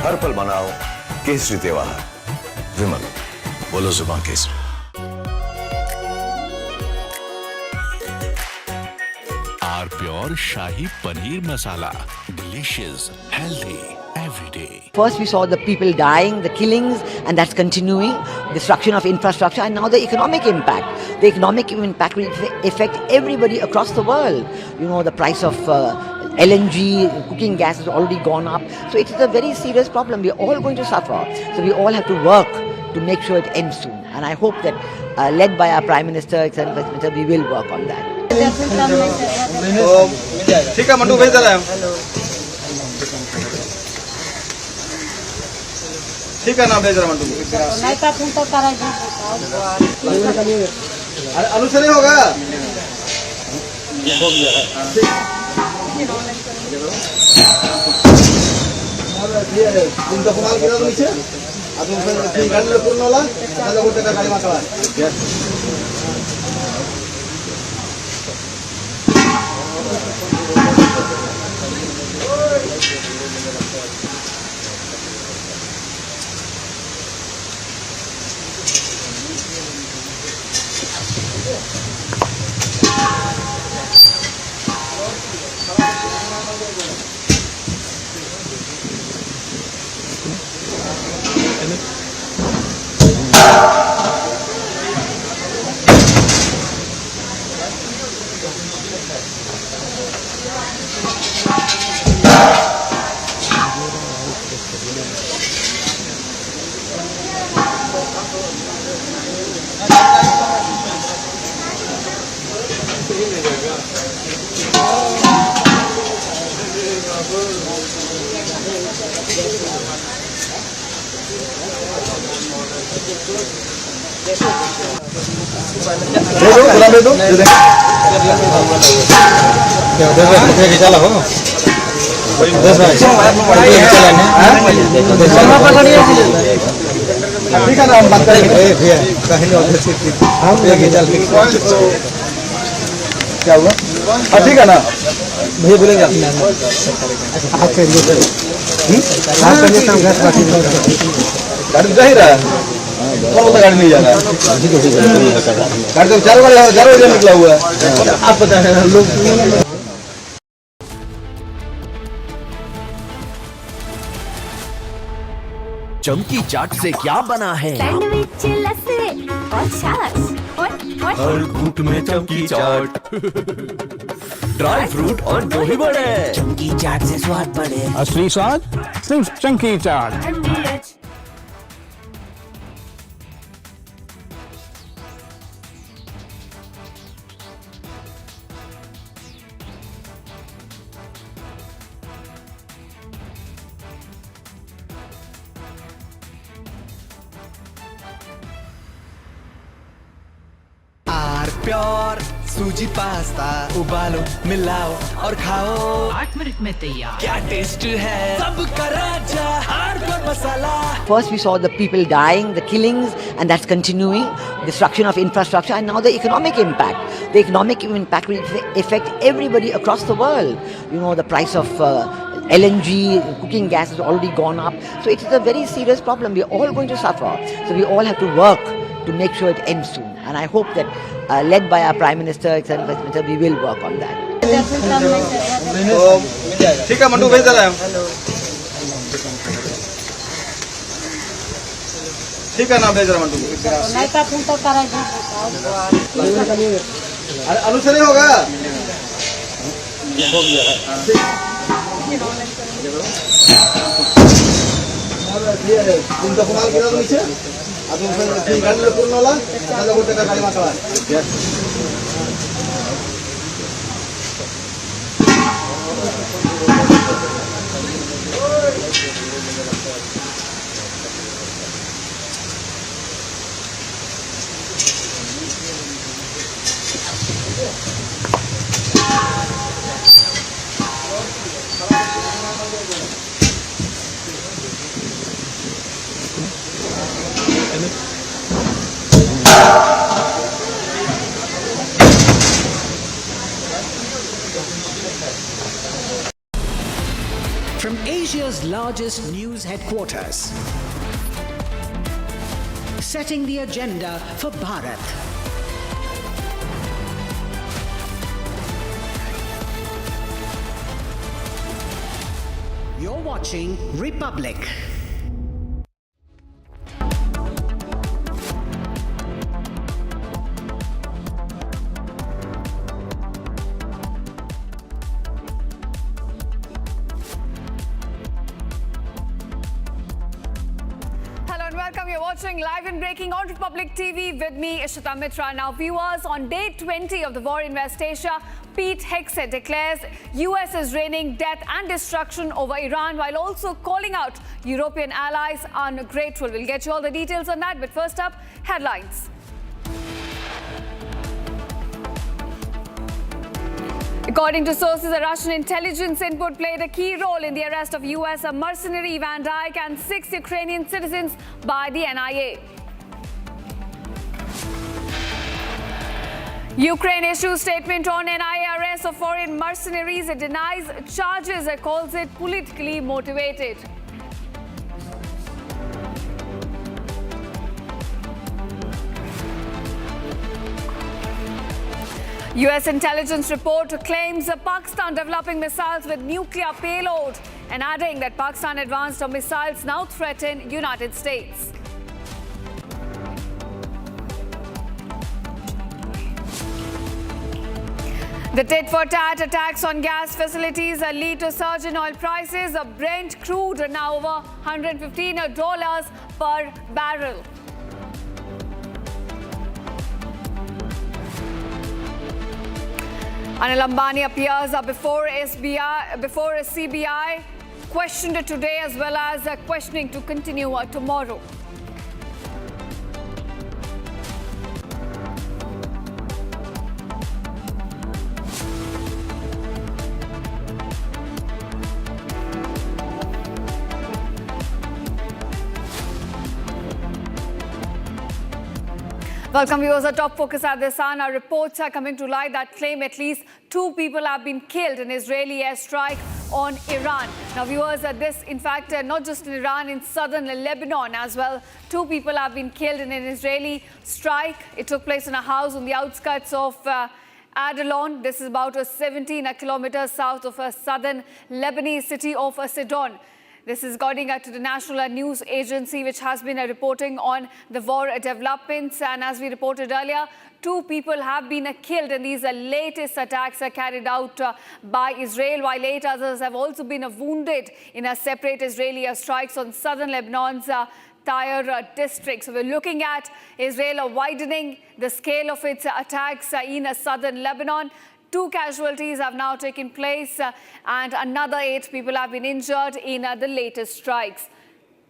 [SPEAKER 19] हर पल मनाओ केसरी त्योहार। विमल, बोलो जुबान केसरी।
[SPEAKER 20] R pure shahi paneer masala, delicious, healthy every day.
[SPEAKER 15] First we saw the people dying, the killings, and that's continuing, destruction of infrastructure, and now the economic impact. The economic impact will affect everybody across the world. You know, the price of LNG, cooking gas has already gone up. So it is a very serious problem. We are all going to suffer. So we all have to work to make sure it ends soon. And I hope that, led by our Prime Minister, we will work on that.
[SPEAKER 8] ठीक है मंटू, भेज दे रहे हैं। ठीक है ना, भेज रहे मंटू।
[SPEAKER 1] नहीं तो तुम तो करा
[SPEAKER 8] अरे आलू से नहीं होगा। तुम तो कमाल किया तो नीचे अब तुम गाड़ी में पूर्ण वाला ना लोगों का गाड़ी में करा दे दो चला हो ठीक है ना, हम बात करेंगे कहीं चल क्या हुआ? ठीक है ना भैया बोलेंगे गाड़ी जा ही रहा है, गाड़ी नहीं जा रहा है, गाड़ी तो 4 बजे निकला हुआ है। आप पता है लोग
[SPEAKER 23] चमकी चाट से क्या बना है?
[SPEAKER 5] सैंडविच लस्सी और छाछ
[SPEAKER 23] हर घूंट में चमकी चाट ड्राई फ्रूट और दही बड़े। चमकी चाट से स्वाद बढ़े।
[SPEAKER 14] असली स्वाद सिर्फ चंकी चाट।
[SPEAKER 23] प्योर सूजी पास्ता उबालो मिलाओ और खाओ
[SPEAKER 6] 8 मिनट में तैयार।
[SPEAKER 23] क्या टेस्ट है सबका राजा hardcore masala.
[SPEAKER 15] First we saw the people dying, the killings, and that's continuing, destruction of infrastructure, and now the economic impact. The economic impact will affect everybody across the world. You know, the price of LNG, cooking gas has already gone up. So it is a very serious problem. We're all going to suffer. So we all have to work to make sure it ends soon. And I hope that led by our Prime Minister, etc., we will work on that.
[SPEAKER 8] ठीक है mandu भेज दे रहे हैं। ठीक है ना भेज रहे मंडू।
[SPEAKER 1] नहीं तो तुम तो कराएंगे।
[SPEAKER 8] अरे अनुसरी होगा। तुम तो कमाल गिरा दो नीचे। अब तुम गाड़ी ले पूर्ण वाला। चलो वो टका गाड़ी में चला।
[SPEAKER 6] From Asia's largest news headquarters, setting the agenda for Bharat. You're watching Republic.
[SPEAKER 12] Watching live and breaking on Republic TV with me, Ishita Mitra. Now, viewers, on day 20 of the war in West Asia, Pete Hegseth declares US is raining death and destruction over Iran while also calling out European allies ungrateful. We'll get you all the details on that. But first up, headlines. According to sources, a Russian intelligence input played a key role in the arrest of US mercenary Van Dyke and 6 Ukrainian citizens by the NIA. Ukraine issues statement on NIA arrest of foreign mercenaries. It denies charges and calls it politically motivated. US intelligence report claims Pakistan developing missiles with nuclear payload and adding that Pakistan advanced missiles now threaten United States. The tit-for-tat attacks on gas facilities lead to surge in oil prices. Brent crude now over $115 per barrel. Anil Ambani appears before CBI questioned today as well as questioning to continue tomorrow. Welcome viewers. Our top focus at this hour. Our reports are coming to light that claim at least 2 people have been killed in Israeli airstrike on Iran. Now viewers, this in fact not just in Iran, in southern Lebanon as well. 2 people have been killed in an Israeli strike. It took place in a house on the outskirts of Adalon. This is about 17 kilometers south of southern Lebanese city of Sidon. This is according to the National News Agency, which has been reporting on the war developments. And as we reported earlier, 2 people have been killed in these latest attacks carried out by Israel, while 8 others have also been wounded in a separate Israeli strikes on southern Lebanon's Tyre district. So we're looking at Israel widening the scale of its attacks in southern Lebanon. 2 casualties have now taken place and another 8 people have been injured in the latest strikes.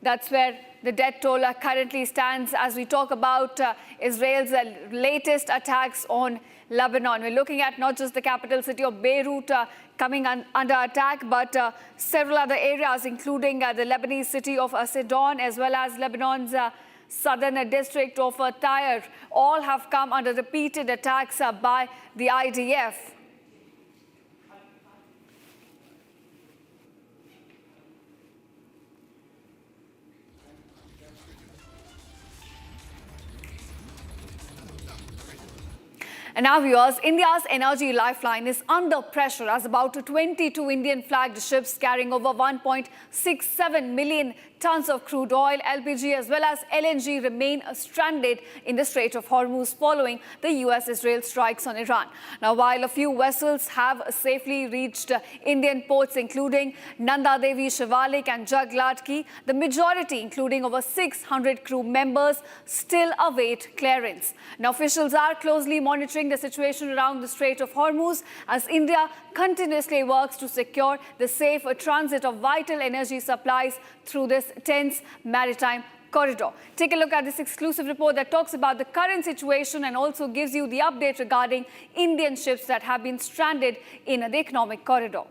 [SPEAKER 12] That's where the death toll currently stands as we talk about Israel's latest attacks on Lebanon. We're looking at not just the capital city of Beirut coming under attack, but several other areas, including the Lebanese city of Sidon, as well as Lebanon's southern district of Tyre. All have come under repeated attacks by the IDF. And now viewers, India's energy lifeline is under pressure as about 22 Indian flagged ships carrying over 1.67 million tons of crude oil, LPG as well as LNG remain stranded in the Strait of Hormuz following the US-Israel strikes on Iran. Now, while a few vessels have safely reached Indian ports, including Nanda Devi, Shivalik and Jagladki, the majority, including over 600 crew members, still await clearance. Now, officials are closely monitoring the situation around the Strait of Hormuz as India continuously works to secure the safe transit of vital energy supplies through this tense maritime corridor. Take a look at this exclusive report that talks about the current situation and also gives you the update regarding Indian ships that have been stranded in the economic corridor.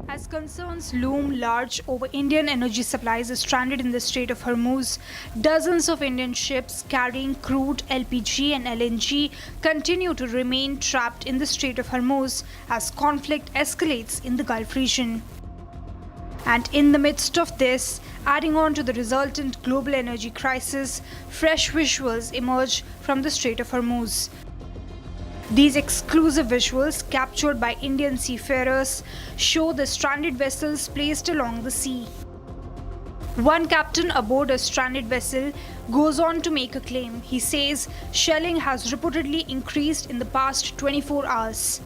[SPEAKER 7] As concerns loom large over Indian energy supplies stranded in the Strait of Hormuz, dozens of Indian ships carrying crude, LPG and LNG continue to remain trapped in the Strait of Hormuz as conflict escalates in the Gulf region. And in the midst of this, adding on to the resultant global energy crisis, fresh visuals emerge from the Strait of Hormuz. These exclusive visuals, captured by Indian seafarers, show the stranded vessels placed along the sea. One captain aboard a stranded vessel goes on to make a claim. He says shelling has reportedly increased in the past 24 hours.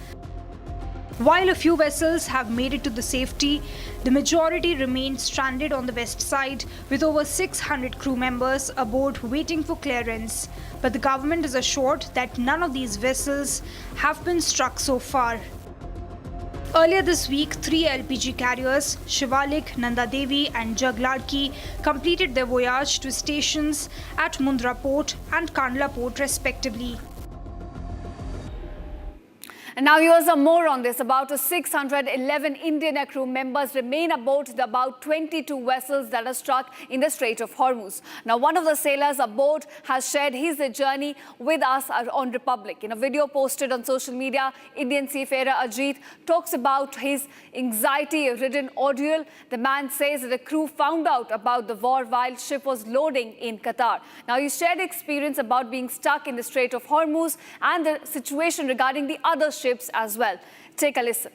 [SPEAKER 7] While a few vessels have made it to the safety, the majority remain stranded on the west side with over 600 crew members aboard waiting for clearance. But the government is assured that none of these vessels have been struck so far. Earlier this week, 3 LPG carriers, Shivalik, Nanda Devi and Jagladki, completed their voyage to stations at Mundra Port and Kandla Port respectively.
[SPEAKER 12] And now here's more on this. About 611 Indian crew members remain aboard the about 22 vessels that are stuck in the Strait of Hormuz. Now, one of the sailors aboard has shared his journey with us on Republic. In a video posted on social media, Indian seafarer Ajit talks about his anxiety-ridden ordeal. The man says that the crew found out about the war while ship was loading in Qatar. Now, he shared experience about being stuck in the Strait of Hormuz and the situation regarding the other ships as well. Take a listen.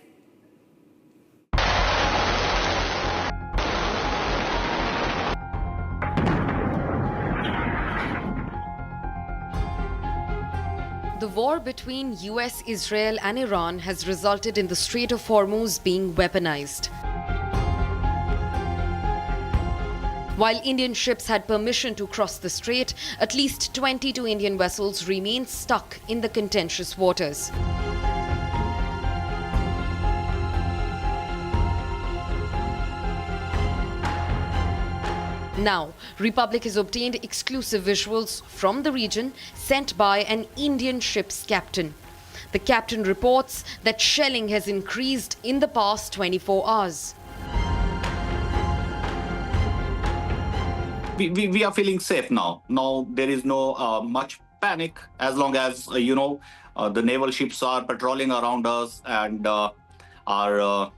[SPEAKER 4] The war between US, Israel and Iran has resulted in the Strait of Hormuz being weaponized. While Indian ships had permission to cross the strait, at least 22 Indian vessels remain stuck in the contentious waters. Now, Republic has obtained exclusive visuals from the region sent by an Indian ship's captain. The captain reports that shelling has increased in the past 24 hours.
[SPEAKER 3] We are feeling safe now. Now there is no much panic as long as, the naval ships are patrolling around us and our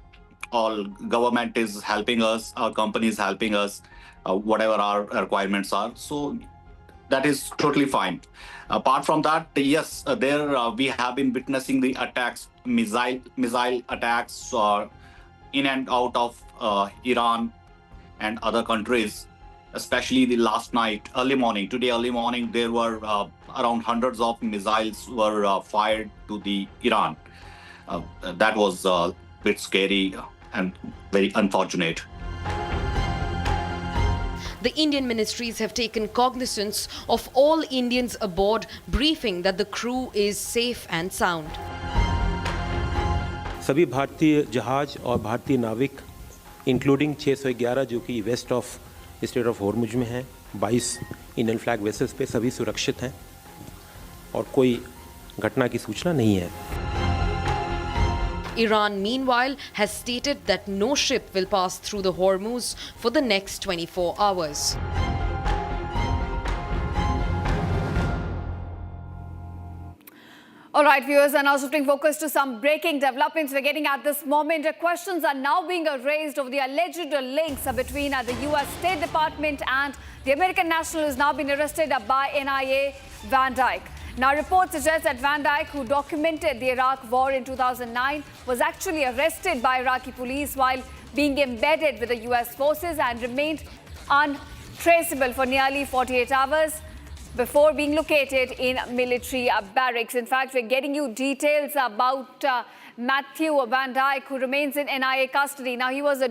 [SPEAKER 3] all government is helping us, our company is helping us, whatever our requirements are. So that is totally fine. Apart from that, yes, we have been witnessing the attacks, missile attacks in and out of Iran and other countries, especially the last night, today early morning, there were around hundreds of missiles were fired to the Iran. That was a bit scary and very unfortunate.
[SPEAKER 4] The Indian ministries have taken cognizance of all Indians aboard, briefing that the crew is safe and sound.
[SPEAKER 10] सभी भारतीय जहाज और भारतीय नाविक including 611 जो कि west of straight of Hormuz में हैं, 22 इंडियन फ्लैग वेसल्स पे सभी सुरक्षित हैं और कोई घटना की सूचना नहीं है.
[SPEAKER 4] Iran, meanwhile, has stated that no ship will pass through the Hormuz for the next 24 hours.
[SPEAKER 12] All right, viewers, and now shifting focus to some breaking developments we're getting at this moment. Questions are now being raised over the alleged links between the U.S. State Department and the American national who has now been arrested by NIA, Van Dyke. Now, reports suggest that Van Dyke, who documented the Iraq war in 2009, was actually arrested by Iraqi police while being embedded with the U.S. forces and remained untraceable for nearly 48 hours before being located in military barracks. In fact, we're getting you details about Matthew Van Dyke, who remains in NIA custody. Now, he was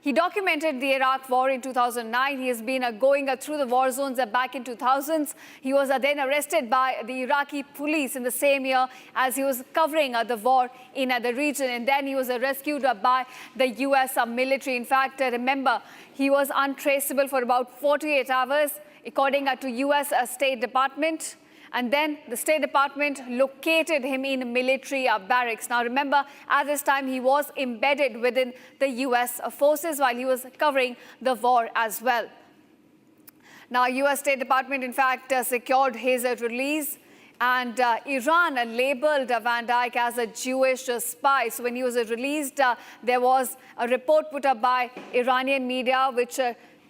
[SPEAKER 12] he documented the Iraq war in 2009. He has been going through the war zones back in 2000s. He was then arrested by the Iraqi police in the same year as he was covering the war in the region. And then he was rescued by the U.S. military. In fact, remember, he was untraceable for about 48 hours, according to U.S. State Department. And then the State Department located him in military barracks. Now, remember, at this time, he was embedded within the U.S. forces while he was covering the war as well. Now, U.S. State Department, in fact, secured his release. And Iran labeled Van Dyke as a Jewish spy. So when he was released, there was a report put up by Iranian media, which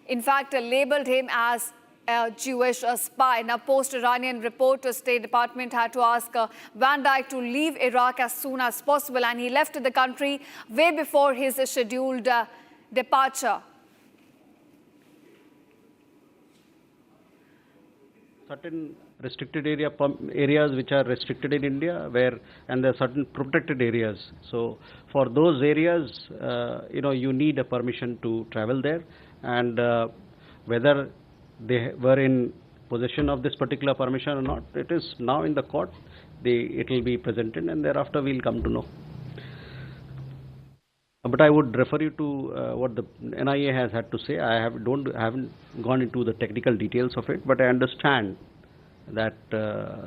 [SPEAKER 12] in fact labeled him as a Jewish spy. Now, post-Iranian report, the State Department had to ask Van Dyke to leave Iraq as soon as possible, and he left the country way before his scheduled departure.
[SPEAKER 10] Certain restricted areas which are restricted in India, and there are certain protected areas. So for those areas, you need a permission to travel there, and whether they were in possession of this particular permission or not, it is now in the court. It will be presented, and thereafter we'll come to know. But I would refer you to what the NIA has had to say. I haven't gone into the technical details of it, but I understand that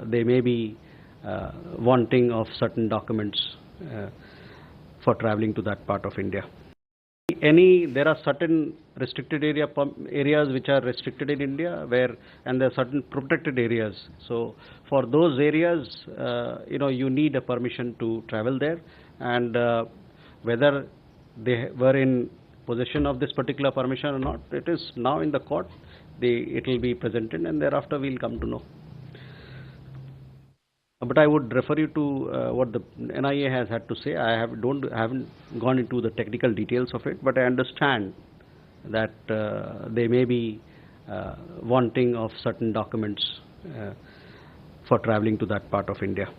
[SPEAKER 10] they may be wanting of certain documents for traveling to that part of India. There are certain restricted areas which are restricted in India, and there are certain protected areas. So for those areas, you need a permission to travel there, and whether they were in possession of this particular permission or not, it is now in the court. It will be presented, and thereafter we'll come to know. But I would refer you to what the NIA has had to say. I haven't gone into the technical details of it, but I understand that they may be wanting of certain documents for traveling to that part of India.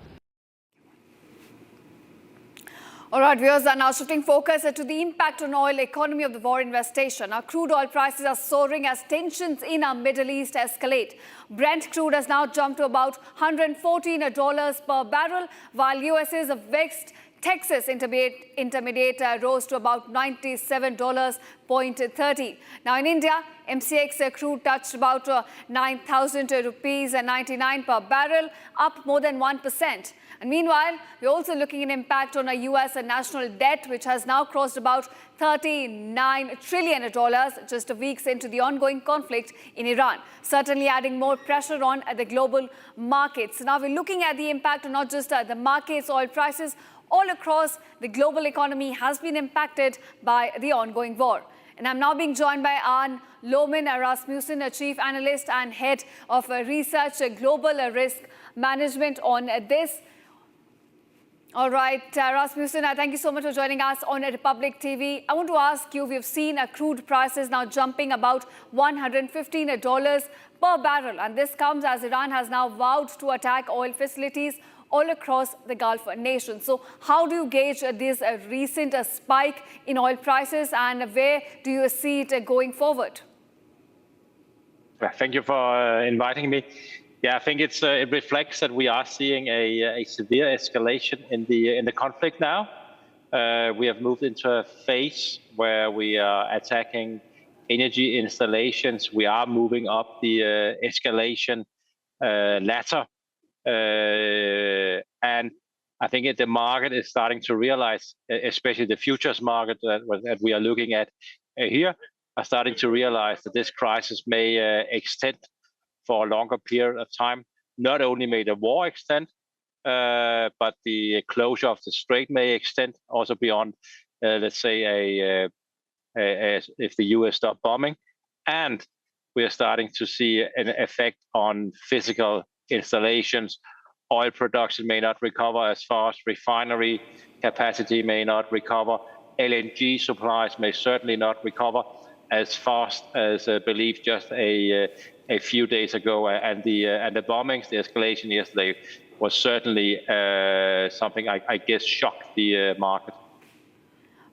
[SPEAKER 12] All right, viewers, are now shifting focus to the impact on oil economy of the war investigation. Our crude oil prices are soaring as tensions in our Middle East escalate. Brent crude has now jumped to about $114 per barrel, while US is vexed Texas intermediate rose to about $97.30. Now in India, MCX crude touched about 9,000 rupees and 99 per barrel, up more than 1%. And meanwhile, we're also looking at an impact on our US national debt, which has now crossed about $39 trillion just weeks into the ongoing conflict in Iran, certainly adding more pressure on the global markets. Now we're looking at the impact on not just the markets, oil prices, all across the global economy has been impacted by the ongoing war. And I'm now being joined by Arne Lohman Rasmussen, a chief analyst and head of research global risk management on this. All right, Rasmussen, thank you so much for joining us on Republic TV. I want to ask you, we've seen crude prices now jumping about $115 per barrel. And this comes as Iran has now vowed to attack oil facilities all across the Gulf nations. So how do you gauge this recent spike in oil prices, and where do you see it going forward?
[SPEAKER 13] Thank you for inviting me. Yeah, I think it reflects that we are seeing a severe escalation in the conflict now. We have moved into a phase where we are attacking energy installations. We are moving up the escalation ladder. And I think the market is starting to realize, especially the futures market that we are looking at here, are starting to realize that this crisis may extend for a longer period of time. Not only may the war extend, but the closure of the strait may extend also beyond, let's say, if the US stop bombing. And we are starting to see an effect on physical installations. Oil production may not recover as fast. Refinery capacity may not recover. LNG supplies may certainly not recover as fast as believed just a few days ago. And the bombings, the escalation yesterday was certainly something I guess shocked the market.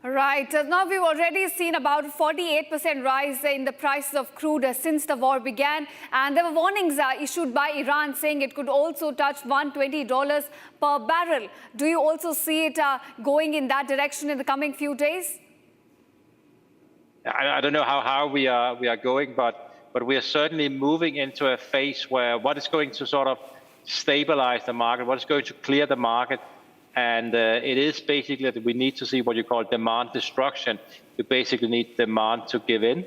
[SPEAKER 12] Right. Now we've already seen about 48% rise in the prices of crude since the war began. And there were warnings issued by Iran saying it could also touch $120 per barrel. Do you also see it going in that direction in the coming few days?
[SPEAKER 13] I don't know how we are going, but we are certainly moving into a phase where what is going to sort of stabilize the market, what is going to clear the market. And it is basically that we need to see what you call demand destruction. You basically need demand to give in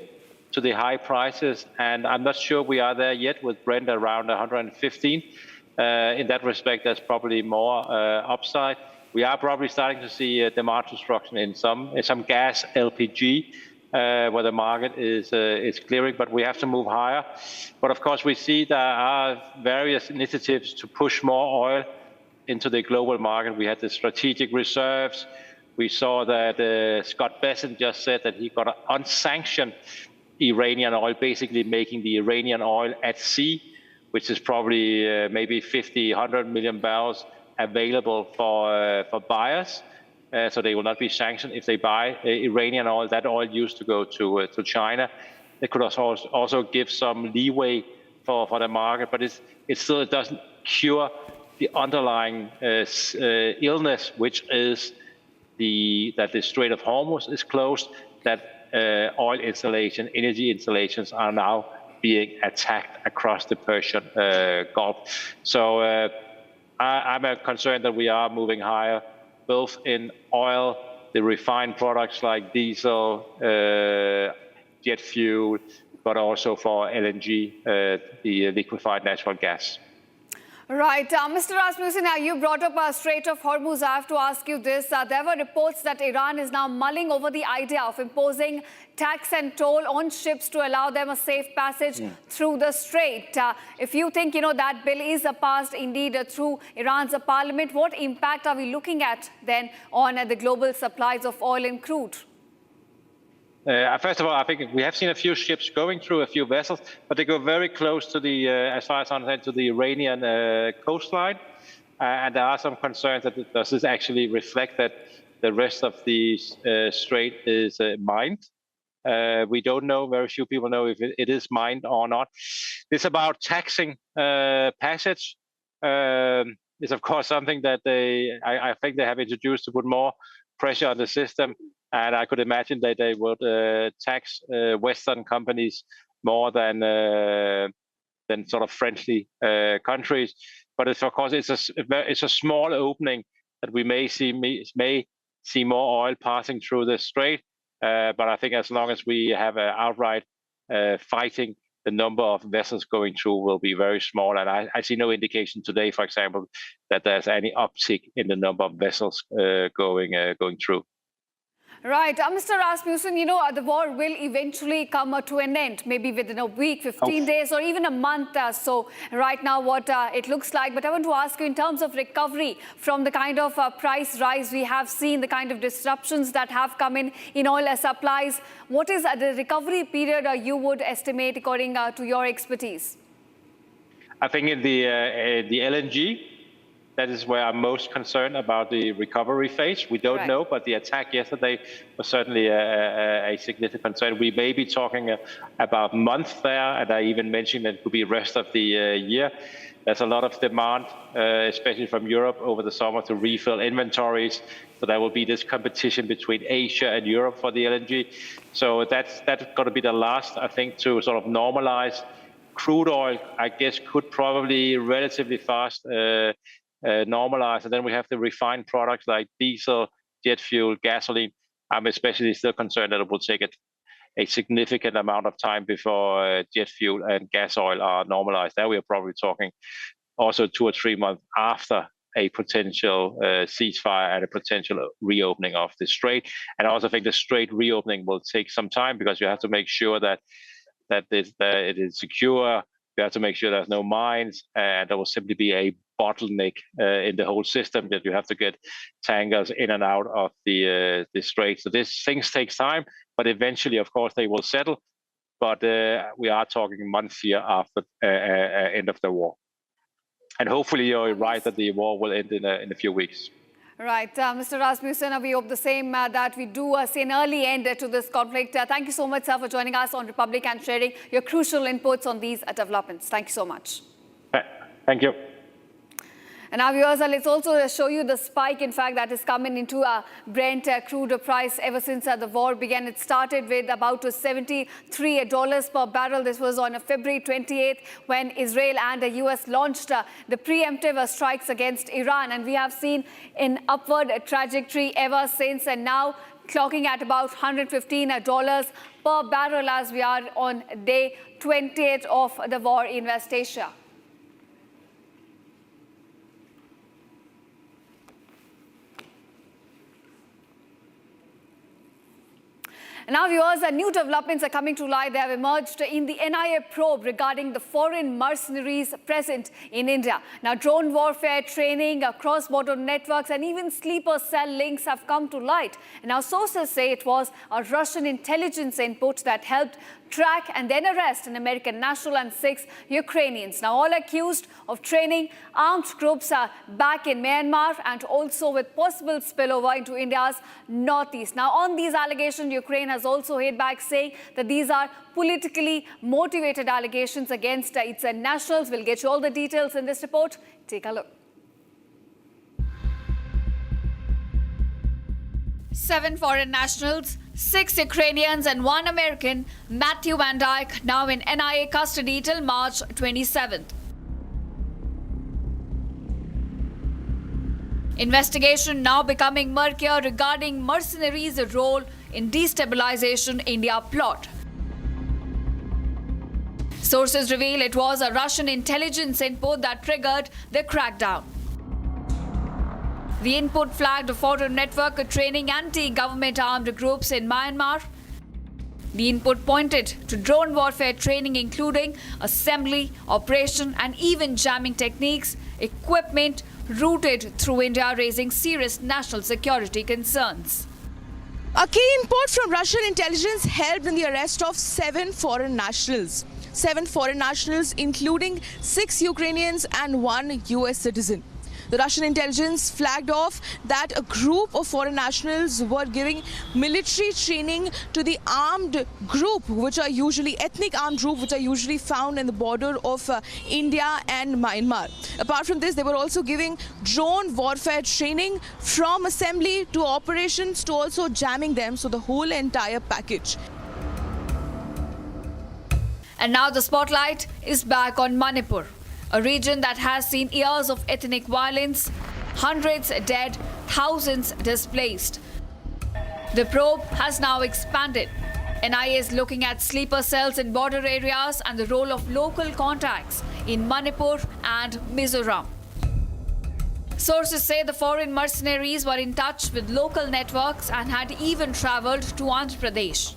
[SPEAKER 13] to the high prices. And I'm not sure we are there yet with Brent around 115. In that respect, there's probably more upside. We are probably starting to see demand destruction in some gas, LPG, where the market is clearing, but we have to move higher. But of course, we see there are various initiatives to push more oil into the global market. We had the strategic reserves. We saw that Scott Bessent just said that he got unsanctioned Iranian oil, basically making the Iranian oil at sea, which is probably maybe 50, 100 million barrels available for buyers. So they will not be sanctioned if they buy Iranian oil. That oil used to go to China. It could also give some leeway for the market, but it still doesn't cure the underlying illness, which is that the Strait of Hormuz is closed, that oil installation, energy installations are now being attacked across the Persian Gulf. So I'm concerned that we are moving higher, both in oil, the refined products like diesel, jet fuel, but also for LNG, the liquefied natural gas.
[SPEAKER 12] Right. Mr. Rasmussen, now you brought up Strait of Hormuz. I have to ask you this. There were reports that Iran is now mulling over the idea of imposing tax and toll on ships to allow them a safe passage through the strait. If you think, that bill is passed indeed through Iran's parliament, what impact are we looking at then on the global supplies of oil and crude?
[SPEAKER 13] First of all, I think we have seen a few ships going through, a few vessels, but they go very close to the, as far as I understand, to the Iranian coastline. And there are some concerns that does this actually reflect that the rest of the strait is mined. We don't know, very few people know if it is mined or not. It's about taxing passage. is of course something that I think they have introduced to put more pressure on the system. And I could imagine that they would tax Western companies more than sort of friendly countries. But it's, of course, it's a small opening that we may see more oil passing through the strait. But I think as long as we have outright fighting, the number of vessels going through will be very small. And I see no indication today, for example, that there's any uptick in the number of vessels going through.
[SPEAKER 12] Right. Mr. Rasmussen, you know, the war will eventually come to an end, maybe within a week, 15 days, or even a month. So right now what it looks like. But I want to ask you, in terms of recovery from the kind of price rise we have seen, the kind of disruptions that have come in oil supplies, what is the recovery period you would estimate according to your expertise?
[SPEAKER 13] I think in the LNG, that is where I'm most concerned about the recovery phase. We don't know, but the attack yesterday was certainly a significant concern. We may be talking about months there, and I even mentioned that it could be the rest of the year. There's a lot of demand, especially from Europe over the summer, to refill inventories. So there will be this competition between Asia and Europe for the LNG. So that's going to be the last, I think, to sort of normalize. Crude oil, I guess, could probably relatively fast normalize, and then we have the refined products like diesel, jet fuel, gasoline. I'm especially still concerned that it will take a significant amount of time before jet fuel and gas oil are normalized. There we are probably talking also 2 or 3 months after a potential ceasefire and a potential reopening of the strait. And I also think the strait reopening will take some time, because you have to make sure that it is secure. You have to make sure there's no mines, and there will simply be a bottleneck in the whole system, that you have to get tankers in and out of the strait. So these things takes time, but eventually, of course, they will settle. But we are talking months here after end of the war. And hopefully you're right that the war will end in a few weeks.
[SPEAKER 12] Right. Mr. Rasmussen, we hope the same, that we do see an early end to this conflict. Thank you so much, sir, for joining us on Republic and sharing your crucial inputs on these developments. Thank you so much.
[SPEAKER 13] Thank you.
[SPEAKER 12] And now, viewers, let's also show you the spike, in fact, that is coming into Brent crude price ever since the war began. It started with about $73 per barrel. This was on February 28th, when Israel and the US launched the preemptive strikes against Iran. And we have seen an upward trajectory ever since, and now clocking at about $115 per barrel as we are on day 28 of the war in West Asia. Now, viewers, new developments are coming to light. They have emerged in the NIA probe regarding the foreign mercenaries present in India. Now, drone warfare training, cross-border networks, and even sleeper cell links have come to light. And now, sources say it was a Russian intelligence input that helped track and then arrest an American national and 6 Ukrainians. Now, all accused of training armed groups back in Myanmar, and also with possible spillover into India's northeast. Now, on these allegations, Ukraine has also hit back, saying that these are politically motivated allegations against its nationals. We'll get you all the details in this report. Take a look. 7 foreign nationals, 6 Ukrainians and 1 American, Matthew Van Dyke, now in NIA custody till March 27th. Investigation now becoming murkier regarding mercenaries' role in destabilization India plot. Sources reveal it was a Russian intelligence input that triggered the crackdown. The input flagged a foreign network training anti-government armed groups in Myanmar. The input pointed to drone warfare training, including assembly, operation, and even jamming techniques, equipment routed through India, raising serious national security concerns.
[SPEAKER 16] A key input from Russian intelligence helped in the arrest of 7 foreign nationals. 7 foreign nationals, including 6 Ukrainians and 1 US citizen. The Russian intelligence flagged off that a group of foreign nationals were giving military training to the armed group, which are usually ethnic armed group, which are usually found in the border of India and Myanmar. Apart from this, they were also giving drone warfare training from assembly to operations to also jamming them, so the whole entire package.
[SPEAKER 12] And now the spotlight is back on Manipur, a region that has seen years of ethnic violence, hundreds dead, thousands displaced. The probe has now expanded. NIA is looking at sleeper cells in border areas and the role of local contacts in Manipur and Mizoram. Sources say the foreign mercenaries were in touch with local networks and had even traveled to Andhra Pradesh.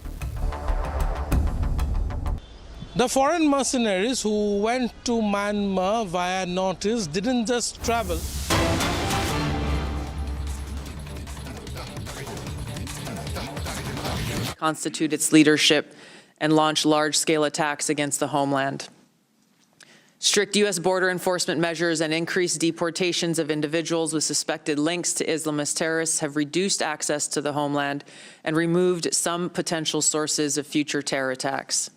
[SPEAKER 9] The foreign mercenaries who went to Myanmar via Northeast didn't just travel.
[SPEAKER 17] Constitute its leadership and launch large-scale attacks against the homeland. Strict U.S. border enforcement measures and increased deportations of individuals with suspected links to Islamist terrorists have reduced access to the homeland and removed some potential sources of future terror attacks.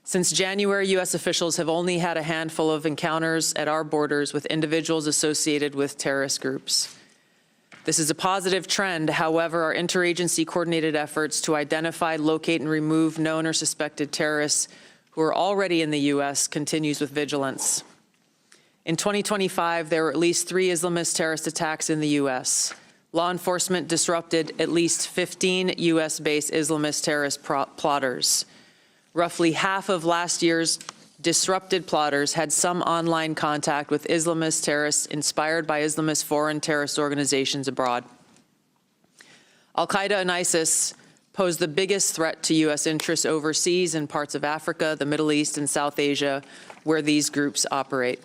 [SPEAKER 17] Since January, U.S. officials have only had a handful of encounters at our borders with individuals associated with terrorist groups. This is a positive trend. However, our interagency coordinated efforts to identify, locate, and remove known or suspected terrorists who are already in the U.S. continues with vigilance. In 2025, there were at least 3 Islamist terrorist attacks in the U.S. Law enforcement disrupted at least 15 U.S.-based Islamist terrorist plotters. Roughly half of last year's disrupted plotters had some online contact with Islamist terrorists inspired by Islamist foreign terrorist organizations abroad. Al-Qaeda and ISIS pose the biggest threat to U.S. interests overseas in parts of Africa, the Middle East, and South Asia, where these groups operate.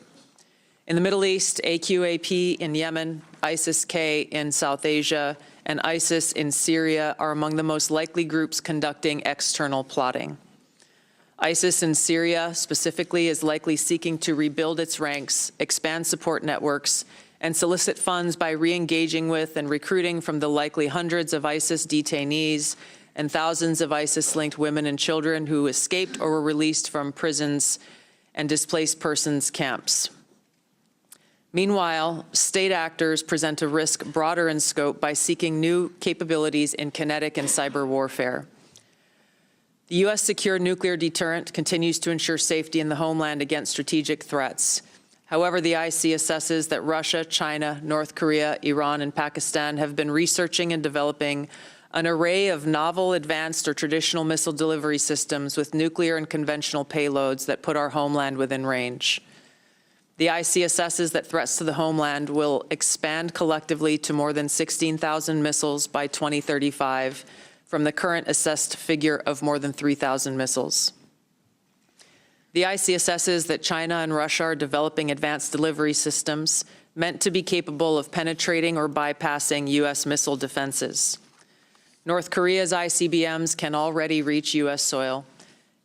[SPEAKER 17] In the Middle East, AQAP in Yemen, ISIS-K in South Asia, and ISIS in Syria are among the most likely groups conducting external plotting. ISIS in Syria specifically is likely seeking to rebuild its ranks, expand support networks, and solicit funds by re-engaging with and recruiting from the likely hundreds of ISIS detainees and thousands of ISIS-linked women and children who escaped or were released from prisons and displaced persons camps. Meanwhile, state actors present a risk broader in scope by seeking new capabilities in kinetic and cyber warfare. The U.S. secure nuclear deterrent continues to ensure safety in the homeland against strategic threats. However, the IC assesses that Russia, China, North Korea, Iran, and Pakistan have been researching and developing an array of novel, advanced, or traditional missile delivery systems with nuclear and conventional payloads that put our homeland within range. The IC assesses that threats to the homeland will expand collectively to more than 16,000 missiles by 2035, from the current assessed figure of more than 3,000 missiles. The IC assesses that China and Russia are developing advanced delivery systems meant to be capable of penetrating or bypassing U.S. missile defenses. North Korea's ICBMs can already reach U.S. soil.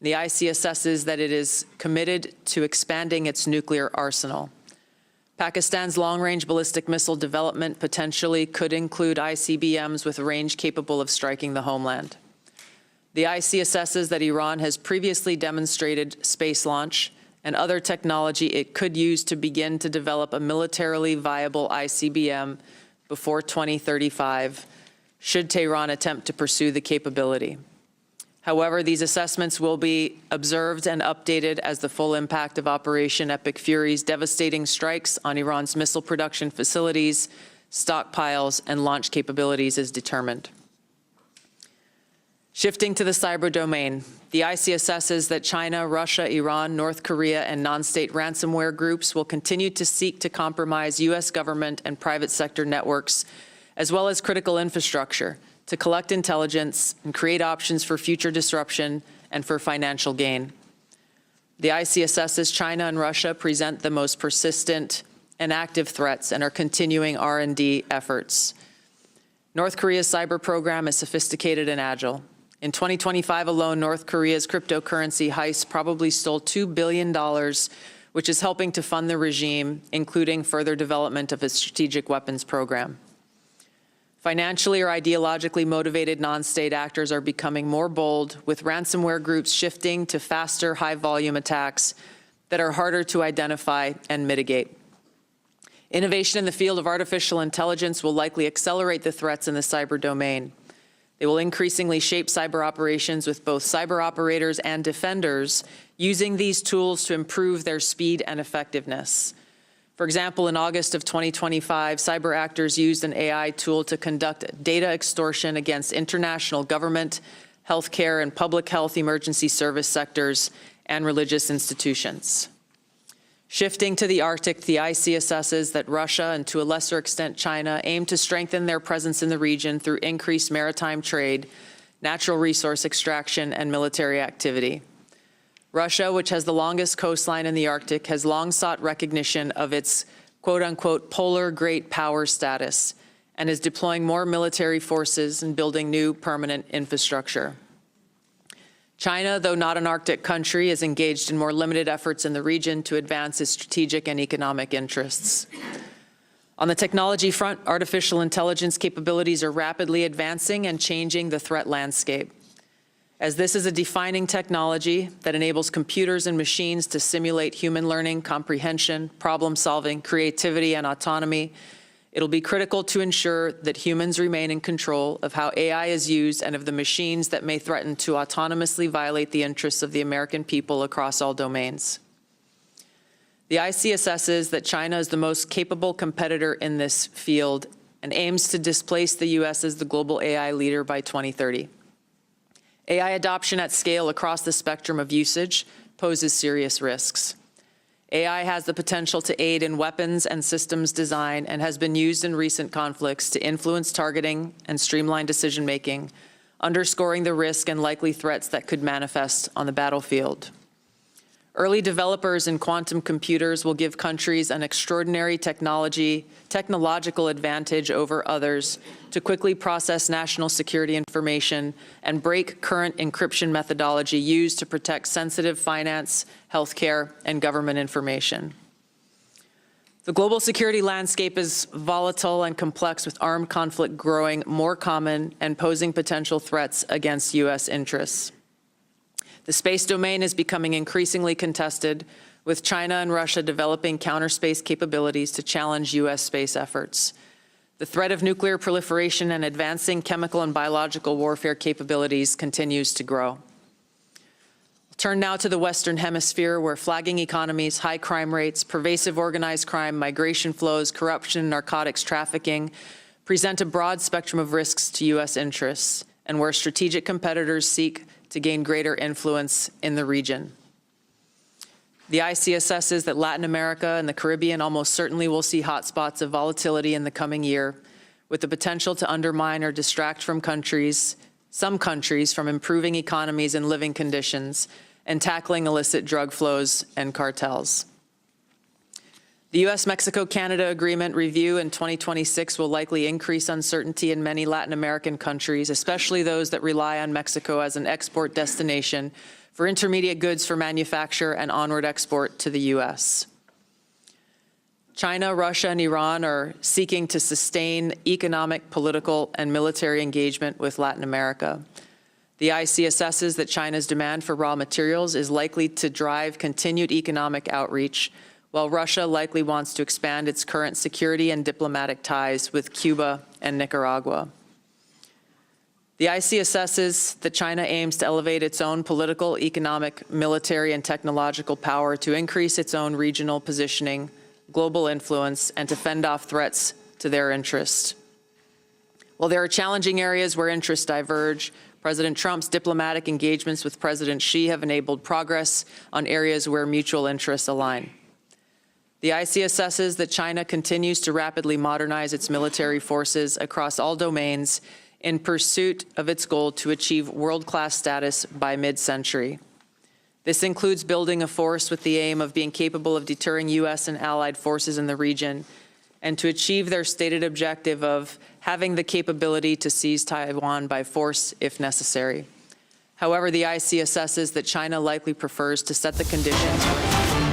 [SPEAKER 17] The IC assesses that it is committed to expanding its nuclear arsenal. Pakistan's long-range ballistic missile development potentially could include ICBMs with range capable of striking the homeland. The IC assesses that Iran has previously demonstrated space launch and other technology it could use to begin to develop a militarily viable ICBM before 2035, should Tehran attempt to pursue the capability. However, these assessments will be observed and updated as the full impact of Operation Epic Fury's devastating strikes on Iran's missile production facilities, stockpiles, and launch capabilities is determined. Shifting to the cyber domain, the IC assesses that China, Russia, Iran, North Korea, and non-state ransomware groups will continue to seek to compromise U.S. government and private sector networks, as well as critical infrastructure, to collect intelligence and create options for future disruption and for financial gain. The IC assesses China and Russia present the most persistent and active threats and are continuing R&D efforts. North Korea's cyber program is sophisticated and agile. In 2025 alone, North Korea's cryptocurrency heist probably stole $2 billion, which is helping to fund the regime, including further development of its strategic weapons program. Financially or ideologically motivated non-state actors are becoming more bold, with ransomware groups shifting to faster, high-volume attacks that are harder to identify and mitigate. Innovation in the field of artificial intelligence will likely accelerate the threats in the cyber domain. They will increasingly shape cyber operations, with both cyber operators and defenders using these tools to improve their speed and effectiveness. For example, in August of 2025, cyber actors used an AI tool to conduct data extortion against international government, healthcare, and public health emergency service sectors and religious institutions. Shifting to the Arctic, the IC assesses that Russia, and to a lesser extent China, aim to strengthen their presence in the region through increased maritime trade, natural resource extraction, and military activity. Russia, which has the longest coastline in the Arctic, has long sought recognition of its quote-unquote polar great power status and is deploying more military forces and building new permanent infrastructure. China, though not an Arctic country, is engaged in more limited efforts in the region to advance its strategic and economic interests. On the technology front, artificial intelligence capabilities are rapidly advancing and changing the threat landscape. As this is a defining technology that enables computers and machines to simulate human learning, comprehension, problem-solving, creativity, and autonomy, it'll be critical to ensure that humans remain in control of how AI is used and of the machines that may threaten to autonomously violate the interests of the American people across all domains. The IC assesses that China is the most capable competitor in this field and aims to displace the U.S. as the global AI leader by 2030. AI adoption at scale across the spectrum of usage poses serious risks. AI has the potential to aid in weapons and systems design and has been used in recent conflicts to influence targeting and streamline decision-making, underscoring the risk and likely threats that could manifest on the battlefield. Early developers in quantum computers will give countries an extraordinary technological advantage over others to quickly process national security information and break current encryption methodology used to protect sensitive finance, healthcare, and government information. The global security landscape is volatile and complex, with armed conflict growing more common and posing potential threats against U.S. interests. The space domain is becoming increasingly contested, with China and Russia developing counter-space capabilities to challenge U.S. space efforts. The threat of nuclear proliferation and advancing chemical and biological warfare capabilities continues to grow. I'll turn now to the Western Hemisphere, where flagging economies, high crime rates, pervasive organized crime, migration flows, corruption, and narcotics trafficking present a broad spectrum of risks to U.S. interests, and where strategic competitors seek to gain greater influence in the region. The IC assesses that Latin America and the Caribbean almost certainly will see hotspots of volatility in the coming year, with the potential to undermine or distract from some countries from improving economies and living conditions and tackling illicit drug flows and cartels. The U.S.-Mexico-Canada agreement review in 2026 will likely increase uncertainty in many Latin American countries, especially those that rely on Mexico as an export destination for intermediate goods for manufacture and onward export to the U.S. China, Russia, and Iran are seeking to sustain economic, political, and military engagement with Latin America. The IC assesses that China's demand for raw materials is likely to drive continued economic outreach, while Russia likely wants to expand its current security and diplomatic ties with Cuba and Nicaragua. The IC assesses that China aims to elevate its own political, economic, military, and technological power to increase its own regional positioning, global influence, and to fend off threats to their interests. While there are challenging areas where interests diverge, President Trump's diplomatic engagements with President Xi have enabled progress on areas where mutual interests align. The IC assesses that China continues to rapidly modernize its military forces across all domains in pursuit of its goal to achieve world-class status by mid-century. This includes building a force with the aim of being capable of deterring U.S. and allied forces in the region, and to achieve their stated objective of having the capability to seize Taiwan by force if necessary. However, the IC assesses that China likely prefers to set the conditions for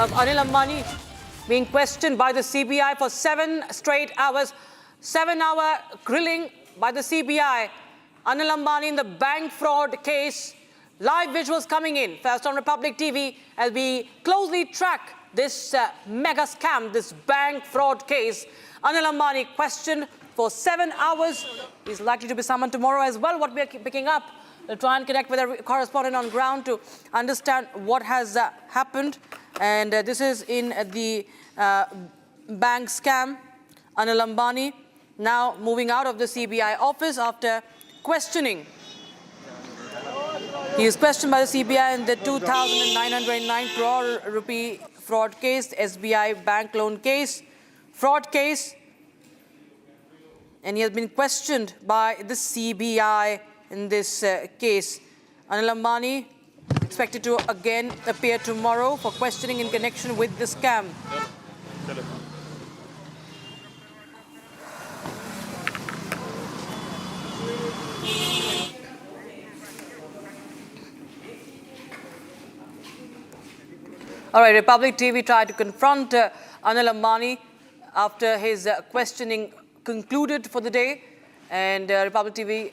[SPEAKER 2] of Anil Ambani being questioned by the CBI for 7 straight hours. 7-hour grilling by the CBI. Anil Ambani in the bank fraud case. Live visuals coming in first on Republic TV as we closely track this mega scam, this bank fraud case. Anil Ambani questioned for 7 hours. He's likely to be summoned tomorrow as well. What we are picking up, we'll try and connect with a correspondent on ground to understand what has happened. And this is in the bank scam. Anil Ambani now moving out of the CBI office after questioning. He was questioned by the CBI in the 2,909 crore rupee fraud case, SBI bank loan case, fraud case. And he has been questioned by the CBI in this case. Anil Ambani expected to again appear tomorrow for questioning in connection with the scam. All right, Republic TV tried to confront Anil Ambani after his questioning concluded for the day. And Republic TV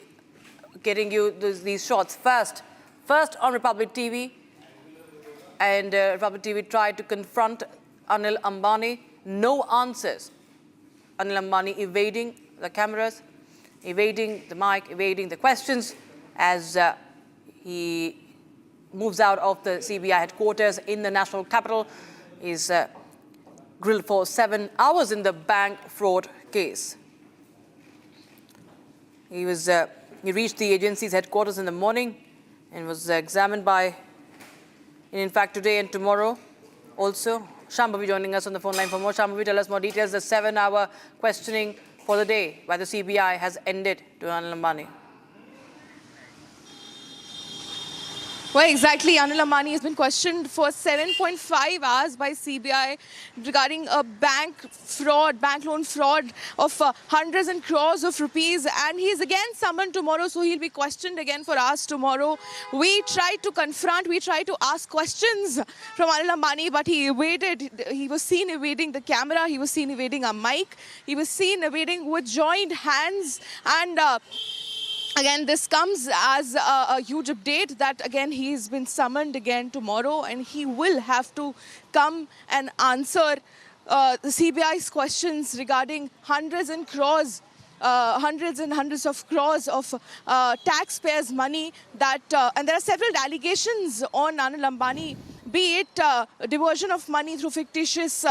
[SPEAKER 2] getting you these shots first on Republic TV. And Republic TV tried to confront Anil Ambani. No answers. Anil Ambani evading the cameras, evading the mic, evading the questions as he moves out of the CBI headquarters in the national capital. He's grilled for 7 hours in the bank fraud case. He reached the agency's headquarters in the morning and was examined by, in fact, today and tomorrow also. Shambhavi joining us on the phone line for more. Shambhavi, tell us more details. The 7-hour questioning for the day by the CBI has ended to Anil Ambani.
[SPEAKER 16] Well, exactly. Anil Ambani has been questioned for 7.5 hours by CBI regarding a bank loan fraud of hundreds and crores of rupees. And he's again summoned tomorrow, so he'll be questioned again for hours tomorrow. We tried to confront, we tried to ask questions from Anil Ambani, but he evaded. He was seen evading the camera. He was seen evading a mic. He was seen evading with joined hands. And again, this comes as a huge update that, again, he's been summoned again tomorrow and he will have to come and answer the CBI's questions regarding hundreds and hundreds of crores of taxpayers' money that, and there are several allegations on Anil Ambani, be it diversion of money through fictitious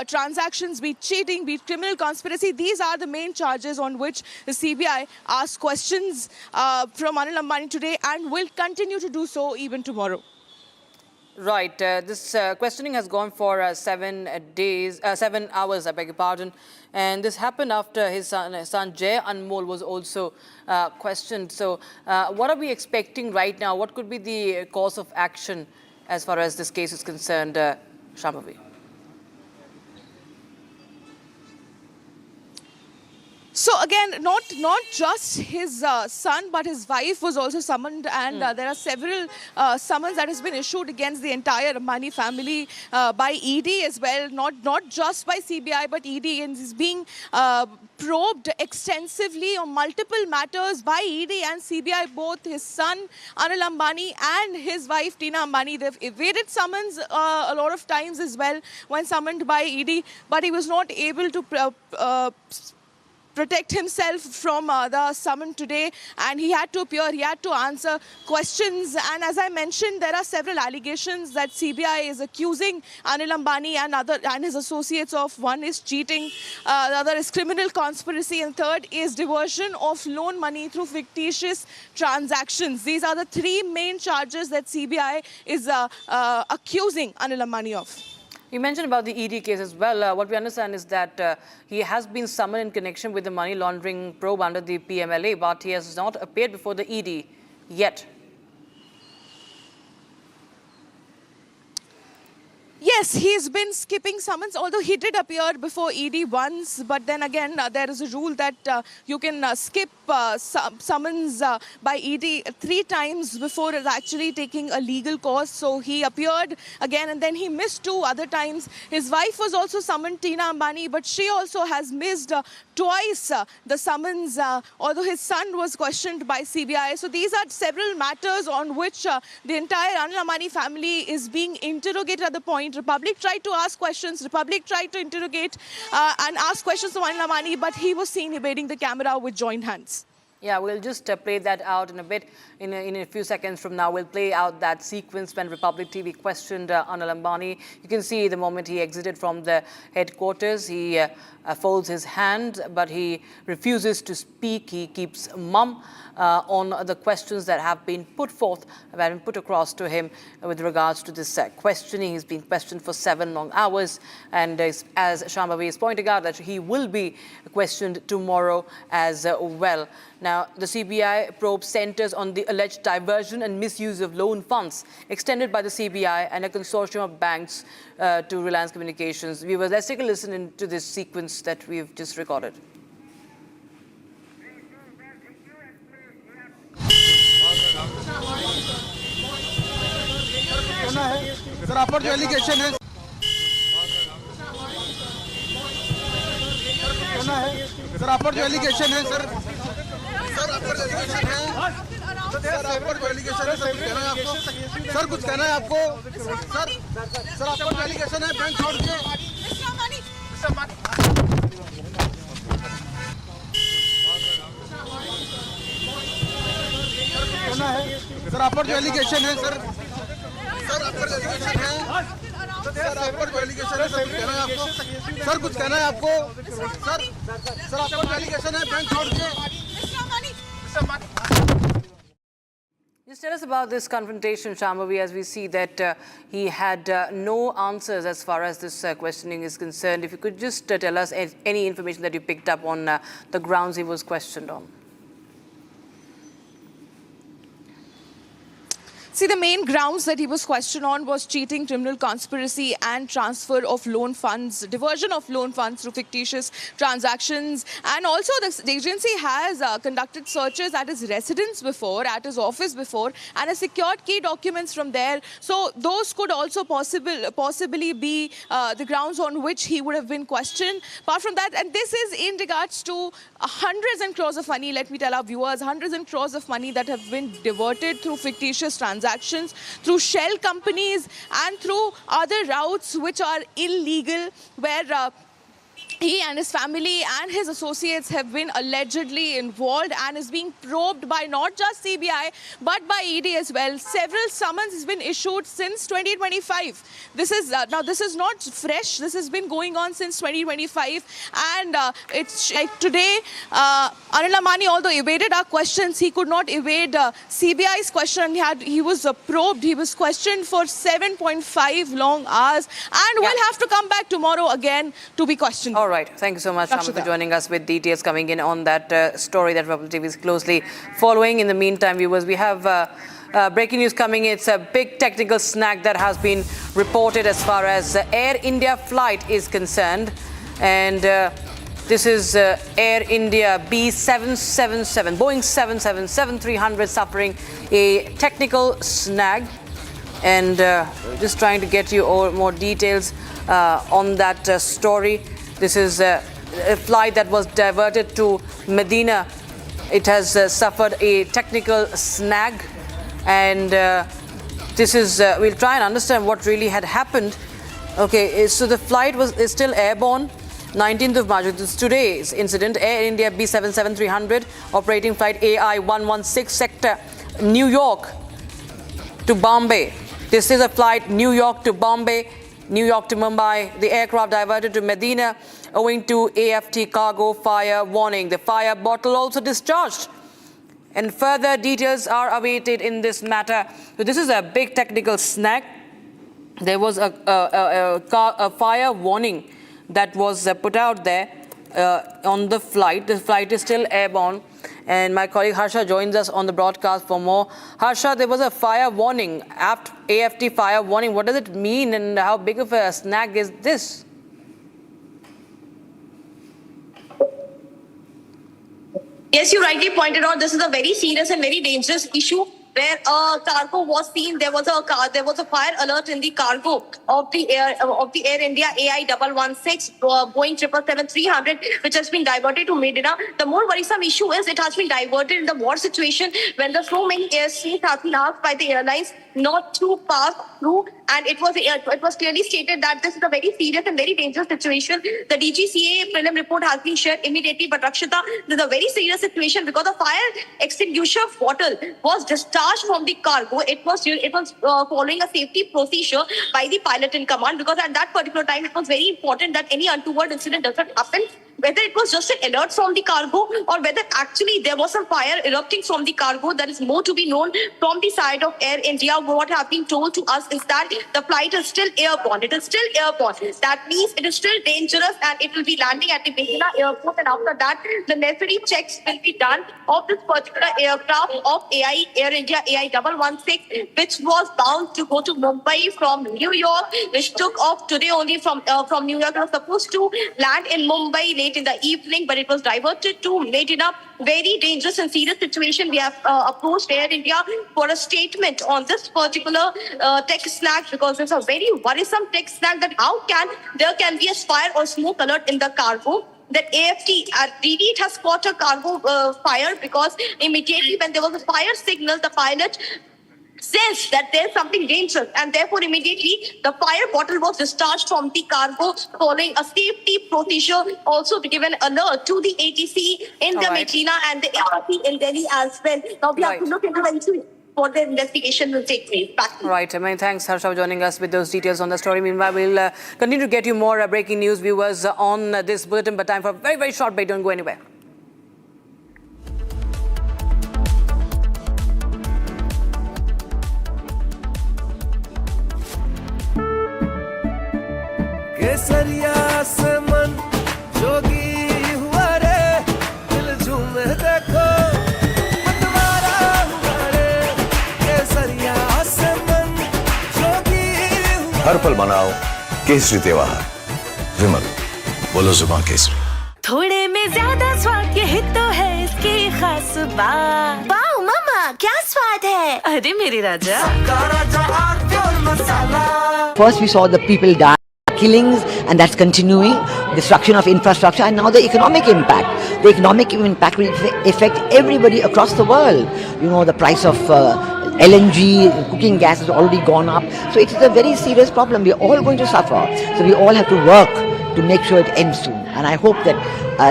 [SPEAKER 16] transactions, be it cheating, be it criminal conspiracy. These are the main charges on which the CBI asked questions from Anil Ambani today and will continue to do so even tomorrow.
[SPEAKER 2] Right. This questioning has gone for 7 hours, I beg your pardon. And this happened after his son Jay Anmol was also questioned. So what are we expecting right now? What could be the course of action as far as this case is concerned, Shambhavi?
[SPEAKER 16] So again, not just his son, but his wife was also summoned, and there are several summons that has been issued against the entire Ambani family by ED as well, not just by CBI, but ED, and is being probed extensively on multiple matters by ED and CBI, both his son Anil Ambani and his wife Tina Ambani. They've evaded summons a lot of times as well when summoned by ED, but he was not able to protect himself from the summon today, and he had to appear, he had to answer questions. And as I mentioned, there are several allegations that CBI is accusing Anil Ambani and his associates of. One is cheating, the other is criminal conspiracy, and third is diversion of loan money through fictitious transactions. These are the three main charges that CBI is accusing Anil Ambani of.
[SPEAKER 2] You mentioned about the ED case as well. What we understand is that he has been summoned in connection with the money laundering probe under the PMLA, but he has not appeared before the ED yet.
[SPEAKER 16] Yes. Yes, he's been skipping summons, although he did appear before ED once. But then again, there is a rule that you can skip summons by ED 3 times before actually taking a legal course. So he appeared again and then he missed 2 other times. His wife was also summoned, Tina Ambani, but she also has missed twice the summons, although his son was questioned by CBI. So these are several matters on which the entire Anil Ambani family is being interrogated at the point. Republic tried to ask questions, Republic tried to interrogate and ask questions to Anil Ambani, but he was seen evading the camera with joined hands.
[SPEAKER 2] Yeah, we'll just play that out in a bit. In a few seconds from now, we'll play out that sequence when Republic TV questioned Anil Ambani. You can see the moment he exited from the headquarters, he folds his hand, but he refuses to speak. He keeps mum on the questions that have been put forth, have been put across to him with regards to this questioning. He's been questioned for 7 long hours. And as Shambhavi is pointing out, that he will be questioned tomorrow as well. Now, the CBI probe centers on the alleged diversion and misuse of loan funds extended by the CBI and a consortium of banks to Reliance Communications. Viewers, let's take a listen to this sequence that we've just recorded.
[SPEAKER 8] Sir आप पर जो allegation है sir आप पर जो allegation है sir आप पर एलिगेशन है सर आप पर जो एलिगेशन है सर कुछ कहना है आपको सर आप पर जो एलिगेशन है बैंक छोड़ के सर आप पर जो एलिगेशन है सर आप पर एलिगेशन है सर आप पर जो एलिगेशन है सर कुछ कहना है आपको सर आप पर एलिगेशन है बैंक छोड़ के
[SPEAKER 2] Just tell us about this confrontation, Shambhavi, as we see that he had no answers as far as this questioning is concerned. If you could just tell us any information that you picked up on the grounds he was questioned on.
[SPEAKER 16] See, the main grounds that he was questioned on was cheating, criminal conspiracy and transfer of loan funds, diversion of loan funds through fictitious transactions. And also the agency has conducted searches at his residence before, at his office before, and has secured key documents from there. So those could also possibly be the grounds on which he would have been questioned. Apart from that, and this is in regards to hundreds and crores of money, let me tell our viewers, hundreds and crores of money that have been diverted through fictitious transactions, through shell companies and through other routes which are illegal, where he and his family and his associates have been allegedly involved and is being probed by not just CBI but by ED as well. Several summons has been issued since 2025. This is now this is not fresh. This has been going on since 2025, and it's like today Anil Ambani, although evaded our questions, he could not evade CBI's question. He was probed. He was questioned for 7.5 long hours, and will have to come back tomorrow again to be questioned.
[SPEAKER 2] All right. Thank you so much, Shambhavi, for joining us with details coming in on that story that Republic TV is closely following. In the meantime, viewers, we have breaking news coming. It's a big technical snag that has been reported as far as Air India flight is concerned. And this is Air India B777, Boeing 777-300 suffering a technical snag. And just trying to get you all more details on that story. This is a flight that was diverted to Medina. It has suffered a technical snag, and this is we'll try and understand what really had happened. Okay, so the flight is still airborne. 19th of March, this is today's incident. Air India B777-300 operating flight AI-116 sector New York to Bombay. This is a flight New York to Bombay, New York to Mumbai. The aircraft diverted to Medina owing to AFT cargo fire warning. The fire bottle also discharged. And further details are awaited in this matter. So this is a big technical snag. There was a fire warning that was put out there. on the flight. The flight is still airborne. And my colleague Harsha joins us on the broadcast for more. Harsha, there was a fire warning, AFT fire warning. What does it mean and how big of a snag is this?
[SPEAKER 11] Yes, you rightly pointed out this is a very serious and very dangerous issue where a cargo was seen. There was a fire alert in the cargo of the Air India AI 116 Boeing 777-300, which has been diverted to Medina. The more worrisome issue is it has been diverted in the war situation when there so many airstreams have been asked by the airlines not to pass through, and it was clearly stated that this is a very serious and very dangerous situation. The DGCA prelim report has been shared immediately, but Rakshita, this is a very serious situation because the fire extinguisher bottle was discharged from the cargo. It was following a safety procedure by the pilot in command, because at that particular time it was very important that any untoward incident doesn't happen. Whether it was just an alert from the cargo or whether actually there was some fire erupting from the cargo, that is more to be known from the side of Air India. What have been told to us is that the flight is still airborne. It is still airborne. That means it is still dangerous and it will be landing at the Medina airport, and after that the necessary checks will be done of this particular aircraft of Air India AI 116, which was bound to go to Mumbai from New York, which took off today only from New York. It was supposed to land in Mumbai late in the evening, but it was diverted to Medina. Very dangerous and serious situation. We have approached Air India for a statement on this particular tech snag, because it's a very worrisome tech snag that how can there be a fire or smoke alert in the cargo. That AFT really it has caught a cargo fire, because immediately when there was a fire signal, the pilot says that there's something dangerous, and therefore immediately the fire bottle was discharged from the cargo following a safety procedure. Also given alert to the ATC in the Medina and the ATC in Delhi as well. Now we have to look into what the investigation will take place.
[SPEAKER 2] Right. Many thanks, Harsha, for joining us with those details on the story. Meanwhile, we'll continue to get you more breaking news, viewers, on this bulletin, but time for a very, very short break. Don't go anywhere.
[SPEAKER 23] केसरिया से मन जोगी हुआ रे, दिल झूमे देखो मतवारा हुआ रे, केसरिया से मन जोगी हुआ।
[SPEAKER 19] हर पल मनाओ केसरी त्योहार, विमल बोलो जुबान केसरी।
[SPEAKER 22] थोड़े में ज्यादा स्वाद, यही तो है इसकी खास बात। वाओ मामा, क्या स्वाद है? अरे मेरे राजा।
[SPEAKER 15] First we saw the people die, killings, and that's continuing, destruction of infrastructure, and now the economic impact. The economic impact will affect everybody across the world. You know, the price of LNG, cooking gas has already gone up. So it is a very serious problem. We are all going to suffer. So we all have to work to make sure it ends soon. And I hope that,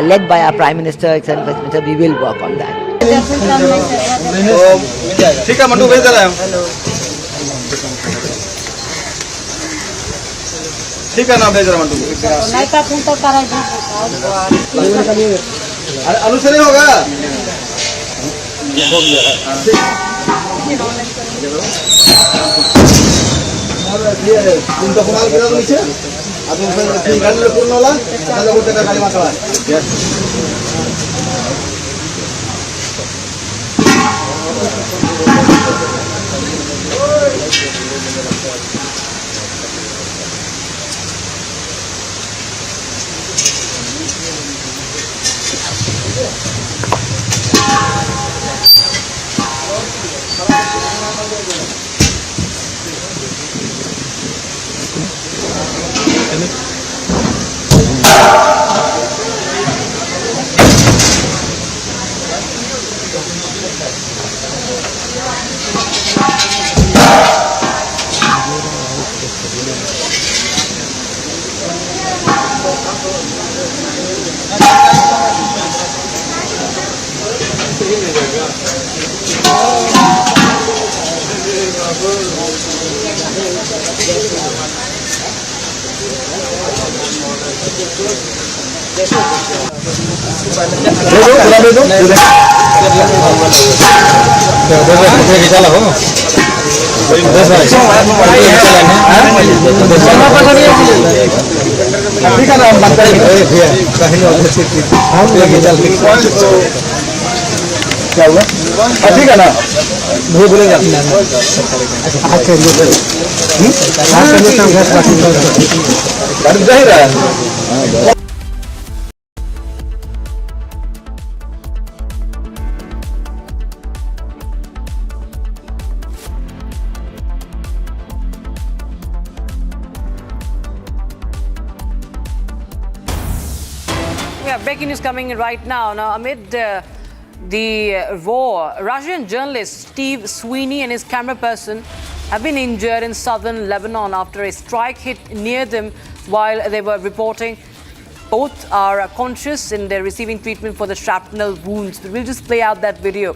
[SPEAKER 15] led by our Prime Minister, we will work on that.
[SPEAKER 8] ठीक है mandu, भेज दे रहे हैं। ठीक है ना, भेज रहा मंडू। अनुसरण होगा। तुम तो कमाल किया तो नीचे। अब तुम गाड़ी में पूर्ण वाला, चलो बोलते का गाड़ी मारता है। ठीक है ना, हम बंद करेंगे भैया, हम लगे चल क्या हुआ? ठीक है ना, भैया बोलेंगे कर दे रहा है।
[SPEAKER 2] Yeah, breaking news coming in right now. Now, amid the war, Russian journalist Steve Sweeney and his camera person have been injured in southern Lebanon after a strike hit near them while they were reporting. Both are conscious and they're receiving treatment for the shrapnel wounds. We'll just play out that video.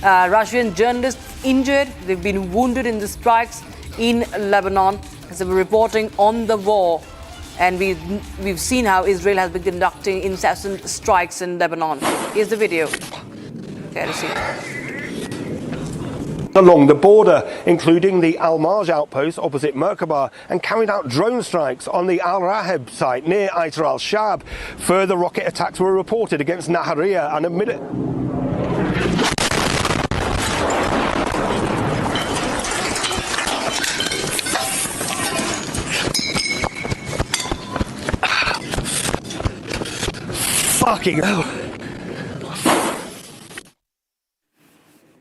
[SPEAKER 2] Russian journalists injured. They've been wounded in the strikes in Lebanon as they were reporting on the war. And we've seen how Israel has been conducting incessant strikes in Lebanon. Here's the video. There to see.
[SPEAKER 18] Along the border, including the Al-Marj outpost opposite Merkaba, and carried out drone strikes on the Al-Raheb site near Aitar al-Shab. Further rocket attacks were reported against Nahariya and admitted. Fucking hell.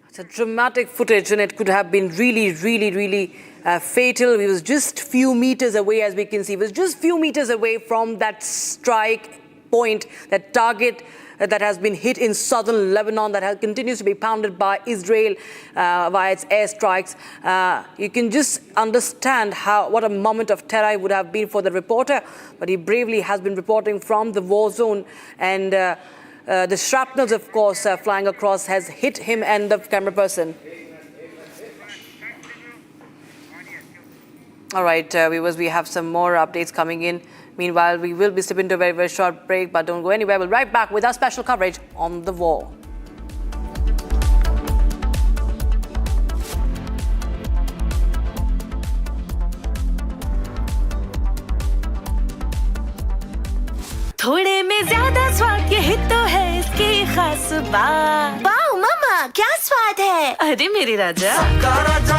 [SPEAKER 2] It's a dramatic footage and it could have been really fatal. He was just few meters away, as we can see. He was just few meters away from that strike point, that target that has been hit in southern Lebanon, that continues to be pounded by Israel via its airstrikes. You can just understand what a moment of terror it would have been for the reporter, but he bravely has been reporting from the war zone, and the shrapnels, of course, flying across has hit him and the camera person. All right, viewers, we have some more updates coming in. Meanwhile, we will be stepping into a very short break, but don't go anywhere. We'll be right back with our special coverage on the war.
[SPEAKER 22] थोड़े में ज्यादा स्वाद यही तो है इसकी खास बात। वाओ मामा, क्या स्वाद है? अरे मेरे राजा, सबका राजा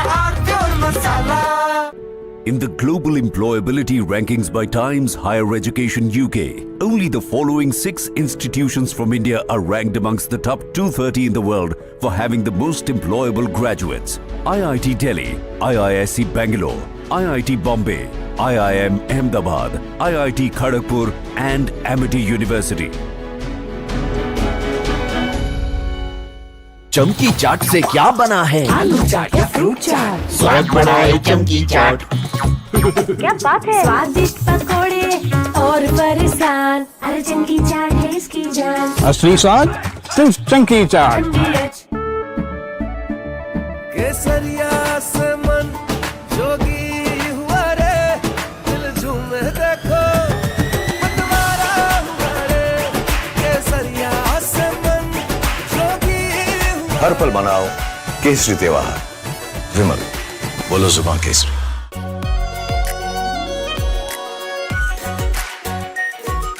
[SPEAKER 22] और मसाला।
[SPEAKER 20] In the global employability rankings by Times Higher Education UK, only the following 6 institutions from India are ranked amongst the top 230 in the world for having the most employable graduates. IIT Delhi, IISc Bangalore, IIT Bombay, IIM Ahmedabad, IIT Kharagpur and Amity University.
[SPEAKER 23] चमकी चाट से क्या बना है?
[SPEAKER 5] आलू चाट या fruit चाट,
[SPEAKER 23] स्वाद बढ़ाए चमकी चाट।
[SPEAKER 5] क्या बात है? स्वादिष्ट पकोड़े और फरसान, अरे चमकी चाट है इसकी जान।
[SPEAKER 14] असली स्वाद सिर्फ चमकी चाट।
[SPEAKER 23] केसरिया से मन जोगी हुआ रे, दिल झूमे देखो मतवारा हुआ रे, केसरिया से मन जोगी हुआ।
[SPEAKER 19] हर पल मनाओ केसरी त्योहार। विमल, बोलो जुबान केसरी।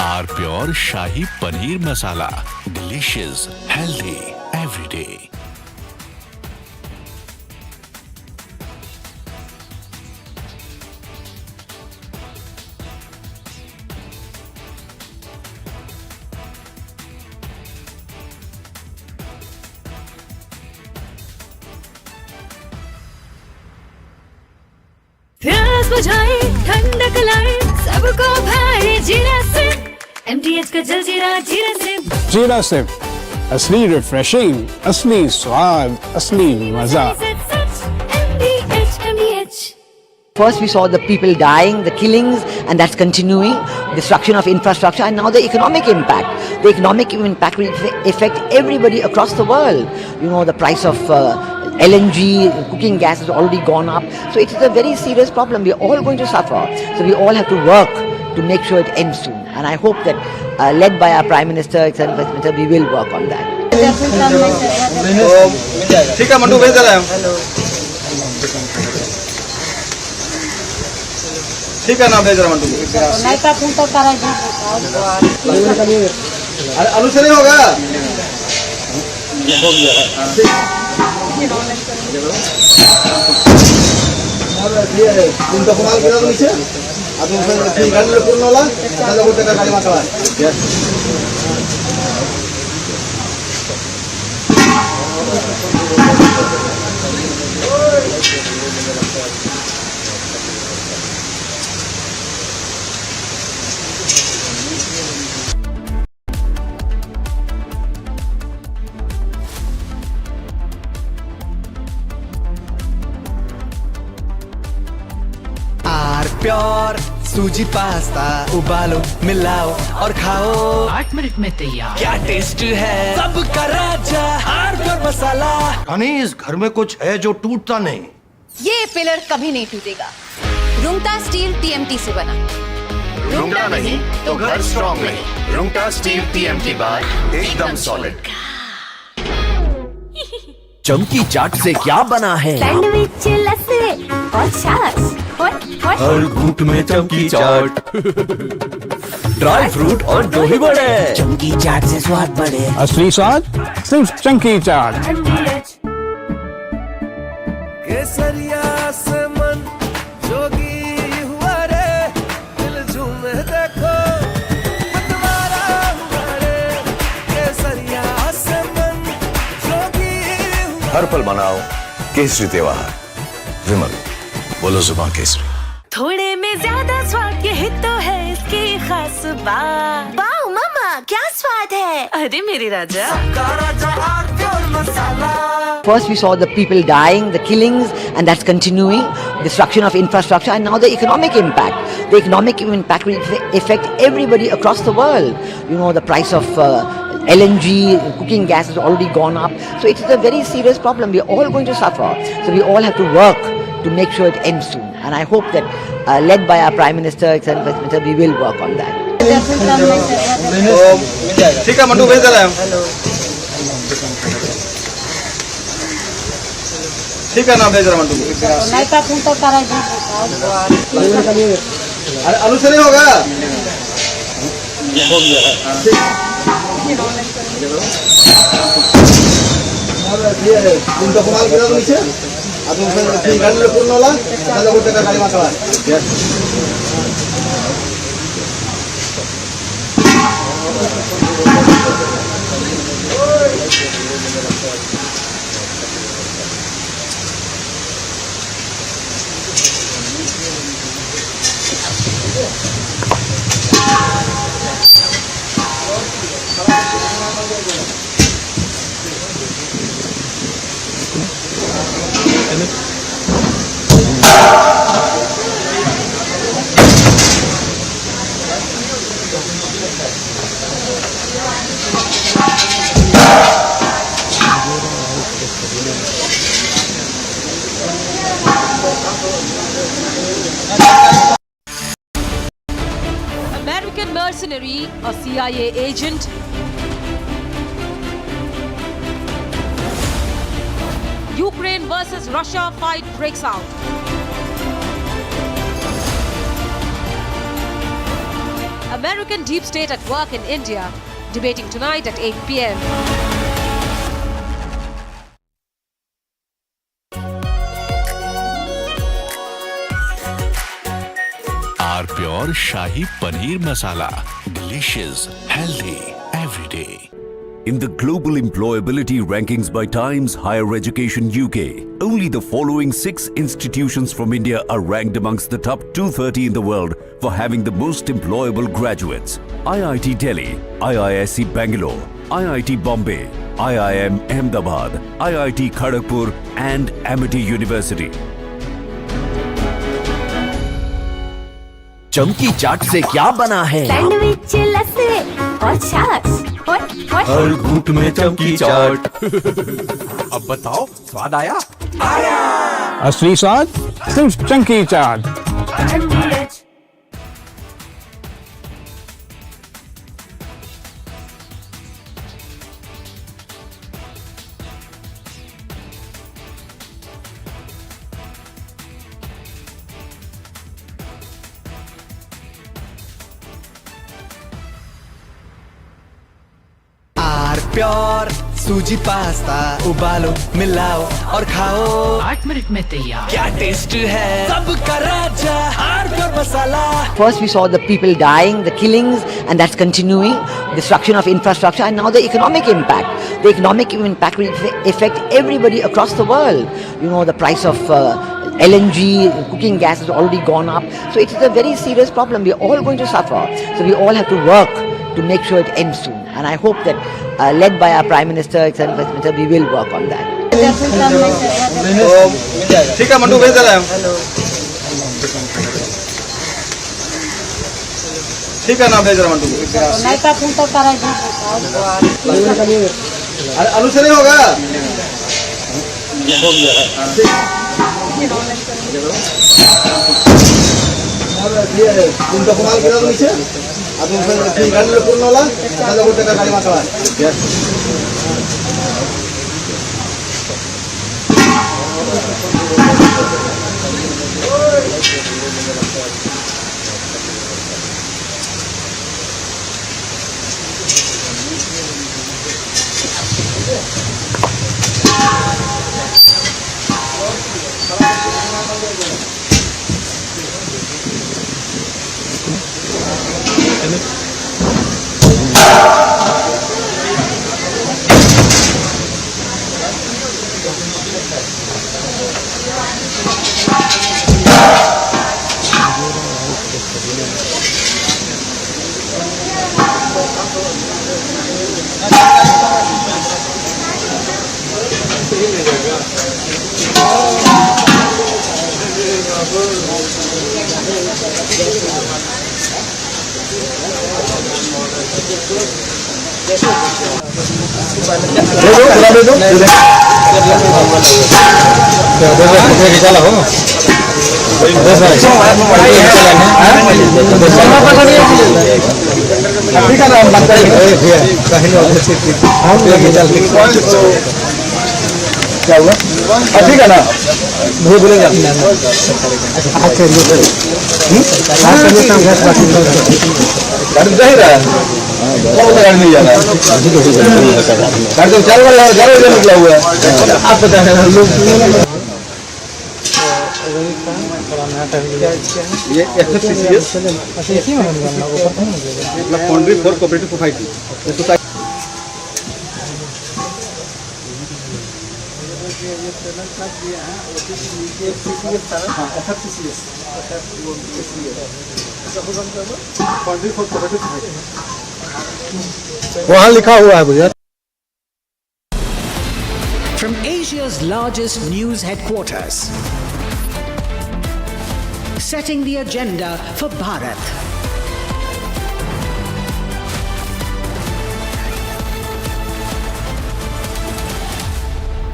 [SPEAKER 21] R pure shahi paneer masala, delicious, healthy every day.
[SPEAKER 22] प्यास बुझाए, ठंडक लाए, सबको भाए जीरा से। MTH का जल जीरा, जीरा से।
[SPEAKER 14] जीरा सिर्फ असली रिफ्रेशिंग, असली स्वाद, असली मजा।
[SPEAKER 15] First we saw the people dying, the killings, and that's continuing, destruction of infrastructure, and now the economic impact. The economic impact will affect everybody across the world. You know, the price of LNG, cooking gas has already gone up. So it is a very serious problem. We are all going to suffer. So we all have to work to make sure it ends soon. And I hope that, led by our Prime Minister, we will work on that.
[SPEAKER 8] ठीक है mandu, भेज दे रहे हैं। ठीक है ना भेज रहा मंडू
[SPEAKER 2] नहीं तो फोन तो करा
[SPEAKER 8] अरे आलू से नहीं होगा तुमचा कुणाला गेला नीचे अजून गाडी पूर्ण होला त्याला कुठे गाडी मागवा
[SPEAKER 23] प्योर सूजी पास्ता उबालो मिलाओ और खाओ 8 मिनट में तैयार क्या टेस्ट है सबका राजा आर प्योर मसाला।
[SPEAKER 1] अनीस घर में कुछ है जो टूटता नहीं।
[SPEAKER 6] ये पिलर कभी नहीं टूटेगा। रुंगटा स्टील टीएमटी से बना।
[SPEAKER 19] रुंगटा नहीं तो घर स्ट्रॉन्ग नहीं। रुंगटा स्टील टीएमटी बार एकदम सॉलिड।
[SPEAKER 23] चमकी चाट से क्या बना है
[SPEAKER 5] सैंडविच लस्सी और छाछ
[SPEAKER 23] हर घूंट में चमकी चाट ड्राई फ्रूट और दही बड़े चमकी चाट से स्वाद बढ़े।
[SPEAKER 14] असली स्वाद सिर्फ चंकी चाट।
[SPEAKER 23] केसरिया से मन जोगी हुआ रे दिल झूमे देखो मतवारा हुआ रे केसरिया से मन जोगी हुआ।
[SPEAKER 19] हर पल मनाओ केसरी त्योहार। विमल बोलो जुबान केसरी।
[SPEAKER 22] थोड़े में ज्यादा स्वाद यही तो है इसकी खास बात। वाओ मामा क्या स्वाद है। अरे मेरे राजा
[SPEAKER 15] First we saw the people dying, the killings, and that's continuing, destruction of infrastructure, and now the economic impact. The economic impact will affect everybody across the world. You know, the price of LNG, cooking gas has already gone up. So it is a very serious problem. We are all going to suffer. So we all have to work to make sure it ends soon. And I hope that, led by our Prime Minister, etc., we will work on that.
[SPEAKER 8] ठीक है mandu भेज रहा है ठीक है ना भेज रहा मंडू
[SPEAKER 2] नहीं तो फोन तो करा
[SPEAKER 8] अरे आलू से नहीं होगा तुमचा कुणाला गेला नीचे अजून गाडी पूर्ण होला त्याला कुठे गाडी मागवा
[SPEAKER 7] American mercenary, a CIA agent, Ukraine versus Russia fight breaks out. American deep state at work in India, debating tonight at 8 p.m.
[SPEAKER 21] R pure shahi paneer masala, delicious, healthy every day.
[SPEAKER 20] In the global employability rankings by Times Higher Education UK, only the following 6 institutions from India are ranked amongst the top 230 in the world for having the most employable graduates: IIT Delhi, IISc Bangalore, IIT Bombay, IIM Ahmedabad, IIT Kharagpur, and Amity University.
[SPEAKER 23] चमकी चाट से क्या बना है
[SPEAKER 5] sandwich लस्सी और छाछ
[SPEAKER 23] हर घूंट में चमकी चाट अब बताओ स्वाद आया
[SPEAKER 14] असली स्वाद सिर्फ चंकी चाट।
[SPEAKER 23] प्योर सूजी पास्ता उबालो मिलाओ और खाओ 8 मिनट में तैयार क्या टेस्ट है सबका राजा हार pure masala
[SPEAKER 15] First we saw the people dying, the killings, and that's continuing, destruction of infrastructure, and now the economic impact. The economic impact will affect everybody across the world. You know, the price of LNG, cooking gas has already gone up. So it is a very serious problem. We're all going to suffer. So we all have to work to make sure it ends soon. And I hope that, led by our Prime Minister, we will work on that.
[SPEAKER 8] ठीक है mandu भेज दे रहे हैं ठीक है ना भेज रहे मंडू अरे आलू से नहीं होगा तुम तो कमाल गिरा दो नीचे अब तुम गाड़ी में पूर्ण वाला ज़्यादा बोलते का गाड़ी मार रहा है क्या हुआ ठीक है ना वो बोलेगा गाड़ी जा ही रहा है गाड़ी नहीं जा रहा है गाड़ी तो चार बजे निकला हुआ है आप पता है लोग ये FFCCS foundry for cooperative society
[SPEAKER 23] वहाँ लिखा हुआ है भैया
[SPEAKER 3] From Asia's largest news headquarters, setting the agenda for Bharat.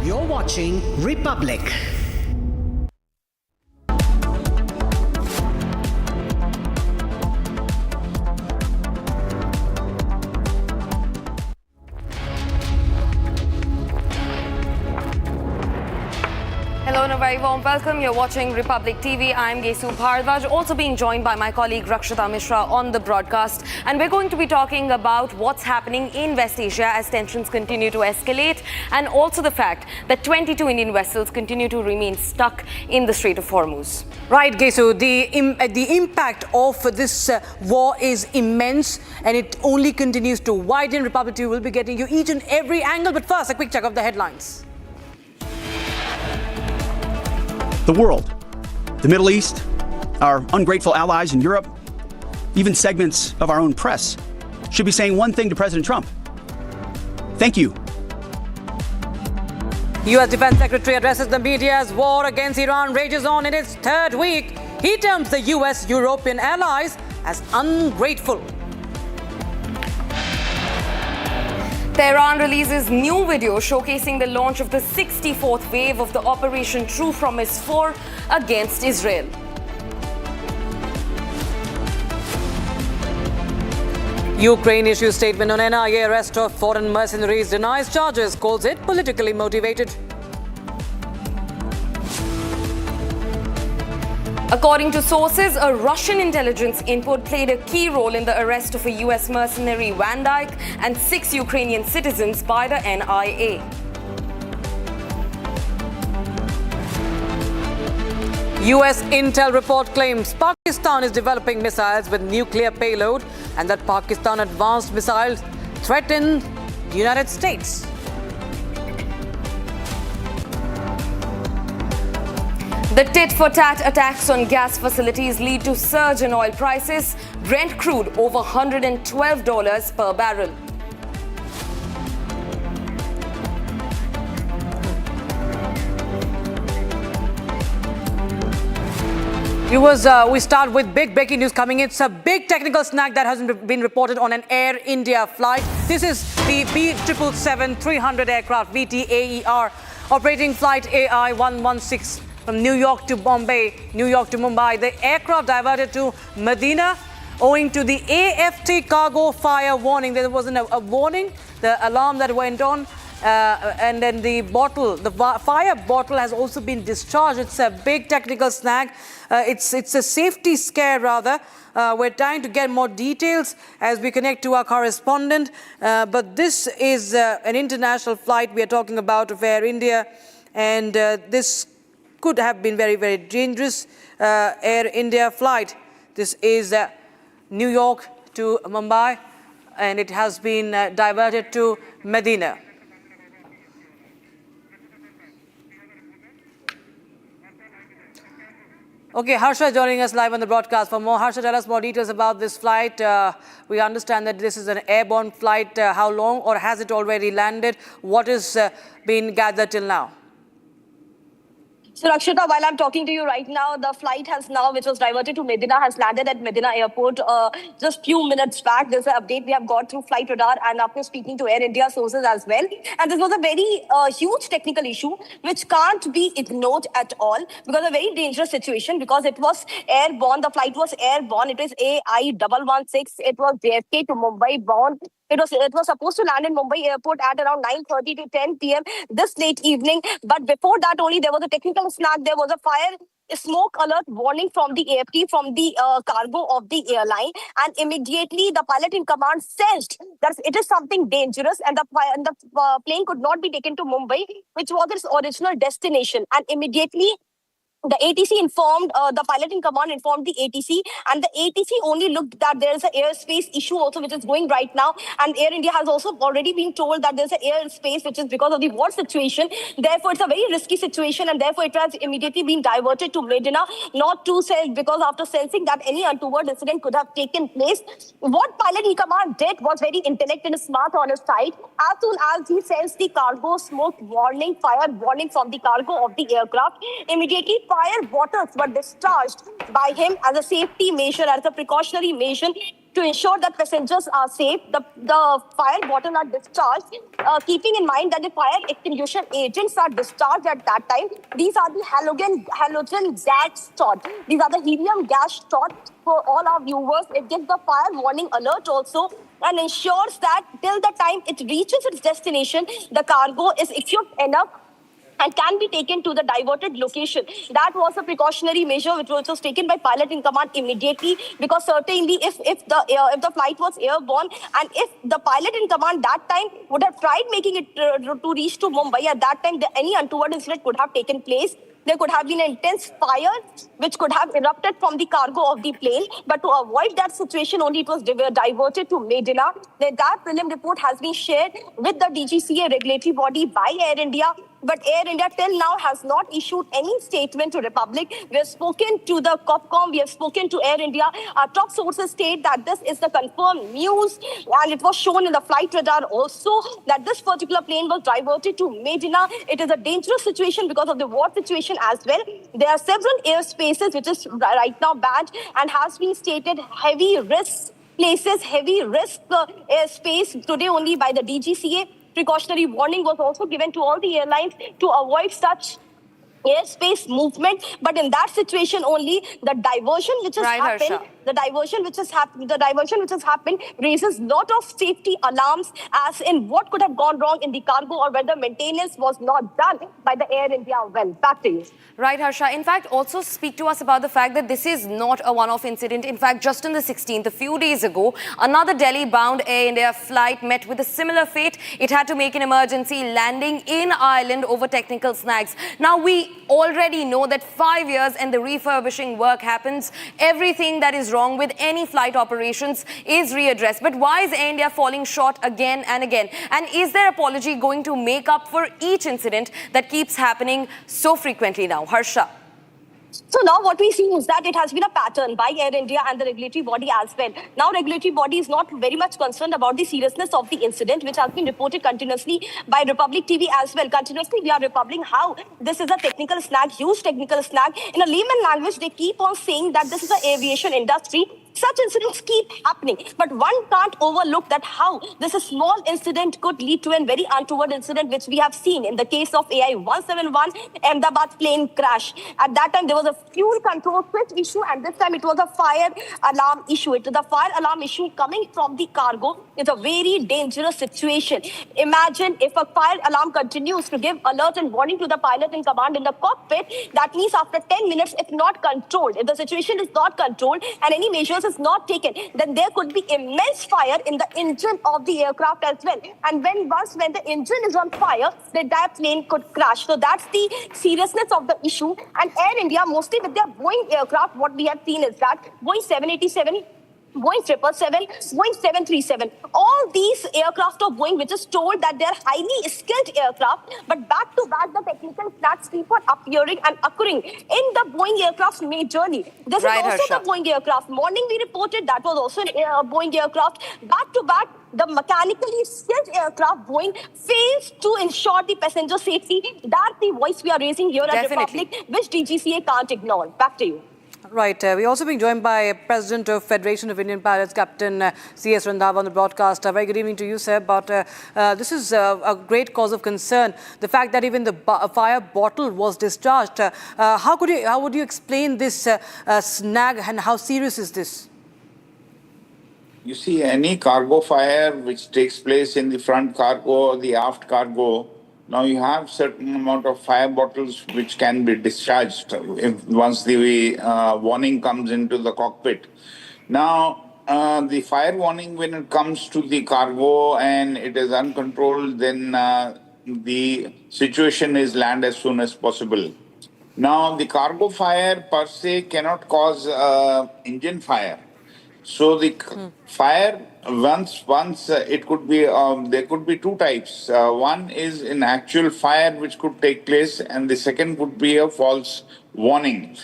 [SPEAKER 3] You're watching Republic.
[SPEAKER 4] Hello and a very warm welcome. You're watching Republic TV. I'm Gesu Bharadwaj, also being joined by my colleague Rakshita Mishra on the broadcast. And we're going to be talking about what's happening in West Asia as tensions continue to escalate, and also the fact that 22 Indian vessels continue to remain stuck in the Strait of Hormuz.
[SPEAKER 2] Right, Gesu, the impact of this war is immense, and it only continues to widen. Republic TV will be getting you each and every angle. But first, a quick check of the headlines.
[SPEAKER 10] The world, the Middle East, our ungrateful allies in Europe, even segments of our own press should be saying one thing to President Trump. Thank you.
[SPEAKER 2] U.S. Defense Secretary addresses the media as war against Iran rages on in its third week. He terms the U.S. European allies as ungrateful.
[SPEAKER 4] Tehran releases new video showcasing the launch of the 64th wave of the Operation True Promise 4 against Israel.
[SPEAKER 2] Ukraine issues statement on NIA arrest of foreign mercenaries, denies charges, calls it politically motivated.
[SPEAKER 4] According to sources, a Russian intelligence input played a key role in the arrest of a US mercenary Van Dyke and 6 Ukrainian citizens by the NIA.
[SPEAKER 2] US intel report claims Pakistan is developing missiles with nuclear payload and that Pakistan advanced missiles threaten the United States.
[SPEAKER 4] The tit-for-tat attacks on gas facilities lead to surge in oil prices. Brent crude over $112 per barrel.
[SPEAKER 2] Viewers, we start with big breaking news coming in. It's a big technical snag that has been reported on an Air India flight. This is the B777-300 aircraft, VTAER, operating flight AI116 from New York to Mumbai. The aircraft diverted to Medina owing to the AFT cargo fire warning. There wasn't a warning, the alarm that went on. And then the fire bottle has also been discharged. It's a big technical snag. It's a safety scare rather. We're trying to get more details as we connect to our correspondent. But this is an international flight we are talking about of Air India. And this could have been very, very dangerous. Air India flight. This is New York to Mumbai. And it has been diverted to Medina. Okay, Harsha joining us live on the broadcast. For more, Harsha, tell us more details about this flight. We understand that this is an airborne flight. How long, or has it already landed? What has been gathered till now?
[SPEAKER 11] So, Rakshita, while I'm talking to you right now, the flight has now, which was diverted to Medina, has landed at Medina Airport just few minutes back. There's an update we have got through Flight Radar and after speaking to Air India sources as well. And this was a very huge technical issue which can't be ignored at all because a very dangerous situation because it was airborne. The flight was airborne. It was AI116. It was JFK to Mumbai bound. It was supposed to land in Mumbai airport at around 9:30 to 10 p.m. this late evening. But before that only, there was a technical snag. There was a smoke alert warning from the AFT, from the cargo of the airline. And immediately the pilot in command sensed that it is something dangerous and the plane could not be taken to Mumbai, which was its original destination. And immediately the ATC informed, the pilot in command informed the ATC, and the ATC only looked that there is an airspace issue also which is going right now, and Air India has also already been told that there's an airspace which is because of the war situation. Therefore, it's a very risky situation, and therefore it has immediately been diverted to Medina, not to say because after sensing that any untoward incident could have taken place. What pilot in command did was very intellect and smart on his side. As soon as he sensed the cargo smoke warning, fire warning from the cargo of the aircraft, immediately fire bottles were discharged by him as a safety measure, as a precautionary measure to ensure that passengers are safe. The fire bottles are discharged, keeping in mind that the fire extinguisher agents are discharged at that time. These are the halogen gas stored. These are the helium gas stored. For all our viewers, it gives the fire warning alert also and ensures that till the time it reaches its destination, the cargo is equipped enough and can be taken to the diverted location. That was a precautionary measure which was taken by pilot in command immediately, because certainly if the flight was airborne and if the pilot in command that time would have tried making it to reach to Mumbai, at that time any untoward incident could have taken place. There could have been intense fire which could have erupted from the cargo of the plane. But to avoid that situation, only it was diverted to Medina. The entire prelim report has been shared with the DGCA regulatory body by Air India. But Air India till now has not issued any statement to Republic. We have spoken to the COPCOM, we have spoken to Air India. Our top sources state that this is the confirmed news, and it was shown in the flight radar also that this particular plane was diverted to Medina. It is a dangerous situation because of the war situation as well. There are several airspaces which is right now banned and has been stated heavy risk places, heavy risk airspace today only by the DGCA. Precautionary warning was also given to all the airlines to avoid such airspace movement. But in that situation only, the diversion which has happened, The diversion which has happened raises lot of safety alarms as in what could have gone wrong in the cargo or whether maintenance was not done by the Air India well. Back to you.
[SPEAKER 4] Right, Harsha. In fact, also speak to us about the fact that this is not a one-off incident. In fact, just on the 16th, a few days ago, another Delhi-bound Air India flight met with a similar fate. It had to make an emergency landing in Ireland over technical snags. Now, we already know that 5 years and the refurbishing work happens. Everything that is wrong with any flight operations is readdressed. But why is Air India falling short again and again? And is their apology going to make up for each incident that keeps happening so frequently now? Harsha.
[SPEAKER 11] So now what we see is that it has been a pattern by Air India and the regulatory body as well. Now regulatory body is not very much concerned about the seriousness of the incident, which has been reported continuously by Republic TV as well. Continuously we are reporting how this is a technical snag, huge technical snag. In a layman language, they keep on saying that this is the aviation industry. Such incidents keep happening, but one can't overlook that how this a small incident could lead to a very untoward incident, which we have seen in the case of AI-171 Ahmedabad plane crash. At that time, there was a fuel control switch issue, and this time it was a fire alarm issue. The fire alarm issue coming from the cargo is a very dangerous situation. Imagine if a fire alarm continues to give alert and warning to the pilot in command in the cockpit. That means after 10 minutes, if not controlled, if the situation is not controlled and any measures is not taken, then there could be immense fire in the engine of the aircraft as well. And when the engine is on fire, the entire plane could crash. So that's the seriousness of the issue. And Air India, mostly with their Boeing aircraft, what we have seen is that Boeing 787, Boeing 777, Boeing 737, all these aircraft of Boeing, which is told that they're highly skilled aircraft, but back to back the technical snags keep on appearing and occurring in the Boeing aircraft's journey. This is also the Boeing aircraft. Morning we reported that was also a Boeing aircraft. Back to back, the mechanically skilled aircraft Boeing fails to ensure the passenger safety. That's the voice we are raising here at Republic, which DGCA can't ignore. Back to you.
[SPEAKER 2] Right. We're also being joined by President of Federation of Indian Pilots, Captain C.S. Randhawa on the broadcast. Very good evening to you, sir. But this is a great cause of concern. The fact that even the fire bottle was discharged. How would you explain this snag and how serious is this?
[SPEAKER 9] You see, any cargo fire which takes place in the front cargo or the aft cargo, now you have certain amount of fire bottles which can be discharged once the warning comes into the cockpit. Now, the fire warning, when it comes to the cargo and it is uncontrolled, then the situation is land as soon as possible. Now, the cargo fire per se cannot cause engine fire. So the fire, once it could be, there could be two types. One is an actual fire which could take place, and the second would be a false warning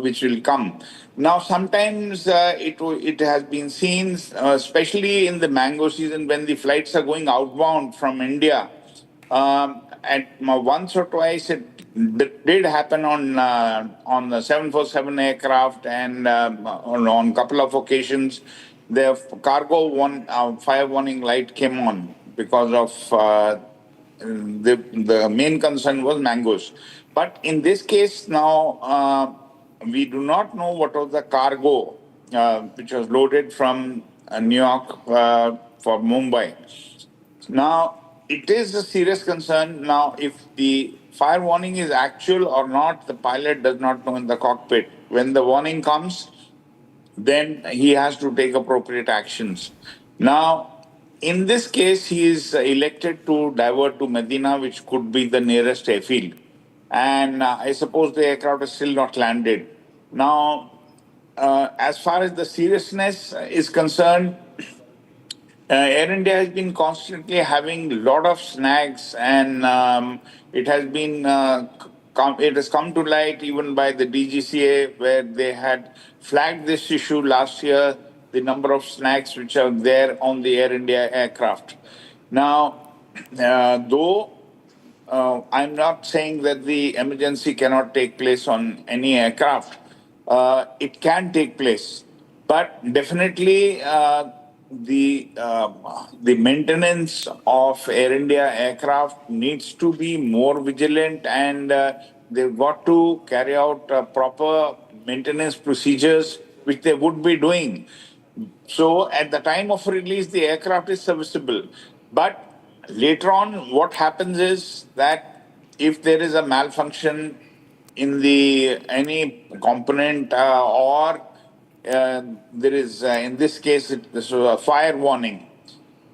[SPEAKER 9] which will come. Now, sometimes it has been seen, especially in the mango season when the flights are going outbound from India. Once or twice it did happen on the 747 aircraft, and on a couple of occasions the cargo fire warning light came on because of the main concern was mangoes. But in this case now, we do not know what was the cargo which was loaded from New York for Mumbai. Now, it is a serious concern. Now, if the fire warning is actual or not, the pilot does not know in the cockpit. When the warning comes, then he has to take appropriate actions. Now, in this case, he is elected to divert to Medina, which could be the nearest airfield. And I suppose the aircraft is still not landed. Now, as far as the seriousness is concerned, Air India has been constantly having a lot of snags, and it has come to light even by the DGCA, where they had flagged this issue last year, the number of snags which are there on the Air India aircraft. Now, though I'm not saying that the emergency cannot take place on any aircraft, it can take place, but definitely the maintenance of Air India aircraft needs to be more vigilant, and they've got to carry out proper maintenance procedures, which they would be doing. So at the time of release, the aircraft is serviceable. But later on, what happens is that if there is a malfunction in any component or there is, in this case, this was a fire warning.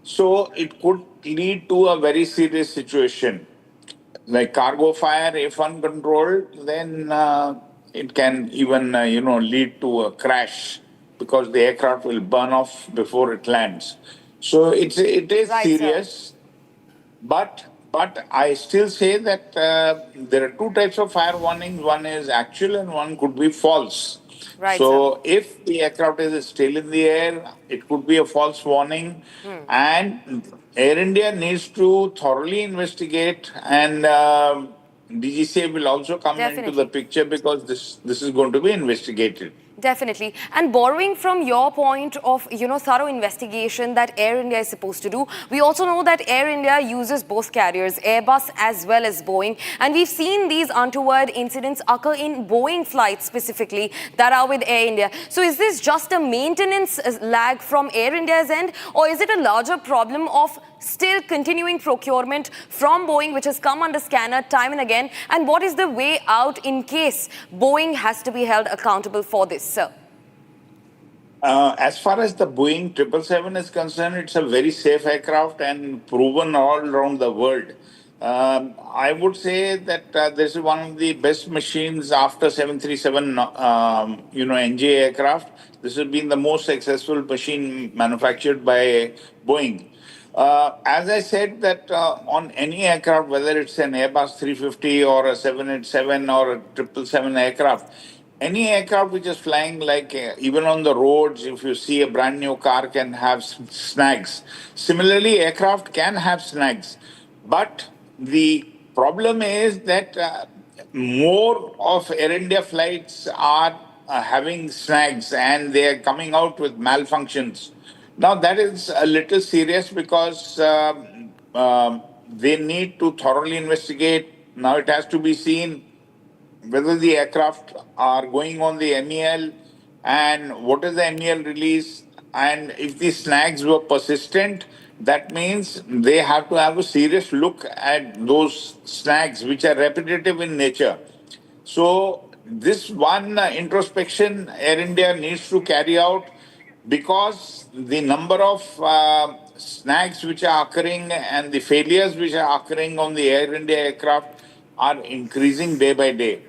[SPEAKER 9] So it could lead to a very serious situation. Like cargo fire, if uncontrolled, then it can even, lead to a crash because the aircraft will burn off before it lands. So it is
[SPEAKER 4] Right,
[SPEAKER 9] serious, but I still say that there are two types of fire warnings. One is actual and one could be false.
[SPEAKER 4] Right,
[SPEAKER 9] So if the aircraft is still in the air, it could be a false warning. And Air India needs to thoroughly investigate, and DGCA will also come into the picture because this is going to be investigated.
[SPEAKER 4] Definitely. And borrowing from your point of, thorough investigation that Air India is supposed to do, we also know that Air India uses both carriers, Airbus as well as Boeing. And we've seen these untoward incidents occur in Boeing flights specifically that are with Air India. So is this just a maintenance lag from Air India's end, or is it a larger problem of still continuing procurement from Boeing, which has come under scanner time and again? And what is the way out in case Boeing has to be held accountable for this, sir?
[SPEAKER 9] As far as the Boeing 777 is concerned, it's a very safe aircraft and proven all around the world. I would say that this is one of the best machines after 737, NG aircraft. This has been the most successful machine manufactured by Boeing. As I said that on any aircraft, whether it's an Airbus 350 or a 787 or a 777 aircraft, any aircraft which is flying, like even on the roads, if you see a brand new car can have snags. Similarly, aircraft can have snags. But the problem is that more of Air India flights are having snags and they are coming out with malfunctions. Now, that is a little serious because they need to thoroughly investigate. Now, it has to be seen whether the aircraft are going on the MEL and what is the MEL release. And if the snags were persistent, that means they have to have a serious look at those snags which are repetitive in nature. So this one introspection Air India needs to carry out, because the number of snags which are occurring and the failures which are occurring on the Air India aircraft are increasing day by day.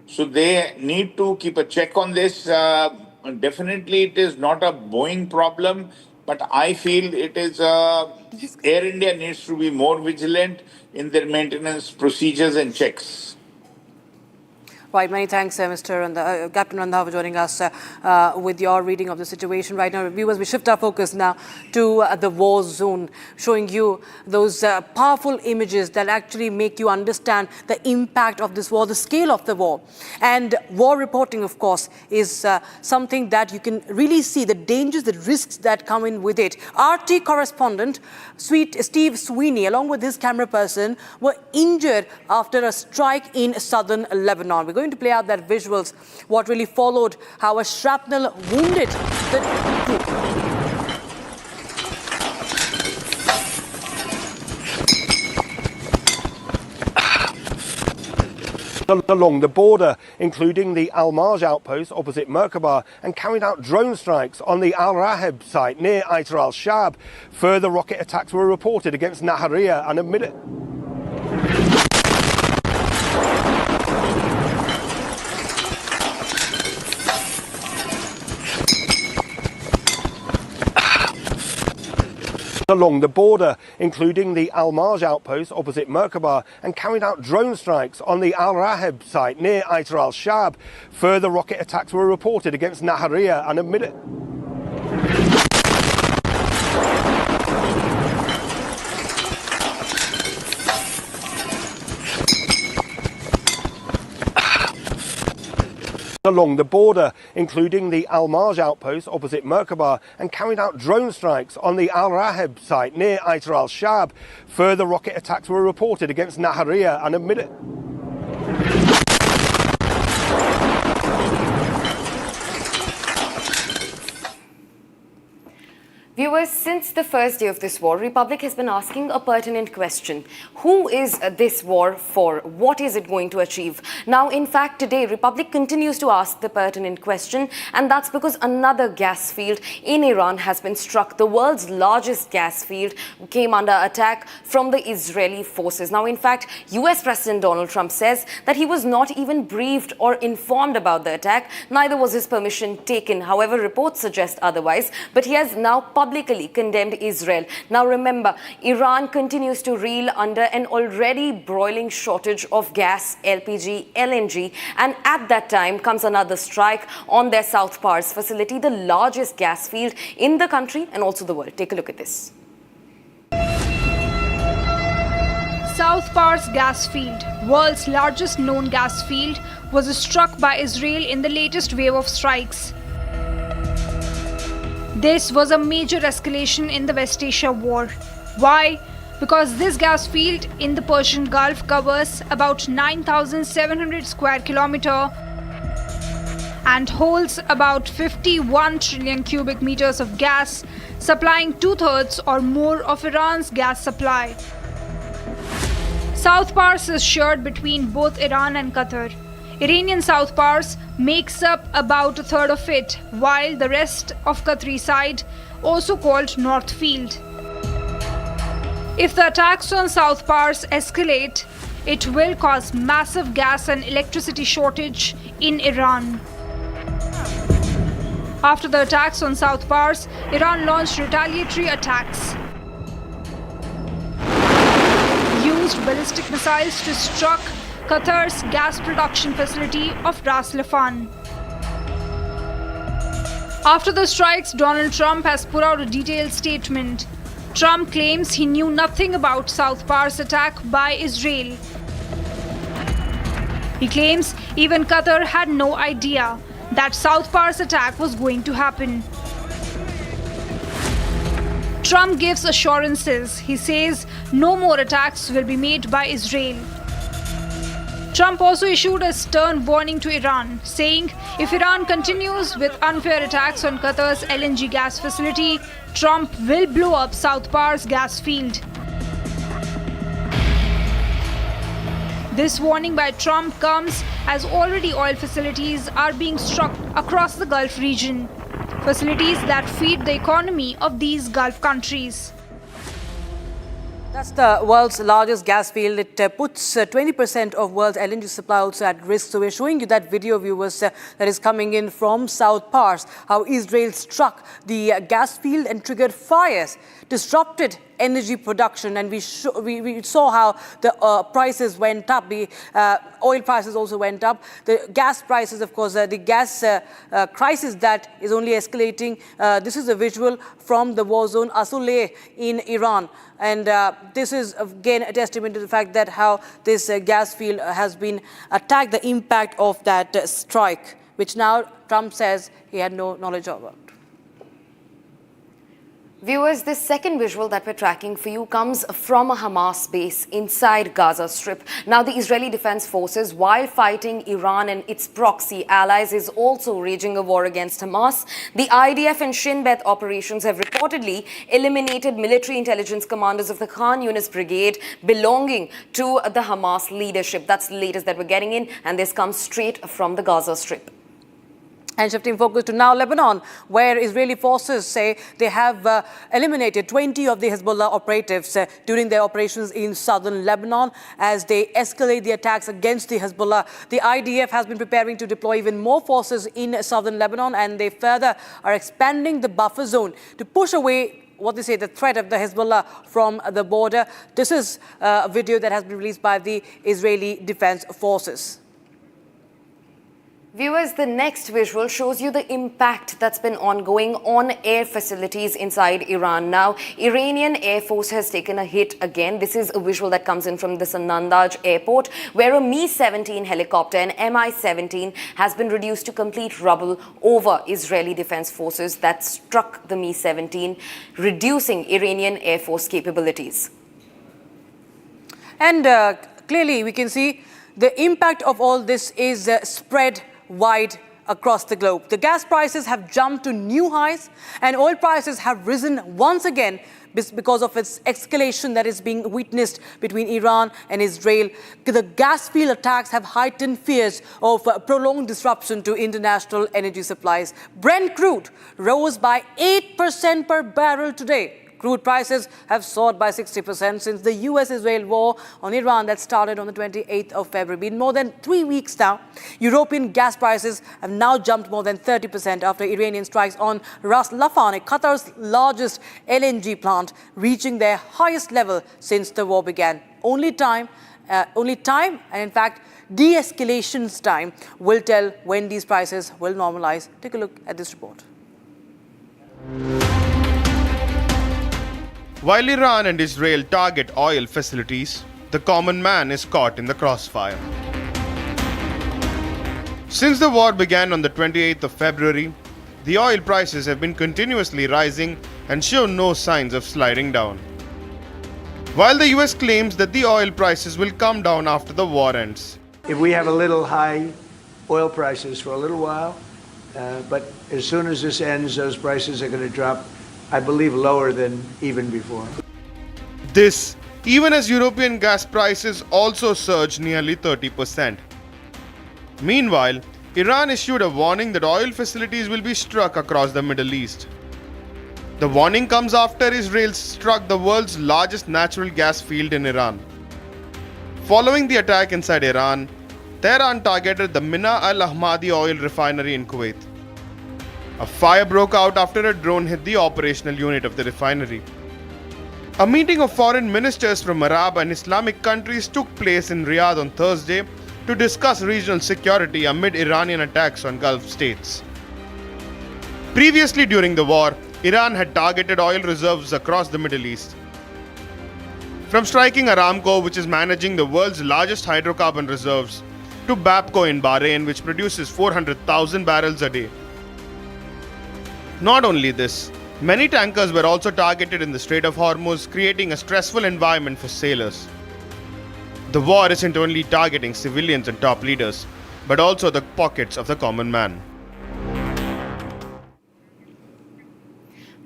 [SPEAKER 9] So they need to keep a check on this. Definitely it is not a Boeing problem, but I feel it is Air India needs to be more vigilant in their maintenance procedures and checks.
[SPEAKER 2] Right, many thanks, Mr. Captain Randhawa, for joining us with your reading of the situation. Right now, viewers, we shift our focus now to the war zone, showing you those powerful images that actually make you understand the impact of this war, the scale of the war. And war reporting, of course, is something that you can really see the dangers, the risks that come in with it. RT correspondent Steve Sweeney, along with his camera person, were injured after a strike in southern Lebanon. We're going to play out that visuals, what really followed, how a shrapnel wounded the group.
[SPEAKER 18] Along the border, including the Al-Marj outpost opposite Merkaba, and carried out drone strikes on the Al-Raheb site near Aitar al-Shab. Further rocket attacks were reported against Nahariya and a minute. Along the border, including the Al-Marj outpost opposite Merkaba, and carried out drone strikes on the Al-Raheb site near Aitar al-Shab. Further rocket attacks were reported against Nahariya and a minute. Along the border, including the Al-Marj outpost opposite Merkaba, and carried out drone strikes on the Al-Raheb site near Aitar al-Shab. Further rocket attacks were reported against Nahariya and a minute.
[SPEAKER 4] Viewers, since the first day of this war, Republic has been asking a pertinent question. Who is this war for? What is it going to achieve? Now, in fact, today, Republic continues to ask the pertinent question, and that's because another gas field in Iran has been struck. The world's largest gas field came under attack from the Israeli forces. Now, in fact, US President Donald Trump says that he was not even briefed or informed about the attack. Neither was his permission taken. However, reports suggest otherwise, but he has now publicly condemned Israel. Now remember, Iran continues to reel under an already broiling shortage of gas, LPG, LNG, and at that time comes another strike on their South Pars facility, the largest gas field in the country and also the world. Take a look at this.
[SPEAKER 12] South Pars gas field, world's largest known gas field, was struck by Israel in the latest wave of strikes. This was a major escalation in the West Asia war. Why? Because this gas field in the Persian Gulf covers about 9,700 square kilometers and holds about 51 trillion cubic meters of gas, supplying 2/3 or more of Iran's gas supply. South Pars is shared between both Iran and Qatar. Iranian South Pars makes up about 1/3 of it, while the rest of Qatari side, also called North Field. If the attacks on South Pars escalate, it will cause massive gas and electricity shortage in Iran. After the attacks on South Pars, Iran launched retaliatory attacks, used ballistic missiles to struck Qatar's gas production facility of Ras Laffan. After the strikes, Donald Trump has put out a detailed statement. Trump claims he knew nothing about South Pars attack by Israel. He claims even Qatar had no idea that South Pars attack was going to happen. Trump gives assurances. He says no more attacks will be made by Israel. Trump also issued a stern warning to Iran, saying if Iran continues with unfair attacks on Qatar's LNG gas facility, Trump will blow up South Pars gas field. This warning by Trump comes as already oil facilities are being struck across the Gulf region, facilities that feed the economy of these Gulf countries.
[SPEAKER 2] That's the world's largest gas field. It puts 20% of world's LNG supply also at risk. So we're showing you that video, viewers, that is coming in from South Pars, how Israel struck the gas field and triggered fires, disrupted energy production, and we saw how the prices went up. The oil prices also went up. The gas prices, of course, the gas crisis that is only escalating. This is a visual from the war zone Asuleh in Iran. And this is, again, a testament to the fact that how this gas field has been attacked, the impact of that strike, which now Trump says he had no knowledge about.
[SPEAKER 4] Viewers, this second visual that we're tracking for you comes from a Hamas base inside Gaza Strip. Now, the Israeli Defense Forces, while fighting Iran and its proxy allies, is also waging a war against Hamas. The IDF and Shin Bet operations have reportedly eliminated military intelligence commanders of the Khan Yunis brigade belonging to the Hamas leadership. That's the latest that we're getting in, and this comes straight from the Gaza Strip.
[SPEAKER 2] And shifting focus to now Lebanon, where Israeli forces say they have eliminated 20 of the Hezbollah operatives during their operations in southern Lebanon as they escalate the attacks against the Hezbollah. The IDF has been preparing to deploy even more forces in southern Lebanon, and they further are expanding the buffer zone to push away what they say the threat of the Hezbollah from the border. This is a video that has been released by the Israeli Defense Forces.
[SPEAKER 4] Viewers, the next visual shows you the impact that's been ongoing on air facilities inside Iran. Now, Iranian Air Force has taken a hit again. This is a visual that comes in from the Sanandaj airport, where a Mi-17 helicopter, an Mi-17, has been reduced to complete rubble over Israeli Defense Forces that struck the Mi-17, reducing Iranian Air Force capabilities.
[SPEAKER 2] And clearly, we can see the impact of all this is spread wide across the globe. The gas prices have jumped to new highs and oil prices have risen once again because of its escalation that is being witnessed between Iran and Israel. The gas field attacks have heightened fears of prolonged disruption to international energy supplies. Brent crude rose by 8% per barrel today. Crude prices have soared by 60% since the US-Israel war on Iran that started on the 28th of February. Been more than 3 weeks now. European gas prices have now jumped more than 30% after Iranian strikes on Ras Laffan, Qatar's largest LNG plant, reaching their highest level since the war began. Only time, and in fact, de-escalation's time will tell when these prices will normalize. Take a look at this report.
[SPEAKER 13] While Iran and Israel target oil facilities, the common man is caught in the crossfire. Since the war began on the 28th of February, the oil prices have been continuously rising and show no signs of sliding down. While the US claims that the oil prices will come down after the war ends.
[SPEAKER 16] If we have a little high oil prices for a little while, but as soon as this ends, those prices are going to drop, I believe, lower than even before.
[SPEAKER 13] This, even as European gas prices also surged nearly 30%. Meanwhile, Iran issued a warning that oil facilities will be struck across the Middle East. The warning comes after Israel struck the world's largest natural gas field in Iran. Following the attack inside Iran, Tehran targeted the Mina al-Ahmadi oil refinery in Kuwait. A fire broke out after a drone hit the operational unit of the refinery. A meeting of foreign ministers from Arab and Islamic countries took place in Riyadh on Thursday to discuss regional security amid Iranian attacks on Gulf states. Previously during the war, Iran had targeted oil reserves across the Middle East. From striking Aramco, which is managing the world's largest hydrocarbon reserves, to Bapco in Bahrain, which produces 400,000 barrels a day. Not only this, many tankers were also targeted in the Strait of Hormuz, creating a stressful environment for sailors. The war isn't only targeting civilians and top leaders, but also the pockets of the common man.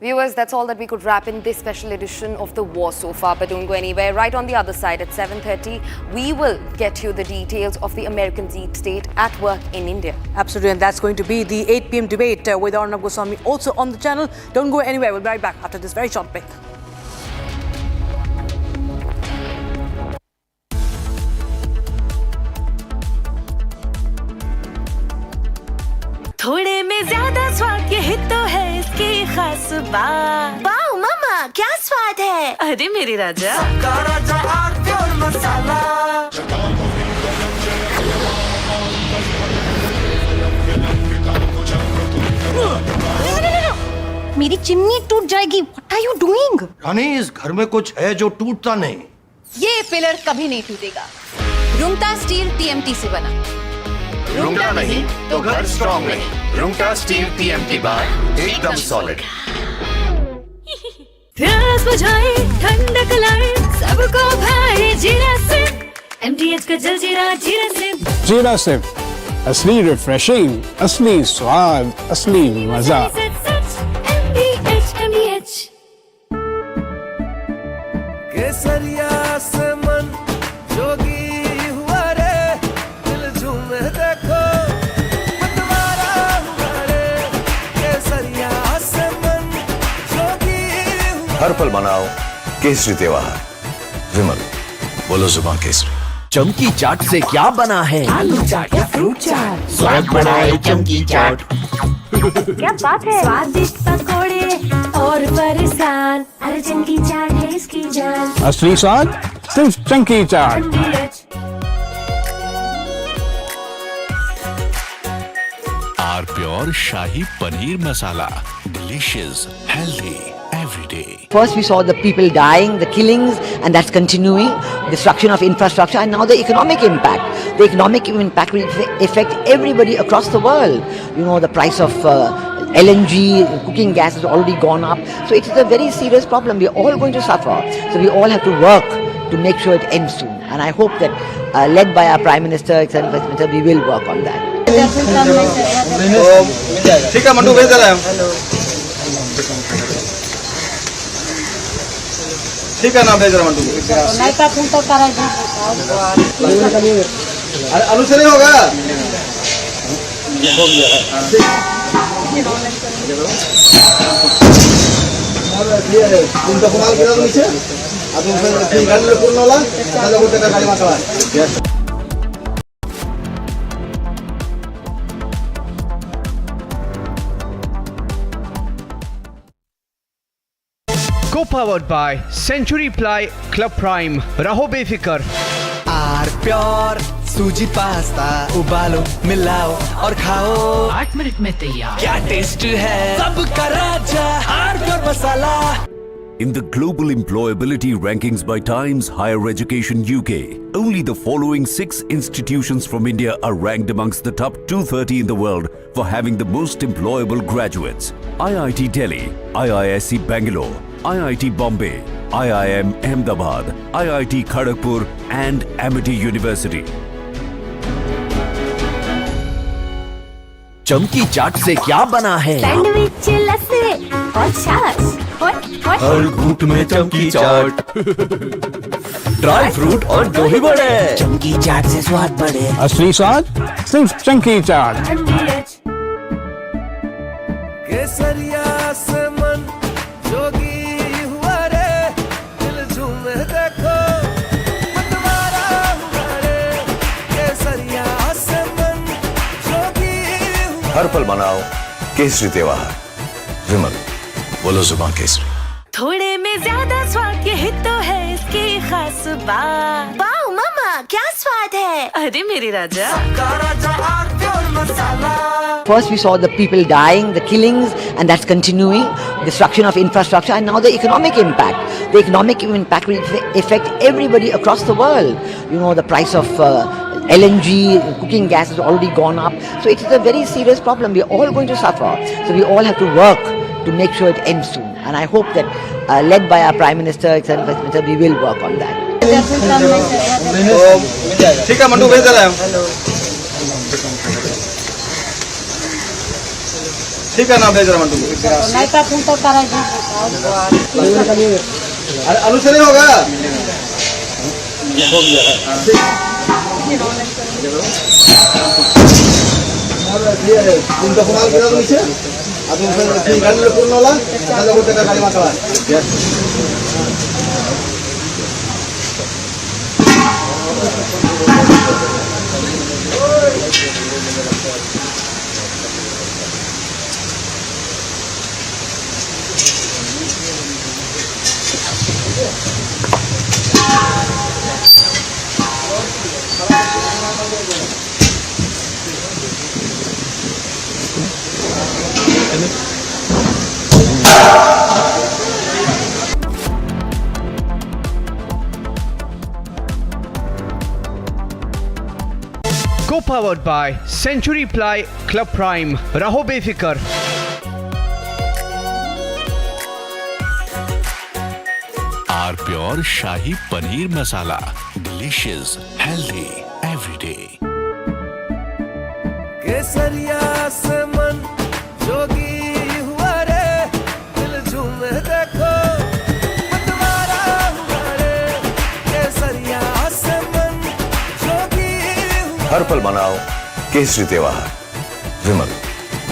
[SPEAKER 4] Viewers, that's all that we could wrap in this special edition of The War so far, but don't go anywhere. Right on the other side at 7:30, we will get you the details of the American deep state at work in India.
[SPEAKER 2] Absolutely, and that's going to be the 8 p.m. debate with Arnab Goswami also on the channel. Don't go anywhere. We'll be right back after this very short break.
[SPEAKER 22] थोड़े में ज्यादा स्वाद यही तो है इसकी खास बात। वाओ मम्मा, क्या स्वाद है? अरे मेरे राजा, सबका राजा आरती और मसाला।
[SPEAKER 5] मेरी चिमनी टूट जाएगी। What are you doing?
[SPEAKER 1] रानी, इस घर में कुछ है जो टूटता नहीं।
[SPEAKER 6] ये पिलर कभी नहीं टूटेगा। रुंगटा स्टील TMT से बना।
[SPEAKER 19] रुंगटा नहीं तो घर स्ट्रॉन्ग नहीं। रुंगटा स्टील TMT बार एकदम सॉलिड।
[SPEAKER 22] प्यास बुझाए, ठंडक लाए, सबको भाए जीरा से। MTH का जलजीरा जीरा से।
[SPEAKER 14] जीरा से असली रिफ्रेशिंग, असली स्वाद, असली मजा।
[SPEAKER 22] MTH
[SPEAKER 23] केसरिया से मन जोगी हुआ रे, दिल झूमे देखो मतवारा हुआ रे। केसरिया से मन जोगी हुआ।
[SPEAKER 19] हर पल मनाओ केसरी त्योहार। विमल, बोलो जुबान केसरी।
[SPEAKER 3] चमकी चाट से क्या बना है? आलू चाट या फ्रूट चाट, स्वाद बनाए चमकी चाट।
[SPEAKER 5] क्या बात है? स्वादिष्ट पकोड़े और परेशान, अरे चंकी चाट है इसकी जान।
[SPEAKER 14] असली स्वाद सिर्फ chunky chaat.
[SPEAKER 21] R pure shahi paneer masala, delicious, healthy, everyday.
[SPEAKER 15] First we saw the people dying, the killings, and that's continuing, destruction of infrastructure, and now the economic impact. The economic impact will affect everybody across the world. You know, the price of LNG, cooking gas has already gone up. So it is a very serious problem. We're all going to suffer. So we all have to work to make sure it ends soon. And I hope that, led by our Prime Minister, we will work on that.
[SPEAKER 8] ठीक है mandu भेज दे रहे हैं ठीक है ना भेज रहे मंडू अरे आलू से नहीं होगा तुमचा कुणाला गिरा नीचे अजून गाडी पूर्ण होला त्याला कुठे गाडी मागवा
[SPEAKER 7] Co-powered by Century Ply Club Prime. रहो बेफिक्र.
[SPEAKER 23] आर प्योर सूजी पास्ता उबालो मिलाओ और खाओ 8 मिनट में तैयार. क्या टेस्ट है सबका राजा R pure masala.
[SPEAKER 17] In the global employability rankings by Times Higher Education UK, only the following 6 institutions from India are ranked amongst the top 230 in the world for having the most employable graduates. IIT Delhi, IISc Bangalore, IIT Bombay, IIM Ahmedabad, IIT Kharagpur and Amity University.
[SPEAKER 3] चमकी चाट से क्या बना है?
[SPEAKER 5] Sandwich लस्सी और छाछ.
[SPEAKER 3] हर घूंट में चमकी चाट. ड्राई फ्रूट और दही बड़े. चमकी चाट से स्वाद बढ़े.
[SPEAKER 14] असली स्वाद सिर्फ चमकी चाट.
[SPEAKER 23] केसरिया से मन जोगी हुआ रे दिल झूमे देखो मतवारा हुआ रे. केसरिया से मन जोगी हुआ.
[SPEAKER 19] हर पल मनाओ केसरी त्योहार. विमल बोलो जुबान केसरी.
[SPEAKER 22] थोड़े में ज्यादा स्वाद यही तो है इसकी खास बात. वाओ मामा क्या स्वाद है. अरे मेरे राजा.
[SPEAKER 15] First we saw the people dying, the killings, and that's continuing, destruction of infrastructure, and now the economic impact. The economic impact will affect everybody across the world. You know, the price of LNG, cooking gas has already gone up. So it is a very serious problem. We are all going to suffer. So we all have to work to make sure it ends soon. And I hope that, led by our Prime Minister, we will work on that.
[SPEAKER 8] ठीक है mandu भेज दे रहे हैं ठीक है ना भेज रहे मंडू अरे आलू से नहीं होगा तुमचा कुणाला गिरा नीचे अजून गाडी पूर्ण होला त्याला कुठे गाडी मागवा.
[SPEAKER 7] Co-powered by Century Ply Club Prime. रहो बेफिक्र.
[SPEAKER 21] R pure shahi paneer masala. Delicious, healthy, every day.
[SPEAKER 23] केसरिया से मन जोगी हुआ रे दिल झूमे देखो मतवारा हुआ रे. केसरिया से मन जोगी हुआ.
[SPEAKER 19] हर पल मनाओ केसरी त्योहार. विमल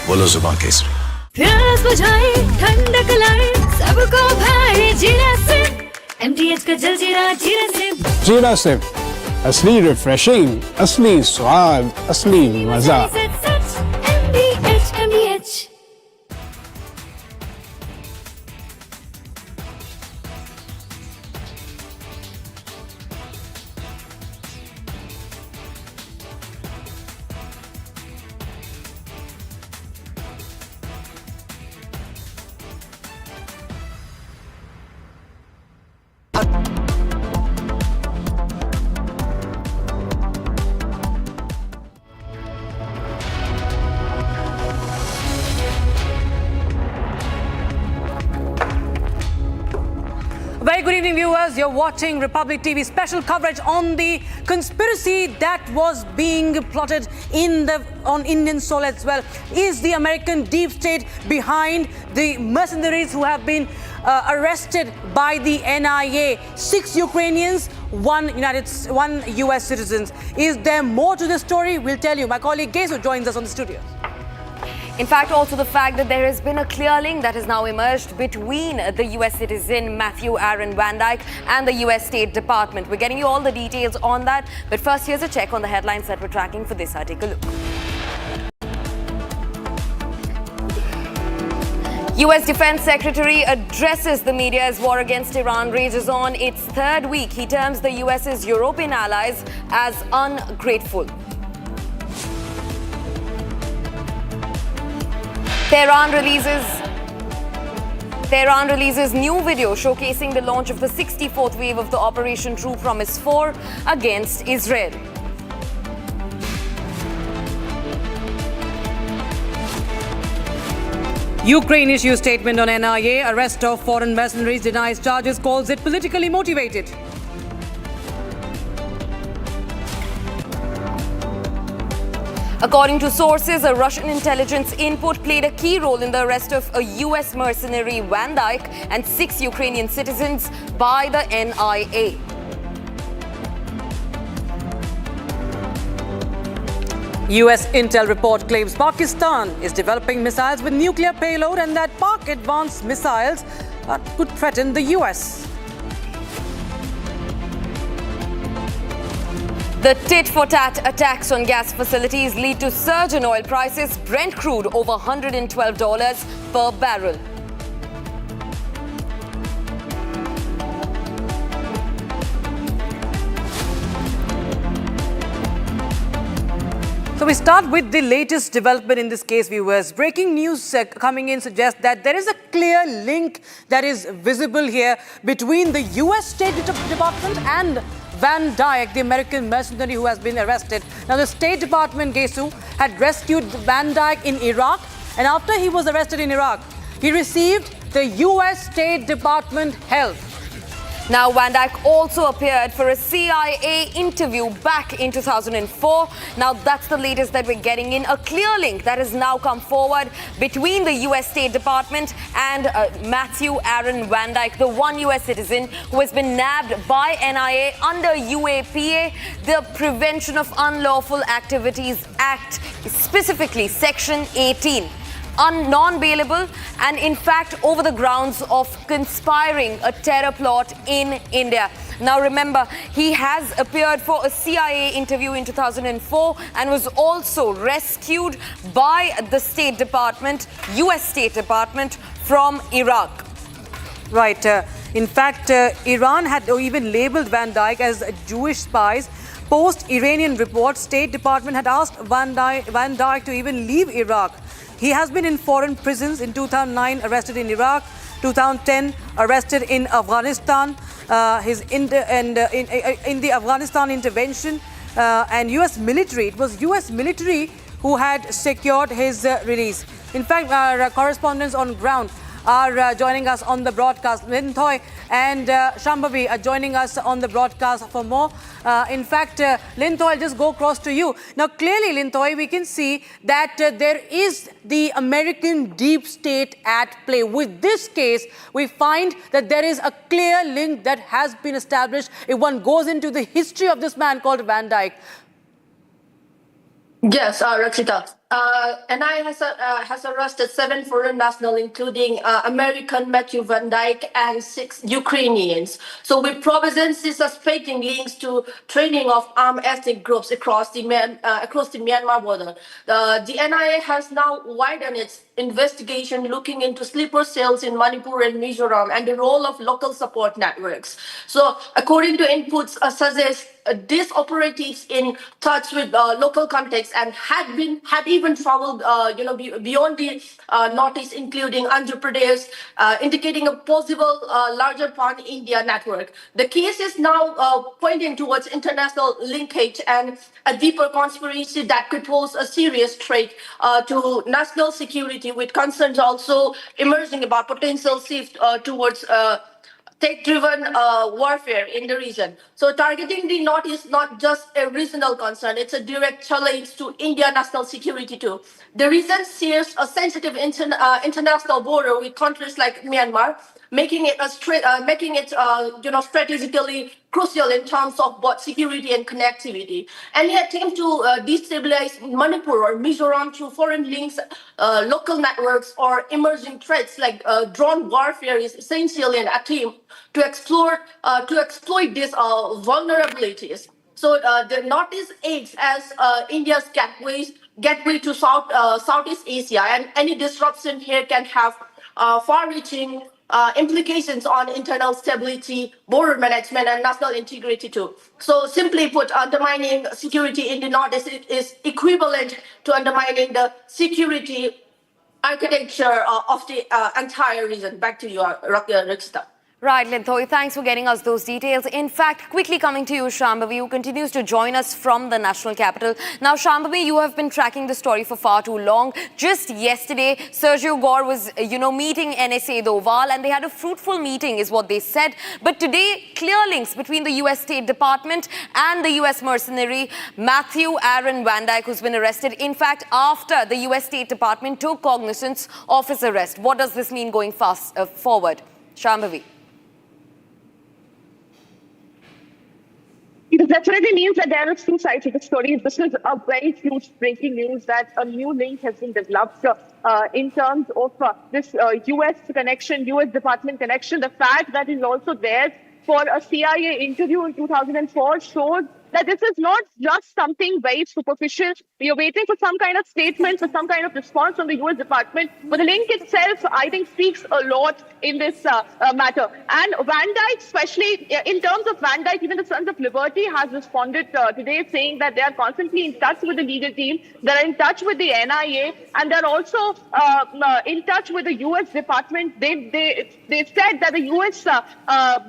[SPEAKER 19] बोलो जुबान केसरी.
[SPEAKER 5] प्यास बुझाए ठंडक लाए सबको भाई जीरा से. MTH का जलजीरा जीरा से.
[SPEAKER 14] जीरा से असली रिफ्रेशिंग, असली स्वाद, असली मजा.
[SPEAKER 5] MTH.
[SPEAKER 2] viewers, you're watching Republic TV special coverage on the conspiracy that was being plotted on Indian soil as well. Is the American deep state behind the mercenaries who have been arrested by the NIA? 6 Ukrainians, one US citizen. Is there more to the story? We'll tell you. My colleague Gesu joins us on the studio.
[SPEAKER 4] In fact, also the fact that there has been a clear link that has now emerged between the US citizen Matthew Aaron Van Dyke and the US State Department. We're getting you all the details on that. But first, here's a check on the headlines that we're tracking for this hour. Take a look. US Defense Secretary addresses the media as war against Iran rages on its 3rd week. He terms the US's European allies as ungrateful. Tehran releases new video showcasing the launch of the 64th wave of the Operation True Promise 4 against Israel.
[SPEAKER 2] Ukraine issues statement on NIA. Arrest of foreign mercenaries, denies charges, calls it politically motivated.
[SPEAKER 4] According to sources, a Russian intelligence input played a key role in the arrest of a US mercenary Van Dyke and 6 Ukrainian citizens by the NIA.
[SPEAKER 2] US intel report claims Pakistan is developing missiles with nuclear payload and that Pak advanced missiles could threaten the US.
[SPEAKER 4] The tit-for-tat attacks on gas facilities lead to surge in oil prices. Brent crude over $112 per barrel.
[SPEAKER 2] So we start with the latest development in this case, viewers. Breaking news coming in suggests that there is a clear link that is visible here between the US State Department and Van Dyke, the American mercenary who has been arrested. Now, the State Department, Gesu, had rescued Van Dyke in Iraq, and after he was arrested in Iraq, he received the US State Department help.
[SPEAKER 4] Now, Van Dyke also appeared for a CIA interview back in 2004. Now, that's the latest that we're getting in. A clear link that has now come forward between the US State Department and Matthew Aaron Van Dyke, the one US citizen who has been nabbed by NIA under UAPA, the Prevention of Unlawful Activities Act, specifically Section 18. Non-bailable and in fact over the grounds of conspiring a terror plot in India. Now remember, he has appeared for a CIA interview in 2004 and was also rescued by the State Department, US State Department, from Iraq.
[SPEAKER 2] Right. In fact, Iran had even labeled Van Dyke as Jewish spies. Post-Iranian report, State Department had asked Van Dyke to even leave Iraq. He has been in foreign prisons. In 2009, arrested in Iraq. 2010, arrested in Afghanistan. In the Afghanistan intervention and U.S. military. It was U.S. military who had secured his release. In fact, our correspondents on ground are joining us on the broadcast. Lintoy and Shambhavi are joining us on the broadcast for more. In fact, Lintoy, I'll just go across to you. Now, clearly, Lintoy, we can see that there is the American deep state at play. With this case, we find that there is a clear link that has been established if one goes into the history of this man called Van Dyke.
[SPEAKER 10] Yes, Rakshita. NI has arrested 7 foreign nationals, including American Matthew Van Dyke and 6 Ukrainians. So with provisions suspecting links to training of armed ethnic groups across the Myanmar border. The NIA has now widened its investigation, looking into sleeper cells in Manipur and Mizoram and the role of local support networks. So according to inputs suggest these operatives in touch with local context and had even traveled beyond the northeast, including Andhra Pradesh, indicating a possible larger pan-India network. The case is now pointing towards international linkage and a deeper conspiracy that could pose a serious threat to national security, with concerns also emerging about potential shift towards state-driven warfare in the region. So targeting the North is not just a regional concern, it's a direct challenge to India's national security too. The region shares a sensitive international border with countries like Myanmar, making it strategically crucial in terms of both security and connectivity. Any attempt to destabilize Manipur or Mizoram through foreign links, local networks, or emerging threats like drone warfare is essentially an attempt to exploit these vulnerabilities. So the Northeast acts as India's gateway to Southeast Asia, and any disruption here can have far-reaching implications on internal stability, border management, and national integrity too. So simply put, undermining security in the Northeast is equivalent to undermining the security architecture of the entire region. Back to you, Rakshita.
[SPEAKER 4] Right, Linthoi, thanks for getting us those details. In fact, quickly coming to you, Shambhavi, who continues to join us from the national capital. Now, Shambhavi, you have been tracking the story for far too long. Just yesterday, Sergio Gore was, meeting NSA, the Oval, and they had a fruitful meeting, is what they said. But today, clear links between the US State Department and the US mercenary Matthew Aaron Van Dyke, who's been arrested. In fact, after the US State Department took cognizance of his arrest. What does this mean going forward? Shambhavi.
[SPEAKER 9] It definitely means that there are two sides of the story. This is a very huge breaking news that a new link has been developed in terms of this US connection, US Department connection. The fact that is also there for a CIA interview in 2004 shows that this is not just something very superficial. We are waiting for some kind of statement, for some kind of response from the US Department. But the link itself, I think, speaks a lot in this matter. And Van Dyke, especially in terms of Van Dyke, even the Sons of Liberty has responded today saying that they are constantly in touch with the legal team. They're in touch with the NIA, and they're also in touch with the US Department. They said that the US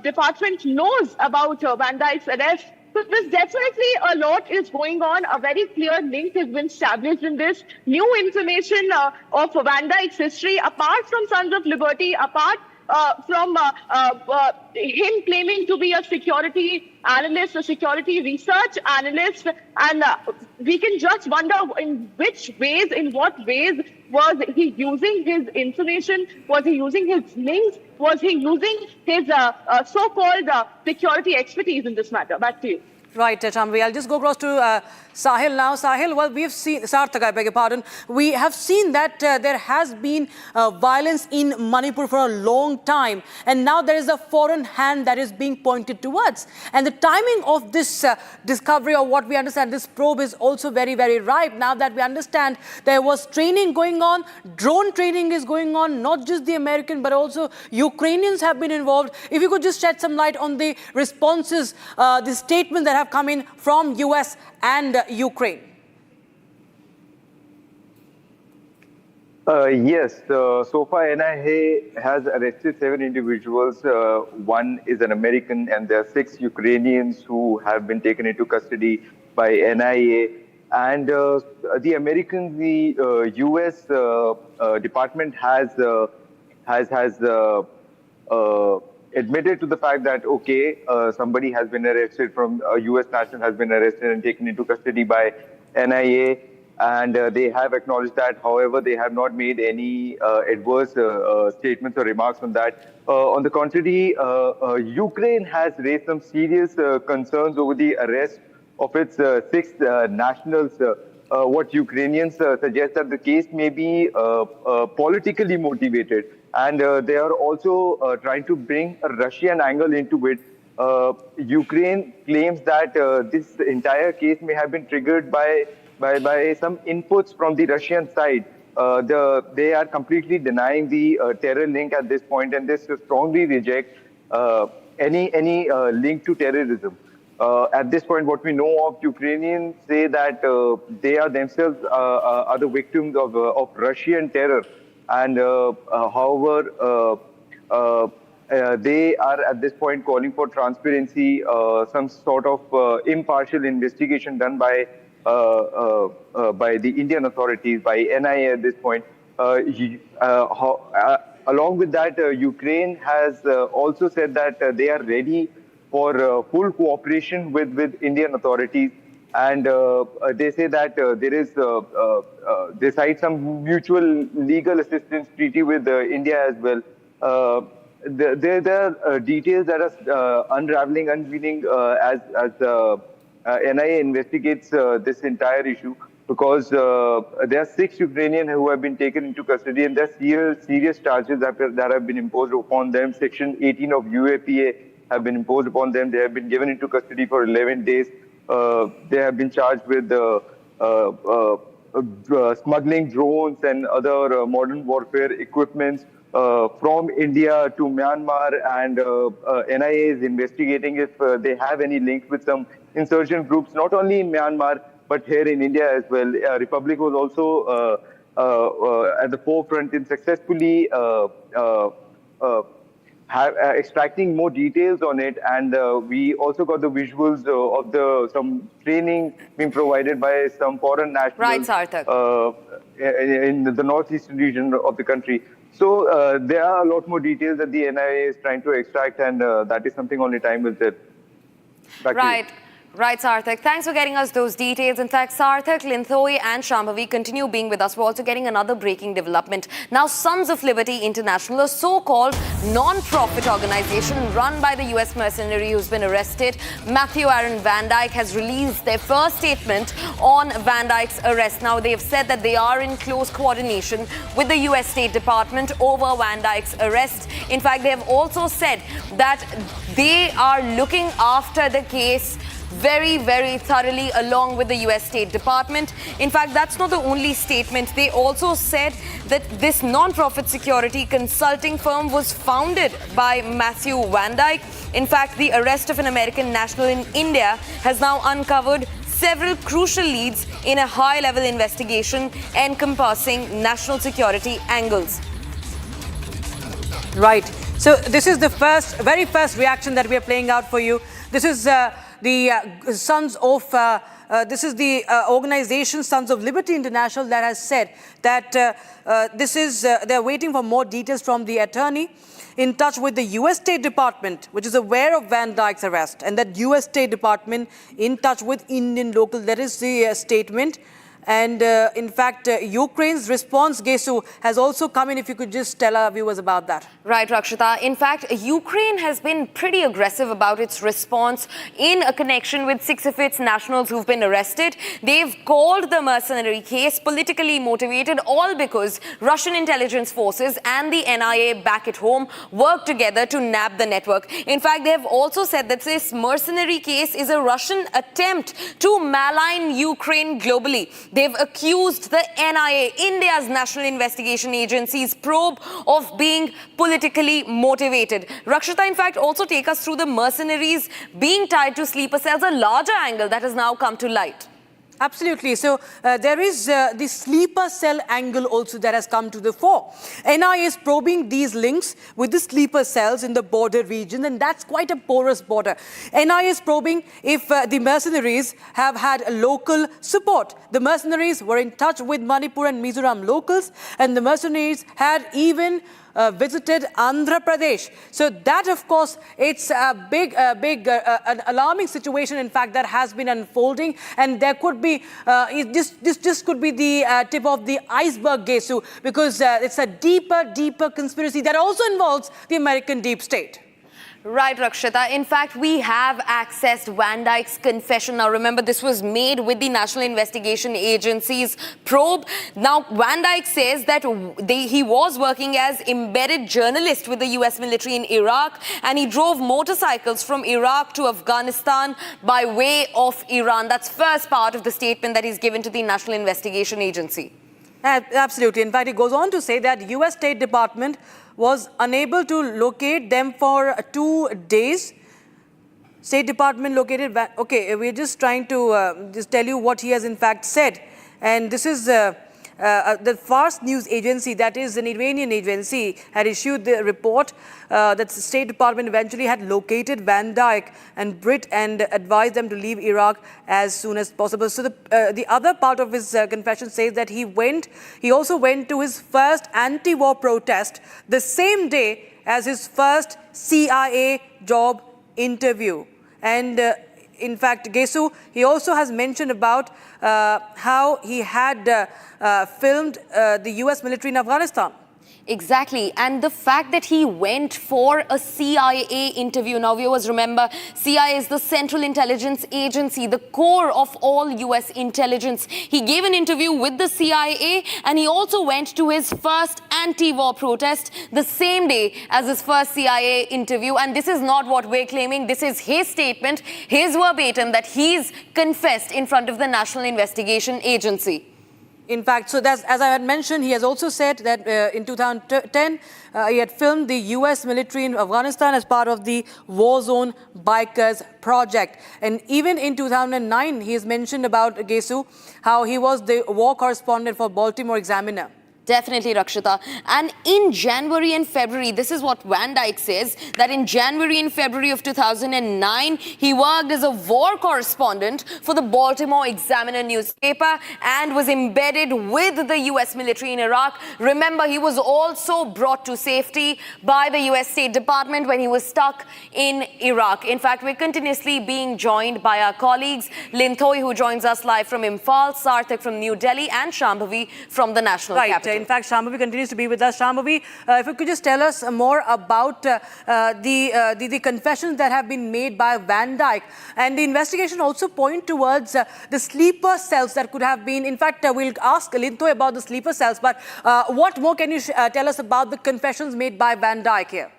[SPEAKER 9] Department knows about Van Dyke's arrest. So there's definitely a lot is going on. A very clear link has been established in this. New information of Van Dyke's history, apart from Sons of Liberty, apart from him claiming to be a security analyst, a security research analyst, and we can just wonder in what ways was he using his information? Was he using his links? Was he using his so-called security expertise in this matter? Back to you.
[SPEAKER 2] Right, Shambhavi. I'll just go across to Sahil now. Sahil, well, we've seen, Sarthak, I beg your pardon. We have seen that there has been violence in Manipur for a long time. And now there is a foreign hand that is being pointed towards. And the timing of this discovery, or what we understand, this probe is also very, very ripe. Now that we understand there was training going on, drone training is going on, not just the American, but also Ukrainians have been involved. If you could just shed some light on the responses, the statements that have come in from US and Ukraine.
[SPEAKER 11] Yes, so far NIA has arrested 7 individuals. One is an American, and there are 6 Ukrainians who have been taken into custody by NIA. And the American, the US department has admitted to the fact that, okay, somebody has been arrested from a US national has been arrested and taken into custody by NIA. And they have acknowledged that. However, they have not made any adverse statements or remarks on that. On the contrary, Ukraine has raised some serious concerns over the arrest of its 6 nationals. What Ukrainians suggest that the case may be politically motivated. And they are also trying to bring a Russian angle into it. Ukraine claims that this entire case may have been triggered by some inputs from the Russian side. They are completely denying the terror link at this point, and they strongly reject any link to terrorism. At this point, what we know of, Ukrainians say that they are themselves are the victims of Russian terror. And however, they are at this point calling for transparency, some sort of impartial investigation done by the Indian authorities, by NIA at this point. along with that, Ukraine has also said that they are ready for full cooperation with Indian authorities. And they say that there is, they cite some mutual legal assistance treaty with India as well. There are details that are unraveling, unveiling as NIA investigates this entire issue, because there are 6 Ukrainians who have been taken into custody, and there are serious charges that have been imposed upon them. Section 18 of UAPA have been imposed upon them. They have been given into custody for 11 days. They have been charged with smuggling drones and other modern warfare equipments from India to Myanmar, and NIA is investigating if they have any links with some insurgent groups, not only in Myanmar, but here in India as well. Republic was also at the forefront in successfully extracting more details on it, and we also got the visuals of some training being provided by some foreign nationals.
[SPEAKER 4] Right, Sarthak.
[SPEAKER 11] In the northeastern region of the country. So there are a lot more details that the NIA is trying to extract, and that is something only time will tell.
[SPEAKER 4] Right. Right, Sarthak. Thanks for getting us those details. In fact, Sarthak, Linthoi and Shambhavi continue being with us. We're also getting another breaking development. Now, Sons of Liberty International, a so-called non-profit organization run by the US mercenary who's been arrested, Matthew Aaron Van Dyke, has released their first statement on Van Dyke's arrest. Now, they have said that they are in close coordination with the US State Department over Van Dyke's arrest. In fact, they have also said that they are looking after the case very, very thoroughly along with the US State Department. In fact, that's not the only statement. They also said that this non-profit security consulting firm was founded by Matthew Van Dyke. In fact, the arrest of an American national in India has now uncovered several crucial leads in a high-level investigation encompassing national security angles.
[SPEAKER 2] Right. So this is the very first reaction that we are playing out for you. This is the Sons of, this is the organization Sons of Liberty International that has said that they're waiting for more details from the attorney in touch with the US State Department, which is aware of Van Dyke's arrest, and that US State Department in touch with Indian local. That is the statement. And in fact, Ukraine's response, Gesu, has also come in. If you could just tell our viewers about that.
[SPEAKER 4] Right, Rakshita. In fact, Ukraine has been pretty aggressive about its response in a connection with 6 of its nationals who've been arrested. They've called the mercenary case politically motivated, all because Russian intelligence forces and the NIA back at home work together to nab the network. In fact, they have also said that this mercenary case is a Russian attempt to malign Ukraine globally. They've accused the NIA, India's National Investigation Agency's probe, of being politically motivated. Rakshita, in fact, also take us through the mercenaries being tied to sleeper cells, a larger angle that has now come to light.
[SPEAKER 2] Absolutely. So there is the sleeper cell angle also that has come to the fore. NIA is probing these links with the sleeper cells in the border region, and that's quite a porous border. NIA is probing if the mercenaries have had local support. The mercenaries were in touch with Manipur and Mizoram locals, and the mercenaries had even visited Andhra Pradesh. So that, of course, it's a big an alarming situation, in fact, that has been unfolding. And there could be, this could be the tip of the iceberg, Gesu, because it's a deeper conspiracy that also involves the American deep state.
[SPEAKER 4] Right, Rakshita. In fact, we have accessed Van Dyke's confession. Now, remember, this was made with the National Investigation Agency's probe. Now, Van Dyke says that he was working as embedded journalist with the US military in Iraq, and he drove motorcycles from Iraq to Afghanistan by way of Iran. That's first part of the statement that he's given to the National Investigation Agency.
[SPEAKER 2] Absolutely. In fact, he goes on to say that US State Department was unable to locate them for 2 days. State Department located... Okay, we're just trying to just tell you what he has in fact said. And this is the Fars news agency, that is an Iranian agency, had issued the report that the State Department eventually had located Van Dijk and Brit and advised them to leave Iraq as soon as possible. So the other part of his confession says that he also went to his first anti-war protest the same day as his first CIA job interview. And in fact, Gesu, he also has mentioned about how he had filmed the US military in Afghanistan.
[SPEAKER 4] Exactly. And the fact that he went for a CIA interview. Now, viewers, remember, CIA is the Central Intelligence Agency, the core of all US intelligence. He gave an interview with the CIA and he also went to his first anti-war protest the same day as his first CIA interview. And this is not what we're claiming. This is his statement, his verbatim, that he's confessed in front of the National Investigation Agency.
[SPEAKER 2] In fact, so that's, as I had mentioned, he has also said that in 2010, he had filmed the US military in Afghanistan as part of the War Zone Bikers project. And even in 2009, he has mentioned about Gesu, how he was the war correspondent for Baltimore Examiner.
[SPEAKER 4] Definitely, Rakshita. And in January and February, this is what Van Dijk says, that in January and February of 2009, he worked as a war correspondent for the Baltimore Examiner newspaper and was embedded with the US military in Iraq. Remember, he was also brought to safety by the US State Department when he was stuck in Iraq. In fact, we're continuously being joined by our colleagues, Linthoi, who joins us live from Imphal, Sarthak from New Delhi, and Shambhavi from the national capital.
[SPEAKER 2] In fact, Shambhavi continues to be with us. Shambhavi, if you could just tell us more about the confessions that have been made by Van Dijk. And the investigation also point towards the sleeper cells that could have been. In fact, we'll ask Linthoi about the sleeper cells. But what more can you tell us about the confessions made by Van Dijk here?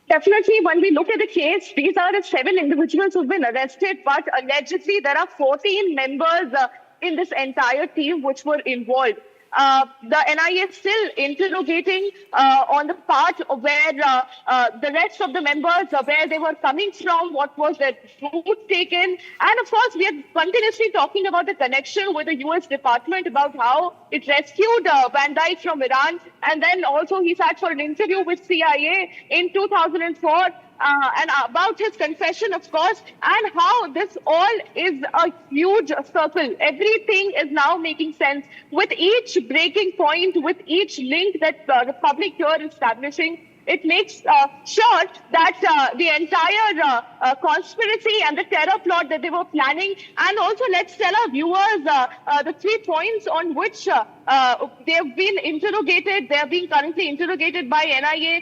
[SPEAKER 9] Definitely, when we look at the case, these are the 7 individuals who've been arrested, but allegedly there are 14 members in this entire team which were involved. The NIA is still interrogating on the part of where the rest of the members, where they were coming from, what was their route taken. And of course, we are continuously talking about the connection with the US Department about how it rescued Van Dijk from Iran. And then also he sat for an interview with CIA in 2004. And about his confession, of course, and how this all is a huge circle. Everything is now making sense with each breaking point, with each link that the Republic here is establishing. It makes sure that the entire conspiracy and the terror plot that they were planning, and also let's tell our viewers the 3 points on which they have been interrogated. They are being currently interrogated by NIA.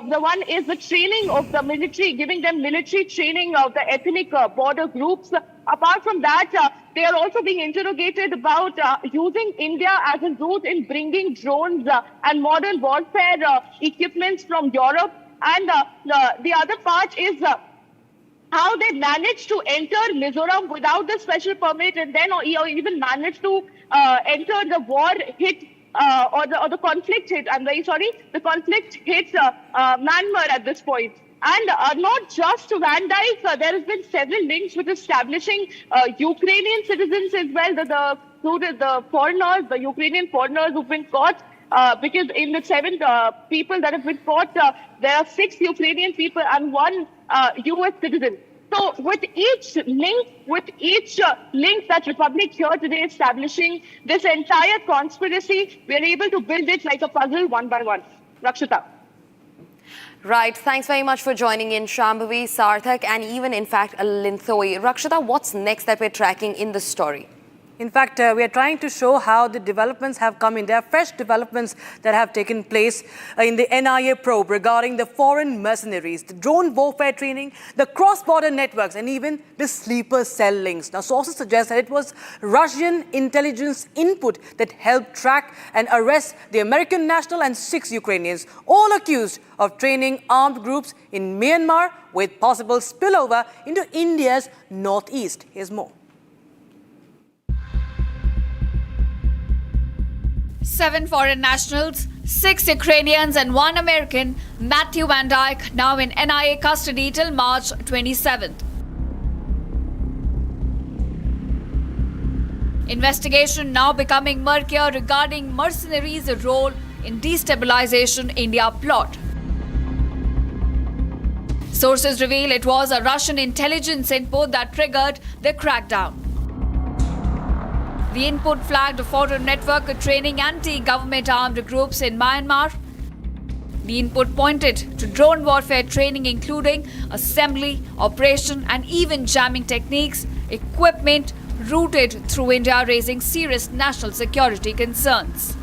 [SPEAKER 9] The one is the training of the military, giving them military training of the ethnic border groups. Apart from that, they are also being interrogated about using India as a route in bringing drones and modern warfare equipments from Europe. And the other part is how they managed to enter Mizoram without the special permit, and then even managed to enter the war hit or the conflict hit. I'm very sorry, the conflict hit Myanmar at this point. And not just to Van Dijk, there has been several links with establishing Ukrainian citizens as well, the foreigners, the Ukrainian foreigners who've been caught, because in the 7 people that have been caught, there are 6 Ukrainian people and 1 US citizen. So with each link that Republic here today is establishing, this entire conspiracy, we're able to build it like a puzzle one by one. Rakshita.
[SPEAKER 4] Right. Thanks very much for joining in, Shambhavi, Sarthak, and even, in fact, Linthoi. Rakshita, what's next that we're tracking in the story?
[SPEAKER 2] In fact, we are trying to show how the developments have come in. There are fresh developments that have taken place in the NIA probe regarding the foreign mercenaries, the drone warfare training, the cross-border networks, and even the sleeper cell links. Now, sources suggest that it was Russian intelligence input that helped track and arrest the American national and 6 Ukrainians, all accused of training armed groups in Myanmar with possible spillover into India's northeast. Here's more.
[SPEAKER 12] 7 foreign nationals, 6 Ukrainians and 1 American, Matthew Van Dijk, now in NIA custody till March 27th. Investigation now becoming murkier regarding mercenaries' role in destabilization India plot. Sources reveal it was a Russian intelligence input that triggered the crackdown. The input flagged a foreign network training anti-government armed groups in Myanmar. The input pointed to drone warfare training including assembly, operation and even jamming techniques, equipment routed through India, raising serious national security concerns.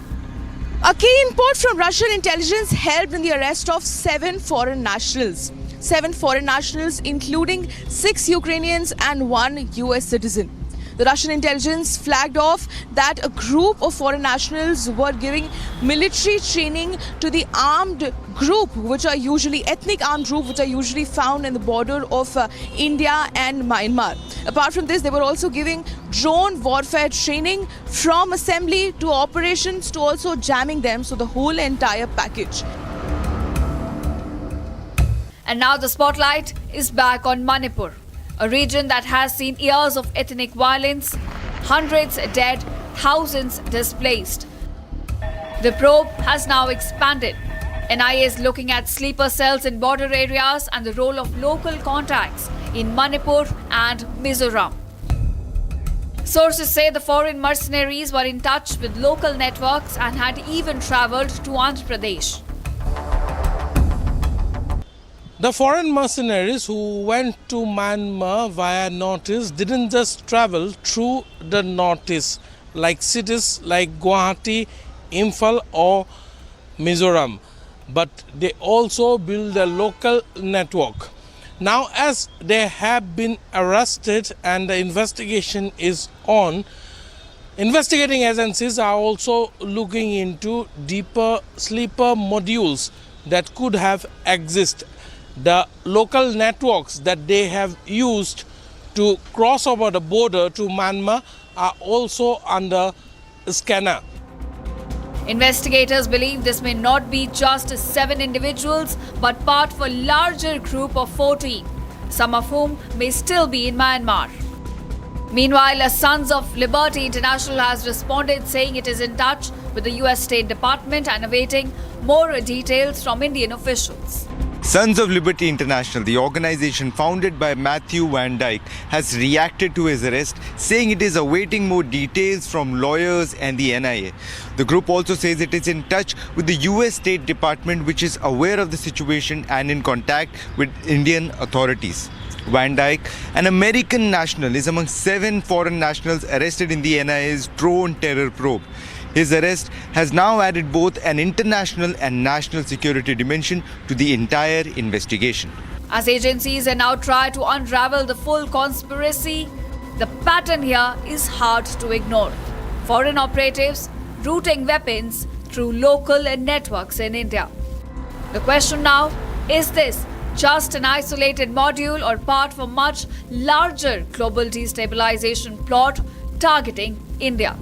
[SPEAKER 16] A key input from Russian intelligence helped in the arrest of 7 foreign nationals. 7 foreign nationals including 6 Ukrainians and 1 US citizen. The Russian intelligence flagged off that a group of foreign nationals were giving military training to the armed group, which are usually ethnic armed group, which are usually found in the border of India and Myanmar. Apart from this, they were also giving drone warfare training from assembly to operations to also jamming them, so the whole entire package.
[SPEAKER 12] And now the spotlight is back on Manipur, a region that has seen years of ethnic violence, hundreds dead, thousands displaced. The probe has now expanded. NIA is looking at sleeper cells in border areas and the role of local contacts in Manipur and Mizoram. Sources say the foreign mercenaries were in touch with local networks and had even travelled to Andhra Pradesh.
[SPEAKER 18] The foreign mercenaries who went to Myanmar via Northeast didn't just travel through the Northeast, like cities like Guwahati, Imphal or Mizoram, but they also built a local network. Now, as they have been arrested and the investigation is on, investigating agencies are also looking into deeper sleeper modules that could have existed. The local networks that they have used to cross over the border to Myanmar are also under scanner.
[SPEAKER 12] Investigators believe this may not be just 7 individuals, but part of a larger group of 14, some of whom may still be in Myanmar. Meanwhile, Sons of Liberty International has responded saying it is in touch with the US State Department and awaiting more details from Indian officials.
[SPEAKER 20] Sons of Liberty International, the organization founded by Matthew Van Dyke, has reacted to his arrest, saying it is awaiting more details from lawyers and the NIA. The group also says it is in touch with the US State Department, which is aware of the situation and in contact with Indian authorities. Van Dyke, an American national, is among 7 foreign nationals arrested in the NIA's drone terror probe. His arrest has now added both an international and national security dimension to the entire investigation.
[SPEAKER 12] As agencies now try to unravel the full conspiracy, the pattern here is hard to ignore. Foreign operatives routing weapons through local networks in India. The question now, is this just an isolated module or part of a much larger global destabilization plot targeting India?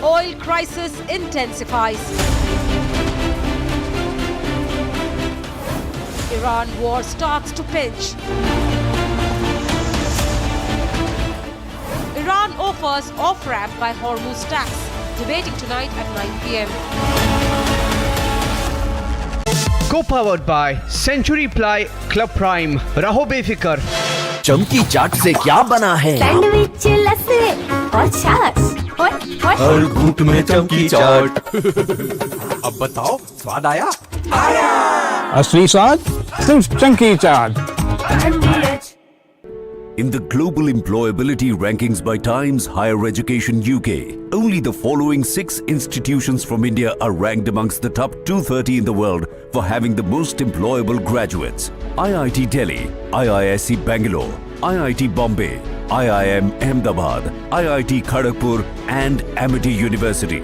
[SPEAKER 24] Oil crisis intensifies. Iran war starts to pinch. Iran offers off-ramp by Hormuz tax. Debating tonight at 9 p.m.
[SPEAKER 7] Co-powered by Century Ply Club Prime. Raho befikar.
[SPEAKER 3] चमकी चाट से क्या बना है?
[SPEAKER 5] Sandwich लस्सी और छाछ
[SPEAKER 3] हर घूंट में चमकी चाट। अब बताओ स्वाद आया? आया।
[SPEAKER 14] असली स्वाद सिर्फ चमकी चाट।
[SPEAKER 17] In the global employability rankings by Times Higher Education UK, only the following 6 institutions from India are ranked amongst the top 230 in the world for having the most employable graduates. IIT Delhi, IISc Bangalore, IIT Bombay, IIM Ahmedabad, IIT Kharagpur and Amity University.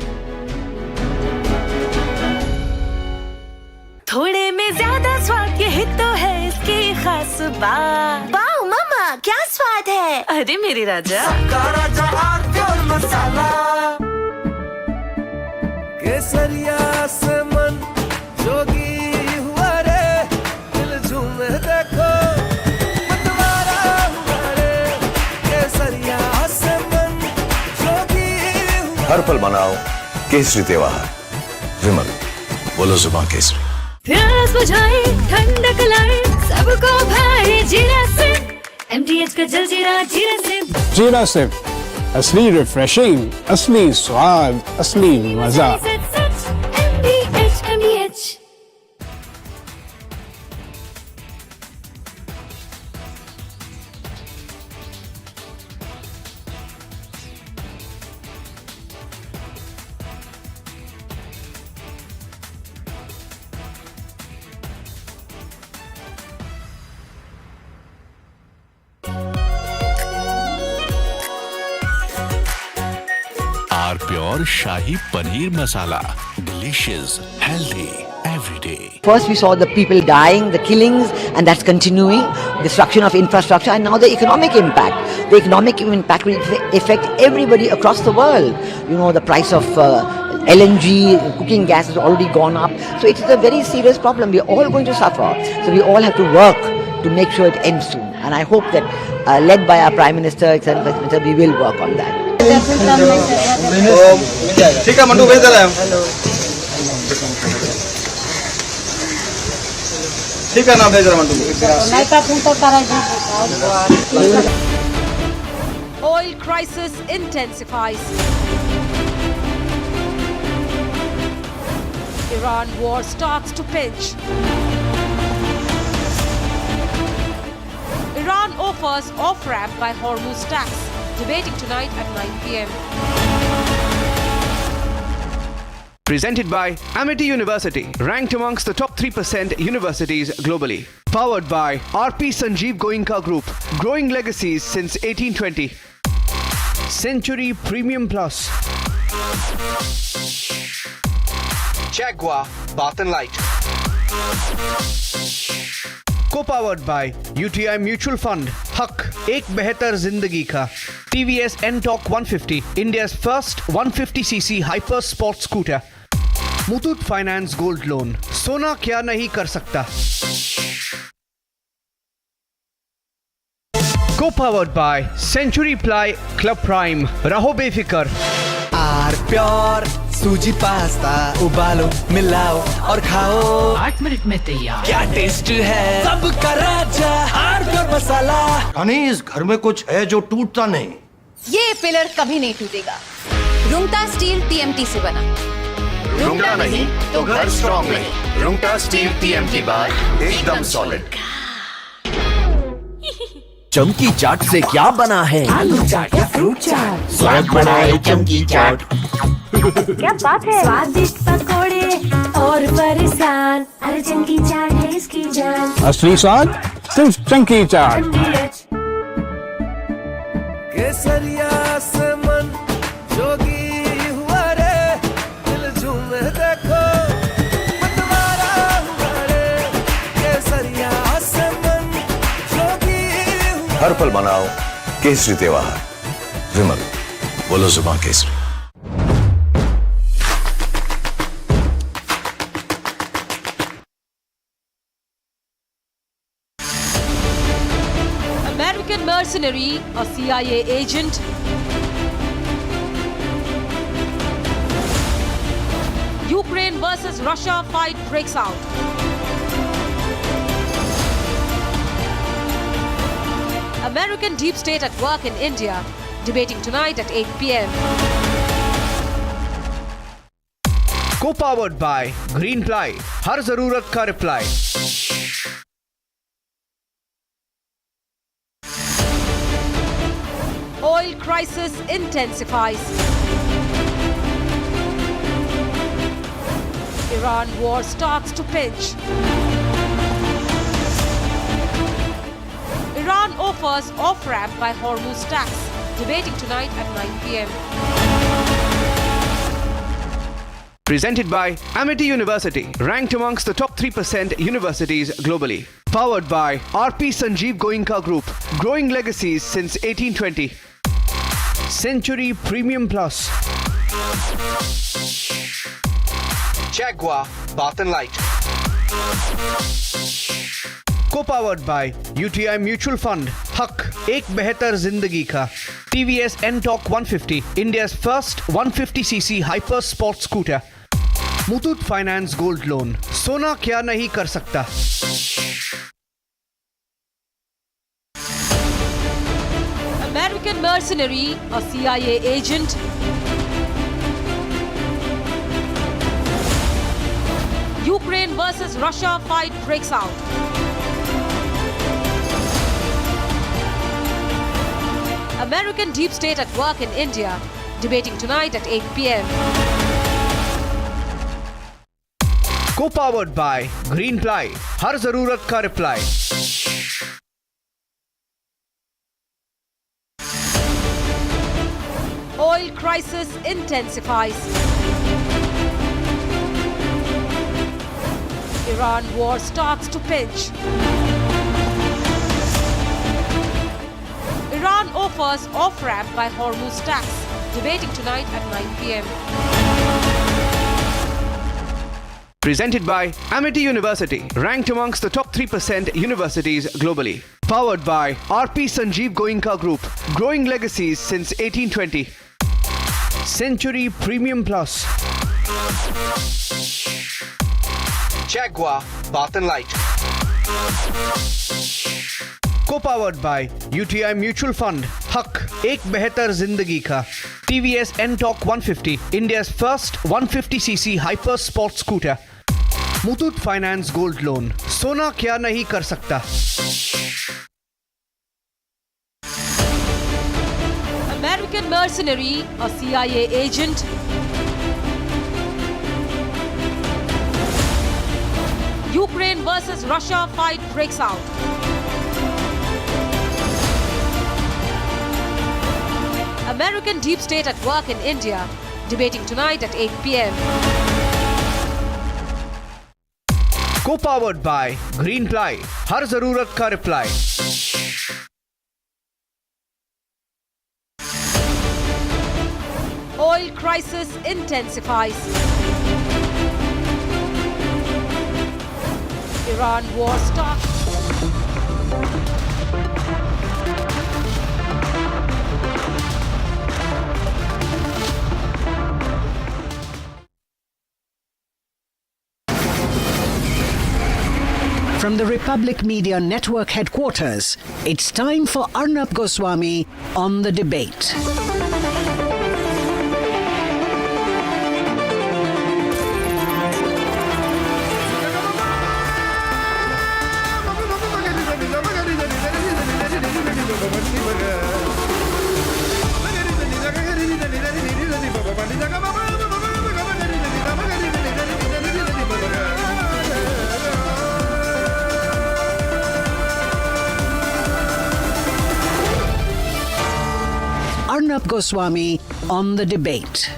[SPEAKER 22] थोड़े में ज्यादा स्वाद यही तो है इसकी खास बात। वाओ मम्मा क्या स्वाद है? अरे मेरी राजा सबका राजा और मसाला केसरिया से मन जोगी हुआ रे दिल
[SPEAKER 19] हर पल मनाओ केसरी त्योहार। विमल, बोलो जुबान केसरी।
[SPEAKER 5] प्यास बुझाए ठंडक लाए सबको भाए जीरा से MTH का जलजीरा जीरा से।
[SPEAKER 14] जीरा सिप असली रिफ्रेशिंग, असली स्वाद, असली मजा।
[SPEAKER 5] MTH।
[SPEAKER 21] Our pure Shahi Paneer Masala. Delicious, healthy, every day.
[SPEAKER 1] First we saw the people dying, the killings, and that's continuing, destruction of infrastructure, and now the economic impact. The economic impact will affect everybody across the world. You know, the price of LNG, cooking gas has already gone up. So it is a very serious problem. We're all going to suffer. So we all have to work to make sure it ends soon. And I hope that led by our Prime Minister, etc., we will work on that.
[SPEAKER 8] ठीक है mandu, भेज दे रहे हैं। ठीक है ना, भेज रहे mandu.
[SPEAKER 24] Oil crisis intensifies. Iran war starts to pinch. Iran offers off-ramp by Hormuz tax. Debating tonight at 9 p.m.
[SPEAKER 7] Presented by Amity University, ranked amongst the top 3% universities globally. Powered by RP Sanjeev Goenka Group, growing legacies since 1820. Century Premium Plus. Jaguar Bath and Light. Co-powered by UTI Mutual Fund, Haq, Ek Behetar Zindagi Ka. TVS N-Torq 150, India's first 150cc hyper sport scooter. Muthoot Finance Gold Loan, Sona Kya Nahi Kar Sakta. Co-powered by Century Ply Club Prime, Raho Befikar.
[SPEAKER 23] R pure सूजी pasta उबालो मिलाओ और खाओ 8 minute में तैयार। क्या taste है सबका राजा आर प्योर मसाला।
[SPEAKER 6] अनीस, घर में कुछ है जो टूटता नहीं।
[SPEAKER 13] ये पिलर कभी नहीं टूटेगा। रुंगटा स्टील TMT से बना।
[SPEAKER 19] रुंगटा नहीं तो घर स्ट्रॉन्ग नहीं। रुंगटा स्टील TMT बार एकदम सॉलिड।
[SPEAKER 3] चमकी चाट से क्या बना है?
[SPEAKER 5] आलू चाट या फ्रूट चाट,
[SPEAKER 3] स्वाद बनाए चमकी चाट।
[SPEAKER 5] क्या बात है। स्वादिष्ट पकोड़े और परेशान, अरे चंकी चाट है इसकी जान।
[SPEAKER 14] असली स्वाद सिर्फ चंकी चाट।
[SPEAKER 23] केसरिया से मन जोगी हुआ रे, दिल झूमे देखो मतवारा हुआ रे। केसरिया से मन जोगी हुआ।
[SPEAKER 19] हर पल मनाओ केसरी त्योहार। विमल, बोलो जुबान Kesari.
[SPEAKER 24] American mercenary, a CIA agent. Ukraine versus Russia fight breaks out. American deep state at work in India, debating tonight at 8 p.m.
[SPEAKER 7] Co-powered by Green Ply, हर जरूरत का reply.
[SPEAKER 24] Oil crisis intensifies. Iran war starts to pinch. Iran offers off-ramp by Hormuz tax. Debating tonight at 9 p.m.
[SPEAKER 7] Presented by Amity University, ranked amongst the top 3% universities globally. Powered by RP Sanjeev Goenka Group, growing legacies since 1820. Century Premium Plus. Jaguar Bath and Light. Co-powered by UTI Mutual Fund, Haq, एक बेहतर जिंदगी का TVS N-Torq 150, India's first 150cc hyper sport scooter. Muthoot finance gold loan, सोना क्या नहीं कर सकता.
[SPEAKER 24] American mercenary, a CIA agent, Ukraine versus Russia fight breaks out. American deep state at work in India, debating tonight at 8 p.m.
[SPEAKER 7] Co-powered by Green Ply, हर जरूरत का reply.
[SPEAKER 24] Oil crisis intensifies. Iran war starts to pinch. Iran offers off-ramp by Hormuz tax, debating tonight at 9 p.m.
[SPEAKER 7] Presented by Amity University, ranked amongst the top 3% universities globally. Powered by RP Sanjeev Goenka Group, growing legacies since 1820. Century Premium Plus. Jaguar Bath and Light. Co-powered by UTI Mutual Fund, हक एक बेहतर जिंदगी का. TVS N-Torq 150, India's first 150cc hyper sport scooter. Muthoot finance gold loan, सोना क्या नहीं कर सकता.
[SPEAKER 24] American mercenary, a CIA agent, Ukraine versus Russia fight breaks out. American deep state at work in India, debating tonight at 8 p.m.
[SPEAKER 7] Co-powered by Green Ply, हर जरूरत का reply.
[SPEAKER 24] Oil crisis intensifies. Iran war starts.
[SPEAKER 9] From the Republic Media Network headquarters, it's time for Arnab Goswami on The Debate. Arnab Goswami on The Debate.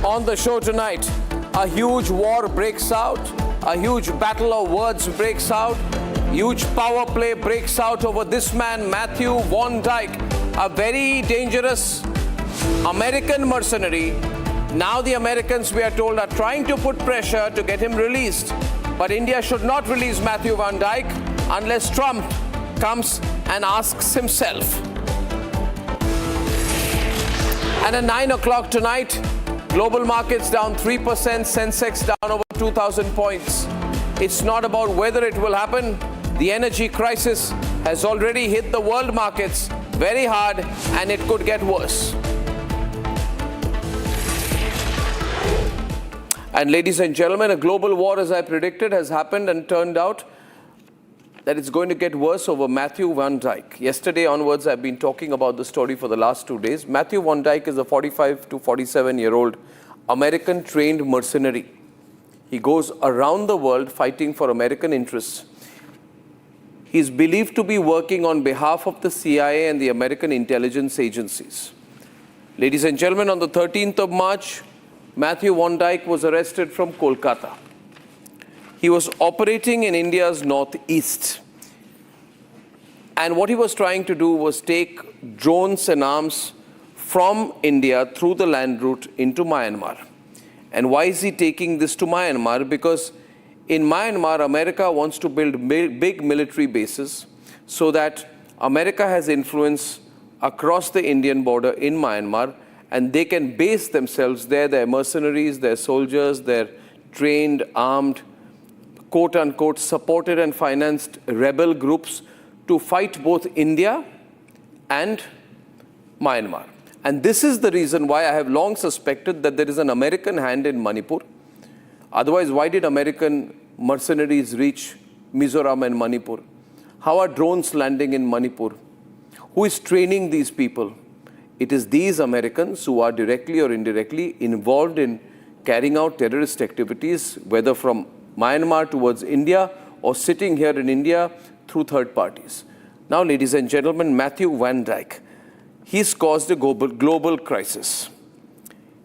[SPEAKER 10] On the show tonight, a huge war breaks out, a huge battle of words breaks out, huge power play breaks out over this man, Matthew Van Dyke, a very dangerous American mercenary. Now the Americans, we are told, are trying to put pressure to get him released. But India should not release Matthew Van Dyke unless Trump comes and asks himself. And at 9 o'clock tonight, global markets down 3%, Sensex down over 2,000 points. It's not about whether it will happen. The energy crisis has already hit the world markets very hard, and it could get worse. And ladies and gentlemen, a global war, as I predicted, has happened and turned out that it's going to get worse over Matthew Van Dyke. Yesterday onwards, I've been talking about the story for the last 2 days. Matthew Van Dyke is a 45 to 47-year-old American-trained mercenary. He goes around the world fighting for American interests. He's believed to be working on behalf of the CIA and the American intelligence agencies. Ladies and gentlemen, on the 13th of March, Matthew Van Dyke was arrested from Kolkata. He was operating in India's northeast. And what he was trying to do was take drones and arms from India through the land route into Myanmar. And why is he taking this to Myanmar? Because In Myanmar, America wants to build big military bases so that America has influence across the Indian border in Myanmar, and they can base themselves there, their mercenaries, their soldiers, their trained, armed, quote-unquote, supported and financed rebel groups to fight both India and Myanmar. And this is the reason why I have long suspected that there is an American hand in Manipur. Otherwise, why did American mercenaries reach Mizoram and Manipur? How are drones landing in Manipur? Who is training these people? It is these Americans who are directly or indirectly involved in carrying out terrorist activities, whether from Myanmar towards India or sitting here in India through third parties. Now, ladies and gentlemen, Matthew Van Dyke, he's caused a global crisis.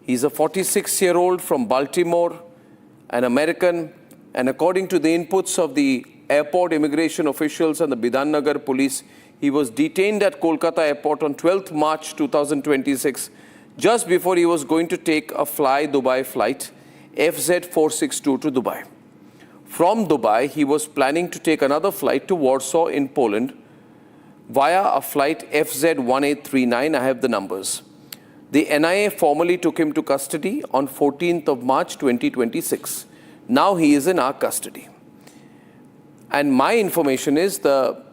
[SPEAKER 10] He's a 46-year-old from Baltimore, an American, and according to the inputs of the airport immigration officials and the Bidhannagar police, he was detained at Kolkata airport on 12th March 2026, just before he was going to take a Fly Dubai flight, FZ462 to Dubai. From Dubai, he was planning to take another flight to Warsaw in Poland via a flight FZ1839. I have the numbers. The NIA formally took him to custody on 14th of March 2026. Now he is in our custody. And my information is the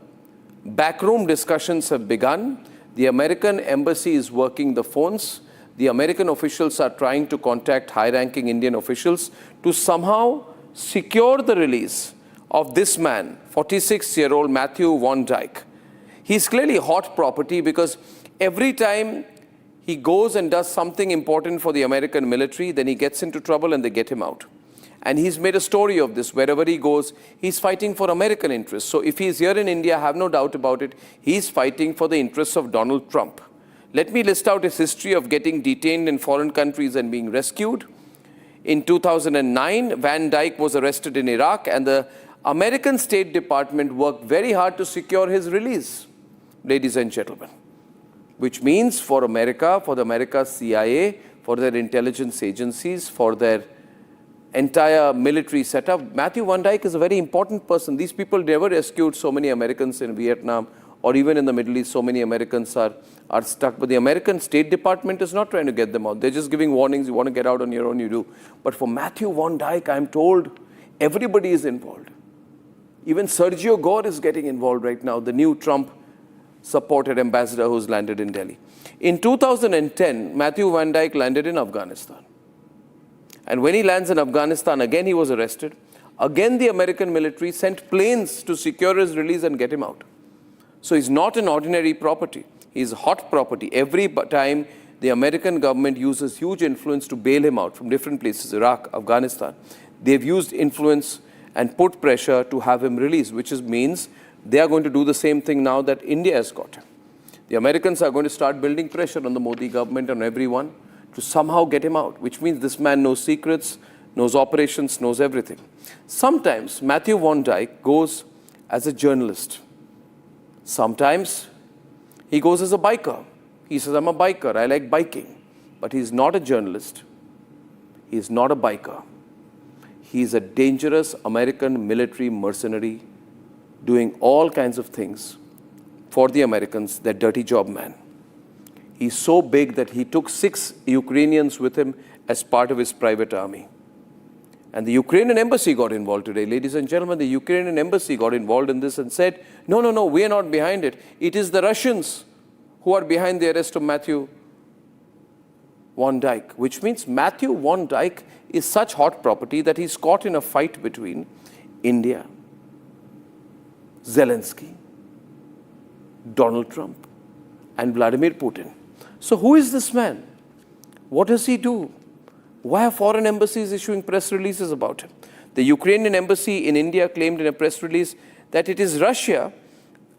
[SPEAKER 10] backroom discussions have begun. The American embassy is working the phones. The American officials are trying to contact high-ranking Indian officials to somehow secure the release of this man, 46-year-old Matthew Van Dyke. He's clearly hot property because every time he goes and does something important for the American military, then he gets into trouble and they get him out. And he's made a story of this. Wherever he goes, he's fighting for American interests. So if he's here in India, have no doubt about it, he's fighting for the interests of Donald Trump. Let me list out his history of getting detained in foreign countries and being rescued. In 2009, Van Dyke was arrested in Iraq, and the American State Department worked very hard to secure his release, ladies and gentlemen. Which means for America, for the America's CIA, for their intelligence agencies, for their entire military setup, Matthew Van Dyke is a very important person. These people never rescued so many Americans in Vietnam or even in the Middle East. So many Americans are stuck. But the American State Department is not trying to get them out. They're just giving warnings. You want to get out on your own, you do. But for Matthew Van Dyke, I'm told everybody is involved. Even Sergio Gore is getting involved right now, the new Trump-supported ambassador who's landed in Delhi. In 2010, Matthew Van Dyke landed in Afghanistan. And when he lands in Afghanistan, again he was arrested. Again the American military sent planes to secure his release and get him out. So he's not an ordinary property. He's hot property. Every time the American government uses huge influence to bail him out from different places, Iraq, Afghanistan, they've used influence and put pressure to have him released, which means they are going to do the same thing now that India has got him. The Americans are going to start building pressure on the Modi government and everyone to somehow get him out, which means this man knows secrets, knows operations, knows everything. Sometimes Matthew Van Dyke goes as a journalist. Sometimes he goes as a biker. He says, I'm a biker, I like biking. But he's not a journalist. He's not a biker. He's a dangerous American military mercenary doing all kinds of things for the Americans, that dirty job man. He's so big that he took 6 Ukrainians with him as part of his private army. And the Ukrainian embassy got involved today. Ladies and gentlemen, the Ukrainian embassy got involved in this and said, no, we are not behind it. It is the Russians who are behind the arrest of Matthew Van Dyke, which means Matthew Van Dyke is such hot property that he's caught in a fight between India, Zelensky, Donald Trump, and Vladimir Putin. So who is this man? What does he do? Why are foreign embassies issuing press releases about him? The Ukrainian embassy in India claimed in a press release that it is Russia,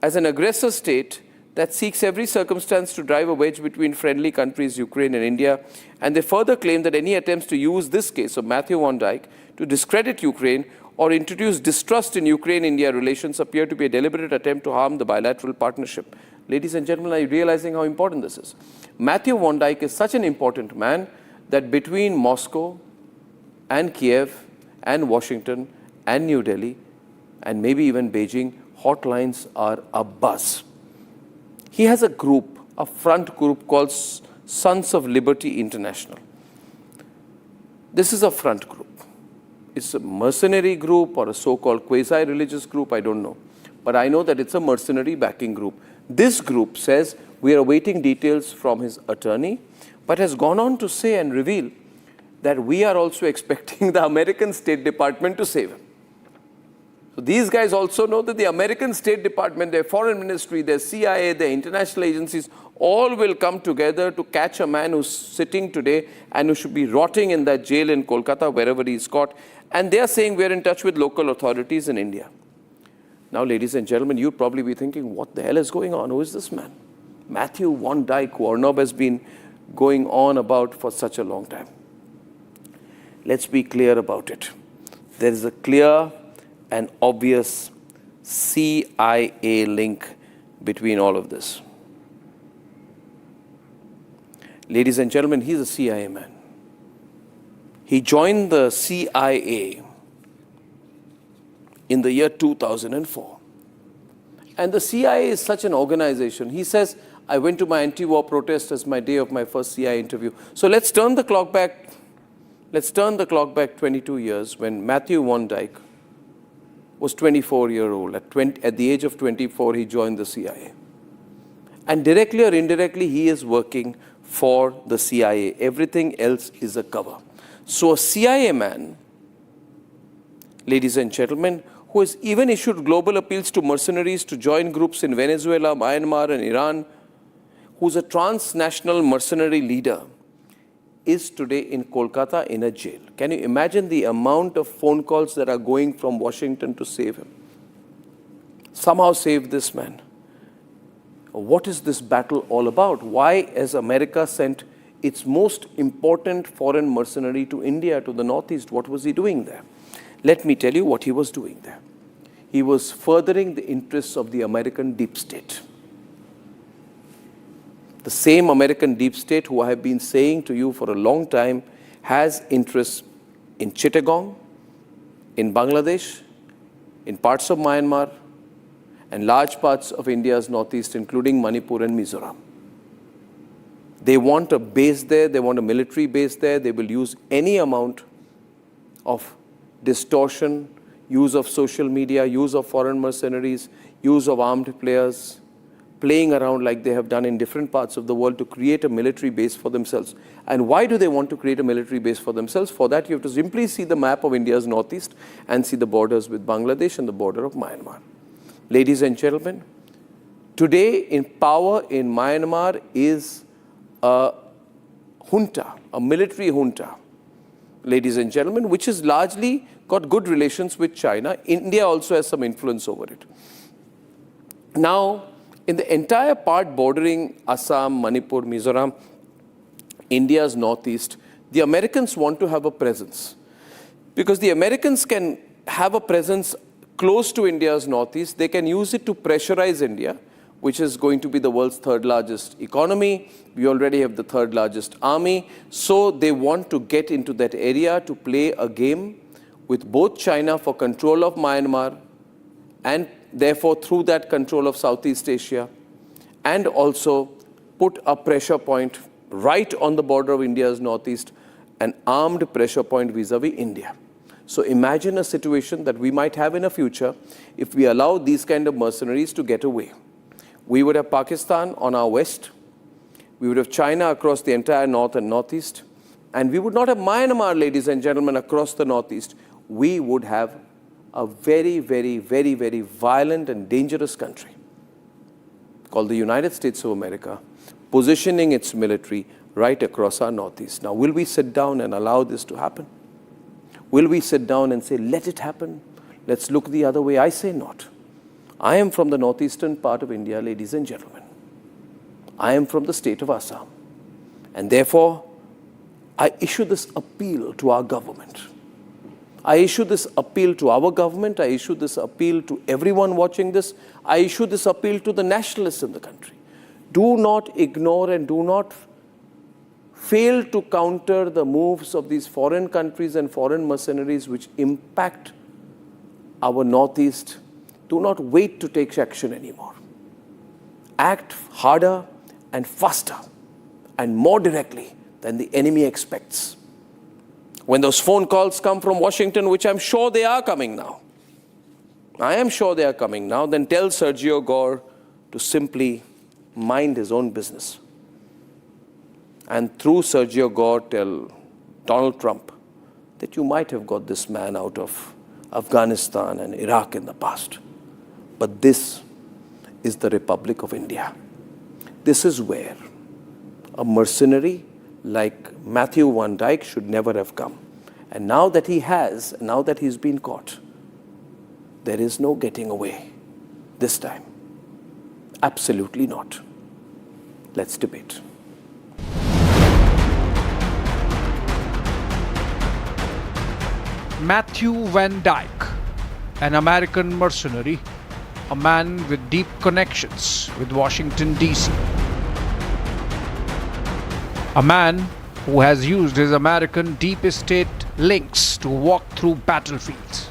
[SPEAKER 10] as an aggressor state, that seeks every circumstance to drive a wedge between friendly countries, Ukraine and India. And they further claim that any attempts to use this case of Matthew Van Dyke to discredit Ukraine or introduce distrust in Ukraine-India relations appear to be a deliberate attempt to harm the bilateral partnership. Ladies and gentlemen, are you realizing how important this is? Matthew Van Dyke is such an important man that between Moscow and Kiev and Washington and New Delhi and maybe even Beijing, hotlines are abuzz. He has a group, a front group called Sons of Liberty International. This is a front group. It's a mercenary group or a so-called quasi-religious group, I don't know. But I know that it's a mercenary backing group. This group says we are awaiting details from his attorney, but has gone on to say and reveal that we are also expecting the American State Department to save him. So these guys also know that the American State Department, their foreign ministry, their CIA, their international agencies, all will come together to catch a man who's sitting today and who should be rotting in that jail in Kolkata, wherever he is caught. And they are saying we are in touch with local authorities in India. Now, ladies and gentlemen, you'd probably be thinking, what the hell is going on? Who is this man? Matthew Van Dyke, who Arnab has been going on about for such a long time. Let's be clear about it. There is a clear and obvious CIA link between all of this. Ladies and gentlemen, he's a CIA man. He joined the CIA in the year 2004. And the CIA is such an organization. He says, I went to my anti-war protest as my day of my first CIA interview. So let's turn the clock back. Let's turn the clock back 22 years when Matthew Van Dyke was 24-year-old. At the age of 24, he joined the CIA. And directly or indirectly, he is working for the CIA. Everything else is a cover. So a CIA man, ladies and gentlemen, who has even issued global appeals to mercenaries to join groups in Venezuela, Myanmar and Iran, who's a transnational mercenary leader, is today in Kolkata in a jail. Can you imagine the amount of phone calls that are going from Washington to save him? Somehow save this man. What is this battle all about? Why has America sent its most important foreign mercenary to India, to the northeast? What was he doing there? Let me tell you what he was doing there. He was furthering the interests of the American deep state. The same American deep state who I have been saying to you for a long time has interests in Chittagong, in Bangladesh, in parts of Myanmar, and large parts of India's northeast, including Manipur and Mizoram. They want a base there, they want a military base there, they will use any amount of distortion, use of social media, use of foreign mercenaries, use of armed players, playing around like they have done in different parts of the world to create a military base for themselves. And why do they want to create a military base for themselves? For that, you have to simply see the map of India's northeast and see the borders with Bangladesh and the border of Myanmar. Ladies and gentlemen, today in power in Myanmar is a junta, a military junta, ladies and gentlemen, which has largely got good relations with China. India also has some influence over it. Now, in the entire part bordering Assam, Manipur, Mizoram, India's northeast, the Americans want to have a presence. Because the Americans can have a presence close to India's northeast. They can use it to pressurize India, which is going to be the world's third largest economy. We already have the third largest army. So they want to get into that area to play a game with both China for control of Myanmar and therefore through that control of Southeast Asia, and also put a pressure point right on the border of India's northeast, an armed pressure point vis-a-vis India. So imagine a situation that we might have in the future if we allow these kind of mercenaries to get away. We would have Pakistan on our west, we would have China across the entire north and northeast, and we would not have Myanmar, ladies and gentlemen, across the northeast. We would have a very, very, very, very violent and dangerous country called the United States of America, positioning its military right across our northeast. Now, will we sit down and allow this to happen? Will we sit down and say, let it happen? Let's look the other way. I say not. I am from the northeastern part of India, ladies and gentlemen. I am from the state of Assam. And therefore, I issue this appeal to our government. I issue this appeal to our government. I issue this appeal to everyone watching this. I issue this appeal to the nationalists in the country. Do not ignore and do not fail to counter the moves of these foreign countries and foreign mercenaries which impact our Northeast, do not wait to take action anymore. Act harder and faster and more directly than the enemy expects. When those phone calls come from Washington, which I'm sure they are coming now, I am sure they are coming now, then tell Sergio Gore to simply mind his own business. And through Sergio Gore, tell Donald Trump that you might have got this man out of Afghanistan and Iraq in the past. But this is the Republic of India. This is where a mercenary like Matthew Van Dyke should never have come. And now that he has, now that he's been caught, there is no getting away this time. Absolutely not. Let's debate.
[SPEAKER 2] Matthew Van Dyke, an American mercenary, a man with deep connections with Washington, D.C. A man who has used his American deep state links to walk through battlefields.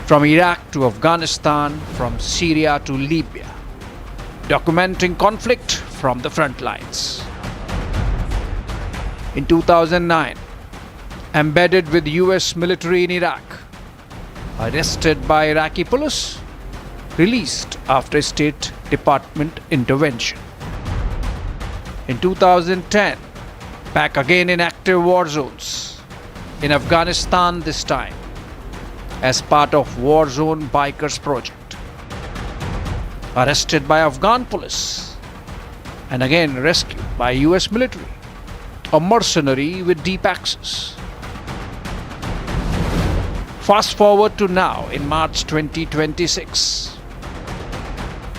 [SPEAKER 2] From Iraq to Afghanistan, from Syria to Libya, documenting conflict from the front lines. In 2009, embedded with US military in Iraq, arrested by Iraqi police, released after State Department intervention. In 2010, back again in active war zones, in Afghanistan this time, as part of War Zone Bikers Project. Arrested by Afghan police, and again rescued by US military, a mercenary with deep access. Fast forward to now in March 2026.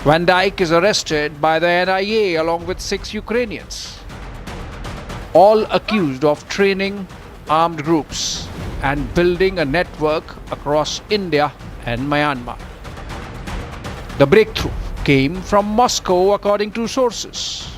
[SPEAKER 2] Van Dyke is arrested by the NIA along with 6 Ukrainians, all accused of training armed groups and building a network across India and Myanmar. The breakthrough came from Moscow, according to sources.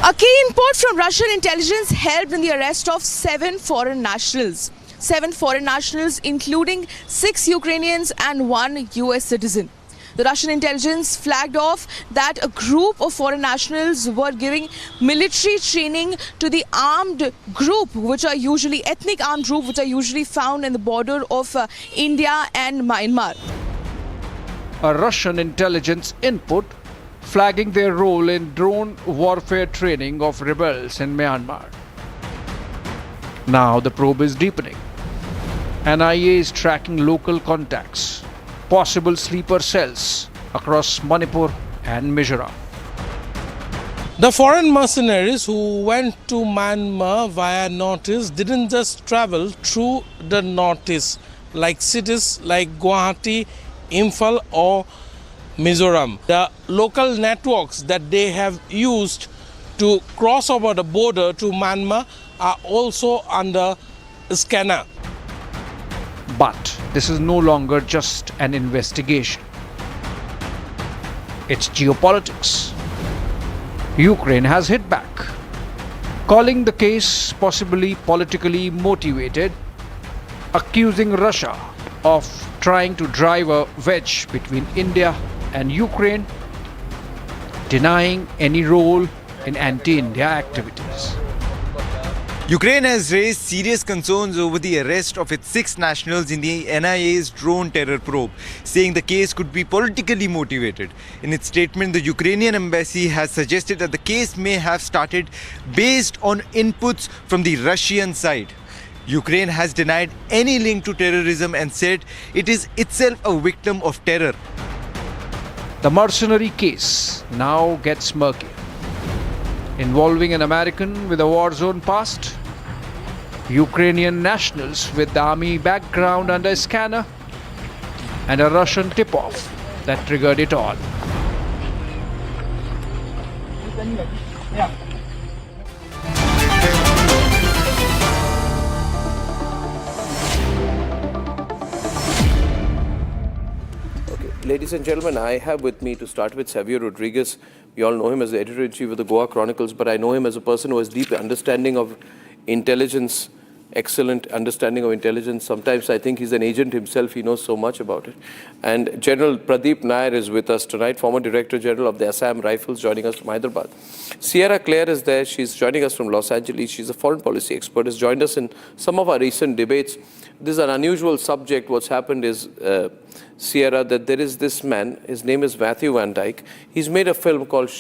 [SPEAKER 16] A key import from Russian intelligence helped in the arrest of 7 foreign nationals. 7 foreign nationals, including 6 Ukrainians and 1 US citizen. The Russian intelligence flagged off that a group of foreign nationals were giving military training to the armed group, which are usually ethnic armed group, which are usually found in the border of India and Myanmar.
[SPEAKER 2] A Russian intelligence input flagging their role in drone warfare training of rebels in Myanmar. Now the probe is deepening. NIA is tracking local contacts, possible sleeper cells across Manipur and Mizoram.
[SPEAKER 18] The foreign mercenaries who went to Myanmar via Northeast didn't just travel through the Northeast, like cities like Guwahati, Imphal or Mizoram. The local networks that they have used to cross over the border to Myanmar are also under scanner.
[SPEAKER 2] But this is no longer just an investigation. It's geopolitics. Ukraine has hit back, calling the case possibly politically motivated, accusing Russia of trying to drive a wedge between India and Ukraine, denying any role in anti-India activities.
[SPEAKER 20] Ukraine has raised serious concerns over the arrest of its 6 nationals in the NIA's drone terror probe, saying the case could be politically motivated. In its statement, the Ukrainian embassy has suggested that the case may have started based on inputs from the Russian side. Ukraine has denied any link to terrorism and said it is itself a victim of terror.
[SPEAKER 2] The mercenary case now gets murky, involving an American with a war zone past, Ukrainian nationals with the army background under scanner, and a Russian tip-off that triggered it all.
[SPEAKER 10] Ladies and gentlemen, I have with me to start with Xavier Rodriguez. We all know him as the editor-in-chief of the Goa Chronicles, but I know him as a person who has deep understanding of intelligence excellent understanding of intelligence. Sometimes I think he's an agent himself. He knows so much about it. And General Pradeep Nair is with us tonight, former Director General of the Assam Rifles, joining us from Hyderabad. Sierra Claire is there. She's joining us from Los Angeles. She's a foreign policy expert, has joined us in some of our recent debates. This is an unusual subject. What's happened is, Sierra, that there is this man, his name is Matthew Van Dyke. He's made a film called